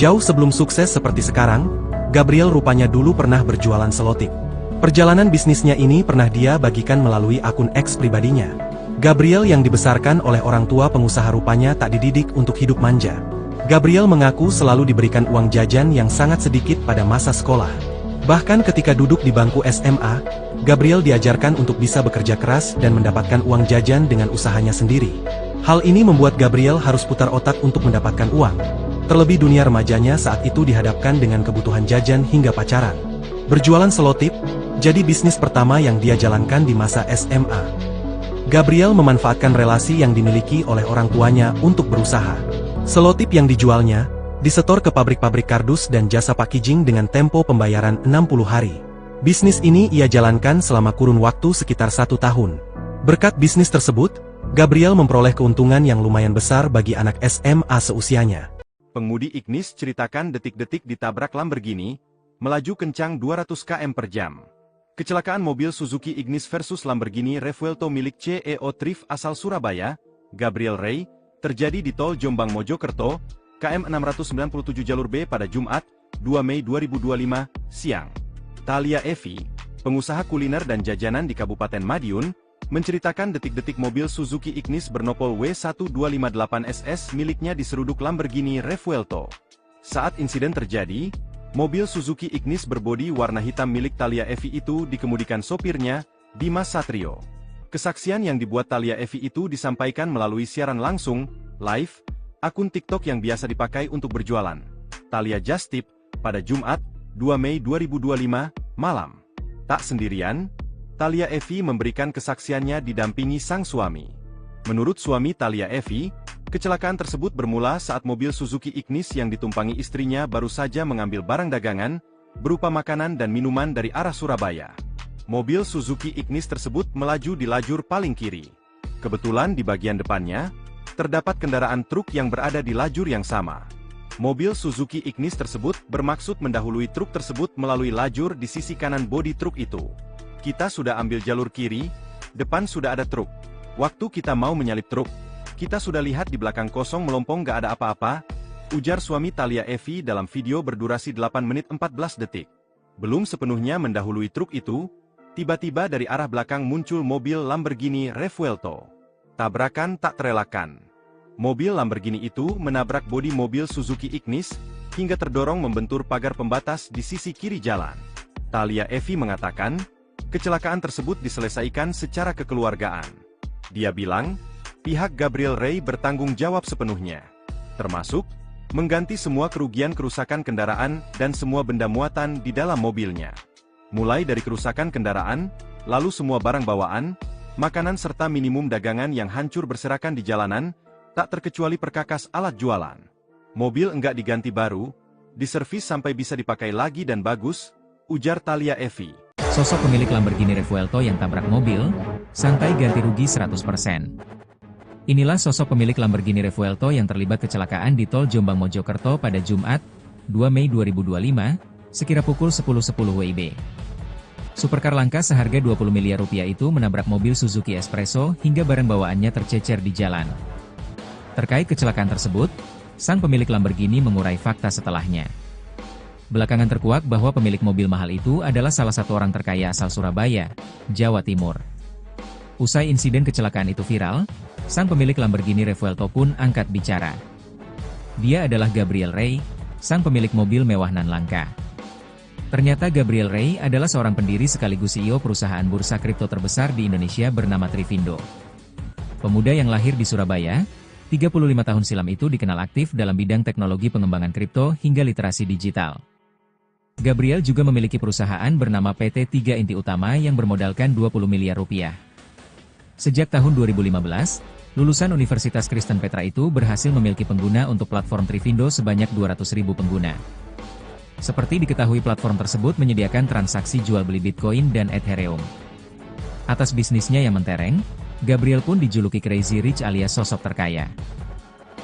Jauh sebelum sukses seperti sekarang, Gabriel rupanya dulu pernah berjualan selotip. Perjalanan bisnisnya ini pernah dia bagikan melalui akun X pribadinya. Gabriel yang dibesarkan oleh orang tua pengusaha rupanya tak dididik untuk hidup manja. Gabriel mengaku selalu diberikan uang jajan yang sangat sedikit pada masa sekolah. Bahkan ketika duduk di bangku SMA, Gabriel diajarkan untuk bisa bekerja keras dan mendapatkan uang jajan dengan usahanya sendiri. Hal ini membuat Gabriel harus putar otak untuk mendapatkan uang. Terlebih dunia remajanya saat itu dihadapkan dengan kebutuhan jajan hingga pacaran. Berjualan selotip, jadi bisnis pertama yang dia jalankan di masa SMA. Gabriel memanfaatkan relasi yang dimiliki oleh orang tuanya untuk berusaha. Selotip yang dijualnya, disetor ke pabrik-pabrik kardus dan jasa packaging dengan tempo pembayaran 60 hari. Bisnis ini ia jalankan selama kurun waktu sekitar 1 tahun. Berkat bisnis tersebut, Gabriel memperoleh keuntungan yang lumayan besar bagi anak SMA seusianya. Pengemudi Ignis ceritakan detik-detik ditabrak Lamborghini, melaju kencang 200 km per jam. Kecelakaan mobil Suzuki Ignis versus Lamborghini Revuelto milik CEO Thrift asal Surabaya, Gabriel Rey, terjadi di Tol Jombang Mojokerto, KM 697 jalur B pada Jumat, 2 Mei 2025, siang. Thalia Evi, pengusaha kuliner dan jajanan di Kabupaten Madiun, menceritakan detik-detik mobil Suzuki Ignis bernopol W1258SS miliknya diseruduk Lamborghini Revuelto. Saat insiden terjadi, mobil Suzuki Ignis berbodi warna hitam milik Thalia Evi itu dikemudikan sopirnya, Dimas Satrio. Kesaksian yang dibuat Thalia Evi itu disampaikan melalui siaran langsung, live, akun TikTok yang biasa dipakai untuk berjualan, Thalia Just Tip, pada Jumat, 2 Mei 2025, malam. Tak sendirian, Thalia Evi memberikan kesaksiannya didampingi sang suami. Menurut suami Thalia Evi, kecelakaan tersebut bermula saat mobil Suzuki Ignis yang ditumpangi istrinya baru saja mengambil barang dagangan, berupa makanan dan minuman dari arah Surabaya. Mobil Suzuki Ignis tersebut melaju di lajur paling kiri. Kebetulan di bagian depannya, terdapat kendaraan truk yang berada di lajur yang sama. Mobil Suzuki Ignis tersebut bermaksud mendahului truk tersebut melalui lajur di sisi kanan bodi truk itu. Kita sudah ambil jalur kiri, depan sudah ada truk. Waktu kita mau menyalip truk, kita sudah lihat di belakang kosong melompong gak ada apa-apa, ujar suami Thalia Evi dalam video berdurasi 8 menit 14 detik. Belum sepenuhnya mendahului truk itu, tiba-tiba dari arah belakang muncul mobil Lamborghini Revuelto. Tabrakan tak terelakkan. Mobil Lamborghini itu menabrak bodi mobil Suzuki Ignis, hingga terdorong membentur pagar pembatas di sisi kiri jalan. Thalia Evi mengatakan, kecelakaan tersebut diselesaikan secara kekeluargaan. Dia bilang, pihak Gabriel Ray bertanggung jawab sepenuhnya, termasuk mengganti semua kerugian kerusakan kendaraan dan semua benda muatan di dalam mobilnya. Mulai dari kerusakan kendaraan, lalu semua barang bawaan, makanan serta minimum dagangan yang hancur berserakan di jalanan, tak terkecuali perkakas alat jualan. Mobil enggak diganti baru, diservis sampai bisa dipakai lagi dan bagus, ujar Thalia Evi. Sosok pemilik Lamborghini Revuelto yang tabrak mobil, santai ganti rugi 100%. Inilah sosok pemilik Lamborghini Revuelto yang terlibat kecelakaan di Tol Jombang Mojokerto pada Jumat, 2 Mei 2025, sekira pukul 10.10 WIB. Supercar langka seharga 20 miliar rupiah itu menabrak mobil Suzuki Espresso hingga barang bawaannya tercecer di jalan. Terkait kecelakaan tersebut, sang pemilik Lamborghini mengurai fakta setelahnya. Belakangan terkuak bahwa pemilik mobil mahal itu adalah salah satu orang terkaya asal Surabaya, Jawa Timur. Usai insiden kecelakaan itu viral, sang pemilik Lamborghini Revuelto pun angkat bicara. Dia adalah Gabriel Ray, sang pemilik mobil mewah nan langka. Ternyata Gabriel Ray adalah seorang pendiri sekaligus CEO perusahaan bursa kripto terbesar di Indonesia bernama Trivindo. Pemuda yang lahir di Surabaya, 35 tahun silam itu dikenal aktif dalam bidang teknologi pengembangan kripto hingga literasi digital. Gabriel juga memiliki perusahaan bernama PT 3 Inti Utama yang bermodalkan 20 miliar rupiah. Sejak tahun 2015, lulusan Universitas Kristen Petra itu berhasil memiliki pengguna untuk platform Trivindo sebanyak 200.000 pengguna. Seperti diketahui platform tersebut menyediakan transaksi jual beli Bitcoin dan Ethereum. Atas bisnisnya yang mentereng, Gabriel pun dijuluki Crazy Rich alias sosok terkaya.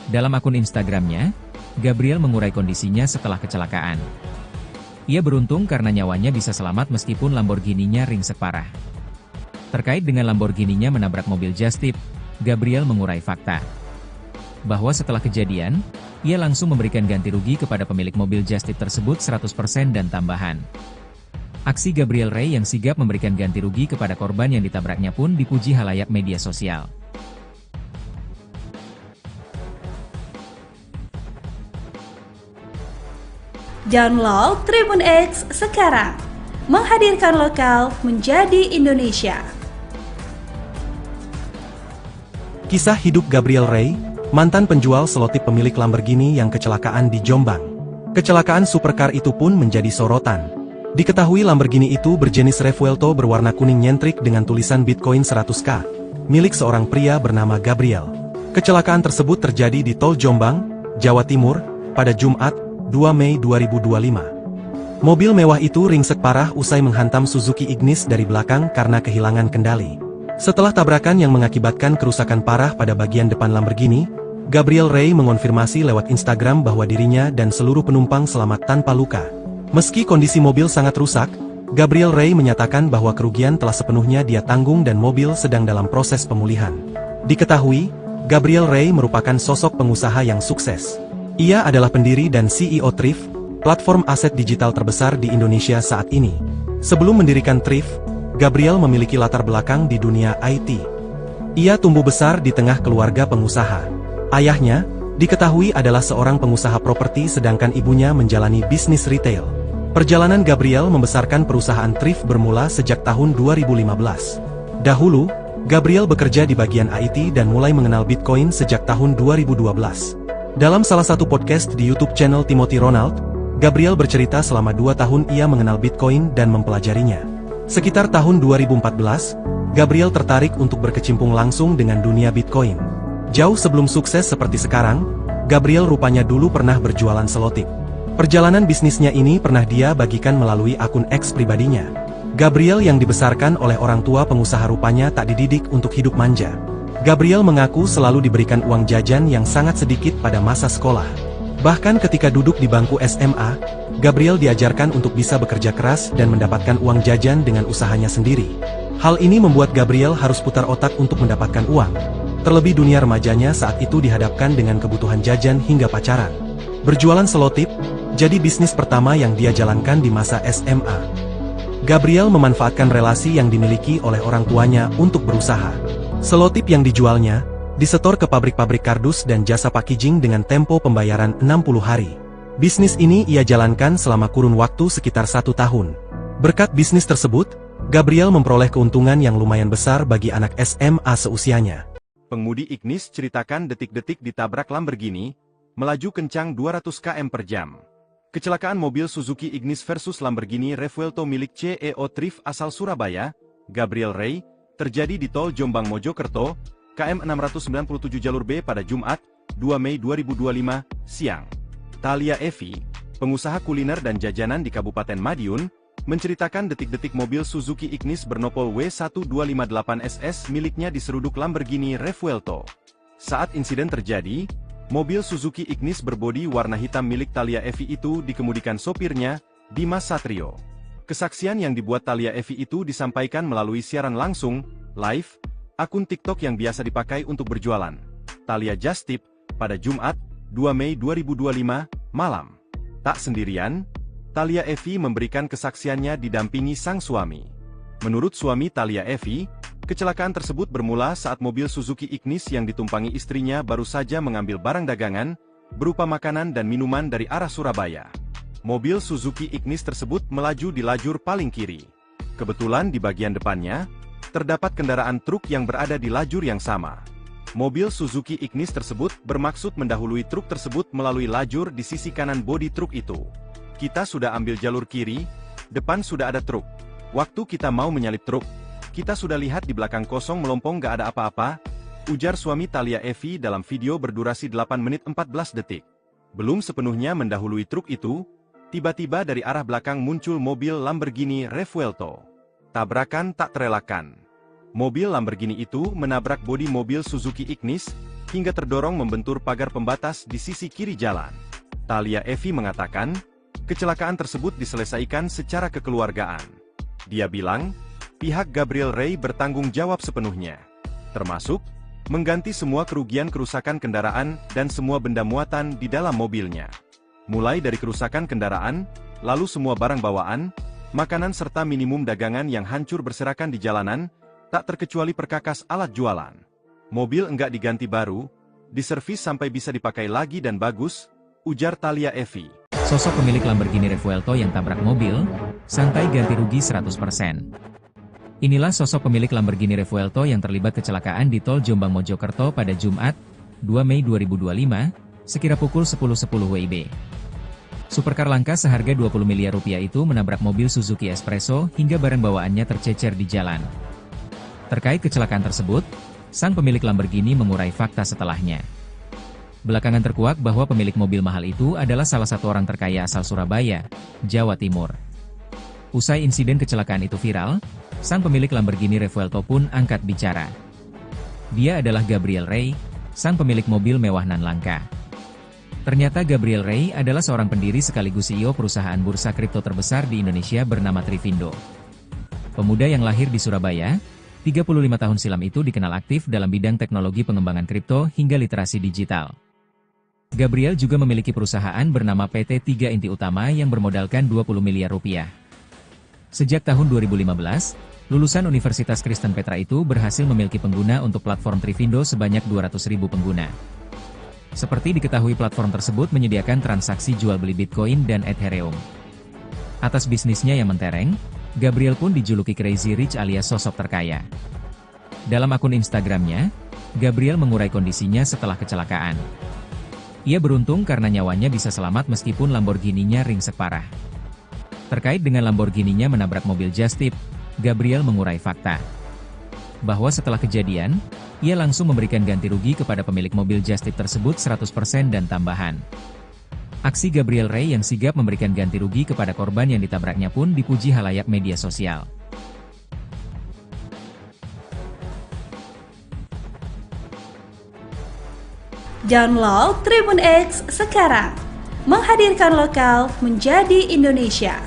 Dalam akun Instagramnya, Gabriel mengurai kondisinya setelah kecelakaan. Ia beruntung karena nyawanya bisa selamat meskipun Lamborghini-nya ringsek parah. Terkait dengan Lamborghini-nya menabrak mobil Just Tip, Gabriel mengurai fakta bahwa setelah kejadian, ia langsung memberikan ganti rugi kepada pemilik mobil Just Tip tersebut 100% dan tambahan. Aksi Gabriel Ray yang sigap memberikan ganti rugi kepada korban yang ditabraknya pun dipuji halayak media sosial. Download Tribun X sekarang, menghadirkan lokal menjadi Indonesia. Kisah hidup Gabriel Ray, mantan penjual selotip pemilik Lamborghini yang kecelakaan di Jombang. Kecelakaan supercar itu pun menjadi sorotan. Diketahui Lamborghini itu berjenis Revuelto berwarna kuning nyentrik dengan tulisan Bitcoin 100K, milik seorang pria bernama Gabriel. Kecelakaan tersebut terjadi di Tol Jombang, Jawa Timur, pada Jumat, 2 Mei 2025. Mobil mewah itu ringsek parah usai menghantam Suzuki Ignis dari belakang karena kehilangan kendali. Setelah tabrakan yang mengakibatkan kerusakan parah pada bagian depan Lamborghini, Gabriel Ray mengonfirmasi lewat Instagram bahwa dirinya dan seluruh penumpang selamat tanpa luka. Meski kondisi mobil sangat rusak, Gabriel Ray menyatakan bahwa kerugian telah sepenuhnya dia tanggung dan mobil sedang dalam proses pemulihan. Diketahui, Gabriel Ray merupakan sosok pengusaha yang sukses. Ia adalah pendiri dan CEO Thrift, platform aset digital terbesar di Indonesia saat ini. Sebelum mendirikan Thrift, Gabriel memiliki latar belakang di dunia IT. Ia tumbuh besar di tengah keluarga pengusaha. Ayahnya, diketahui adalah seorang pengusaha properti sedangkan ibunya menjalani bisnis retail. Perjalanan Gabriel membesarkan perusahaan Thrift bermula sejak tahun 2015. Dahulu, Gabriel bekerja di bagian IT dan mulai mengenal Bitcoin sejak tahun 2012. Dalam salah satu podcast di YouTube channel Timothy Ronald, Gabriel bercerita selama 2 tahun ia mengenal Bitcoin dan mempelajarinya. Sekitar tahun 2014, Gabriel tertarik untuk berkecimpung langsung dengan dunia Bitcoin. Jauh sebelum sukses seperti sekarang, Gabriel rupanya dulu pernah berjualan selotip. Perjalanan bisnisnya ini pernah dia bagikan melalui akun X pribadinya. Gabriel yang dibesarkan oleh orang tua pengusaha rupanya tak dididik untuk hidup manja. Gabriel mengaku selalu diberikan uang jajan yang sangat sedikit pada masa sekolah. Bahkan ketika duduk di bangku SMA, Gabriel diajarkan untuk bisa bekerja keras dan mendapatkan uang jajan dengan usahanya sendiri. Hal ini membuat Gabriel harus putar otak untuk mendapatkan uang. Terlebih dunia remajanya saat itu dihadapkan dengan kebutuhan jajan hingga pacaran. Berjualan selotip, jadi bisnis pertama yang dia jalankan di masa SMA. Gabriel memanfaatkan relasi yang dimiliki oleh orang tuanya untuk berusaha. Selotip yang dijualnya, disetor ke pabrik-pabrik kardus dan jasa packaging dengan tempo pembayaran 60 hari. Bisnis ini ia jalankan selama kurun waktu sekitar 1 tahun. Berkat bisnis tersebut, Gabriel memperoleh keuntungan yang lumayan besar bagi anak SMA seusianya. Pengemudi Ignis ceritakan detik-detik ditabrak Lamborghini, melaju kencang 200 km per jam. Kecelakaan mobil Suzuki Ignis versus Lamborghini Revuelto milik CEO Thrift asal Surabaya, Gabriel Ray, terjadi di tol Jombang Mojokerto, KM 697 jalur B pada Jumat, 2 Mei 2025, siang. Thalia Evi, pengusaha kuliner dan jajanan di Kabupaten Madiun, menceritakan detik-detik mobil Suzuki Ignis bernopol W1258SS miliknya diseruduk Lamborghini Revuelto. Saat insiden terjadi, mobil Suzuki Ignis berbodi warna hitam milik Thalia Evi itu dikemudikan sopirnya, Dimas Satrio. Kesaksian yang dibuat Thalia Evi itu disampaikan melalui siaran langsung, live, akun TikTok yang biasa dipakai untuk berjualan. Thalia Just Tip, pada Jumat, 2 Mei 2025, malam. Tak sendirian, Thalia Evi memberikan kesaksiannya didampingi sang suami. Menurut suami Thalia Evi, kecelakaan tersebut bermula saat mobil Suzuki Ignis yang ditumpangi istrinya baru saja mengambil barang dagangan, berupa makanan dan minuman dari arah Surabaya. Mobil Suzuki Ignis tersebut melaju di lajur paling kiri. Kebetulan di bagian depannya, terdapat kendaraan truk yang berada di lajur yang sama. Mobil Suzuki Ignis tersebut bermaksud mendahului truk tersebut melalui lajur di sisi kanan bodi truk itu. Kita sudah ambil jalur kiri, depan sudah ada truk. Waktu kita mau menyalip truk, kita sudah lihat di belakang kosong melompong gak ada apa-apa, ujar suami Thalia Evi dalam video berdurasi 8 menit 14 detik. Belum sepenuhnya mendahului truk itu, tiba-tiba dari arah belakang muncul mobil Lamborghini Revuelto. Tabrakan tak terelakkan. Mobil Lamborghini itu menabrak bodi mobil Suzuki Ignis, hingga terdorong membentur pagar pembatas di sisi kiri jalan. Thalia Evi mengatakan, kecelakaan tersebut diselesaikan secara kekeluargaan. Dia bilang, pihak Gabriel Ray bertanggung jawab sepenuhnya, termasuk mengganti semua kerugian kerusakan kendaraan dan semua benda muatan di dalam mobilnya. Mulai dari kerusakan kendaraan, lalu semua barang bawaan, makanan serta minimum dagangan yang hancur berserakan di jalanan, tak terkecuali perkakas alat jualan. Mobil enggak diganti baru, diservis sampai bisa dipakai lagi dan bagus, ujar Thalia Evi. Sosok pemilik Lamborghini Revuelto yang tabrak mobil, santai ganti rugi 100%. Inilah sosok pemilik Lamborghini Revuelto yang terlibat kecelakaan di tol Jombang Mojokerto pada Jumat, 2 Mei 2025, sekira pukul 10.10 WIB. Supercar langka seharga 20 miliar rupiah itu menabrak mobil Suzuki Espresso hingga barang bawaannya tercecer di jalan. Terkait kecelakaan tersebut, sang pemilik Lamborghini mengurai fakta setelahnya. Belakangan terkuak bahwa pemilik mobil mahal itu adalah salah satu orang terkaya asal Surabaya, Jawa Timur. Usai insiden kecelakaan itu viral, sang pemilik Lamborghini Revuelto pun angkat bicara. Dia adalah Gabriel Ray, sang pemilik mobil mewah nan langka. Ternyata Gabriel Ray adalah seorang pendiri sekaligus CEO perusahaan bursa kripto terbesar di Indonesia bernama Trivindo. Pemuda yang lahir di Surabaya, 35 tahun silam itu dikenal aktif dalam bidang teknologi pengembangan kripto hingga literasi digital. Gabriel juga memiliki perusahaan bernama PT 3 Inti Utama yang bermodalkan 20 miliar rupiah. Sejak tahun 2015, lulusan Universitas Kristen Petra itu berhasil memiliki pengguna untuk platform Trivindo sebanyak 200.000 pengguna. Seperti diketahui platform tersebut menyediakan transaksi jual beli Bitcoin dan Ethereum. Atas bisnisnya yang mentereng, Gabriel pun dijuluki Crazy Rich alias sosok terkaya. Dalam akun Instagramnya, Gabriel mengurai kondisinya setelah kecelakaan. Ia beruntung karena nyawanya bisa selamat meskipun Lamborghini-nya ringsek parah. Terkait dengan Lamborghini-nya menabrak mobil Just Tip, Gabriel mengurai fakta bahwa setelah kejadian, ia langsung memberikan ganti rugi kepada pemilik mobil Just Tip tersebut 100% dan tambahan. Aksi Gabriel Ray yang sigap memberikan ganti rugi kepada korban yang ditabraknya pun dipuji halayak media sosial. Download Tribun X sekarang, menghadirkan lokal menjadi Indonesia.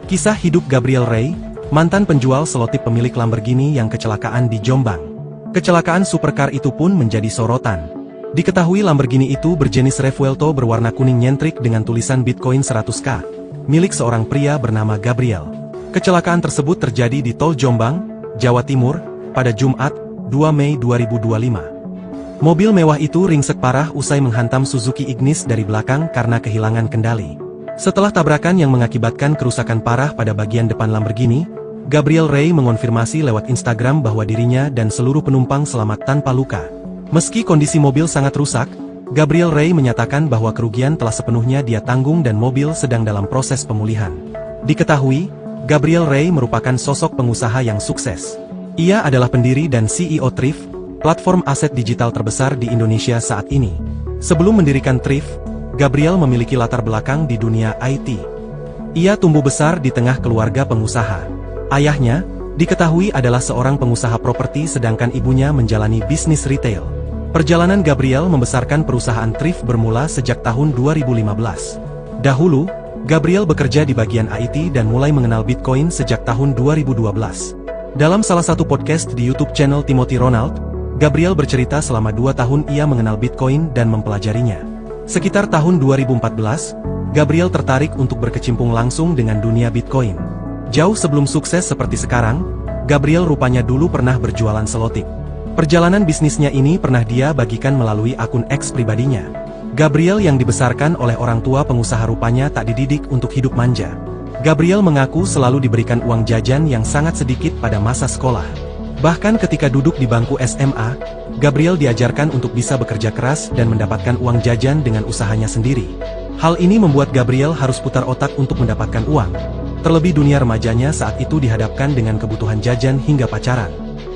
Kisah hidup Gabriel Ray, mantan penjual selotip pemilik Lamborghini yang kecelakaan di Jombang. Kecelakaan supercar itu pun menjadi sorotan. Diketahui Lamborghini itu berjenis Revuelto berwarna kuning nyentrik dengan tulisan Bitcoin 100k, milik seorang pria bernama Gabriel. Kecelakaan tersebut terjadi di Tol Jombang, Jawa Timur, pada Jumat, 2 Mei 2025. Mobil mewah itu ringsek parah usai menghantam Suzuki Ignis dari belakang karena kehilangan kendali. Setelah tabrakan yang mengakibatkan kerusakan parah pada bagian depan Lamborghini, Gabriel Ray mengonfirmasi lewat Instagram bahwa dirinya dan seluruh penumpang selamat tanpa luka. Meski kondisi mobil sangat rusak, Gabriel Ray menyatakan bahwa kerugian telah sepenuhnya dia tanggung dan mobil sedang dalam proses pemulihan. Diketahui, Gabriel Ray merupakan sosok pengusaha yang sukses. Ia adalah pendiri dan CEO Thrift, platform aset digital terbesar di Indonesia saat ini. Sebelum mendirikan Thrift, Gabriel memiliki latar belakang di dunia IT. Ia tumbuh besar di tengah keluarga pengusaha. Ayahnya, diketahui adalah seorang pengusaha properti sedangkan ibunya menjalani bisnis retail. Perjalanan Gabriel membesarkan perusahaan Thrift bermula sejak tahun 2015. Dahulu, Gabriel bekerja di bagian IT dan mulai mengenal Bitcoin sejak tahun 2012. Dalam salah satu podcast di YouTube channel Timothy Ronald, Gabriel bercerita selama 2 tahun ia mengenal Bitcoin dan mempelajarinya. Sekitar tahun 2014, Gabriel tertarik untuk berkecimpung langsung dengan dunia Bitcoin. Jauh sebelum sukses seperti sekarang, Gabriel rupanya dulu pernah berjualan selotip. Perjalanan bisnisnya ini pernah dia bagikan melalui akun X pribadinya. Gabriel yang dibesarkan oleh orang tua pengusaha rupanya tak dididik untuk hidup manja. Gabriel mengaku selalu diberikan uang jajan yang sangat sedikit pada masa sekolah. Bahkan ketika duduk di bangku SMA, Gabriel diajarkan untuk bisa bekerja keras dan mendapatkan uang jajan dengan usahanya sendiri. Hal ini membuat Gabriel harus putar otak untuk mendapatkan uang. Terlebih dunia remajanya saat itu dihadapkan dengan kebutuhan jajan hingga pacaran.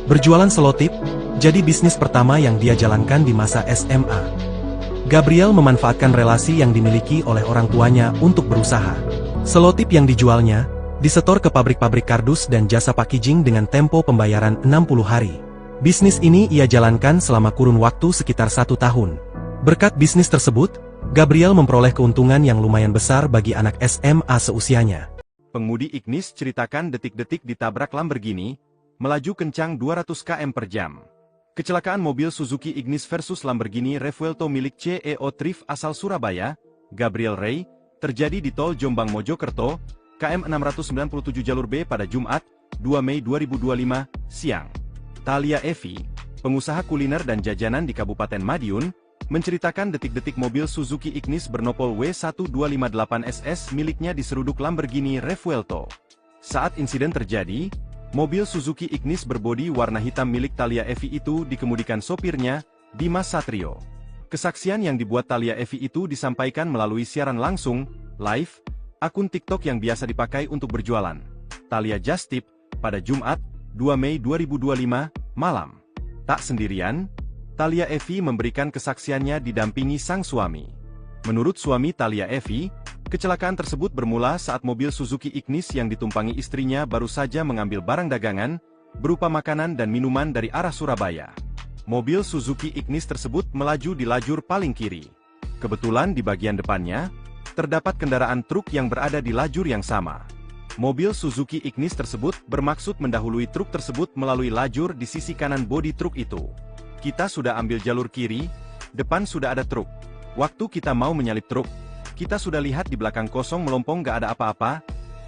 Berjualan selotip, jadi bisnis pertama yang dia jalankan di masa SMA. Gabriel memanfaatkan relasi yang dimiliki oleh orang tuanya untuk berusaha. Selotip yang dijualnya, disetor ke pabrik-pabrik kardus dan jasa packaging dengan tempo pembayaran 60 hari. Bisnis ini ia jalankan selama kurun waktu sekitar 1 tahun. Berkat bisnis tersebut, Gabriel memperoleh keuntungan yang lumayan besar bagi anak SMA seusianya. Pengemudi Ignis ceritakan detik-detik ditabrak Lamborghini, melaju kencang 200 km per jam. Kecelakaan mobil Suzuki Ignis versus Lamborghini Revuelto milik CEO Thrift asal Surabaya, Gabriel Ray, terjadi di Tol Jombang Mojokerto, KM 697 jalur B pada Jumat, 2 Mei 2025, siang. Thalia Evi, pengusaha kuliner dan jajanan di Kabupaten Madiun, menceritakan detik-detik mobil Suzuki Ignis bernopol W1258SS miliknya diseruduk Lamborghini Revuelto. Saat insiden terjadi, mobil Suzuki Ignis berbodi warna hitam milik Thalia Evi itu dikemudikan sopirnya, Dimas Satrio. Kesaksian yang dibuat Thalia Evi itu disampaikan melalui siaran langsung, live, akun TikTok yang biasa dipakai untuk berjualan. Thalia Just Tip, pada Jumat, 2 Mei 2025, malam. Tak sendirian, Thalia Evi memberikan kesaksiannya didampingi sang suami. Menurut suami Thalia Evi, kecelakaan tersebut bermula saat mobil Suzuki Ignis yang ditumpangi istrinya baru saja mengambil barang dagangan, berupa makanan dan minuman dari arah Surabaya. Mobil Suzuki Ignis tersebut melaju di lajur paling kiri. Kebetulan di bagian depannya, terdapat kendaraan truk yang berada di lajur yang sama. Mobil Suzuki Ignis tersebut bermaksud mendahului truk tersebut melalui lajur di sisi kanan bodi truk itu. Kita sudah ambil jalur kiri, depan sudah ada truk. Waktu kita mau menyalip truk, kita sudah lihat di belakang kosong melompong gak ada apa-apa,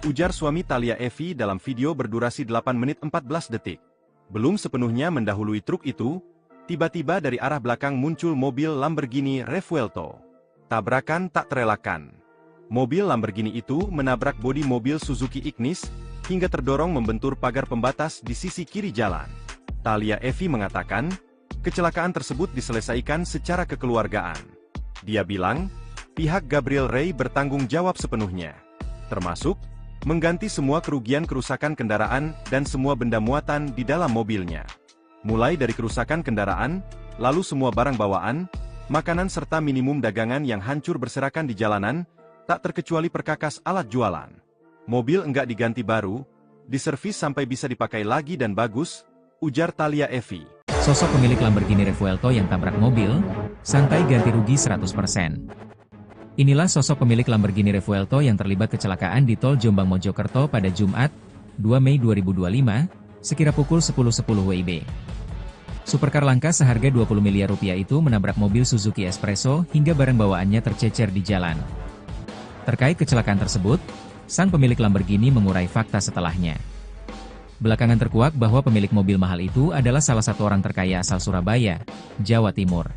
ujar suami Thalia Evi dalam video berdurasi 8 menit 14 detik. Belum sepenuhnya mendahului truk itu, tiba-tiba dari arah belakang muncul mobil Lamborghini Revuelto. Tabrakan tak terelakkan. Mobil Lamborghini itu menabrak bodi mobil Suzuki Ignis, hingga terdorong membentur pagar pembatas di sisi kiri jalan. Thalia Evi mengatakan, kecelakaan tersebut diselesaikan secara kekeluargaan. Dia bilang, pihak Gabriel Rey bertanggung jawab sepenuhnya, termasuk mengganti semua kerugian kerusakan kendaraan dan semua benda muatan di dalam mobilnya. Mulai dari kerusakan kendaraan, lalu semua barang bawaan, makanan serta minimum dagangan yang hancur berserakan di jalanan, tak terkecuali perkakas alat jualan. Mobil enggak diganti baru, diservis sampai bisa dipakai lagi dan bagus, ujar Thalia Evi. Sosok pemilik Lamborghini Revuelto yang tabrak mobil, santai ganti rugi 100%. Inilah sosok pemilik Lamborghini Revuelto yang terlibat kecelakaan di tol Jombang Mojokerto pada Jumat, 2 Mei 2025, sekira pukul 10.10 WIB. Supercar langka seharga 20 miliar rupiah itu menabrak mobil Suzuki Espresso hingga barang bawaannya tercecer di jalan. Terkait kecelakaan tersebut, sang pemilik Lamborghini mengurai fakta setelahnya. Belakangan terkuak bahwa pemilik mobil mahal itu adalah salah satu orang terkaya asal Surabaya, Jawa Timur.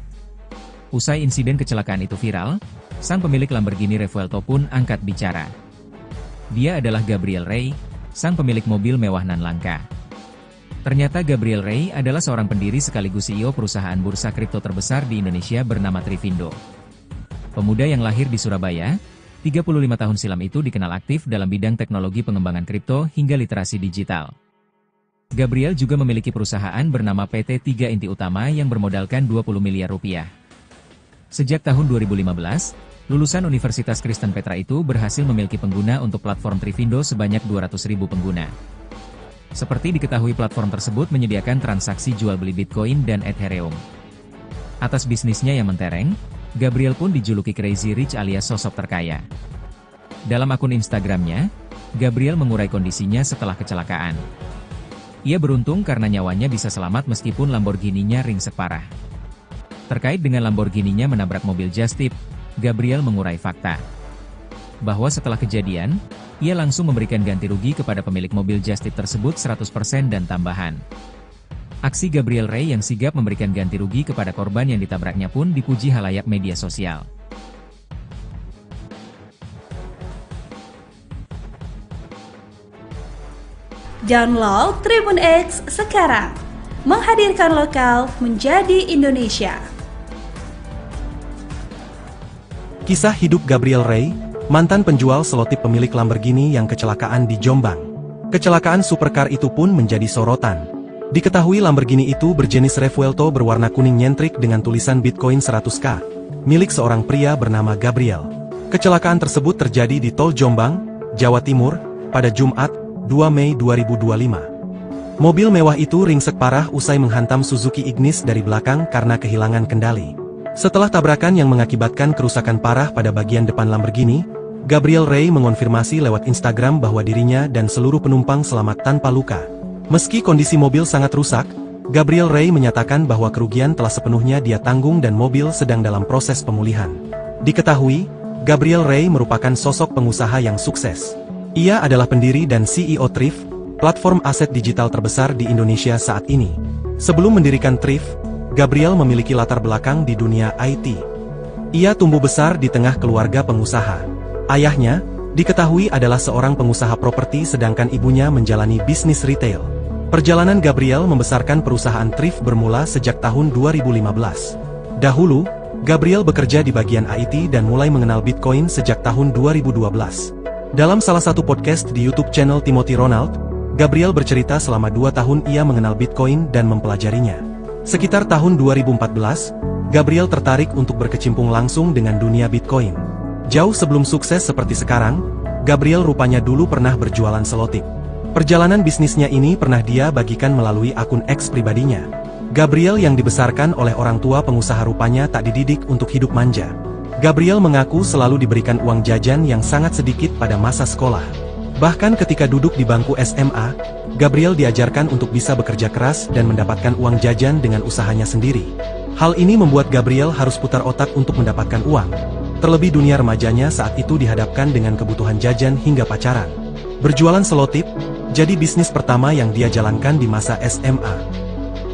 Usai insiden kecelakaan itu viral, sang pemilik Lamborghini Revuelto pun angkat bicara. Dia adalah Gabriel Rey, sang pemilik mobil mewah nan langka. Ternyata Gabriel Rey adalah seorang pendiri sekaligus CEO perusahaan bursa kripto terbesar di Indonesia bernama Trivindo. Pemuda yang lahir di Surabaya, 35 tahun silam itu dikenal aktif dalam bidang teknologi pengembangan kripto hingga literasi digital. Gabriel juga memiliki perusahaan bernama PT 3 Inti Utama yang bermodalkan 20 miliar rupiah. Sejak tahun 2015, lulusan Universitas Kristen Petra itu berhasil memiliki pengguna untuk platform Trivindo sebanyak 200.000 pengguna. Seperti diketahui platform tersebut menyediakan transaksi jual beli Bitcoin dan Ethereum. Atas bisnisnya yang mentereng, Gabriel pun dijuluki Crazy Rich alias sosok terkaya. Dalam akun Instagramnya, Gabriel mengurai kondisinya setelah kecelakaan. Ia beruntung karena nyawanya bisa selamat meskipun Lamborghini-nya ringsek parah. Terkait dengan Lamborghini-nya menabrak mobil Just Tip, Gabriel mengurai fakta bahwa setelah kejadian, ia langsung memberikan ganti rugi kepada pemilik mobil Just Tip tersebut 100% dan tambahan. Aksi Gabriel Rey yang sigap memberikan ganti rugi kepada korban yang ditabraknya pun dipuji halayak media sosial. Download Tribun X sekarang, menghadirkan lokal menjadi Indonesia. Kisah hidup Gabriel Rey, mantan penjual selotip pemilik Lamborghini yang kecelakaan di Jombang. Kecelakaan supercar itu pun menjadi sorotan. Diketahui Lamborghini itu berjenis Revuelto berwarna kuning nyentrik dengan tulisan Bitcoin 100K, milik seorang pria bernama Gabriel. Kecelakaan tersebut terjadi di Tol Jombang, Jawa Timur, pada Jumat, 2 Mei 2025. Mobil mewah itu ringsek parah usai menghantam Suzuki Ignis dari belakang karena kehilangan kendali. Setelah tabrakan yang mengakibatkan kerusakan parah pada bagian depan Lamborghini, Gabriel Rey mengonfirmasi lewat Instagram bahwa dirinya dan seluruh penumpang selamat tanpa luka. Meski kondisi mobil sangat rusak, Gabriel Rey menyatakan bahwa kerugian telah sepenuhnya dia tanggung dan mobil sedang dalam proses pemulihan. Diketahui, Gabriel Rey merupakan sosok pengusaha yang sukses. Ia adalah pendiri dan CEO Thrift, platform aset digital terbesar di Indonesia saat ini. Sebelum mendirikan Thrift, Gabriel memiliki latar belakang di dunia IT. Ia tumbuh besar di tengah keluarga pengusaha. Ayahnya diketahui adalah seorang pengusaha properti sedangkan ibunya menjalani bisnis retail. Perjalanan Gabriel membesarkan perusahaan Thrift bermula sejak tahun 2015. Dahulu, Gabriel bekerja di bagian IT dan mulai mengenal Bitcoin sejak tahun 2012. Dalam salah satu podcast di YouTube channel Timothy Ronald, Gabriel bercerita selama 2 tahun ia mengenal Bitcoin dan mempelajarinya. Sekitar tahun 2014, Gabriel tertarik untuk berkecimpung langsung dengan dunia Bitcoin. Jauh sebelum sukses seperti sekarang, Gabriel rupanya dulu pernah berjualan selotip. Perjalanan bisnisnya ini pernah dia bagikan melalui akun X pribadinya. Gabriel yang dibesarkan oleh orang tua pengusaha rupanya tak dididik untuk hidup manja. Gabriel mengaku selalu diberikan uang jajan yang sangat sedikit pada masa sekolah. Bahkan ketika duduk di bangku SMA, Gabriel diajarkan untuk bisa bekerja keras dan mendapatkan uang jajan dengan usahanya sendiri. Hal ini membuat Gabriel harus putar otak untuk mendapatkan uang. Terlebih dunia remajanya saat itu dihadapkan dengan kebutuhan jajan hingga pacaran. Berjualan selotip, jadi bisnis pertama yang dia jalankan di masa SMA.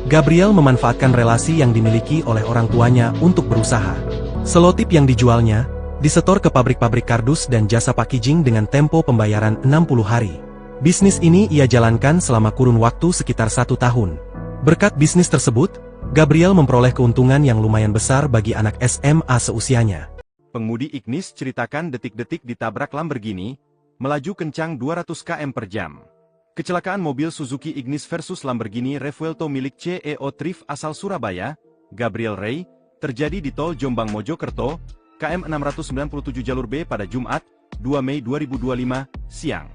Gabriel memanfaatkan relasi yang dimiliki oleh orang tuanya untuk berusaha. Selotip yang dijualnya, disetor ke pabrik-pabrik kardus dan jasa packaging dengan tempo pembayaran 60 hari. Bisnis ini ia jalankan selama kurun waktu sekitar 1 tahun. Berkat bisnis tersebut, Gabriel memperoleh keuntungan yang lumayan besar bagi anak SMA seusianya. Pengemudi Ignis ceritakan detik-detik ditabrak Lamborghini, melaju kencang 200 km per jam. Kecelakaan mobil Suzuki Ignis versus Lamborghini Revuelto milik CEO Thrift asal Surabaya, Gabriel Ray, terjadi di tol Jombang Mojokerto, KM 697 jalur B pada Jumat, 2 Mei 2025, siang.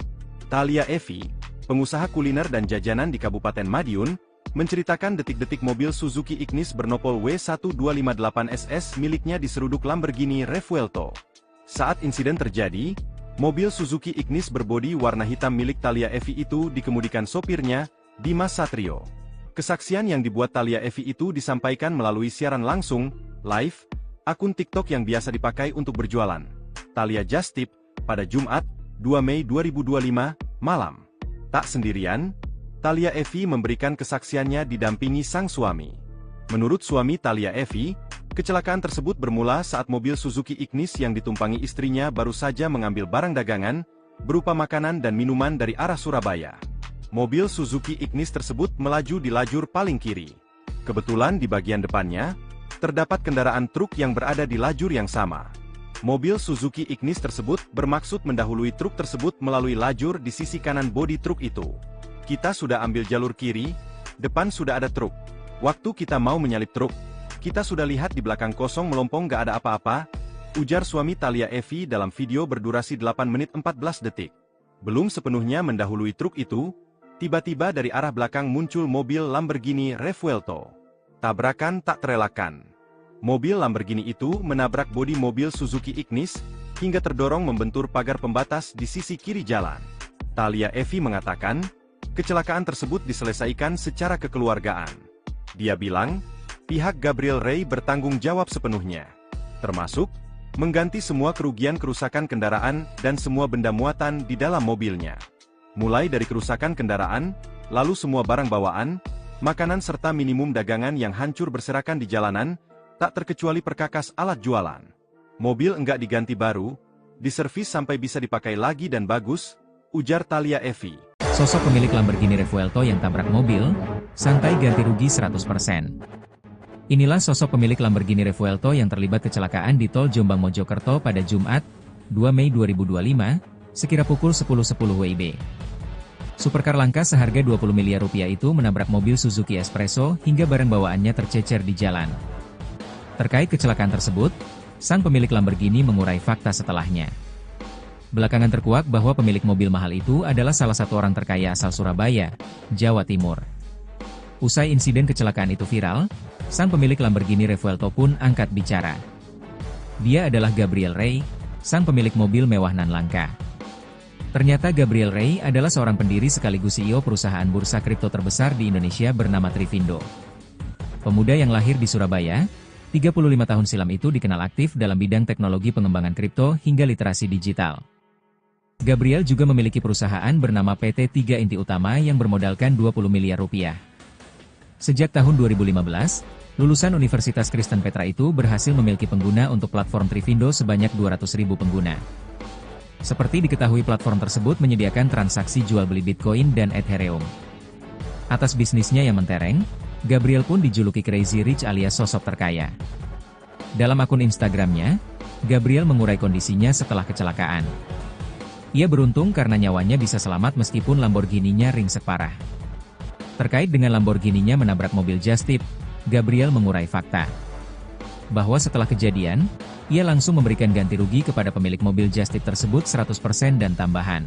Thalia Evi, pengusaha kuliner dan jajanan di Kabupaten Madiun, menceritakan detik-detik mobil Suzuki Ignis bernopol W1258SS miliknya diseruduk Lamborghini Revuelto. Saat insiden terjadi, mobil Suzuki Ignis berbodi warna hitam milik Thalia Evi itu dikemudikan sopirnya, Dimas Satrio. Kesaksian yang dibuat Thalia Evi itu disampaikan melalui siaran langsung, live, akun TikTok yang biasa dipakai untuk berjualan, Thalia Just Tip, pada Jumat, 2 Mei 2025, malam. Tak sendirian, Thalia Evi memberikan kesaksiannya didampingi sang suami. Menurut suami Thalia Evi, kecelakaan tersebut bermula saat mobil Suzuki Ignis yang ditumpangi istrinya baru saja mengambil barang dagangan, berupa makanan dan minuman dari arah Surabaya. Mobil Suzuki Ignis tersebut melaju di lajur paling kiri. Kebetulan di bagian depannya, terdapat kendaraan truk yang berada di lajur yang sama. Mobil Suzuki Ignis tersebut bermaksud mendahului truk tersebut melalui lajur di sisi kanan bodi truk itu. Kita sudah ambil jalur kiri, depan sudah ada truk. Waktu kita mau menyalip truk, kita sudah lihat di belakang kosong melompong gak ada apa-apa, ujar suami Thalia Evi dalam video berdurasi 8 menit 14 detik. Belum sepenuhnya mendahului truk itu, tiba-tiba dari arah belakang muncul mobil Lamborghini Revuelto. Tabrakan tak terelakkan. Mobil Lamborghini itu menabrak bodi mobil Suzuki Ignis, hingga terdorong membentur pagar pembatas di sisi kiri jalan. Thalia Evi mengatakan, kecelakaan tersebut diselesaikan secara kekeluargaan. Dia bilang, pihak Gabriel Ray bertanggung jawab sepenuhnya. Termasuk, mengganti semua kerugian kerusakan kendaraan dan semua benda muatan di dalam mobilnya. Mulai dari kerusakan kendaraan, lalu semua barang bawaan, makanan serta minimum dagangan yang hancur berserakan di jalanan, tak terkecuali perkakas alat jualan. Mobil enggak diganti baru, diservis sampai bisa dipakai lagi dan bagus, ujar Thalia Evi. Sosok pemilik Lamborghini Revuelto yang tabrak mobil, santai ganti rugi 100%. Inilah sosok pemilik Lamborghini Revuelto yang terlibat kecelakaan di tol Jombang Mojokerto pada Jumat, 2 Mei 2025, sekira pukul 10.10 WIB. Supercar langka seharga 20 miliar rupiah itu menabrak mobil Suzuki Espresso hingga barang bawaannya tercecer di jalan. Terkait kecelakaan tersebut, sang pemilik Lamborghini mengurai fakta setelahnya. Belakangan terkuak bahwa pemilik mobil mahal itu adalah salah satu orang terkaya asal Surabaya, Jawa Timur. Usai insiden kecelakaan itu viral, sang pemilik Lamborghini Revuelto pun angkat bicara. Dia adalah Gabriel Ray, sang pemilik mobil mewah nan langka. Ternyata Gabriel Ray adalah seorang pendiri sekaligus CEO perusahaan bursa kripto terbesar di Indonesia bernama Trivindo. Pemuda yang lahir di Surabaya, 35 tahun silam itu dikenal aktif dalam bidang teknologi pengembangan kripto hingga literasi digital. Gabriel juga memiliki perusahaan bernama PT 3 Inti Utama yang bermodalkan 20 miliar rupiah. Sejak tahun 2015, lulusan Universitas Kristen Petra itu berhasil memiliki pengguna untuk platform Trivindo sebanyak 200.000 pengguna. Seperti diketahui platform tersebut menyediakan transaksi jual beli Bitcoin dan Ethereum. Atas bisnisnya yang mentereng, Gabriel pun dijuluki Crazy Rich alias sosok terkaya. Dalam akun Instagramnya, Gabriel mengurai kondisinya setelah kecelakaan. Ia beruntung karena nyawanya bisa selamat meskipun Lamborghini-nya ringsek parah. Terkait dengan Lamborghini-nya menabrak mobil Just Tip, Gabriel mengurai fakta bahwa setelah kejadian, ia langsung memberikan ganti rugi kepada pemilik mobil Just Tip tersebut 100% dan tambahan.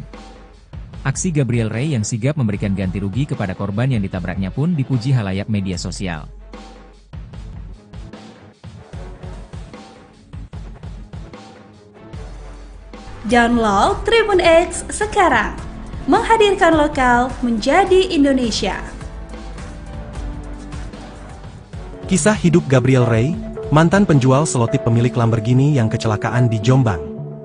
Aksi Gabriel Ray yang sigap memberikan ganti rugi kepada korban yang ditabraknya pun dipuji halayak media sosial. Download Tribun X sekarang, menghadirkan lokal menjadi Indonesia. Kisah hidup Gabriel Rey, mantan penjual selotip pemilik Lamborghini yang kecelakaan di Jombang.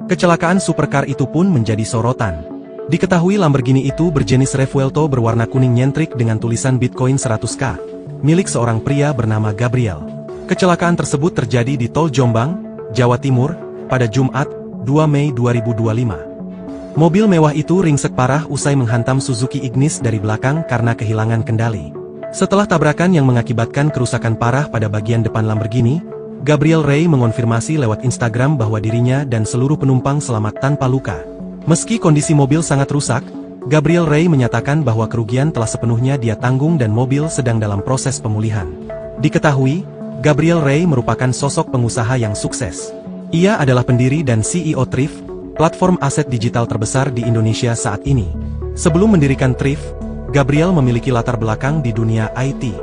Kecelakaan supercar itu pun menjadi sorotan. Diketahui Lamborghini itu berjenis Revuelto berwarna kuning nyentrik dengan tulisan Bitcoin 100K, milik seorang pria bernama Gabriel. Kecelakaan tersebut terjadi di Tol Jombang, Jawa Timur, pada Jumat, 2 Mei 2025. Mobil mewah itu ringsek parah usai menghantam Suzuki Ignis dari belakang karena kehilangan kendali. Setelah tabrakan yang mengakibatkan kerusakan parah pada bagian depan Lamborghini, Gabriel Rey mengonfirmasi lewat Instagram bahwa dirinya dan seluruh penumpang selamat tanpa luka. Meski kondisi mobil sangat rusak, Gabriel Rey menyatakan bahwa kerugian telah sepenuhnya dia tanggung dan mobil sedang dalam proses pemulihan. Diketahui, Gabriel Rey merupakan sosok pengusaha yang sukses. Ia adalah pendiri dan CEO Thrift, platform aset digital terbesar di Indonesia saat ini. Sebelum mendirikan Thrift, Gabriel memiliki latar belakang di dunia IT.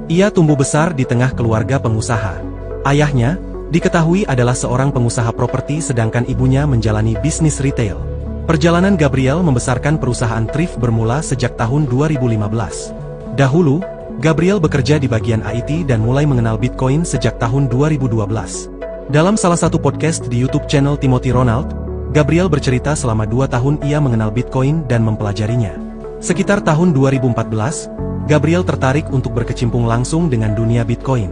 Ia tumbuh besar di tengah keluarga pengusaha. Ayahnya, diketahui adalah seorang pengusaha properti sedangkan ibunya menjalani bisnis retail. Perjalanan Gabriel membesarkan perusahaan Thrift bermula sejak tahun 2015. Dahulu, Gabriel bekerja di bagian IT dan mulai mengenal Bitcoin sejak tahun 2012. Dalam salah satu podcast di YouTube channel Timothy Ronald, Gabriel bercerita selama 2 tahun ia mengenal Bitcoin dan mempelajarinya. Sekitar tahun 2014, Gabriel tertarik untuk berkecimpung langsung dengan dunia Bitcoin.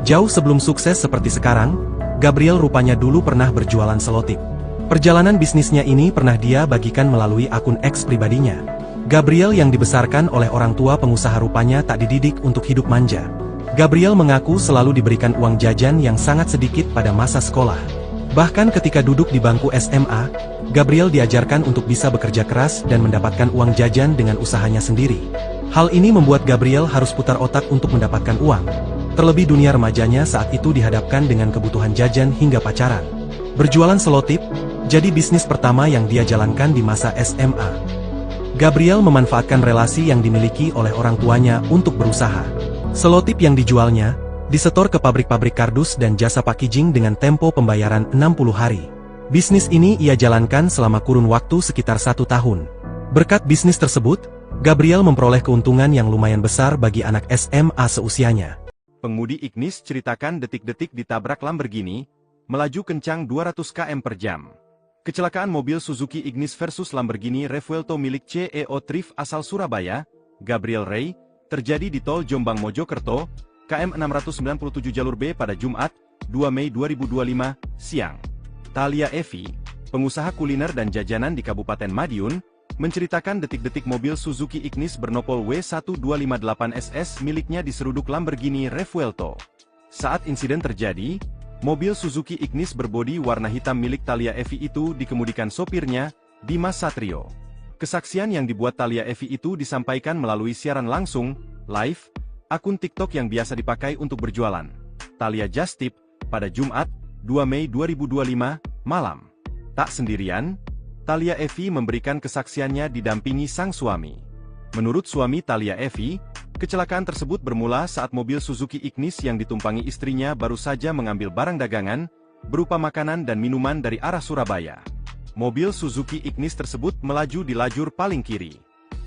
Jauh sebelum sukses seperti sekarang, Gabriel rupanya dulu pernah berjualan selotip. Perjalanan bisnisnya ini pernah dia bagikan melalui akun X pribadinya. Gabriel yang dibesarkan oleh orang tua pengusaha rupanya tak dididik untuk hidup manja. Gabriel mengaku selalu diberikan uang jajan yang sangat sedikit pada masa sekolah. Bahkan ketika duduk di bangku SMA, Gabriel diajarkan untuk bisa bekerja keras dan mendapatkan uang jajan dengan usahanya sendiri. Hal ini membuat Gabriel harus putar otak untuk mendapatkan uang. Terlebih dunia remajanya saat itu dihadapkan dengan kebutuhan jajan hingga pacaran. Berjualan selotip, jadi bisnis pertama yang dia jalankan di masa SMA. Gabriel memanfaatkan relasi yang dimiliki oleh orang tuanya untuk berusaha. Selotip yang dijualnya, disetor ke pabrik-pabrik kardus dan jasa packaging dengan tempo pembayaran 60 hari. Bisnis ini ia jalankan selama kurun waktu sekitar 1 tahun. Berkat bisnis tersebut, Gabriel memperoleh keuntungan yang lumayan besar bagi anak SMA seusianya. Pengemudi Ignis ceritakan detik-detik ditabrak Lamborghini, melaju kencang 200 km per jam. Kecelakaan mobil Suzuki Ignis versus Lamborghini Revuelto milik CEO Thrift asal Surabaya, Gabriel Rey, terjadi di Tol Jombang Mojokerto, KM 697 jalur B pada Jumat, 2 Mei 2025, siang. Thalia Evi, pengusaha kuliner dan jajanan di Kabupaten Madiun, menceritakan detik-detik mobil Suzuki Ignis bernopol W1258SS miliknya diseruduk Lamborghini Revuelto. Saat insiden terjadi, mobil Suzuki Ignis berbodi warna hitam milik Thalia Evi itu dikemudikan sopirnya, Dimas Satrio. Kesaksian yang dibuat Thalia Evi itu disampaikan melalui siaran langsung, live, akun TikTok yang biasa dipakai untuk berjualan. Thalia Just Tip, pada Jumat, 2 Mei 2025, malam. Tak sendirian, Thalia Evi memberikan kesaksiannya didampingi sang suami. Menurut suami Thalia Evi, kecelakaan tersebut bermula saat mobil Suzuki Ignis yang ditumpangi istrinya baru saja mengambil barang dagangan, berupa makanan dan minuman dari arah Surabaya. Mobil Suzuki Ignis tersebut melaju di lajur paling kiri.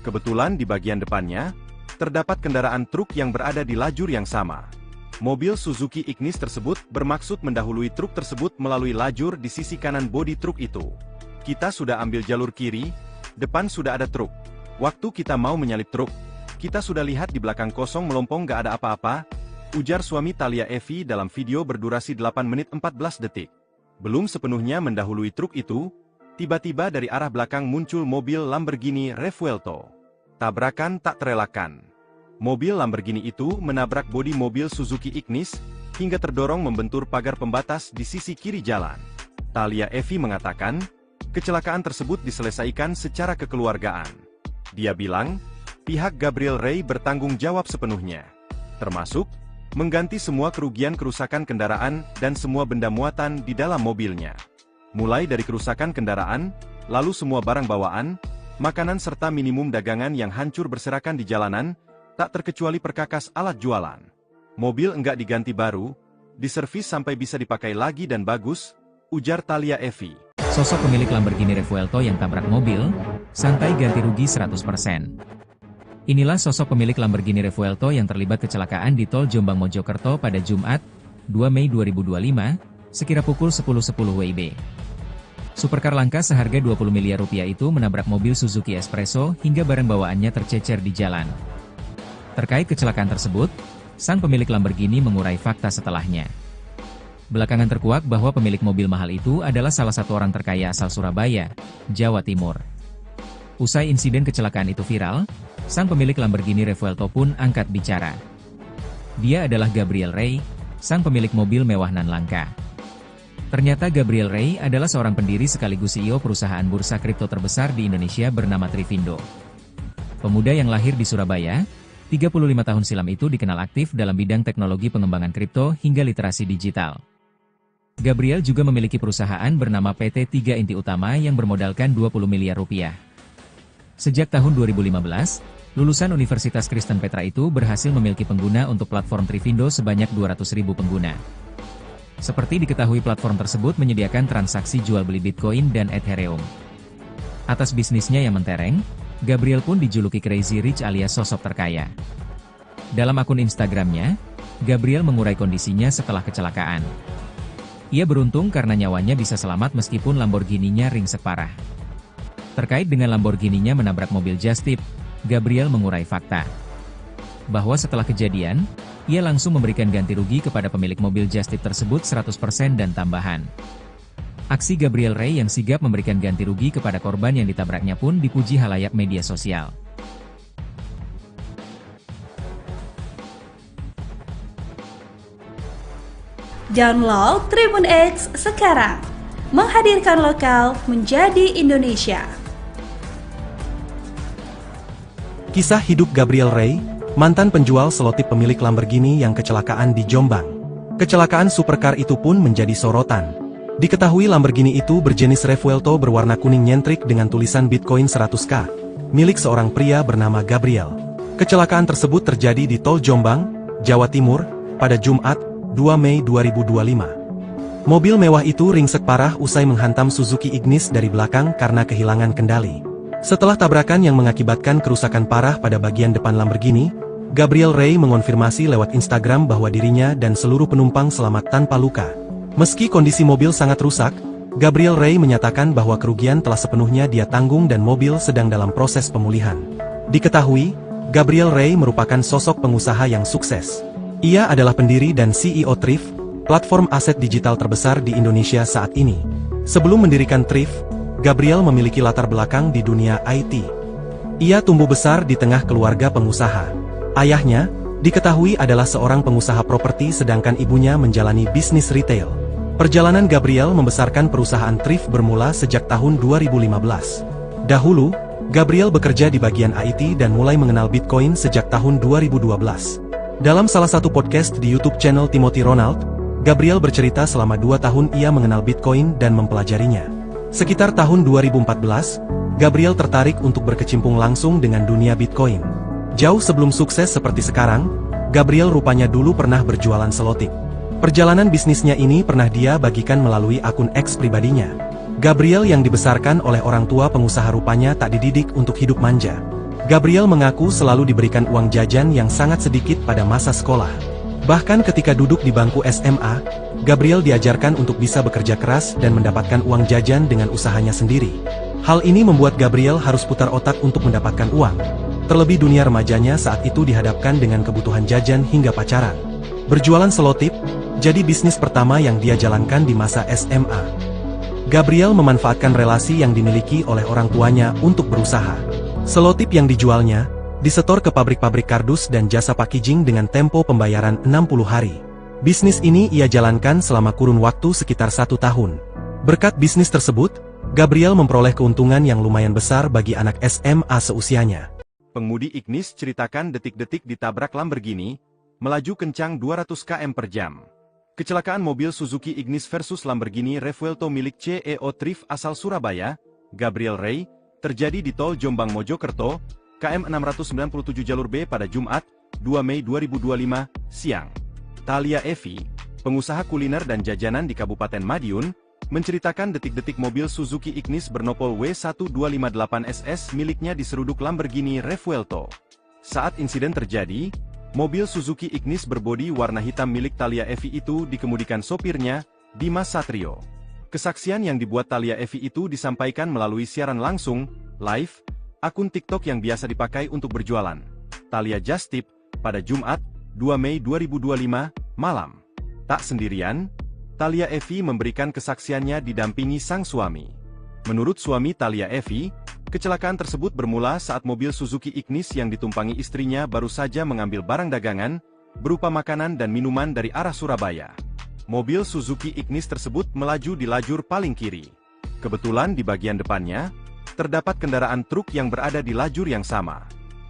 Kebetulan di bagian depannya, terdapat kendaraan truk yang berada di lajur yang sama. Mobil Suzuki Ignis tersebut bermaksud mendahului truk tersebut melalui lajur di sisi kanan bodi truk itu. Kita sudah ambil jalur kiri, depan sudah ada truk. Waktu kita mau menyalip truk, kita sudah lihat di belakang kosong melompong gak ada apa-apa, ujar suami Thalia Evi dalam video berdurasi 8 menit 14 detik. Belum sepenuhnya mendahului truk itu, tiba-tiba dari arah belakang muncul mobil Lamborghini Revuelto. Tabrakan tak terelakkan. Mobil Lamborghini itu menabrak bodi mobil Suzuki Ignis, hingga terdorong membentur pagar pembatas di sisi kiri jalan. Thalia Evi mengatakan, kecelakaan tersebut diselesaikan secara kekeluargaan. Dia bilang, pihak Gabriel Rey bertanggung jawab sepenuhnya. Termasuk, mengganti semua kerugian kerusakan kendaraan dan semua benda muatan di dalam mobilnya. Mulai dari kerusakan kendaraan, lalu semua barang bawaan, makanan serta minimum dagangan yang hancur berserakan di jalanan, tak terkecuali perkakas alat jualan. Mobil enggak diganti baru, diservis sampai bisa dipakai lagi dan bagus, ujar Thalia Evi. Sosok pemilik Lamborghini Revuelto yang tabrak mobil, santai ganti rugi 100%. Inilah sosok pemilik Lamborghini Revuelto yang terlibat kecelakaan di tol Jombang Mojokerto pada Jumat, 2 Mei 2025, sekira pukul 10.10 WIB. Supercar langka seharga 20 miliar rupiah itu menabrak mobil Suzuki Espresso hingga barang bawaannya tercecer di jalan. Terkait kecelakaan tersebut, sang pemilik Lamborghini mengurai fakta setelahnya. Belakangan terkuak bahwa pemilik mobil mahal itu adalah salah satu orang terkaya asal Surabaya, Jawa Timur. Usai insiden kecelakaan itu viral, sang pemilik Lamborghini Revuelto pun angkat bicara. Dia adalah Gabriel Rey, sang pemilik mobil mewah nan langka. Ternyata Gabriel Rey adalah seorang pendiri sekaligus CEO perusahaan bursa kripto terbesar di Indonesia bernama Trivindo. Pemuda yang lahir di Surabaya, 35 tahun silam itu dikenal aktif dalam bidang teknologi pengembangan kripto hingga literasi digital. Gabriel juga memiliki perusahaan bernama PT 3 Inti Utama yang bermodalkan 20 miliar rupiah. Sejak tahun 2015, lulusan Universitas Kristen Petra itu berhasil memiliki pengguna untuk platform Trivindo sebanyak 200.000 pengguna. Seperti diketahui platform tersebut menyediakan transaksi jual beli Bitcoin dan Ethereum. Atas bisnisnya yang mentereng, Gabriel pun dijuluki Crazy Rich alias sosok terkaya. Dalam akun Instagramnya, Gabriel mengurai kondisinya setelah kecelakaan. Ia beruntung karena nyawanya bisa selamat meskipun Lamborghini-nya ringsek parah. Terkait dengan Lamborghini-nya menabrak mobil Just Tip, Gabriel mengurai fakta bahwa setelah kejadian, ia langsung memberikan ganti rugi kepada pemilik mobil Just Tip tersebut 100% dan tambahan. Aksi Gabriel Rey yang sigap memberikan ganti rugi kepada korban yang ditabraknya pun dipuji halayak media sosial. Download Tribun X sekarang, menghadirkan lokal menjadi Indonesia. Kisah hidup Gabriel Rey, mantan penjual selotip pemilik Lamborghini yang kecelakaan di Jombang. Kecelakaan supercar itu pun menjadi sorotan. Diketahui Lamborghini itu berjenis Revuelto berwarna kuning nyentrik dengan tulisan Bitcoin 100K, milik seorang pria bernama Gabriel. Kecelakaan tersebut terjadi di tol Jombang, Jawa Timur, pada Jumat, 2 Mei 2025. Mobil mewah itu ringsek parah usai menghantam Suzuki Ignis dari belakang karena kehilangan kendali. Setelah tabrakan yang mengakibatkan kerusakan parah pada bagian depan Lamborghini, Gabriel Rey mengonfirmasi lewat Instagram bahwa dirinya dan seluruh penumpang selamat tanpa luka. Meski kondisi mobil sangat rusak, Gabriel Rey menyatakan bahwa kerugian telah sepenuhnya dia tanggung dan mobil sedang dalam proses pemulihan. Diketahui, Gabriel Rey merupakan sosok pengusaha yang sukses. Ia adalah pendiri dan CEO Thrift, platform aset digital terbesar di Indonesia saat ini. Sebelum mendirikan Thrift, Gabriel memiliki latar belakang di dunia IT. Ia tumbuh besar di tengah keluarga pengusaha. Ayahnya, diketahui adalah seorang pengusaha properti sedangkan ibunya menjalani bisnis retail. Perjalanan Gabriel membesarkan perusahaan Thrift bermula sejak tahun 2015. Dahulu, Gabriel bekerja di bagian IT dan mulai mengenal Bitcoin sejak tahun 2012. Dalam salah satu podcast di YouTube channel Timothy Ronald, Gabriel bercerita selama 2 tahun ia mengenal Bitcoin dan mempelajarinya. Sekitar tahun 2014, Gabriel tertarik untuk berkecimpung langsung dengan dunia Bitcoin. Jauh sebelum sukses seperti sekarang, Gabriel rupanya dulu pernah berjualan selotip. Perjalanan bisnisnya ini pernah dia bagikan melalui akun X pribadinya. Gabriel yang dibesarkan oleh orang tua pengusaha rupanya tak dididik untuk hidup manja. Gabriel mengaku selalu diberikan uang jajan yang sangat sedikit pada masa sekolah. Bahkan ketika duduk di bangku SMA, Gabriel diajarkan untuk bisa bekerja keras dan mendapatkan uang jajan dengan usahanya sendiri. Hal ini membuat Gabriel harus putar otak untuk mendapatkan uang. Terlebih dunia remajanya saat itu dihadapkan dengan kebutuhan jajan hingga pacaran. Berjualan selotip, jadi bisnis pertama yang dia jalankan di masa SMA. Gabriel memanfaatkan relasi yang dimiliki oleh orang tuanya untuk berusaha. Selotip yang dijualnya, disetor ke pabrik-pabrik kardus dan jasa packaging dengan tempo pembayaran 60 hari. Bisnis ini ia jalankan selama kurun waktu sekitar 1 tahun. Berkat bisnis tersebut, Gabriel memperoleh keuntungan yang lumayan besar bagi anak SMA seusianya. Pengemudi Ignis ceritakan detik-detik ditabrak Lamborghini, melaju kencang 200 km per jam. Kecelakaan mobil Suzuki Ignis versus Lamborghini Revuelto milik CEO Thrift asal Surabaya, Gabriel Rey, terjadi di tol Jombang Mojokerto, KM 697 jalur B pada Jumat, 2 Mei 2025, siang. Thalia Evi, pengusaha kuliner dan jajanan di Kabupaten Madiun, menceritakan detik-detik mobil Suzuki Ignis bernopol W1258SS miliknya diseruduk Lamborghini Revuelto. Saat insiden terjadi, mobil Suzuki Ignis berbodi warna hitam milik Thalia Evi itu dikemudikan sopirnya, Dimas Satrio. Kesaksian yang dibuat Thalia Evi itu disampaikan melalui siaran langsung, live, akun TikTok yang biasa dipakai untuk berjualan. Thalia Just Tip, pada Jumat, 2 Mei 2025, malam. Tak sendirian, Thalia Evi memberikan kesaksiannya didampingi sang suami. Menurut suami Thalia Evi, kecelakaan tersebut bermula saat mobil Suzuki Ignis yang ditumpangi istrinya baru saja mengambil barang dagangan, berupa makanan dan minuman dari arah Surabaya. Mobil Suzuki Ignis tersebut melaju di lajur paling kiri. Kebetulan di bagian depannya, terdapat kendaraan truk yang berada di lajur yang sama.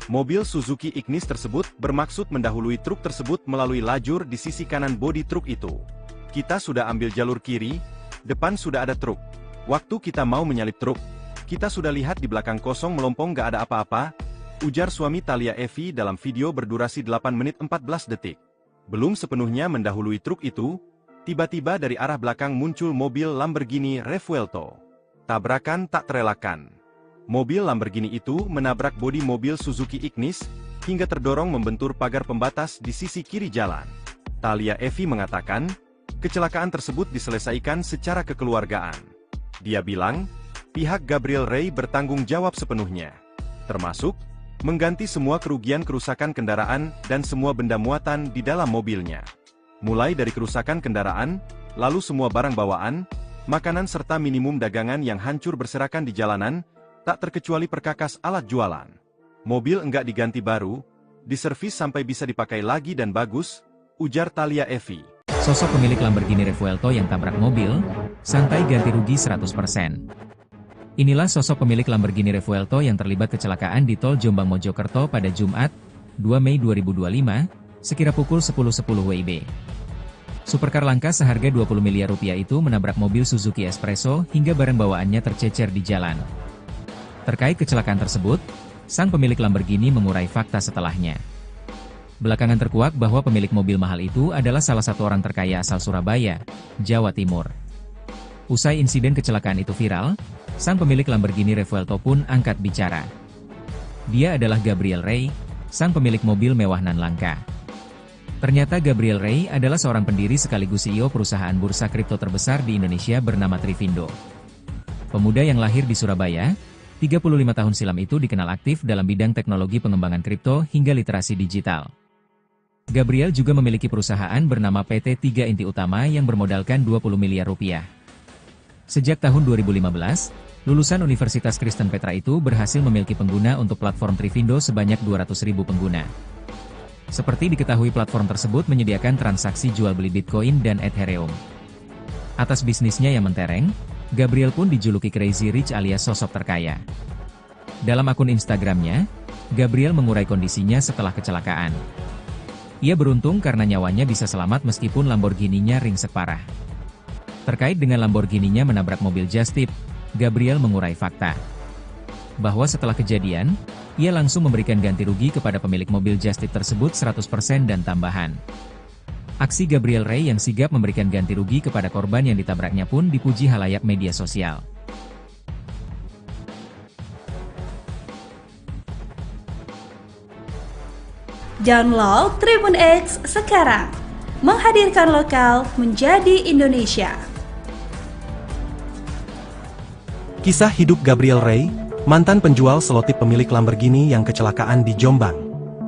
Mobil Suzuki Ignis tersebut bermaksud mendahului truk tersebut melalui lajur di sisi kanan bodi truk itu. Kita sudah ambil jalur kiri, depan sudah ada truk. Waktu kita mau menyalip truk, kita sudah lihat di belakang kosong melompong gak ada apa-apa, ujar suami Thalia Evi dalam video berdurasi 8 menit 14 detik. Belum sepenuhnya mendahului truk itu, tiba-tiba dari arah belakang muncul mobil Lamborghini Revuelto. Tabrakan tak terelakkan. Mobil Lamborghini itu menabrak bodi mobil Suzuki Ignis, hingga terdorong membentur pagar pembatas di sisi kiri jalan. Thalia Evi mengatakan, kecelakaan tersebut diselesaikan secara kekeluargaan. Dia bilang, pihak Gabriel Rey bertanggung jawab sepenuhnya, termasuk mengganti semua kerugian kerusakan kendaraan dan semua benda muatan di dalam mobilnya. Mulai dari kerusakan kendaraan, lalu semua barang bawaan, makanan serta minimum dagangan yang hancur berserakan di jalanan, tak terkecuali perkakas alat jualan. Mobil enggak diganti baru, diservis sampai bisa dipakai lagi dan bagus, ujar Thalia Evi. Sosok pemilik Lamborghini Revuelto yang tabrak mobil, santai ganti rugi 100%. Inilah sosok pemilik Lamborghini Revuelto yang terlibat kecelakaan di tol Jombang Mojokerto pada Jumat, 2 Mei 2025, sekira pukul 10.10 WIB. Supercar langka seharga 20 miliar rupiah itu menabrak mobil Suzuki Espresso hingga barang bawaannya tercecer di jalan. Terkait kecelakaan tersebut, sang pemilik Lamborghini mengurai fakta setelahnya. Belakangan terkuak bahwa pemilik mobil mahal itu adalah salah satu orang terkaya asal Surabaya, Jawa Timur. Usai insiden kecelakaan itu viral, sang pemilik Lamborghini Revuelto pun angkat bicara. Dia adalah Gabriel Rey, sang pemilik mobil mewah nan langka. Ternyata Gabriel Rey adalah seorang pendiri sekaligus CEO perusahaan bursa kripto terbesar di Indonesia bernama Trivindo. Pemuda yang lahir di Surabaya, 35 tahun silam itu dikenal aktif dalam bidang teknologi pengembangan kripto hingga literasi digital. Gabriel juga memiliki perusahaan bernama PT 3 Inti Utama yang bermodalkan 20 miliar rupiah. Sejak tahun 2015, lulusan Universitas Kristen Petra itu berhasil memiliki pengguna untuk platform Trivindo sebanyak 200.000 pengguna. Seperti diketahui platform tersebut menyediakan transaksi jual beli Bitcoin dan Ethereum. Atas bisnisnya yang mentereng, Gabriel pun dijuluki Crazy Rich alias sosok terkaya. Dalam akun Instagramnya, Gabriel mengurai kondisinya setelah kecelakaan. Ia beruntung karena nyawanya bisa selamat meskipun Lamborghini-nya ringsek parah. Terkait dengan Lamborghini-nya menabrak mobil Just Tip, Gabriel mengurai fakta bahwa setelah kejadian, ia langsung memberikan ganti rugi kepada pemilik mobil Just Tip tersebut 100% dan tambahan. Aksi Gabriel Rey yang sigap memberikan ganti rugi kepada korban yang ditabraknya pun dipuji halayak media sosial. Download Tribun X sekarang, menghadirkan lokal menjadi Indonesia. Kisah hidup Gabriel Rey, mantan penjual selotip pemilik Lamborghini yang kecelakaan di Jombang.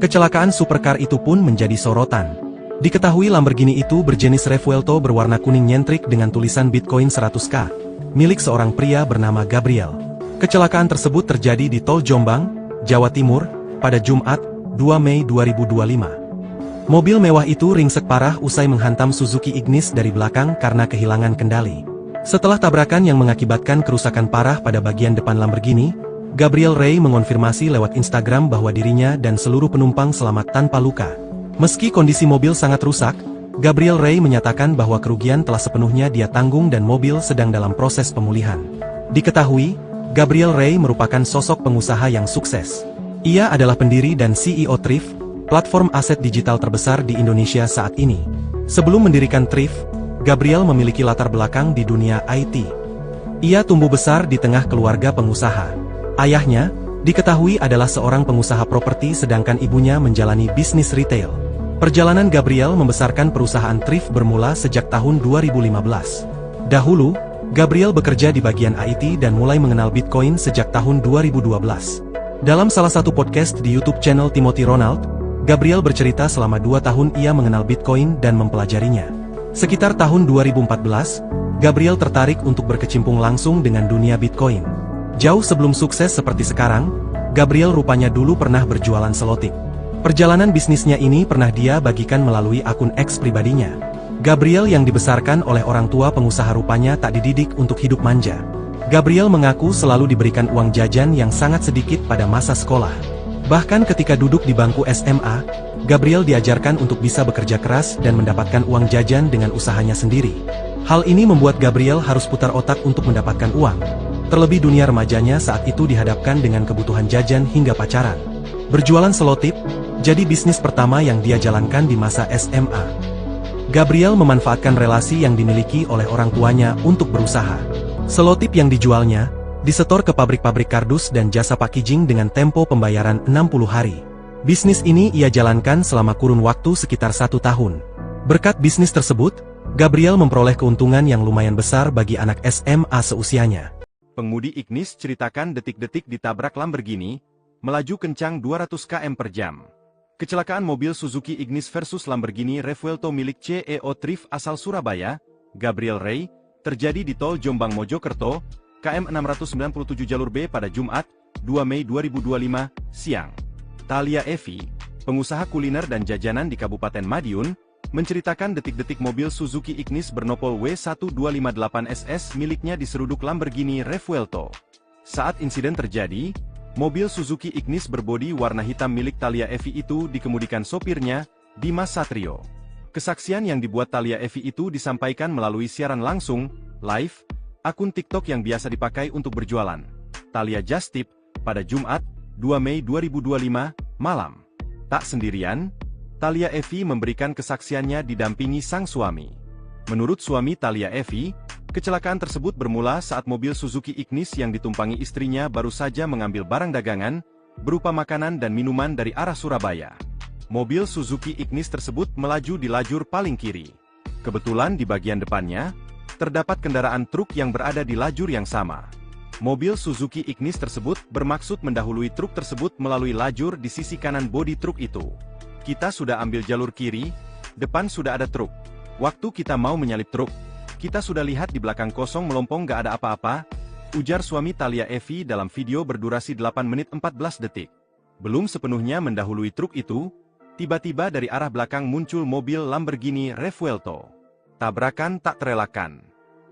Kecelakaan supercar itu pun menjadi sorotan. Diketahui Lamborghini itu berjenis Revuelto berwarna kuning nyentrik dengan tulisan Bitcoin 100K, milik seorang pria bernama Gabriel. Kecelakaan tersebut terjadi di tol Jombang, Jawa Timur, pada Jumat, 2 Mei 2025. Mobil mewah itu ringsek parah usai menghantam Suzuki Ignis dari belakang karena kehilangan kendali. Setelah tabrakan yang mengakibatkan kerusakan parah pada bagian depan Lamborghini, Gabriel Rey mengonfirmasi lewat Instagram bahwa dirinya dan seluruh penumpang selamat tanpa luka. Meski kondisi mobil sangat rusak, Gabriel Rey menyatakan bahwa kerugian telah sepenuhnya dia tanggung dan mobil sedang dalam proses pemulihan. Diketahui, Gabriel Rey merupakan sosok pengusaha yang sukses. Ia adalah pendiri dan CEO Thrift, platform aset digital terbesar di Indonesia saat ini. Sebelum mendirikan Thrift, Gabriel memiliki latar belakang di dunia IT. Ia tumbuh besar di tengah keluarga pengusaha. Ayahnya, diketahui adalah seorang pengusaha properti sedangkan ibunya menjalani bisnis retail. Perjalanan Gabriel membesarkan perusahaan thrift bermula sejak tahun 2015. Dahulu, Gabriel bekerja di bagian IT dan mulai mengenal Bitcoin sejak tahun 2012. Dalam salah satu podcast di YouTube channel Timothy Ronald, Gabriel bercerita selama 2 tahun ia mengenal Bitcoin dan mempelajarinya. Sekitar tahun 2014, Gabriel tertarik untuk berkecimpung langsung dengan dunia Bitcoin. Jauh sebelum sukses seperti sekarang, Gabriel rupanya dulu pernah berjualan selotip. Perjalanan bisnisnya ini pernah dia bagikan melalui akun X pribadinya. Gabriel yang dibesarkan oleh orang tua pengusaha rupanya tak dididik untuk hidup manja. Gabriel mengaku selalu diberikan uang jajan yang sangat sedikit pada masa sekolah. Bahkan ketika duduk di bangku SMA, Gabriel diajarkan untuk bisa bekerja keras dan mendapatkan uang jajan dengan usahanya sendiri. Hal ini membuat Gabriel harus putar otak untuk mendapatkan uang. Terlebih dunia remajanya saat itu dihadapkan dengan kebutuhan jajan hingga pacaran. Berjualan selotip jadi bisnis pertama yang dia jalankan di masa SMA. Gabriel memanfaatkan relasi yang dimiliki oleh orang tuanya untuk berusaha. Selotip yang dijualnya disetor ke pabrik-pabrik kardus dan jasa packaging dengan tempo pembayaran 60 hari. Bisnis ini ia jalankan selama kurun waktu sekitar 1 tahun. Berkat bisnis tersebut, Gabriel memperoleh keuntungan yang lumayan besar bagi anak SMA seusianya. Pengemudi Ignis ceritakan detik-detik ditabrak Lamborghini, melaju kencang 200 km per jam. Kecelakaan mobil Suzuki Ignis versus Lamborghini Revuelto milik CEO Thrift asal Surabaya, Gabriel Ray, terjadi di Tol Jombang Mojokerto, KM 697 jalur B pada Jumat, 2 Mei 2025, siang. Thalia Evi, pengusaha kuliner dan jajanan di Kabupaten Madiun, menceritakan detik-detik mobil Suzuki Ignis bernopol W1258SS miliknya diseruduk Lamborghini Revuelto. Saat insiden terjadi, mobil Suzuki Ignis berbodi warna hitam milik Thalia Evi itu dikemudikan sopirnya, Dimas Satrio. Kesaksian yang dibuat Thalia Evi itu disampaikan melalui siaran langsung, live, akun TikTok yang biasa dipakai untuk berjualan. Thalia just tip, pada Jumat, 2 Mei 2025, malam. Tak sendirian, Thalia Evi memberikan kesaksiannya didampingi sang suami. Menurut suami Thalia Evi, kecelakaan tersebut bermula saat mobil Suzuki Ignis yang ditumpangi istrinya baru saja mengambil barang dagangan, berupa makanan dan minuman dari arah Surabaya. Mobil Suzuki Ignis tersebut melaju di lajur paling kiri. Kebetulan di bagian depannya, terdapat kendaraan truk yang berada di lajur yang sama. Mobil Suzuki Ignis tersebut bermaksud mendahului truk tersebut melalui lajur di sisi kanan bodi truk itu. Kita sudah ambil jalur kiri, depan sudah ada truk. Waktu kita mau menyalip truk, kita sudah lihat di belakang kosong melompong gak ada apa-apa, ujar suami Thalia Evi dalam video berdurasi 8 menit 14 detik. Belum sepenuhnya mendahului truk itu, tiba-tiba dari arah belakang muncul mobil Lamborghini Revuelto. Tabrakan tak terelakkan.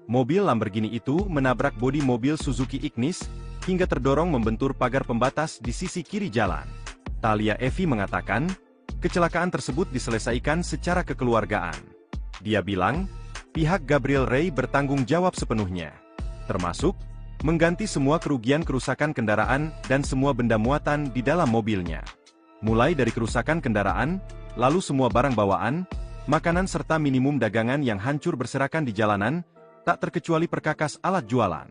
Mobil Lamborghini itu menabrak bodi mobil Suzuki Ignis, hingga terdorong membentur pagar pembatas di sisi kiri jalan. Thalia Evi mengatakan, kecelakaan tersebut diselesaikan secara kekeluargaan. Dia bilang, pihak Gabriel Ray bertanggung jawab sepenuhnya, termasuk mengganti semua kerugian kerusakan kendaraan dan semua benda muatan di dalam mobilnya. Mulai dari kerusakan kendaraan, lalu semua barang bawaan, makanan serta minimum dagangan yang hancur berserakan di jalanan, tak terkecuali perkakas alat jualan.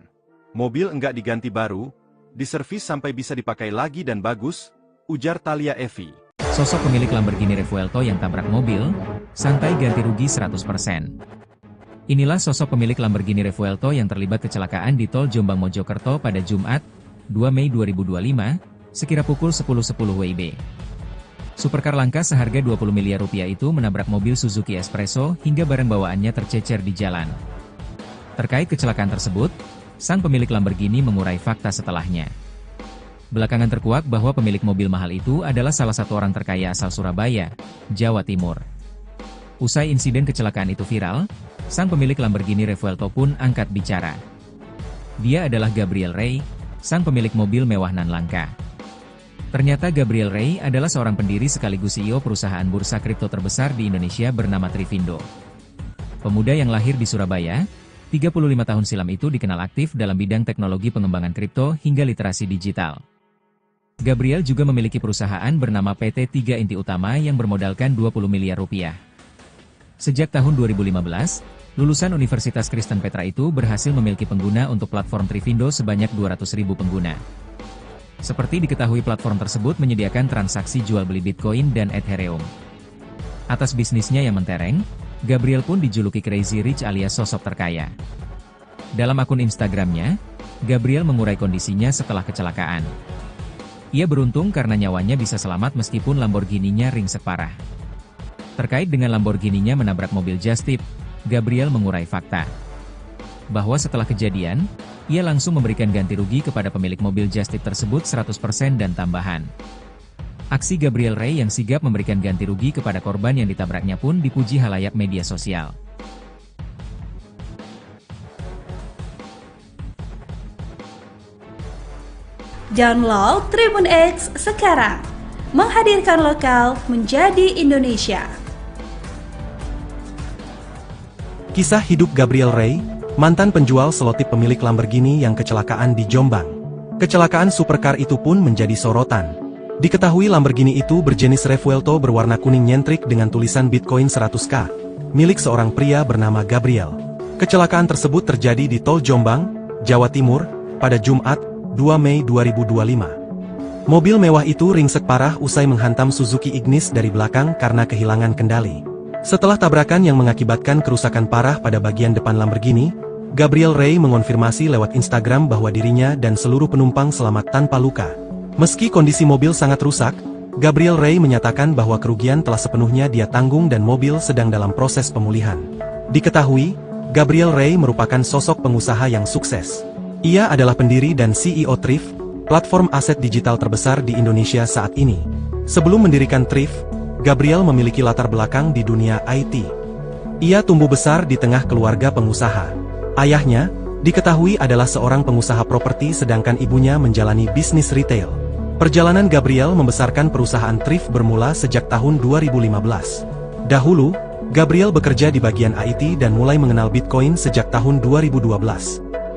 Mobil enggak diganti baru, diservis sampai bisa dipakai lagi dan bagus, ujar Thalia Evi. Sosok pemilik Lamborghini Revuelto yang tabrak mobil, santai ganti rugi 100%. Inilah sosok pemilik Lamborghini Revuelto yang terlibat kecelakaan di Tol Jombang Mojokerto pada Jumat, 2 Mei 2025, sekira pukul 10.10 WIB. Supercar langka seharga 20 miliar rupiah itu menabrak mobil Suzuki Espresso hingga barang bawaannya tercecer di jalan. Terkait kecelakaan tersebut, sang pemilik Lamborghini mengurai fakta setelahnya. Belakangan terkuak bahwa pemilik mobil mahal itu adalah salah satu orang terkaya asal Surabaya, Jawa Timur. Usai insiden kecelakaan itu viral, sang pemilik Lamborghini Revuelto pun angkat bicara. Dia adalah Gabriel Ray, sang pemilik mobil mewah nan langka. Ternyata Gabriel Ray adalah seorang pendiri sekaligus CEO perusahaan bursa kripto terbesar di Indonesia bernama Trivindo. Pemuda yang lahir di Surabaya, 35 tahun silam itu dikenal aktif dalam bidang teknologi pengembangan kripto hingga literasi digital. Gabriel juga memiliki perusahaan bernama PT 3 Inti Utama yang bermodalkan 20 miliar rupiah. Sejak tahun 2015, Lulusan Universitas Kristen Petra itu berhasil memiliki pengguna untuk platform Trivindo sebanyak 200.000 pengguna. Seperti diketahui, platform tersebut menyediakan transaksi jual beli Bitcoin dan Ethereum. Atas bisnisnya yang mentereng, Gabriel pun dijuluki Crazy Rich alias sosok terkaya. Dalam akun Instagramnya, Gabriel mengurai kondisinya setelah kecelakaan. Ia beruntung karena nyawanya bisa selamat meskipun Lamborghini-nya ringsek parah. Terkait dengan Lamborghini-nya menabrak mobil Just Tip, Gabriel mengurai fakta bahwa setelah kejadian, ia langsung memberikan ganti rugi kepada pemilik mobil Just Tip tersebut 100% dan tambahan. Aksi Gabriel Ray yang sigap memberikan ganti rugi kepada korban yang ditabraknya pun dipuji halayak media sosial. Download Tribun X sekarang, menghadirkan lokal menjadi Indonesia. Kisah hidup Gabriel Ray, mantan penjual selotip pemilik Lamborghini yang kecelakaan di Jombang. Kecelakaan supercar itu pun menjadi sorotan. Diketahui Lamborghini itu berjenis Revuelto berwarna kuning nyentrik dengan tulisan Bitcoin 100K, milik seorang pria bernama Gabriel. Kecelakaan tersebut terjadi di Tol Jombang, Jawa Timur, pada Jumat, 2 Mei 2025. Mobil mewah itu ringsek parah usai menghantam Suzuki Ignis dari belakang karena kehilangan kendali. Setelah tabrakan yang mengakibatkan kerusakan parah pada bagian depan Lamborghini, Gabriel Ray mengonfirmasi lewat Instagram bahwa dirinya dan seluruh penumpang selamat tanpa luka. Meski kondisi mobil sangat rusak, Gabriel Ray menyatakan bahwa kerugian telah sepenuhnya dia tanggung dan mobil sedang dalam proses pemulihan. Diketahui, Gabriel Ray merupakan sosok pengusaha yang sukses. Ia adalah pendiri dan CEO Thrift, platform aset digital terbesar di Indonesia saat ini. Sebelum mendirikan Thrift, Gabriel memiliki latar belakang di dunia IT. Ia tumbuh besar di tengah keluarga pengusaha. Ayahnya, diketahui adalah seorang pengusaha properti sedangkan ibunya menjalani bisnis retail. Perjalanan Gabriel membesarkan perusahaan Thrift bermula sejak tahun 2015. Dahulu, Gabriel bekerja di bagian IT dan mulai mengenal Bitcoin sejak tahun 2012.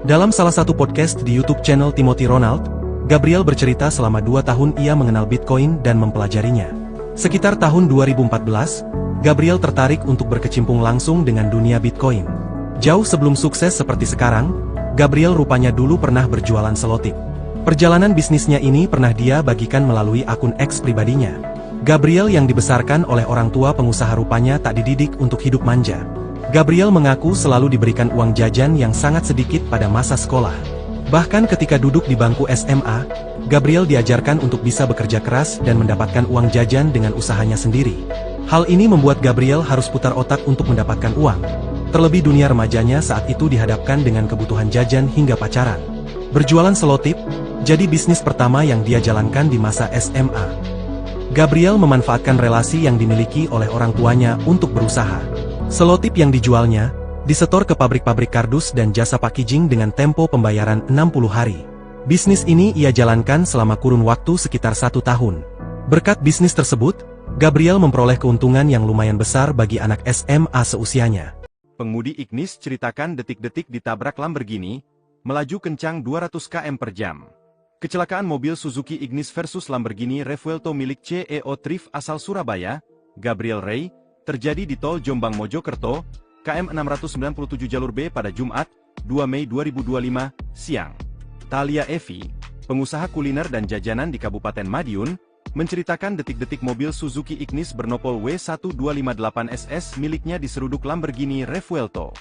Dalam salah satu podcast di YouTube channel Timothy Ronald, Gabriel bercerita selama 2 tahun ia mengenal Bitcoin dan mempelajarinya. Sekitar tahun 2014, Gabriel tertarik untuk berkecimpung langsung dengan dunia Bitcoin. Jauh sebelum sukses seperti sekarang, Gabriel rupanya dulu pernah berjualan selotip. Perjalanan bisnisnya ini pernah dia bagikan melalui akun X pribadinya. Gabriel yang dibesarkan oleh orang tua pengusaha rupanya tak dididik untuk hidup manja. Gabriel mengaku selalu diberikan uang jajan yang sangat sedikit pada masa sekolah. Bahkan ketika duduk di bangku SMA, Gabriel diajarkan untuk bisa bekerja keras dan mendapatkan uang jajan dengan usahanya sendiri. Hal ini membuat Gabriel harus putar otak untuk mendapatkan uang. Terlebih dunia remajanya saat itu dihadapkan dengan kebutuhan jajan hingga pacaran. Berjualan selotip, jadi bisnis pertama yang dia jalankan di masa SMA. Gabriel memanfaatkan relasi yang dimiliki oleh orang tuanya untuk berusaha. Selotip yang dijualnya, disetor ke pabrik-pabrik kardus dan jasa packaging dengan tempo pembayaran 60 hari. Bisnis ini ia jalankan selama kurun waktu sekitar 1 tahun. Berkat bisnis tersebut, Gabriel memperoleh keuntungan yang lumayan besar bagi anak SMA seusianya. Pengemudi Ignis ceritakan detik-detik ditabrak Lamborghini, melaju kencang 200 km per jam. Kecelakaan mobil Suzuki Ignis versus Lamborghini Revuelto milik CEO Thrift asal Surabaya, Gabriel Ray, terjadi di Tol Jombang Mojokerto, KM 697 jalur B pada Jumat, 2 Mei 2025, siang. Thalia Evi, pengusaha kuliner dan jajanan di Kabupaten Madiun, menceritakan detik-detik mobil Suzuki Ignis bernopol W1258SS miliknya diseruduk Lamborghini Revuelto.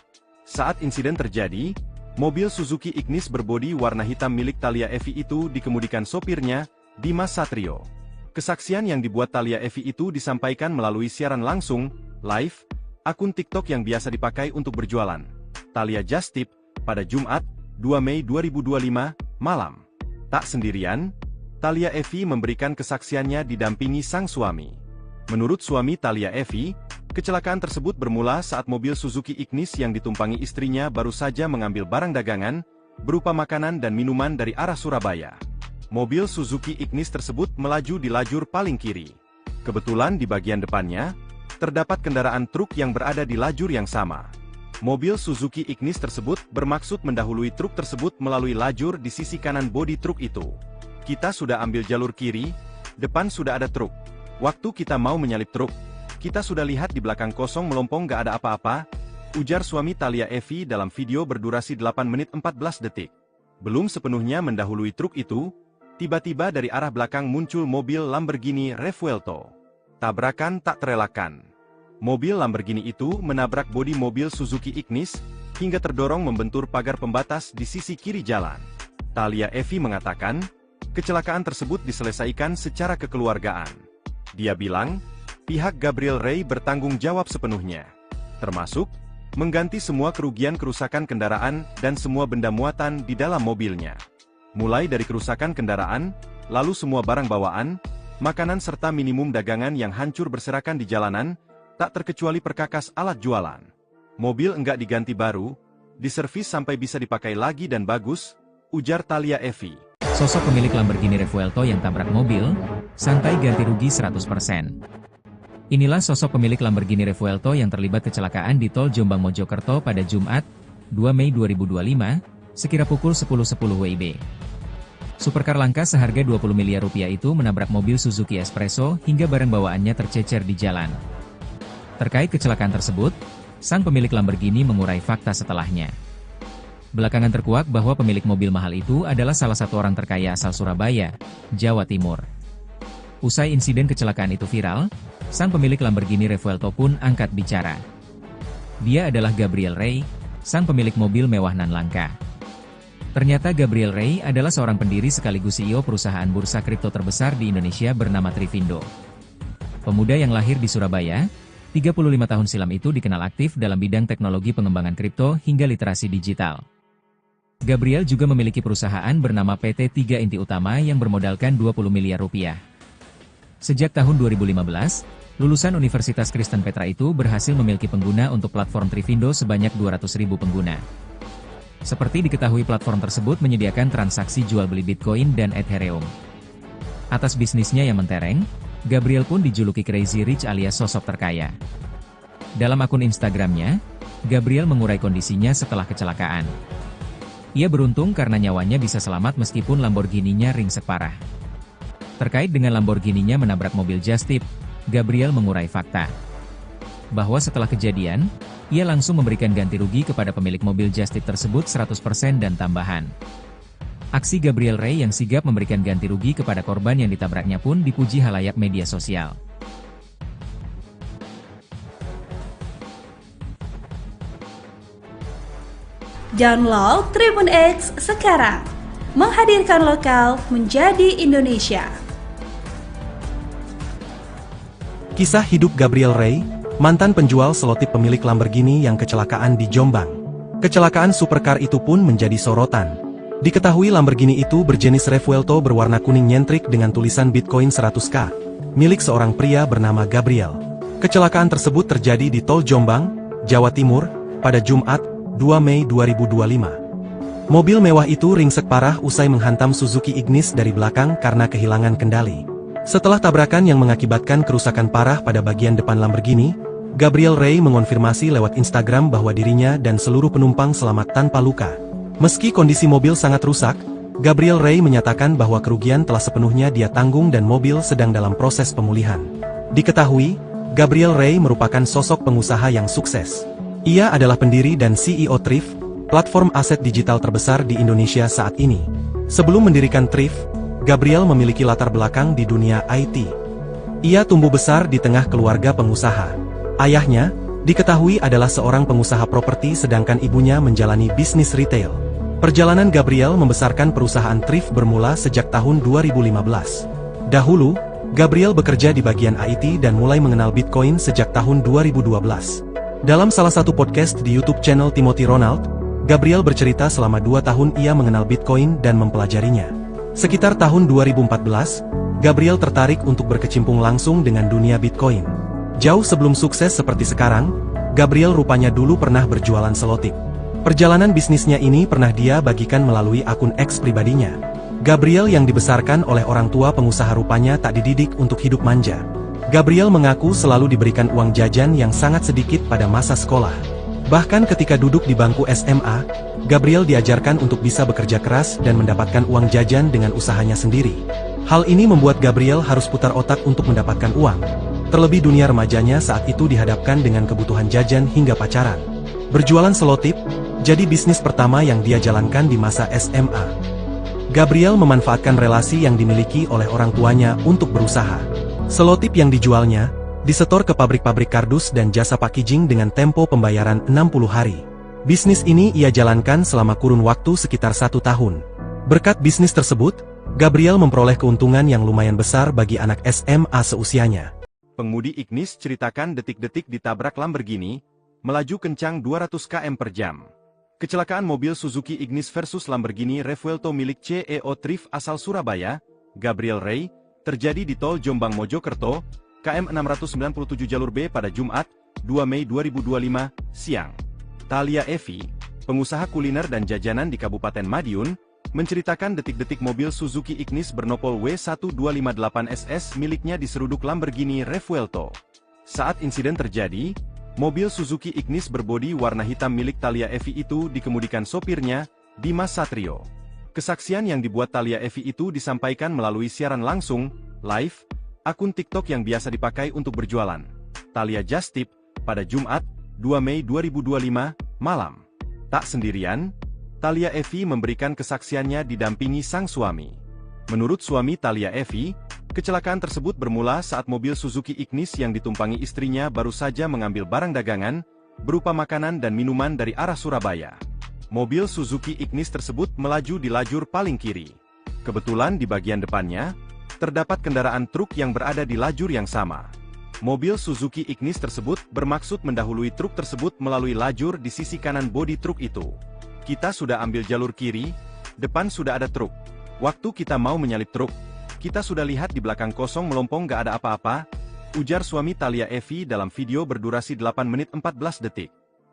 Saat insiden terjadi, mobil Suzuki Ignis berbodi warna hitam milik Thalia Evi itu dikemudikan sopirnya, Dimas Satrio. Kesaksian yang dibuat Thalia Evi itu disampaikan melalui siaran langsung, live, akun TikTok yang biasa dipakai untuk berjualan. Thalia Just Tip, pada Jumat, 2 Mei 2025, malam. Tak sendirian, Thalia Evi memberikan kesaksiannya didampingi sang suami. Menurut suami Thalia Evi, kecelakaan tersebut bermula saat mobil Suzuki Ignis yang ditumpangi istrinya baru saja mengambil barang dagangan, berupa makanan dan minuman dari arah Surabaya. Mobil Suzuki Ignis tersebut melaju di lajur paling kiri. Kebetulan di bagian depannya, terdapat kendaraan truk yang berada di lajur yang sama. Mobil Suzuki Ignis tersebut bermaksud mendahului truk tersebut melalui lajur di sisi kanan bodi truk itu. Kita sudah ambil jalur kiri, depan sudah ada truk. Waktu kita mau menyalip truk, kita sudah lihat di belakang kosong melompong gak ada apa-apa, ujar suami Thalia Evi dalam video berdurasi 8 menit 14 detik. Belum sepenuhnya mendahului truk itu, tiba-tiba dari arah belakang muncul mobil Lamborghini Revuelto. Tabrakan tak terelakkan. Mobil Lamborghini itu menabrak bodi mobil Suzuki Ignis, hingga terdorong membentur pagar pembatas di sisi kiri jalan. Thalia Evi mengatakan, kecelakaan tersebut diselesaikan secara kekeluargaan. Dia bilang, pihak Gabriel Rey bertanggung jawab sepenuhnya, termasuk mengganti semua kerugian-kerusakan kendaraan dan semua benda muatan di dalam mobilnya. Mulai dari kerusakan kendaraan, lalu semua barang bawaan, makanan serta minimum dagangan yang hancur berserakan di jalanan, tak terkecuali perkakas alat jualan. Mobil enggak diganti baru, diservis sampai bisa dipakai lagi dan bagus, ujar Thalia Evi. Sosok pemilik Lamborghini Revuelto yang tabrak mobil, santai ganti rugi 100%. Inilah sosok pemilik Lamborghini Revuelto yang terlibat kecelakaan di tol Jombang Mojokerto pada Jumat, 2 Mei 2025, sekira pukul 10.10 WIB. Supercar langka seharga 20 miliar rupiah itu menabrak mobil Suzuki Espresso hingga barang bawaannya tercecer di jalan. Terkait kecelakaan tersebut, sang pemilik Lamborghini mengurai fakta setelahnya. Belakangan terkuak bahwa pemilik mobil mahal itu adalah salah satu orang terkaya asal Surabaya, Jawa Timur. Usai insiden kecelakaan itu viral, sang pemilik Lamborghini Revuelto pun angkat bicara. Dia adalah Gabriel Rey, sang pemilik mobil mewah nan langka. Ternyata Gabriel Rey adalah seorang pendiri sekaligus CEO perusahaan bursa kripto terbesar di Indonesia bernama Trivindo. Pemuda yang lahir di Surabaya, 35 tahun silam itu dikenal aktif dalam bidang teknologi pengembangan kripto hingga literasi digital. Gabriel juga memiliki perusahaan bernama PT 3 Inti Utama yang bermodalkan 20 miliar rupiah. Sejak tahun 2015, lulusan Universitas Kristen Petra itu berhasil memiliki pengguna untuk platform Trivindo sebanyak 200.000 pengguna. Seperti diketahui platform tersebut menyediakan transaksi jual beli Bitcoin dan Ethereum. Atas bisnisnya yang mentereng, Gabriel pun dijuluki Crazy Rich alias sosok terkaya. Dalam akun Instagramnya, Gabriel mengurai kondisinya setelah kecelakaan. Ia beruntung karena nyawanya bisa selamat meskipun Lamborghini-nya ringsek parah. Terkait dengan Lamborghini-nya menabrak mobil just tip, Gabriel mengurai fakta bahwa setelah kejadian, ia langsung memberikan ganti rugi kepada pemilik mobil just tip tersebut 100% dan tambahan. Aksi Gabriel Rey yang sigap memberikan ganti rugi kepada korban yang ditabraknya pun dipuji halayak media sosial. Download Tribun X sekarang, menghadirkan lokal menjadi Indonesia. Kisah hidup Gabriel Rey, mantan penjual selotip pemilik Lamborghini yang kecelakaan di Jombang. Kecelakaan supercar itu pun menjadi sorotan. Diketahui Lamborghini itu berjenis Revuelto berwarna kuning nyentrik dengan tulisan Bitcoin 100K, milik seorang pria bernama Gabriel. Kecelakaan tersebut terjadi di Tol Jombang, Jawa Timur, pada Jumat, 2 Mei 2025. Mobil mewah itu ringsek parah usai menghantam Suzuki Ignis dari belakang karena kehilangan kendali. Setelah tabrakan yang mengakibatkan kerusakan parah pada bagian depan Lamborghini, Gabriel Rey mengonfirmasi lewat Instagram bahwa dirinya dan seluruh penumpang selamat tanpa luka. Meski kondisi mobil sangat rusak, Gabriel Rey menyatakan bahwa kerugian telah sepenuhnya dia tanggung dan mobil sedang dalam proses pemulihan. Diketahui, Gabriel Rey merupakan sosok pengusaha yang sukses. Ia adalah pendiri dan CEO Thrift, platform aset digital terbesar di Indonesia saat ini. Sebelum mendirikan Thrift, Gabriel memiliki latar belakang di dunia IT. Ia tumbuh besar di tengah keluarga pengusaha. Ayahnya, diketahui adalah seorang pengusaha properti sedangkan ibunya menjalani bisnis retail. Perjalanan Gabriel membesarkan perusahaan Thrift bermula sejak tahun 2015. Dahulu, Gabriel bekerja di bagian IT dan mulai mengenal Bitcoin sejak tahun 2012. Dalam salah satu podcast di YouTube channel Timothy Ronald, Gabriel bercerita selama 2 tahun ia mengenal Bitcoin dan mempelajarinya. Sekitar tahun 2014, Gabriel tertarik untuk berkecimpung langsung dengan dunia Bitcoin. Jauh sebelum sukses seperti sekarang, Gabriel rupanya dulu pernah berjualan selotip. Perjalanan bisnisnya ini pernah dia bagikan melalui akun X pribadinya. Gabriel yang dibesarkan oleh orang tua pengusaha rupanya tak dididik untuk hidup manja. Gabriel mengaku selalu diberikan uang jajan yang sangat sedikit pada masa sekolah. Bahkan ketika duduk di bangku SMA, Gabriel diajarkan untuk bisa bekerja keras dan mendapatkan uang jajan dengan usahanya sendiri. Hal ini membuat Gabriel harus putar otak untuk mendapatkan uang. Terlebih dunia remajanya saat itu dihadapkan dengan kebutuhan jajan hingga pacaran. Berjualan selotip, jadi bisnis pertama yang dia jalankan di masa SMA. Gabriel memanfaatkan relasi yang dimiliki oleh orang tuanya untuk berusaha. Selotip yang dijualnya, disetor ke pabrik-pabrik kardus dan jasa packaging dengan tempo pembayaran 60 hari. Bisnis ini ia jalankan selama kurun waktu sekitar 1 tahun. Berkat bisnis tersebut, Gabriel memperoleh keuntungan yang lumayan besar bagi anak SMA seusianya. Pengemudi Ignis ceritakan detik-detik ditabrak Lamborghini, melaju kencang 200 km per jam. Kecelakaan mobil Suzuki Ignis versus Lamborghini Revuelto milik CEO Thrift asal Surabaya, Gabriel Ray, terjadi di Tol Jombang Mojokerto, KM 697 jalur B pada Jumat, 2 Mei 2025, siang. Thalia Evi, pengusaha kuliner dan jajanan di Kabupaten Madiun, menceritakan detik-detik mobil Suzuki Ignis bernopol W1258SS miliknya diseruduk Lamborghini Revuelto. Saat insiden terjadi, mobil Suzuki Ignis berbodi warna hitam milik Thalia Evi itu dikemudikan sopirnya, Dimas Satrio. Kesaksian yang dibuat Thalia Evi itu disampaikan melalui siaran langsung, live, akun TikTok yang biasa dipakai untuk berjualan. Thalia Just Tip, pada Jumat, 2 Mei 2025, malam. Tak sendirian, Thalia Evi memberikan kesaksiannya didampingi sang suami. Menurut suami Thalia Evi, kecelakaan tersebut bermula saat mobil Suzuki Ignis yang ditumpangi istrinya baru saja mengambil barang dagangan, berupa makanan dan minuman dari arah Surabaya. Mobil Suzuki Ignis tersebut melaju di lajur paling kiri. Kebetulan di bagian depannya, terdapat kendaraan truk yang berada di lajur yang sama. Mobil Suzuki Ignis tersebut bermaksud mendahului truk tersebut melalui lajur di sisi kanan bodi truk itu. Kita sudah ambil jalur kiri, depan sudah ada truk. Waktu kita mau menyalip truk, kita sudah lihat di belakang kosong melompong gak ada apa-apa, ujar suami Thalia Evi dalam video berdurasi 8 menit 14 detik.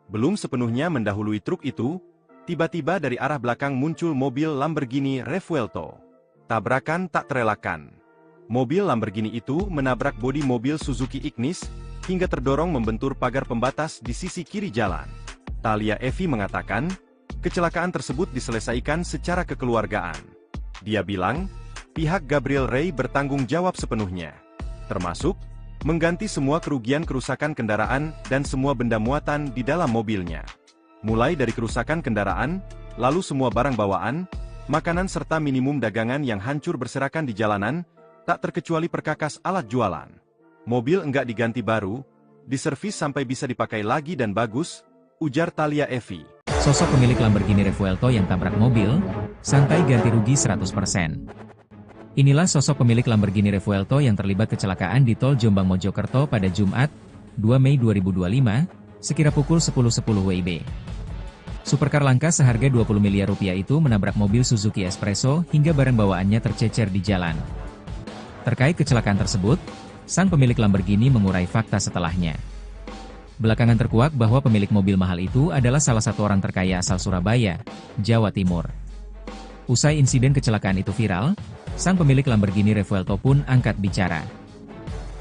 Belum sepenuhnya mendahului truk itu, tiba-tiba dari arah belakang muncul mobil Lamborghini Revuelto. Tabrakan tak terelakkan. Mobil Lamborghini itu menabrak bodi mobil Suzuki Ignis, hingga terdorong membentur pagar pembatas di sisi kiri jalan. Thalia Evi mengatakan, kecelakaan tersebut diselesaikan secara kekeluargaan. Dia bilang, pihak Gabriel Ray bertanggung jawab sepenuhnya, termasuk mengganti semua kerugian kerusakan kendaraan dan semua benda muatan di dalam mobilnya. Mulai dari kerusakan kendaraan, lalu semua barang bawaan, makanan serta minimum dagangan yang hancur berserakan di jalanan, tak terkecuali perkakas alat jualan. Mobil enggak diganti baru, diservis sampai bisa dipakai lagi dan bagus, ujar Thalia Evi. Sosok pemilik Lamborghini Revuelto yang tabrak mobil, santai ganti rugi 100%. Inilah sosok pemilik Lamborghini Revuelto yang terlibat kecelakaan di Tol Jombang Mojokerto pada Jumat, 2 Mei 2025, sekira pukul 10.10 WIB. Supercar langka seharga 20 miliar rupiah itu menabrak mobil Suzuki Espresso hingga barang bawaannya tercecer di jalan. Terkait kecelakaan tersebut, sang pemilik Lamborghini mengurai fakta setelahnya. Belakangan terkuak bahwa pemilik mobil mahal itu adalah salah satu orang terkaya asal Surabaya, Jawa Timur. Usai insiden kecelakaan itu viral, sang pemilik Lamborghini Revuelto pun angkat bicara.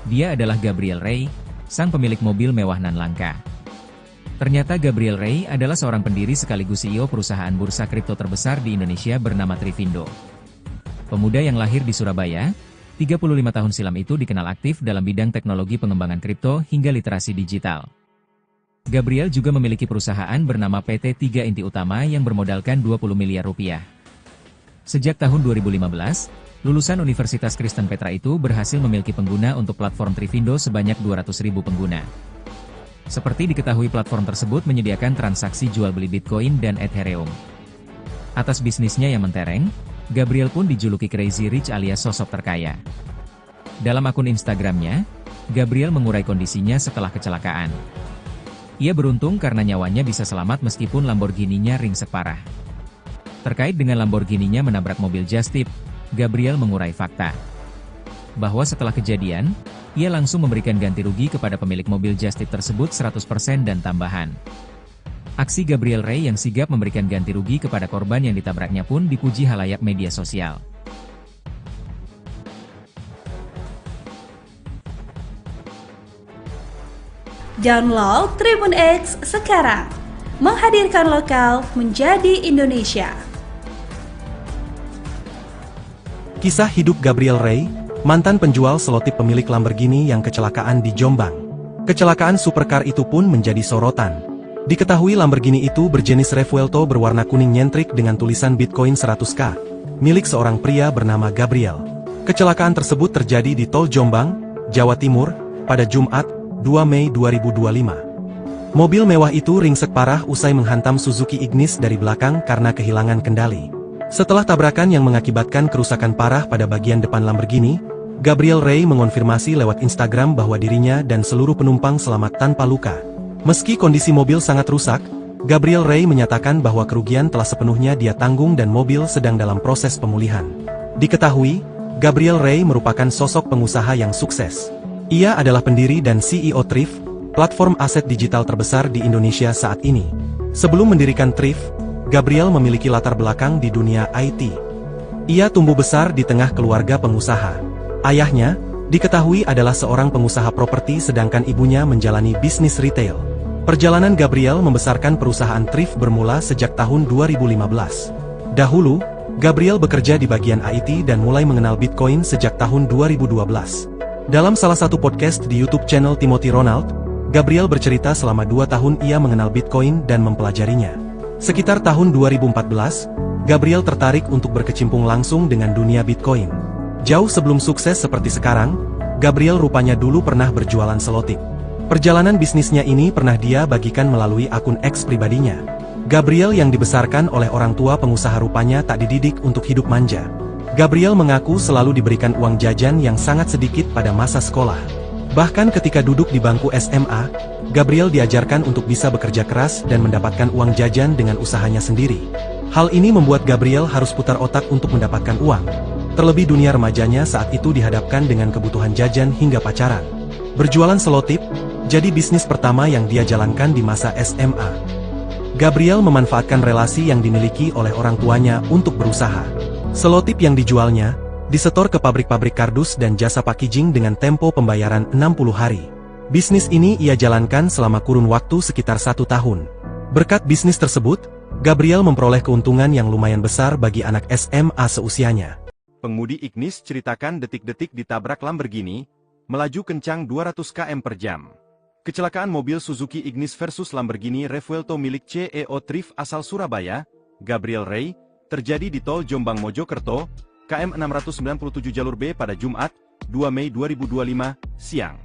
Dia adalah Gabriel Ray, sang pemilik mobil mewah nan langka. Ternyata Gabriel Ray adalah seorang pendiri sekaligus CEO perusahaan bursa kripto terbesar di Indonesia bernama Trivindo. Pemuda yang lahir di Surabaya, 35 tahun silam itu dikenal aktif dalam bidang teknologi pengembangan kripto hingga literasi digital. Gabriel juga memiliki perusahaan bernama PT 3 Inti Utama yang bermodalkan 20 miliar rupiah. Sejak tahun 2015, lulusan Universitas Kristen Petra itu berhasil memiliki pengguna untuk platform Trivindo sebanyak 200.000 pengguna. Seperti diketahui platform tersebut menyediakan transaksi jual beli Bitcoin dan Ethereum. Atas bisnisnya yang mentereng, Gabriel pun dijuluki Crazy Rich alias sosok terkaya. Dalam akun Instagramnya, Gabriel mengurai kondisinya setelah kecelakaan. Ia beruntung karena nyawanya bisa selamat meskipun Lamborghini-nya ringsek parah. Terkait dengan Lamborghini-nya menabrak mobil Just Tip, Gabriel mengurai fakta bahwa setelah kejadian, ia langsung memberikan ganti rugi kepada pemilik mobil Just Tip tersebut 100% dan tambahan. Aksi Gabriel Ray yang sigap memberikan ganti rugi kepada korban yang ditabraknya pun dipuji halayak media sosial. Download Tribun X sekarang, menghadirkan lokal menjadi Indonesia. Kisah hidup Gabriel Ray, mantan penjual selotip pemilik Lamborghini yang kecelakaan di Jombang. Kecelakaan supercar itu pun menjadi sorotan. Diketahui Lamborghini itu berjenis Revuelto berwarna kuning nyentrik dengan tulisan Bitcoin 100K, milik seorang pria bernama Gabriel. Kecelakaan tersebut terjadi di Tol Jombang, Jawa Timur, pada Jumat, 2 Mei 2025. Mobil mewah itu ringsek parah usai menghantam Suzuki Ignis dari belakang karena kehilangan kendali. Setelah tabrakan yang mengakibatkan kerusakan parah pada bagian depan Lamborghini, Gabriel Rey mengonfirmasi lewat Instagram bahwa dirinya dan seluruh penumpang selamat tanpa luka. Meski kondisi mobil sangat rusak, Gabriel Rey menyatakan bahwa kerugian telah sepenuhnya dia tanggung dan mobil sedang dalam proses pemulihan. Diketahui, Gabriel Rey merupakan sosok pengusaha yang sukses. Ia adalah pendiri dan CEO Thrift, platform aset digital terbesar di Indonesia saat ini. Sebelum mendirikan Thrift, Gabriel memiliki latar belakang di dunia IT. Ia tumbuh besar di tengah keluarga pengusaha. Ayahnya, diketahui adalah seorang pengusaha properti sedangkan ibunya menjalani bisnis retail. Perjalanan Gabriel membesarkan perusahaan Thrift bermula sejak tahun 2015. Dahulu, Gabriel bekerja di bagian IT dan mulai mengenal Bitcoin sejak tahun 2012. Dalam salah satu podcast di YouTube channel Timothy Ronald, Gabriel bercerita selama 2 tahun ia mengenal Bitcoin dan mempelajarinya. Sekitar tahun 2014, Gabriel tertarik untuk berkecimpung langsung dengan dunia Bitcoin. Jauh sebelum sukses seperti sekarang, Gabriel rupanya dulu pernah berjualan selotip. Perjalanan bisnisnya ini pernah dia bagikan melalui akun X pribadinya. Gabriel yang dibesarkan oleh orang tua pengusaha rupanya tak dididik untuk hidup manja. Gabriel mengaku selalu diberikan uang jajan yang sangat sedikit pada masa sekolah. Bahkan ketika duduk di bangku SMA, Gabriel diajarkan untuk bisa bekerja keras dan mendapatkan uang jajan dengan usahanya sendiri. Hal ini membuat Gabriel harus putar otak untuk mendapatkan uang. Terlebih dunia remajanya saat itu dihadapkan dengan kebutuhan jajan hingga pacaran. Berjualan selotip jadi bisnis pertama yang dia jalankan di masa SMA. Gabriel memanfaatkan relasi yang dimiliki oleh orang tuanya untuk berusaha. Selotip yang dijualnya disetor ke pabrik-pabrik kardus dan jasa packaging dengan tempo pembayaran 60 hari. Bisnis ini ia jalankan selama kurun waktu sekitar 1 tahun. Berkat bisnis tersebut, Gabriel memperoleh keuntungan yang lumayan besar bagi anak SMA seusianya. Pengemudi Ignis ceritakan detik-detik ditabrak Lamborghini, melaju kencang 200 km per jam. Kecelakaan mobil Suzuki Ignis versus Lamborghini Revuelto milik CEO Thrift asal Surabaya, Gabriel Rey, terjadi di Tol Jombang Mojokerto, KM 697 jalur B pada Jumat, 2 Mei 2025, siang.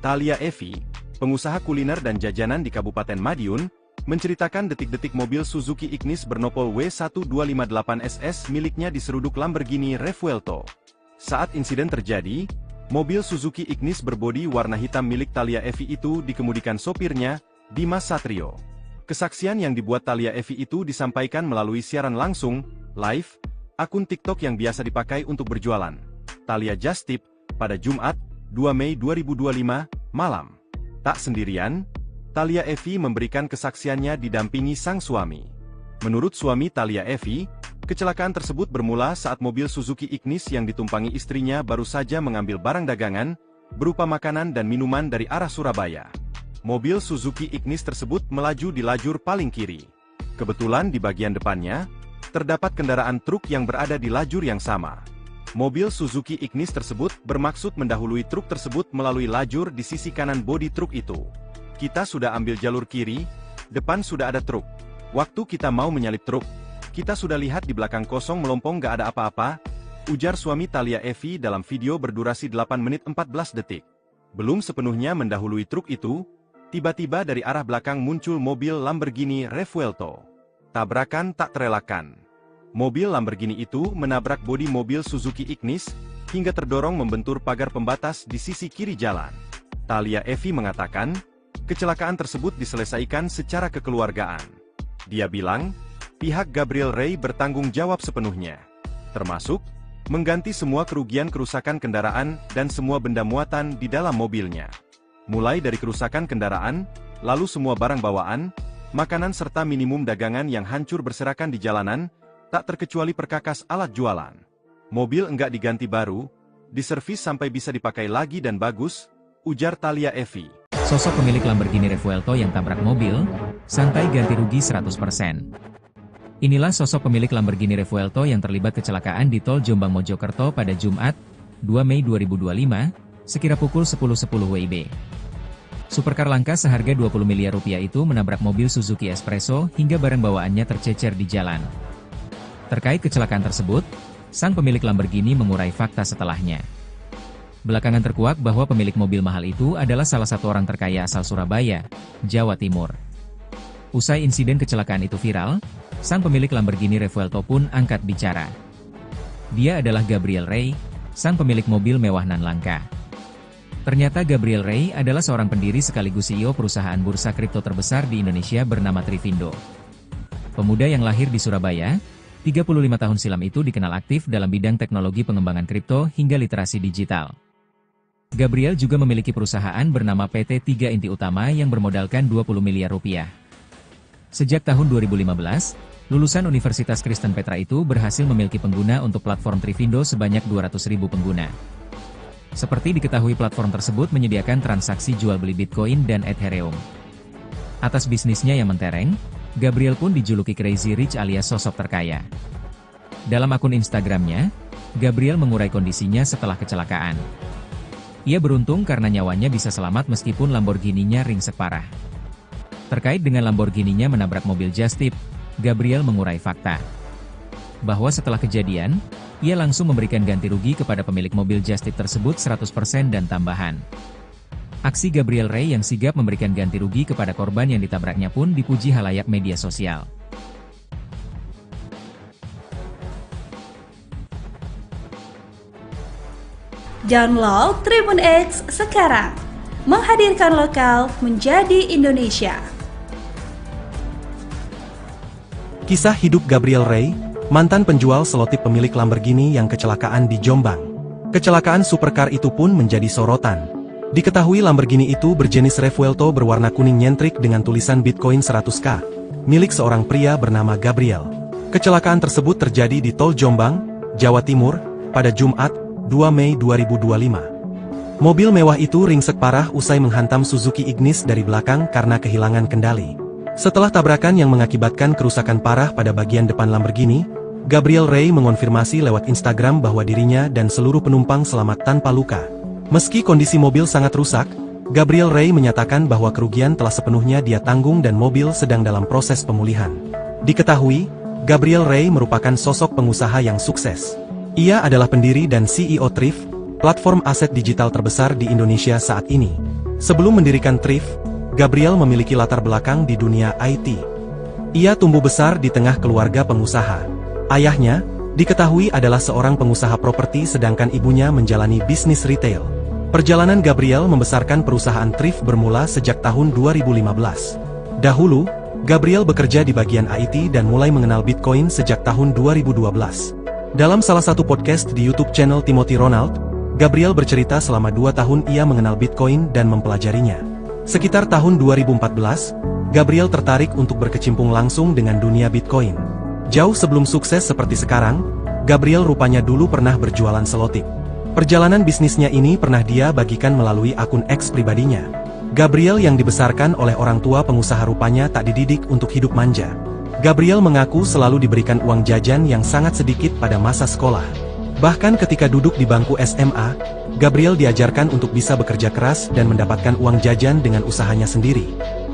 Thalia Evi, pengusaha kuliner dan jajanan di Kabupaten Madiun, menceritakan detik-detik mobil Suzuki Ignis bernopol W1258SS miliknya diseruduk Lamborghini Revuelto. Saat insiden terjadi, mobil Suzuki Ignis berbodi warna hitam milik Thalia Evi itu dikemudikan sopirnya, Dimas Satrio. Kesaksian yang dibuat Thalia Evi itu disampaikan melalui siaran langsung, live, akun TikTok yang biasa dipakai untuk berjualan. Thalia Just Tip, pada Jumat, 2 Mei 2025, malam. Tak sendirian, Thalia Evi memberikan kesaksiannya didampingi sang suami. Menurut suami Thalia Evi, kecelakaan tersebut bermula saat mobil Suzuki Ignis yang ditumpangi istrinya baru saja mengambil barang dagangan, berupa makanan dan minuman dari arah Surabaya. Mobil Suzuki Ignis tersebut melaju di lajur paling kiri. Kebetulan di bagian depannya, terdapat kendaraan truk yang berada di lajur yang sama. Mobil Suzuki Ignis tersebut bermaksud mendahului truk tersebut melalui lajur di sisi kanan bodi truk itu. Kita sudah ambil jalur kiri, depan sudah ada truk. Waktu kita mau menyalip truk, kita sudah lihat di belakang kosong melompong gak ada apa-apa, ujar suami Thalia Evi dalam video berdurasi 8 menit 14 detik. Belum sepenuhnya mendahului truk itu, tiba-tiba dari arah belakang muncul mobil Lamborghini Revuelto. Tabrakan tak terelakkan. Mobil Lamborghini itu menabrak bodi mobil Suzuki Ignis, hingga terdorong membentur pagar pembatas di sisi kiri jalan. Thalia Evi mengatakan, kecelakaan tersebut diselesaikan secara kekeluargaan. Dia bilang, pihak Gabriel Rey bertanggung jawab sepenuhnya, termasuk mengganti semua kerugian kerusakan kendaraan dan semua benda muatan di dalam mobilnya. Mulai dari kerusakan kendaraan, lalu semua barang bawaan, makanan serta minimum dagangan yang hancur berserakan di jalanan, tak terkecuali perkakas alat jualan. Mobil enggak diganti baru, diservis sampai bisa dipakai lagi dan bagus, ujar Thalia Evi. Sosok pemilik Lamborghini Revuelto yang tabrak mobil, santai ganti rugi 100%. Inilah sosok pemilik Lamborghini Revuelto yang terlibat kecelakaan di Tol Jombang Mojokerto pada Jumat, 2 Mei 2025, sekira pukul 10.10 WIB. Supercar langka seharga 20 miliar rupiah itu menabrak mobil Suzuki Espresso hingga barang bawaannya tercecer di jalan. Terkait kecelakaan tersebut, sang pemilik Lamborghini mengurai fakta setelahnya. Belakangan terkuak bahwa pemilik mobil mahal itu adalah salah satu orang terkaya asal Surabaya, Jawa Timur. Usai insiden kecelakaan itu viral, sang pemilik Lamborghini Revuelto pun angkat bicara. Dia adalah Gabriel Rey, sang pemilik mobil mewah nan langka. Ternyata Gabriel Rey adalah seorang pendiri sekaligus CEO perusahaan bursa kripto terbesar di Indonesia bernama Trivindo. Pemuda yang lahir di Surabaya, 35 tahun silam itu dikenal aktif dalam bidang teknologi pengembangan kripto hingga literasi digital. Gabriel juga memiliki perusahaan bernama PT 3 Inti Utama yang bermodalkan 20 miliar rupiah. Sejak tahun 2015, lulusan Universitas Kristen Petra itu berhasil memiliki pengguna untuk platform Trivindo sebanyak 200.000 pengguna. Seperti diketahui platform tersebut menyediakan transaksi jual beli Bitcoin dan Ethereum. Atas bisnisnya yang mentereng, Gabriel pun dijuluki Crazy Rich alias sosok terkaya. Dalam akun Instagramnya, Gabriel mengurai kondisinya setelah kecelakaan. Ia beruntung karena nyawanya bisa selamat meskipun Lamborghini-nya ringsek parah. Terkait dengan Lamborghini-nya menabrak mobil just tip, Gabriel mengurai fakta bahwa setelah kejadian, ia langsung memberikan ganti rugi kepada pemilik mobil just tip tersebut 100% dan tambahan. Aksi Gabriel Rey yang sigap memberikan ganti rugi kepada korban yang ditabraknya pun dipuji halayak media sosial. Download Tribun X sekarang, menghadirkan lokal menjadi Indonesia. Kisah hidup Gabriel Rey, mantan penjual selotip pemilik Lamborghini yang kecelakaan di Jombang. Kecelakaan supercar itu pun menjadi sorotan. Diketahui Lamborghini itu berjenis Revuelto berwarna kuning nyentrik dengan tulisan Bitcoin 100K, milik seorang pria bernama Gabriel. Kecelakaan tersebut terjadi di Tol Jombang, Jawa Timur, pada Jumat, 2 Mei 2025. Mobil mewah itu ringsek parah usai menghantam Suzuki Ignis dari belakang karena kehilangan kendali. Setelah tabrakan yang mengakibatkan kerusakan parah pada bagian depan Lamborghini, Gabriel Rey mengonfirmasi lewat Instagram bahwa dirinya dan seluruh penumpang selamat tanpa luka. Meski kondisi mobil sangat rusak, Gabriel Rey menyatakan bahwa kerugian telah sepenuhnya dia tanggung dan mobil sedang dalam proses pemulihan. Diketahui, Gabriel Rey merupakan sosok pengusaha yang sukses. Ia adalah pendiri dan CEO Thrift, platform aset digital terbesar di Indonesia saat ini. Sebelum mendirikan Thrift, Gabriel memiliki latar belakang di dunia IT. Ia tumbuh besar di tengah keluarga pengusaha. Ayahnya, diketahui adalah seorang pengusaha properti sedangkan ibunya menjalani bisnis retail. Perjalanan Gabriel membesarkan perusahaan Thrift bermula sejak tahun 2015. Dahulu, Gabriel bekerja di bagian IT dan mulai mengenal Bitcoin sejak tahun 2012. Dalam salah satu podcast di YouTube channel Timothy Ronald, Gabriel bercerita selama 2 tahun ia mengenal Bitcoin dan mempelajarinya. Sekitar tahun 2014, Gabriel tertarik untuk berkecimpung langsung dengan dunia Bitcoin. Jauh sebelum sukses seperti sekarang, Gabriel rupanya dulu pernah berjualan selotip. Perjalanan bisnisnya ini pernah dia bagikan melalui akun X pribadinya. Gabriel yang dibesarkan oleh orang tua pengusaha rupanya tak dididik untuk hidup manja. Gabriel mengaku selalu diberikan uang jajan yang sangat sedikit pada masa sekolah. Bahkan ketika duduk di bangku SMA, Gabriel diajarkan untuk bisa bekerja keras dan mendapatkan uang jajan dengan usahanya sendiri.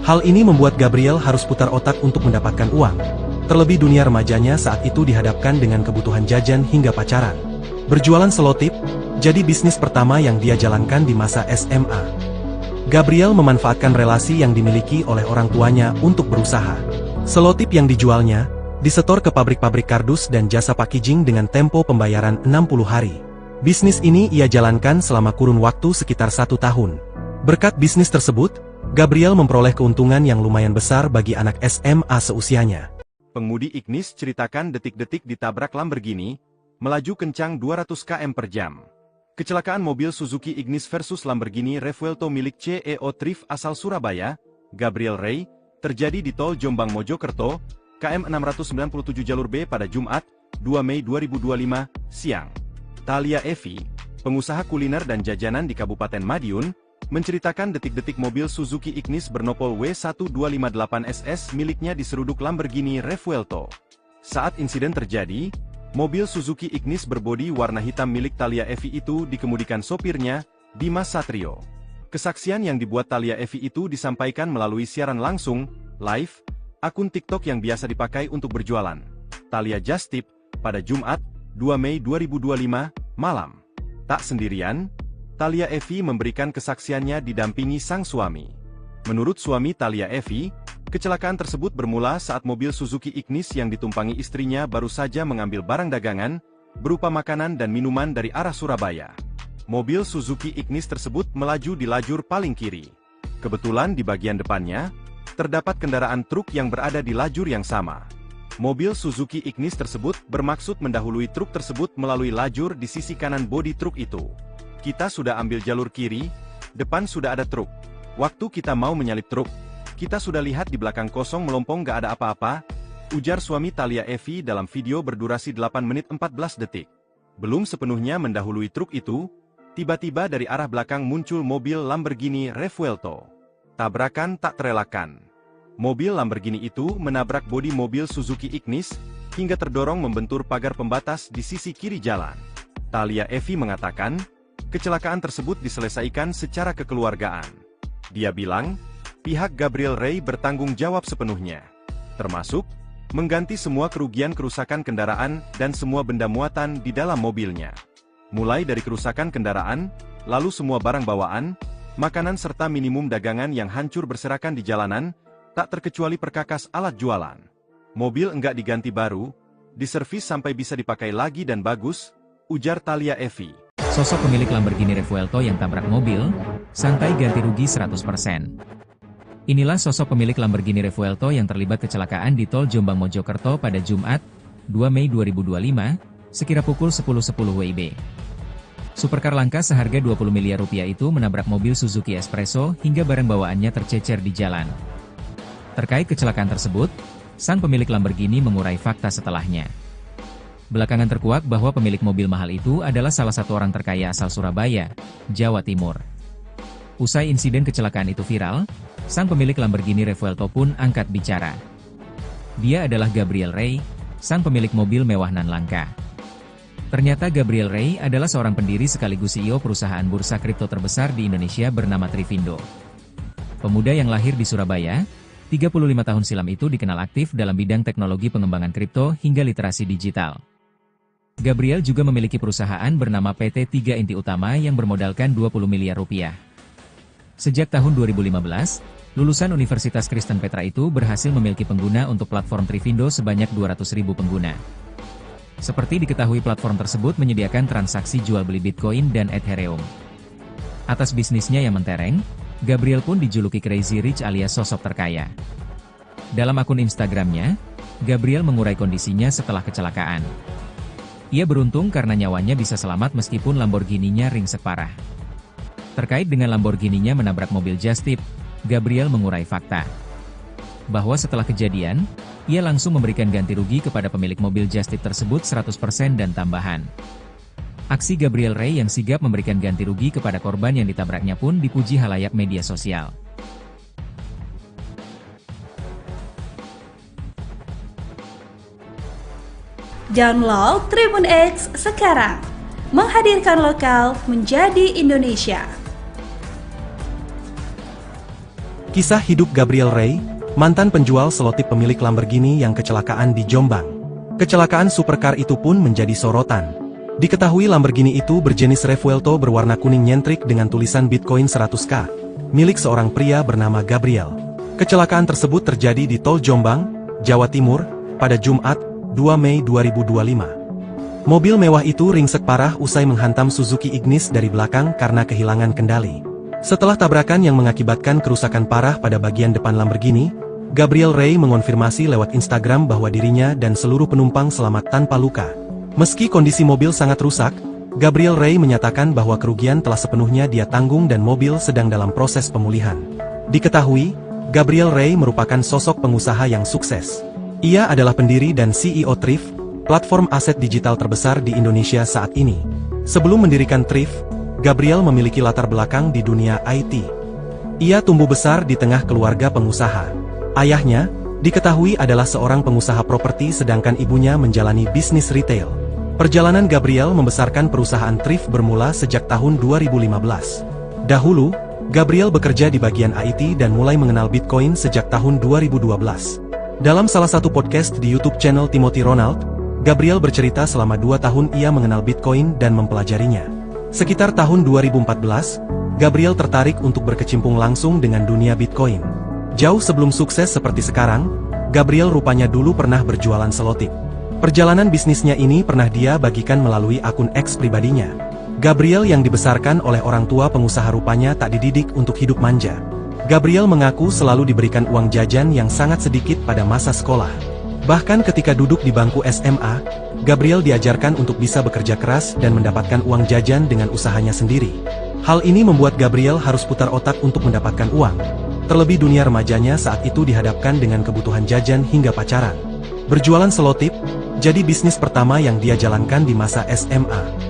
Hal ini membuat Gabriel harus putar otak untuk mendapatkan uang. Terlebih dunia remajanya saat itu dihadapkan dengan kebutuhan jajan hingga pacaran. Berjualan selotip, jadi bisnis pertama yang dia jalankan di masa SMA. Gabriel memanfaatkan relasi yang dimiliki oleh orang tuanya untuk berusaha. Selotip yang dijualnya, disetor ke pabrik-pabrik kardus dan jasa packaging dengan tempo pembayaran 60 hari. Bisnis ini ia jalankan selama kurun waktu sekitar 1 tahun. Berkat bisnis tersebut, Gabriel memperoleh keuntungan yang lumayan besar bagi anak SMA seusianya. Pengemudi Ignis ceritakan detik-detik ditabrak Lamborghini, melaju kencang 200 km per jam. Kecelakaan mobil Suzuki Ignis versus Lamborghini Revuelto milik CEO Thrift asal Surabaya, Gabriel Rey, terjadi di Tol Jombang Mojokerto, KM 697 jalur B pada Jumat, 2 Mei 2025, siang. Thalia Evi, pengusaha kuliner dan jajanan di Kabupaten Madiun, menceritakan detik-detik mobil Suzuki Ignis bernopol W1258SS miliknya diseruduk Lamborghini Revuelto. Saat insiden terjadi, mobil Suzuki Ignis berbodi warna hitam milik Thalia Evi itu dikemudikan sopirnya, Dimas Satrio. Kesaksian yang dibuat Thalia Evi itu disampaikan melalui siaran langsung, live, akun TikTok yang biasa dipakai untuk berjualan. Thalia Just Tip, pada Jumat, 2 Mei 2025, malam. Tak sendirian, Thalia Evi memberikan kesaksiannya didampingi sang suami. Menurut suami Thalia Evi, kecelakaan tersebut bermula saat mobil Suzuki Ignis yang ditumpangi istrinya baru saja mengambil barang dagangan, berupa makanan dan minuman dari arah Surabaya. Mobil Suzuki Ignis tersebut melaju di lajur paling kiri. Kebetulan di bagian depannya, terdapat kendaraan truk yang berada di lajur yang sama. Mobil Suzuki Ignis tersebut bermaksud mendahului truk tersebut melalui lajur di sisi kanan bodi truk itu. Kita sudah ambil jalur kiri, depan sudah ada truk. Waktu kita mau menyalip truk, kita sudah lihat di belakang kosong melompong gak ada apa-apa, ujar suami Thalia Evi dalam video berdurasi 8 menit 14 detik. Belum sepenuhnya mendahului truk itu, tiba-tiba dari arah belakang muncul mobil Lamborghini Revuelto. Tabrakan tak terelakkan. Mobil Lamborghini itu menabrak bodi mobil Suzuki Ignis, hingga terdorong membentur pagar pembatas di sisi kiri jalan. Thalia Evi mengatakan, kecelakaan tersebut diselesaikan secara kekeluargaan. Dia bilang, pihak Gabriel Ray bertanggung jawab sepenuhnya. Termasuk, mengganti semua kerugian kerusakan kendaraan dan semua benda muatan di dalam mobilnya. Mulai dari kerusakan kendaraan, lalu semua barang bawaan, makanan serta minimum dagangan yang hancur berserakan di jalanan, tak terkecuali perkakas alat jualan. Mobil enggak diganti baru, diservis sampai bisa dipakai lagi dan bagus, ujar Thalia Evi. Sosok pemilik Lamborghini Revuelto yang tabrak mobil, santai ganti rugi 100%. Inilah sosok pemilik Lamborghini Revuelto yang terlibat kecelakaan di tol Jombang Mojokerto pada Jumat, 2 Mei 2025, sekira pukul 10.10 WIB. Supercar langka seharga 20 miliar rupiah itu menabrak mobil Suzuki Espresso hingga barang bawaannya tercecer di jalan. Terkait kecelakaan tersebut, sang pemilik Lamborghini mengurai fakta setelahnya. Belakangan terkuak bahwa pemilik mobil mahal itu adalah salah satu orang terkaya asal Surabaya, Jawa Timur. Usai insiden kecelakaan itu viral, sang pemilik Lamborghini Revuelto pun angkat bicara. Dia adalah Gabriel Ray, sang pemilik mobil mewah nan langka. Ternyata Gabriel Ray adalah seorang pendiri sekaligus CEO perusahaan bursa kripto terbesar di Indonesia bernama Trivindo. Pemuda yang lahir di Surabaya, 35 tahun silam itu dikenal aktif dalam bidang teknologi pengembangan kripto hingga literasi digital. Gabriel juga memiliki perusahaan bernama PT 3 Inti Utama yang bermodalkan 20 miliar rupiah. Sejak tahun 2015, lulusan Universitas Kristen Petra itu berhasil memiliki pengguna untuk platform Trivindo sebanyak 200.000 pengguna. Seperti diketahui platform tersebut menyediakan transaksi jual beli Bitcoin dan Ethereum. Atas bisnisnya yang mentereng, Gabriel pun dijuluki Crazy Rich alias sosok terkaya. Dalam akun Instagramnya, Gabriel mengurai kondisinya setelah kecelakaan. Ia beruntung karena nyawanya bisa selamat meskipun Lamborghini-nya ringsek parah. Terkait dengan Lamborghini-nya menabrak mobil Just Tip, Gabriel mengurai fakta bahwa setelah kejadian, ia langsung memberikan ganti rugi kepada pemilik mobil Just Tip tersebut 100% dan tambahan. Aksi Gabriel Ray yang sigap memberikan ganti rugi kepada korban yang ditabraknya pun dipuji halayak media sosial. Download Tribun X sekarang, menghadirkan lokal menjadi Indonesia. Kisah hidup Gabriel Ray, mantan penjual selotip pemilik Lamborghini yang kecelakaan di Jombang. Kecelakaan supercar itu pun menjadi sorotan. Diketahui Lamborghini itu berjenis Revuelto berwarna kuning nyentrik dengan tulisan Bitcoin 100K, milik seorang pria bernama Gabriel. Kecelakaan tersebut terjadi di Tol Jombang, Jawa Timur, pada Jumat, 2 Mei 2025. Mobil mewah itu ringsek parah usai menghantam Suzuki Ignis dari belakang karena kehilangan kendali. Setelah tabrakan yang mengakibatkan kerusakan parah pada bagian depan Lamborghini, Gabriel Ray mengonfirmasi lewat Instagram bahwa dirinya dan seluruh penumpang selamat tanpa luka. Meski kondisi mobil sangat rusak, Gabriel Ray menyatakan bahwa kerugian telah sepenuhnya dia tanggung dan mobil sedang dalam proses pemulihan. Diketahui, Gabriel Ray merupakan sosok pengusaha yang sukses. Ia adalah pendiri dan CEO Thrift, platform aset digital terbesar di Indonesia saat ini. Sebelum mendirikan Thrift, Gabriel memiliki latar belakang di dunia IT. Ia tumbuh besar di tengah keluarga pengusaha. Ayahnya, diketahui adalah seorang pengusaha properti sedangkan ibunya menjalani bisnis retail. Perjalanan Gabriel membesarkan perusahaan Thrift bermula sejak tahun 2015. Dahulu, Gabriel bekerja di bagian IT dan mulai mengenal Bitcoin sejak tahun 2012. Dalam salah satu podcast di YouTube channel Timothy Ronald, Gabriel bercerita selama 2 tahun ia mengenal Bitcoin dan mempelajarinya. Sekitar tahun 2014, Gabriel tertarik untuk berkecimpung langsung dengan dunia Bitcoin. Jauh sebelum sukses seperti sekarang, Gabriel rupanya dulu pernah berjualan selotip. Perjalanan bisnisnya ini pernah dia bagikan melalui akun X pribadinya. Gabriel yang dibesarkan oleh orang tua pengusaha rupanya tak dididik untuk hidup manja. Gabriel mengaku selalu diberikan uang jajan yang sangat sedikit pada masa sekolah. Bahkan ketika duduk di bangku SMA, Gabriel diajarkan untuk bisa bekerja keras dan mendapatkan uang jajan dengan usahanya sendiri. Hal ini membuat Gabriel harus putar otak untuk mendapatkan uang. Terlebih dunia remajanya saat itu dihadapkan dengan kebutuhan jajan hingga pacaran. Berjualan selotip jadi bisnis pertama yang dia jalankan di masa SMA.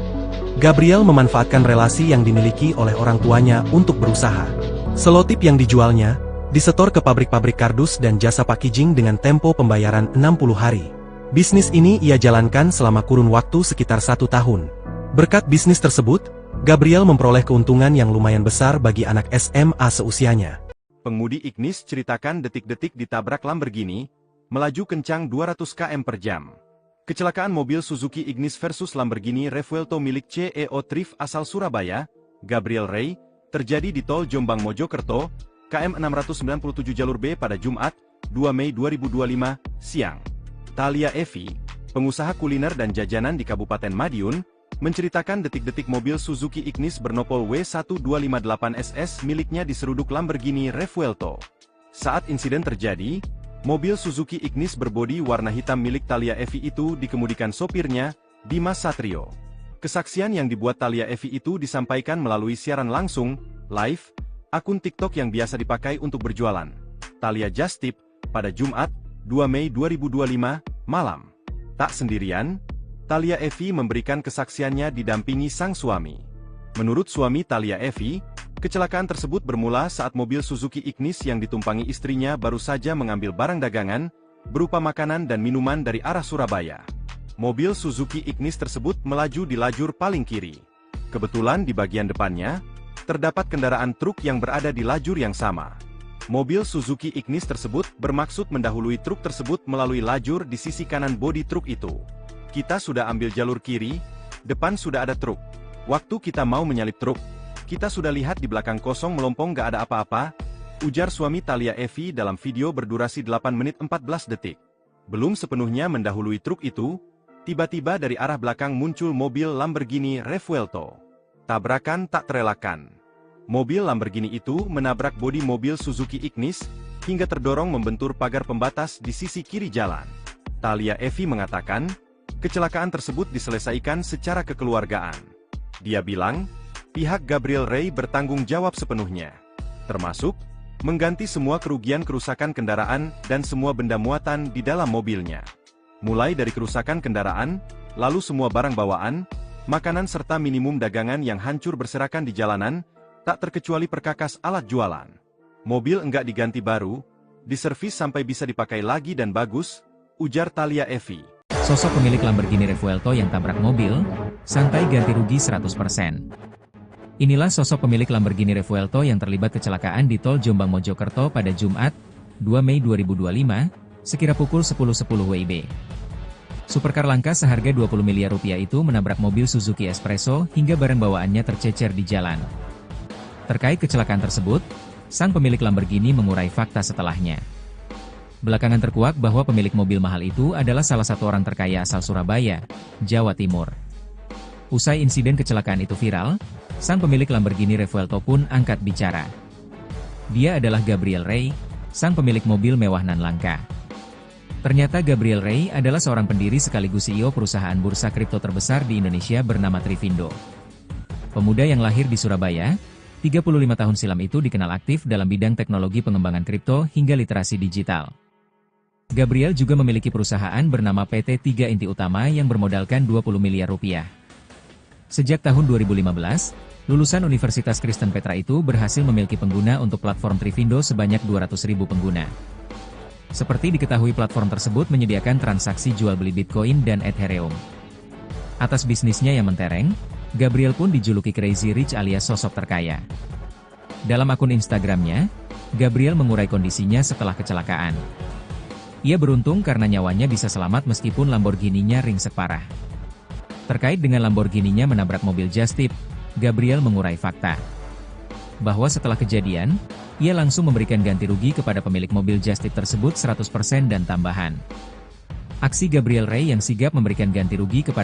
Gabriel memanfaatkan relasi yang dimiliki oleh orang tuanya untuk berusaha. Selotip yang dijualnya disetor ke pabrik-pabrik kardus dan jasa packaging dengan tempo pembayaran 60 hari. Bisnis ini ia jalankan selama kurun waktu sekitar 1 tahun. Berkat bisnis tersebut, Gabriel memperoleh keuntungan yang lumayan besar bagi anak SMA seusianya. Pengemudi Ignis ceritakan detik-detik ditabrak Lamborghini, melaju kencang 200 km per jam. Kecelakaan mobil Suzuki Ignis versus Lamborghini Revuelto milik CEO Thrift asal Surabaya, Gabriel Ray, terjadi di tol Jombang Mojokerto, KM 697 jalur B pada Jumat, 2 Mei 2025, siang. Thalia Evi, pengusaha kuliner dan jajanan di Kabupaten Madiun, menceritakan detik-detik mobil Suzuki Ignis bernopol W1258SS miliknya diseruduk Lamborghini Revuelto. Saat insiden terjadi, mobil Suzuki Ignis berbodi warna hitam milik Thalia Evi itu dikemudikan sopirnya, Dimas Satrio. Kesaksian yang dibuat Thalia Evi itu disampaikan melalui siaran langsung, live, akun TikTok yang biasa dipakai untuk berjualan. Thalia Just Tip, pada Jumat, 2 Mei 2025, malam. Tak sendirian, Thalia Evi memberikan kesaksiannya didampingi sang suami. Menurut suami Thalia Evi, kecelakaan tersebut bermula saat mobil Suzuki Ignis yang ditumpangi istrinya baru saja mengambil barang dagangan, berupa makanan dan minuman dari arah Surabaya. Mobil Suzuki Ignis tersebut melaju di lajur paling kiri. Kebetulan di bagian depannya, terdapat kendaraan truk yang berada di lajur yang sama. Mobil Suzuki Ignis tersebut bermaksud mendahului truk tersebut melalui lajur di sisi kanan bodi truk itu. Kita sudah ambil jalur kiri, depan sudah ada truk. Waktu kita mau menyalip truk, kita sudah lihat di belakang kosong melompong gak ada apa-apa, ujar suami Thalia Evi dalam video berdurasi 8 menit 14 detik. Belum sepenuhnya mendahului truk itu, tiba-tiba dari arah belakang muncul mobil Lamborghini Revuelto. Tabrakan tak terelakkan. Mobil Lamborghini itu menabrak bodi mobil Suzuki Ignis, hingga terdorong membentur pagar pembatas di sisi kiri jalan. Thalia Evi mengatakan, kecelakaan tersebut diselesaikan secara kekeluargaan. Dia bilang, pihak Gabriel Ray bertanggung jawab sepenuhnya, termasuk mengganti semua kerugian kerusakan kendaraan dan semua benda muatan di dalam mobilnya. Mulai dari kerusakan kendaraan, lalu semua barang bawaan, makanan serta minimum dagangan yang hancur berserakan di jalanan, tak terkecuali perkakas alat jualan. Mobil enggak diganti baru, diservis sampai bisa dipakai lagi dan bagus, ujar Thalia Evi. Sosok pemilik Lamborghini Revuelto yang tabrak mobil, santai ganti rugi 100%. Inilah sosok pemilik Lamborghini Revuelto yang terlibat kecelakaan di tol Jombang Mojokerto pada Jumat, 2 Mei 2025, sekira pukul 10.10 WIB. Supercar langka seharga 20 miliar rupiah itu menabrak mobil Suzuki Espresso hingga barang bawaannya tercecer di jalan. Terkait kecelakaan tersebut, sang pemilik Lamborghini mengurai fakta setelahnya. Belakangan terkuak bahwa pemilik mobil mahal itu adalah salah satu orang terkaya asal Surabaya, Jawa Timur. Usai insiden kecelakaan itu viral, sang pemilik Lamborghini Revuelto pun angkat bicara. Dia adalah Gabriel Ray, sang pemilik mobil mewah nan langka. Ternyata Gabriel Ray adalah seorang pendiri sekaligus CEO perusahaan bursa kripto terbesar di Indonesia bernama Trivindo. Pemuda yang lahir di Surabaya, 35 tahun silam itu dikenal aktif dalam bidang teknologi pengembangan kripto hingga literasi digital. Gabriel juga memiliki perusahaan bernama PT 3 Inti Utama yang bermodalkan 20 miliar rupiah. Sejak tahun 2015, lulusan Universitas Kristen Petra itu berhasil memiliki pengguna untuk platform Trivindo sebanyak 200.000 pengguna. Seperti diketahui platform tersebut menyediakan transaksi jual beli Bitcoin dan Ethereum. Atas bisnisnya yang mentereng, Gabriel pun dijuluki Crazy Rich alias sosok terkaya. Dalam akun Instagramnya, Gabriel mengurai kondisinya setelah kecelakaan. Ia beruntung karena nyawanya bisa selamat meskipun Lamborghini-nya ringsek parah. Terkait dengan Lamborghini-nya menabrak mobil Just Tip, Gabriel mengurai fakta bahwa setelah kejadian, ia langsung memberikan ganti rugi kepada pemilik mobil Just Tip tersebut 100% dan tambahan. Aksi Gabriel Ray yang sigap memberikan ganti rugi kepada